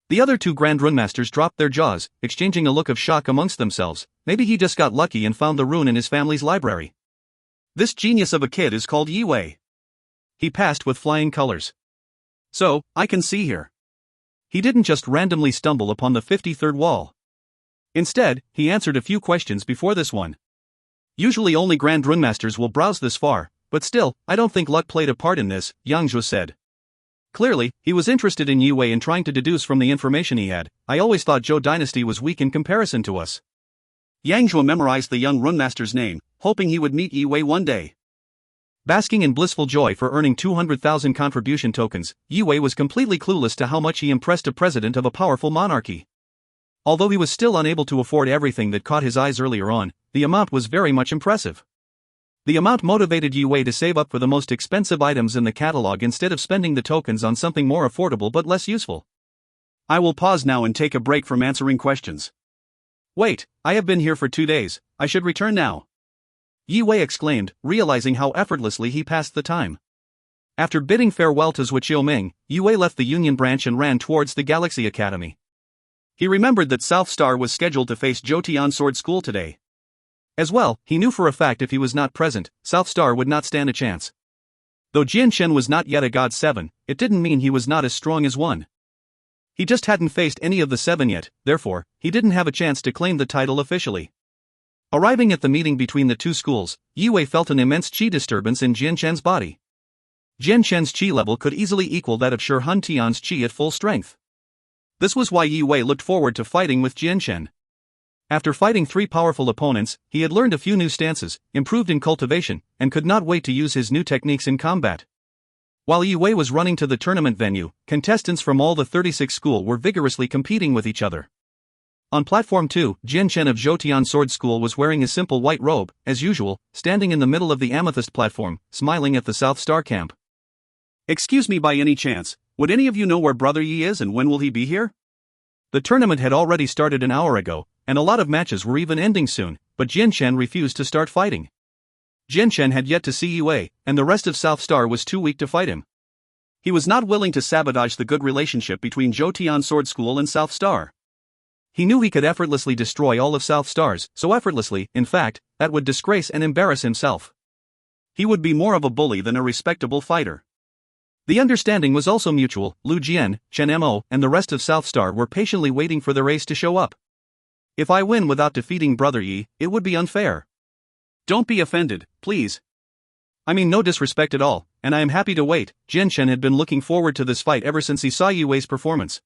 The other 2 Grand Runemasters dropped their jaws, exchanging a look of shock amongst themselves. Maybe he just got lucky and found the rune in his family's library. This genius of a kid is called Yi Wei. He passed with flying colors. So, I can see here. He didn't just randomly stumble upon the 53rd wall. Instead, he answered a few questions before this one. Usually only Grand Runemasters will browse this far, but still, I don't think luck played a part in this, Yang Zhuo said. Clearly, he was interested in Yi Wei and trying to deduce from the information he had. I always thought Zhou Dynasty was weak in comparison to us. Yang Zhuo memorized the young runemaster's name, hoping he would meet Yi Wei one day. Basking in blissful joy for earning 200,000 contribution tokens, Yue was completely clueless to how much he impressed a president of a powerful monarchy. Although he was still unable to afford everything that caught his eyes earlier on, the amount was very much impressive. The amount motivated Yue to save up for the most expensive items in the catalog instead of spending the tokens on something more affordable but less useful. I will pause now and take a break from answering questions. Wait, I have been here for 2 days, I should return now. Yue exclaimed, realizing how effortlessly he passed the time. After bidding farewell to Zhuo Ming, Yue left the Union branch and ran towards the Galaxy Academy. He remembered that South Star was scheduled to face Jotian Sword School today. As well, he knew for a fact if he was not present, South Star would not stand a chance. Though Jian Shen was not yet a God 7, it didn't mean he was not as strong as one. He just hadn't faced any of the 7 yet, therefore, he didn't have a chance to claim the title officially. Arriving at the meeting between the two schools, Yue felt an immense qi disturbance in Jian Shen's body. Jian Shen's qi level could easily equal that of Shi Han Tian's qi at full strength. This was why Yue looked forward to fighting with Jian Shen. After fighting 3 powerful opponents, he had learned a few new stances, improved in cultivation, and could not wait to use his new techniques in combat. While Yue was running to the tournament venue, contestants from all the 36 schools were vigorously competing with each other. On platform 2, Jian Shen of Zhoutian Sword School was wearing a simple white robe, as usual, standing in the middle of the amethyst platform, smiling at the South Star camp. Excuse me, by any chance, would any of you know where Brother Yi is and when will he be here? The tournament had already started an hour ago, and a lot of matches were even ending soon, but Jian Shen refused to start fighting. Jian Shen had yet to see Yue, and the rest of South Star was too weak to fight him. He was not willing to sabotage the good relationship between Jotian Sword School and South Star. He knew he could effortlessly destroy all of South Star's, so effortlessly, in fact, that would disgrace and embarrass himself. He would be more of a bully than a respectable fighter. The understanding was also mutual. Lu Jian, Chen Mo, and the rest of South Star were patiently waiting for the race to show up. If I win without defeating Brother Yi, it would be unfair. Don't be offended, please. I mean no disrespect at all, and I am happy to wait. Jian Shen had been looking forward to this fight ever since he saw Yue's performance.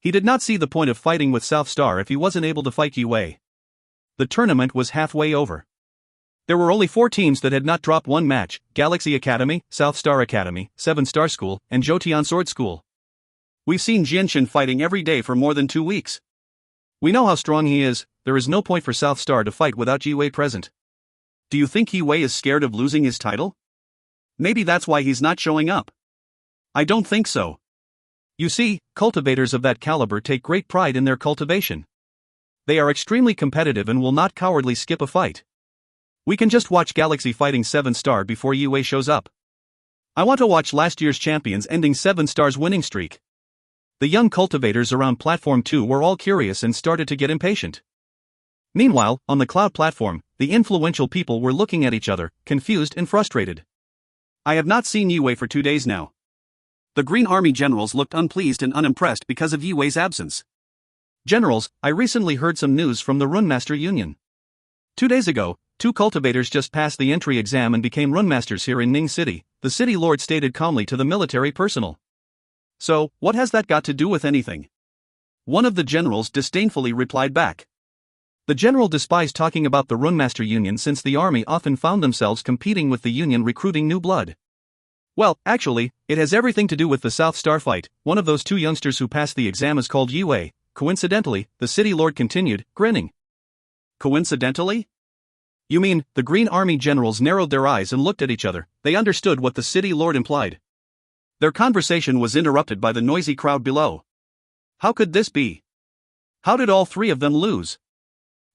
He did not see the point of fighting with South Star if he wasn't able to fight Yue. The tournament was halfway over. There were only 4 teams that had not dropped one match: Galaxy Academy, South Star Academy, 7 Star School, and Jotian Sword School. We've seen Jian Shen fighting every day for more than 2 weeks. We know how strong he is. There is no point for South Star to fight without Yue present. Do you think Yue is scared of losing his title? Maybe that's why he's not showing up. I don't think so. You see, cultivators of that caliber take great pride in their cultivation. They are extremely competitive and will not cowardly skip a fight. We can just watch Galaxy fighting 7 Star before Yue shows up. I want to watch last year's champions ending 7 Star's winning streak. The young cultivators around Platform 2 were all curious and started to get impatient. Meanwhile, on the cloud platform, the influential people were looking at each other, confused and frustrated. I have not seen Yue for 2 days now. The Green Army generals looked unpleased and unimpressed because of Yue's absence. Generals, I recently heard some news from the Runemaster Union. 2 days ago, 2 cultivators just passed the entry exam and became Runmasters here in Ning City, the city lord stated calmly to the military personnel. So, what has that got to do with anything? One of the generals disdainfully replied back. The general despised talking about the Runemaster Union since the army often found themselves competing with the union recruiting new blood. Well, actually, it has everything to do with the South Star fight. One of those 2 youngsters who passed the exam is called Yue. Coincidentally, the city lord continued, grinning. Coincidentally? You mean, the Green Army generals narrowed their eyes and looked at each other. They understood what the city lord implied. Their conversation was interrupted by the noisy crowd below. How could this be? How did all 3 of them lose?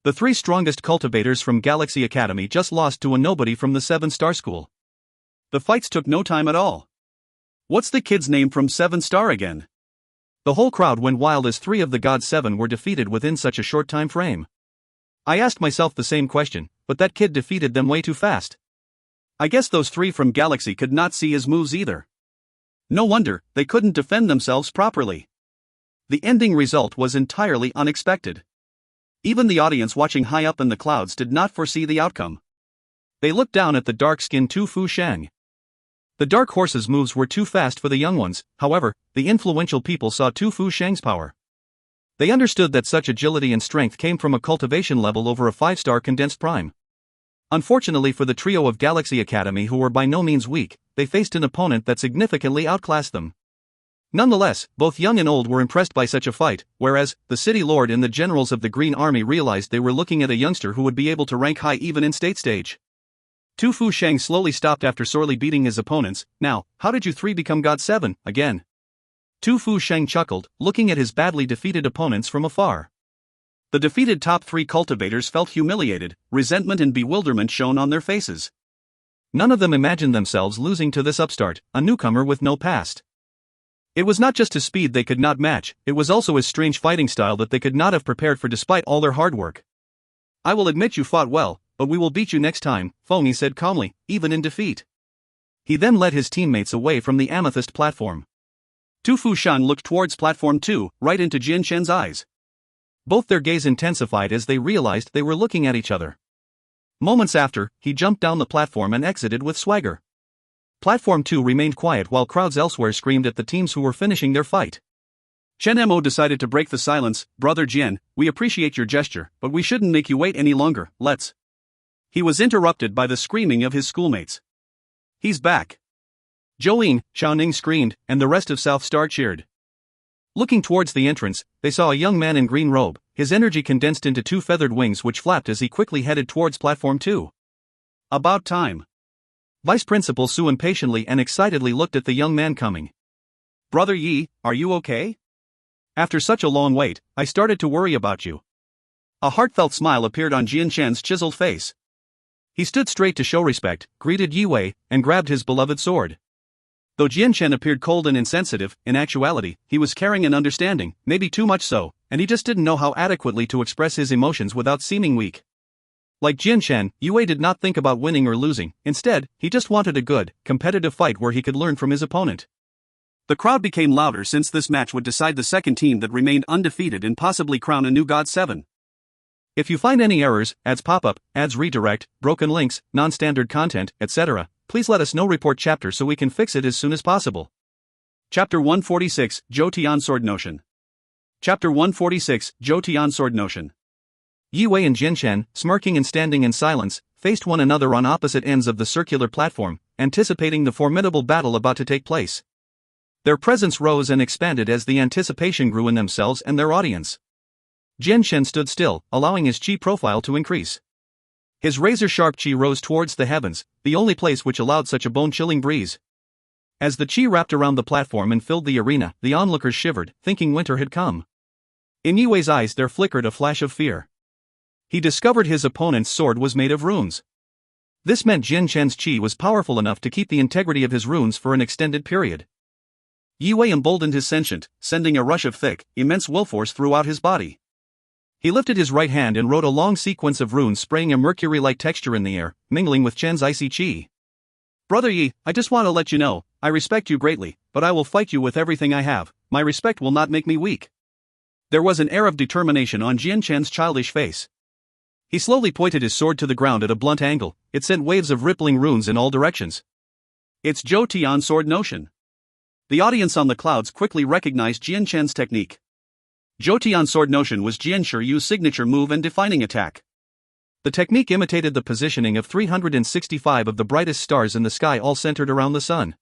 The 3 strongest cultivators from Galaxy Academy just lost to a nobody from the 7 Star School. The fights took no time at all. What's the kid's name from 7 Star again? The whole crowd went wild as 3 of the God 7 were defeated within such a short time frame. I asked myself the same question, but that kid defeated them way too fast. I guess those 3 from Galaxy could not see his moves either. No wonder, they couldn't defend themselves properly. The ending result was entirely unexpected. Even the audience watching high up in the clouds did not foresee the outcome. They looked down at the dark-skinned Tu Fu Shang. The Dark Horse's moves were too fast for the young ones. However, the influential people saw Tu Fu Shang's power. They understood that such agility and strength came from a cultivation level over a 5-star condensed prime. Unfortunately for the trio of Galaxy Academy, who were by no means weak, they faced an opponent that significantly outclassed them. Nonetheless, both young and old were impressed by such a fight, whereas the City Lord and the generals of the Green Army realized they were looking at a youngster who would be able to rank high even in state stage. Tu Fu Sheng slowly stopped after sorely beating his opponents. Now, how did you three become God 7 again? Tu Fu Sheng chuckled, looking at his badly defeated opponents from afar. The defeated top 3 cultivators felt humiliated, resentment and bewilderment shone on their faces. None of them imagined themselves losing to this upstart, a newcomer with no past. It was not just his speed they could not match, it was also his strange fighting style that they could not have prepared for despite all their hard work. I will admit you fought well, but we will beat you next time, Feng said calmly, even in defeat. He then led his teammates away from the amethyst platform. Tu Fu Sheng looked towards platform 2, right into Jian Shen's eyes. Both their gaze intensified as they realized they were looking at each other. Moments after, he jumped down the platform and exited with swagger. Platform 2 remained quiet while crowds elsewhere screamed at the teams who were finishing their fight. Chen Mo decided to break the silence. Brother Jian, we appreciate your gesture, but we shouldn't make you wait any longer, let's. He was interrupted by the screaming of his schoolmates. He's back. Jolene, Xiaoning screamed, and the rest of South Star cheered. Looking towards the entrance, they saw a young man in green robe, his energy condensed into 2 feathered wings which flapped as he quickly headed towards platform 2. About time. Vice Principal Su impatiently and excitedly looked at the young man coming. Brother Yi, are you okay? After such a long wait, I started to worry about you. A heartfelt smile appeared on Jian Shen's chiseled face. He stood straight to show respect, greeted Yi Wei, and grabbed his beloved sword. Though Jian Shen appeared cold and insensitive, in actuality, he was caring and understanding, maybe too much so, and he just didn't know how adequately to express his emotions without seeming weak. Like Jian Shen, Yi Wei did not think about winning or losing, instead, he just wanted a good, competitive fight where he could learn from his opponent. The crowd became louder since this match would decide the second team that remained undefeated and possibly crown a new God 7. If you find any errors, ads pop up, ads redirect, broken links, non-standard content, etc., please let us know. Report chapter so we can fix it as soon as possible. Chapter 146, Zhou Tian Sword Notion. Chapter 146, Zhou Tian Sword Notion. Yi Wei and Jian Shen, smirking and standing in silence, faced one another on opposite ends of the circular platform, anticipating the formidable battle about to take place. Their presence rose and expanded as the anticipation grew in themselves and their audience. Jian Shen stood still, allowing his chi profile to increase. His razor-sharp chi rose towards the heavens, the only place which allowed such a bone-chilling breeze. As the chi wrapped around the platform and filled the arena, the onlookers shivered, thinking winter had come. In Yi Wei's eyes there flickered a flash of fear. He discovered his opponent's sword was made of runes. This meant Jian Shen's chi was powerful enough to keep the integrity of his runes for an extended period. Yi Wei emboldened his sentient, sending a rush of thick, immense will force throughout his body. He lifted his right hand and wrote a long sequence of runes, spraying a mercury-like texture in the air, mingling with Chen's icy chi. Brother Yi, I just want to let you know, I respect you greatly, but I will fight you with everything I have. My respect will not make me weak. There was an air of determination on Jian Shen's childish face. He slowly pointed his sword to the ground at a blunt angle. It sent waves of rippling runes in all directions. It's Zhou Tian Sword Notion. The audience on the clouds quickly recognized Jian Shen's technique. Zhou Tian Sword Notion was Jian Shiryu's signature move and defining attack. The technique imitated the positioning of 365 of the brightest stars in the sky, all centered around the sun.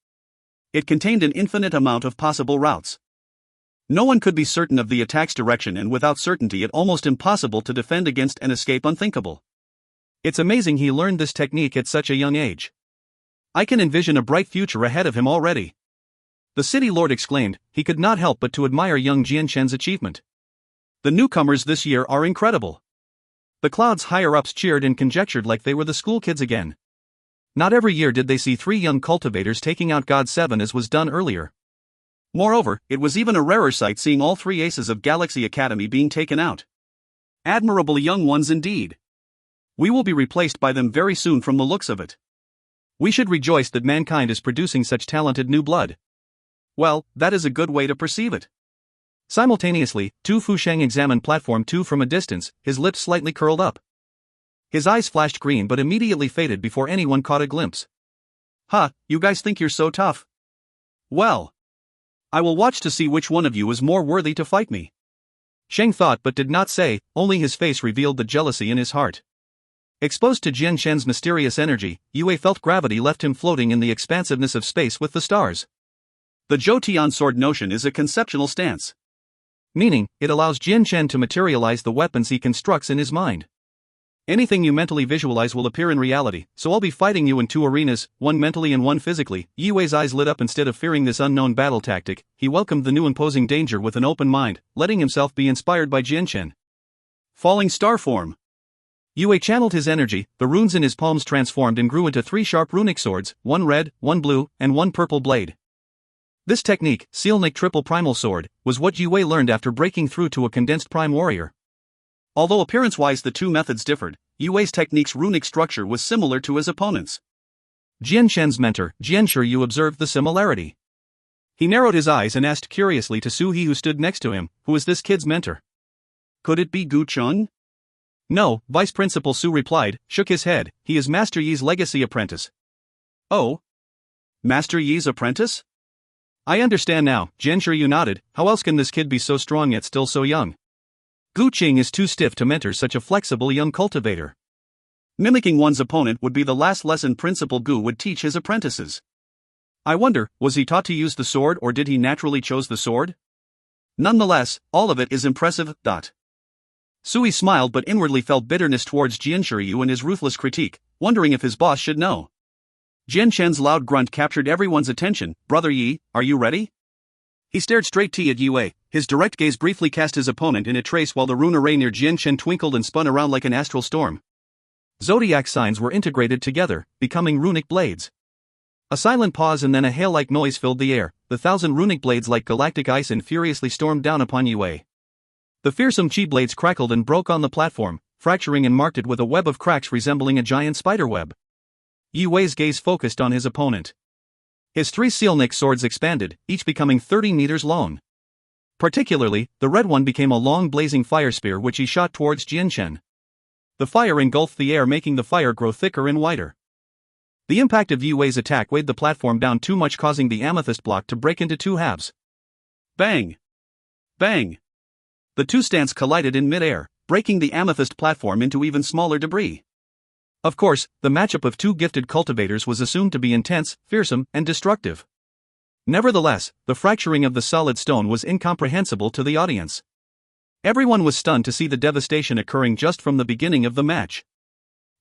It contained an infinite amount of possible routes. No one could be certain of the attack's direction, and without certainty it almost impossible to defend against and escape unthinkable. It's amazing he learned this technique at such a young age. I can envision a bright future ahead of him already. The city lord exclaimed. He could not help but to admire young Jian Shen's achievement. The newcomers this year are incredible. The clouds higher-ups cheered and conjectured like they were the school kids again. Not every year did they see 3 young cultivators taking out God 7 as was done earlier. Moreover, it was even a rarer sight seeing all 3 aces of Galaxy Academy being taken out. Admirable young ones indeed. We will be replaced by them very soon from the looks of it. We should rejoice that mankind is producing such talented new blood. Well, that is a good way to perceive it. Simultaneously, Tu Fu Sheng examined platform 2 from a distance, his lips slightly curled up. His eyes flashed green but immediately faded before anyone caught a glimpse. "Huh, you guys think you're so tough? Well, I will watch to see which one of you is more worthy to fight me." Sheng thought but did not say, only his face revealed the jealousy in his heart. Exposed to Jian Shen's mysterious energy, Yue felt gravity left him floating in the expansiveness of space with the stars. The Zhou Tian sword notion is a conceptual stance. Meaning, it allows Jian Shen to materialize the weapons he constructs in his mind. Anything you mentally visualize will appear in reality, so I'll be fighting you in two arenas, one mentally and one physically. Yue's eyes lit up. Instead of fearing this unknown battle tactic, he welcomed the new imposing danger with an open mind, letting himself be inspired by Jian Shen. Falling star form. Yue channeled his energy, the runes in his palms transformed and grew into 3 sharp runic swords, one red, one blue, and one purple blade. This technique, Sealnik Triple Primal Sword, was what Yue learned after breaking through to a condensed prime warrior. Although appearance-wise the two methods differed, Yue's technique's runic structure was similar to his opponent's. Jian Shen's mentor, Jianshi Yu, observed the similarity. He narrowed his eyes and asked curiously to Su He, who stood next to him, "Who is this kid's mentor?" "Could it be Gu Chun?" "No," Vice Principal Su replied, shook his head, "he is Master Yi's legacy apprentice." "Oh? Master Yi's apprentice?" "I understand now," Jianshi Yu nodded. "How else can this kid be so strong yet still so young? Gu Qing is too stiff to mentor such a flexible young cultivator." Mimicking one's opponent would be the last lesson Principal Gu would teach his apprentices. I wonder, was he taught to use the sword or did he naturally chose the sword? Nonetheless, all of it is impressive. Sui smiled but inwardly felt bitterness towards Jianshi Yu and his ruthless critique, wondering if his boss should know. Jian Shen's loud grunt captured everyone's attention. "Brother Yi, are you ready?" He stared straight at Yue. His direct gaze briefly cast his opponent in a trace while the rune array near Jian Shen twinkled and spun around like an astral storm. Zodiac signs were integrated together, becoming runic blades. A silent pause and then a hail-like noise filled the air. The 1,000 runic blades like galactic ice and furiously stormed down upon Yue. The fearsome chi blades crackled and broke on the platform, fracturing and marked it with a web of cracks resembling a giant spider web. Yue's gaze focused on his opponent. His 3 Sealnik swords expanded, each becoming 30 meters long. Particularly, the red one became a long blazing fire spear which he shot towards Jian Shen. The fire engulfed the air, making the fire grow thicker and wider. The impact of Yue's attack weighed the platform down too much, causing the amethyst block to break into 2 halves. Bang! Bang! The 2 stands collided in mid-air, breaking the amethyst platform into even smaller debris. Of course, the matchup of 2 gifted cultivators was assumed to be intense, fearsome, and destructive. Nevertheless, the fracturing of the solid stone was incomprehensible to the audience. Everyone was stunned to see the devastation occurring just from the beginning of the match.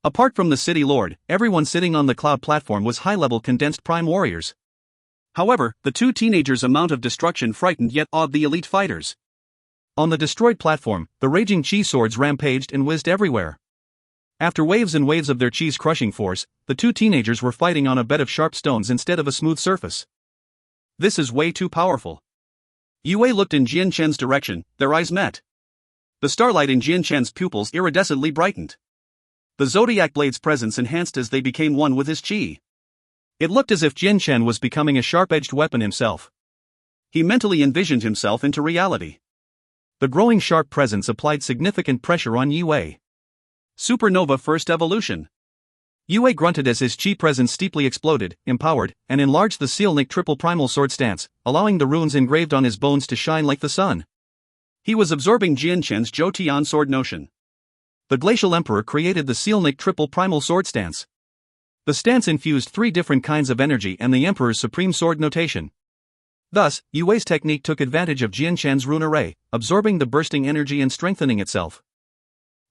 Apart from the city lord, everyone sitting on the cloud platform was high-level condensed prime warriors. However, the 2 teenagers' amount of destruction frightened yet awed the elite fighters. On the destroyed platform, the raging chi swords rampaged and whizzed everywhere. After waves and waves of their chi's crushing force, the 2 teenagers were fighting on a bed of sharp stones instead of a smooth surface. This is way too powerful. Yue looked in Jian Shen's direction, their eyes met. The starlight in Jian Shen's pupils iridescently brightened. The zodiac blade's presence enhanced as they became one with his chi. It looked as if Jian Shen was becoming a sharp-edged weapon himself. He mentally envisioned himself into reality. The growing sharp presence applied significant pressure on Yue. Supernova First Evolution. Yue grunted as his chi presence steeply exploded, empowered, and enlarged the Sealnik Triple Primal Sword stance, allowing the runes engraved on his bones to shine like the sun. He was absorbing Jian Shen's Zhou Tian sword notion. The Glacial Emperor created the Sealnik Triple Primal Sword stance. The stance infused 3 different kinds of energy and the Emperor's supreme sword notation. Thus, Yue's technique took advantage of Jian Shen's rune array, absorbing the bursting energy and strengthening itself.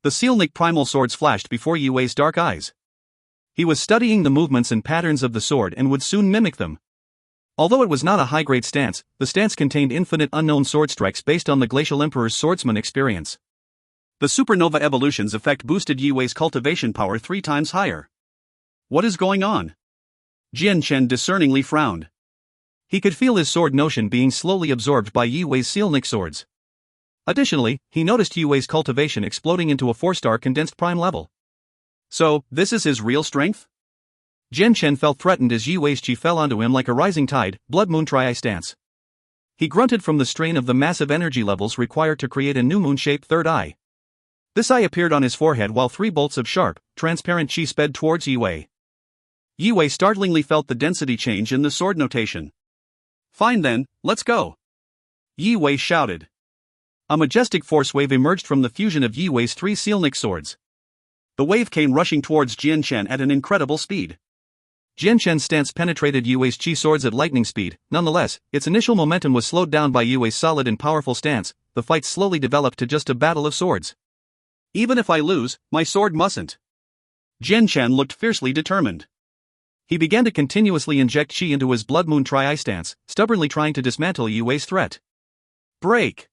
The Sealnik Primal swords flashed before Yue's dark eyes. He was studying the movements and patterns of the sword and would soon mimic them. Although it was not a high-grade stance, the stance contained infinite unknown sword strikes based on the Glacial Emperor's swordsman experience. The supernova evolution's effect boosted Yue's cultivation power 3 times higher. What is going on? Jian Shen discerningly frowned. He could feel his sword notion being slowly absorbed by Yue's Sealnik swords. Additionally, he noticed Yue's cultivation exploding into a 4-star condensed prime level. So, this is his real strength? Jian Shen felt threatened as Yue's chi fell onto him like a rising tide, blood moon tri-eye stance. He grunted from the strain of the massive energy levels required to create a new moon-shaped third eye. This eye appeared on his forehead while 3 bolts of sharp, transparent chi sped towards Yue. Yue startlingly felt the density change in the sword notation. "Fine then, let's go," Yue shouted. A majestic force wave emerged from the fusion of Yue's 3 Sealnik swords. The wave came rushing towards Jian Shen at an incredible speed. Jian Shen's stance penetrated Yue Wei's chi swords at lightning speed. Nonetheless, its initial momentum was slowed down by Yue Wei's solid and powerful stance. The fight slowly developed to just a battle of swords. Even if I lose, my sword mustn't. Jian Shen looked fiercely determined. He began to continuously inject chi into his Blood Moon Tri-Eye stance, stubbornly trying to dismantle Yue Wei's threat. Break!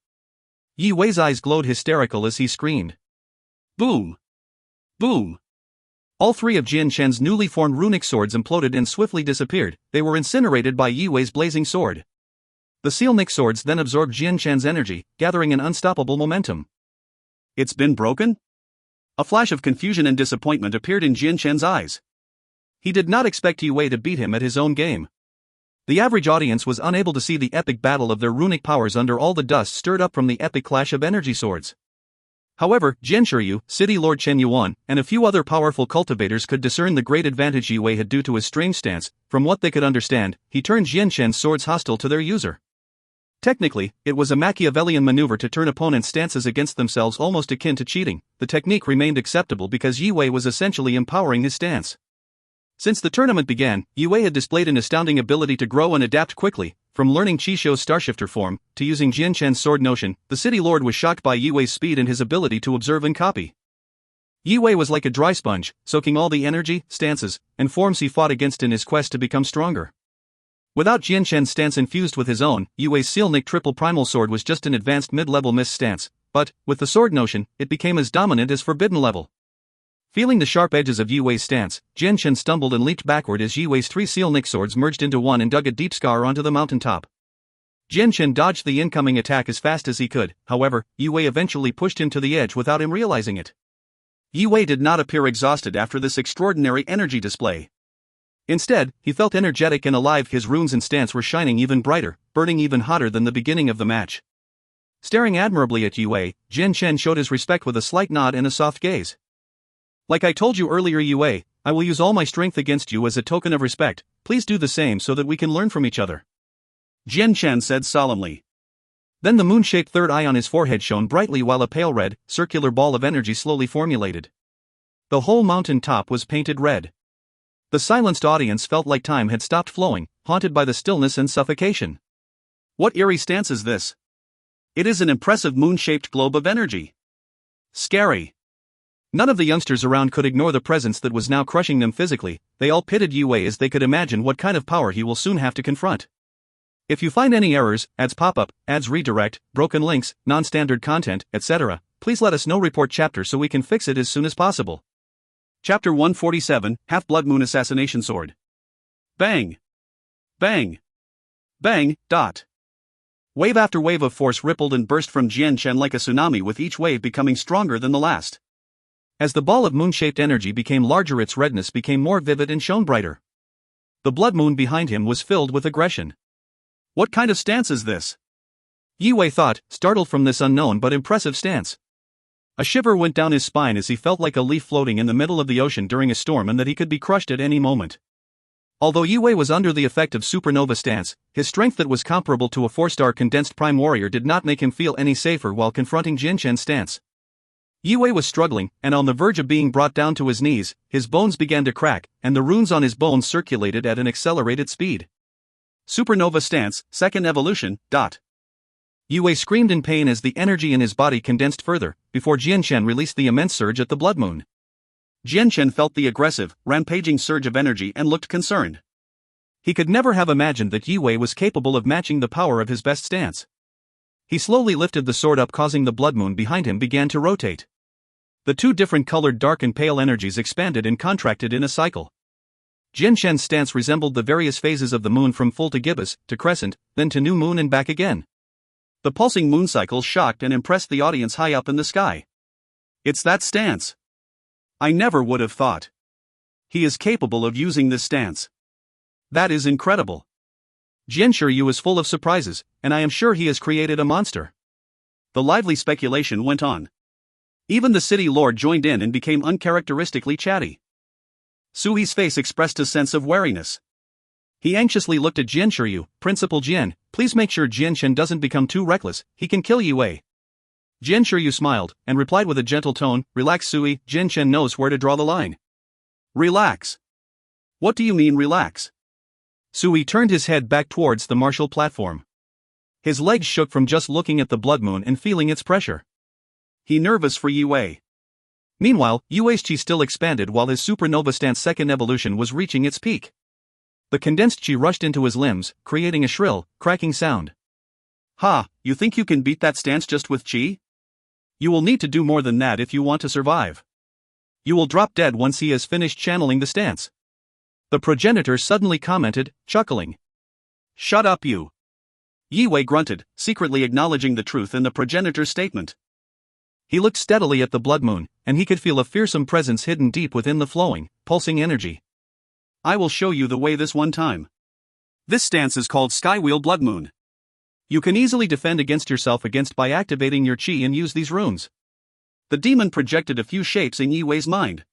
Yue Wei's eyes glowed hysterical as he screamed. Boom! Boom! All three of Jian Shen's newly formed runic swords imploded and swiftly disappeared. They were incinerated by Yue Wei's blazing sword. The Sealnic swords then absorbed Jian Shen's energy, gathering an unstoppable momentum. It's been broken? A flash of confusion and disappointment appeared in Jian Shen's eyes. He did not expect Yue Wei to beat him at his own game. The average audience was unable to see the epic battle of their runic powers under all the dust stirred up from the epic clash of energy swords. However, Jian Shiryu, City Lord Chen Yuan, and a few other powerful cultivators could discern the great advantage Yue Wei had due to his strange stance. From what they could understand, he turned Jian Shen's swords hostile to their user. Technically, it was a Machiavellian maneuver to turn opponents' stances against themselves, almost akin to cheating. The technique remained acceptable because Yue Wei was essentially empowering his stance. Since the tournament began, Yue Wei had displayed an astounding ability to grow and adapt quickly. From learning Qishou's Starshifter form, to using Jian Shen's sword notion, the City Lord was shocked by Yue Wei's speed and his ability to observe and copy. Yue Wei was like a dry sponge, soaking all the energy, stances, and forms he fought against in his quest to become stronger. Without Jian Shen's stance infused with his own, Yue Wei's Sealnic triple primal sword was just an advanced mid-level mist stance, but, with the sword notion, it became as dominant as forbidden level. Feeling the sharp edges of Yue Wei's stance, Jian Shen stumbled and leaped backward as Yue Wei's three Sealnic swords merged into one and dug a deep scar onto the mountaintop. Jian Shen dodged the incoming attack as fast as he could. However, Yue Wei eventually pushed him to the edge without him realizing it. Yue Wei did not appear exhausted after this extraordinary energy display. Instead, he felt energetic and alive. His runes and stance were shining even brighter, burning even hotter than the beginning of the match. Staring admirably at Yue Wei, Jian Shen showed his respect with a slight nod and a soft gaze. Like I told you earlier, Yue Wei, I will use all my strength against you as a token of respect. Please do the same so that we can learn from each other. Jian Shen said solemnly. Then the moon-shaped third eye on his forehead shone brightly while a pale red, circular ball of energy slowly formulated. The whole mountain top was painted red. The silenced audience felt like time had stopped flowing, haunted by the stillness and suffocation. What eerie stance is this? It is an impressive moon-shaped globe of energy. Scary. None of the youngsters around could ignore the presence that was now crushing them physically. They all pitted Yue Wei as they could imagine what kind of power he will soon have to confront. If you find any errors, ads pop up, ads redirect, broken links, non-standard content, etc., please let us know. Report chapter so we can fix it as soon as possible. Chapter 147, Half-Blood Moon Assassination Sword. Bang! Bang! Bang! Dot! Wave after wave of force rippled and burst from Jian Shen like a tsunami, with each wave becoming stronger than the last. As the ball of moon-shaped energy became larger, its redness became more vivid and shone brighter. The blood moon behind him was filled with aggression. What kind of stance is this? Yue Wei thought, startled from this unknown but impressive stance. A shiver went down his spine as he felt like a leaf floating in the middle of the ocean during a storm and that he could be crushed at any moment. Although Yue Wei was under the effect of supernova stance, his strength that was comparable to a 4-star condensed prime warrior did not make him feel any safer while confronting Jian Shen's stance. Yue Wei was struggling, and on the verge of being brought down to his knees. His bones began to crack, and the runes on his bones circulated at an accelerated speed. Supernova stance, second evolution. Dot. Yue Wei screamed in pain as the energy in his body condensed further, before Jian Shen released the immense surge at the blood moon. Jian Shen felt the aggressive, rampaging surge of energy and looked concerned. He could never have imagined that Yue Wei was capable of matching the power of his best stance. He slowly lifted the sword up, causing the blood moon behind him began to rotate. The two different colored dark and pale energies expanded and contracted in a cycle. Jian Shen's stance resembled the various phases of the moon, from full to gibbous, to crescent, then to new moon and back again. The pulsing moon cycle shocked and impressed the audience high up in the sky. It's that stance. I never would have thought. He is capable of using this stance. That is incredible. Jian Shiryu is full of surprises, and I am sure he has created a monster. The lively speculation went on. Even the city lord joined in and became uncharacteristically chatty. Sui's face expressed a sense of wariness. He anxiously looked at Jian Shiryu. Principal Jian, please make sure Jian Shen doesn't become too reckless, he can kill Yue Wei. Jian Shiryu smiled, and replied with a gentle tone, "Relax, Sui, Jin Chen knows where to draw the line." Relax. What do you mean relax? Sui turned his head back towards the martial platform. His legs shook from just looking at the blood moon and feeling its pressure. He nervous for Yi Wei. Meanwhile, Yue's chi still expanded while his supernova stance second evolution was reaching its peak. The condensed chi rushed into his limbs, creating a shrill, cracking sound. Ha, you think you can beat that stance just with chi? You will need to do more than that if you want to survive. You will drop dead once he has finished channeling the stance. The progenitor suddenly commented, chuckling. Shut up, you. Yi Wei grunted, secretly acknowledging the truth in the progenitor's statement. He looked steadily at the blood moon, and he could feel a fearsome presence hidden deep within the flowing, pulsing energy. I will show you the way this one time. This stance is called Skywheel Blood Moon. You can easily defend against yourself by activating your chi and use these runes. The demon projected a few shapes in Yi Wei's mind.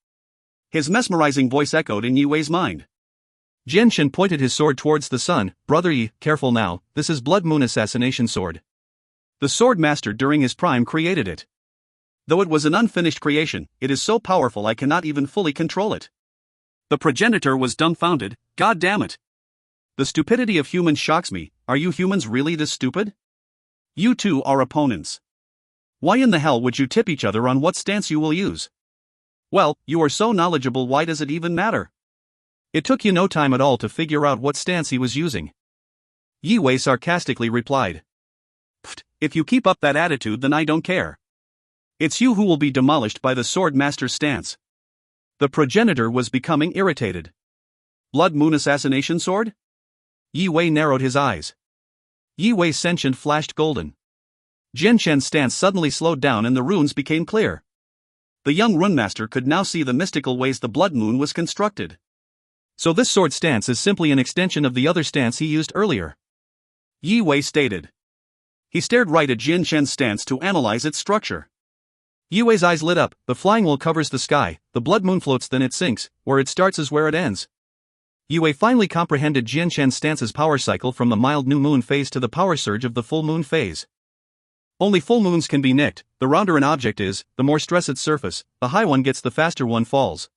His mesmerizing voice echoed in Yi Wei's mind. Jian Shen pointed his sword towards the sun. Brother Yi, careful now, this is Blood Moon Assassination Sword. The sword master during his prime created it. Though it was an unfinished creation, it is so powerful I cannot even fully control it. The progenitor was dumbfounded. God damn it. The stupidity of humans shocks me. Are you humans really this stupid? You two are opponents. Why in the hell would you tip each other on what stance you will use? Well, you are so knowledgeable, why does it even matter? It took you no time at all to figure out what stance he was using. Yi Wei sarcastically replied. Pfft, if you keep up that attitude then I don't care. It's you who will be demolished by the sword master's stance. The progenitor was becoming irritated. Blood Moon Assassination Sword? Yi Wei narrowed his eyes. Yi Wei's sentient flashed golden. Jian Shen's stance suddenly slowed down and the runes became clear. The young runemaster could now see the mystical ways the blood moon was constructed. So this sword stance is simply an extension of the other stance he used earlier, Yi Wei stated. He stared right at Jian Shen's stance to analyze its structure. Yi Wei's eyes lit up. The flying wheel covers the sky, the blood moon floats, then it sinks. Where it starts is where it ends. Yi Wei finally comprehended Jian Shen's stance's power cycle from the mild new moon phase to the power surge of the full moon phase. Only full moons can be nicked. The rounder an object is, the more stress its surface, the high one gets, the faster one falls.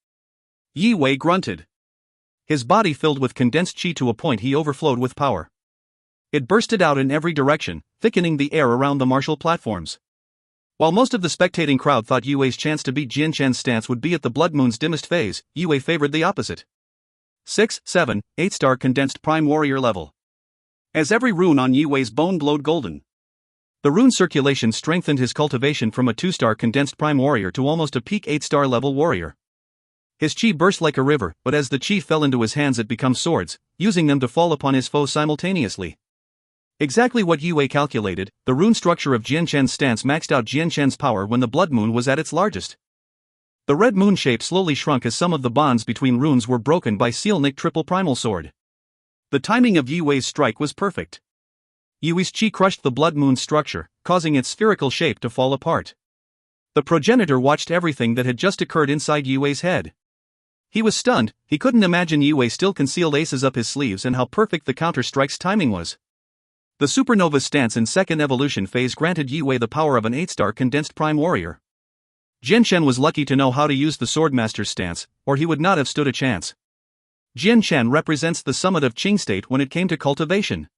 Yi Wei grunted. His body filled with condensed chi to a point he overflowed with power. It bursted out in every direction, thickening the air around the martial platforms. While most of the spectating crowd thought Yi Wei's chance to beat Jian Shen's stance would be at the blood moon's dimmest phase, Yi Wei favored the opposite. 6, 7, 8-star condensed prime warrior level. As every rune on Yi Wei's bone glowed golden. The rune circulation strengthened his cultivation from a 2-star condensed prime warrior to almost a peak 8-star level warrior. His chi burst like a river, but as the chi fell into his hands it became swords, using them to fall upon his foe simultaneously. Exactly what Yi Wei calculated, the rune structure of Jian Shen's stance maxed out Jian Shen's power when the blood moon was at its largest. The red moon shape slowly shrunk as some of the bonds between runes were broken by Sealnick triple primal sword. The timing of Yi Wei's strike was perfect. Yi Wei's chi crushed the blood moon's structure, causing its spherical shape to fall apart. The progenitor watched everything that had just occurred inside Yi Wei's head. He was stunned. He couldn't imagine Yi Wei still concealed aces up his sleeves and how perfect the counter-strike's timing was. The supernova stance in second evolution phase granted Yi Wei the power of an 8-star condensed prime warrior. Jian Shen was lucky to know how to use the swordmaster's stance, or he would not have stood a chance. Jian Shen represents the summit of Qing state when it came to cultivation.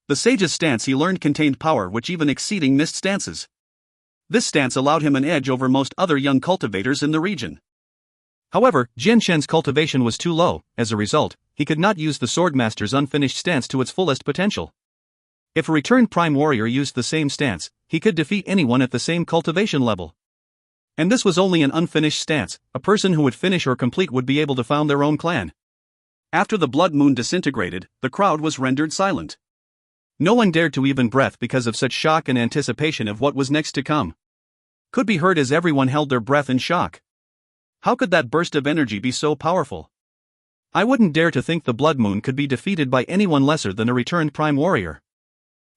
The sage's stance he learned contained power which even exceeding mist stances. This stance allowed him an edge over most other young cultivators in the region. However, Jian Shen's cultivation was too low. As a result, he could not use the swordmaster's unfinished stance to its fullest potential. If a returned prime warrior used the same stance, he could defeat anyone at the same cultivation level. And this was only an unfinished stance. A person who would finish or complete would be able to found their own clan. After the blood moon disintegrated, the crowd was rendered silent. No one dared to even breath because of such shock and anticipation of what was next to come. Could be heard as everyone held their breath in shock. How could that burst of energy be so powerful? I wouldn't dare to think the blood moon could be defeated by anyone lesser than a returned prime warrior.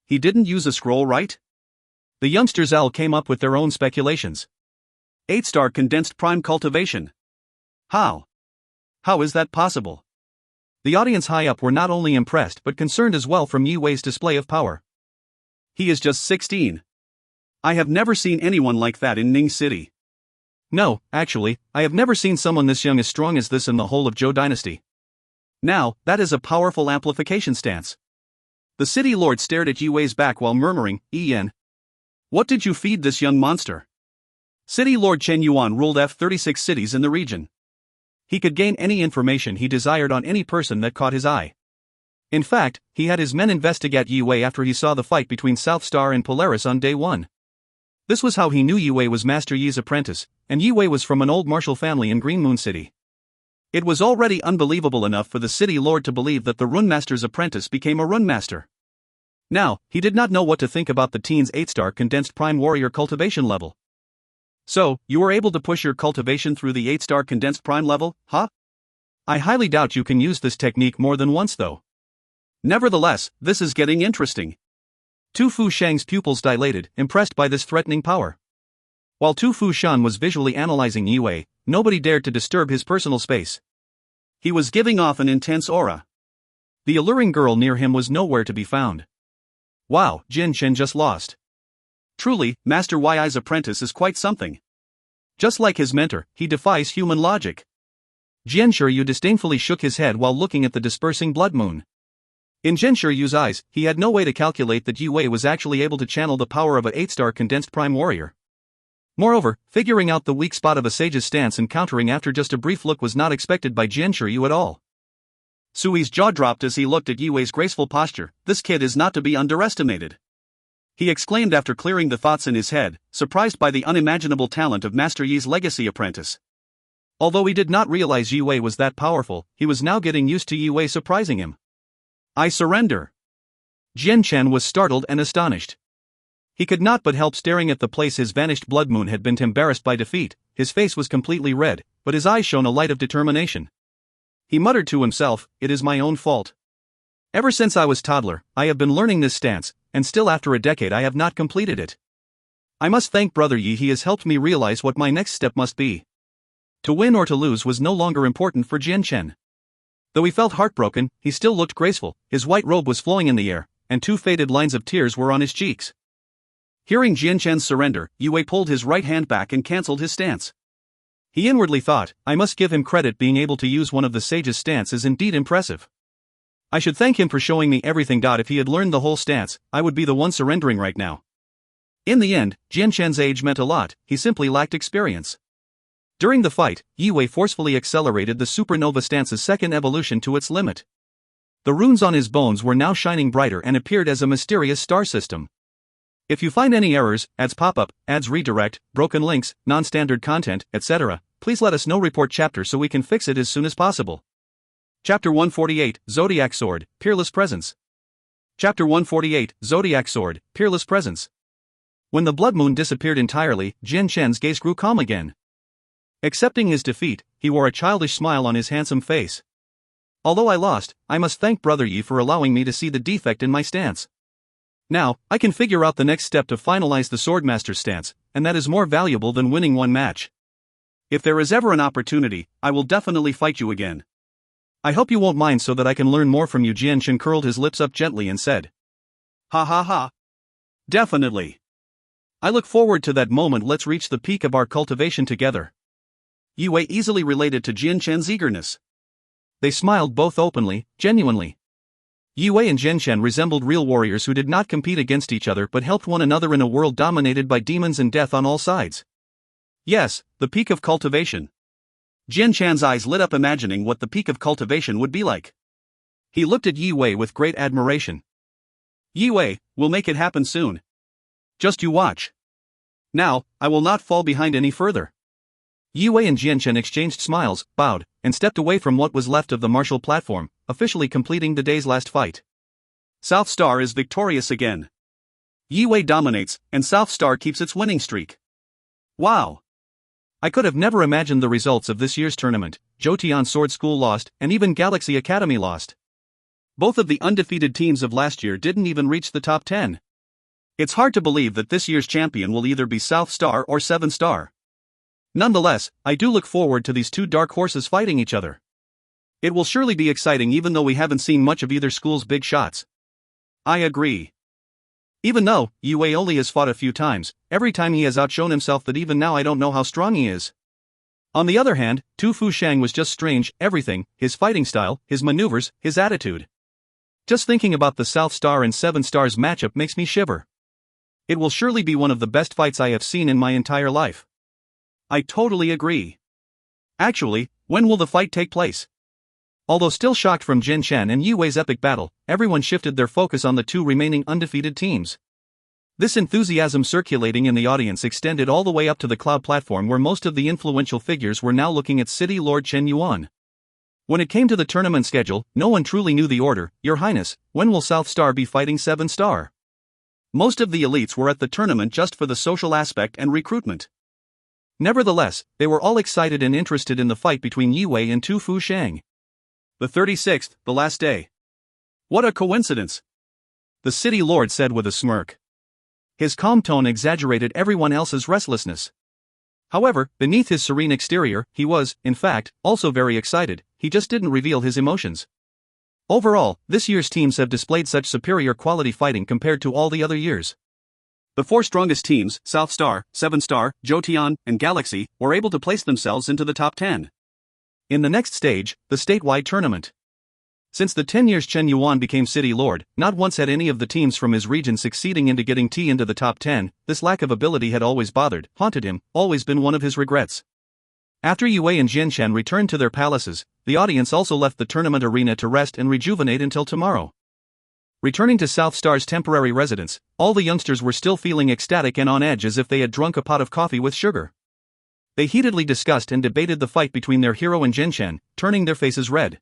He didn't use a scroll, right? The youngsters all came up with their own speculations. 8-star condensed prime cultivation. How? How is that possible? The audience high up were not only impressed but concerned as well from Yi Wei's display of power. He is just 16. I have never seen anyone like that in Ning City. No, actually, I have never seen someone this young as strong as this in the whole of Zhou Dynasty. Now, that is a powerful amplification stance. The city lord stared at Yi Wei's back while murmuring, "Yen. What did you feed this young monster?" City Lord Chen Yuan ruled F-36 cities in the region. He could gain any information he desired on any person that caught his eye. In fact, he had his men investigate Yi Wei after he saw the fight between South Star and Polaris on day 1. This was how he knew Yi Wei was Master Yi's apprentice, and Yi Wei was from an old martial family in Green Moon City. It was already unbelievable enough for the city lord to believe that the Rune Master's apprentice became a Rune Master. Now, he did not know what to think about the teen's 8-star condensed prime warrior cultivation level. So, you were able to push your cultivation through the 8-star condensed prime level, huh? I highly doubt you can use this technique more than once though. Nevertheless, this is getting interesting. Tu Fu Shang's pupils dilated, impressed by this threatening power. While Tu Fu Shan was visually analyzing Yi Wei, nobody dared to disturb his personal space. He was giving off an intense aura. The alluring girl near him was nowhere to be found. Wow, Jin Chen just lost. Truly, Master Yi's apprentice is quite something. Just like his mentor, he defies human logic. Jian Shiryu disdainfully shook his head while looking at the dispersing blood moon. In Jian Shiryu's eyes, he had no way to calculate that Yi Wei was actually able to channel the power of a 8-star condensed prime warrior. Moreover, figuring out the weak spot of a sage's stance and countering after just a brief look was not expected by Jian Shiryu at all. Sui's jaw dropped as he looked at Yi Wei's graceful posture. This kid is not to be underestimated. He exclaimed after clearing the thoughts in his head, surprised by the unimaginable talent of Master Yi's legacy apprentice. Although he did not realize Yi Wei was that powerful, he was now getting used to Yi Wei surprising him. I surrender. Jian Chen was startled and astonished. He could not but help staring at the place his vanished blood moon had been embarrassed by defeat. His face was completely red, but his eyes shone a light of determination. He muttered to himself, "It is my own fault. Ever since I was toddler, I have been learning this stance, and still after a decade I have not completed it. I must thank Brother Yi, he has helped me realize what my next step must be." To win or to lose was no longer important for Jian Chen. Though he felt heartbroken, he still looked graceful, his white robe was flowing in the air, and 2 faded lines of tears were on his cheeks. Hearing Jian Chen's surrender, Yi Wei pulled his right hand back and cancelled his stance. He inwardly thought, I must give him credit, being able to use one of the sage's stance is indeed impressive. I should thank him for showing me everything. If he had learned the whole stance, I would be the one surrendering right now. In the end, Jian Chen's age meant a lot, he simply lacked experience. During the fight, Yi Wei forcefully accelerated the supernova stance's second evolution to its limit. The runes on his bones were now shining brighter and appeared as a mysterious star system. If you find any errors, ads pop up, ads redirect, broken links, non-standard content, etc., please let us know. Report chapter so we can fix it as soon as possible. Chapter 148, Zodiac Sword, Peerless Presence. Chapter 148, Zodiac Sword, Peerless Presence. When the blood moon disappeared entirely, Jian Chen's gaze grew calm again. Accepting his defeat, he wore a childish smile on his handsome face. Although I lost, I must thank Brother Yi for allowing me to see the defect in my stance. Now, I can figure out the next step to finalize the Swordmaster's stance, and that is more valuable than winning one match. If there is ever an opportunity, I will definitely fight you again. I hope you won't mind so that I can learn more from you. Jian Chen curled his lips up gently and said, "Ha ha ha. Definitely. I look forward to that moment. Let's reach the peak of our cultivation together." Yi Wei easily related to Jian Chen's eagerness. They smiled both openly, genuinely. Yi Wei and Jian Chen resembled real warriors who did not compete against each other but helped one another in a world dominated by demons and death on all sides. Yes, the peak of cultivation. Jian Chan's eyes lit up imagining what the peak of cultivation would be like. He looked at Yi Wei with great admiration. Yi Wei, we'll make it happen soon. Just you watch. Now, I will not fall behind any further. Yi Wei and Jian Chen exchanged smiles, bowed, and stepped away from what was left of the martial platform, officially completing the day's last fight. South Star is victorious again. Yi Wei dominates, and South Star keeps its winning streak. Wow! I could have never imagined the results of this year's tournament. Zhoutian Sword School lost, and even Galaxy Academy lost. Both of the undefeated teams of last year didn't even reach the top 10. It's hard to believe that this year's champion will either be South Star or 7 Star. Nonetheless, I do look forward to these two dark horses fighting each other. It will surely be exciting even though we haven't seen much of either school's big shots. I agree. Even though Yue only has fought a few times, every time he has outshone himself that even now I don't know how strong he is. On the other hand, Tu Fu Shang was just strange, everything, his fighting style, his maneuvers, his attitude. Just thinking about the South Star and Seven Stars matchup makes me shiver. It will surely be one of the best fights I have seen in my entire life. I totally agree. Actually, when will the fight take place? Although still shocked from Jin Chen and Yue's epic battle, everyone shifted their focus on the two remaining undefeated teams. This enthusiasm circulating in the audience extended all the way up to the cloud platform where most of the influential figures were now looking at City Lord Chen Yuan. When it came to the tournament schedule, no one truly knew the order. Your Highness, when will South Star be fighting Seven Star? Most of the elites were at the tournament just for the social aspect and recruitment. Nevertheless, they were all excited and interested in the fight between Yue and Tu Fu Shang. The 36th, the last day. What a coincidence! The City Lord said with a smirk. His calm tone exaggerated everyone else's restlessness. However, beneath his serene exterior, he was, in fact, also very excited. He just didn't reveal his emotions. Overall, this year's teams have displayed such superior quality fighting compared to all the other years. The four strongest teams, South Star, Seven Star, Jotian, and Galaxy, were able to place themselves into the top 10. In the next stage, the statewide tournament. Since the 10 years Chen Yuan became City Lord, not once had any of the teams from his region succeeding into getting T into the top 10. This lack of ability had always haunted him, always been one of his regrets. After Yue and Jin Chen returned to their palaces, the audience also left the tournament arena to rest and rejuvenate until tomorrow. Returning to South Star's temporary residence, all the youngsters were still feeling ecstatic and on edge as if they had drunk a pot of coffee with sugar. They heatedly discussed and debated the fight between their hero and Jin Chen, turning their faces red.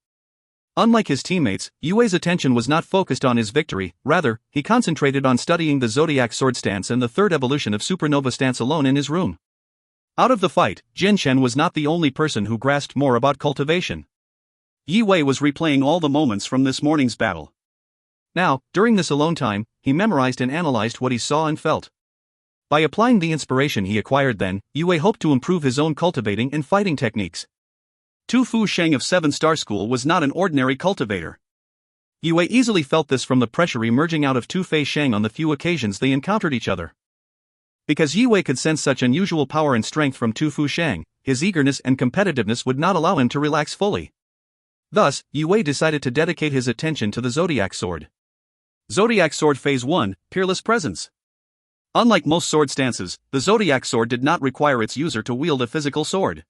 Unlike his teammates, Yue's attention was not focused on his victory, rather, he concentrated on studying the Zodiac Sword stance and the third evolution of Supernova stance alone in his room. Out of the fight, Jin Chen was not the only person who grasped more about cultivation. Yue was replaying all the moments from this morning's battle. Now, during this alone time, he memorized and analyzed what he saw and felt. By applying the inspiration he acquired then, Yue hoped to improve his own cultivating and fighting techniques. Tu Fu Shang of Seven Star School was not an ordinary cultivator. Yue easily felt this from the pressure emerging out of Tu Fei Shang on the few occasions they encountered each other. Because Yue could sense such unusual power and strength from Tu Fu Shang, his eagerness and competitiveness would not allow him to relax fully. Thus, Yue decided to dedicate his attention to the Zodiac Sword. Zodiac Sword Phase 1, Peerless Presence. Unlike most sword stances, the Zodiac Sword did not require its user to wield a physical sword.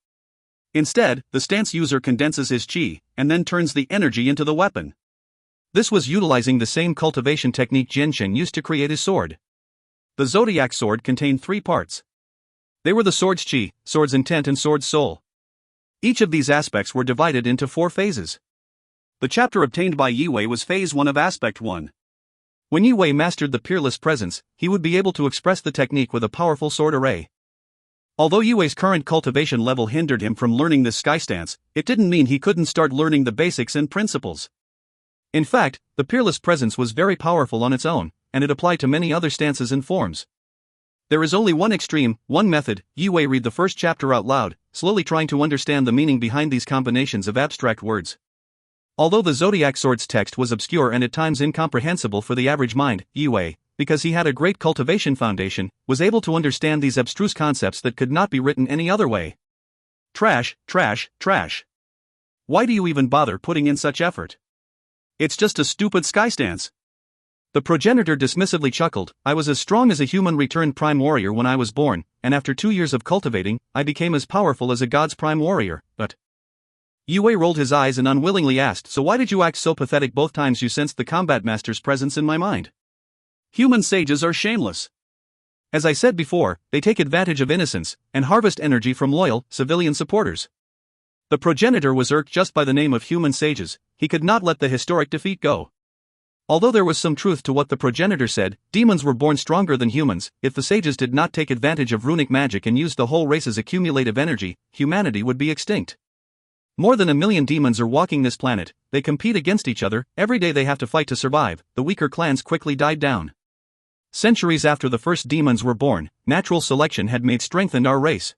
Instead, the stance user condenses his chi, and then turns the energy into the weapon. This was utilizing the same cultivation technique Jin Chen used to create his sword. The Zodiac Sword contained 3 parts. They were the sword's chi, sword's intent and sword's soul. Each of these aspects were divided into 4 phases. The chapter obtained by Yue was Phase 1 of Aspect 1. When Yue mastered the Peerless Presence, he would be able to express the technique with a powerful sword array. Although Yue's current cultivation level hindered him from learning this sky stance, it didn't mean he couldn't start learning the basics and principles. In fact, the Peerless Presence was very powerful on its own, and it applied to many other stances and forms. There is only one extreme, one method. Yue read the first chapter out loud, slowly trying to understand the meaning behind these combinations of abstract words. Although the Zodiac Sword's text was obscure and at times incomprehensible for the average mind, Yue, because he had a great cultivation foundation, was able to understand these abstruse concepts that could not be written any other way. Trash, trash, trash. Why do you even bother putting in such effort? It's just a stupid sky stance. The progenitor dismissively chuckled. I was as strong as a human returned prime warrior when I was born, and after 2 years of cultivating, I became as powerful as a god's prime warrior, but... Yue rolled his eyes and unwillingly asked, so why did you act so pathetic both times you sensed the combat master's presence in my mind? Human sages are shameless. As I said before, they take advantage of innocence, and harvest energy from loyal, civilian supporters. The progenitor was irked just by the name of human sages. He could not let the historic defeat go. Although there was some truth to what the progenitor said, demons were born stronger than humans. If the sages did not take advantage of runic magic and used the whole race's accumulative energy, humanity would be extinct. More than 1 million demons are walking this planet. They compete against each other. Every day they have to fight to survive. The weaker clans quickly died down. Centuries after the first demons were born, natural selection had made strengthened our race.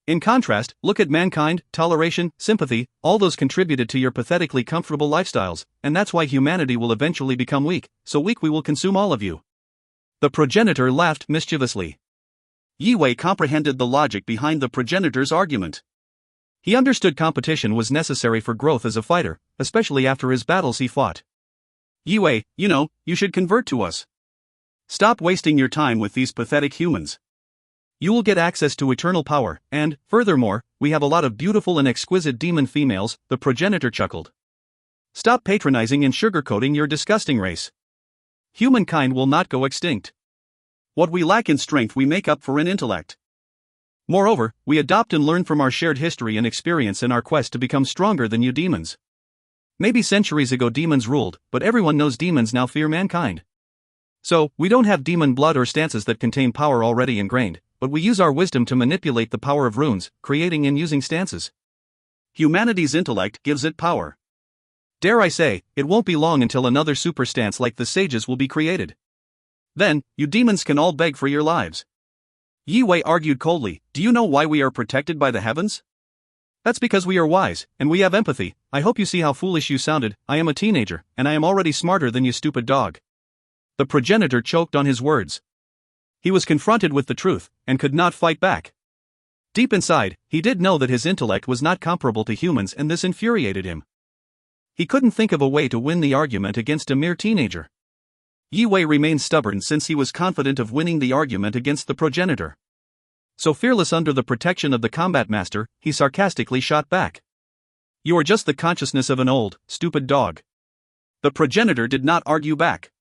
In contrast, look at mankind, toleration, sympathy, all those contributed to your pathetically comfortable lifestyles, and that's why humanity will eventually become weak, so weak we will consume all of you. The progenitor laughed mischievously. Yi Wei comprehended the logic behind the progenitor's argument. He understood competition was necessary for growth as a fighter, especially after his battles he fought. Yi Wei, you should convert to us. Stop wasting your time with these pathetic humans. You will get access to eternal power, and, furthermore, we have a lot of beautiful and exquisite demon females, the progenitor chuckled. Stop patronizing and sugarcoating your disgusting race. Humankind will not go extinct. What we lack in strength we make up for in intellect. Moreover, we adopt and learn from our shared history and experience in our quest to become stronger than you demons. Maybe centuries ago demons ruled, but everyone knows demons now fear mankind. So, we don't have demon blood or stances that contain power already ingrained, but we use our wisdom to manipulate the power of runes, creating and using stances. Humanity's intellect gives it power. Dare I say, it won't be long until another super stance like the sages will be created. Then, you demons can all beg for your lives. Yi Wei argued coldly, do you know why we are protected by the heavens? That's because we are wise, and we have empathy. I hope you see how foolish you sounded. I am a teenager, and I am already smarter than you stupid dog. The progenitor choked on his words. He was confronted with the truth, and could not fight back. Deep inside, he did know that his intellect was not comparable to humans, and this infuriated him. He couldn't think of a way to win the argument against a mere teenager. Yi Wei remained stubborn since he was confident of winning the argument against the progenitor. So fearless under the protection of the combat master, he sarcastically shot back. You are just the consciousness of an old, stupid dog. The progenitor did not argue back.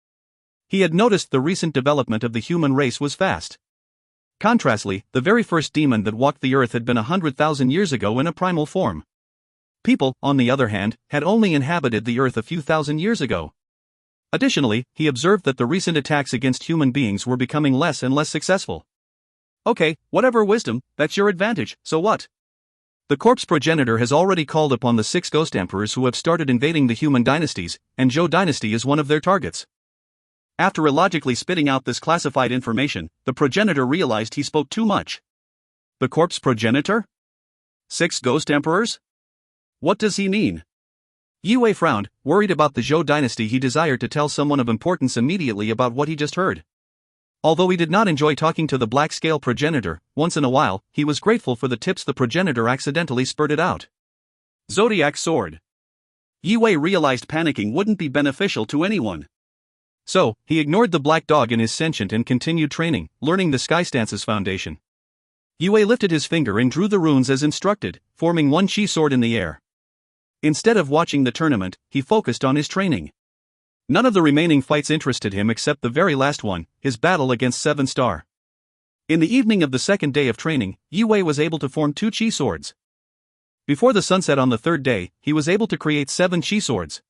He had noticed the recent development of the human race was fast. Contrastly, the very first demon that walked the earth had been 100,000 years ago in a primal form. People, on the other hand, had only inhabited the earth a few thousand years ago. Additionally, he observed that the recent attacks against human beings were becoming less and less successful. Okay, whatever wisdom, that's your advantage, so what? The corpse progenitor has already called upon the 6 ghost emperors who have started invading the human dynasties, and Zhou dynasty is one of their targets. After illogically spitting out this classified information, the progenitor realized he spoke too much. The corpse progenitor? 6 ghost emperors? What does he mean? Yi Wei frowned, worried about the Zhou dynasty. He desired to tell someone of importance immediately about what he just heard. Although he did not enjoy talking to the black-scale progenitor, once in a while, he was grateful for the tips the progenitor accidentally spurted out. Zodiac sword. Yi Wei realized panicking wouldn't be beneficial to anyone. So, he ignored the black dog in his sentient and continued training, learning the Sky Stance's foundation. Yi Wei lifted his finger and drew the runes as instructed, forming one chi sword in the air. Instead of watching the tournament, he focused on his training. None of the remaining fights interested him except the very last one, his battle against 7 Star. In the evening of the second day of training, Yi Wei was able to form 2 chi swords. Before the sunset on the third day, he was able to create 7 chi swords.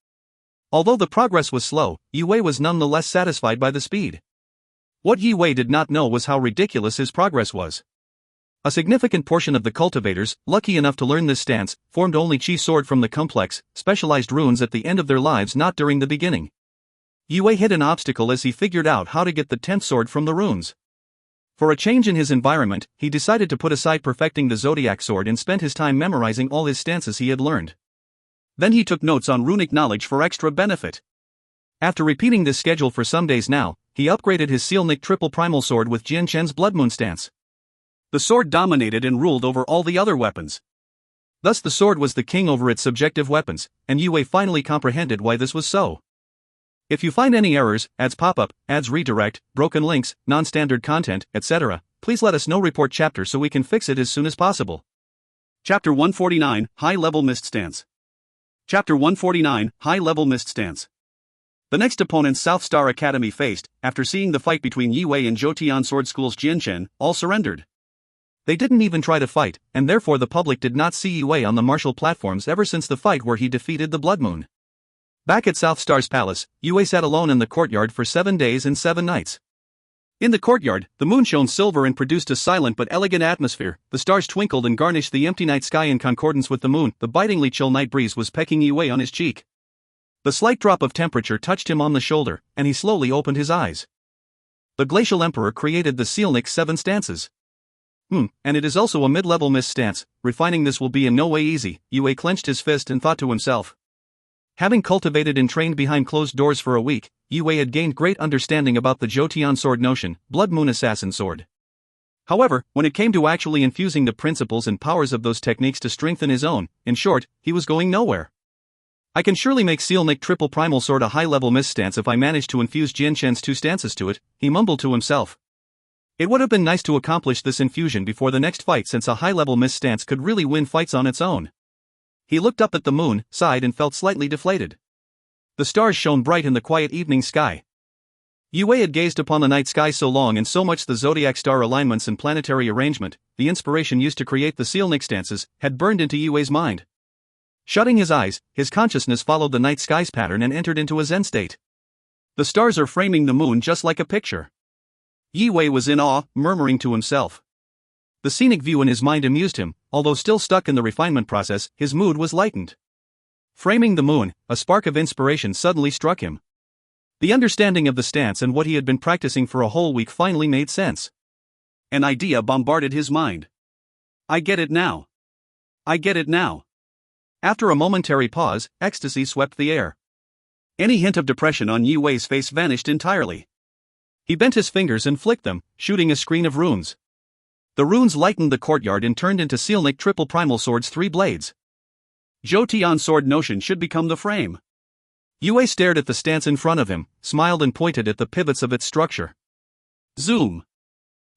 Although the progress was slow, Yi Wei was nonetheless satisfied by the speed. What Yi Wei did not know was how ridiculous his progress was. A significant portion of the cultivators, lucky enough to learn this stance, formed only chi sword from the complex, specialized runes at the end of their lives, not during the beginning. Yi Wei hit an obstacle as he figured out how to get the 10th sword from the runes. For a change in his environment, he decided to put aside perfecting the Zodiac sword and spent his time memorizing all his stances he had learned. Then he took notes on runic knowledge for extra benefit. After repeating this schedule for some days now, he upgraded his Sealnik triple primal sword with Jian Chen's Blood Moon stance. The sword dominated and ruled over all the other weapons. Thus the sword was the king over its subjective weapons, and Yi Wei finally comprehended why this was so. If you find any errors, ads pop up, ads redirect, broken links, non-standard content, etc., please let us know. Report chapter so we can fix it as soon as possible. Chapter 149, High-Level Mist Stance. Chapter 149, High-Level Mist Stance. The next opponents South Star Academy faced, after seeing the fight between Yi Wei and Zhoutian Sword School's Jian Chen, all surrendered. They didn't even try to fight, and therefore the public did not see Yi Wei on the martial platforms ever since the fight where he defeated the Blood Moon. Back at South Star's palace, Yi Wei sat alone in the courtyard for 7 days and 7 nights. In the courtyard, the moon shone silver and produced a silent but elegant atmosphere. The stars twinkled and garnished the empty night sky in concordance with the moon. The bitingly chill night breeze was pecking Yi Wei on his cheek. The slight drop of temperature touched him on the shoulder, and he slowly opened his eyes. The Glacial Emperor created the Sealnik 7 stances. And it is also a mid-level mist stance. Refining this will be in no way easy. Yi Wei clenched his fist and thought to himself. Having cultivated and trained behind closed doors for a week, Yue had gained great understanding about the Jotian sword notion, Blood Moon Assassin Sword. However, when it came to actually infusing the principles and powers of those techniques to strengthen his own, in short, he was going nowhere. I can surely make Sealnick Triple Primal Sword a high-level mist stance if I manage to infuse Jianshen's 2 stances to it, he mumbled to himself. It would have been nice to accomplish this infusion before the next fight, since a high-level mist stance could really win fights on its own. He looked up at the moon, sighed and felt slightly deflated. The stars shone bright in the quiet evening sky. Yue had gazed upon the night sky so long and so much the zodiac star alignments and planetary arrangement, the inspiration used to create the Sealnick stances, had burned into Yue's mind. Shutting his eyes, his consciousness followed the night sky's pattern and entered into a Zen state. The stars are framing the moon just like a picture. Yue was in awe, murmuring to himself. The scenic view in his mind amused him, although still stuck in the refinement process, his mood was lightened. Framing the moon, a spark of inspiration suddenly struck him. The understanding of the stance and what he had been practicing for a whole week finally made sense. An idea bombarded his mind. I get it now. I get it now. After a momentary pause, ecstasy swept the air. Any hint of depression on Yue's face vanished entirely. He bent his fingers and flicked them, shooting a screen of runes. The runes lightened the courtyard and turned into Sealnick Triple Primal Sword's 3 blades. Jotian sword notion should become the frame. Yue stared at the stance in front of him, smiled and pointed at the pivots of its structure. Zoom.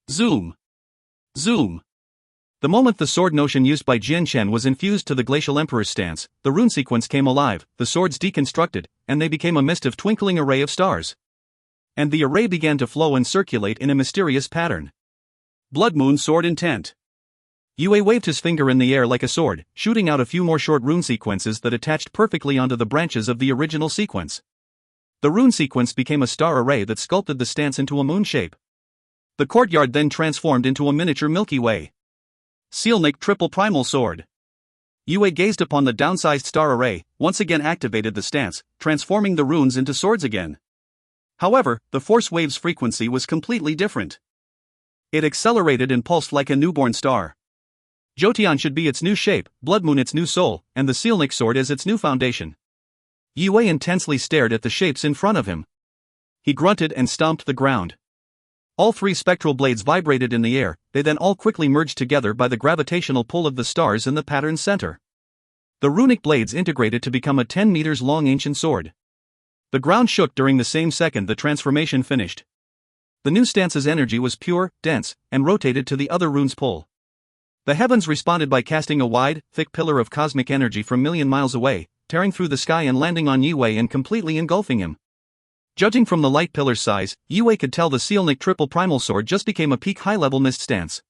Zoom. Zoom. The moment the sword notion used by Jianshen was infused to the Glacial Emperor's stance, the rune sequence came alive, the swords deconstructed, and they became a mist of twinkling array of stars. And the array began to flow and circulate in a mysterious pattern. Blood Moon Sword Intent. Yue waved his finger in the air like a sword, shooting out a few more short rune sequences that attached perfectly onto the branches of the original sequence. The rune sequence became a star array that sculpted the stance into a moon shape. The courtyard then transformed into a miniature Milky Way. Sealnick Triple Primal Sword. Yue gazed upon the downsized star array, once again activated the stance, transforming the runes into swords again. However, the force wave's frequency was completely different. It accelerated and pulsed like a newborn star. Jotian should be its new shape, Blood Moon its new soul, and the Sealnick sword as its new foundation. Yue intensely stared at the shapes in front of him. He grunted and stomped the ground. All 3 spectral blades vibrated in the air, they then all quickly merged together by the gravitational pull of the stars in the pattern's center. The runic blades integrated to become a 10 meters long ancient sword. The ground shook during the same second the transformation finished. The new stance's energy was pure, dense, and rotated to the other rune's pull. The heavens responded by casting a wide, thick pillar of cosmic energy from million miles away, tearing through the sky and landing on Yue and completely engulfing him. Judging from the light pillar's size, Yue could tell the Sealnick Triple Primal Sword just became a peak high-level mist stance.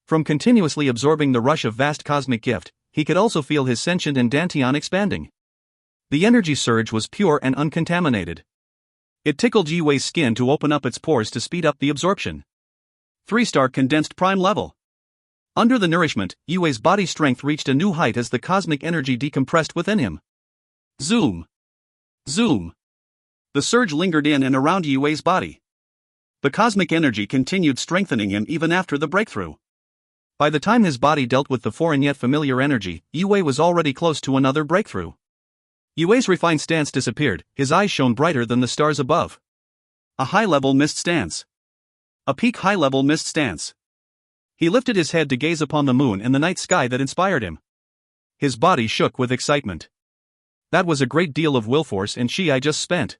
From continuously absorbing the rush of vast cosmic gift, he could also feel his sentient and dantian expanding. The energy surge was pure and uncontaminated. It tickled Yue's skin to open up its pores to speed up the absorption. 3-star condensed prime level. Under the nourishment, Yue's body strength reached a new height as the cosmic energy decompressed within him. Zoom. Zoom. The surge lingered in and around Yue's body. The cosmic energy continued strengthening him even after the breakthrough. By the time his body dealt with the foreign yet familiar energy, Yue was already close to another breakthrough. Yue's refined stance disappeared, his eyes shone brighter than the stars above. A high-level mist stance. A peak high-level mist stance. He lifted his head to gaze upon the moon and the night sky that inspired him. His body shook with excitement. That was a great deal of will force and chi I just spent.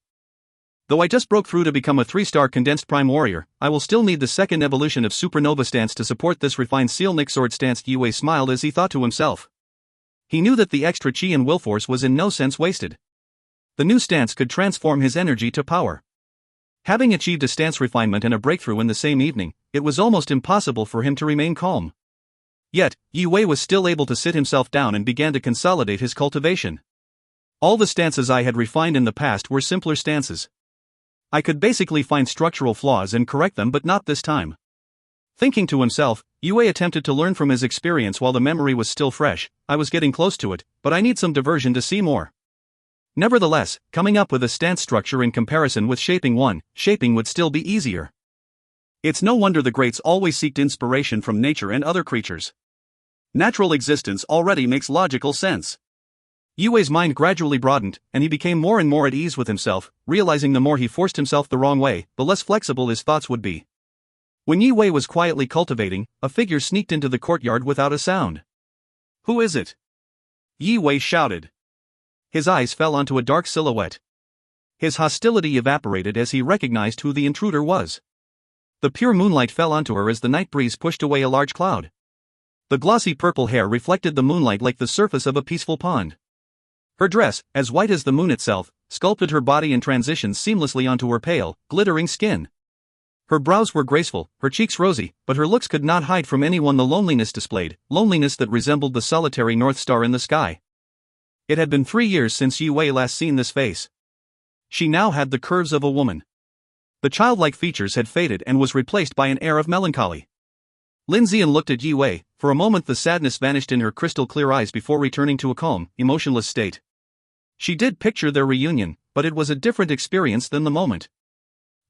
Though I just broke through to become a 3-star condensed prime warrior, I will still need the second evolution of supernova stance to support this refined Sealnick sword stance. Yue smiled as he thought to himself. He knew that the extra chi and will force was in no sense wasted. The new stance could transform his energy to power. Having achieved a stance refinement and a breakthrough in the same evening, it was almost impossible for him to remain calm. Yet, Yue was still able to sit himself down and began to consolidate his cultivation. All the stances I had refined in the past were simpler stances. I could basically find structural flaws and correct them, but not this time. Thinking to himself, Yue attempted to learn from his experience while the memory was still fresh. I was getting close to it, but I need some diversion to see more. Nevertheless, coming up with a stance structure in comparison with shaping would still be easier. It's no wonder the greats always seeked inspiration from nature and other creatures. Natural existence already makes logical sense. Yue's mind gradually broadened, and he became more and more at ease with himself, realizing the more he forced himself the wrong way, the less flexible his thoughts would be. When Yue was quietly cultivating, a figure sneaked into the courtyard without a sound. "Who is it?" Yue shouted. His eyes fell onto a dark silhouette. His hostility evaporated as he recognized who the intruder was. The pure moonlight fell onto her as the night breeze pushed away a large cloud. The glossy purple hair reflected the moonlight like the surface of a peaceful pond. Her dress, as white as the moon itself, sculpted her body and transitioned seamlessly onto her pale, glittering skin. Her brows were graceful, her cheeks rosy, but her looks could not hide from anyone the loneliness displayed, loneliness that resembled the solitary North Star in the sky. It had been 3 years since Yue last seen this face. She now had the curves of a woman. The childlike features had faded and was replaced by an air of melancholy. Lin Zian looked at Yue. For a moment the sadness vanished in her crystal-clear eyes before returning to a calm, emotionless state. She did picture their reunion, but it was a different experience than the moment.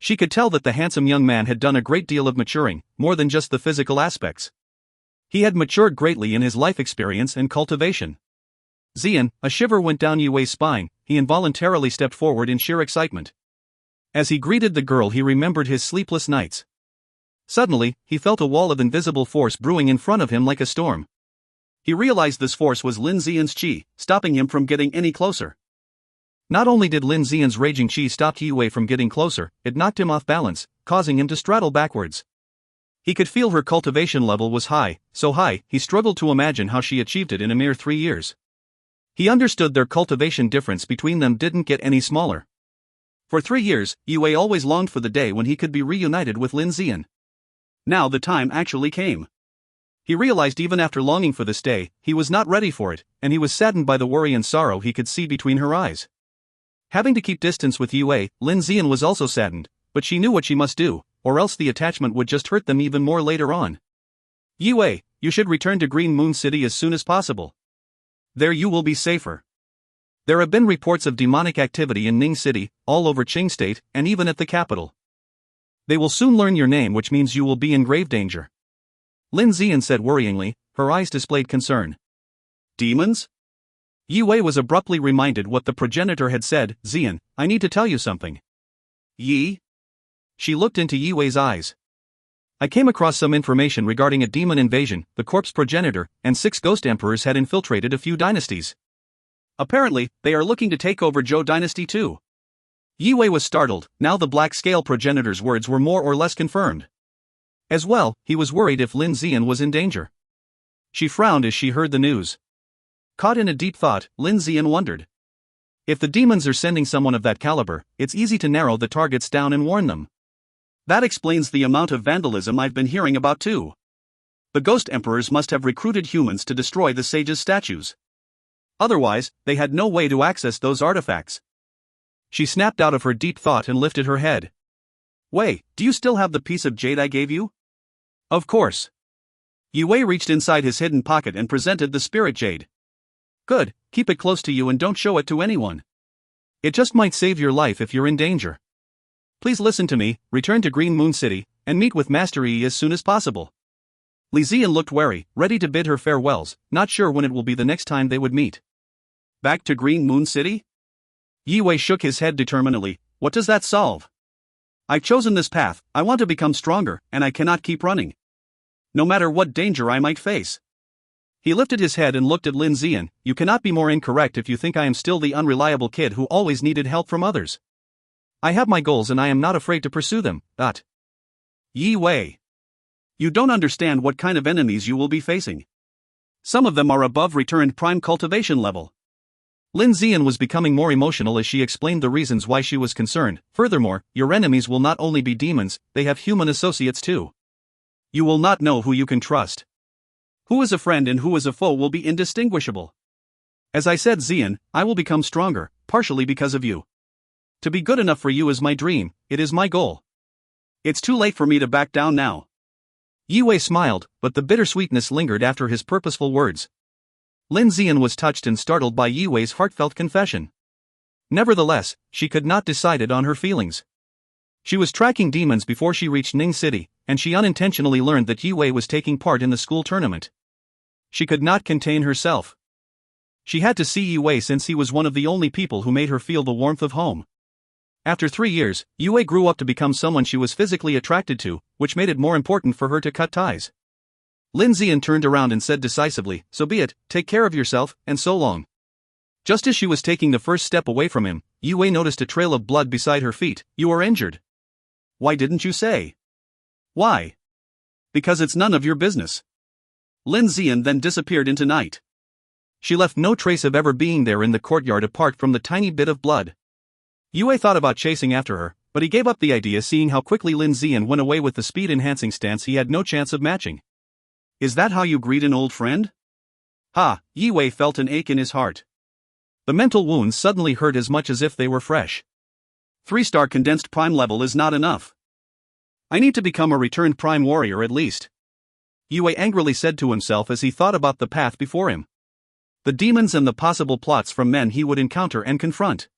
She could tell that the handsome young man had done a great deal of maturing, more than just the physical aspects. He had matured greatly in his life experience and cultivation. Zian, a shiver went down Yue's spine. He involuntarily stepped forward in sheer excitement. As he greeted the girl, he remembered his sleepless nights. Suddenly, he felt a wall of invisible force brewing in front of him like a storm. He realized this force was Lin Zian's qi, stopping him from getting any closer. Not only did Lin Zian's raging qi stop Yue from getting closer, it knocked him off balance, causing him to straddle backwards. He could feel her cultivation level was high, so high, he struggled to imagine how she achieved it in a mere 3 years. He understood their cultivation difference between them didn't get any smaller. For 3 years, Yue always longed for the day when he could be reunited with Lin Zian. Now the time actually came. He realized even after longing for this day, he was not ready for it, and he was saddened by the worry and sorrow he could see between her eyes. Having to keep distance with Yue, Lin Zian was also saddened, but she knew what she must do, or else the attachment would just hurt them even more later on. Yue, you should return to Green Moon City as soon as possible. There you will be safer. There have been reports of demonic activity in Ning City, all over Qing State, and even at the capital. They will soon learn your name, which means you will be in grave danger. Lin Zian said worryingly, her eyes displayed concern. Demons? Yue was abruptly reminded what the progenitor had said. Zian, I need to tell you something. Yi? She looked into Yue's eyes. I came across some information regarding a demon invasion. The corpse progenitor and 6 ghost emperors had infiltrated a few dynasties. Apparently, they are looking to take over Zhou dynasty too. Yue was startled. Now the black scale progenitor's words were more or less confirmed. As well, he was worried if Lin Zian was in danger. She frowned as she heard the news. Caught in a deep thought, Lin Zian wondered. If the demons are sending someone of that caliber, it's easy to narrow the targets down and warn them. That explains the amount of vandalism I've been hearing about too. The ghost emperors must have recruited humans to destroy the sages' statues. Otherwise, they had no way to access those artifacts. She snapped out of her deep thought and lifted her head. Wei, do you still have the piece of jade I gave you? Of course. Yue reached inside his hidden pocket and presented the spirit jade. Good, keep it close to you and don't show it to anyone. It just might save your life if you're in danger. Please listen to me, return to Green Moon City, and meet with Master Yi as soon as possible. Li Zian looked wary, ready to bid her farewells, not sure when it will be the next time they would meet. Back to Green Moon City? Yue shook his head determinedly. What does that solve? I've chosen this path, I want to become stronger, and I cannot keep running. No matter what danger I might face. He lifted his head and looked at Lin Zian. You cannot be more incorrect if you think I am still the unreliable kid who always needed help from others. I have my goals and I am not afraid to pursue them. Yue. You don't understand what kind of enemies you will be facing. Some of them are above returned prime cultivation level. Lin Zian was becoming more emotional as she explained the reasons why she was concerned. Furthermore, your enemies will not only be demons, they have human associates too. You will not know who you can trust. Who is a friend and who is a foe will be indistinguishable. As I said, Zian, I will become stronger, partially because of you. To be good enough for you is my dream, it is my goal. It's too late for me to back down now. Yue smiled, but the bittersweetness lingered after his purposeful words. Lin Zian was touched and startled by Yue's heartfelt confession. Nevertheless, she could not decide on her feelings. She was tracking demons before she reached Ning City, and she unintentionally learned that Yue was taking part in the school tournament. She could not contain herself. She had to see Yue since he was one of the only people who made her feel the warmth of home. After 3 years, Yue grew up to become someone she was physically attracted to, which made it more important for her to cut ties. Lin Zian turned around and said decisively, "So be it, take care of yourself, and so long." Just as she was taking the first step away from him, Yue noticed a trail of blood beside her feet. "You are injured." "Why didn't you say?" "Why?" "Because it's none of your business." Lin Zian then disappeared into night. She left no trace of ever being there in the courtyard apart from the tiny bit of blood. Yue thought about chasing after her, but he gave up the idea seeing how quickly Lin Zian went away with the speed-enhancing stance he had no chance of matching. "Is that how you greet an old friend?" Ha! Yue felt an ache in his heart. The mental wounds suddenly hurt as much as if they were fresh. 3-star condensed prime level is not enough. I need to become a returned prime warrior at least. Yue angrily said to himself as he thought about the path before him. The demons and the possible plots from men he would encounter and confront.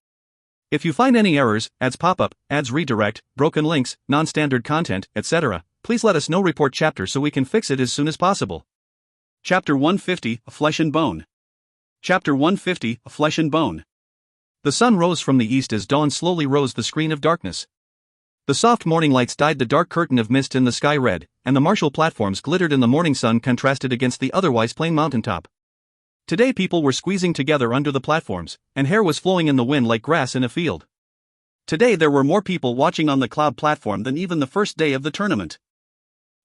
If you find any errors, ads pop-up, ads redirect, broken links, non-standard content, etc., please let us know. Report chapter so we can fix it as soon as possible. Chapter 150, Flesh and Bone. Chapter 150, Flesh and Bone. The sun rose from the east as dawn slowly rose the screen of darkness. The soft morning lights dyed the dark curtain of mist in the sky red, and the martial platforms glittered in the morning sun contrasted against the otherwise plain mountaintop. Today people were squeezing together under the platforms, and hair was flowing in the wind like grass in a field. Today there were more people watching on the cloud platform than even the first day of the tournament.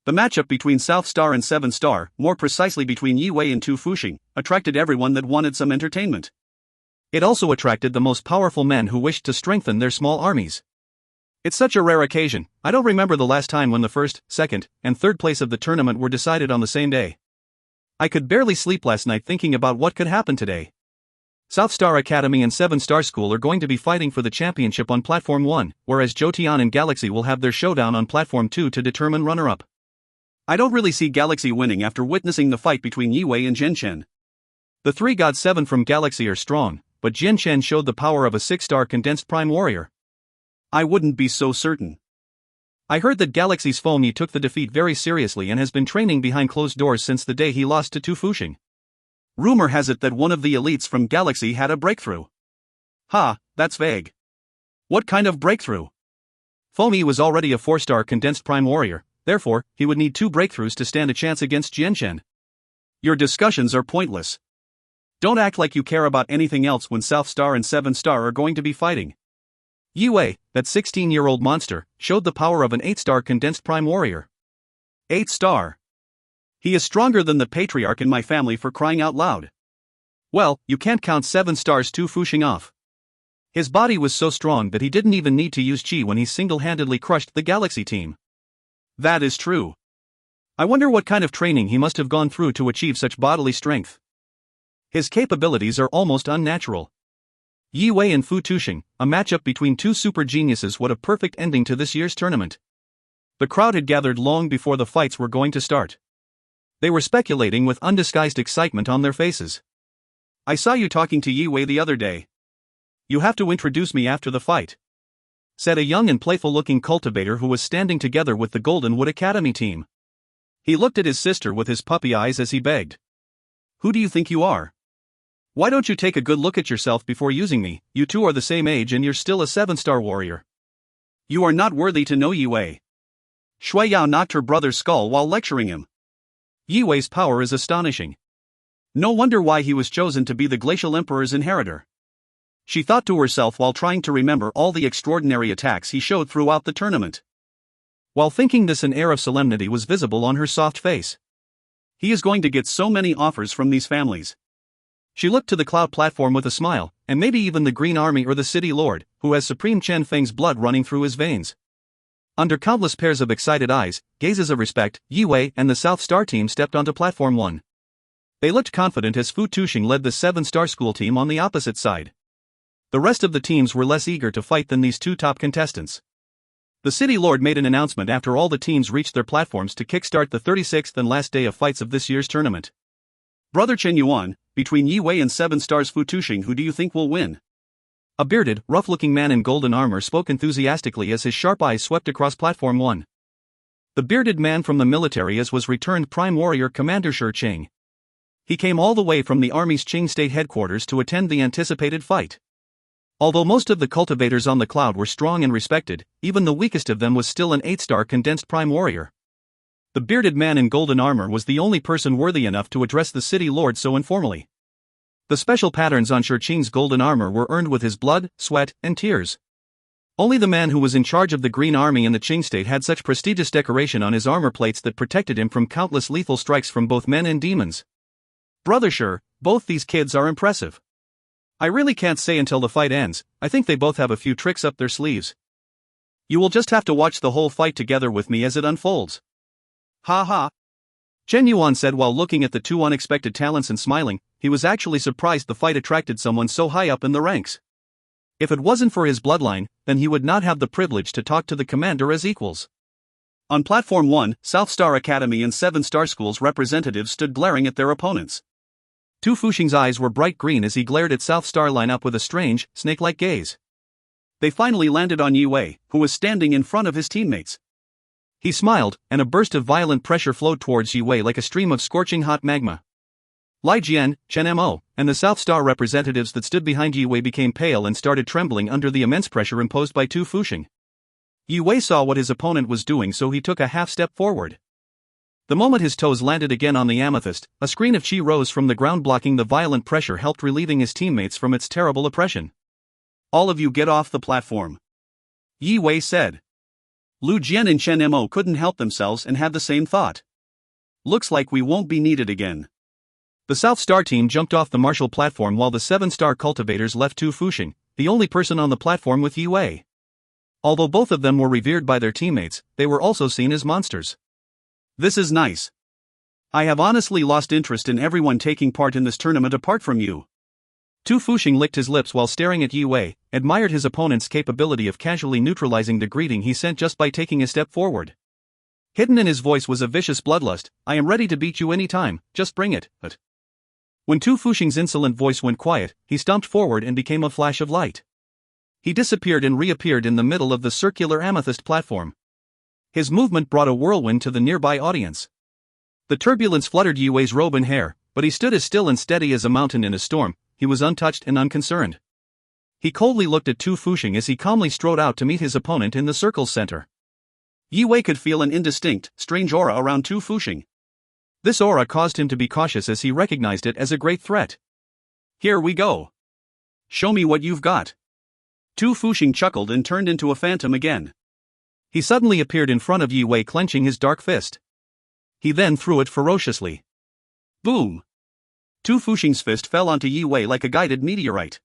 The matchup between South Star and 7 Star, more precisely between Yue and Tu Fuxing, attracted everyone that wanted some entertainment. It also attracted the most powerful men who wished to strengthen their small armies. It's such a rare occasion. I don't remember the last time when the first, second, and third place of the tournament were decided on the same day. I could barely sleep last night thinking about what could happen today. South Star Academy and 7 Star School are going to be fighting for the championship on Platform 1, whereas Jotian and Galaxy will have their showdown on Platform 2 to determine runner-up. I don't really see Galaxy winning after witnessing the fight between Yue and Jianchen. The 3 God 7 from Galaxy are strong, but Jianchen showed the power of a 6-star condensed prime warrior. I wouldn't be so certain. I heard that Galaxy's Fomi took the defeat very seriously and has been training behind closed doors since the day he lost to Tu Fuxing. Rumor has it that one of the elites from Galaxy had a breakthrough. Ha, that's vague. What kind of breakthrough? Fomi was already a 4-star condensed prime warrior, therefore, he would need 2 breakthroughs to stand a chance against Jianchen. Your discussions are pointless. Don't act like you care about anything else when South Star and 7 Star are going to be fighting. Yue, that 16-year-old monster, showed the power of an 8-star condensed prime warrior. 8-star. He is stronger than the patriarch in my family, for crying out loud. Well, you can't count 7 Stars Tu Fuxing off. His body was so strong that he didn't even need to use chi when he single-handedly crushed the Galaxy team. That is true. I wonder what kind of training he must have gone through to achieve such bodily strength. His capabilities are almost unnatural. Yue and Fu Tuxing, a matchup between 2 super geniuses. What a perfect ending to this year's tournament. The crowd had gathered long before the fights were going to start. They were speculating with undisguised excitement on their faces. I saw you talking to Yue the other day. You have to introduce me after the fight, said a young and playful-looking cultivator who was standing together with the Goldenwood Academy team. He looked at his sister with his puppy eyes as he begged. Who do you think you are? Why don't you take a good look at yourself before using me? You two are the same age and you're still a 7-star warrior. You are not worthy to know Yue. Shui Yao knocked her brother's skull while lecturing him. Yue's power is astonishing. No wonder why he was chosen to be the Glacial Emperor's inheritor. She thought to herself while trying to remember all the extraordinary attacks he showed throughout the tournament. While thinking this, an air of solemnity was visible on her soft face. He is going to get so many offers from these families. She looked to the cloud platform with a smile, and maybe even the Green Army or the City Lord, who has Supreme Chen Feng's blood running through his veins. Under countless pairs of excited eyes, gazes of respect, Yue and the South Star team stepped onto Platform 1. They looked confident as Fu Tuxing led the 7-star school team on the opposite side. The rest of the teams were less eager to fight than these 2 top contestants. The City Lord made an announcement after all the teams reached their platforms to kickstart the 36th and last day of fights of this year's tournament. Brother Chen Yuan, between Yue and 7 Stars Fu Tuxing, who do you think will win? A bearded, rough-looking man in golden armor spoke enthusiastically as his sharp eyes swept across Platform 1. The bearded man from the military was returned Prime Warrior Commander Shi Qing. He came all the way from the Army's Qing State headquarters to attend the anticipated fight. Although most of the cultivators on the cloud were strong and respected, even the weakest of them was still an 8-star condensed prime warrior. The bearded man in golden armor was the only person worthy enough to address the city lord so informally. The special patterns on Shurqing's golden armor were earned with his blood, sweat, and tears. Only the man who was in charge of the Green Army in the Qing State had such prestigious decoration on his armor plates that protected him from countless lethal strikes from both men and demons. Brother Shur, both these kids are impressive. I really can't say until the fight ends. I think they both have a few tricks up their sleeves. You will just have to watch the whole fight together with me as it unfolds. Ha ha. Chen Yuan said while looking at the two unexpected talents and smiling. He was actually surprised the fight attracted someone so high up in the ranks. If it wasn't for his bloodline, then he would not have the privilege to talk to the commander as equals. On Platform 1, South Star Academy and 7-star schools representatives stood glaring at their opponents. Tu Fuxing's eyes were bright green as he glared at South Star lineup with a strange, snake-like gaze. They finally landed on Yi Wei, who was standing in front of his teammates. He smiled, and a burst of violent pressure flowed towards Yi Wei like a stream of scorching hot magma. Lai Jian, Chen Mo, and the South Star representatives that stood behind Yi Wei became pale and started trembling under the immense pressure imposed by Tu Fuxing. Yi Wei saw what his opponent was doing, so he took a half step forward. The moment his toes landed again on the amethyst, a screen of chi rose from the ground, blocking the violent pressure, helped relieving his teammates from its terrible oppression. All of you get off the platform, Yi Wei said. Lu Jian and Chen Mo couldn't help themselves and had the same thought. Looks like we won't be needed again. The South Star team jumped off the martial platform while the 7-star cultivators left Tu Fuxing, the only person on the platform, with Yi Wei. Although both of them were revered by their teammates, they were also seen as monsters. This is nice. I have honestly lost interest in everyone taking part in this tournament apart from you. Tu Fuxing licked his lips while staring at Yi Wei, admired his opponent's capability of casually neutralizing the greeting he sent just by taking a step forward. Hidden in his voice was a vicious bloodlust. I am ready to beat you anytime, just bring it. When Tu Fuxing's insolent voice went quiet, he stomped forward and became a flash of light. He disappeared and reappeared in the middle of the circular amethyst platform. His movement brought a whirlwind to the nearby audience. The turbulence fluttered Yi Wei's robe and hair, but he stood as still and steady as a mountain in a storm. He was untouched and unconcerned. He coldly looked at Tu Fuxing as he calmly strode out to meet his opponent in the circle's center. Yi Wei could feel an indistinct, strange aura around Tu Fuxing. This aura caused him to be cautious as he recognized it as a great threat. Here we go. Show me what you've got. Tu Fuxing chuckled and turned into a phantom again. He suddenly appeared in front of Yi Wei, clenching his dark fist. He then threw it ferociously. Boom! Tu Fuxing's fist fell onto Yi Wei like a guided meteorite.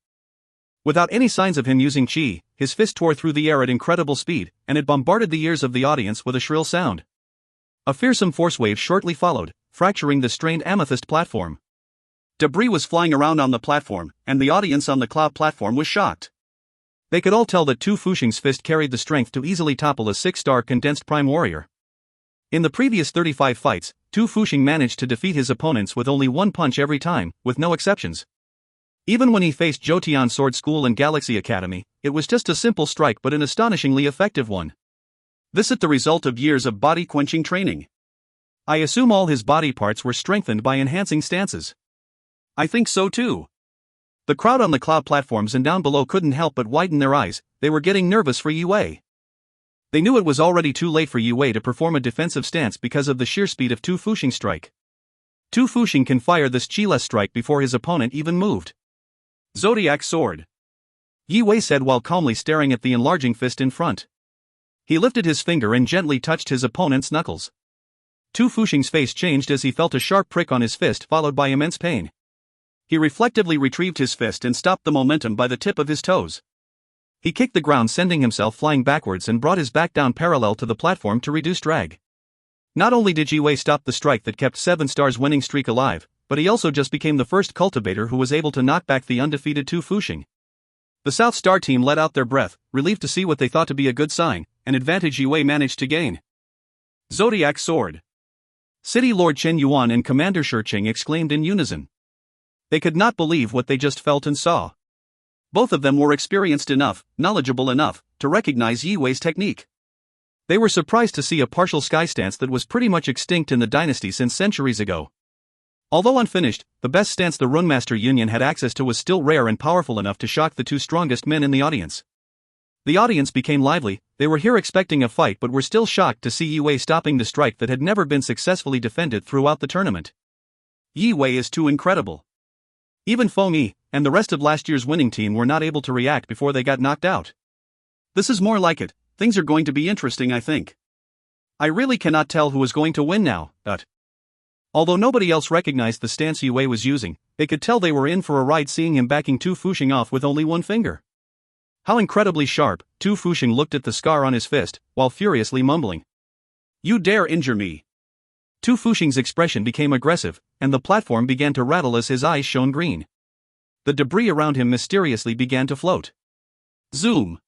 Without any signs of him using qi, his fist tore through the air at incredible speed, and it bombarded the ears of the audience with a shrill sound. A fearsome force wave shortly followed, fracturing the strained amethyst platform. Debris was flying around on the platform, and the audience on the cloud platform was shocked. They could all tell that Tu Fuxing's fist carried the strength to easily topple a 6-star condensed prime warrior. In the previous 35 fights, Tu Fuxing managed to defeat his opponents with only one punch every time, with no exceptions. Even when he faced Zhoutian Sword School and Galaxy Academy, it was just a simple strike but an astonishingly effective one. This is the result of years of body-quenching training. I assume all his body parts were strengthened by enhancing stances. I think so too. The crowd on the cloud platforms and down below couldn't help but widen their eyes. They were getting nervous for Yi Wei. They knew it was already too late for Yi Wei to perform a defensive stance because of the sheer speed of Tu Fuxing's strike. Tu Fuxing can fire this chi-less strike before his opponent even moved. Zodiac Sword, Yi Wei said while calmly staring at the enlarging fist in front. He lifted his finger and gently touched his opponent's knuckles. Tu Fuxing's face changed as he felt a sharp prick on his fist followed by immense pain. He reflectively retrieved his fist and stopped the momentum by the tip of his toes. He kicked the ground, sending himself flying backwards, and brought his back down parallel to the platform to reduce drag. Not only did Yi Wei stop the strike that kept 7 Stars' winning streak alive, but he also just became the first cultivator who was able to knock back the undefeated Tu Fuxing. The South Star team let out their breath, relieved to see what they thought to be a good sign, an advantage Yi Wei managed to gain. Zodiac Sword, City Lord Chen Yuan and Commander Shurqing exclaimed in unison. They could not believe what they just felt and saw. Both of them were experienced enough, knowledgeable enough, to recognize Yi Wei's technique. They were surprised to see a partial sky stance that was pretty much extinct in the dynasty since centuries ago. Although unfinished, the best stance the Runemaster Union had access to was still rare and powerful enough to shock the two strongest men in the audience. The audience became lively. They were here expecting a fight but were still shocked to see Yi Wei stopping the strike that had never been successfully defended throughout the tournament. Yi Wei is too incredible. Even Feng Yi and the rest of last year's winning team were not able to react before they got knocked out. This is more like it. Things are going to be interesting, I think. I really cannot tell who is going to win now, but... Although nobody else recognized the stance Yi Wei was using, they could tell they were in for a ride seeing him backing Tu Fuxing off with only one finger. How incredibly sharp. Tu Fuxing looked at the scar on his fist, while furiously mumbling. You dare injure me! Tu Fuxing's expression became aggressive, and the platform began to rattle as his eyes shone green. The debris around him mysteriously began to float. Zoom!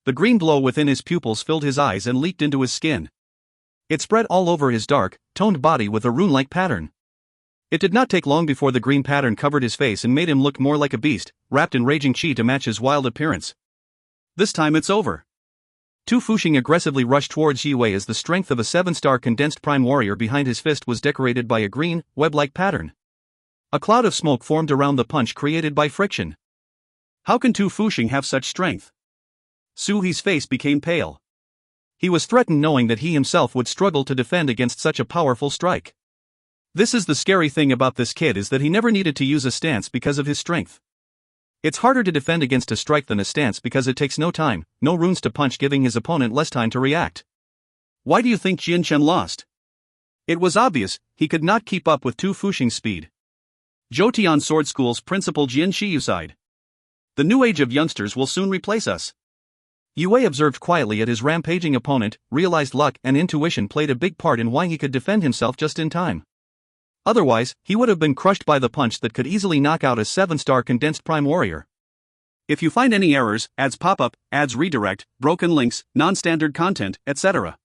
The green glow within his pupils filled his eyes and leaked into his skin. It spread all over his dark, toned body with a rune-like pattern. It did not take long before the green pattern covered his face and made him look more like a beast, wrapped in raging chi to match his wild appearance. This time it's over. Tu Fuxing aggressively rushed towards Yi Wei as the strength of a 7-star condensed prime warrior behind his fist was decorated by a green, web-like pattern. A cloud of smoke formed around the punch created by friction. How can Tu Fuxing have such strength? Su He's face became pale. He was threatened knowing that he himself would struggle to defend against such a powerful strike. This is the scary thing about this kid is that he never needed to use a stance because of his strength. It's harder to defend against a strike than a stance because it takes no time, no runes to punch, giving his opponent less time to react. Why do you think Jian Chen lost? It was obvious, he could not keep up with Tu Fuxing's speed. Zhoutian Sword School's principal Jian Shiyu sighed. The new age of youngsters will soon replace us. Yi Wei observed quietly at his rampaging opponent, realized luck and intuition played a big part in why he could defend himself just in time. Otherwise, he would have been crushed by the punch that could easily knock out a 7-star condensed prime warrior. If you find any errors, ads pop up, ads redirect, broken links, non-standard content, etc.,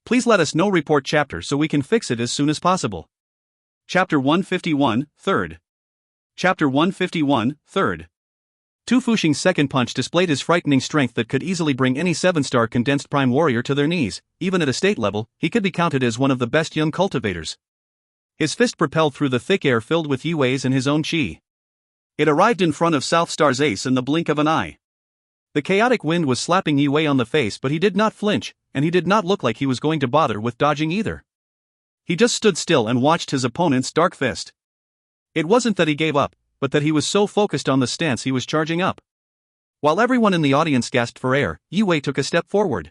please let us know. Report chapter so we can fix it as soon as possible. Chapter 151, 3rd. Chapter 151, 3rd. Tu Fuxing's second punch displayed his frightening strength that could easily bring any 7-star condensed prime warrior to their knees. Even at a state level, he could be counted as one of the best young cultivators. His fist propelled through the thick air filled with Yi Wei's and his own chi. It arrived in front of South Star's ace in the blink of an eye. The chaotic wind was slapping Yi Wei on the face, but he did not flinch, and he did not look like he was going to bother with dodging either. He just stood still and watched his opponent's dark fist. It wasn't that he gave up, but that he was so focused on the stance he was charging up. While everyone in the audience gasped for air, Yi Wei took a step forward.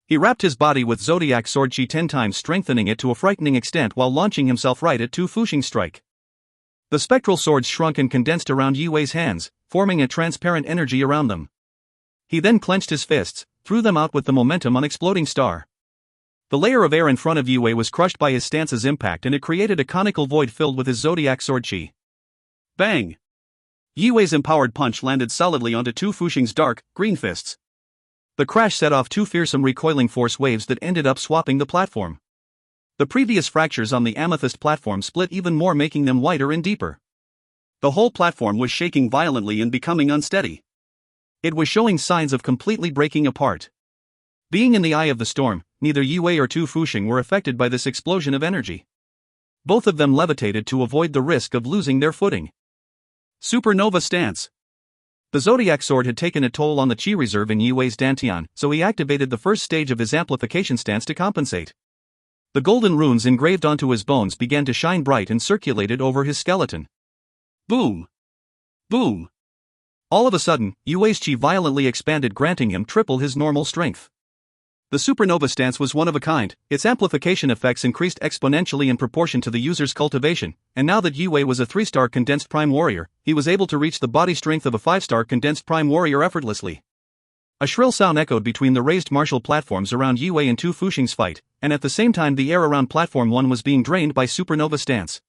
He wrapped his body with Zodiac Sword Chi 10 times, strengthening it to a frightening extent while launching himself right at Tu Fuxing's strike. The spectral swords shrunk and condensed around Yi Wei's hands, forming a transparent energy around them. He then clenched his fists, threw them out with the momentum on Exploding Star. The layer of air in front of Yi Wei was crushed by his stance's impact and it created a conical void filled with his Zodiac Sword Chi. Bang! Yi Wei's empowered punch landed solidly onto Tu Fuxing's dark, green fists. The crash set off two fearsome recoiling force waves that ended up swapping the platform. The previous fractures on the amethyst platform split even more, making them wider and deeper. The whole platform was shaking violently and becoming unsteady. It was showing signs of completely breaking apart. Being in the eye of the storm, neither Yi Wei or Tu Fuxing were affected by this explosion of energy. Both of them levitated to avoid the risk of losing their footing. Supernova stance. The Zodiac Sword had taken a toll on the chi reserve in Yi Wei's Dantian, so he activated the first stage of his amplification stance to compensate. The golden runes engraved onto his bones began to shine bright and circulated over his skeleton. Boom! Boom! All of a sudden, Yi Wei's chi violently expanded, granting him triple his normal strength. The supernova stance was one of a kind. Its amplification effects increased exponentially in proportion to the user's cultivation, and now that Yi Wei was a 3-star condensed prime warrior, he was able to reach the body strength of a 5-star condensed prime warrior effortlessly. A shrill sound echoed between the raised martial platforms around Yi Wei and Tu Fuxing's fight, and at the same time the air around platform 1 was being drained by supernova stance.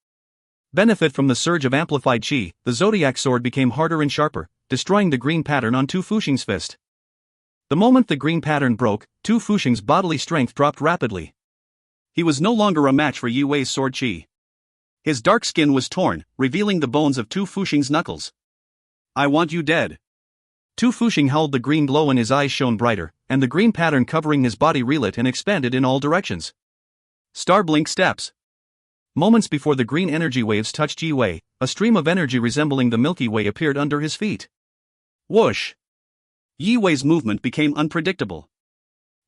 Benefit from the surge of amplified chi, the Zodiac Sword became harder and sharper, destroying the green pattern on Tu Fuxing's fist. The moment the green pattern broke, Tu Fuxing's bodily strength dropped rapidly. He was no longer a match for Yi Wei's sword chi. His dark skin was torn, revealing the bones of Tu Fuxing's knuckles. I want you dead. Tu Fuxing howled. The green glow in his eyes shone brighter, and the green pattern covering his body relit and expanded in all directions. Star blink steps. Moments before the green energy waves touched Yi Wei, a stream of energy resembling the Milky Way appeared under his feet. Whoosh! Yi Wei's movement became unpredictable.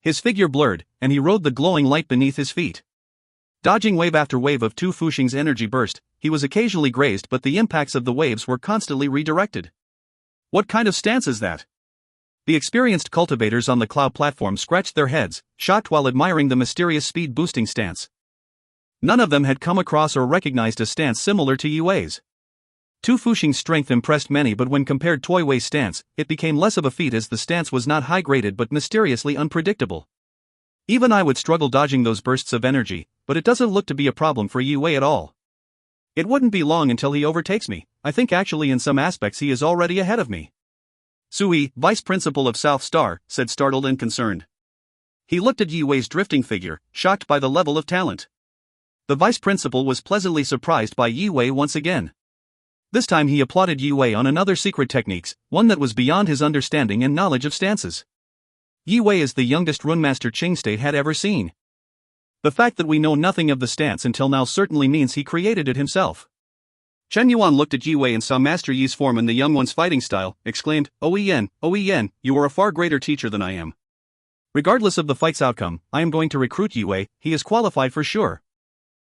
His figure blurred, and he rode the glowing light beneath his feet. Dodging wave after wave of Tu Fuxing's energy burst, he was occasionally grazed, but the impacts of the waves were constantly redirected. What kind of stance is that? The experienced cultivators on the cloud platform scratched their heads, shocked while admiring the mysterious speed-boosting stance. None of them had come across or recognized a stance similar to Yi Wei's. Tu Fuxing's strength impressed many, but when compared to Yi Wei's stance, it became less of a feat as the stance was not high-graded but mysteriously unpredictable. Even I would struggle dodging those bursts of energy, but it doesn't look to be a problem for Yi Wei at all. It wouldn't be long until he overtakes me. I think actually in some aspects he is already ahead of me. Sui, vice principal of South Star, said, startled and concerned. He looked at Yi Wei's drifting figure, shocked by the level of talent. The vice principal was pleasantly surprised by Yi Wei once again. This time he applauded Yi Wei on another secret techniques, one that was beyond his understanding and knowledge of stances. Yi Wei is the youngest runemaster Qing State had ever seen. The fact that we know nothing of the stance until now certainly means he created it himself. Chen Yuan looked at Yi Wei and saw Master Yi's form and the young one's fighting style, exclaimed, "Oh Yen, you are a far greater teacher than I am. Regardless of the fight's outcome, I am going to recruit Yi Wei, he is qualified for sure."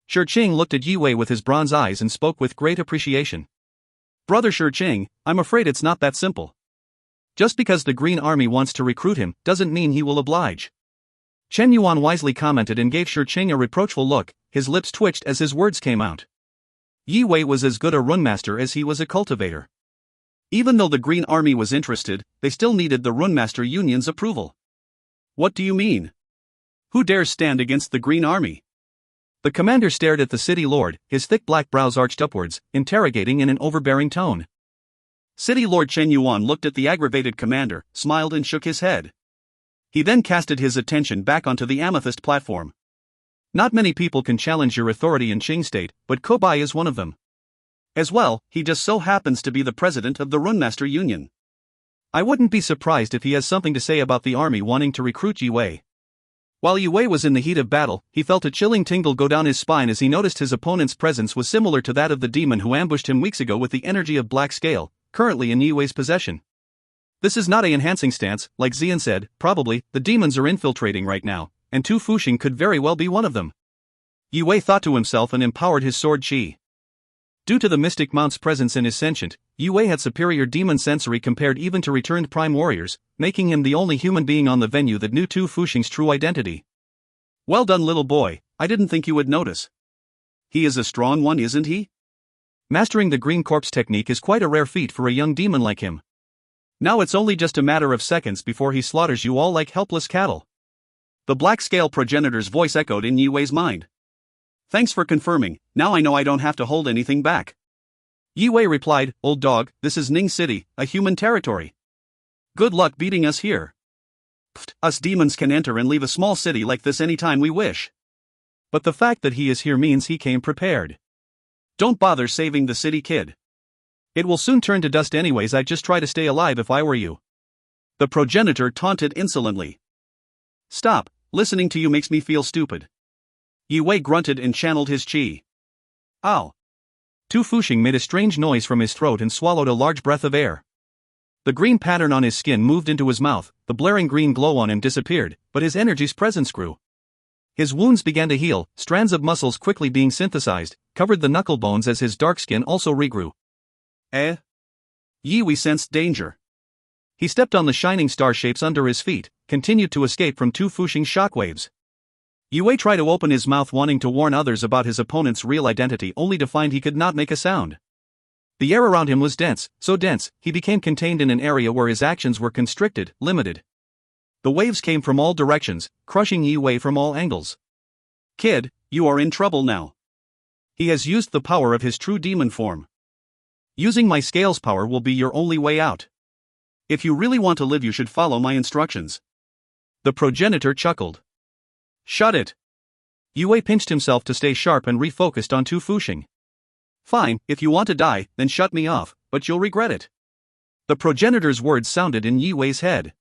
Shi Qing looked at Yi Wei with his bronze eyes and spoke with great appreciation. "Brother Shi Qing, I'm afraid it's not that simple. Just because the Green Army wants to recruit him, doesn't mean he will oblige." Chen Yuan wisely commented and gave Shi Qing a reproachful look. His lips twitched as his words came out. Yi Wei was as good a runemaster as he was a cultivator. Even though the Green Army was interested, they still needed the Runemaster Union's approval. "What do you mean? Who dares stand against the Green Army?" The commander stared at the city lord, his thick black brows arched upwards, interrogating in an overbearing tone. City Lord Chen Yuan looked at the aggravated commander, smiled and shook his head. He then casted his attention back onto the amethyst platform. Not many people can challenge your authority in Qing State, but Kobai is one of them. As well, he just so happens to be the president of the Runemaster Union. I wouldn't be surprised if he has something to say about the army wanting to recruit Yi Wei. While Yi Wei was in the heat of battle, he felt a chilling tingle go down his spine as he noticed his opponent's presence was similar to that of the demon who ambushed him weeks ago with the energy of Black Scale, currently in Yi Wei's possession. This is not a enhancing stance, like Xian said. Probably, the demons are infiltrating right now, and Tu Fuxing could very well be one of them. Yi Wei thought to himself and empowered his sword qi. Due to the Mystic Mount's presence in his sentient, Yi Wei had superior demon sensory compared even to returned prime warriors, making him the only human being on the venue that knew Tu Fuxing's true identity. "Well done, little boy, I didn't think you would notice. He is a strong one, isn't he?" Mastering the green corpse technique is quite a rare feat for a young demon like him. Now it's only just a matter of seconds before he slaughters you all like helpless cattle. The Black Scale progenitor's voice echoed in Yi Wei's mind. "Thanks for confirming, now I know I don't have to hold anything back." Yi Wei replied, "Old dog, this is Ning City, a human territory. Good luck beating us here. Pfft, us demons can enter and leave a small city like this anytime we wish. But the fact that he is here means he came prepared. Don't bother saving the city, kid. It will soon turn to dust anyways. I'd just try to stay alive if I were you." The progenitor taunted insolently. "Stop, listening to you makes me feel stupid." Yi Wei grunted and channeled his qi. "Ow." Tu Fuxing made a strange noise from his throat and swallowed a large breath of air. The green pattern on his skin moved into his mouth, the blaring green glow on him disappeared, but his energy's presence grew. His wounds began to heal, strands of muscles quickly being synthesized, covered the knuckle bones as his dark skin also regrew. Yi Wei sensed danger. He stepped on the shining star shapes under his feet, continued to escape from Tu Fuxing's shockwaves. Yi Wei tried to open his mouth wanting to warn others about his opponent's real identity only to find he could not make a sound. The air around him was dense, so dense, he became contained in an area where his actions were constricted, limited. The waves came from all directions, crushing Yi Wei from all angles. "Kid, you are in trouble now. He has used the power of his true demon form. Using my scales power will be your only way out. If you really want to live, you should follow my instructions." The progenitor chuckled. "Shut it." Yi Wei pinched himself to stay sharp and refocused on Tu Fuxing. "Fine, if you want to die, then shut me off, but you'll regret it." The progenitor's words sounded in Yi Wei's head.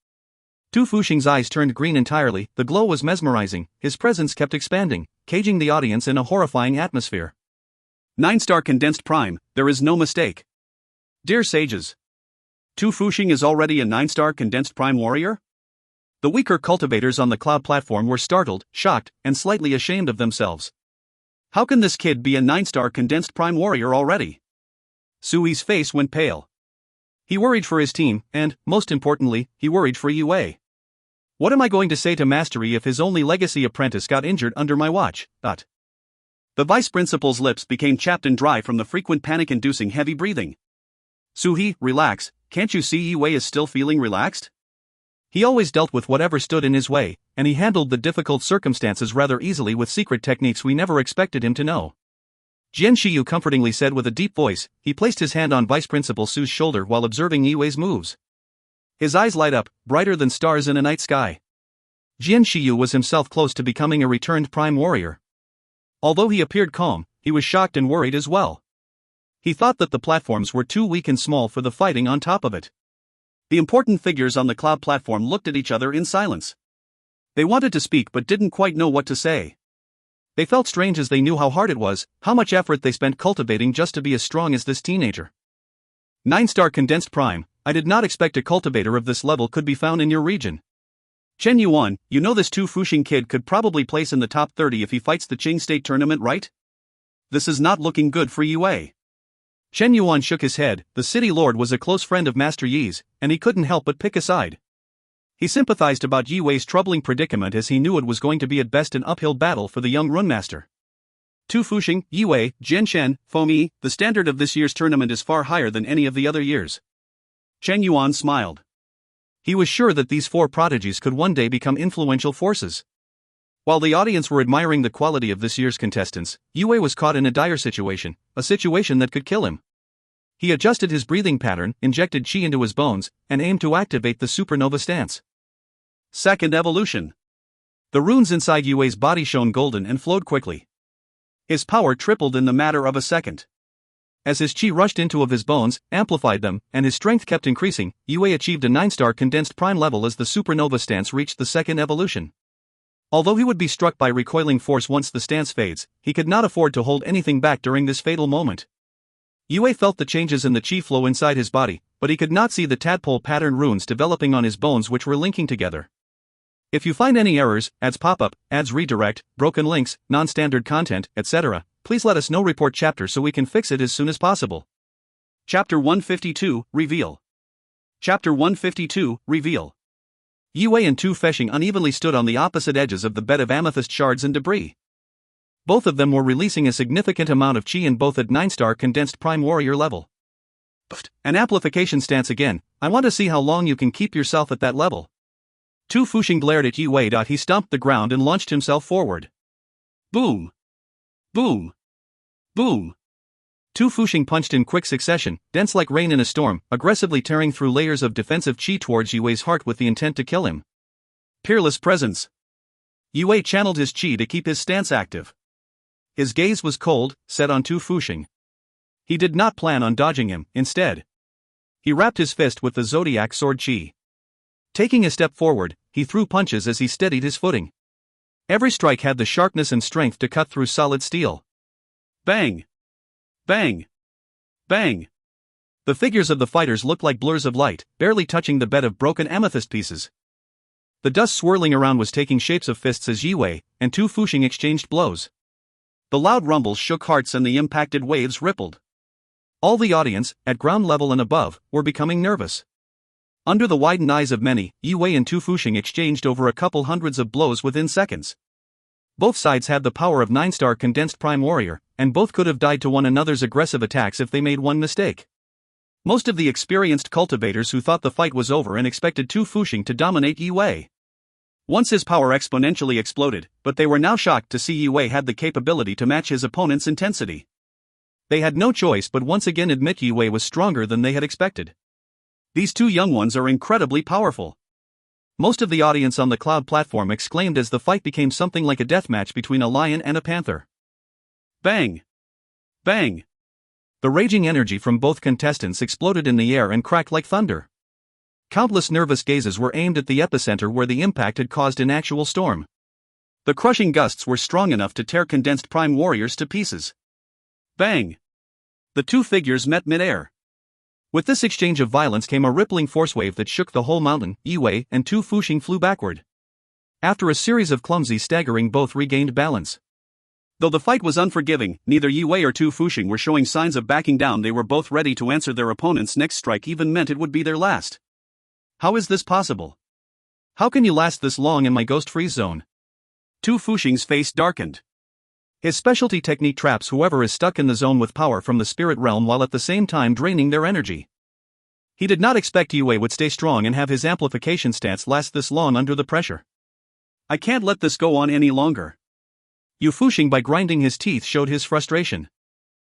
Tu Fuxing's eyes turned green entirely, the glow was mesmerizing, his presence kept expanding, caging the audience in a horrifying atmosphere. 9-star condensed prime, there is no mistake. Dear sages. Tu Fuxing is already a 9-star condensed prime warrior? The weaker cultivators on the cloud platform were startled, shocked, and slightly ashamed of themselves. How can this kid be a 9-star condensed prime warrior already? Sui's face went pale. He worried for his team, and, most importantly, he worried for Yue. What am I going to say to Mastery if his only legacy apprentice got injured under my watch? The vice principal's lips became chapped and dry from the frequent panic-inducing heavy breathing. Suhi, relax, can't you see Yue is still feeling relaxed? He always dealt with whatever stood in his way, and he handled the difficult circumstances rather easily with secret techniques we never expected him to know. Jian Shiyu comfortingly said with a deep voice. He placed his hand on Vice Principal Su's shoulder while observing Yue's moves. His eyes light up, brighter than stars in a night sky. Jian Shiyu was himself close to becoming a returned prime warrior. Although he appeared calm, he was shocked and worried as well. He thought that the platforms were too weak and small for the fighting on top of it. The important figures on the cloud platform looked at each other in silence. They wanted to speak but didn't quite know what to say. They felt strange as they knew how hard it was, how much effort they spent cultivating just to be as strong as this teenager. 9-star condensed prime, I did not expect a cultivator of this level could be found in your region. Chen Yuan, you know this Tu Fuxing kid could probably place in the top 30 if he fights the Qing State tournament, right? This is not looking good for Yue. Chen Yuan shook his head. The city lord was a close friend of Master Yi's, and he couldn't help but pick a side. He sympathized about Yue's troubling predicament as he knew it was going to be at best an uphill battle for the young runemaster. Tu Fuxing, Yue, Jianshen, Fengyi, the standard of this year's tournament is far higher than any of the other years. Chen Yuan smiled. He was sure that these four prodigies could one day become influential forces. While the audience were admiring the quality of this year's contestants, Yue was caught in a dire situation, a situation that could kill him. He adjusted his breathing pattern, injected chi into his bones, and aimed to activate the supernova stance. Second evolution. The runes inside Yue's body shone golden and flowed quickly. His power tripled in the matter of a second. As his chi rushed into his bones, amplified them, and his strength kept increasing, Yue achieved a 9-star condensed prime level as the supernova stance reached the second evolution. Although he would be struck by recoiling force once the stance fades, he could not afford to hold anything back during this fatal moment. Yue felt the changes in the chi flow inside his body, but he could not see the tadpole pattern runes developing on his bones which were linking together. If you find any errors, ads pop-up, ads redirect, broken links, non-standard content, etc., please let us know. Report chapter so we can fix it as soon as possible. Chapter 152, Reveal. Chapter 152, Reveal. Yue and Tu Fuxing unevenly stood on the opposite edges of the bed of amethyst shards and debris. Both of them were releasing a significant amount of chi, and both at 9-star condensed prime warrior level. An amplification stance again. I want to see how long you can keep yourself at that level. Tu Fuxing glared at Yue. He stomped the ground and launched himself forward. Boom! Boom! Boom! Tu Fuxing punched in quick succession, dense like rain in a storm, aggressively tearing through layers of defensive chi towards Yue's heart with the intent to kill him. Peerless presence. Yue channeled his chi to keep his stance active. His gaze was cold, set on Tu Fuxing. He did not plan on dodging him. Instead, he wrapped his fist with the zodiac sword chi. Taking a step forward, he threw punches as he steadied his footing. Every strike had the sharpness and strength to cut through solid steel. Bang! Bang! Bang! The figures of the fighters looked like blurs of light, barely touching the bed of broken amethyst pieces. The dust swirling around was taking shapes of fists as Yue and Tu Fuxing exchanged blows. The loud rumbles shook hearts and the impacted waves rippled. All the audience, at ground level and above, were becoming nervous. Under the widened eyes of many, Yue and Tu Fuxing exchanged over a couple hundreds of blows within seconds. Both sides had the power of 9-star condensed prime warrior, and both could have died to one another's aggressive attacks if they made one mistake. Most of the experienced cultivators who thought the fight was over and expected Tu Fuxing to dominate Yue. Once his power exponentially exploded, but they were now shocked to see Yue had the capability to match his opponent's intensity. They had no choice but once again admit Yue was stronger than they had expected. These two young ones are incredibly powerful. Most of the audience on the cloud platform exclaimed as the fight became something like a deathmatch between a lion and a panther. Bang! Bang! The raging energy from both contestants exploded in the air and cracked like thunder. Countless nervous gazes were aimed at the epicenter where the impact had caused an actual storm. The crushing gusts were strong enough to tear condensed prime warriors to pieces. Bang! The two figures met midair. With this exchange of violence came a rippling force wave that shook the whole mountain. Yue and Tu Fuxing flew backward. After a series of clumsy staggering, both regained balance. Though the fight was unforgiving, neither Yue or Tu Fuxing were showing signs of backing down. They were both ready to answer their opponent's next strike, even meant it would be their last. How is this possible? How can you last this long in my ghost freeze zone? Tu Fuxing's face darkened. His specialty technique traps whoever is stuck in the zone with power from the spirit realm while at the same time draining their energy. He did not expect Yue would stay strong and have his amplification stance last this long under the pressure. I can't let this go on any longer. Yu Fuxing, by grinding his teeth, showed his frustration.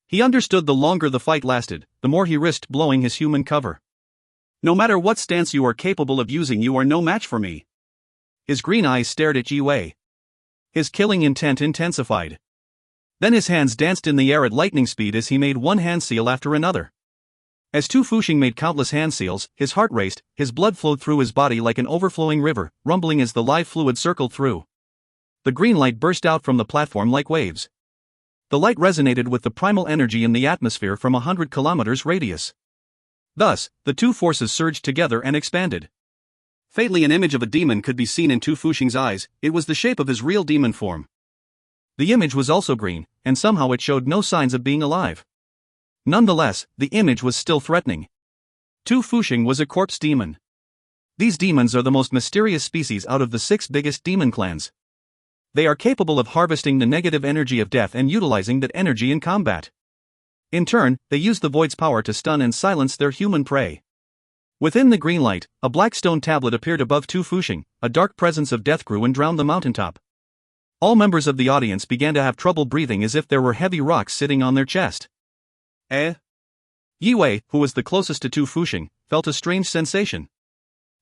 He understood the longer the fight lasted, the more he risked blowing his human cover. No matter what stance you are capable of using, you are no match for me. His green eyes stared at Yue. His killing intent intensified. Then his hands danced in the air at lightning speed as he made one hand seal after another. As Tu Fuxing made countless hand seals, his heart raced, his blood flowed through his body like an overflowing river, rumbling as the live fluid circled through. The green light burst out from the platform like waves. The light resonated with the primal energy in the atmosphere from 100 kilometers radius. Thus, the two forces surged together and expanded. Faintly, an image of a demon could be seen in Tu Fuxing's eyes. It was the shape of his real demon form. The image was also green, and somehow it showed no signs of being alive. Nonetheless, the image was still threatening. Tu Fuxing was a corpse demon. These demons are the most mysterious species out of the 6 biggest demon clans. They are capable of harvesting the negative energy of death and utilizing that energy in combat. In turn, they use the void's power to stun and silence their human prey. Within the green light, a black stone tablet appeared above Tu Fuxing. A dark presence of death grew and drowned the mountaintop. All members of the audience began to have trouble breathing, as if there were heavy rocks sitting on their chest. Yue, who was the closest to Tu Fuxing, felt a strange sensation.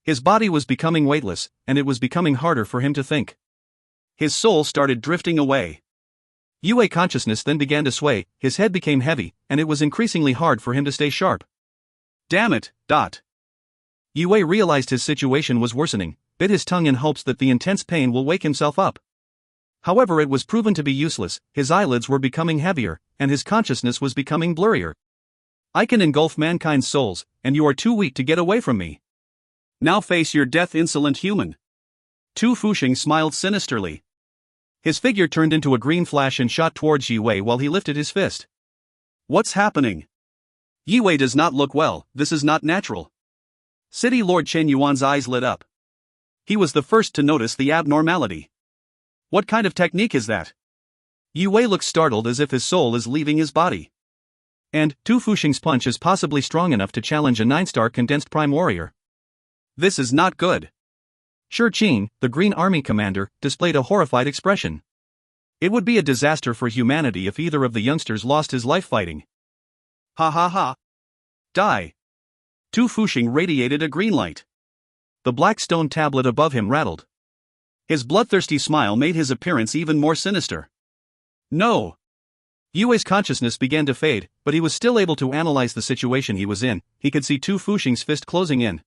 His body was becoming weightless, and it was becoming harder for him to think. His soul started drifting away. Yue consciousness then began to sway, his head became heavy, and it was increasingly hard for him to stay sharp. Damn it, Dot. Yue realized his situation was worsening, bit his tongue in hopes that the intense pain will wake himself up. However, it was proven to be useless. His eyelids were becoming heavier, and his consciousness was becoming blurrier. I can engulf mankind's souls, and you are too weak to get away from me. Now face your death, insolent human. Tu Fuxing smiled sinisterly. His figure turned into a green flash and shot towards Yue while he lifted his fist. What's happening? Yue does not look well. This is not natural. City Lord Chen Yuan's eyes lit up. He was the first to notice the abnormality. What kind of technique is that? Yue looks startled, as if his soul is leaving his body. And Tu Fuxing's punch is possibly strong enough to challenge a 9-star condensed prime warrior. This is not good. Shi Qing, the Green Army commander, displayed a horrified expression. It would be a disaster for humanity if either of the youngsters lost his life fighting. Ha ha ha. Die. Tu Fuxing radiated a green light. The black stone tablet above him rattled. His bloodthirsty smile made his appearance even more sinister. No. Yue's consciousness began to fade, but he was still able to analyze the situation he was in. He could see Tu Fuxing's fist closing in.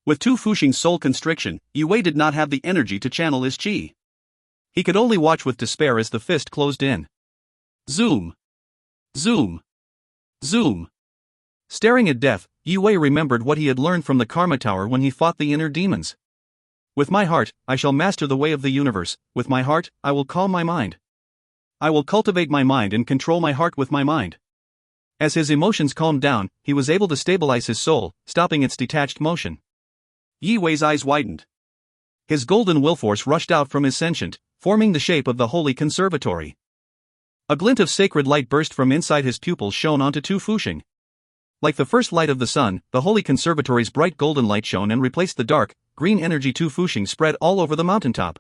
With Tu Fuxing's soul constriction, Yue did not have the energy to channel his qi. He could only watch with despair as the fist closed in. Zoom. Zoom. Zoom. Staring at death, Yue remembered what he had learned from the Karma Tower when he fought the inner demons. With my heart, I shall master the way of the universe. With my heart, I will calm my mind. I will cultivate my mind and control my heart with my mind. As his emotions calmed down, he was able to stabilize his soul, stopping its detached motion. Yue's eyes widened. His golden will force rushed out from his sentient, forming the shape of the holy conservatory. A glint of sacred light burst from inside his pupils, shone onto Tu Fuxing. Like the first light of the sun, the holy conservatory's bright golden light shone and replaced the dark, green energy Tu Fuxing spread all over the mountaintop.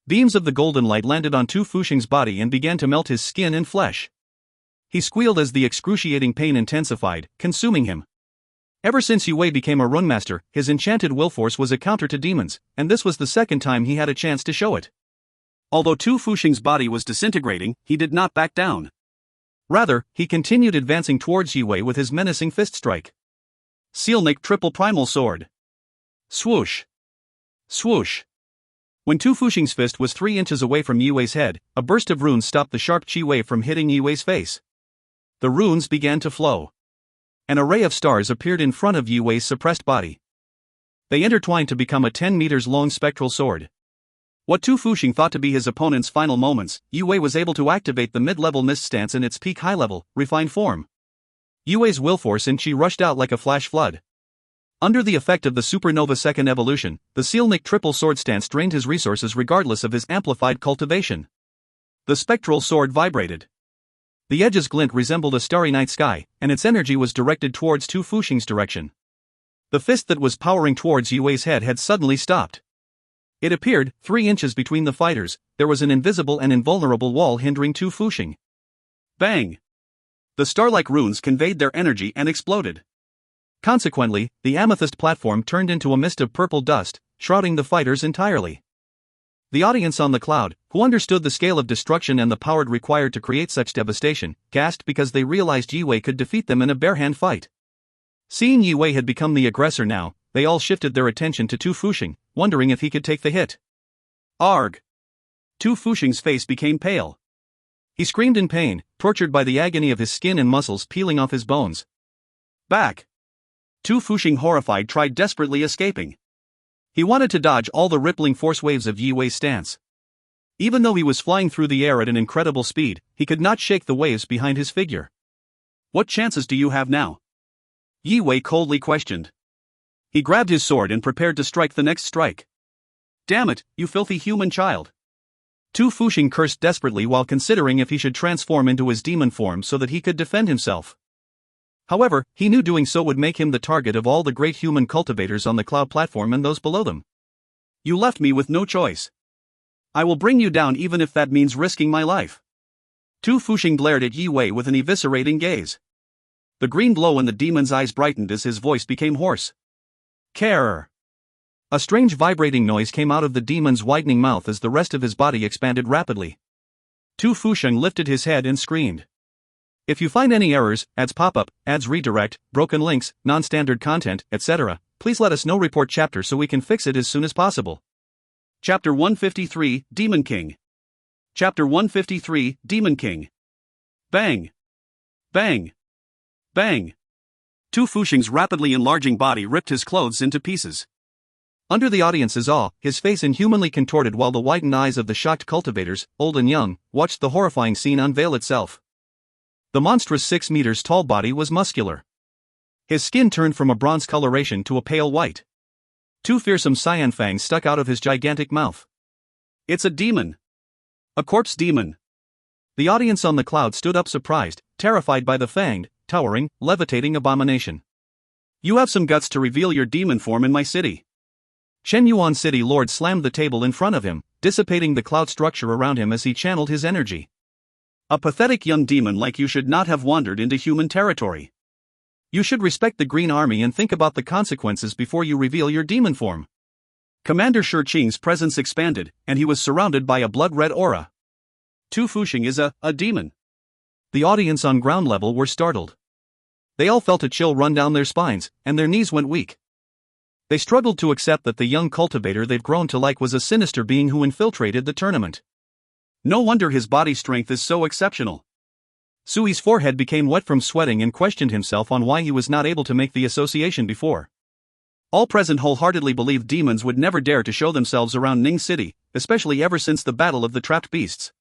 Beams of the golden light landed on Tu Fuxing's body and began to melt his skin and flesh. He squealed as the excruciating pain intensified, consuming him. Ever since Yue became a runemaster, his enchanted will force was a counter to demons, and this was the second time he had a chance to show it. Although Tu Fuxing's body was disintegrating, he did not back down. Rather, he continued advancing towards Yue with his menacing fist strike. Sealnik triple primal sword. Swoosh. Swoosh. When Tu Fuxing's fist was 3 inches away from Yue's head, a burst of runes stopped the sharp qi wave from hitting Yue's face. The runes began to flow. An array of stars appeared in front of Yue Wei's suppressed body. They intertwined to become a 10 meters long spectral sword. What Tu Fuxing thought to be his opponent's final moments, Yue Wei was able to activate the mid-level mist stance in its peak high-level, refined form. Yue Wei's will force and chi rushed out like a flash flood. Under the effect of the supernova second evolution, the Sealnik triple sword stance drained his resources regardless of his amplified cultivation. The spectral sword vibrated. The edge's glint resembled a starry night sky, and its energy was directed towards Tu Fuxing's direction. The fist that was powering towards Yue Wei's head had suddenly stopped. It appeared, 3 inches between the fighters, there was an invisible and invulnerable wall hindering Tu Fuxing. Bang! The star-like runes conveyed their energy and exploded. Consequently, the amethyst platform turned into a mist of purple dust, shrouding the fighters entirely. The audience on the cloud, who understood the scale of destruction and the power required to create such devastation, gasped because they realized Yue Wei could defeat them in a bare-hand fight. Seeing Yue Wei had become the aggressor now, they all shifted their attention to Tu Fuxing, wondering if he could take the hit. Arg! Tu Fuxing's face became pale. He screamed in pain, tortured by the agony of his skin and muscles peeling off his bones. Back! Tu Fuxing, horrified, tried desperately escaping. He wanted to dodge all the rippling force waves of Yue Wei's stance. Even though he was flying through the air at an incredible speed, he could not shake the waves behind his figure. What chances do you have now? Yue Wei coldly questioned. He grabbed his sword and prepared to strike the next strike. Damn it, you filthy human child! Tu Fuxing cursed desperately while considering if he should transform into his demon form so that he could defend himself. However, he knew doing so would make him the target of all the great human cultivators on the cloud platform and those below them. You left me with no choice. I will bring you down even if that means risking my life. Tu Fuxing glared at Yue Wei with an eviscerating gaze. The green glow in the demon's eyes brightened as his voice became hoarse. Care! A strange vibrating noise came out of the demon's widening mouth as the rest of his body expanded rapidly. Tu Fuxing lifted his head and screamed. If you find any errors, ads pop up, ads redirect, broken links, non-standard content, etc., please let us know. Report chapter so we can fix it as soon as possible. Chapter 153, Demon King. Chapter 153, Demon King. Bang! Bang! Bang! Tu Fuxing's rapidly enlarging body ripped his clothes into pieces. Under the audience's awe, his face inhumanly contorted while the widened eyes of the shocked cultivators, old and young, watched the horrifying scene unveil itself. The monstrous 6 meters tall body was muscular. His skin turned from a bronze coloration to a pale white. 2 fearsome cyan fangs stuck out of his gigantic mouth. It's a demon! A corpse demon! The audience on the cloud stood up surprised, terrified by the fanged, towering, levitating abomination. You have some guts to reveal your demon form in my city. Shen Yuan City Lord slammed the table in front of him, dissipating the cloud structure around him as he channeled his energy. A pathetic young demon like you should not have wandered into human territory. You should respect the Green Army and think about the consequences before you reveal your demon form. Commander Shi Qing's presence expanded, and he was surrounded by a blood-red aura. Tu Fuxing is a demon. The audience on ground level were startled. They all felt a chill run down their spines, and their knees went weak. They struggled to accept that the young cultivator they've grown to like was a sinister being who infiltrated the tournament. No wonder his body strength is so exceptional. Sui's forehead became wet from sweating and questioned himself on why he was not able to make the association before. All present wholeheartedly believed demons would never dare to show themselves around Ning City, especially ever since the Battle of the Trapped Beasts.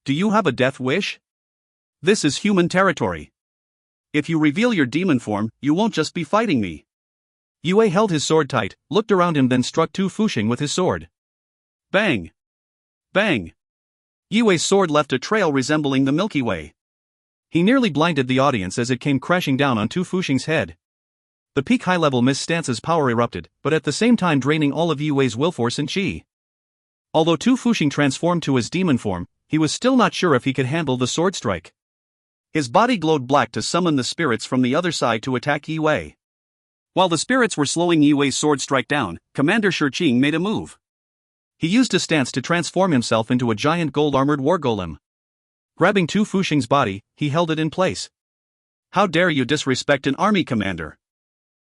Do you have a death wish? This is human territory. If you reveal your demon form, you won't just be fighting me. Yue held his sword tight, looked around him, then struck Tu Fuxing with his sword. Bang! Bang! Yue's sword left a trail resembling the Milky Way. He nearly blinded the audience as it came crashing down on Tu Fuxing's head. The peak high-level Miss Stance's power erupted, but at the same time draining all of Yue's will force and chi. Although Tu Fuxing transformed to his demon form, he was still not sure if he could handle the sword strike. His body glowed black to summon the spirits from the other side to attack Yue. While the spirits were slowing Yue's sword strike down, Commander Shi Qing made a move. He used a stance to transform himself into a giant gold-armored war golem. Grabbing Tu Fuxing's body, he held it in place. How dare you disrespect an army commander?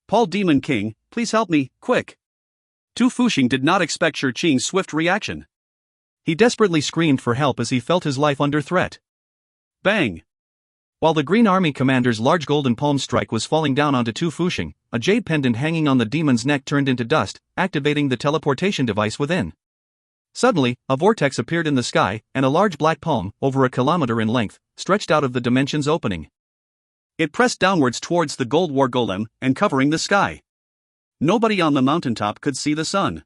Paul Demon King, please help me, quick! Tu Fuxing did not expect Shi Qing's swift reaction. He desperately screamed for help as he felt his life under threat. Bang! While the Green Army commander's large golden palm strike was falling down onto Tu Fuxing, a jade pendant hanging on the demon's neck turned into dust, activating the teleportation device within. Suddenly, a vortex appeared in the sky, and a large black palm, over a kilometer in length, stretched out of the dimension's opening. It pressed downwards towards the gold war golem, and covering the sky. Nobody on the mountaintop could see the sun.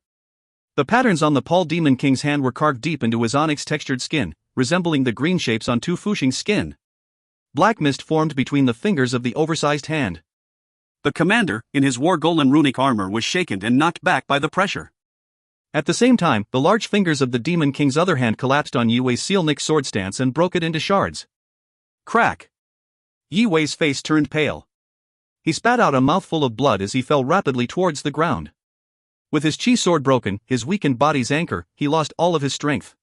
The patterns on the Paul Demon King's hand were carved deep into his onyx-textured skin, resembling the green shapes on Tu Fuxing's skin. Black mist formed between the fingers of the oversized hand. The commander, in his war golem runic armor, was shaken and knocked back by the pressure. At the same time, the large fingers of the Demon King's other hand collapsed on Yue's Sealnik sword stance and broke it into shards. Crack! Yue's face turned pale. He spat out a mouthful of blood as he fell rapidly towards the ground. With his chi sword broken, his weakened body's anchor, he lost all of his strength.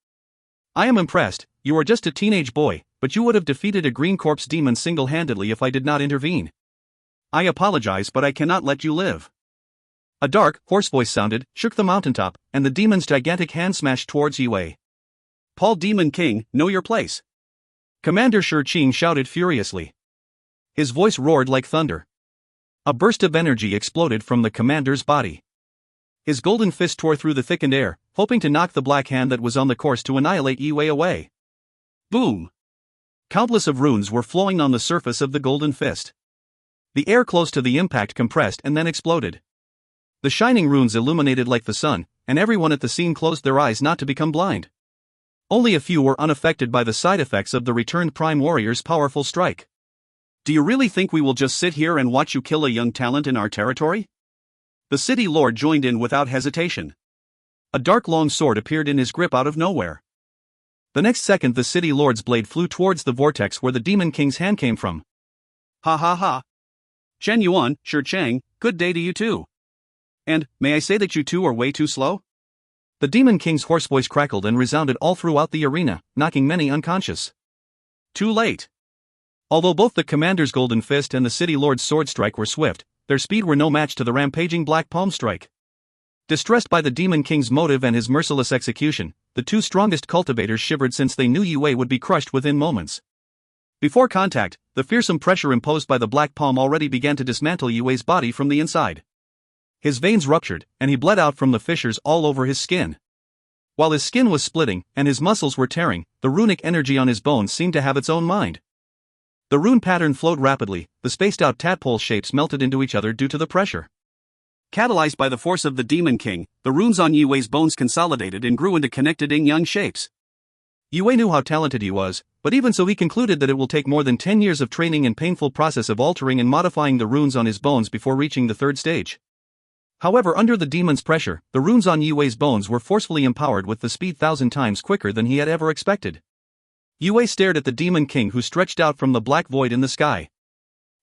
I am impressed. You are just a teenage boy, but you would have defeated a green corpse demon single-handedly if I did not intervene. I apologize, but I cannot let you live. A dark, hoarse voice sounded, shook the mountaintop, and the demon's gigantic hand smashed towards Yue. Paul Demon King, know your place. Commander Shi Qing shouted furiously. His voice roared like thunder. A burst of energy exploded from the commander's body. His golden fist tore through the thickened air, hoping to knock the black hand that was on the course to annihilate Yue away. Boom! Countless of runes were flowing on the surface of the golden fist. The air close to the impact compressed and then exploded. The shining runes illuminated like the sun, and everyone at the scene closed their eyes not to become blind. Only a few were unaffected by the side effects of the returned Prime Warrior's powerful strike. Do you really think we will just sit here and watch you kill a young talent in our territory? The city lord joined in without hesitation. A dark long sword appeared in his grip out of nowhere. The next second the city lord's blade flew towards the vortex where the Demon King's hand came from. Ha ha ha. Chen Yuan, Shi Chang, good day to you too. And, may I say that you two are way too slow? The Demon King's hoarse voice crackled and resounded all throughout the arena, knocking many unconscious. Too late. Although both the commander's golden fist and the city lord's sword strike were swift, their speed were no match to the rampaging black palm strike. Distressed by the Demon King's motive and his merciless execution, the two strongest cultivators shivered since they knew Yue would be crushed within moments. Before contact, the fearsome pressure imposed by the black palm already began to dismantle Yue's body from the inside. His veins ruptured, and he bled out from the fissures all over his skin. While his skin was splitting, and his muscles were tearing, the runic energy on his bones seemed to have its own mind. The rune pattern flowed rapidly, the spaced-out tadpole shapes melted into each other due to the pressure. Catalyzed by the force of the Demon King, the runes on Yue's bones consolidated and grew into connected yin-yang shapes. Yue knew how talented he was, but even so he concluded that it will take more than 10 years of training and painful process of altering and modifying the runes on his bones before reaching the third stage. However, under the demon's pressure, the runes on Yue's bones were forcefully empowered with the speed 1,000 times quicker than he had ever expected. Yue stared at the Demon King who stretched out from the black void in the sky.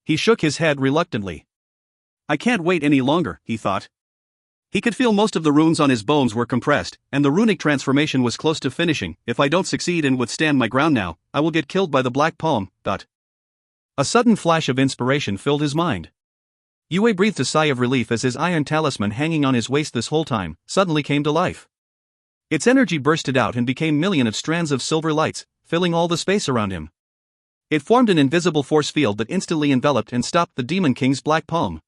He shook his head reluctantly. I can't wait any longer, he thought. He could feel most of the runes on his bones were compressed, and the runic transformation was close to finishing. If I don't succeed and withstand my ground now, I will get killed by the black palm, thought. A sudden flash of inspiration filled his mind. Yue breathed a sigh of relief as his iron talisman hanging on his waist this whole time suddenly came to life. Its energy bursted out and became millions of strands of silver lights, filling all the space around him. It formed an invisible force field that instantly enveloped and stopped the Demon King's black palm.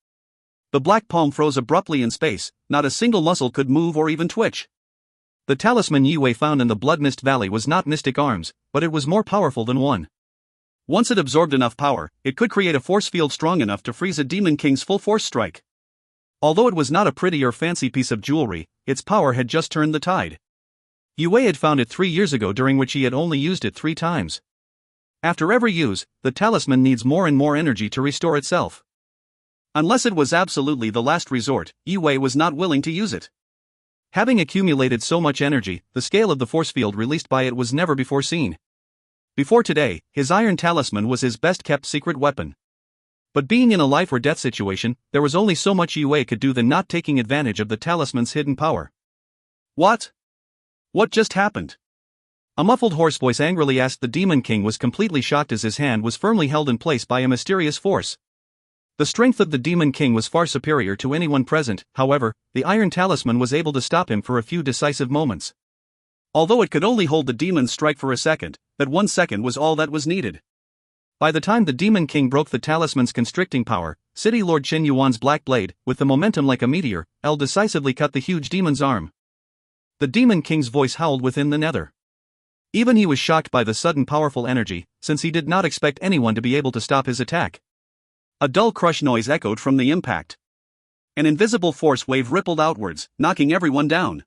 The black palm froze abruptly in space, not a single muscle could move or even twitch. The talisman Yue found in the Blood Mist Valley was not mystic arms, but it was more powerful than one. Once it absorbed enough power, it could create a force field strong enough to freeze a Demon King's full force strike. Although it was not a pretty or fancy piece of jewelry, its power had just turned the tide. Yue had found it 3 years ago, during which he had only used it 3 times. After every use, the talisman needs more and more energy to restore itself. Unless it was absolutely the last resort, Yue was not willing to use it. Having accumulated so much energy, the scale of the force field released by it was never before seen. Before today, his iron talisman was his best-kept secret weapon. But being in a life or death situation, there was only so much Yue could do than not taking advantage of the talisman's hidden power. What? What just happened? A muffled hoarse voice angrily asked. The Demon King was completely shocked as his hand was firmly held in place by a mysterious force. The strength of the Demon King was far superior to anyone present. However, the iron talisman was able to stop him for a few decisive moments. Although it could only hold the demon's strike for a second, that 1 second was all that was needed. By the time the Demon King broke the talisman's constricting power, City Lord Chen Yuan's black blade, with the momentum like a meteor, decisively cut the huge demon's arm. The Demon King's voice howled within the nether. Even he was shocked by the sudden powerful energy, since he did not expect anyone to be able to stop his attack. A dull crush noise echoed from the impact. An invisible force wave rippled outwards, knocking everyone down.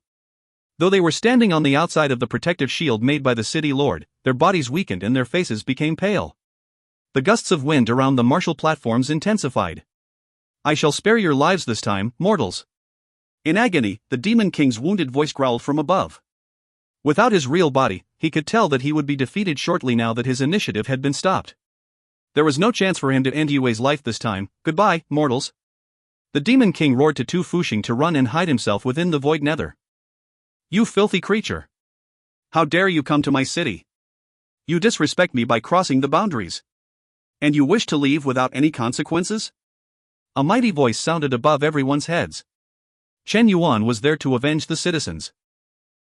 Though they were standing on the outside of the protective shield made by the City Lord, their bodies weakened and their faces became pale. The gusts of wind around the martial platforms intensified. "I shall spare your lives this time, mortals." In agony, the Demon King's wounded voice growled from above. Without his real body, he could tell that he would be defeated shortly now that his initiative had been stopped. There was no chance for him to end Yue's life this time. "Goodbye, mortals." The Demon King roared to Tu Fuxing to run and hide himself within the void nether. "You filthy creature! How dare you come to my city? You disrespect me by crossing the boundaries. And you wish to leave without any consequences?" A mighty voice sounded above everyone's heads. Chen Yuan was there to avenge the citizens.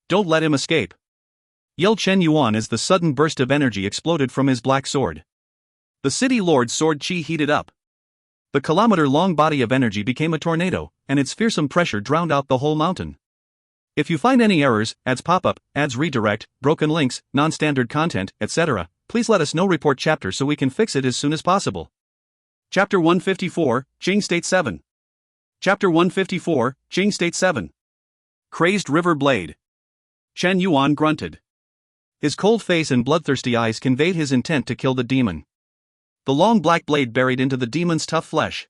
"Don't let him escape!" yelled Chen Yuan as the sudden burst of energy exploded from his black sword. The City Lord's sword chi heated up. The kilometer-long body of energy became a tornado, and its fearsome pressure drowned out the whole mountain. If you find any errors, ads pop up, ads redirect, broken links, non-standard content, etc., please let us know. Report chapter so we can fix it as soon as possible. Chapter 154, Jing State 7. Chapter 154, Jing State 7. Crazed River Blade. Chen Yuan grunted. His cold face and bloodthirsty eyes conveyed his intent to kill the demon. The long black blade buried into the demon's tough flesh.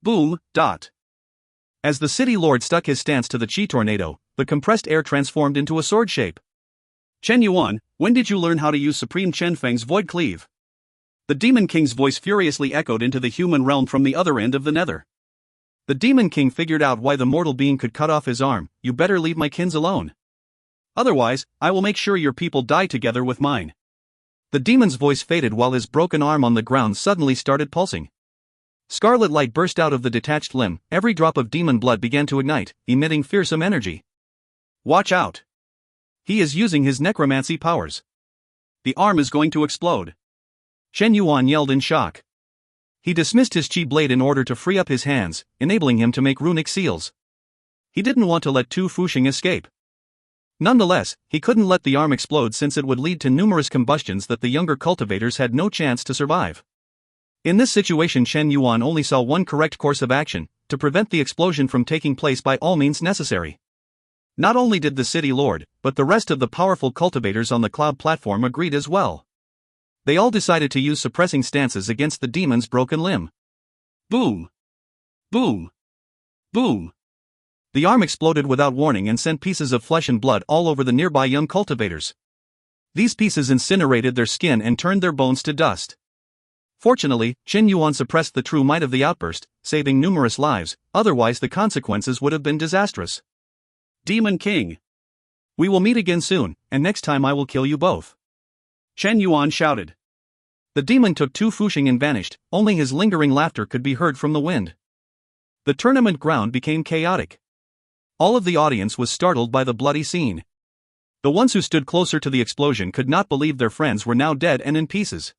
Boom, dot. As the City Lord stuck his stance to the chi tornado, the compressed air transformed into a sword shape. "Chen Yuan, when did you learn how to use Supreme Chen Feng's Void Cleave?" The Demon King's voice furiously echoed into the human realm from the other end of the nether. The Demon King figured out why the mortal being could cut off his arm. "You better leave my kins alone. Otherwise, I will make sure your people die together with mine." The demon's voice faded while his broken arm on the ground suddenly started pulsing. Scarlet light burst out of the detached limb, every drop of demon blood began to ignite, emitting fearsome energy. "Watch out! He is using his necromancy powers. The arm is going to explode." Chen Yuan yelled in shock. He dismissed his chi blade in order to free up his hands, enabling him to make runic seals. He didn't want to let Tu Fuxing escape. Nonetheless, he couldn't let the arm explode since it would lead to numerous combustions that the younger cultivators had no chance to survive. In this situation, Chen Yuan only saw one correct course of action: to prevent the explosion from taking place by all means necessary. Not only did the City Lord, but the rest of the powerful cultivators on the cloud platform agreed as well. They all decided to use suppressing stances against the demon's broken limb. Boom! Boom! Boom! The arm exploded without warning and sent pieces of flesh and blood all over the nearby young cultivators. These pieces incinerated their skin and turned their bones to dust. Fortunately, Chen Yuan suppressed the true might of the outburst, saving numerous lives, otherwise the consequences would have been disastrous. "Demon King! We will meet again soon, and next time I will kill you both," Chen Yuan shouted. The demon took Tu Fuxing and vanished, only his lingering laughter could be heard from the wind. The tournament ground became chaotic. All of the audience was startled by the bloody scene. The ones who stood closer to the explosion could not believe their friends were now dead and in pieces.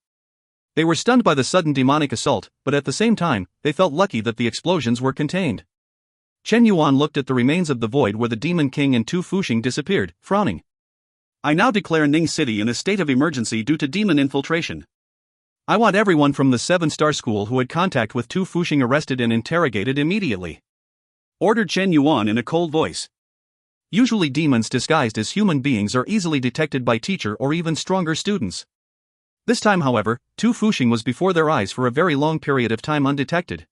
They were stunned by the sudden demonic assault, but at the same time, they felt lucky that the explosions were contained. Chen Yuan looked at the remains of the void where the Demon King and Tu Fuxing disappeared, frowning. "I now declare Ning City in a state of emergency due to demon infiltration. I want everyone from the 7-star school who had contact with Tu Fuxing arrested and interrogated immediately," ordered Chen Yuan in a cold voice. Usually demons disguised as human beings are easily detected by teacher or even stronger students. This time, however, Tu Fuxing was before their eyes for a very long period of time undetected.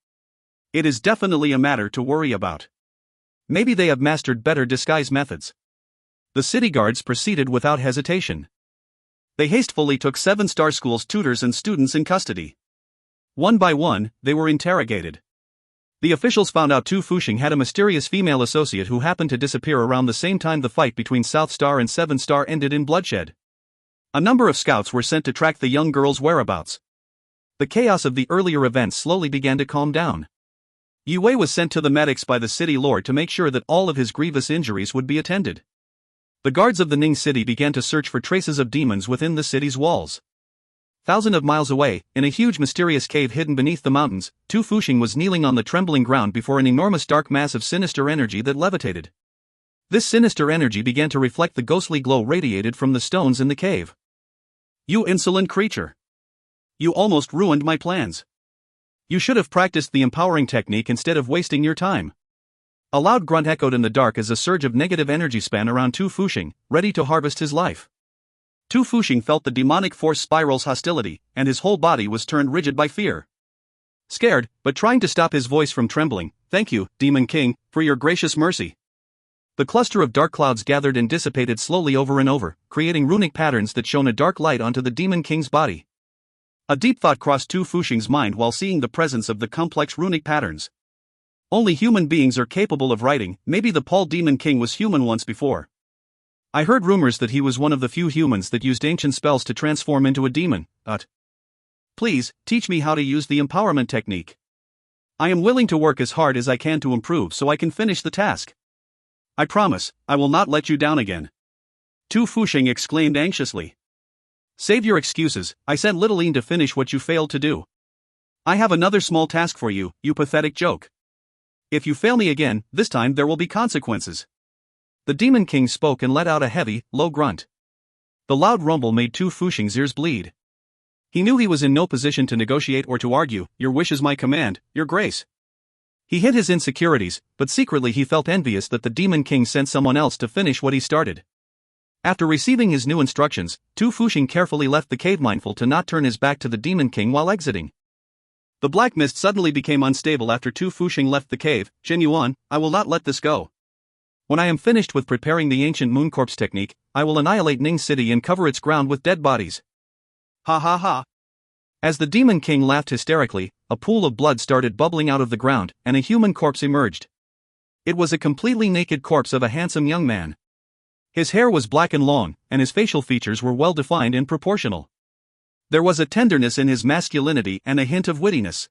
It is definitely a matter to worry about. Maybe they have mastered better disguise methods. The city guards proceeded without hesitation. They hastily took 7-star school's tutors and students in custody. One by one, they were interrogated. The officials found out Tu Fuxing had a mysterious female associate who happened to disappear around the same time the fight between South Star and 7-star ended in bloodshed. A number of scouts were sent to track the young girl's whereabouts. The chaos of the earlier events slowly began to calm down. Yue was sent to the medics by the City Lord to make sure that all of his grievous injuries would be attended. The guards of the Ning City began to search for traces of demons within the city's walls. Thousands of miles away, in a huge mysterious cave hidden beneath the mountains, Tu Fuxing was kneeling on the trembling ground before an enormous dark mass of sinister energy that levitated. This sinister energy began to reflect the ghostly glow radiated from the stones in the cave. You insolent creature! You almost ruined my plans. You should have practiced the empowering technique instead of wasting your time. A loud grunt echoed in the dark as a surge of negative energy span around Tu Fuxing, ready to harvest his life. Tu Fuxing felt the demonic force spiral's hostility, and his whole body was turned rigid by fear. Scared, but trying to stop his voice from trembling, "Thank you, Demon King, for your gracious mercy." The cluster of dark clouds gathered and dissipated slowly over and over, creating runic patterns that shone a dark light onto the Demon King's body. A deep thought crossed Tu Fuxing's mind while seeing the presence of the complex runic patterns. Only human beings are capable of writing. Maybe the Paul Demon King was human once before. I heard rumors that he was one of the few humans that used ancient spells to transform into a demon. Please, teach me how to use the empowerment technique. I am willing to work as hard as I can to improve so I can finish the task. I promise, I will not let you down again. Tu Fuxing exclaimed anxiously. Save your excuses, I sent Little Ian to finish what you failed to do. I have another small task for you, you pathetic joke. If you fail me again, this time there will be consequences. The Demon King spoke and let out a heavy, low grunt. The loud rumble made Tu Fuxing's ears bleed. He knew he was in no position to negotiate or to argue. Your wish is my command, Your Grace. He hid his insecurities, but secretly he felt envious that the Demon King sent someone else to finish what he started. After receiving his new instructions, Tu Fuxing carefully left the cave, mindful to not turn his back to the Demon King while exiting. The black mist suddenly became unstable after Tu Fuxing left the cave. Shen Yuan, I will not let this go. When I am finished with preparing the ancient moon corpse technique, I will annihilate Ning City and cover its ground with dead bodies. Ha ha ha. As the Demon King laughed hysterically, a pool of blood started bubbling out of the ground, and a human corpse emerged. It was a completely naked corpse of a handsome young man. His hair was black and long, and his facial features were well defined and proportional. There was a tenderness in his masculinity and a hint of wittiness.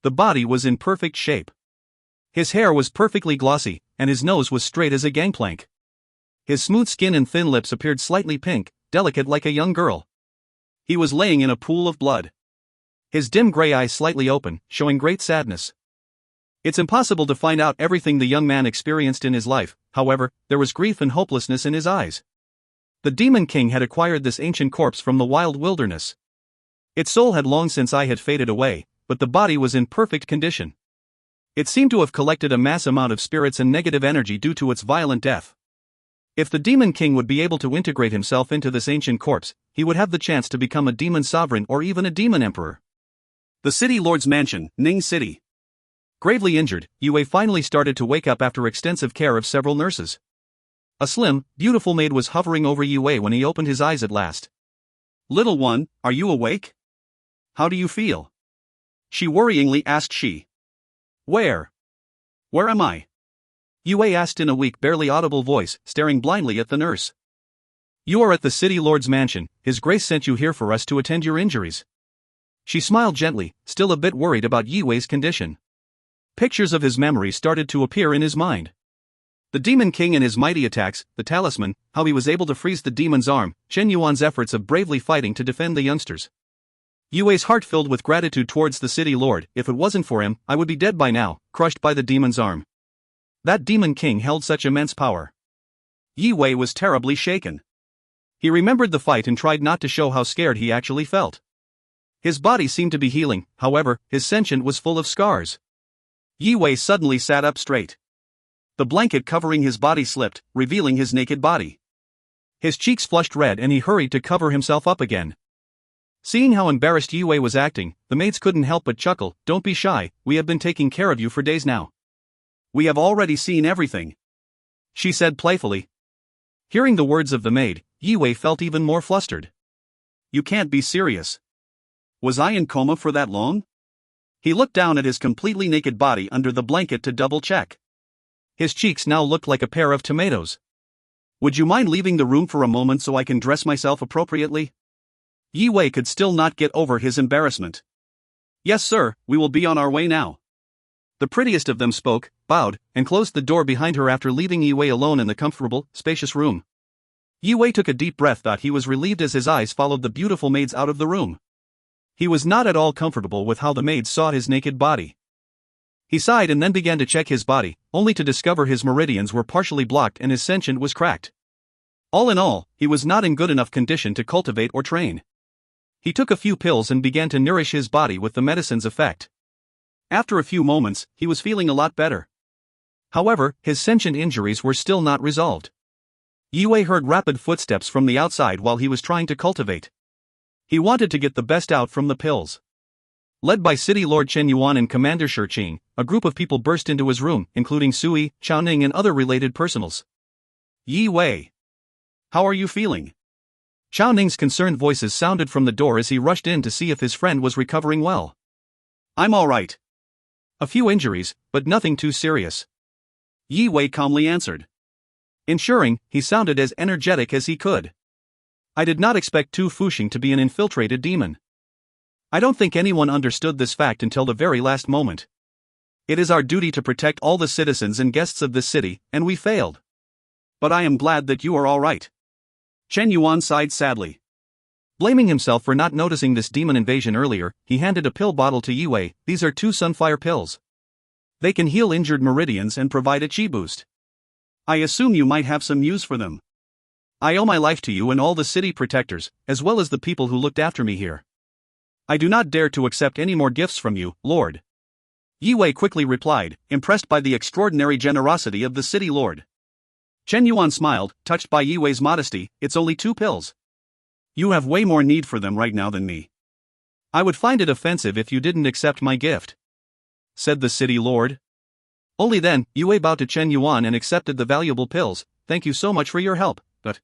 The body was in perfect shape. His hair was perfectly glossy, and his nose was straight as a gangplank. His smooth skin and thin lips appeared slightly pink, delicate like a young girl. He was laying in a pool of blood. His dim gray eyes slightly open, showing great sadness. It's impossible to find out everything the young man experienced in his life, however, there was grief and hopelessness in his eyes. The Demon King had acquired this ancient corpse from the wild wilderness. Its soul had long since had faded away, but the body was in perfect condition. It seemed to have collected a mass amount of spirits and negative energy due to its violent death. If the Demon King would be able to integrate himself into this ancient corpse, he would have the chance to become a demon sovereign or even a demon emperor. The city lord's mansion, Ning City. Gravely injured, Yue finally started to wake up after extensive care of several nurses. A slim, beautiful maid was hovering over Yue when he opened his eyes at last. Little one, are you awake? How do you feel? She worryingly asked she. Where am I? Yue asked in a weak, barely audible voice, staring blindly at the nurse. You are at the city lord's mansion. His Grace sent you here for us to attend your injuries. She smiled gently, still a bit worried about Yue's condition. Pictures of his memory started to appear in his mind. The Demon King and his mighty attacks, the talisman, how he was able to freeze the demon's arm, Shen Yuan's efforts of bravely fighting to defend the youngsters. Yue's heart filled with gratitude towards the city lord. If it wasn't for him, I would be dead by now, crushed by the demon's arm. That Demon King held such immense power. Yue was terribly shaken. He remembered the fight and tried not to show how scared he actually felt. His body seemed to be healing, however, his sentient was full of scars. Yue suddenly sat up straight. The blanket covering his body slipped, revealing his naked body. His cheeks flushed red and he hurried to cover himself up again. Seeing how embarrassed Yue was acting, the maids couldn't help but chuckle. Don't be shy, we have been taking care of you for days now. We have already seen everything, she said playfully. Hearing the words of the maid, Yue felt even more flustered. You can't be serious. Was I in coma for that long? He looked down at his completely naked body under the blanket to double-check. His cheeks now looked like a pair of tomatoes. Would you mind leaving the room for a moment so I can dress myself appropriately? Yue could still not get over his embarrassment. Yes sir, we will be on our way now. The prettiest of them spoke, bowed, and closed the door behind her after leaving Yue alone in the comfortable, spacious room. Yue took a deep breath. He was relieved as his eyes followed the beautiful maids out of the room. He was not at all comfortable with how the maid saw his naked body. He sighed and then began to check his body, only to discover his meridians were partially blocked and his sentient was cracked. All in all, he was not in good enough condition to cultivate or train. He took a few pills and began to nourish his body with the medicine's effect. After a few moments, he was feeling a lot better. However, his sentient injuries were still not resolved. Yue heard rapid footsteps from the outside while he was trying to cultivate. He wanted to get the best out from the pills. Led by City Lord Chen Yuan and Commander Shi Qing, a group of people burst into his room, including Sui, Chao Ning and other related personals. Yi Wei. How are you feeling? Chao Ning's concerned voices sounded from the door as he rushed in to see if his friend was recovering well. I'm alright. A few injuries, but nothing too serious. Yi Wei calmly answered. Ensuring, he sounded as energetic as he could. I did not expect Tu Fuxing to be an infiltrated demon. I don't think anyone understood this fact until the very last moment. It is our duty to protect all the citizens and guests of this city, and we failed. But I am glad that you are all right. Chen Yuan sighed sadly. Blaming himself for not noticing this demon invasion earlier, he handed a pill bottle to Yue. These are 2 Sunfire pills. They can heal injured meridians and provide a chi boost. I assume you might have some use for them. I owe my life to you and all the city protectors, as well as the people who looked after me here. I do not dare to accept any more gifts from you, Lord. Yue quickly replied, impressed by the extraordinary generosity of the city lord. Chen Yuan smiled, touched by Yue's modesty. It's only 2 pills. You have way more need for them right now than me. I would find it offensive if you didn't accept my gift, said the city lord. Only then, Yue bowed to Chen Yuan and accepted the valuable pills. Thank you so much for your help, but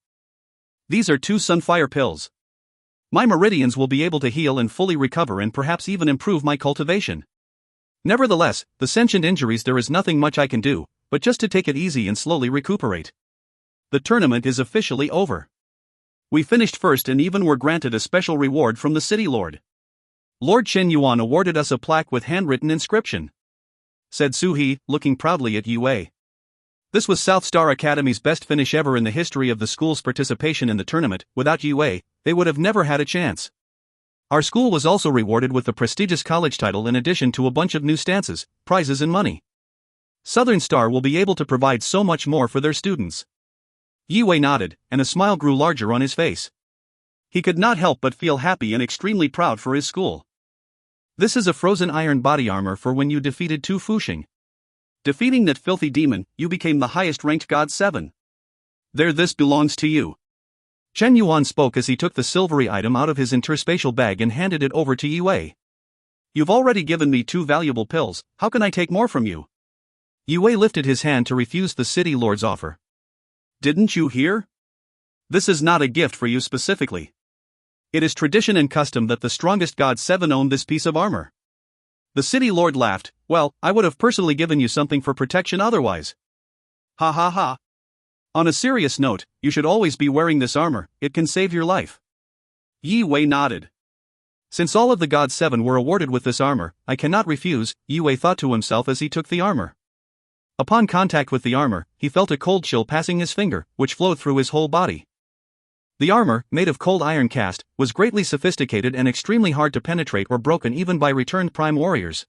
these are 2 Sunfire pills. My meridians will be able to heal and fully recover and perhaps even improve my cultivation. Nevertheless, the sentient injuries, there is nothing much I can do, but just to take it easy and slowly recuperate. The tournament is officially over. We finished first and even were granted a special reward from the city lord. Lord Chen Yuan awarded us a plaque with handwritten inscription, said Suhi, looking proudly at Yue. This was South Star Academy's best finish ever in the history of the school's participation in the tournament. Without Yue, they would have never had a chance. Our school was also rewarded with the prestigious college title in addition to a bunch of new stances, prizes and money. Southern Star will be able to provide so much more for their students. Yue nodded, and a smile grew larger on his face. He could not help but feel happy and extremely proud for his school. This is a frozen iron body armor for when you defeated Tu Fuxing. Defeating that filthy demon, you became the highest-ranked God 7. There, this belongs to you. Chen Yuan spoke as he took the silvery item out of his interspatial bag and handed it over to Yue. You've already given me 2 valuable pills, how can I take more from you? Yue lifted his hand to refuse the city lord's offer. Didn't you hear? This is not a gift for you specifically. It is tradition and custom that the strongest God 7 own this piece of armor. The city lord laughed. Well, I would have personally given you something for protection otherwise. Ha ha ha. On a serious note, you should always be wearing this armor, it can save your life. Yue nodded. Since all of the God 7 were awarded with this armor, I cannot refuse, Yue thought to himself as he took the armor. Upon contact with the armor, he felt a cold chill passing his finger, which flowed through his whole body. The armor, made of cold iron cast, was greatly sophisticated and extremely hard to penetrate or broken even by returned prime warriors.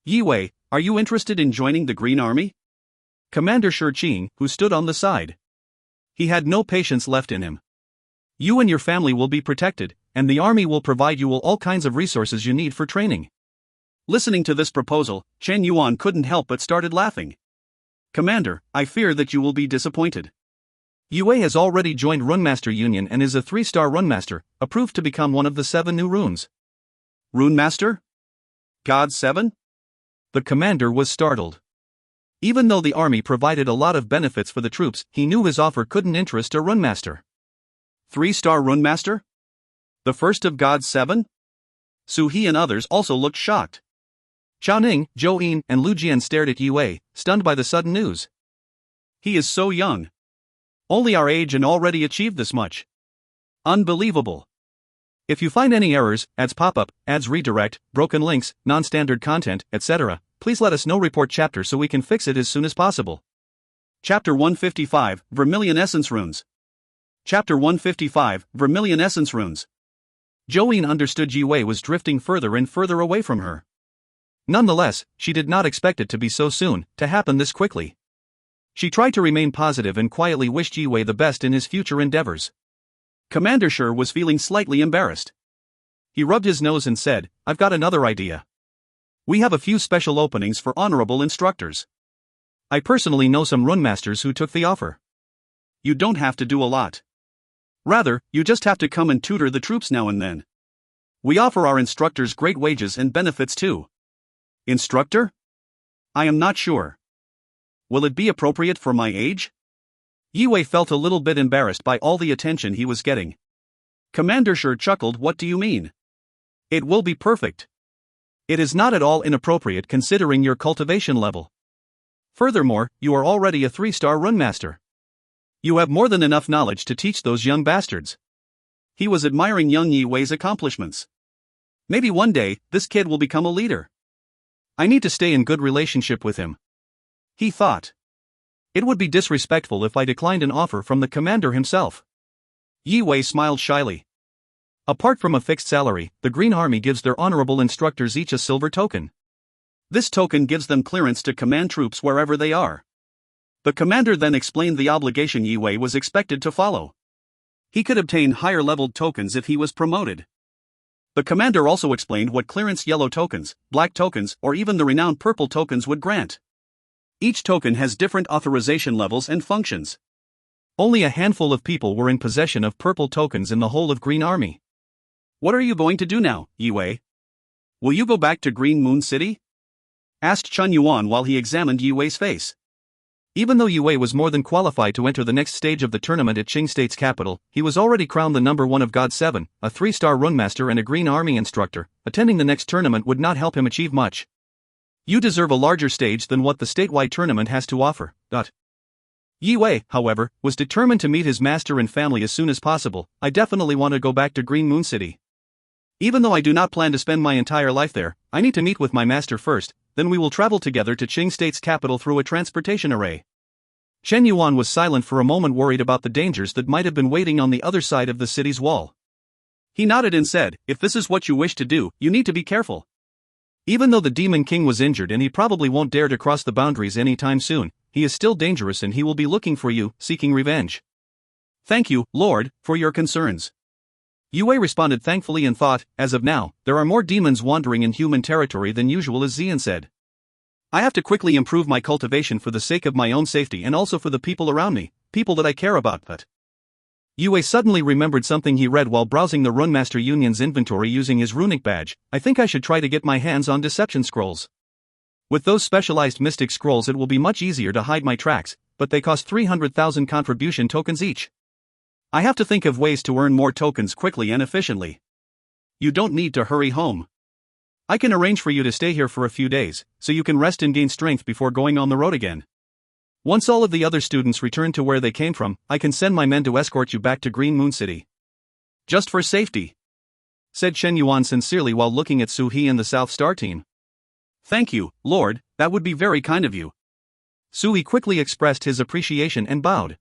Yue, are you interested in joining the Green Army? Commander Shi Qing, who stood on the side. He had no patience left in him. You and your family will be protected, and the army will provide you all kinds of resources you need for training. Listening to this proposal, Chen Yuan couldn't help but started laughing. Commander, I fear that you will be disappointed. Yue has already joined Runemaster Union and is a 3-star Runemaster, approved to become one of the 7 new runes. Runemaster? God 7? The commander was startled. Even though the army provided a lot of benefits for the troops, he knew his offer couldn't interest a Runemaster. 3-star Runemaster? The first of God 7? Suhi and others also looked shocked. Chao Ning, Zhou Yin, and Lu Jian stared at Yue, stunned by the sudden news. He is so young. Only our age and already achieved this much. Unbelievable. If you find any errors, ads pop up, ads redirect, broken links, non-standard content, etc., please let us know. Report chapter so we can fix it as soon as possible. Chapter 155, Vermilion Essence Runes. Chapter 155, Vermilion Essence Runes. Joanne understood Yi Wei was drifting further and further away from her. Nonetheless, she did not expect it to be so soon, to happen this quickly. She tried to remain positive and quietly wished Yi Wei the best in his future endeavors. Commander Shi was feeling slightly embarrassed. He rubbed his nose and said, "I've got another idea. We have a few special openings for honorable instructors. I personally know some runmasters who took the offer. You don't have to do a lot. Rather, you just have to come and tutor the troops now and then. We offer our instructors great wages and benefits too." Instructor? I am not sure. Will it be appropriate for my age? Yi Wei felt a little bit embarrassed by all the attention he was getting. Commander Shi chuckled, "What do you mean? It will be perfect. It is not at all inappropriate considering your cultivation level. Furthermore, you are already a 3-star runmaster. You have more than enough knowledge to teach those young bastards." He was admiring young Yi Wei's accomplishments. Maybe one day, this kid will become a leader. I need to stay in good relationship with him, he thought. It would be disrespectful if I declined an offer from the commander himself. Yi Wei smiled shyly. Apart from a fixed salary, the Green Army gives their honorable instructors each a silver token. This token gives them clearance to command troops wherever they are. The commander then explained the obligation Yi Wei was expected to follow. He could obtain higher-leveled tokens if he was promoted. The commander also explained what clearance yellow tokens, black tokens, or even the renowned purple tokens would grant. Each token has different authorization levels and functions. Only a handful of people were in possession of purple tokens in the whole of Green Army. What are you going to do now, Yi Wei? Will you go back to Green Moon City? Asked Chun Yuan while he examined Yi Wei's face. Even though Yi Wei was more than qualified to enter the next stage of the tournament at Qing State's capital, he was already crowned the number 1 of God 7, a 3-star runmaster and a Green Army instructor. Attending the next tournament would not help him achieve much. You deserve a larger stage than what the statewide tournament has to offer. Yi Wei, however, was determined to meet his master and family as soon as possible. I definitely want to go back to Green Moon City. Even though I do not plan to spend my entire life there, I need to meet with my master first, then we will travel together to Qing State's capital through a transportation array. Chen Yuan was silent for a moment, worried about the dangers that might have been waiting on the other side of the city's wall. He nodded and said, "If this is what you wish to do, you need to be careful. Even though the Demon King was injured and he probably won't dare to cross the boundaries anytime soon, he is still dangerous and he will be looking for you, seeking revenge. Thank you, Lord, for your concerns." Yi Wei responded thankfully and thought, as of now, there are more demons wandering in human territory than usual. As Xian said, I have to quickly improve my cultivation for the sake of my own safety and also for the people around me, people that I care about. But Yi Wei suddenly remembered something he read while browsing the Runmaster Union's inventory using his runic badge. I think I should try to get my hands on deception scrolls. With those specialized mystic scrolls it will be much easier to hide my tracks, but they cost 300,000 contribution tokens each. I have to think of ways to earn more tokens quickly and efficiently. You don't need to hurry home. I can arrange for you to stay here for a few days, so you can rest and gain strength before going on the road again. Once all of the other students return to where they came from, I can send my men to escort you back to Green Moon City. Just for safety, said Chen Yuan sincerely while looking at Su He and the South Star team. Thank you, Lord, that would be very kind of you. Su He quickly expressed his appreciation and bowed.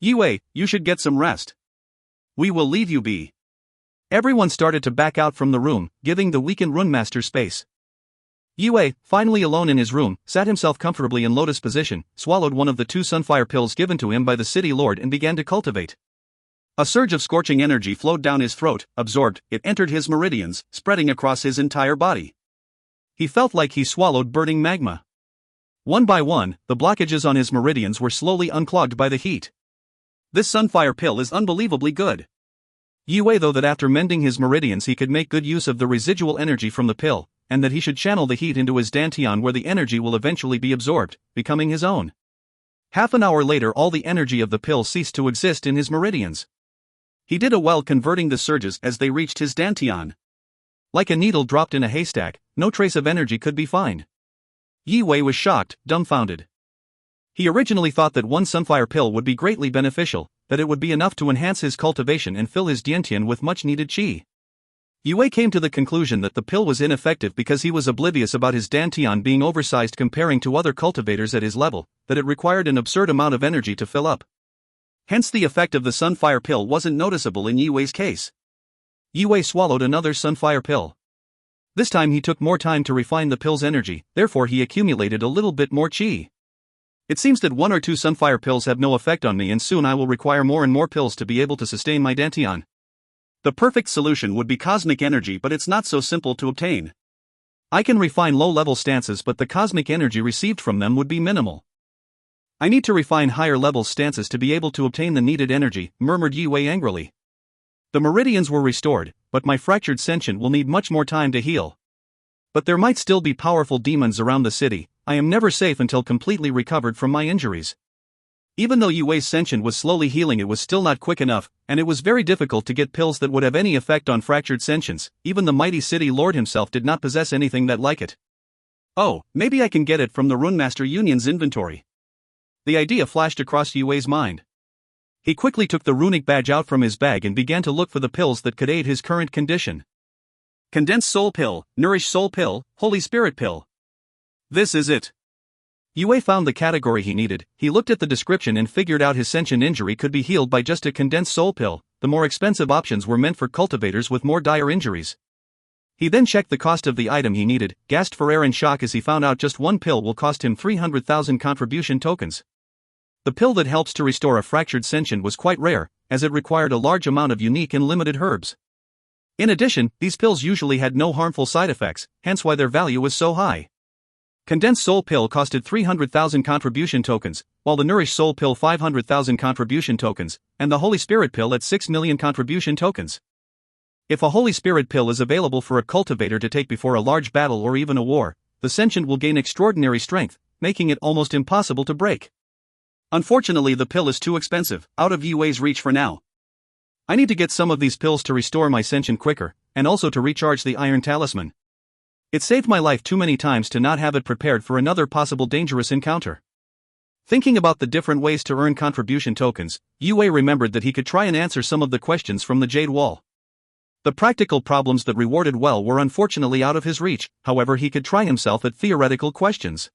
Yi Wei, you should get some rest. We will leave you be. Everyone started to back out from the room, giving the weakened runmaster space. Yi Wei, finally alone in his room, sat himself comfortably in lotus position, swallowed one of the 2 sunfire pills given to him by the city lord and began to cultivate. A surge of scorching energy flowed down his throat, absorbed, it entered his meridians, spreading across his entire body. He felt like he swallowed burning magma. One by one, the blockages on his meridians were slowly unclogged by the heat. This sunfire pill is unbelievably good. Yi Wei thought that after mending his meridians he could make good use of the residual energy from the pill, and that he should channel the heat into his dantian where the energy will eventually be absorbed, becoming his own. Half an hour later all the energy of the pill ceased to exist in his meridians. He did well converting the surges as they reached his dantian. Like a needle dropped in a haystack, no trace of energy could be found. Yi Wei was shocked, dumbfounded. He originally thought that one sunfire pill would be greatly beneficial, that it would be enough to enhance his cultivation and fill his dantian with much needed qi. Yi Wei came to the conclusion that the pill was ineffective because he was oblivious about his dantian being oversized comparing to other cultivators at his level, that it required an absurd amount of energy to fill up. Hence the effect of the sunfire pill wasn't noticeable in Yi Wei's case. Yue swallowed another sunfire pill. This time he took more time to refine the pill's energy, therefore he accumulated a little bit more qi. It seems that 1 or 2 sunfire pills have no effect on me, and soon I will require more and more pills to be able to sustain my dantian. The perfect solution would be cosmic energy, but it's not so simple to obtain. I can refine low-level stances, but the cosmic energy received from them would be minimal. I need to refine higher-level stances to be able to obtain the needed energy, murmured Yue angrily. The meridians were restored, but my fractured sentient will need much more time to heal. But there might still be powerful demons around the city. I am never safe until completely recovered from my injuries. Even though Yue's sentient was slowly healing, it was still not quick enough, and it was very difficult to get pills that would have any effect on fractured sentients. Even the mighty city lord himself did not possess anything that like it. Oh, maybe I can get it from the Runemaster Union's inventory. The idea flashed across Yue's mind. He quickly took the runic badge out from his bag and began to look for the pills that could aid his current condition. Condensed Soul Pill, Nourished Soul Pill, Holy Spirit Pill. This is it. Yue found the category he needed. He looked at the description and figured out his sentient injury could be healed by just a condensed soul pill. The more expensive options were meant for cultivators with more dire injuries. He then checked the cost of the item he needed, gasped for air in shock as he found out just one pill will cost him 300,000 contribution tokens. The pill that helps to restore a fractured sentient was quite rare, as it required a large amount of unique and limited herbs. In addition, these pills usually had no harmful side effects, hence why their value was so high. Condensed Soul Pill costed 300,000 contribution tokens, while the Nourished Soul Pill 500,000 contribution tokens, and the Holy Spirit Pill at 6 million contribution tokens. If a Holy Spirit Pill is available for a cultivator to take before a large battle or even a war, the sentient will gain extraordinary strength, making it almost impossible to break. Unfortunately, the pill is too expensive, out of Yue's reach for now. I need to get some of these pills to restore my sentient quicker, and also to recharge the Iron Talisman. It saved my life too many times to not have it prepared for another possible dangerous encounter. Thinking about the different ways to earn contribution tokens, Yue remembered that he could try and answer some of the questions from the Jade Wall. The practical problems that rewarded well were unfortunately out of his reach, however he could try himself at theoretical questions.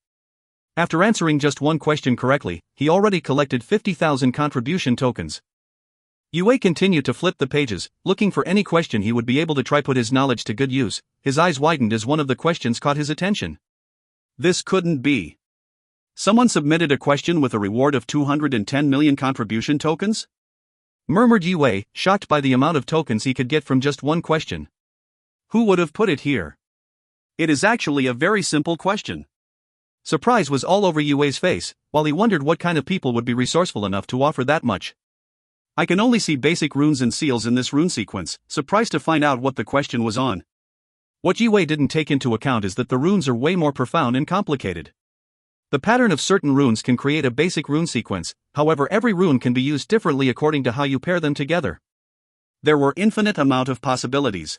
After answering just one question correctly, he already collected 50,000 contribution tokens. Yue continued to flip the pages, looking for any question he would be able to try put his knowledge to good use. His eyes widened as one of the questions caught his attention. This couldn't be. Someone submitted a question with a reward of 210 million contribution tokens? Murmured Yue, shocked by the amount of tokens he could get from just one question. Who would have put it here? It is actually a very simple question. Surprise was all over Yue's face, while he wondered what kind of people would be resourceful enough to offer that much. I can only see basic runes and seals in this rune sequence, surprised to find out what the question was on. What Yue didn't take into account is that the runes are way more profound and complicated. The pattern of certain runes can create a basic rune sequence, however every rune can be used differently according to how you pair them together. There were infinite amount of possibilities.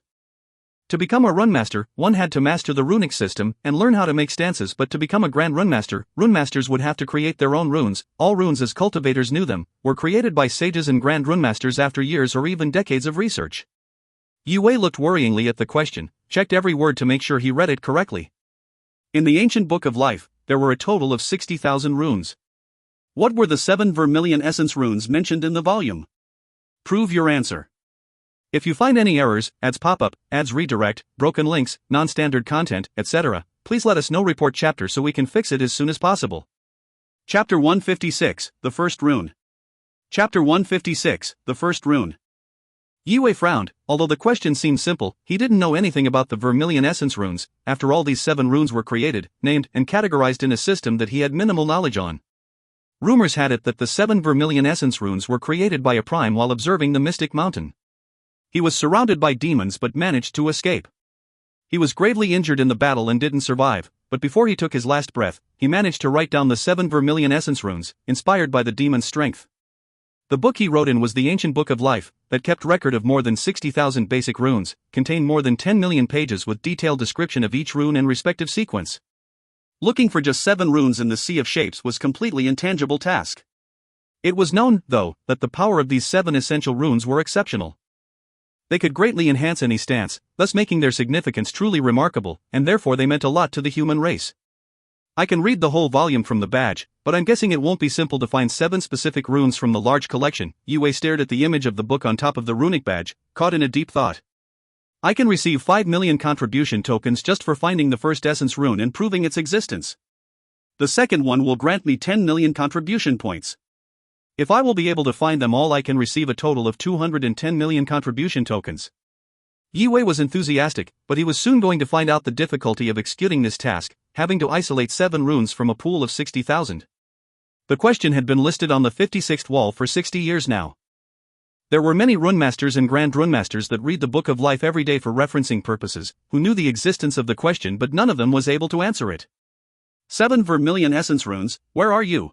To become a runemaster, one had to master the runic system and learn how to make stances, but to become a grand runemaster, runemasters would have to create their own runes. All runes as cultivators knew them, were created by sages and grand runemasters after years or even decades of research. Yue looked worryingly at the question, checked every word to make sure he read it correctly. In the ancient book of life, there were a total of 60,000 runes. What were the 7 vermilion essence runes mentioned in the volume? Prove your answer. If you find any errors, ads pop up, ads redirect, broken links, non-standard content, etc., please let us know. Report chapter so we can fix it as soon as possible. Chapter 156, The First Rune. Chapter 156, The First Rune. Yue frowned. Although the question seemed simple, he didn't know anything about the vermilion essence runes. After all, these 7 runes were created, named, and categorized in a system that he had minimal knowledge on. Rumors had it that the 7 vermilion essence runes were created by a prime while observing the Mystic Mountain. He was surrounded by demons but managed to escape. He was gravely injured in the battle and didn't survive, but before he took his last breath, he managed to write down the 7 vermilion essence runes, inspired by the demon's strength. The book he wrote in was the Ancient Book of Life, that kept record of more than 60,000 basic runes, contained more than 10 million pages with detailed description of each rune and respective sequence. Looking for just 7 runes in the sea of shapes was completely intangible task. It was known, though, that the power of these 7 essential runes were exceptional. They could greatly enhance any stance, thus making their significance truly remarkable, and therefore they meant a lot to the human race. I can read the whole volume from the badge, but I'm guessing it won't be simple to find 7 specific runes from the large collection. Yue stared at the image of the book on top of the runic badge, caught in a deep thought. I can receive 5 million contribution tokens just for finding the first essence rune and proving its existence. The second one will grant me 10 million contribution points. If I will be able to find them all, I can receive a total of 210 million contribution tokens. Yue was enthusiastic, but he was soon going to find out the difficulty of executing this task, having to isolate 7 runes from a pool of 60,000. The question had been listed on the 56th wall for 60 years now. There were many runemasters and grand runemasters that read the Book of Life every day for referencing purposes, who knew the existence of the question, but none of them was able to answer it. 7 vermilion essence runes, where are you?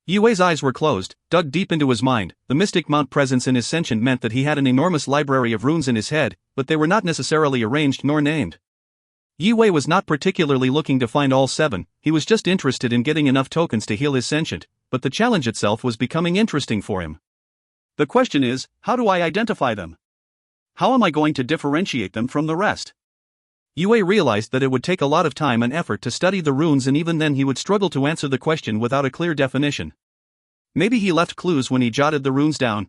Yue's eyes were closed, dug deep into his mind. The mystic mount presence in his sentient meant that he had an enormous library of runes in his head, but they were not necessarily arranged nor named. Yue was not particularly looking to find all 7, he was just interested in getting enough tokens to heal his sentient, but the challenge itself was becoming interesting for him. The question is, how do I identify them? How am I going to differentiate them from the rest? Yue realized that it would take a lot of time and effort to study the runes, and even then he would struggle to answer the question without a clear definition. Maybe he left clues when he jotted the runes down.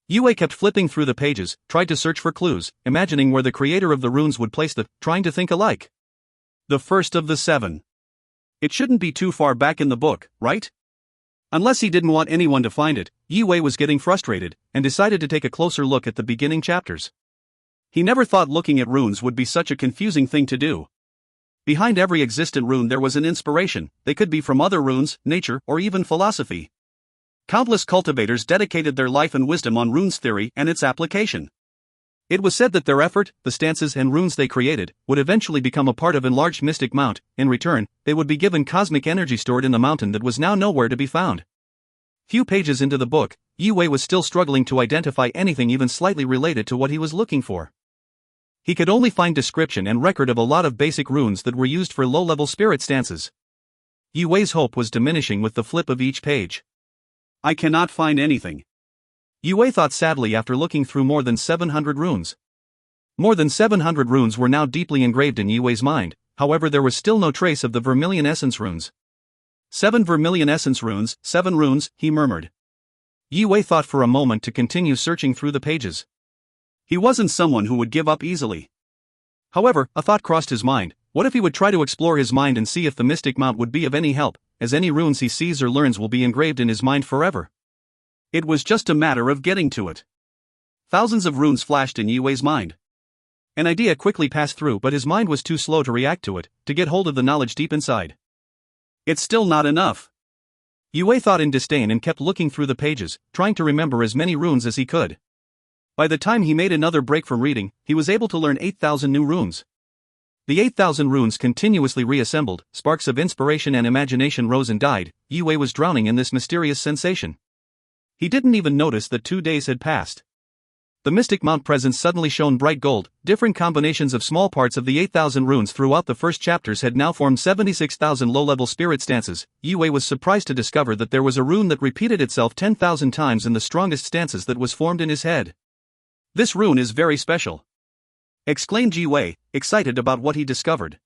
Yue kept flipping through the pages, tried to search for clues, imagining where the creator of the runes would place the, trying to think alike. The first of the 7. It shouldn't be too far back in the book, right? Unless he didn't want anyone to find it, Yue was getting frustrated, and decided to take a closer look at the beginning chapters. He never thought looking at runes would be such a confusing thing to do. Behind every existent rune there was an inspiration. They could be from other runes, nature, or even philosophy. Countless cultivators dedicated their life and wisdom on runes theory and its application. It was said that their effort, the stances and runes they created, would eventually become a part of enlarged mystic mount. In return, they would be given cosmic energy stored in the mountain that was now nowhere to be found. Few pages into the book, Yue was still struggling to identify anything even slightly related to what he was looking for. He could only find description and record of a lot of basic runes that were used for low-level spirit stances. Yue's hope was diminishing with the flip of each page. I cannot find anything. Yue thought sadly after looking through more than 700 runes. More than 700 runes were now deeply engraved in Yue's mind, however there was still no trace of the vermilion essence runes. 7 vermilion essence runes, 7 runes, he murmured. Yue thought for a moment to continue searching through the pages. He wasn't someone who would give up easily. However, a thought crossed his mind. What if he would try to explore his mind and see if the mystic mount would be of any help, as any runes he sees or learns will be engraved in his mind forever? It was just a matter of getting to it. Thousands of runes flashed in Yue's mind. An idea quickly passed through, but his mind was too slow to react to it, to get hold of the knowledge deep inside. It's still not enough. Yue thought in disdain and kept looking through the pages, trying to remember as many runes as he could. By the time he made another break from reading, he was able to learn 8,000 new runes. The 8,000 runes continuously reassembled, sparks of inspiration and imagination rose and died. Yue was drowning in this mysterious sensation. He didn't even notice that 2 days had passed. The mystic mount presence suddenly shone bright gold. Different combinations of small parts of the 8,000 runes throughout the first chapters had now formed 76,000 low-level spirit stances. Yue was surprised to discover that there was a rune that repeated itself 10,000 times in the strongest stances that was formed in his head. This rune is very special, exclaimed Yue, excited about what he discovered.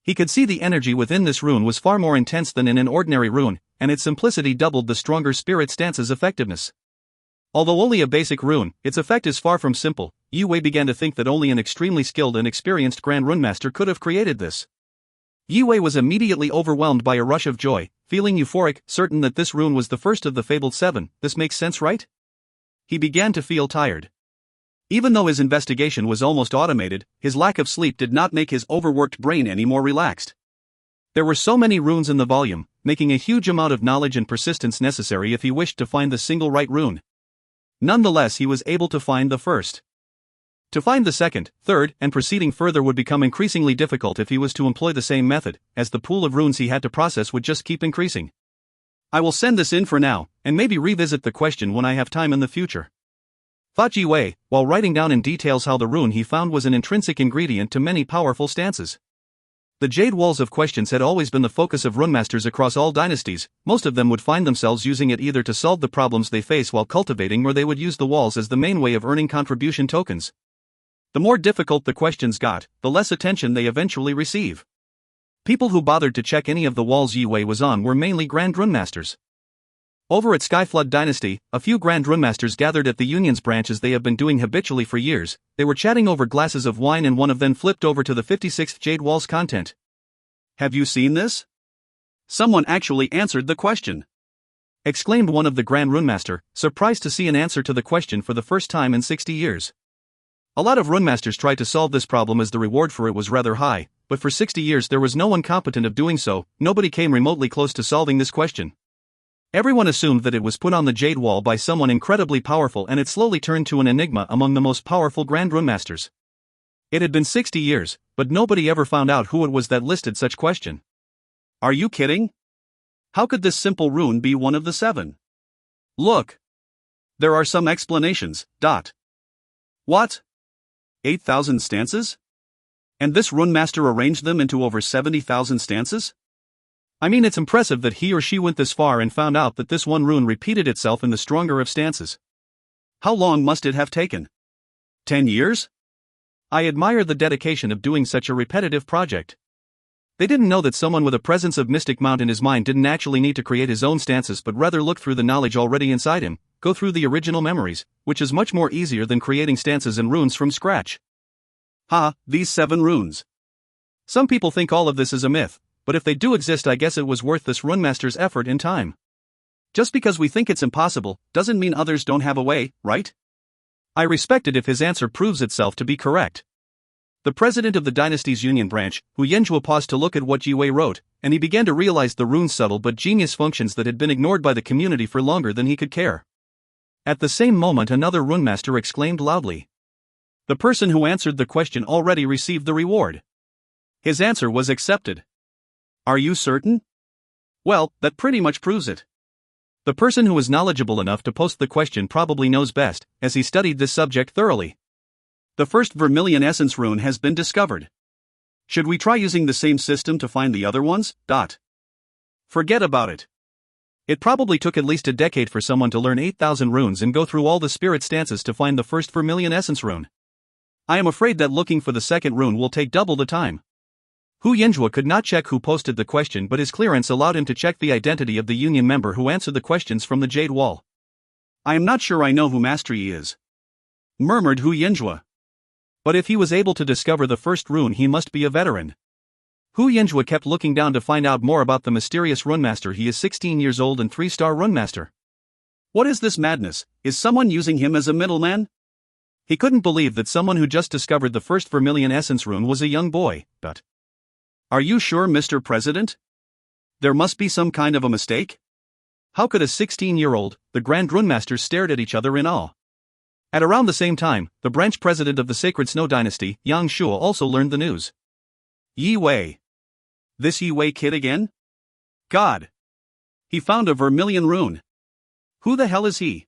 He could see the energy within this rune was far more intense than in an ordinary rune, and its simplicity doubled the stronger spirit stance's effectiveness. Although only a basic rune, its effect is far from simple. Yue began to think that only an extremely skilled and experienced Grand Runemaster could have created this. Yue was immediately overwhelmed by a rush of joy, feeling euphoric, certain that this rune was the first of the fabled 7. This makes sense, right? He began to feel tired. Even though his investigation was almost automated, his lack of sleep did not make his overworked brain any more relaxed. There were so many runes in the volume, making a huge amount of knowledge and persistence necessary if he wished to find the single right rune. Nonetheless, he was able to find the first. To find the second, third, and proceeding further would become increasingly difficult if he was to employ the same method, as the pool of runes he had to process would just keep increasing. I will send this in for now, and maybe revisit the question when I have time in the future, thought Yue, while writing down in details how the rune he found was an intrinsic ingredient to many powerful stances. The jade walls of questions had always been the focus of runemasters across all dynasties. Most of them would find themselves using it either to solve the problems they face while cultivating, or they would use the walls as the main way of earning contribution tokens. The more difficult the questions got, the less attention they eventually receive. People who bothered to check any of the walls Yue was on were mainly Grand Runemasters. Over at Skyflood Dynasty, a few Grand Runemasters gathered at the Union's branch as they have been doing habitually for years. They were chatting over glasses of wine and one of them flipped over to the 56th Jade Wall's content. Have you seen this? Someone actually answered the question. Exclaimed one of the Grand Runemaster, surprised to see an answer to the question for the first time in 60 years. A lot of Runemasters tried to solve this problem as the reward for it was rather high, but for 60 years there was no one competent of doing so. Nobody came remotely close to solving this question. Everyone assumed that it was put on the Jade Wall by someone incredibly powerful and it slowly turned to an enigma among the most powerful Grand Runemasters. It had been 60 years, but nobody ever found out who it was that listed such question. Are you kidding? How could this simple rune be one of the 7? Look. There are some explanations. What? 8,000 stances? And this runemaster arranged them into over 70,000 stances? I mean, it's impressive that he or she went this far and found out that this one rune repeated itself in the stronger of stances. How long must it have taken? 10 years? I admire the dedication of doing such a repetitive project. They didn't know that someone with a presence of mystic mount in his mind didn't actually need to create his own stances but rather look through the knowledge already inside him, go through the original memories, which is much more easier than creating stances and runes from scratch. These 7 runes. Some people think all of this is a myth, but if they do exist, I guess it was worth this runemaster's effort and time. Just because we think it's impossible, doesn't mean others don't have a way, right? I respect it if his answer proves itself to be correct. The president of the dynasty's Union branch, Hu Yenjue, paused to look at what Yue wrote, and he began to realize the rune's subtle but genius functions that had been ignored by the community for longer than he could care. At the same moment, another runemaster exclaimed loudly. The person who answered the question already received the reward. His answer was accepted. Are you certain? Well, that pretty much proves it. The person who is knowledgeable enough to post the question probably knows best, as he studied this subject thoroughly. The first vermilion essence rune has been discovered. Should we try using the same system to find the other ones? Forget about it. It probably took at least a decade for someone to learn 8,000 runes and go through all the spirit stances to find the first vermilion essence rune. I am afraid that looking for the second rune will take double the time. Hu Yenjue could not check who posted the question, but his clearance allowed him to check the identity of the Union member who answered the questions from the Jade Wall. I am not sure I know who Master Yi is, murmured Hu Yenjue. But if he was able to discover the first rune, he must be a veteran. Hu Yenjue kept looking down to find out more about the mysterious runemaster. He is 16 years old and 3-star runemaster. What is this madness? Is someone using him as a middleman? He couldn't believe that someone who just discovered the first vermilion essence rune was a young boy. But are you sure, Mr. President? There must be some kind of a mistake? How could a 16-year-old? The Grand Runemasters stared at each other in awe. At around the same time, the branch president of the Sacred Snow Dynasty, Yang Shuo, also learned the news. Yi Wei. This Yi Wei kid again? God! He found a vermilion rune. Who the hell is he?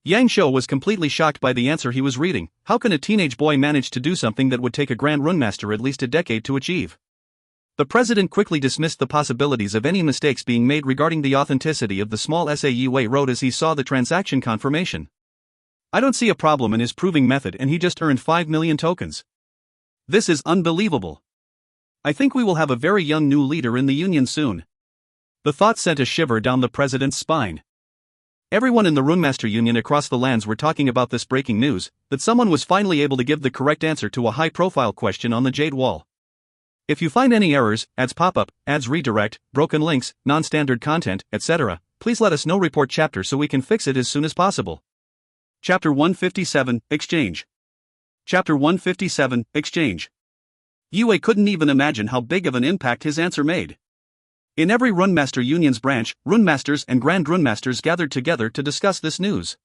Yang Shuo was completely shocked by the answer he was reading. How can a teenage boy manage to do something that would take a Grand Runemaster at least a decade to achieve? The president quickly dismissed the possibilities of any mistakes being made regarding the authenticity of the small essay Yi Wei wrote as he saw the transaction confirmation. I don't see a problem in his proving method, and he just earned 5 million tokens. This is unbelievable. I think we will have a very young new leader in the Union soon. The thought sent a shiver down the president's spine. Everyone in the Runemaster Union across the lands were talking about this breaking news, that someone was finally able to give the correct answer to a high-profile question on the Jade Wall. If you find any errors, ads pop up, ads redirect, broken links, non-standard content, etc., please let us know. Report chapter so we can fix it as soon as possible. Chapter 157, Exchange. Chapter 157, Exchange. Yue couldn't even imagine how big of an impact his answer made. In every Runemaster Union's branch, Runemasters and Grand Runemasters gathered together to discuss this news.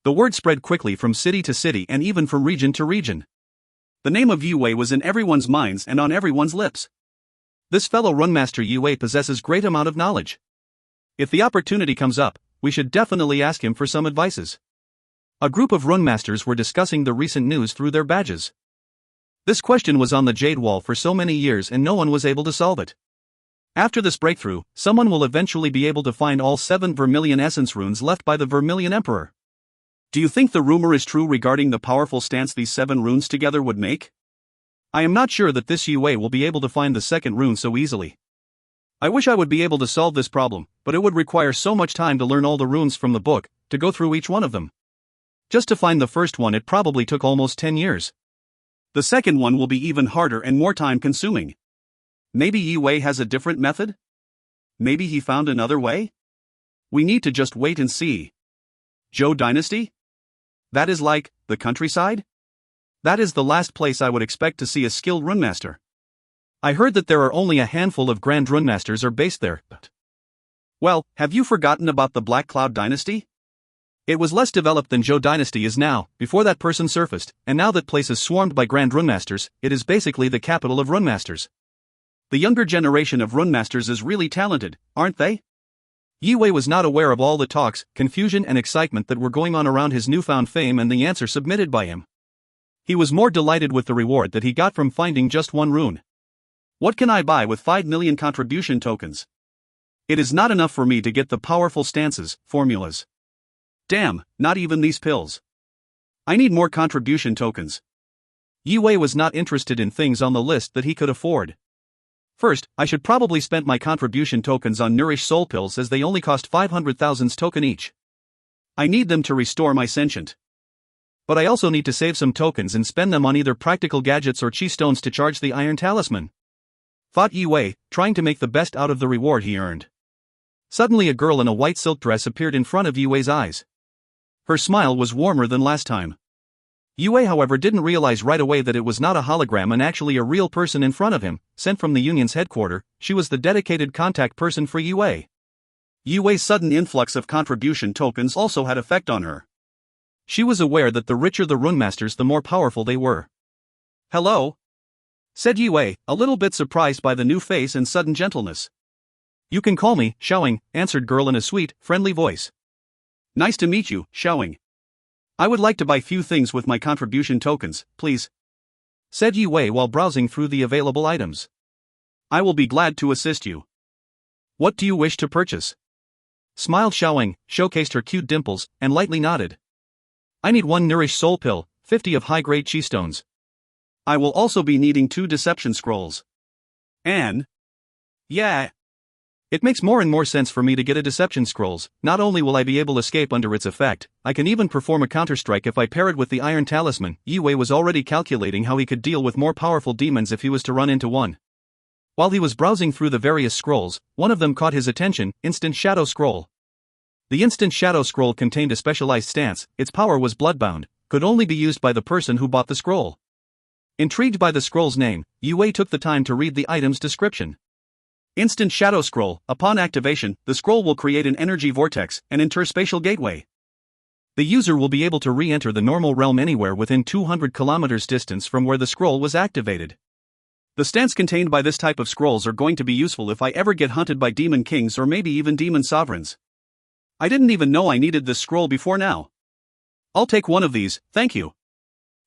The word spread quickly from city to city and even from region to region. The name of Yue was in everyone's minds and on everyone's lips. This fellow Runemaster Yue possesses great amount of knowledge. If the opportunity comes up, we should definitely ask him for some advices. A group of Runemasters were discussing the recent news through their badges. This question was on the Jade Wall for so many years and no one was able to solve it. After this breakthrough, someone will eventually be able to find all 7 vermilion essence runes left by the Vermilion Emperor. Do you think the rumor is true regarding the powerful stance these 7 runes together would make? I am not sure that this Yue will be able to find the second rune so easily. I wish I would be able to solve this problem, but it would require so much time to learn all the runes from the book, to go through each one of them. Just to find the first one it probably took almost 10 years. The second one will be even harder and more time-consuming. Maybe Yi Wei has a different method? Maybe he found another way? We need to just wait and see. Zhou Dynasty? That is like, the countryside? That is the last place I would expect to see a skilled runemaster. I heard that there are only a handful of Grand Runmasters are based there, but... Well, have you forgotten about the Black Cloud Dynasty? It was less developed than Zhou Dynasty is now, before that person surfaced, and now that place is swarmed by Grand Runmasters, it is basically the capital of Runmasters. The younger generation of Runmasters is really talented, aren't they? Yi Wei was not aware of all the talks, confusion and excitement that were going on around his newfound fame and the answer submitted by him. He was more delighted with the reward that he got from finding just one rune. What can I buy with 5 million contribution tokens? It is not enough for me to get the powerful stances, formulas. Damn, not even these pills. I need more contribution tokens. Yi Wei was not interested in things on the list that he could afford. First, I should probably spend my contribution tokens on Nourish Soul pills as they only cost 500,000 token each. I need them to restore my sentient. But I also need to save some tokens and spend them on either practical gadgets or chi stones to charge the Iron Talisman. Thought Yi Wei, trying to make the best out of the reward he earned. Suddenly a girl in a white silk dress appeared in front of Yi Wei's eyes. Her smile was warmer than last time. Yi Wei however didn't realize right away that it was not a hologram and actually a real person in front of him, sent from the Union's headquarters. She was the dedicated contact person for Yi Wei. Yi Wei's sudden influx of contribution tokens also had effect on her. She was aware that the richer the runemasters the more powerful they were. "Hello?" said Yi Wei, a little bit surprised by the new face and sudden gentleness. "You can call me Xiaoying," answered girl in a sweet, friendly voice. "Nice to meet you, Xiaoying. I would like to buy few things with my contribution tokens, please," said Yi Wei while browsing through the available items. "I will be glad to assist you. What do you wish to purchase?" Smiled Xiaoying, showcased her cute dimples, and lightly nodded. "I need 1 Nourish Soul pill, 50 of high-grade chi stones. I will also be needing 2 deception scrolls. And... yeah. It makes more and more sense for me to get a deception scrolls. Not only will I be able to escape under its effect, I can even perform a counterstrike if I pair it with the Iron Talisman." Yi Wei was already calculating how he could deal with more powerful demons if he was to run into one. While he was browsing through the various scrolls, one of them caught his attention, Instant Shadow Scroll. The Instant Shadow Scroll contained a specialized stance, its power was bloodbound, could only be used by the person who bought the scroll. Intrigued by the scroll's name, Yi Wei took the time to read the item's description. Instant Shadow Scroll. Upon activation, the scroll will create an energy vortex, an interspatial gateway. The user will be able to re-enter the normal realm anywhere within 200 kilometers distance from where the scroll was activated. The stance contained by this type of scrolls are going to be useful if I ever get hunted by demon kings or maybe even demon sovereigns. I didn't even know I needed this scroll before now. I'll take one of these, thank you.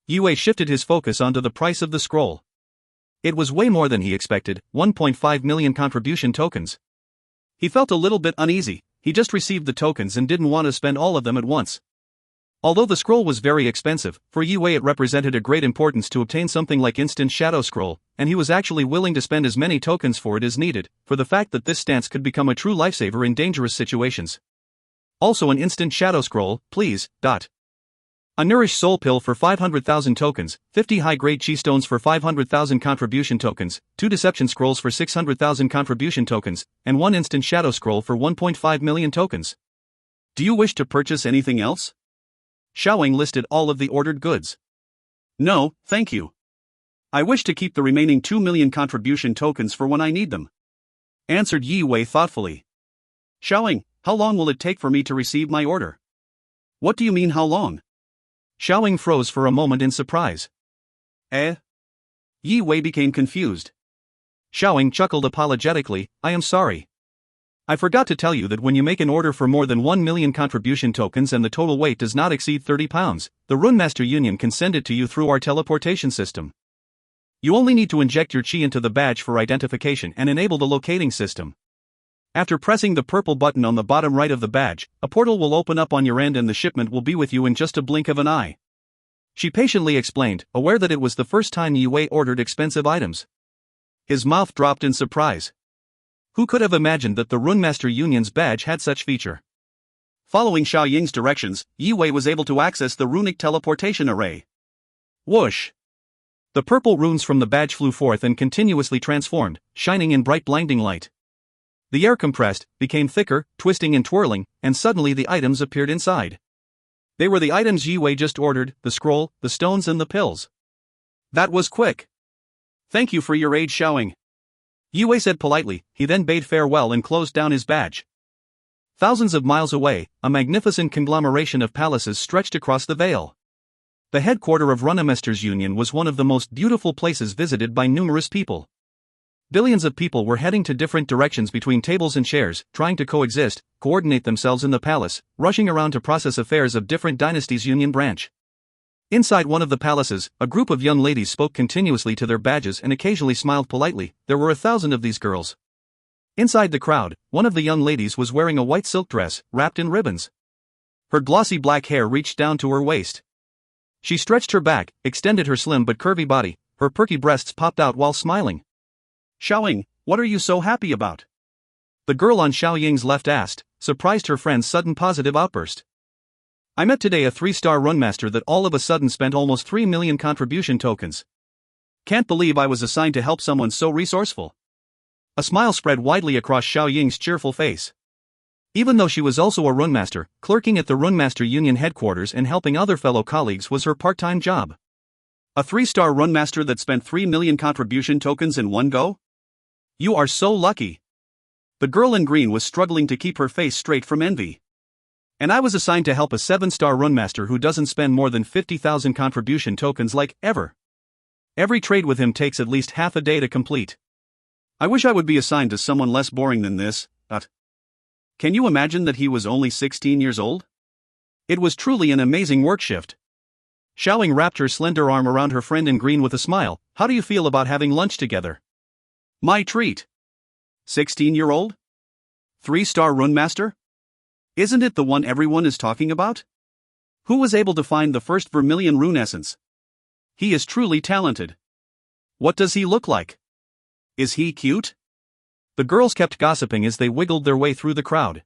Yi Wei shifted his focus onto the price of the scroll. It was way more than he expected, 1.5 million contribution tokens. He felt a little bit uneasy. He just received the tokens and didn't want to spend all of them at once. Although the scroll was very expensive, for Yi Wei it represented a great importance to obtain something like Instant Shadow Scroll, and he was actually willing to spend as many tokens for it as needed, for the fact that this stance could become a true lifesaver in dangerous situations. Also an Instant Shadow Scroll, please. A Nourish Soul pill for 500,000 tokens, 50 high-grade chi stones for 500,000 contribution tokens, 2 deception scrolls for 600,000 contribution tokens, and 1 instant shadow scroll for 1.5 million tokens. Do you wish to purchase anything else? Xiaoying listed all of the ordered goods. No, thank you. I wish to keep the remaining 2 million contribution tokens for when I need them, answered Yi Wei thoughtfully. Xiaoying, how long will it take for me to receive my order? What do you mean how long? Xiaoying froze for a moment in surprise. Yi Wei became confused. Xiaoying chuckled apologetically, I am sorry. I forgot to tell you that when you make an order for more than 1 million contribution tokens and the total weight does not exceed 30 pounds, the Runemaster Union can send it to you through our teleportation system. You only need to inject your chi into the badge for identification and enable the locating system. After pressing the purple button on the bottom right of the badge, a portal will open up on your end and the shipment will be with you in just a blink of an eye. She patiently explained, aware that it was the first time Yi Wei ordered expensive items. His mouth dropped in surprise. Who could have imagined that the Runemaster Union's badge had such feature? Following Xiao Ying's directions, Yi Wei was able to access the runic teleportation array. Whoosh! The purple runes from the badge flew forth and continuously transformed, shining in bright blinding light. The air compressed, became thicker, twisting and twirling, and suddenly the items appeared inside. They were the items Yi Wei just ordered: the scroll, the stones and the pills. That was quick. Thank you for your aid, Xiaoying. Yi Wei said politely. He then bade farewell and closed down his badge. Thousands of miles away, a magnificent conglomeration of palaces stretched across the vale. The headquarters of Runemaster's Union was one of the most beautiful places visited by numerous people. Billions of people were heading to different directions between tables and chairs, trying to coexist, coordinate themselves in the palace, rushing around to process affairs of different dynasties' union branch. Inside one of the palaces, a group of young ladies spoke continuously to their badges and occasionally smiled politely. There were 1,000 of these girls. Inside the crowd, one of the young ladies was wearing a white silk dress, wrapped in ribbons. Her glossy black hair reached down to her waist. She stretched her back, extended her slim but curvy body, her perky breasts popped out while smiling. Xiaoying, what are you so happy about? The girl on Xiao Ying's left asked, surprised her friend's sudden positive outburst. I met today a 3-star runmaster that all of a sudden spent almost 3 million contribution tokens. Can't believe I was assigned to help someone so resourceful. A smile spread widely across Xiao Ying's cheerful face. Even though she was also a runmaster, clerking at the Runemaster Union headquarters and helping other fellow colleagues was her part-time job. A 3-star runmaster that spent 3 million contribution tokens in one go? You are so lucky. The girl in green was struggling to keep her face straight from envy. And I was assigned to help a 7-star runmaster who doesn't spend more than 50,000 contribution tokens ever. Every trade with him takes at least half a day to complete. I wish I would be assigned to someone less boring than this, Can you imagine that he was only 16 years old? It was truly an amazing work shift. Xiaoying wrapped her slender arm around her friend in green with a smile. How do you feel about having lunch together? My treat. 16-year-old? 3-star runmaster? Isn't it the one everyone is talking about? Who was able to find the first vermilion rune essence? He is truly talented. What does he look like? Is he cute? The girls kept gossiping as they wiggled their way through the crowd.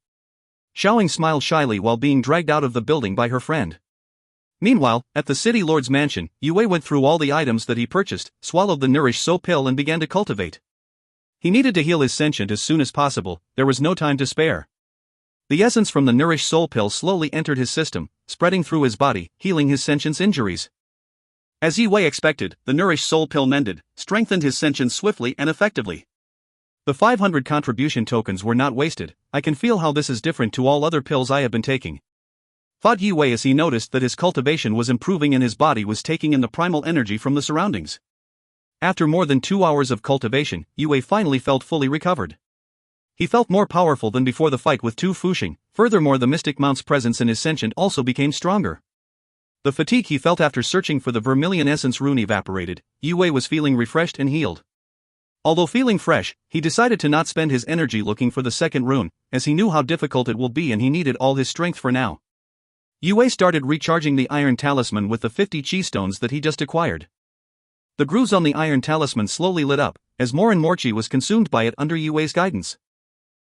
Xiaoying smiled shyly while being dragged out of the building by her friend. Meanwhile, at the city lord's mansion, Yi Wei went through all the items that he purchased, swallowed the Nourish Soul pill and began to cultivate. He needed to heal his sentient as soon as possible. There was no time to spare. The essence from the Nourish Soul pill slowly entered his system, spreading through his body, healing his sentient's injuries. As Yi Wei expected, the Nourish Soul pill mended, strengthened his sentience swiftly and effectively. The 500 contribution tokens were not wasted. I can feel how this is different to all other pills I have been taking, thought Yi Wei as he noticed that his cultivation was improving and his body was taking in the primal energy from the surroundings. After more than 2 hours of cultivation, Yi Wei finally felt fully recovered. He felt more powerful than before the fight with Tu Fuxing. Furthermore, the Mystic Mount's presence in his sentient also became stronger. The fatigue he felt after searching for the vermilion essence rune evaporated. Yi Wei was feeling refreshed and healed. Although feeling fresh, he decided to not spend his energy looking for the second rune, as he knew how difficult it will be and he needed all his strength for now. Yi Wei started recharging the iron talisman with the 50 chi stones that he just acquired. The grooves on the iron talisman slowly lit up, as more and more chi was consumed by it under Yi Wei's guidance.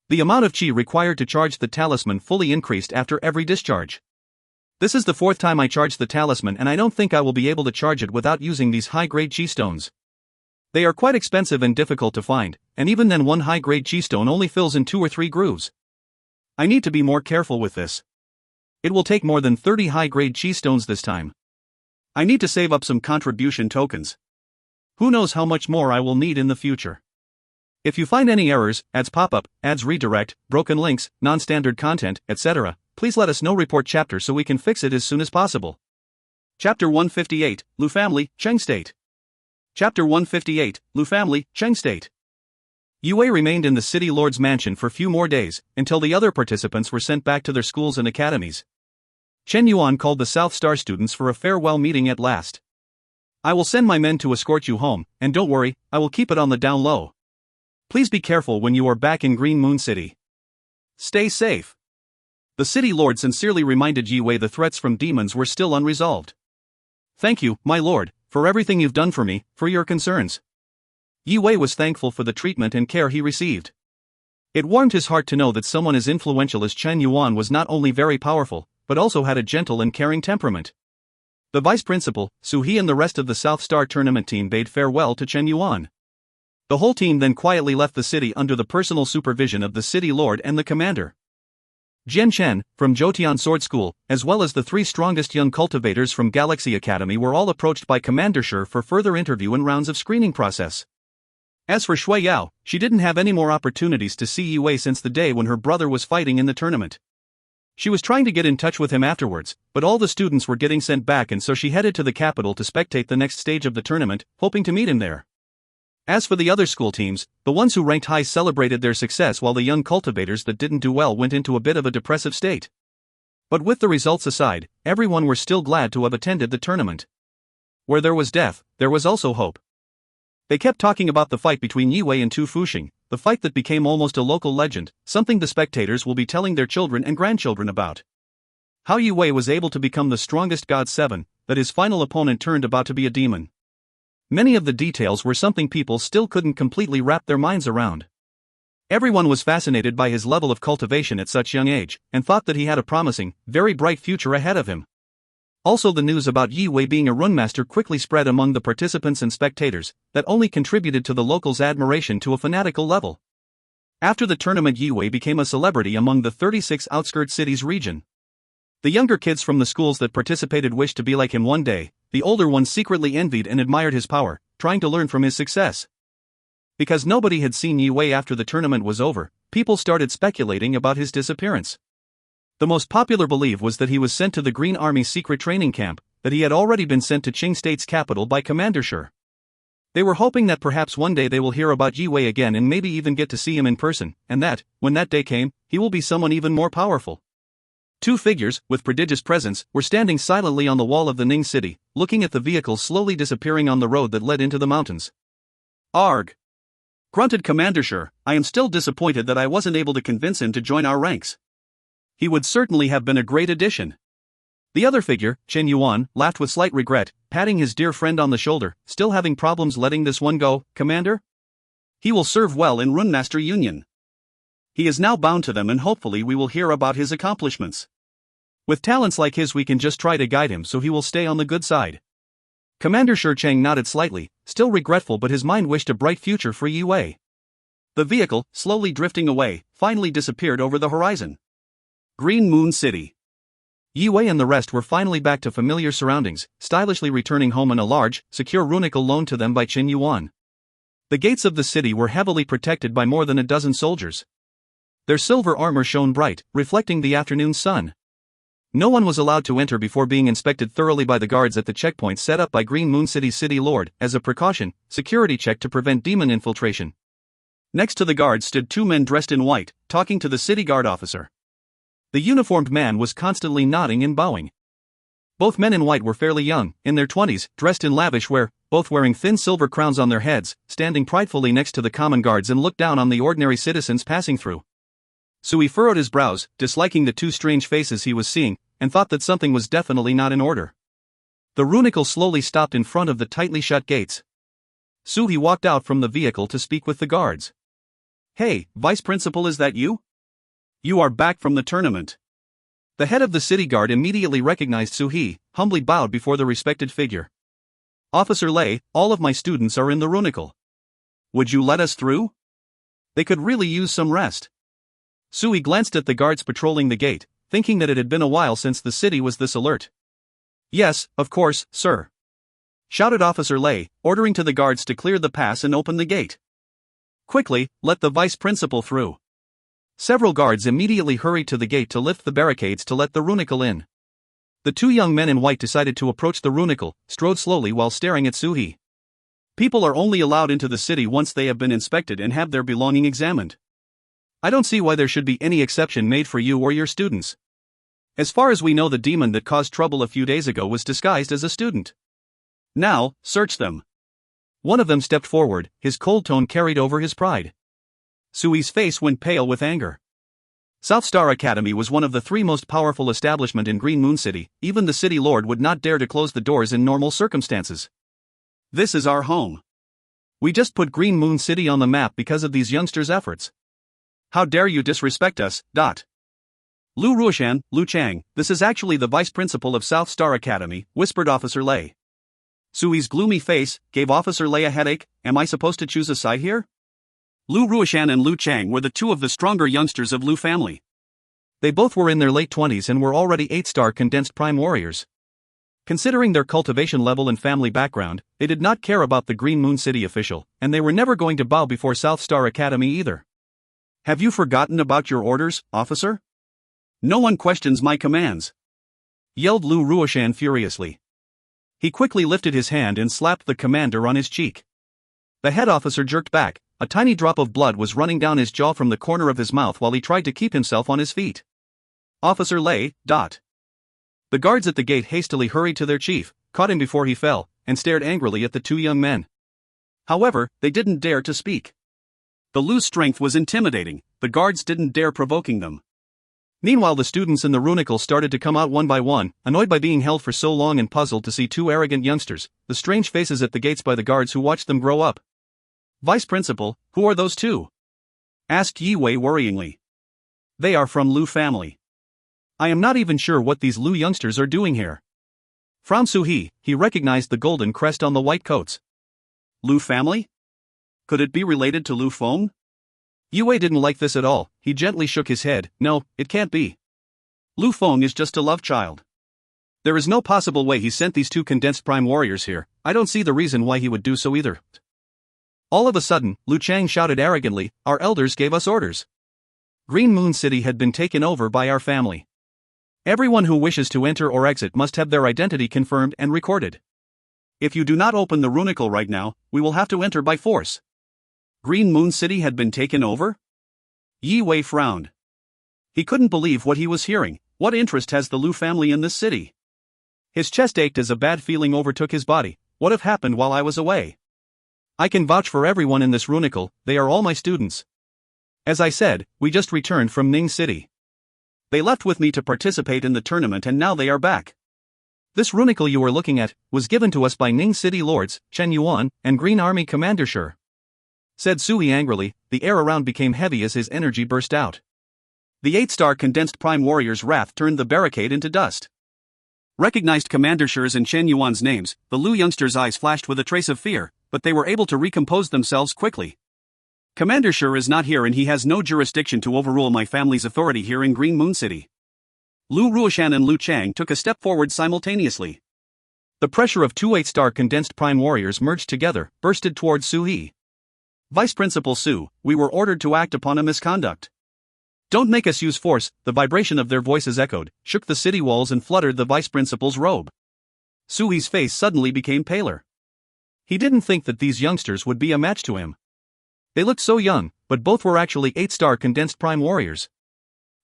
The amount of chi required to charge the talisman fully increased after every discharge. This is the 4th time I charged the talisman and I don't think I will be able to charge it without using these high-grade chi stones. They are quite expensive and difficult to find, and even then one high-grade chi stone only fills in 2 or 3 grooves. I need to be more careful with this. It will take more than 30 high-grade chi stones this time. I need to save up some contribution tokens. Who knows how much more I will need in the future. If you find any errors, ads pop-up, ads redirect, broken links, non-standard content, etc., please let us know. Report chapter so we can fix it as soon as possible. Chapter 158, Lu Family, Cheng State. Chapter 158, Lu Family, Cheng State. Yi Wei remained in the city lord's mansion for few more days, until the other participants were sent back to their schools and academies. Chen Yuan called the South Star students for a farewell meeting at last. I will send my men to escort you home, and don't worry, I will keep it on the down low. Please be careful when you are back in Green Moon City. Stay safe. The city lord sincerely reminded Yi Wei the threats from demons were still unresolved. Thank you, my lord, for everything you've done for me, for your concerns. Yi Wei was thankful for the treatment and care he received. It warmed his heart to know that someone as influential as Chen Yuan was not only very powerful, but also had a gentle and caring temperament. The vice principal, Su He, and the rest of the South Star tournament team bade farewell to Chen Yuan. The whole team then quietly left the city under the personal supervision of the city lord and the commander. Jian Chen, from Zhoutian Sword School, as well as the 3 strongest young cultivators from Galaxy Academy were all approached by Commander Shi for further interview and rounds of screening process. As for Shui Yao, she didn't have any more opportunities to see Yi Wei since the day when her brother was fighting in the tournament. She was trying to get in touch with him afterwards, but all the students were getting sent back, and so she headed to the capital to spectate the next stage of the tournament, hoping to meet him there. As for the other school teams, the ones who ranked high celebrated their success while the young cultivators that didn't do well went into a bit of a depressive state. But with the results aside, everyone were still glad to have attended the tournament. Where there was death, there was also hope. They kept talking about the fight between Yi Wei and Tu Fuxing, the fight that became almost a local legend, something the spectators will be telling their children and grandchildren about. How Yi Wei was able to become the strongest God 7, that his final opponent turned about to be a demon. Many of the details were something people still couldn't completely wrap their minds around. Everyone was fascinated by his level of cultivation at such young age, and thought that he had a promising, very bright future ahead of him. Also, the news about Yi Wei being a runemaster quickly spread among the participants and spectators, that only contributed to the locals' admiration to a fanatical level. After the tournament, Yi Wei became a celebrity among the 36 outskirts cities region. The younger kids from the schools that participated wished to be like him one day, the older ones secretly envied and admired his power, trying to learn from his success. Because nobody had seen Yi Wei after the tournament was over, people started speculating about his disappearance. The most popular belief was that he was sent to the Green Army's secret training camp, that he had already been sent to Qing State's capital by Commander Shi. They were hoping that perhaps one day they will hear about Yi Wei again and maybe even get to see him in person, and that, when that day came, he will be someone even more powerful. 2 figures, with prodigious presence, were standing silently on the wall of the Ning city, looking at the vehicles slowly disappearing on the road that led into the mountains. "Arg!" grunted Commander Shi. "I am still disappointed that I wasn't able to convince him to join our ranks. He would certainly have been a great addition." The other figure, Chen Yuan, laughed with slight regret, patting his dear friend on the shoulder. "Still having problems letting this one go, Commander? He will serve well in Runemaster Union. He is now bound to them, and hopefully we will hear about his accomplishments. With talents like his, we can just try to guide him so he will stay on the good side." Commander Shi Cheng nodded slightly, still regretful, but his mind wished a bright future for Yi Wei. The vehicle, slowly drifting away, finally disappeared over the horizon. Green Moon City. Yi Wei and the rest were finally back to familiar surroundings, stylishly returning home in a large, secure runicle loaned to them by Chen Yuan. The gates of the city were heavily protected by more than a dozen soldiers. Their silver armor shone bright, reflecting the afternoon sun. No one was allowed to enter before being inspected thoroughly by the guards at the checkpoints set up by Green Moon City's city lord, as a precaution, security check to prevent demon infiltration. Next to the guards stood 2 men dressed in white, talking to the city guard officer. The uniformed man was constantly nodding and bowing. Both men in white were fairly young, in their 20s, dressed in lavish wear, both wearing thin silver crowns on their heads, standing pridefully next to the common guards and looked down on the ordinary citizens passing through. Sui furrowed his brows, disliking the 2 strange faces he was seeing, and thought that something was definitely not in order. The runicle slowly stopped in front of the tightly shut gates. Sui walked out from the vehicle to speak with the guards. "Hey, Vice Principal, is that you? You are back from the tournament." The head of the city guard immediately recognized Sui, humbly bowed before the respected figure. "Officer Lei, all of my students are in the runicle. Would you let us through? They could really use some rest." Sui glanced at the guards patrolling the gate, thinking that it had been a while since the city was this alert. "Yes, of course, sir," shouted Officer Lei, ordering to the guards to clear the pass and open the gate. "Quickly, let the vice principal through." Several guards immediately hurried to the gate to lift the barricades to let the runicle in. The 2 young men in white decided to approach the runicle, strode slowly while staring at Sui. "People are only allowed into the city once they have been inspected and have their belonging examined. I don't see why there should be any exception made for you or your students. As far as we know, the demon that caused trouble a few days ago was disguised as a student. Now, search them." One of them stepped forward, his cold tone carried over his pride. Sui's face went pale with anger. South Star Academy was one of the 3 most powerful establishments in Green Moon City. Even the city lord would not dare to close the doors in normal circumstances. "This is our home. We just put Green Moon City on the map because of these youngsters' efforts. How dare you disrespect us, dot. Lu Ruoshan, Lu Chang, this is actually the vice principal of South Star Academy, whispered Officer Lei. Sui's gloomy face gave Officer Lei a headache. Am I supposed to choose a side here? Lu Ruoshan and Lu Chang were the two of the stronger youngsters of Lu family. They both were in their late 20s and were already 8-star condensed prime warriors. Considering their cultivation level and family background, they did not care about the Green Moon City official, and they were never going to bow before South Star Academy either. Have you forgotten about your orders, officer? No one questions my commands, yelled Lu Ruoshan furiously. He quickly lifted his hand and slapped the commander on his cheek. The head officer jerked back. A tiny drop of blood was running down his jaw from the corner of his mouth while he tried to keep himself on his feet. Officer Lei, dot. The guards at the gate hastily hurried to their chief, caught him before he fell, and stared angrily at the two young men. However, they didn't dare to speak. The Lu's strength was intimidating, the guards didn't dare provoking them. Meanwhile, the students in the Runicle started to come out one by one, annoyed by being held for so long and puzzled to see two arrogant youngsters, the strange faces at the gates by the guards who watched them grow up. Vice Principal, who are those two? Asked Yi Wei worryingly. They are from Lu family. I am not even sure what these Lu youngsters are doing here. From Suhi, he recognized the golden crest on the white coats. Lu family? Could it be related to Lu Feng? Yi Wei didn't like this at all. He gently shook his head. No, it can't be. Lu Feng is just a love child. There is no possible way he sent these two condensed prime warriors here. I don't see the reason why he would do so either. All of a sudden, Lu Chang shouted arrogantly, our elders gave us orders. Green Moon City had been taken over by our family. Everyone who wishes to enter or exit must have their identity confirmed and recorded. If you do not open the Runicle right now, we will have to enter by force. Green Moon City had been taken over? Yi Wei frowned. He couldn't believe what he was hearing. What interest has the Lu family in this city? His chest ached as a bad feeling overtook his body. What have happened while I was away? I can vouch for everyone in this Runicle, they are all my students. As I said, we just returned from Ning City. They left with me to participate in the tournament and now they are back. This Runicle you are looking at was given to us by Ning City Lords, Chen Yuan, and Green Army Commander Shi, said Sui angrily. The air around became heavy as his energy burst out. The 8-star condensed prime warrior's wrath turned the barricade into dust. Recognized Commander Shi's and Chen Yuan's names, the Lu youngsters' eyes flashed with a trace of fear, but they were able to recompose themselves quickly. Commander Shi is not here and he has no jurisdiction to overrule my family's authority here in Green Moon City. Lu Ruoshan and Lu Chang took a step forward simultaneously. The pressure of two 8-star condensed prime warriors merged together, bursted towards Suhi. Vice Principal Su, we were ordered to act upon a misconduct. Don't make us use force. The vibration of their voices echoed, shook the city walls and fluttered the vice principal's robe. Sui's face suddenly became paler. He didn't think that these youngsters would be a match to him. They looked so young, but both were actually 8-star condensed prime warriors.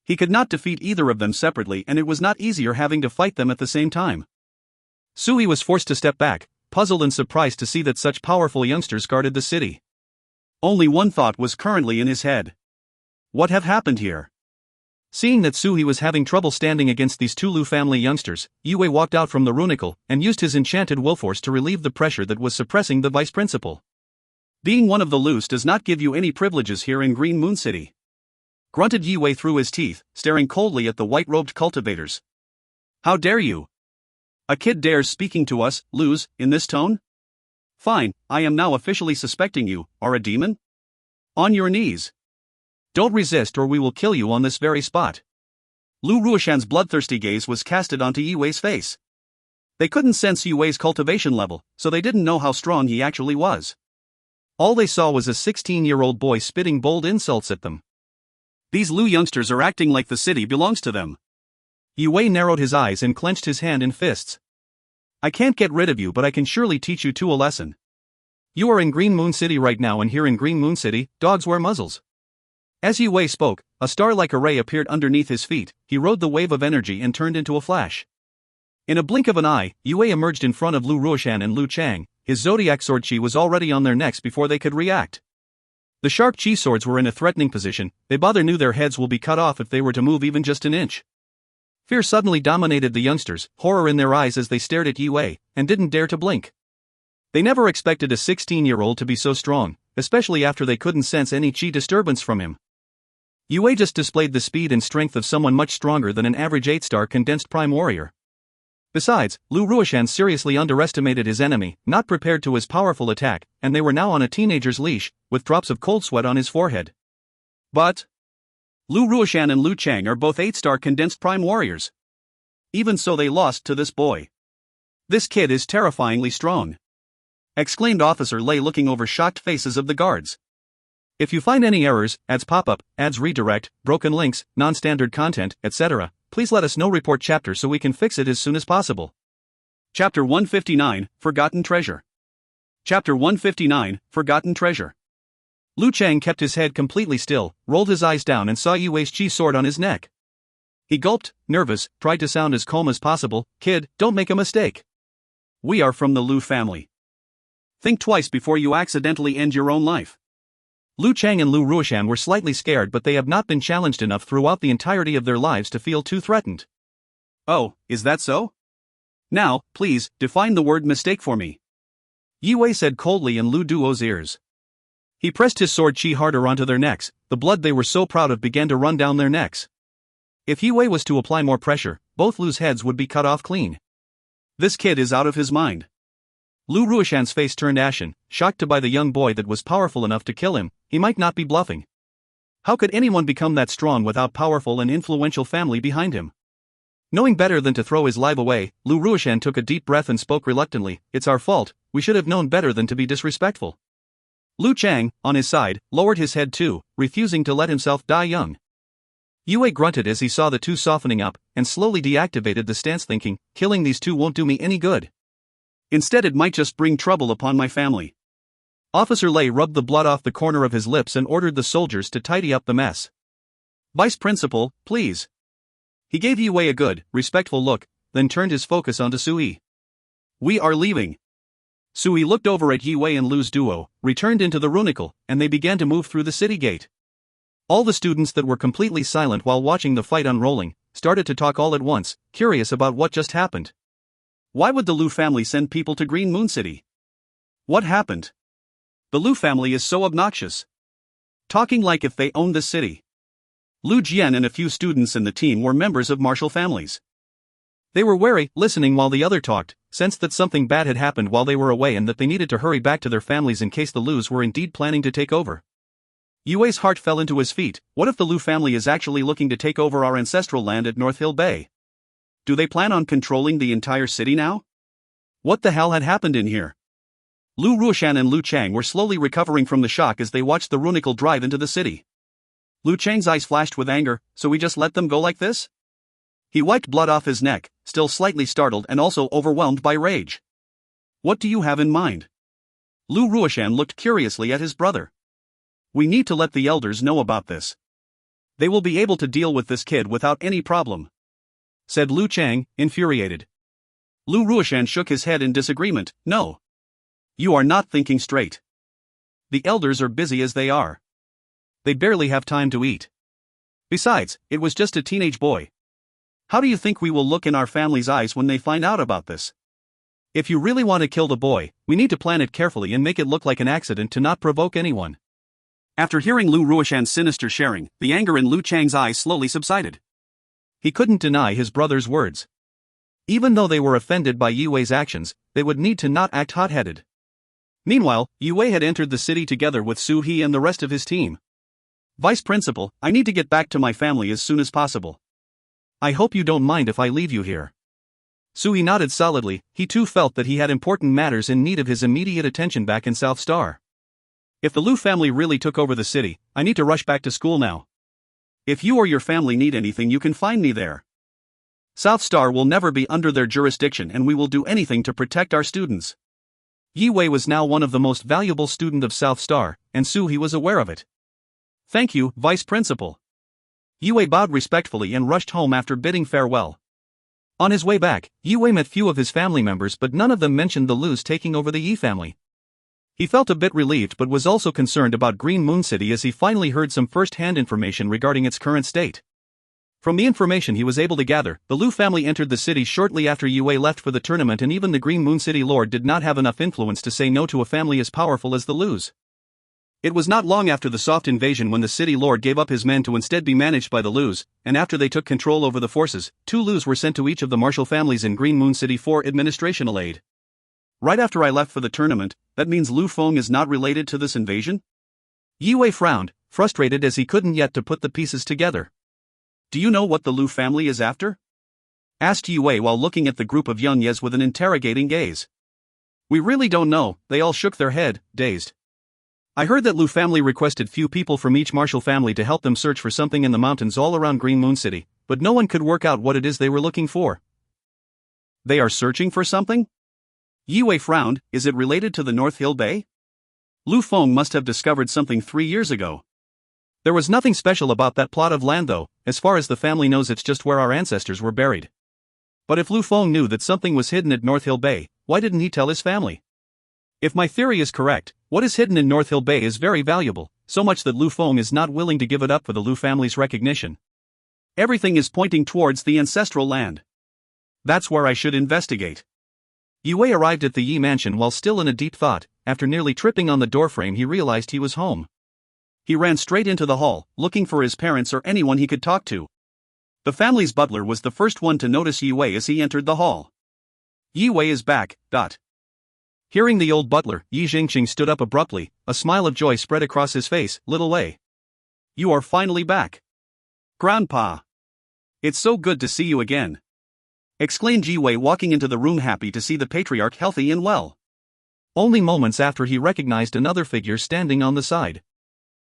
He could not defeat either of them separately and it was not easier having to fight them at the same time. Sui was forced to step back, puzzled and surprised to see that such powerful youngsters guarded the city. Only one thought was currently in his head. What have happened here? Seeing that Sui was having trouble standing against these two Lu family youngsters, Yi Wei walked out from the Runicle and used his enchanted will force to relieve the pressure that was suppressing the vice principal. Being one of the Lus does not give you any privileges here in Green Moon City. Grunted Yi Wei through his teeth, staring coldly at the white-robed cultivators. How dare you? A kid dares speaking to us, Lus, in this tone? Fine, I am now officially suspecting you, are a demon? On your knees. Don't resist or we will kill you on this very spot. Lu Ruoshan's bloodthirsty gaze was casted onto Yi Wei's face. They couldn't sense Yi Wei's cultivation level, so they didn't know how strong he actually was. All they saw was a 16-year-old boy spitting bold insults at them. These Lu youngsters are acting like the city belongs to them. Yi Wei narrowed his eyes and clenched his hand in fists. I can't get rid of you but I can surely teach you two a lesson. You are in Green Moon City right now and here in Green Moon City, dogs wear muzzles. As Yi Wei spoke, a star-like array appeared underneath his feet. He rode the wave of energy and turned into a flash. In a blink of an eye, Yi Wei emerged in front of Lu Ruoshan and Lu Chang. His zodiac sword chi was already on their necks before they could react. The sharp chi swords were in a threatening position. They both knew their heads will be cut off if they were to move even just an inch. Fear suddenly dominated the youngsters, horror in their eyes as they stared at Yi Wei, and didn't dare to blink. They never expected a 16-year-old to be so strong, especially after they couldn't sense any chi disturbance from him. Yue just displayed the speed and strength of someone much stronger than an average 8-star condensed prime warrior. Besides, Lu Ruoshan seriously underestimated his enemy, not prepared to his powerful attack, and they were now on a teenager's leash, with drops of cold sweat on his forehead. But Lu Ruoshan and Lu Chang are both 8-star condensed prime warriors. Even so, they lost to this boy. This kid is terrifyingly strong, exclaimed Officer Lei, looking over shocked faces of the guards. If you find any errors, ads pop-up, ads redirect, broken links, non-standard content, etc., please let us know. Report chapter so we can fix it as soon as possible. Chapter 159, Forgotten Treasure. Chapter 159, Forgotten Treasure. Lu Chang kept his head completely still, rolled his eyes down and saw Yue's chi sword on his neck. He gulped, nervous, tried to sound as calm as possible. Kid, don't make a mistake. We are from the Lu family. Think twice before you accidentally end your own life. Lu Chang and Lu Ruoshan were slightly scared, but they have not been challenged enough throughout the entirety of their lives to feel too threatened. Oh, is that so? Now, please, define the word mistake for me. Yue said coldly in Lu Duo's ears. He pressed his sword chi harder onto their necks. The blood they were so proud of began to run down their necks. If Yue was to apply more pressure, both Lu's heads would be cut off clean. This kid is out of his mind. Lu Ruoshan's face turned ashen, shocked to buy the young boy that was powerful enough to kill him. He might not be bluffing. How could anyone become that strong without powerful and influential family behind him? Knowing better than to throw his life away, Lu Ruoshan took a deep breath and spoke reluctantly. It's our fault, we should have known better than to be disrespectful. Lu Chang, on his side, lowered his head too, refusing to let himself die young. Yue grunted as he saw the two softening up, and slowly deactivated the stance, thinking, killing these two won't do me any good. Instead, it might just bring trouble upon my family. Officer Lei rubbed the blood off the corner of his lips and ordered the soldiers to tidy up the mess. Vice Principal, please. He gave Yue a good, respectful look, then turned his focus onto Sui. We are leaving. Sui looked over at Yue and Lu's duo, returned into the runicle, and they began to move through the city gate. All the students that were completely silent while watching the fight unrolling started to talk all at once, curious about what just happened. Why would the Lu family send people to Green Moon City? What happened? The Lu family is so obnoxious. Talking like if they owned the city. Lu Jian and a few students in the team were members of martial families. They were wary, listening while the other talked, sensed that something bad had happened while they were away and that they needed to hurry back to their families in case the Lus were indeed planning to take over. Yue's heart fell into his feet. What if the Lu family is actually looking to take over our ancestral land at North Hill Bay? Do they plan on controlling the entire city now? What the hell had happened in here? Lu Ruoshan and Lu Chang were slowly recovering from the shock as they watched the runicle drive into the city. Lu Chang's eyes flashed with anger. So we just let them go like this? He wiped blood off his neck, still slightly startled and also overwhelmed by rage. What do you have in mind? Lu Ruoshan looked curiously at his brother. We need to let the elders know about this. They will be able to deal with this kid without any problem, said Lu Chang, infuriated. Lu Ruoshan shook his head in disagreement. No. You are not thinking straight. The elders are busy as they are. They barely have time to eat. Besides, it was just a teenage boy. How do you think we will look in our family's eyes when they find out about this? If you really want to kill the boy, we need to plan it carefully and make it look like an accident to not provoke anyone. After hearing Lu Ruoshan's sinister sharing, the anger in Lu Chang's eyes slowly subsided. He couldn't deny his brother's words. Even though they were offended by Yue's actions, they would need to not act hot-headed. Meanwhile, Yue had entered the city together with Su He and the rest of his team. Vice Principal, I need to get back to my family as soon as possible. I hope you don't mind if I leave you here. Su He nodded solidly. He too felt that he had important matters in need of his immediate attention back in South Star. If the Lu family really took over the city, I need to rush back to school now. If you or your family need anything, you can find me there. South Star will never be under their jurisdiction and we will do anything to protect our students. Yue was now one of the most valuable students of South Star, and Su He was aware of it. Thank you, Vice Principal. Yue bowed respectfully and rushed home after bidding farewell. On his way back, Yue met few of his family members, but none of them mentioned the Lus taking over the Yi family. He felt a bit relieved but was also concerned about Green Moon City as he finally heard some first-hand information regarding its current state. From the information he was able to gather, the Lu family entered the city shortly after Yue left for the tournament, and even the Green Moon City Lord did not have enough influence to say no to a family as powerful as the Lus. It was not long after the soft invasion when the city lord gave up his men to instead be managed by the Lus, and after they took control over the forces, 2 Lus were sent to each of the martial families in Green Moon City for administrational aid. Right after I left for the tournament, that means Lu Feng is not related to this invasion? Yue frowned, frustrated as he couldn't yet to put the pieces together. Do you know what the Lu family is after? Asked Yue while looking at the group of young Yes with an interrogating gaze. We really don't know, they all shook their head, dazed. I heard that Lu family requested few people from each martial family to help them search for something in the mountains all around Green Moon City, but no one could work out what it is they were looking for. They are searching for something? Yue frowned, is it related to the North Hill Bay? Lu Feng must have discovered something 3 years ago. There was nothing special about that plot of land though, as far as the family knows it's just where our ancestors were buried. But if Lu Feng knew that something was hidden at North Hill Bay, why didn't he tell his family? If my theory is correct, what is hidden in North Hill Bay is very valuable, so much that Lu Feng is not willing to give it up for the Lu family's recognition. Everything is pointing towards the ancestral land. That's where I should investigate. Yue arrived at the Yi mansion while still in a deep thought. After nearly tripping on the doorframe he realized he was home. He ran straight into the hall, looking for his parents or anyone he could talk to. The family's butler was the first one to notice Yue as he entered the hall. Yue is back. Hearing the old butler, Yi Jingqing stood up abruptly, a smile of joy spread across his face. Little Wei. You are finally back. Grandpa. It's so good to see you again. Exclaimed Yue walking into the room happy to see the patriarch healthy and well. Only moments after he recognized another figure standing on the side.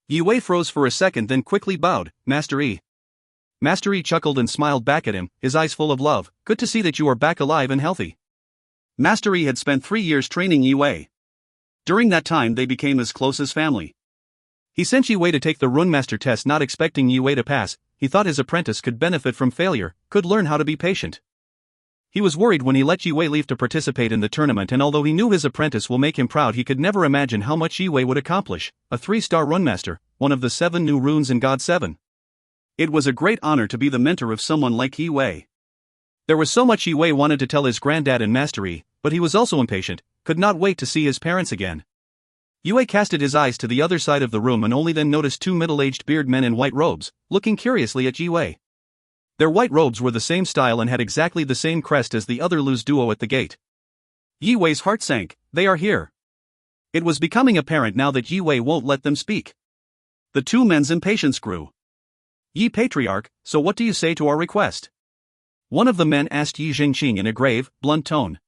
Yue froze for a second then quickly bowed. Master Yi. Master Yi chuckled and smiled back at him, his eyes full of love. Good to see that you are back alive and healthy. Master Yi had spent 3 years training Yue. During that time they became as close as family. He sent Yue to take the Runemaster test not expecting Yue to pass. He thought his apprentice could benefit from failure, could learn how to be patient. He was worried when he let Yue leave to participate in the tournament, and although he knew his apprentice will make him proud, he could never imagine how much Yue would accomplish. A 3-star Runemaster, one of the 7 new runes in God 7. It was a great honor to be the mentor of someone like Yue. There was so much Yue wanted to tell his granddad and Master Yi, but he was also impatient, could not wait to see his parents again. Yue casted his eyes to the other side of the room and only then noticed 2 middle-aged bearded men in white robes, looking curiously at Yue. Their white robes were the same style and had exactly the same crest as the other Lus duo at the gate. Yue's heart sank. They are here. It was becoming apparent now that Yue won't let them speak. The 2 men's impatience grew. Yi Patriarch, so what do you say to our request? One of the men asked Yi Jingqing in a grave, blunt tone.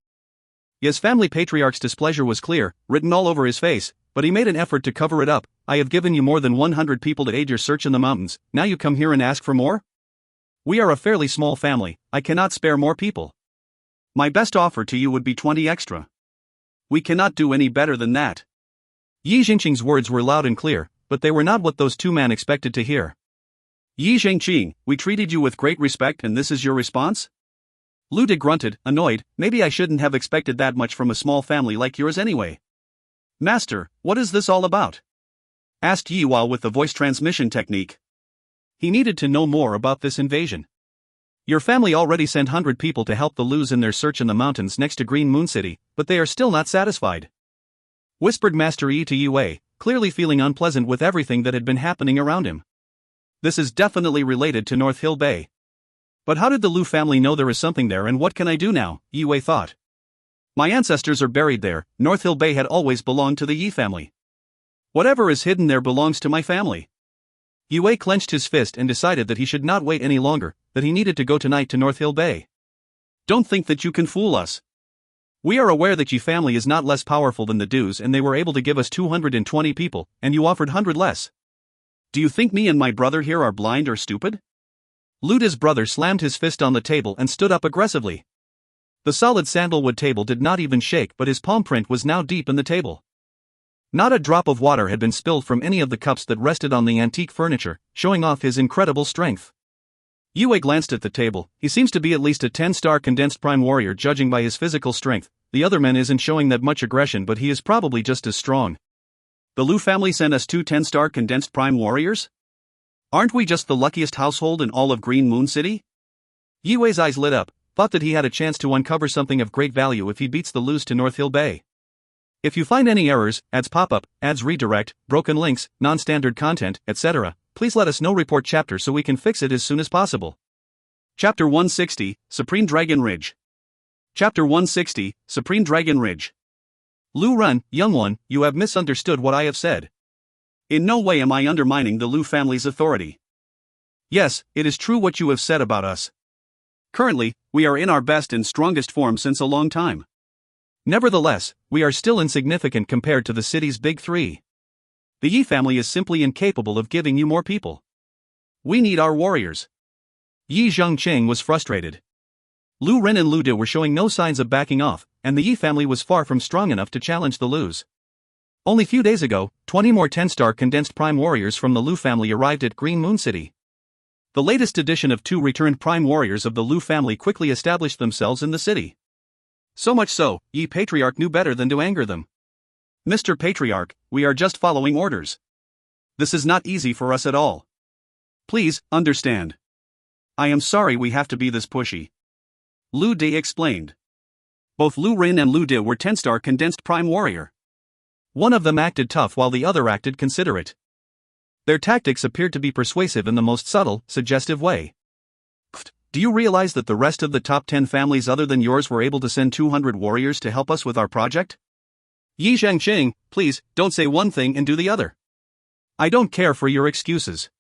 Yi's family patriarch's displeasure was clear, written all over his face, but he made an effort to cover it up. I have given you more than 100 people to aid your search in the mountains, now you come here and ask for more? We are a fairly small family, I cannot spare more people. My best offer to you would be 20 extra. We cannot do any better than that. Yi Jingqing's words were loud and clear, but they were not what those 2 men expected to hear. Yi Jingqing, we treated you with great respect and this is your response? Lu De grunted, annoyed. Maybe I shouldn't have expected that much from a small family like yours anyway. Master, what is this all about? Asked Yi while with the voice transmission technique. He needed to know more about this invasion. Your family already sent 100 people to help the Lus in their search in the mountains next to Green Moon City, but they are still not satisfied. Whispered Master Yi to Yue, clearly feeling unpleasant with everything that had been happening around him. This is definitely related to North Hill Bay. But how did the Lu family know there is something there and what can I do now? Yue thought. My ancestors are buried there. North Hill Bay had always belonged to the Yi family. Whatever is hidden there belongs to my family. Yue clenched his fist and decided that he should not wait any longer, that he needed to go tonight to North Hill Bay. Don't think that you can fool us. We are aware that Yi family is not less powerful than the Dus and they were able to give us 220 people, and you offered 100 less. Do you think me and my brother here are blind or stupid? Lu De's brother slammed his fist on the table and stood up aggressively. The solid sandalwood table did not even shake, but his palm print was now deep in the table. Not a drop of water had been spilled from any of the cups that rested on the antique furniture, showing off his incredible strength. Yue glanced at the table. He seems to be at least a 10-star condensed prime warrior judging by his physical strength. The other man isn't showing that much aggression, but he is probably just as strong. The Lu family sent us 2 10-star condensed prime warriors? Aren't we just the luckiest household in all of Green Moon City? Yue's eyes lit up, thought that he had a chance to uncover something of great value if he beats the Lus to North Hill Bay. If you find any errors, ads pop up, ads redirect, broken links, non-standard content, etc., please let us know. Report chapter so we can fix it as soon as possible. Chapter 160, Supreme Dragon Ridge. Chapter 160, Supreme Dragon Ridge. Lu Ren, young one, you have misunderstood what I have said. In no way am I undermining the Lu family's authority. Yes, it is true what you have said about us. Currently, we are in our best and strongest form since a long time. Nevertheless, we are still insignificant compared to the city's big three. The Yi family is simply incapable of giving you more people. We need our warriors. Yi Zhengqing was frustrated. Lu Ren and Lu De were showing no signs of backing off, and the Yi family was far from strong enough to challenge the Lus. Only few days ago, 20 more 10-star condensed prime warriors from the Lu family arrived at Green Moon City. The latest addition of 2 returned prime warriors of the Lu family quickly established themselves in the city. So much so, Yi Patriarch knew better than to anger them. Mr. Patriarch, we are just following orders. This is not easy for us at all. Please, understand. I am sorry we have to be this pushy. Lu De explained. Both Lu Ren and Lu De were 10-star condensed prime warrior. One of them acted tough while the other acted considerate. Their tactics appeared to be persuasive in the most subtle, suggestive way. Do you realize that the rest of the top 10 families other than yours were able to send 200 warriors to help us with our project? Yi Zhengqing, please, don't say one thing and do the other. I don't care for your excuses.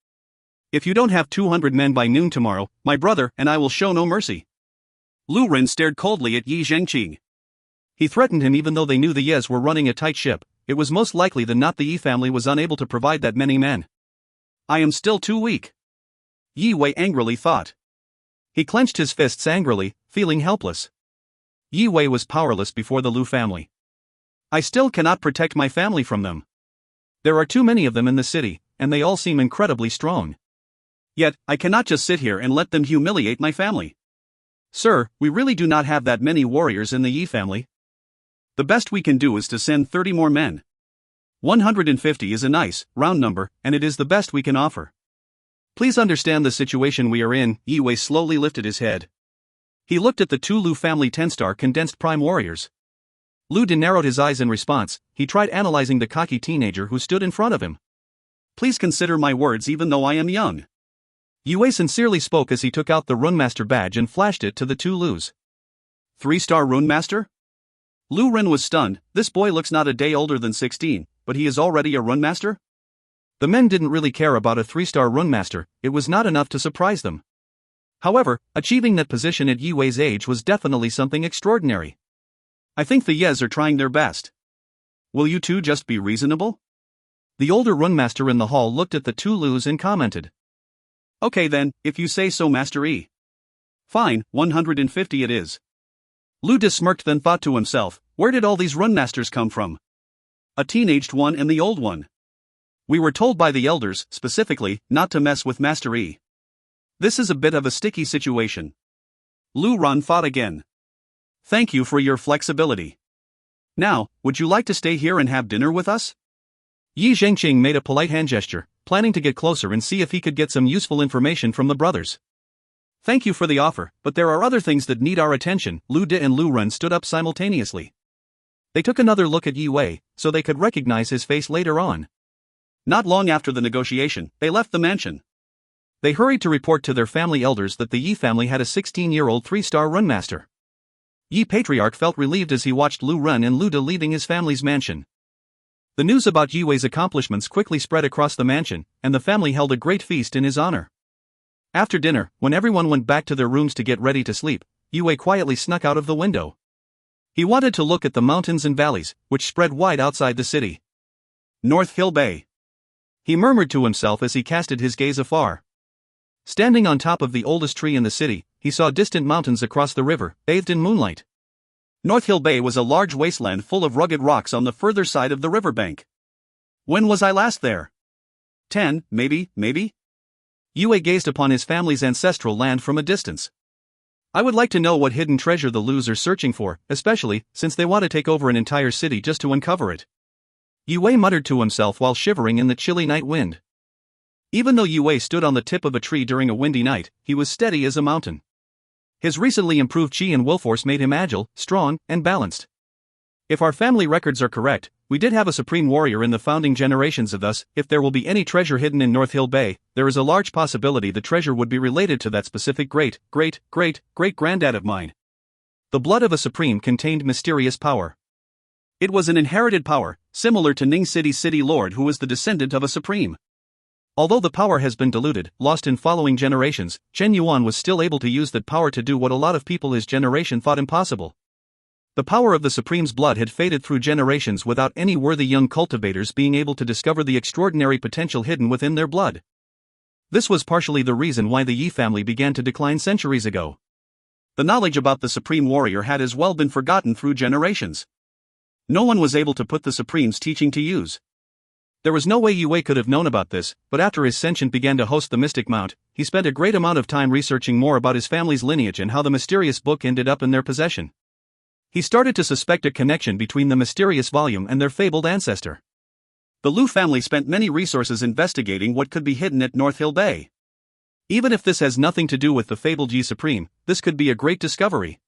If you don't have 200 men by noon tomorrow, my brother and I will show no mercy. Lu Ren stared coldly at Yi Zhengqing. He threatened him even though they knew the Yes were running a tight ship. It was most likely than not the Yi family was unable to provide that many men. I am still too weak. Yi Wei angrily thought. He clenched his fists angrily, feeling helpless. Yi Wei was powerless before the Lu family. I still cannot protect my family from them. There are too many of them in the city, and they all seem incredibly strong. Yet, I cannot just sit here and let them humiliate my family. Sir, we really do not have that many warriors in the Yi family. The best we can do is to send 30 more men. 150 is a nice, round number, and it is the best we can offer. Please understand the situation we are in. Yi Wei slowly lifted his head. He looked at the 2 Lu family 10-star condensed prime warriors. Lu De narrowed his eyes in response. He tried analyzing the cocky teenager who stood in front of him. Please consider my words even though I am young. Yi Wei sincerely spoke as he took out the Runemaster badge and flashed it to the 2 Lus. 3-star Runemaster? Lu Ren was stunned. This boy looks not a day older than 16, but he is already a Runemaster? The men didn't really care about a 3-star Runemaster, it was not enough to surprise them. However, achieving that position at Yi Wei's age was definitely something extraordinary. I think the Yes are trying their best. Will you two just be reasonable? The older Runemaster in the hall looked at the 2 Lus and commented. Okay then, if you say so, Master Yi. Fine, 150 it is. Lu De smirked, then thought to himself, where did all these Runmasters come from? A teenaged one and the old one. We were told by the elders, specifically, not to mess with Master Yi. This is a bit of a sticky situation. Lu Ren thought again. Thank you for your flexibility. Now, would you like to stay here and have dinner with us? Yi Zhengqing made a polite hand gesture, planning to get closer and see if he could get some useful information from the brothers. Thank you for the offer, but there are other things that need our attention. Lu De and Lu Ren stood up simultaneously. They took another look at Yi Wei, so they could recognize his face later on. Not long after the negotiation, they left the mansion. They hurried to report to their family elders that the Yi family had a 16-year-old 3-star Runmaster. Yi Patriarch felt relieved as he watched Lu Ren and Lu De leaving his family's mansion. The news about Yi Wei's accomplishments quickly spread across the mansion, and the family held a great feast in his honor. After dinner, when everyone went back to their rooms to get ready to sleep, Yi Wei quietly snuck out of the window. He wanted to look at the mountains and valleys, which spread wide outside the city. North Hill Bay. He murmured to himself as he casted his gaze afar. Standing on top of the oldest tree in the city, he saw distant mountains across the river, bathed in moonlight. North Hill Bay was a large wasteland full of rugged rocks on the further side of the riverbank. When was I last there? 10, maybe? Yi Wei gazed upon his family's ancestral land from a distance. I would like to know what hidden treasure the Lus are searching for, especially since they want to take over an entire city just to uncover it. Yi Wei muttered to himself while shivering in the chilly night wind. Even though Yi Wei stood on the tip of a tree during a windy night, he was steady as a mountain. His recently improved chi and will force made him agile, strong, and balanced. If our family records are correct, we did have a supreme warrior in the founding generations of us. If there will be any treasure hidden in North Hill Bay, there is a large possibility the treasure would be related to that specific great-great-great-great-granddad of mine. The blood of a supreme contained mysterious power. It was an inherited power, similar to Ning City's city lord who was the descendant of a supreme. Although the power has been diluted, lost in following generations, Chen Yuan was still able to use that power to do what a lot of people his generation thought impossible. The power of the Supreme's blood had faded through generations without any worthy young cultivators being able to discover the extraordinary potential hidden within their blood. This was partially the reason why the Yi family began to decline centuries ago. The knowledge about the Supreme Warrior had as well been forgotten through generations. No one was able to put the Supreme's teaching to use. There was no way Yue could have known about this, but after his sentient began to host the Mystic Mount, he spent a great amount of time researching more about his family's lineage and how the mysterious book ended up in their possession. He started to suspect a connection between the mysterious volume and their fabled ancestor. The Lu family spent many resources investigating what could be hidden at North Hill Bay. Even if this has nothing to do with the fabled Yi Supreme, this could be a great discovery.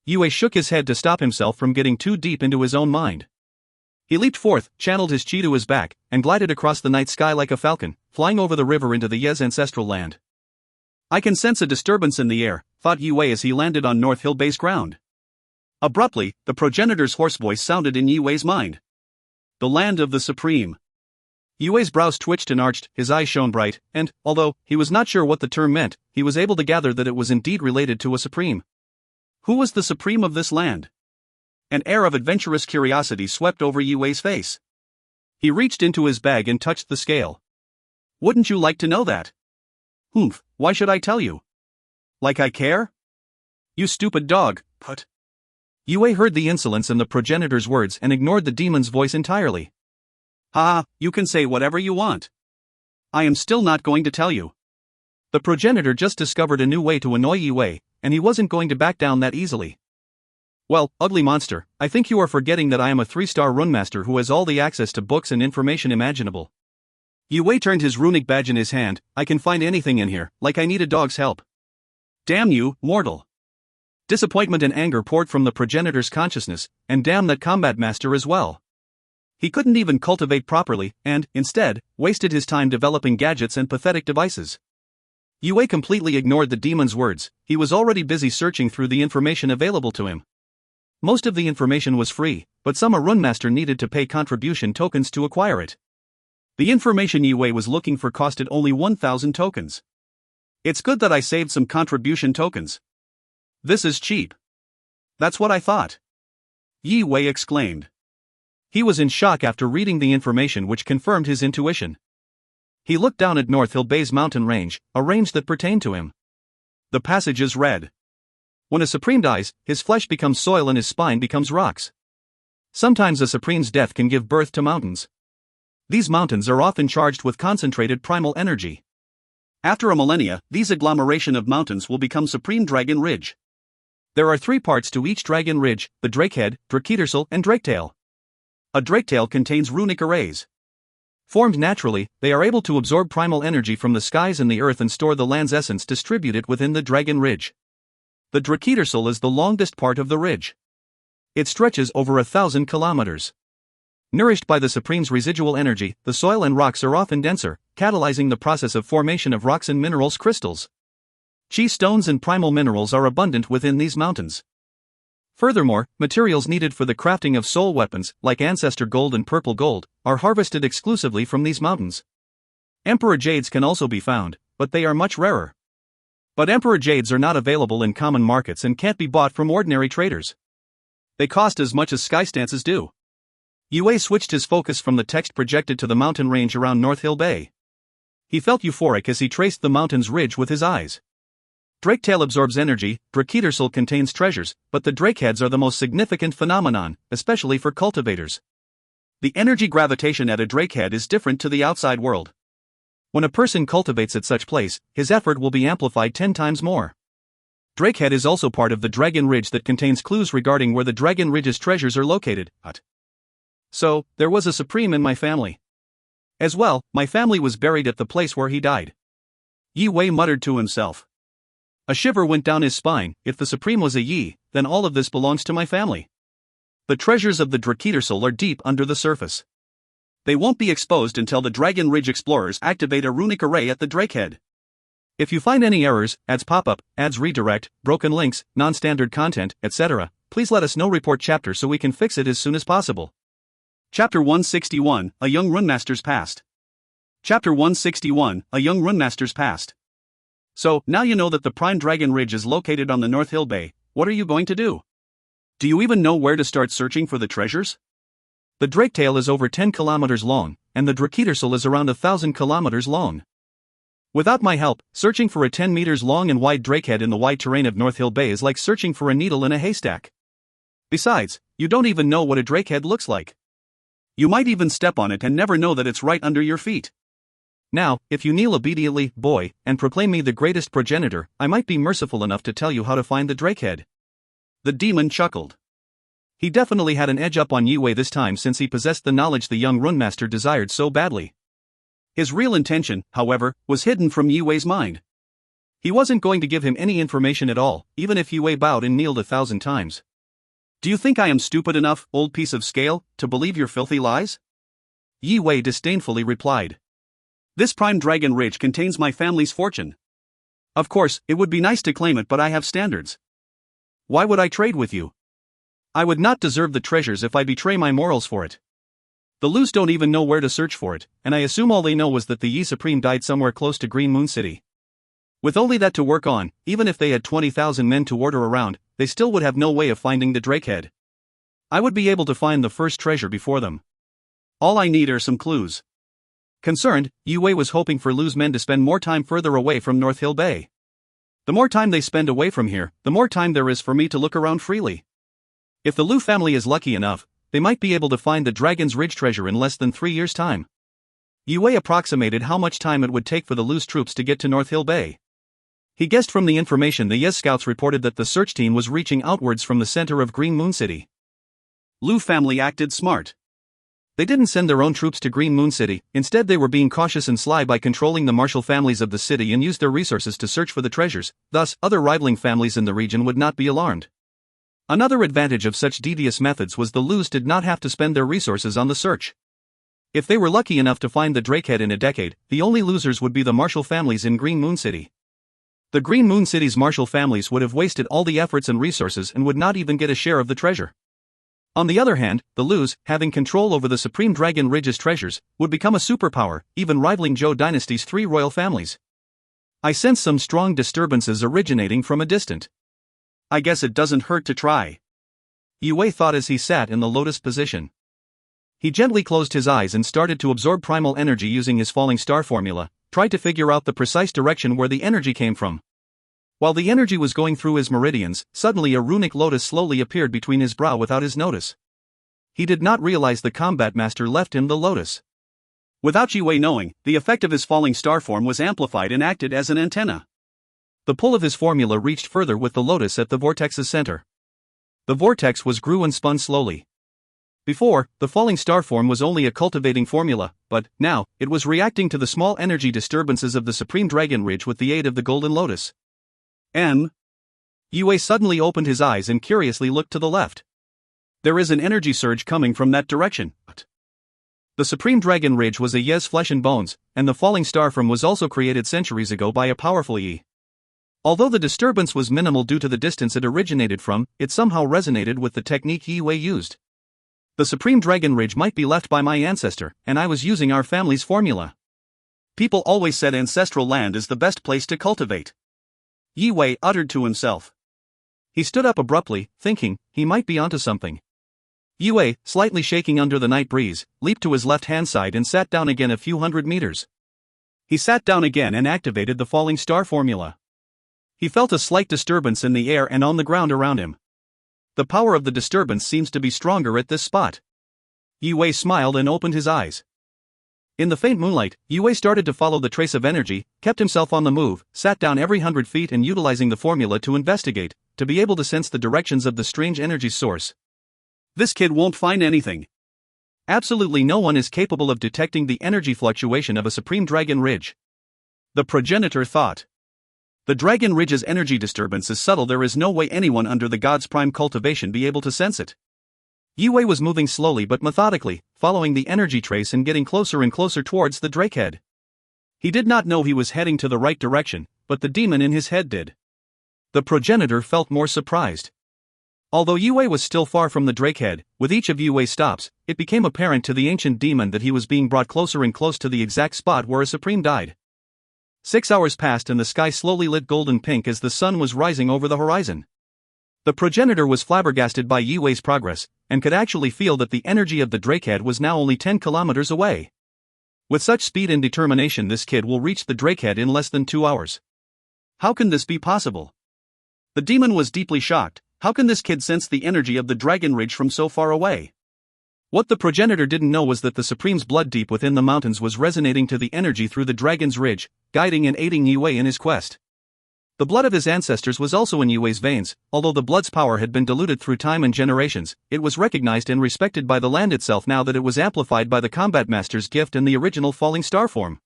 Yue shook his head to stop himself from getting too deep into his own mind. He leaped forth, channeled his chi to his back, and glided across the night sky like a falcon, flying over the river into the Ye's ancestral land. I can sense a disturbance in the air, thought Yue as he landed on North Hill Bay's ground. Abruptly, the progenitor's hoarse voice sounded in Yue's mind. The land of the Supreme. Yue's brows twitched and arched, his eyes shone bright, and, although he was not sure what the term meant, he was able to gather that it was indeed related to a Supreme. Who was the Supreme of this land? An air of adventurous curiosity swept over Yue's face. He reached into his bag and touched the scale. Wouldn't you like to know that? Humph, why should I tell you? Like I care? You stupid dog, put. Yue heard the insolence in the progenitor's words and ignored the demon's voice entirely. Ha, you can say whatever you want. I am still not going to tell you. The progenitor just discovered a new way to annoy Yue, and he wasn't going to back down that easily. Well, ugly monster, I think you are forgetting that I am a 3-star runemaster who has all the access to books and information imaginable. Yue turned his runic badge in his hand. I can find anything in here, like I need a dog's help. Damn you, mortal. Disappointment and anger poured from the progenitor's consciousness, and damn that combat master as well. He couldn't even cultivate properly, and, instead, wasted his time developing gadgets and pathetic devices. Yue completely ignored the demon's words. He was already busy searching through the information available to him. Most of the information was free, but some runemaster needed to pay contribution tokens to acquire it. The information Yue was looking for costed only 1,000 tokens. It's good that I saved some contribution tokens. This is cheap. That's what I thought. Yue exclaimed. He was in shock after reading the information which confirmed his intuition. He looked down at North Hill Bay's mountain range, a range that pertained to him. The passages read. When a Supreme dies, his flesh becomes soil and his spine becomes rocks. Sometimes a Supreme's death can give birth to mountains. These mountains are often charged with concentrated primal energy. After a millennia, these agglomeration of mountains will become Supreme Dragon Ridge. There are 3 parts to each Dragon Ridge, the Drakehead, Draketersel, and Draketail. A Draketail contains runic arrays. Formed naturally, they are able to absorb primal energy from the skies and the earth and store the land's essence distributed within the Dragon Ridge. The Draketersel is the longest part of the ridge. It stretches over 1,000 kilometers. Nourished by the Supreme's residual energy, the soil and rocks are often denser, catalyzing the process of formation of rocks and minerals crystals. Chi stones and primal minerals are abundant within these mountains. Furthermore, materials needed for the crafting of soul weapons, like ancestor gold and purple gold, are harvested exclusively from these mountains. Emperor jades can also be found, but they are much rarer. But Emperor jades are not available in common markets and can't be bought from ordinary traders. They cost as much as sky stances do. Yue switched his focus from the text projected to the mountain range around North Hill Bay. He felt euphoric as he traced the mountain's ridge with his eyes. Draketail absorbs energy, Draketersel contains treasures, but the Drakeheads are the most significant phenomenon, especially for cultivators. The energy gravitation at a Drakehead is different to the outside world. When a person cultivates at such place, his effort will be amplified 10 times more. Drakehead is also part of the Dragon Ridge that contains clues regarding where the Dragon Ridge's treasures are located. So, there was a Supreme in my family. As well, my family was buried at the place where he died. Yue muttered to himself. A shiver went down his spine. If the Supreme was a Yi, then all of this belongs to my family. The treasures of the Glacial are deep under the surface. They won't be exposed until the Dragon Ridge explorers activate a runic array at the Drakehead. If you find any errors, ads pop up, ads redirect, broken links, non-standard content, etc., please let us know. Report chapter so we can fix it as soon as possible. Chapter 161, A Young Runemaster's Past. Chapter 161, A Young Runemaster's Past. So, now you know that the prime Dragon Ridge is located on the North Hill Bay. What are you going to do? Do you even know where to start searching for the treasures? The Draketail is over 10 kilometers long, and the Glacial is around 1,000 kilometers long. Without my help, searching for a 10 meters long and wide Drakehead in the wide terrain of North Hill Bay is like searching for a needle in a haystack. Besides, you don't even know what a Drakehead looks like. You might even step on it and never know that it's right under your feet. Now, if you kneel obediently, boy, and proclaim me the greatest progenitor, I might be merciful enough to tell you how to find the Drakehead. The demon chuckled. He definitely had an edge up on Yue this time since he possessed the knowledge the young runemaster desired so badly. His real intention, however, was hidden from Yue's mind. He wasn't going to give him any information at all, even if Yue bowed and kneeled 1,000 times. Do you think I am stupid enough, old piece of scale, to believe your filthy lies? Yue disdainfully replied. This prime Dragon Ridge contains my family's fortune. Of course, it would be nice to claim it, but I have standards. Why would I trade with you? I would not deserve the treasures if I betray my morals for it. The Lus don't even know where to search for it, and I assume all they know was that the Yi Supreme died somewhere close to Green Moon City. With only that to work on, even if they had 20,000 men to order around, they still would have no way of finding the Drakehead. I would be able to find the first treasure before them. All I need are some clues. Concerned, Yue was hoping for Lu's men to spend more time further away from North Hill Bay. The more time they spend away from here, the more time there is for me to look around freely. If the Lu family is lucky enough, they might be able to find the Dragon's Ridge treasure in less than 3 years' time. Yue approximated how much time it would take for the Lu's troops to get to North Hill Bay. He guessed from the information the Yes scouts reported that the search team was reaching outwards from the center of Green Moon City. Lu family acted smart. They didn't send their own troops to Green Moon City, instead they were being cautious and sly by controlling the martial families of the city and used their resources to search for the treasures, thus other rivaling families in the region would not be alarmed. Another advantage of such devious methods was the Lus did not have to spend their resources on the search. If they were lucky enough to find the Drakehead in a decade, the only losers would be the martial families in Green Moon City. The Green Moon City's martial families would have wasted all the efforts and resources and would not even get a share of the treasure. On the other hand, the Lus, having control over the Supreme Dragon Ridge's treasures, would become a superpower, even rivaling Zhou Dynasty's 3 royal families. I sense some strong disturbances originating from a distant. I guess it doesn't hurt to try. Yue thought as he sat in the lotus position. He gently closed his eyes and started to absorb primal energy using his falling star formula, tried to figure out the precise direction where the energy came from. While the energy was going through his meridians, suddenly a runic lotus slowly appeared between his brow without his notice. He did not realize the combat master left him the lotus. Without Yue knowing, the effect of his falling star form was amplified and acted as an antenna. The pull of his formula reached further with the lotus at the vortex's center. The vortex grew and spun slowly. Before, the falling star form was only a cultivating formula, but, now, it was reacting to the small energy disturbances of the Supreme Dragon Ridge with the aid of the golden lotus. Yue suddenly opened his eyes and curiously looked to the left. There is an energy surge coming from that direction. The Supreme Dragon Ridge was a Yes flesh and bones, and the falling star form was also created centuries ago by a powerful Yi. Although the disturbance was minimal due to the distance it originated from, it somehow resonated with the technique Yue used. The Supreme Dragon Ridge might be left by my ancestor, and I was using our family's formula. People always said ancestral land is the best place to cultivate. Yue uttered to himself. He stood up abruptly, thinking he might be onto something. Yue, slightly shaking under the night breeze, leaped to his left-hand side and sat down again a few hundred meters. He sat down again and activated the falling star formula. He felt a slight disturbance in the air and on the ground around him. The power of the disturbance seems to be stronger at this spot. Yue smiled and opened his eyes. In the faint moonlight, Yue started to follow the trace of energy, kept himself on the move, sat down every 100 feet and utilizing the formula to investigate, to be able to sense the directions of the strange energy source. This kid won't find anything. Absolutely no one is capable of detecting the energy fluctuation of a Supreme Dragon Ridge. The progenitor thought. The Dragon Ridge's energy disturbance is subtle, there is no way anyone under the God's prime cultivation be able to sense it. Yue was moving slowly but methodically, following the energy trace and getting closer and closer towards the drake head. He did not know he was heading to the right direction, but the demon in his head did. The progenitor felt more surprised. Although Yue was still far from the drake head, with each of Yue's stops, it became apparent to the ancient demon that he was being brought closer and close to the exact spot where a supreme died. 6 hours passed and the sky slowly lit golden pink as the sun was rising over the horizon. The progenitor was flabbergasted by Yue's progress, and could actually feel that the energy of the drakehead was now only 10 kilometers away. With such speed and determination, this kid will reach the drakehead in less than 2 hours. How can this be possible? The demon was deeply shocked. How can this kid sense the energy of the dragon ridge from so far away? What the progenitor didn't know was that the Supreme's blood deep within the mountains was resonating to the energy through the dragon's ridge, guiding and aiding Yue in his quest. The blood of his ancestors was also in Yue's veins. Although the blood's power had been diluted through time and generations, it was recognized and respected by the land itself now that it was amplified by the combat master's gift and the original falling star form.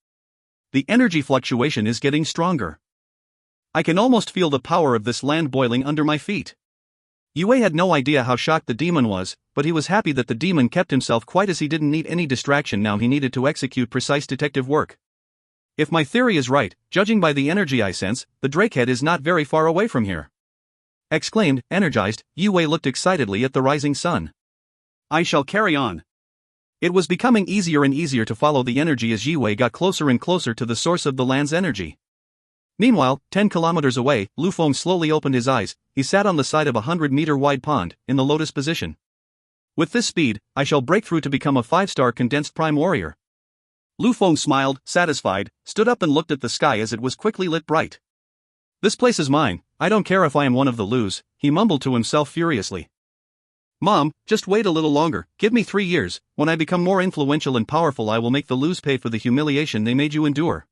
The energy fluctuation is getting stronger. I can almost feel the power of this land boiling under my feet. Yue had no idea how shocked the demon was, but he was happy that the demon kept himself quiet as he didn't need any distraction now he needed to execute precise detective work. If my theory is right, judging by the energy I sense, the drakehead is not very far away from here. Exclaimed, energized, Yue looked excitedly at the rising sun. I shall carry on. It was becoming easier and easier to follow the energy as Yue got closer and closer to the source of the land's energy. Meanwhile, 10 kilometers away, Lu Feng slowly opened his eyes. He sat on the side of a 100-meter wide pond, in the lotus position. With this speed, I shall break through to become a 5-star condensed prime warrior. Lu Feng smiled, satisfied, stood up and looked at the sky as it was quickly lit bright. This place is mine, I don't care if I am one of the Lus, he mumbled to himself furiously. Mom, just wait a little longer, give me 3 years, when I become more influential and powerful I will make the Lus pay for the humiliation they made you endure.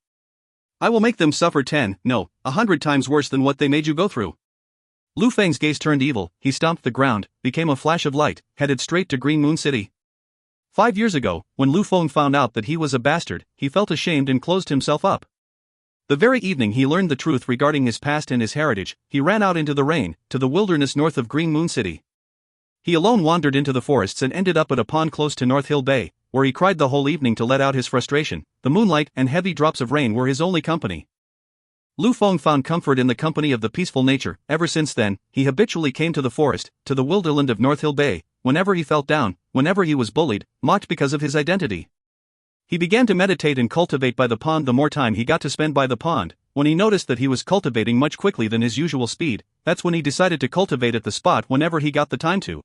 I will make them suffer 10, no, 100 times worse than what they made you go through. Lu Feng's gaze turned evil, he stomped the ground, became a flash of light, headed straight to Green Moon City. 5 years ago, when Lu Feng found out that he was a bastard, he felt ashamed and closed himself up. The very evening he learned the truth regarding his past and his heritage, he ran out into the rain, to the wilderness north of Green Moon City. He alone wandered into the forests and ended up at a pond close to North Hill Bay, where he cried the whole evening to let out his frustration. The moonlight and heavy drops of rain were his only company. Lu Feng found comfort in the company of the peaceful nature. Ever since then, he habitually came to the forest, to the wilderland of North Hill Bay, whenever he felt down, whenever he was bullied, mocked because of his identity. He began to meditate and cultivate by the pond. The more time he got to spend by the pond, when he noticed that he was cultivating much quickly than his usual speed, that's when he decided to cultivate at the spot whenever he got the time to.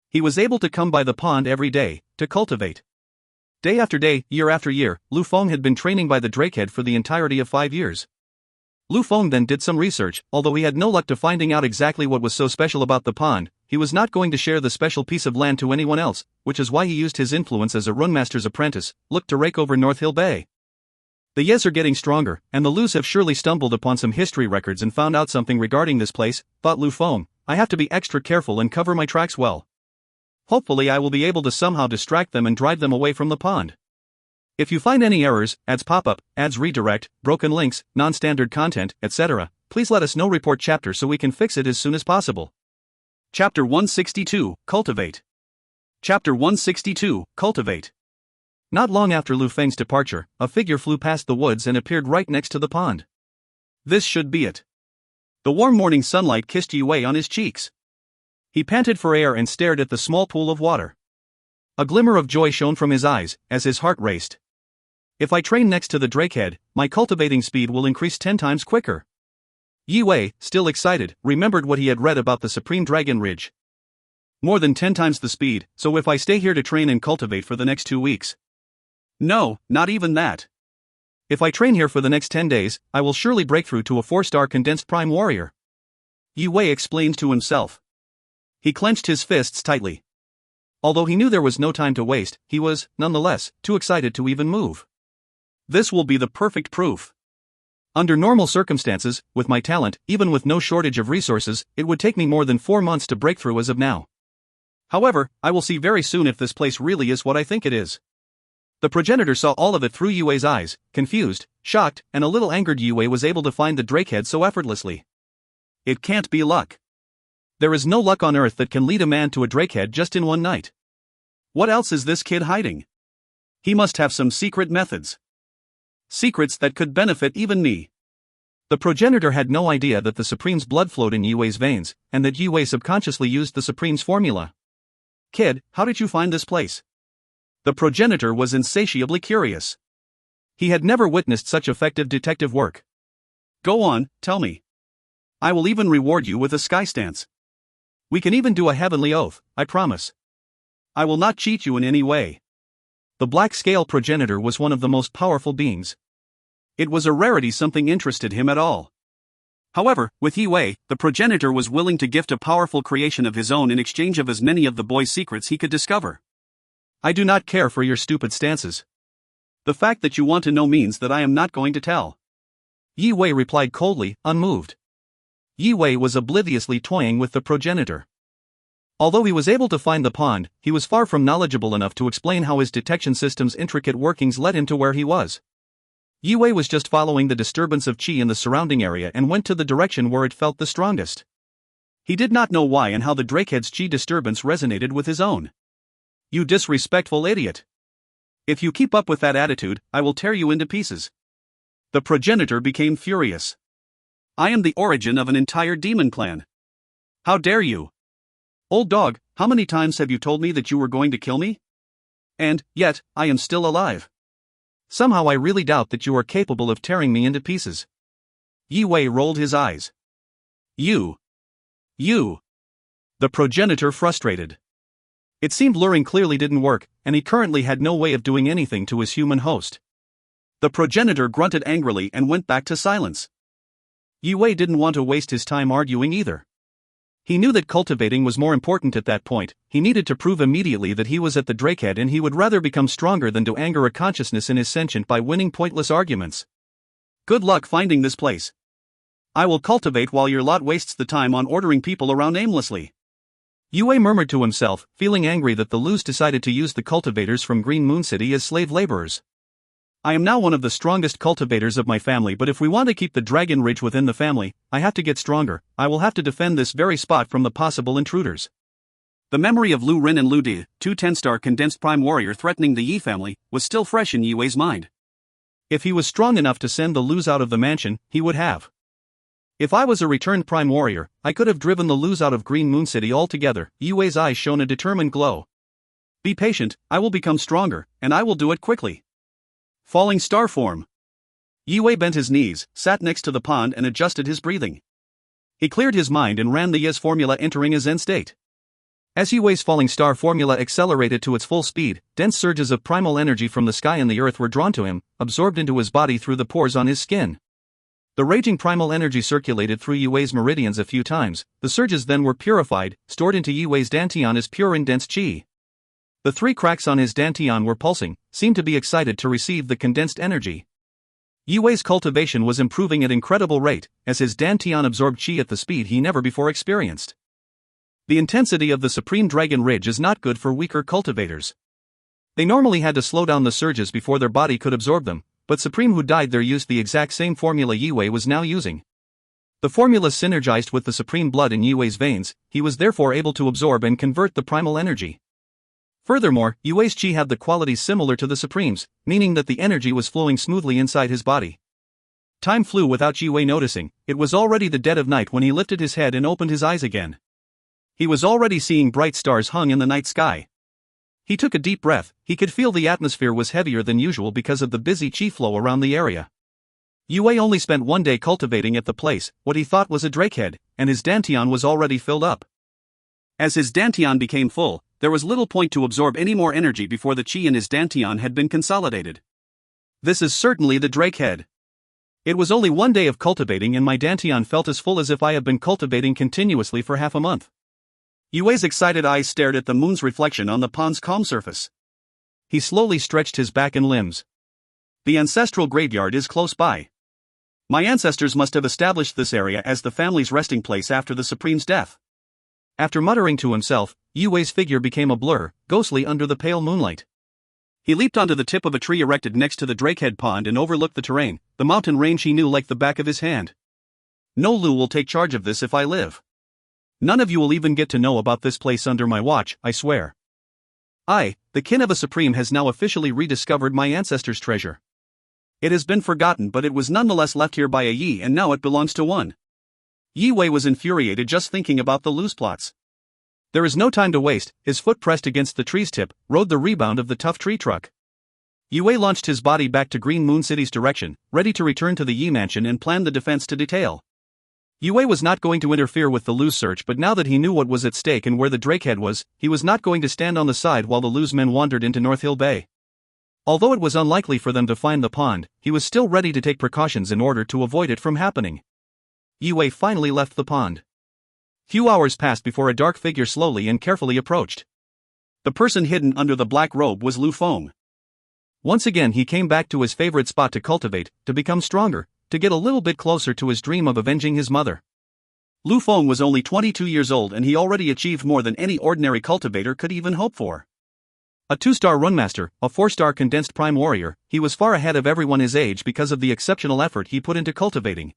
He was able to come by the pond every day, to cultivate. Day after day, year after year, Lu Feng had been training by the drakehead for the entirety of 5 years. Lu Feng then did some research. Although he had no luck to finding out exactly what was so special about the pond, he was not going to share the special piece of land to anyone else, which is why he used his influence as a runemaster's apprentice, looked to rake over North Hill Bay. The Yes are getting stronger, and the Lus have surely stumbled upon some history records and found out something regarding this place, thought Lu Feng. I have to be extra careful and cover my tracks well. Hopefully I will be able to somehow distract them and drive them away from the pond. If you find any errors, ads pop up, ads redirect, broken links, non-standard content, etc., please let us know. Report chapter so we can fix it as soon as possible. Chapter 162, Cultivate. Chapter 162, Cultivate. Not long after Lu Feng's departure, a figure flew past the woods and appeared right next to the pond. This should be it. The warm morning sunlight kissed Yue on his cheeks. He panted for air and stared at the small pool of water. A glimmer of joy shone from his eyes, as his heart raced. If I train next to the drakehead, my cultivating speed will increase 10 times quicker. Yue, still excited, remembered what he had read about the Supreme Dragon Ridge. More than 10 times the speed, so if I stay here to train and cultivate for the next 2 weeks. No, not even that. If I train here for the next 10 days, I will surely break through to a 4-star condensed prime warrior. Yue explained to himself. He clenched his fists tightly. Although he knew there was no time to waste, he was, nonetheless, too excited to even move. This will be the perfect proof. Under normal circumstances, with my talent, even with no shortage of resources, it would take me more than 4 months to break through as of now. However, I will see very soon if this place really is what I think it is. The progenitor saw all of it through Yue's eyes, confused, shocked, and a little angered. Yue was able to find the drakehead so effortlessly. It can't be luck. There is no luck on earth that can lead a man to a drakehead just in one night. What else is this kid hiding? He must have some secret methods. Secrets that could benefit even me. The progenitor had no idea that the Supreme's blood flowed in Yue's veins, and that Yue subconsciously used the Supreme's formula. Kid, how did you find this place? The progenitor was insatiably curious. He had never witnessed such effective detective work. Go on, tell me. I will even reward you with a sky stance. We can even do a heavenly oath, I promise. I will not cheat you in any way. The black scale progenitor was one of the most powerful beings. It was a rarity something interested him at all. However, with Yue, the progenitor was willing to gift a powerful creation of his own in exchange of as many of the boy's secrets he could discover. I do not care for your stupid stances. The fact that you want to know means that I am not going to tell. Yue replied coldly, unmoved. Yue was obliviously toying with the progenitor. Although he was able to find the pond, he was far from knowledgeable enough to explain how his detection system's intricate workings led him to where he was. Yue was just following the disturbance of qi in the surrounding area and went to the direction where it felt the strongest. He did not know why and how the drakehead's qi disturbance resonated with his own. You disrespectful idiot. If you keep up with that attitude, I will tear you into pieces. The progenitor became furious. I am the origin of an entire demon clan. How dare you? Old dog, how many times have you told me that you were going to kill me? And, yet, I am still alive. Somehow I really doubt that you are capable of tearing me into pieces. Yue rolled his eyes. You. The progenitor frustrated. It seemed luring clearly didn't work, and he currently had no way of doing anything to his human host. The progenitor grunted angrily and went back to silence. Yue didn't want to waste his time arguing either. He knew that cultivating was more important at that point. He needed to prove immediately that he was at the drakehead, and he would rather become stronger than to anger a consciousness in his sentient by winning pointless arguments. Good luck finding this place. I will cultivate while your lot wastes the time on ordering people around aimlessly. Yue murmured to himself, feeling angry that the Lus decided to use the cultivators from Green Moon City as slave laborers. I am now one of the strongest cultivators of my family, but if we want to keep the Dragon Ridge within the family, I have to get stronger. I will have to defend this very spot from the possible intruders. The memory of Lu Ren and Lu Di, two 10-star condensed prime warrior threatening the Yi family, was still fresh in Yue's mind. If he was strong enough to send the Lus out of the mansion, he would have. If I was a returned prime warrior, I could have driven the Lus out of Green Moon City altogether. Yue's eyes shone a determined glow. Be patient, I will become stronger, and I will do it quickly. Falling star form. Yue bent his knees, sat next to the pond and adjusted his breathing. He cleared his mind and ran the Yes formula, entering a Zen state. As Yue's falling star formula accelerated to its full speed, dense surges of primal energy from the sky and the earth were drawn to him, absorbed into his body through the pores on his skin. The raging primal energy circulated through Yue's meridians a few times. The surges then were purified, stored into Yue's dantian as pure and dense qi. The three cracks on his dantian were pulsing, seemed to be excited to receive the condensed energy. Yue's cultivation was improving at incredible rate, as his dantian absorbed qi at the speed he never before experienced. The intensity of the Supreme Dragon Ridge is not good for weaker cultivators. They normally had to slow down the surges before their body could absorb them, but Supreme who died there used the exact same formula Yue was now using. The formula synergized with the Supreme blood in Yue's veins. He was therefore able to absorb and convert the primal energy. Furthermore, Yue's qi had the qualities similar to the Supreme's, meaning that the energy was flowing smoothly inside his body. Time flew without Yue noticing. It was already the dead of night when he lifted his head and opened his eyes again. He was already seeing bright stars hung in the night sky. He took a deep breath. He could feel the atmosphere was heavier than usual because of the busy qi flow around the area. Yue only spent one day cultivating at the place, what he thought was a drakehead, and his dantian was already filled up. As his dantian became full, there was little point to absorb any more energy before the qi in his dantian had been consolidated. This is certainly the drakehead. It was only one day of cultivating and my dantian felt as full as if I had been cultivating continuously for half a month. Yue's excited eyes stared at the moon's reflection on the pond's calm surface. He slowly stretched his back and limbs. The ancestral graveyard is close by. My ancestors must have established this area as the family's resting place after the Supreme's death. After muttering to himself, Yue's figure became a blur, ghostly under the pale moonlight. He leaped onto the tip of a tree erected next to the Drakehead Pond and overlooked the terrain, the mountain range he knew like the back of his hand. No Lu will take charge of this if I live. None of you will even get to know about this place under my watch, I swear. I, the kin of a supreme, has now officially rediscovered my ancestors' treasure. It has been forgotten, but it was nonetheless left here by a Yi, and now it belongs to one. Yi Wei was infuriated just thinking about the loose plots. There is no time to waste. His foot pressed against the tree's tip, rode the rebound of the tough tree truck. Yi Wei launched his body back to Green Moon City's direction, ready to return to the Yi mansion and plan the defense to detail. Yi Wei was not going to interfere with the Lu's search, but now that he knew what was at stake and where the Drakehead was, he was not going to stand on the side while the Lu's men wandered into North Hill Bay. Although it was unlikely for them to find the pond, he was still ready to take precautions in order to avoid it from happening. Yi Wei finally left the pond. Few hours passed before a dark figure slowly and carefully approached. The person hidden under the black robe was Lu Feng. Once again he came back to his favorite spot to cultivate, to become stronger, to get a little bit closer to his dream of avenging his mother. Lu Feng was only 22 years old and he already achieved more than any ordinary cultivator could even hope for. A 2-star runmaster, a 4-star condensed prime warrior, he was far ahead of everyone his age because of the exceptional effort he put into cultivating.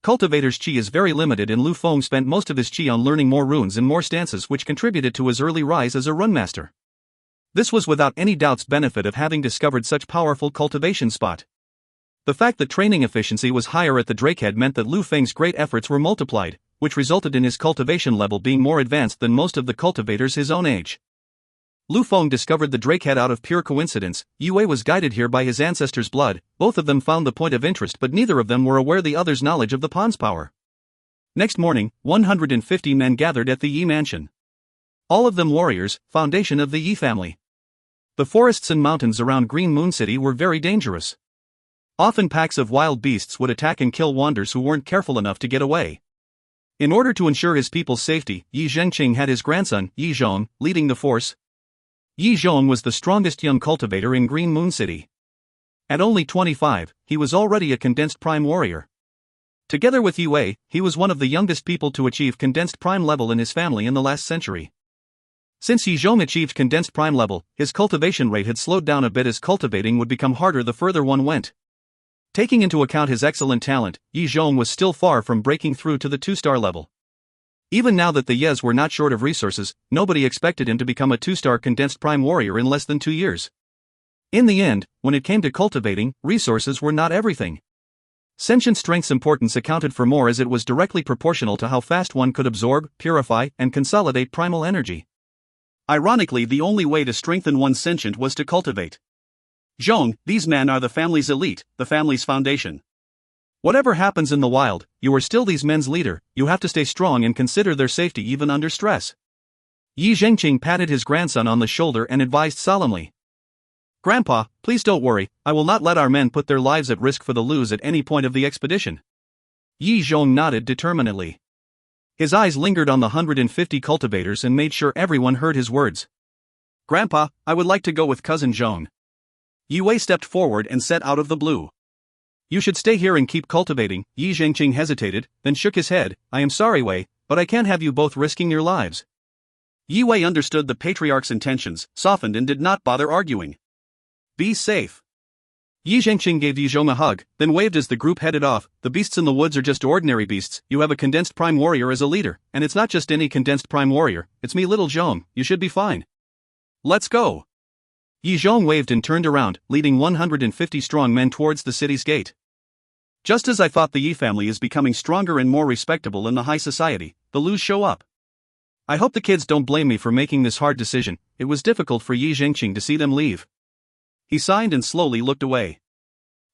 Cultivator's chi is very limited and Lu Feng spent most of his chi on learning more runes and more stances, which contributed to his early rise as a runmaster. This was without any doubt's benefit of having discovered such powerful cultivation spot. The fact that training efficiency was higher at the Drakehead meant that Lu Feng's great efforts were multiplied, which resulted in his cultivation level being more advanced than most of the cultivators his own age. Lu Feng discovered the Drakehead out of pure coincidence. Yi Wei was guided here by his ancestors' blood. Both of them found the point of interest, but neither of them were aware the other's knowledge of the pond's power. Next morning, 150 men gathered at the Yi mansion. All of them warriors, foundation of the Yi family. The forests and mountains around Green Moon City were very dangerous. Often packs of wild beasts would attack and kill wanderers who weren't careful enough to get away. In order to ensure his people's safety, Yi Zhengqing had his grandson, Yi Zhong, leading the force. Yi Zhong was the strongest young cultivator in Green Moon City. At only 25, he was already a condensed prime warrior. Together with Yi Wei, he was one of the youngest people to achieve condensed prime level in his family in the last century. Since Yi Zhong achieved condensed prime level, his cultivation rate had slowed down a bit as cultivating would become harder the further one went. Taking into account his excellent talent, Yi Zhong was still far from breaking through to the 2-star level. Even now that the Yes were not short of resources, nobody expected him to become a 2-star condensed prime warrior in less than 2 years. In the end, when it came to cultivating, resources were not everything. Sentient strength's importance accounted for more, as it was directly proportional to how fast one could absorb, purify, and consolidate primal energy. Ironically, the only way to strengthen one's sentient was to cultivate. Zhong, these men are the family's elite, the family's foundation. Whatever happens in the wild, you are still these men's leader. You have to stay strong and consider their safety even under stress. Yi Zhengqing patted his grandson on the shoulder and advised solemnly. Grandpa, please don't worry, I will not let our men put their lives at risk for the Lus at any point of the expedition. Yi Zhong nodded determinedly. His eyes lingered on the 150 cultivators and made sure everyone heard his words. Grandpa, I would like to go with cousin Zhong. Yi Wei stepped forward and said out of the blue. You should stay here and keep cultivating. Yi Zhengqing hesitated, then shook his head. I am sorry, Wei, but I can't have you both risking your lives. Yi Wei understood the patriarch's intentions, softened and did not bother arguing. Be safe. Yi Zhengqing gave Yi Zhong a hug, then waved as the group headed off. The beasts in the woods are just ordinary beasts. You have a condensed prime warrior as a leader, and it's not just any condensed prime warrior, it's me, little Zhong. You should be fine. Let's go. Yi Zhong waved and turned around, leading 150 strong men towards the city's gate. Just as I thought, the Yi family is becoming stronger and more respectable in the high society, the Lus show up. I hope the kids don't blame me for making this hard decision. It was difficult for Yi Zhengqing to see them leave. He signed and slowly looked away.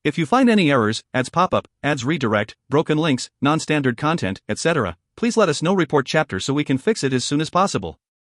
If you find any errors, ads pop up, ads redirect, broken links, non-standard content, etc., please let us know. Report chapter so we can fix it as soon as possible.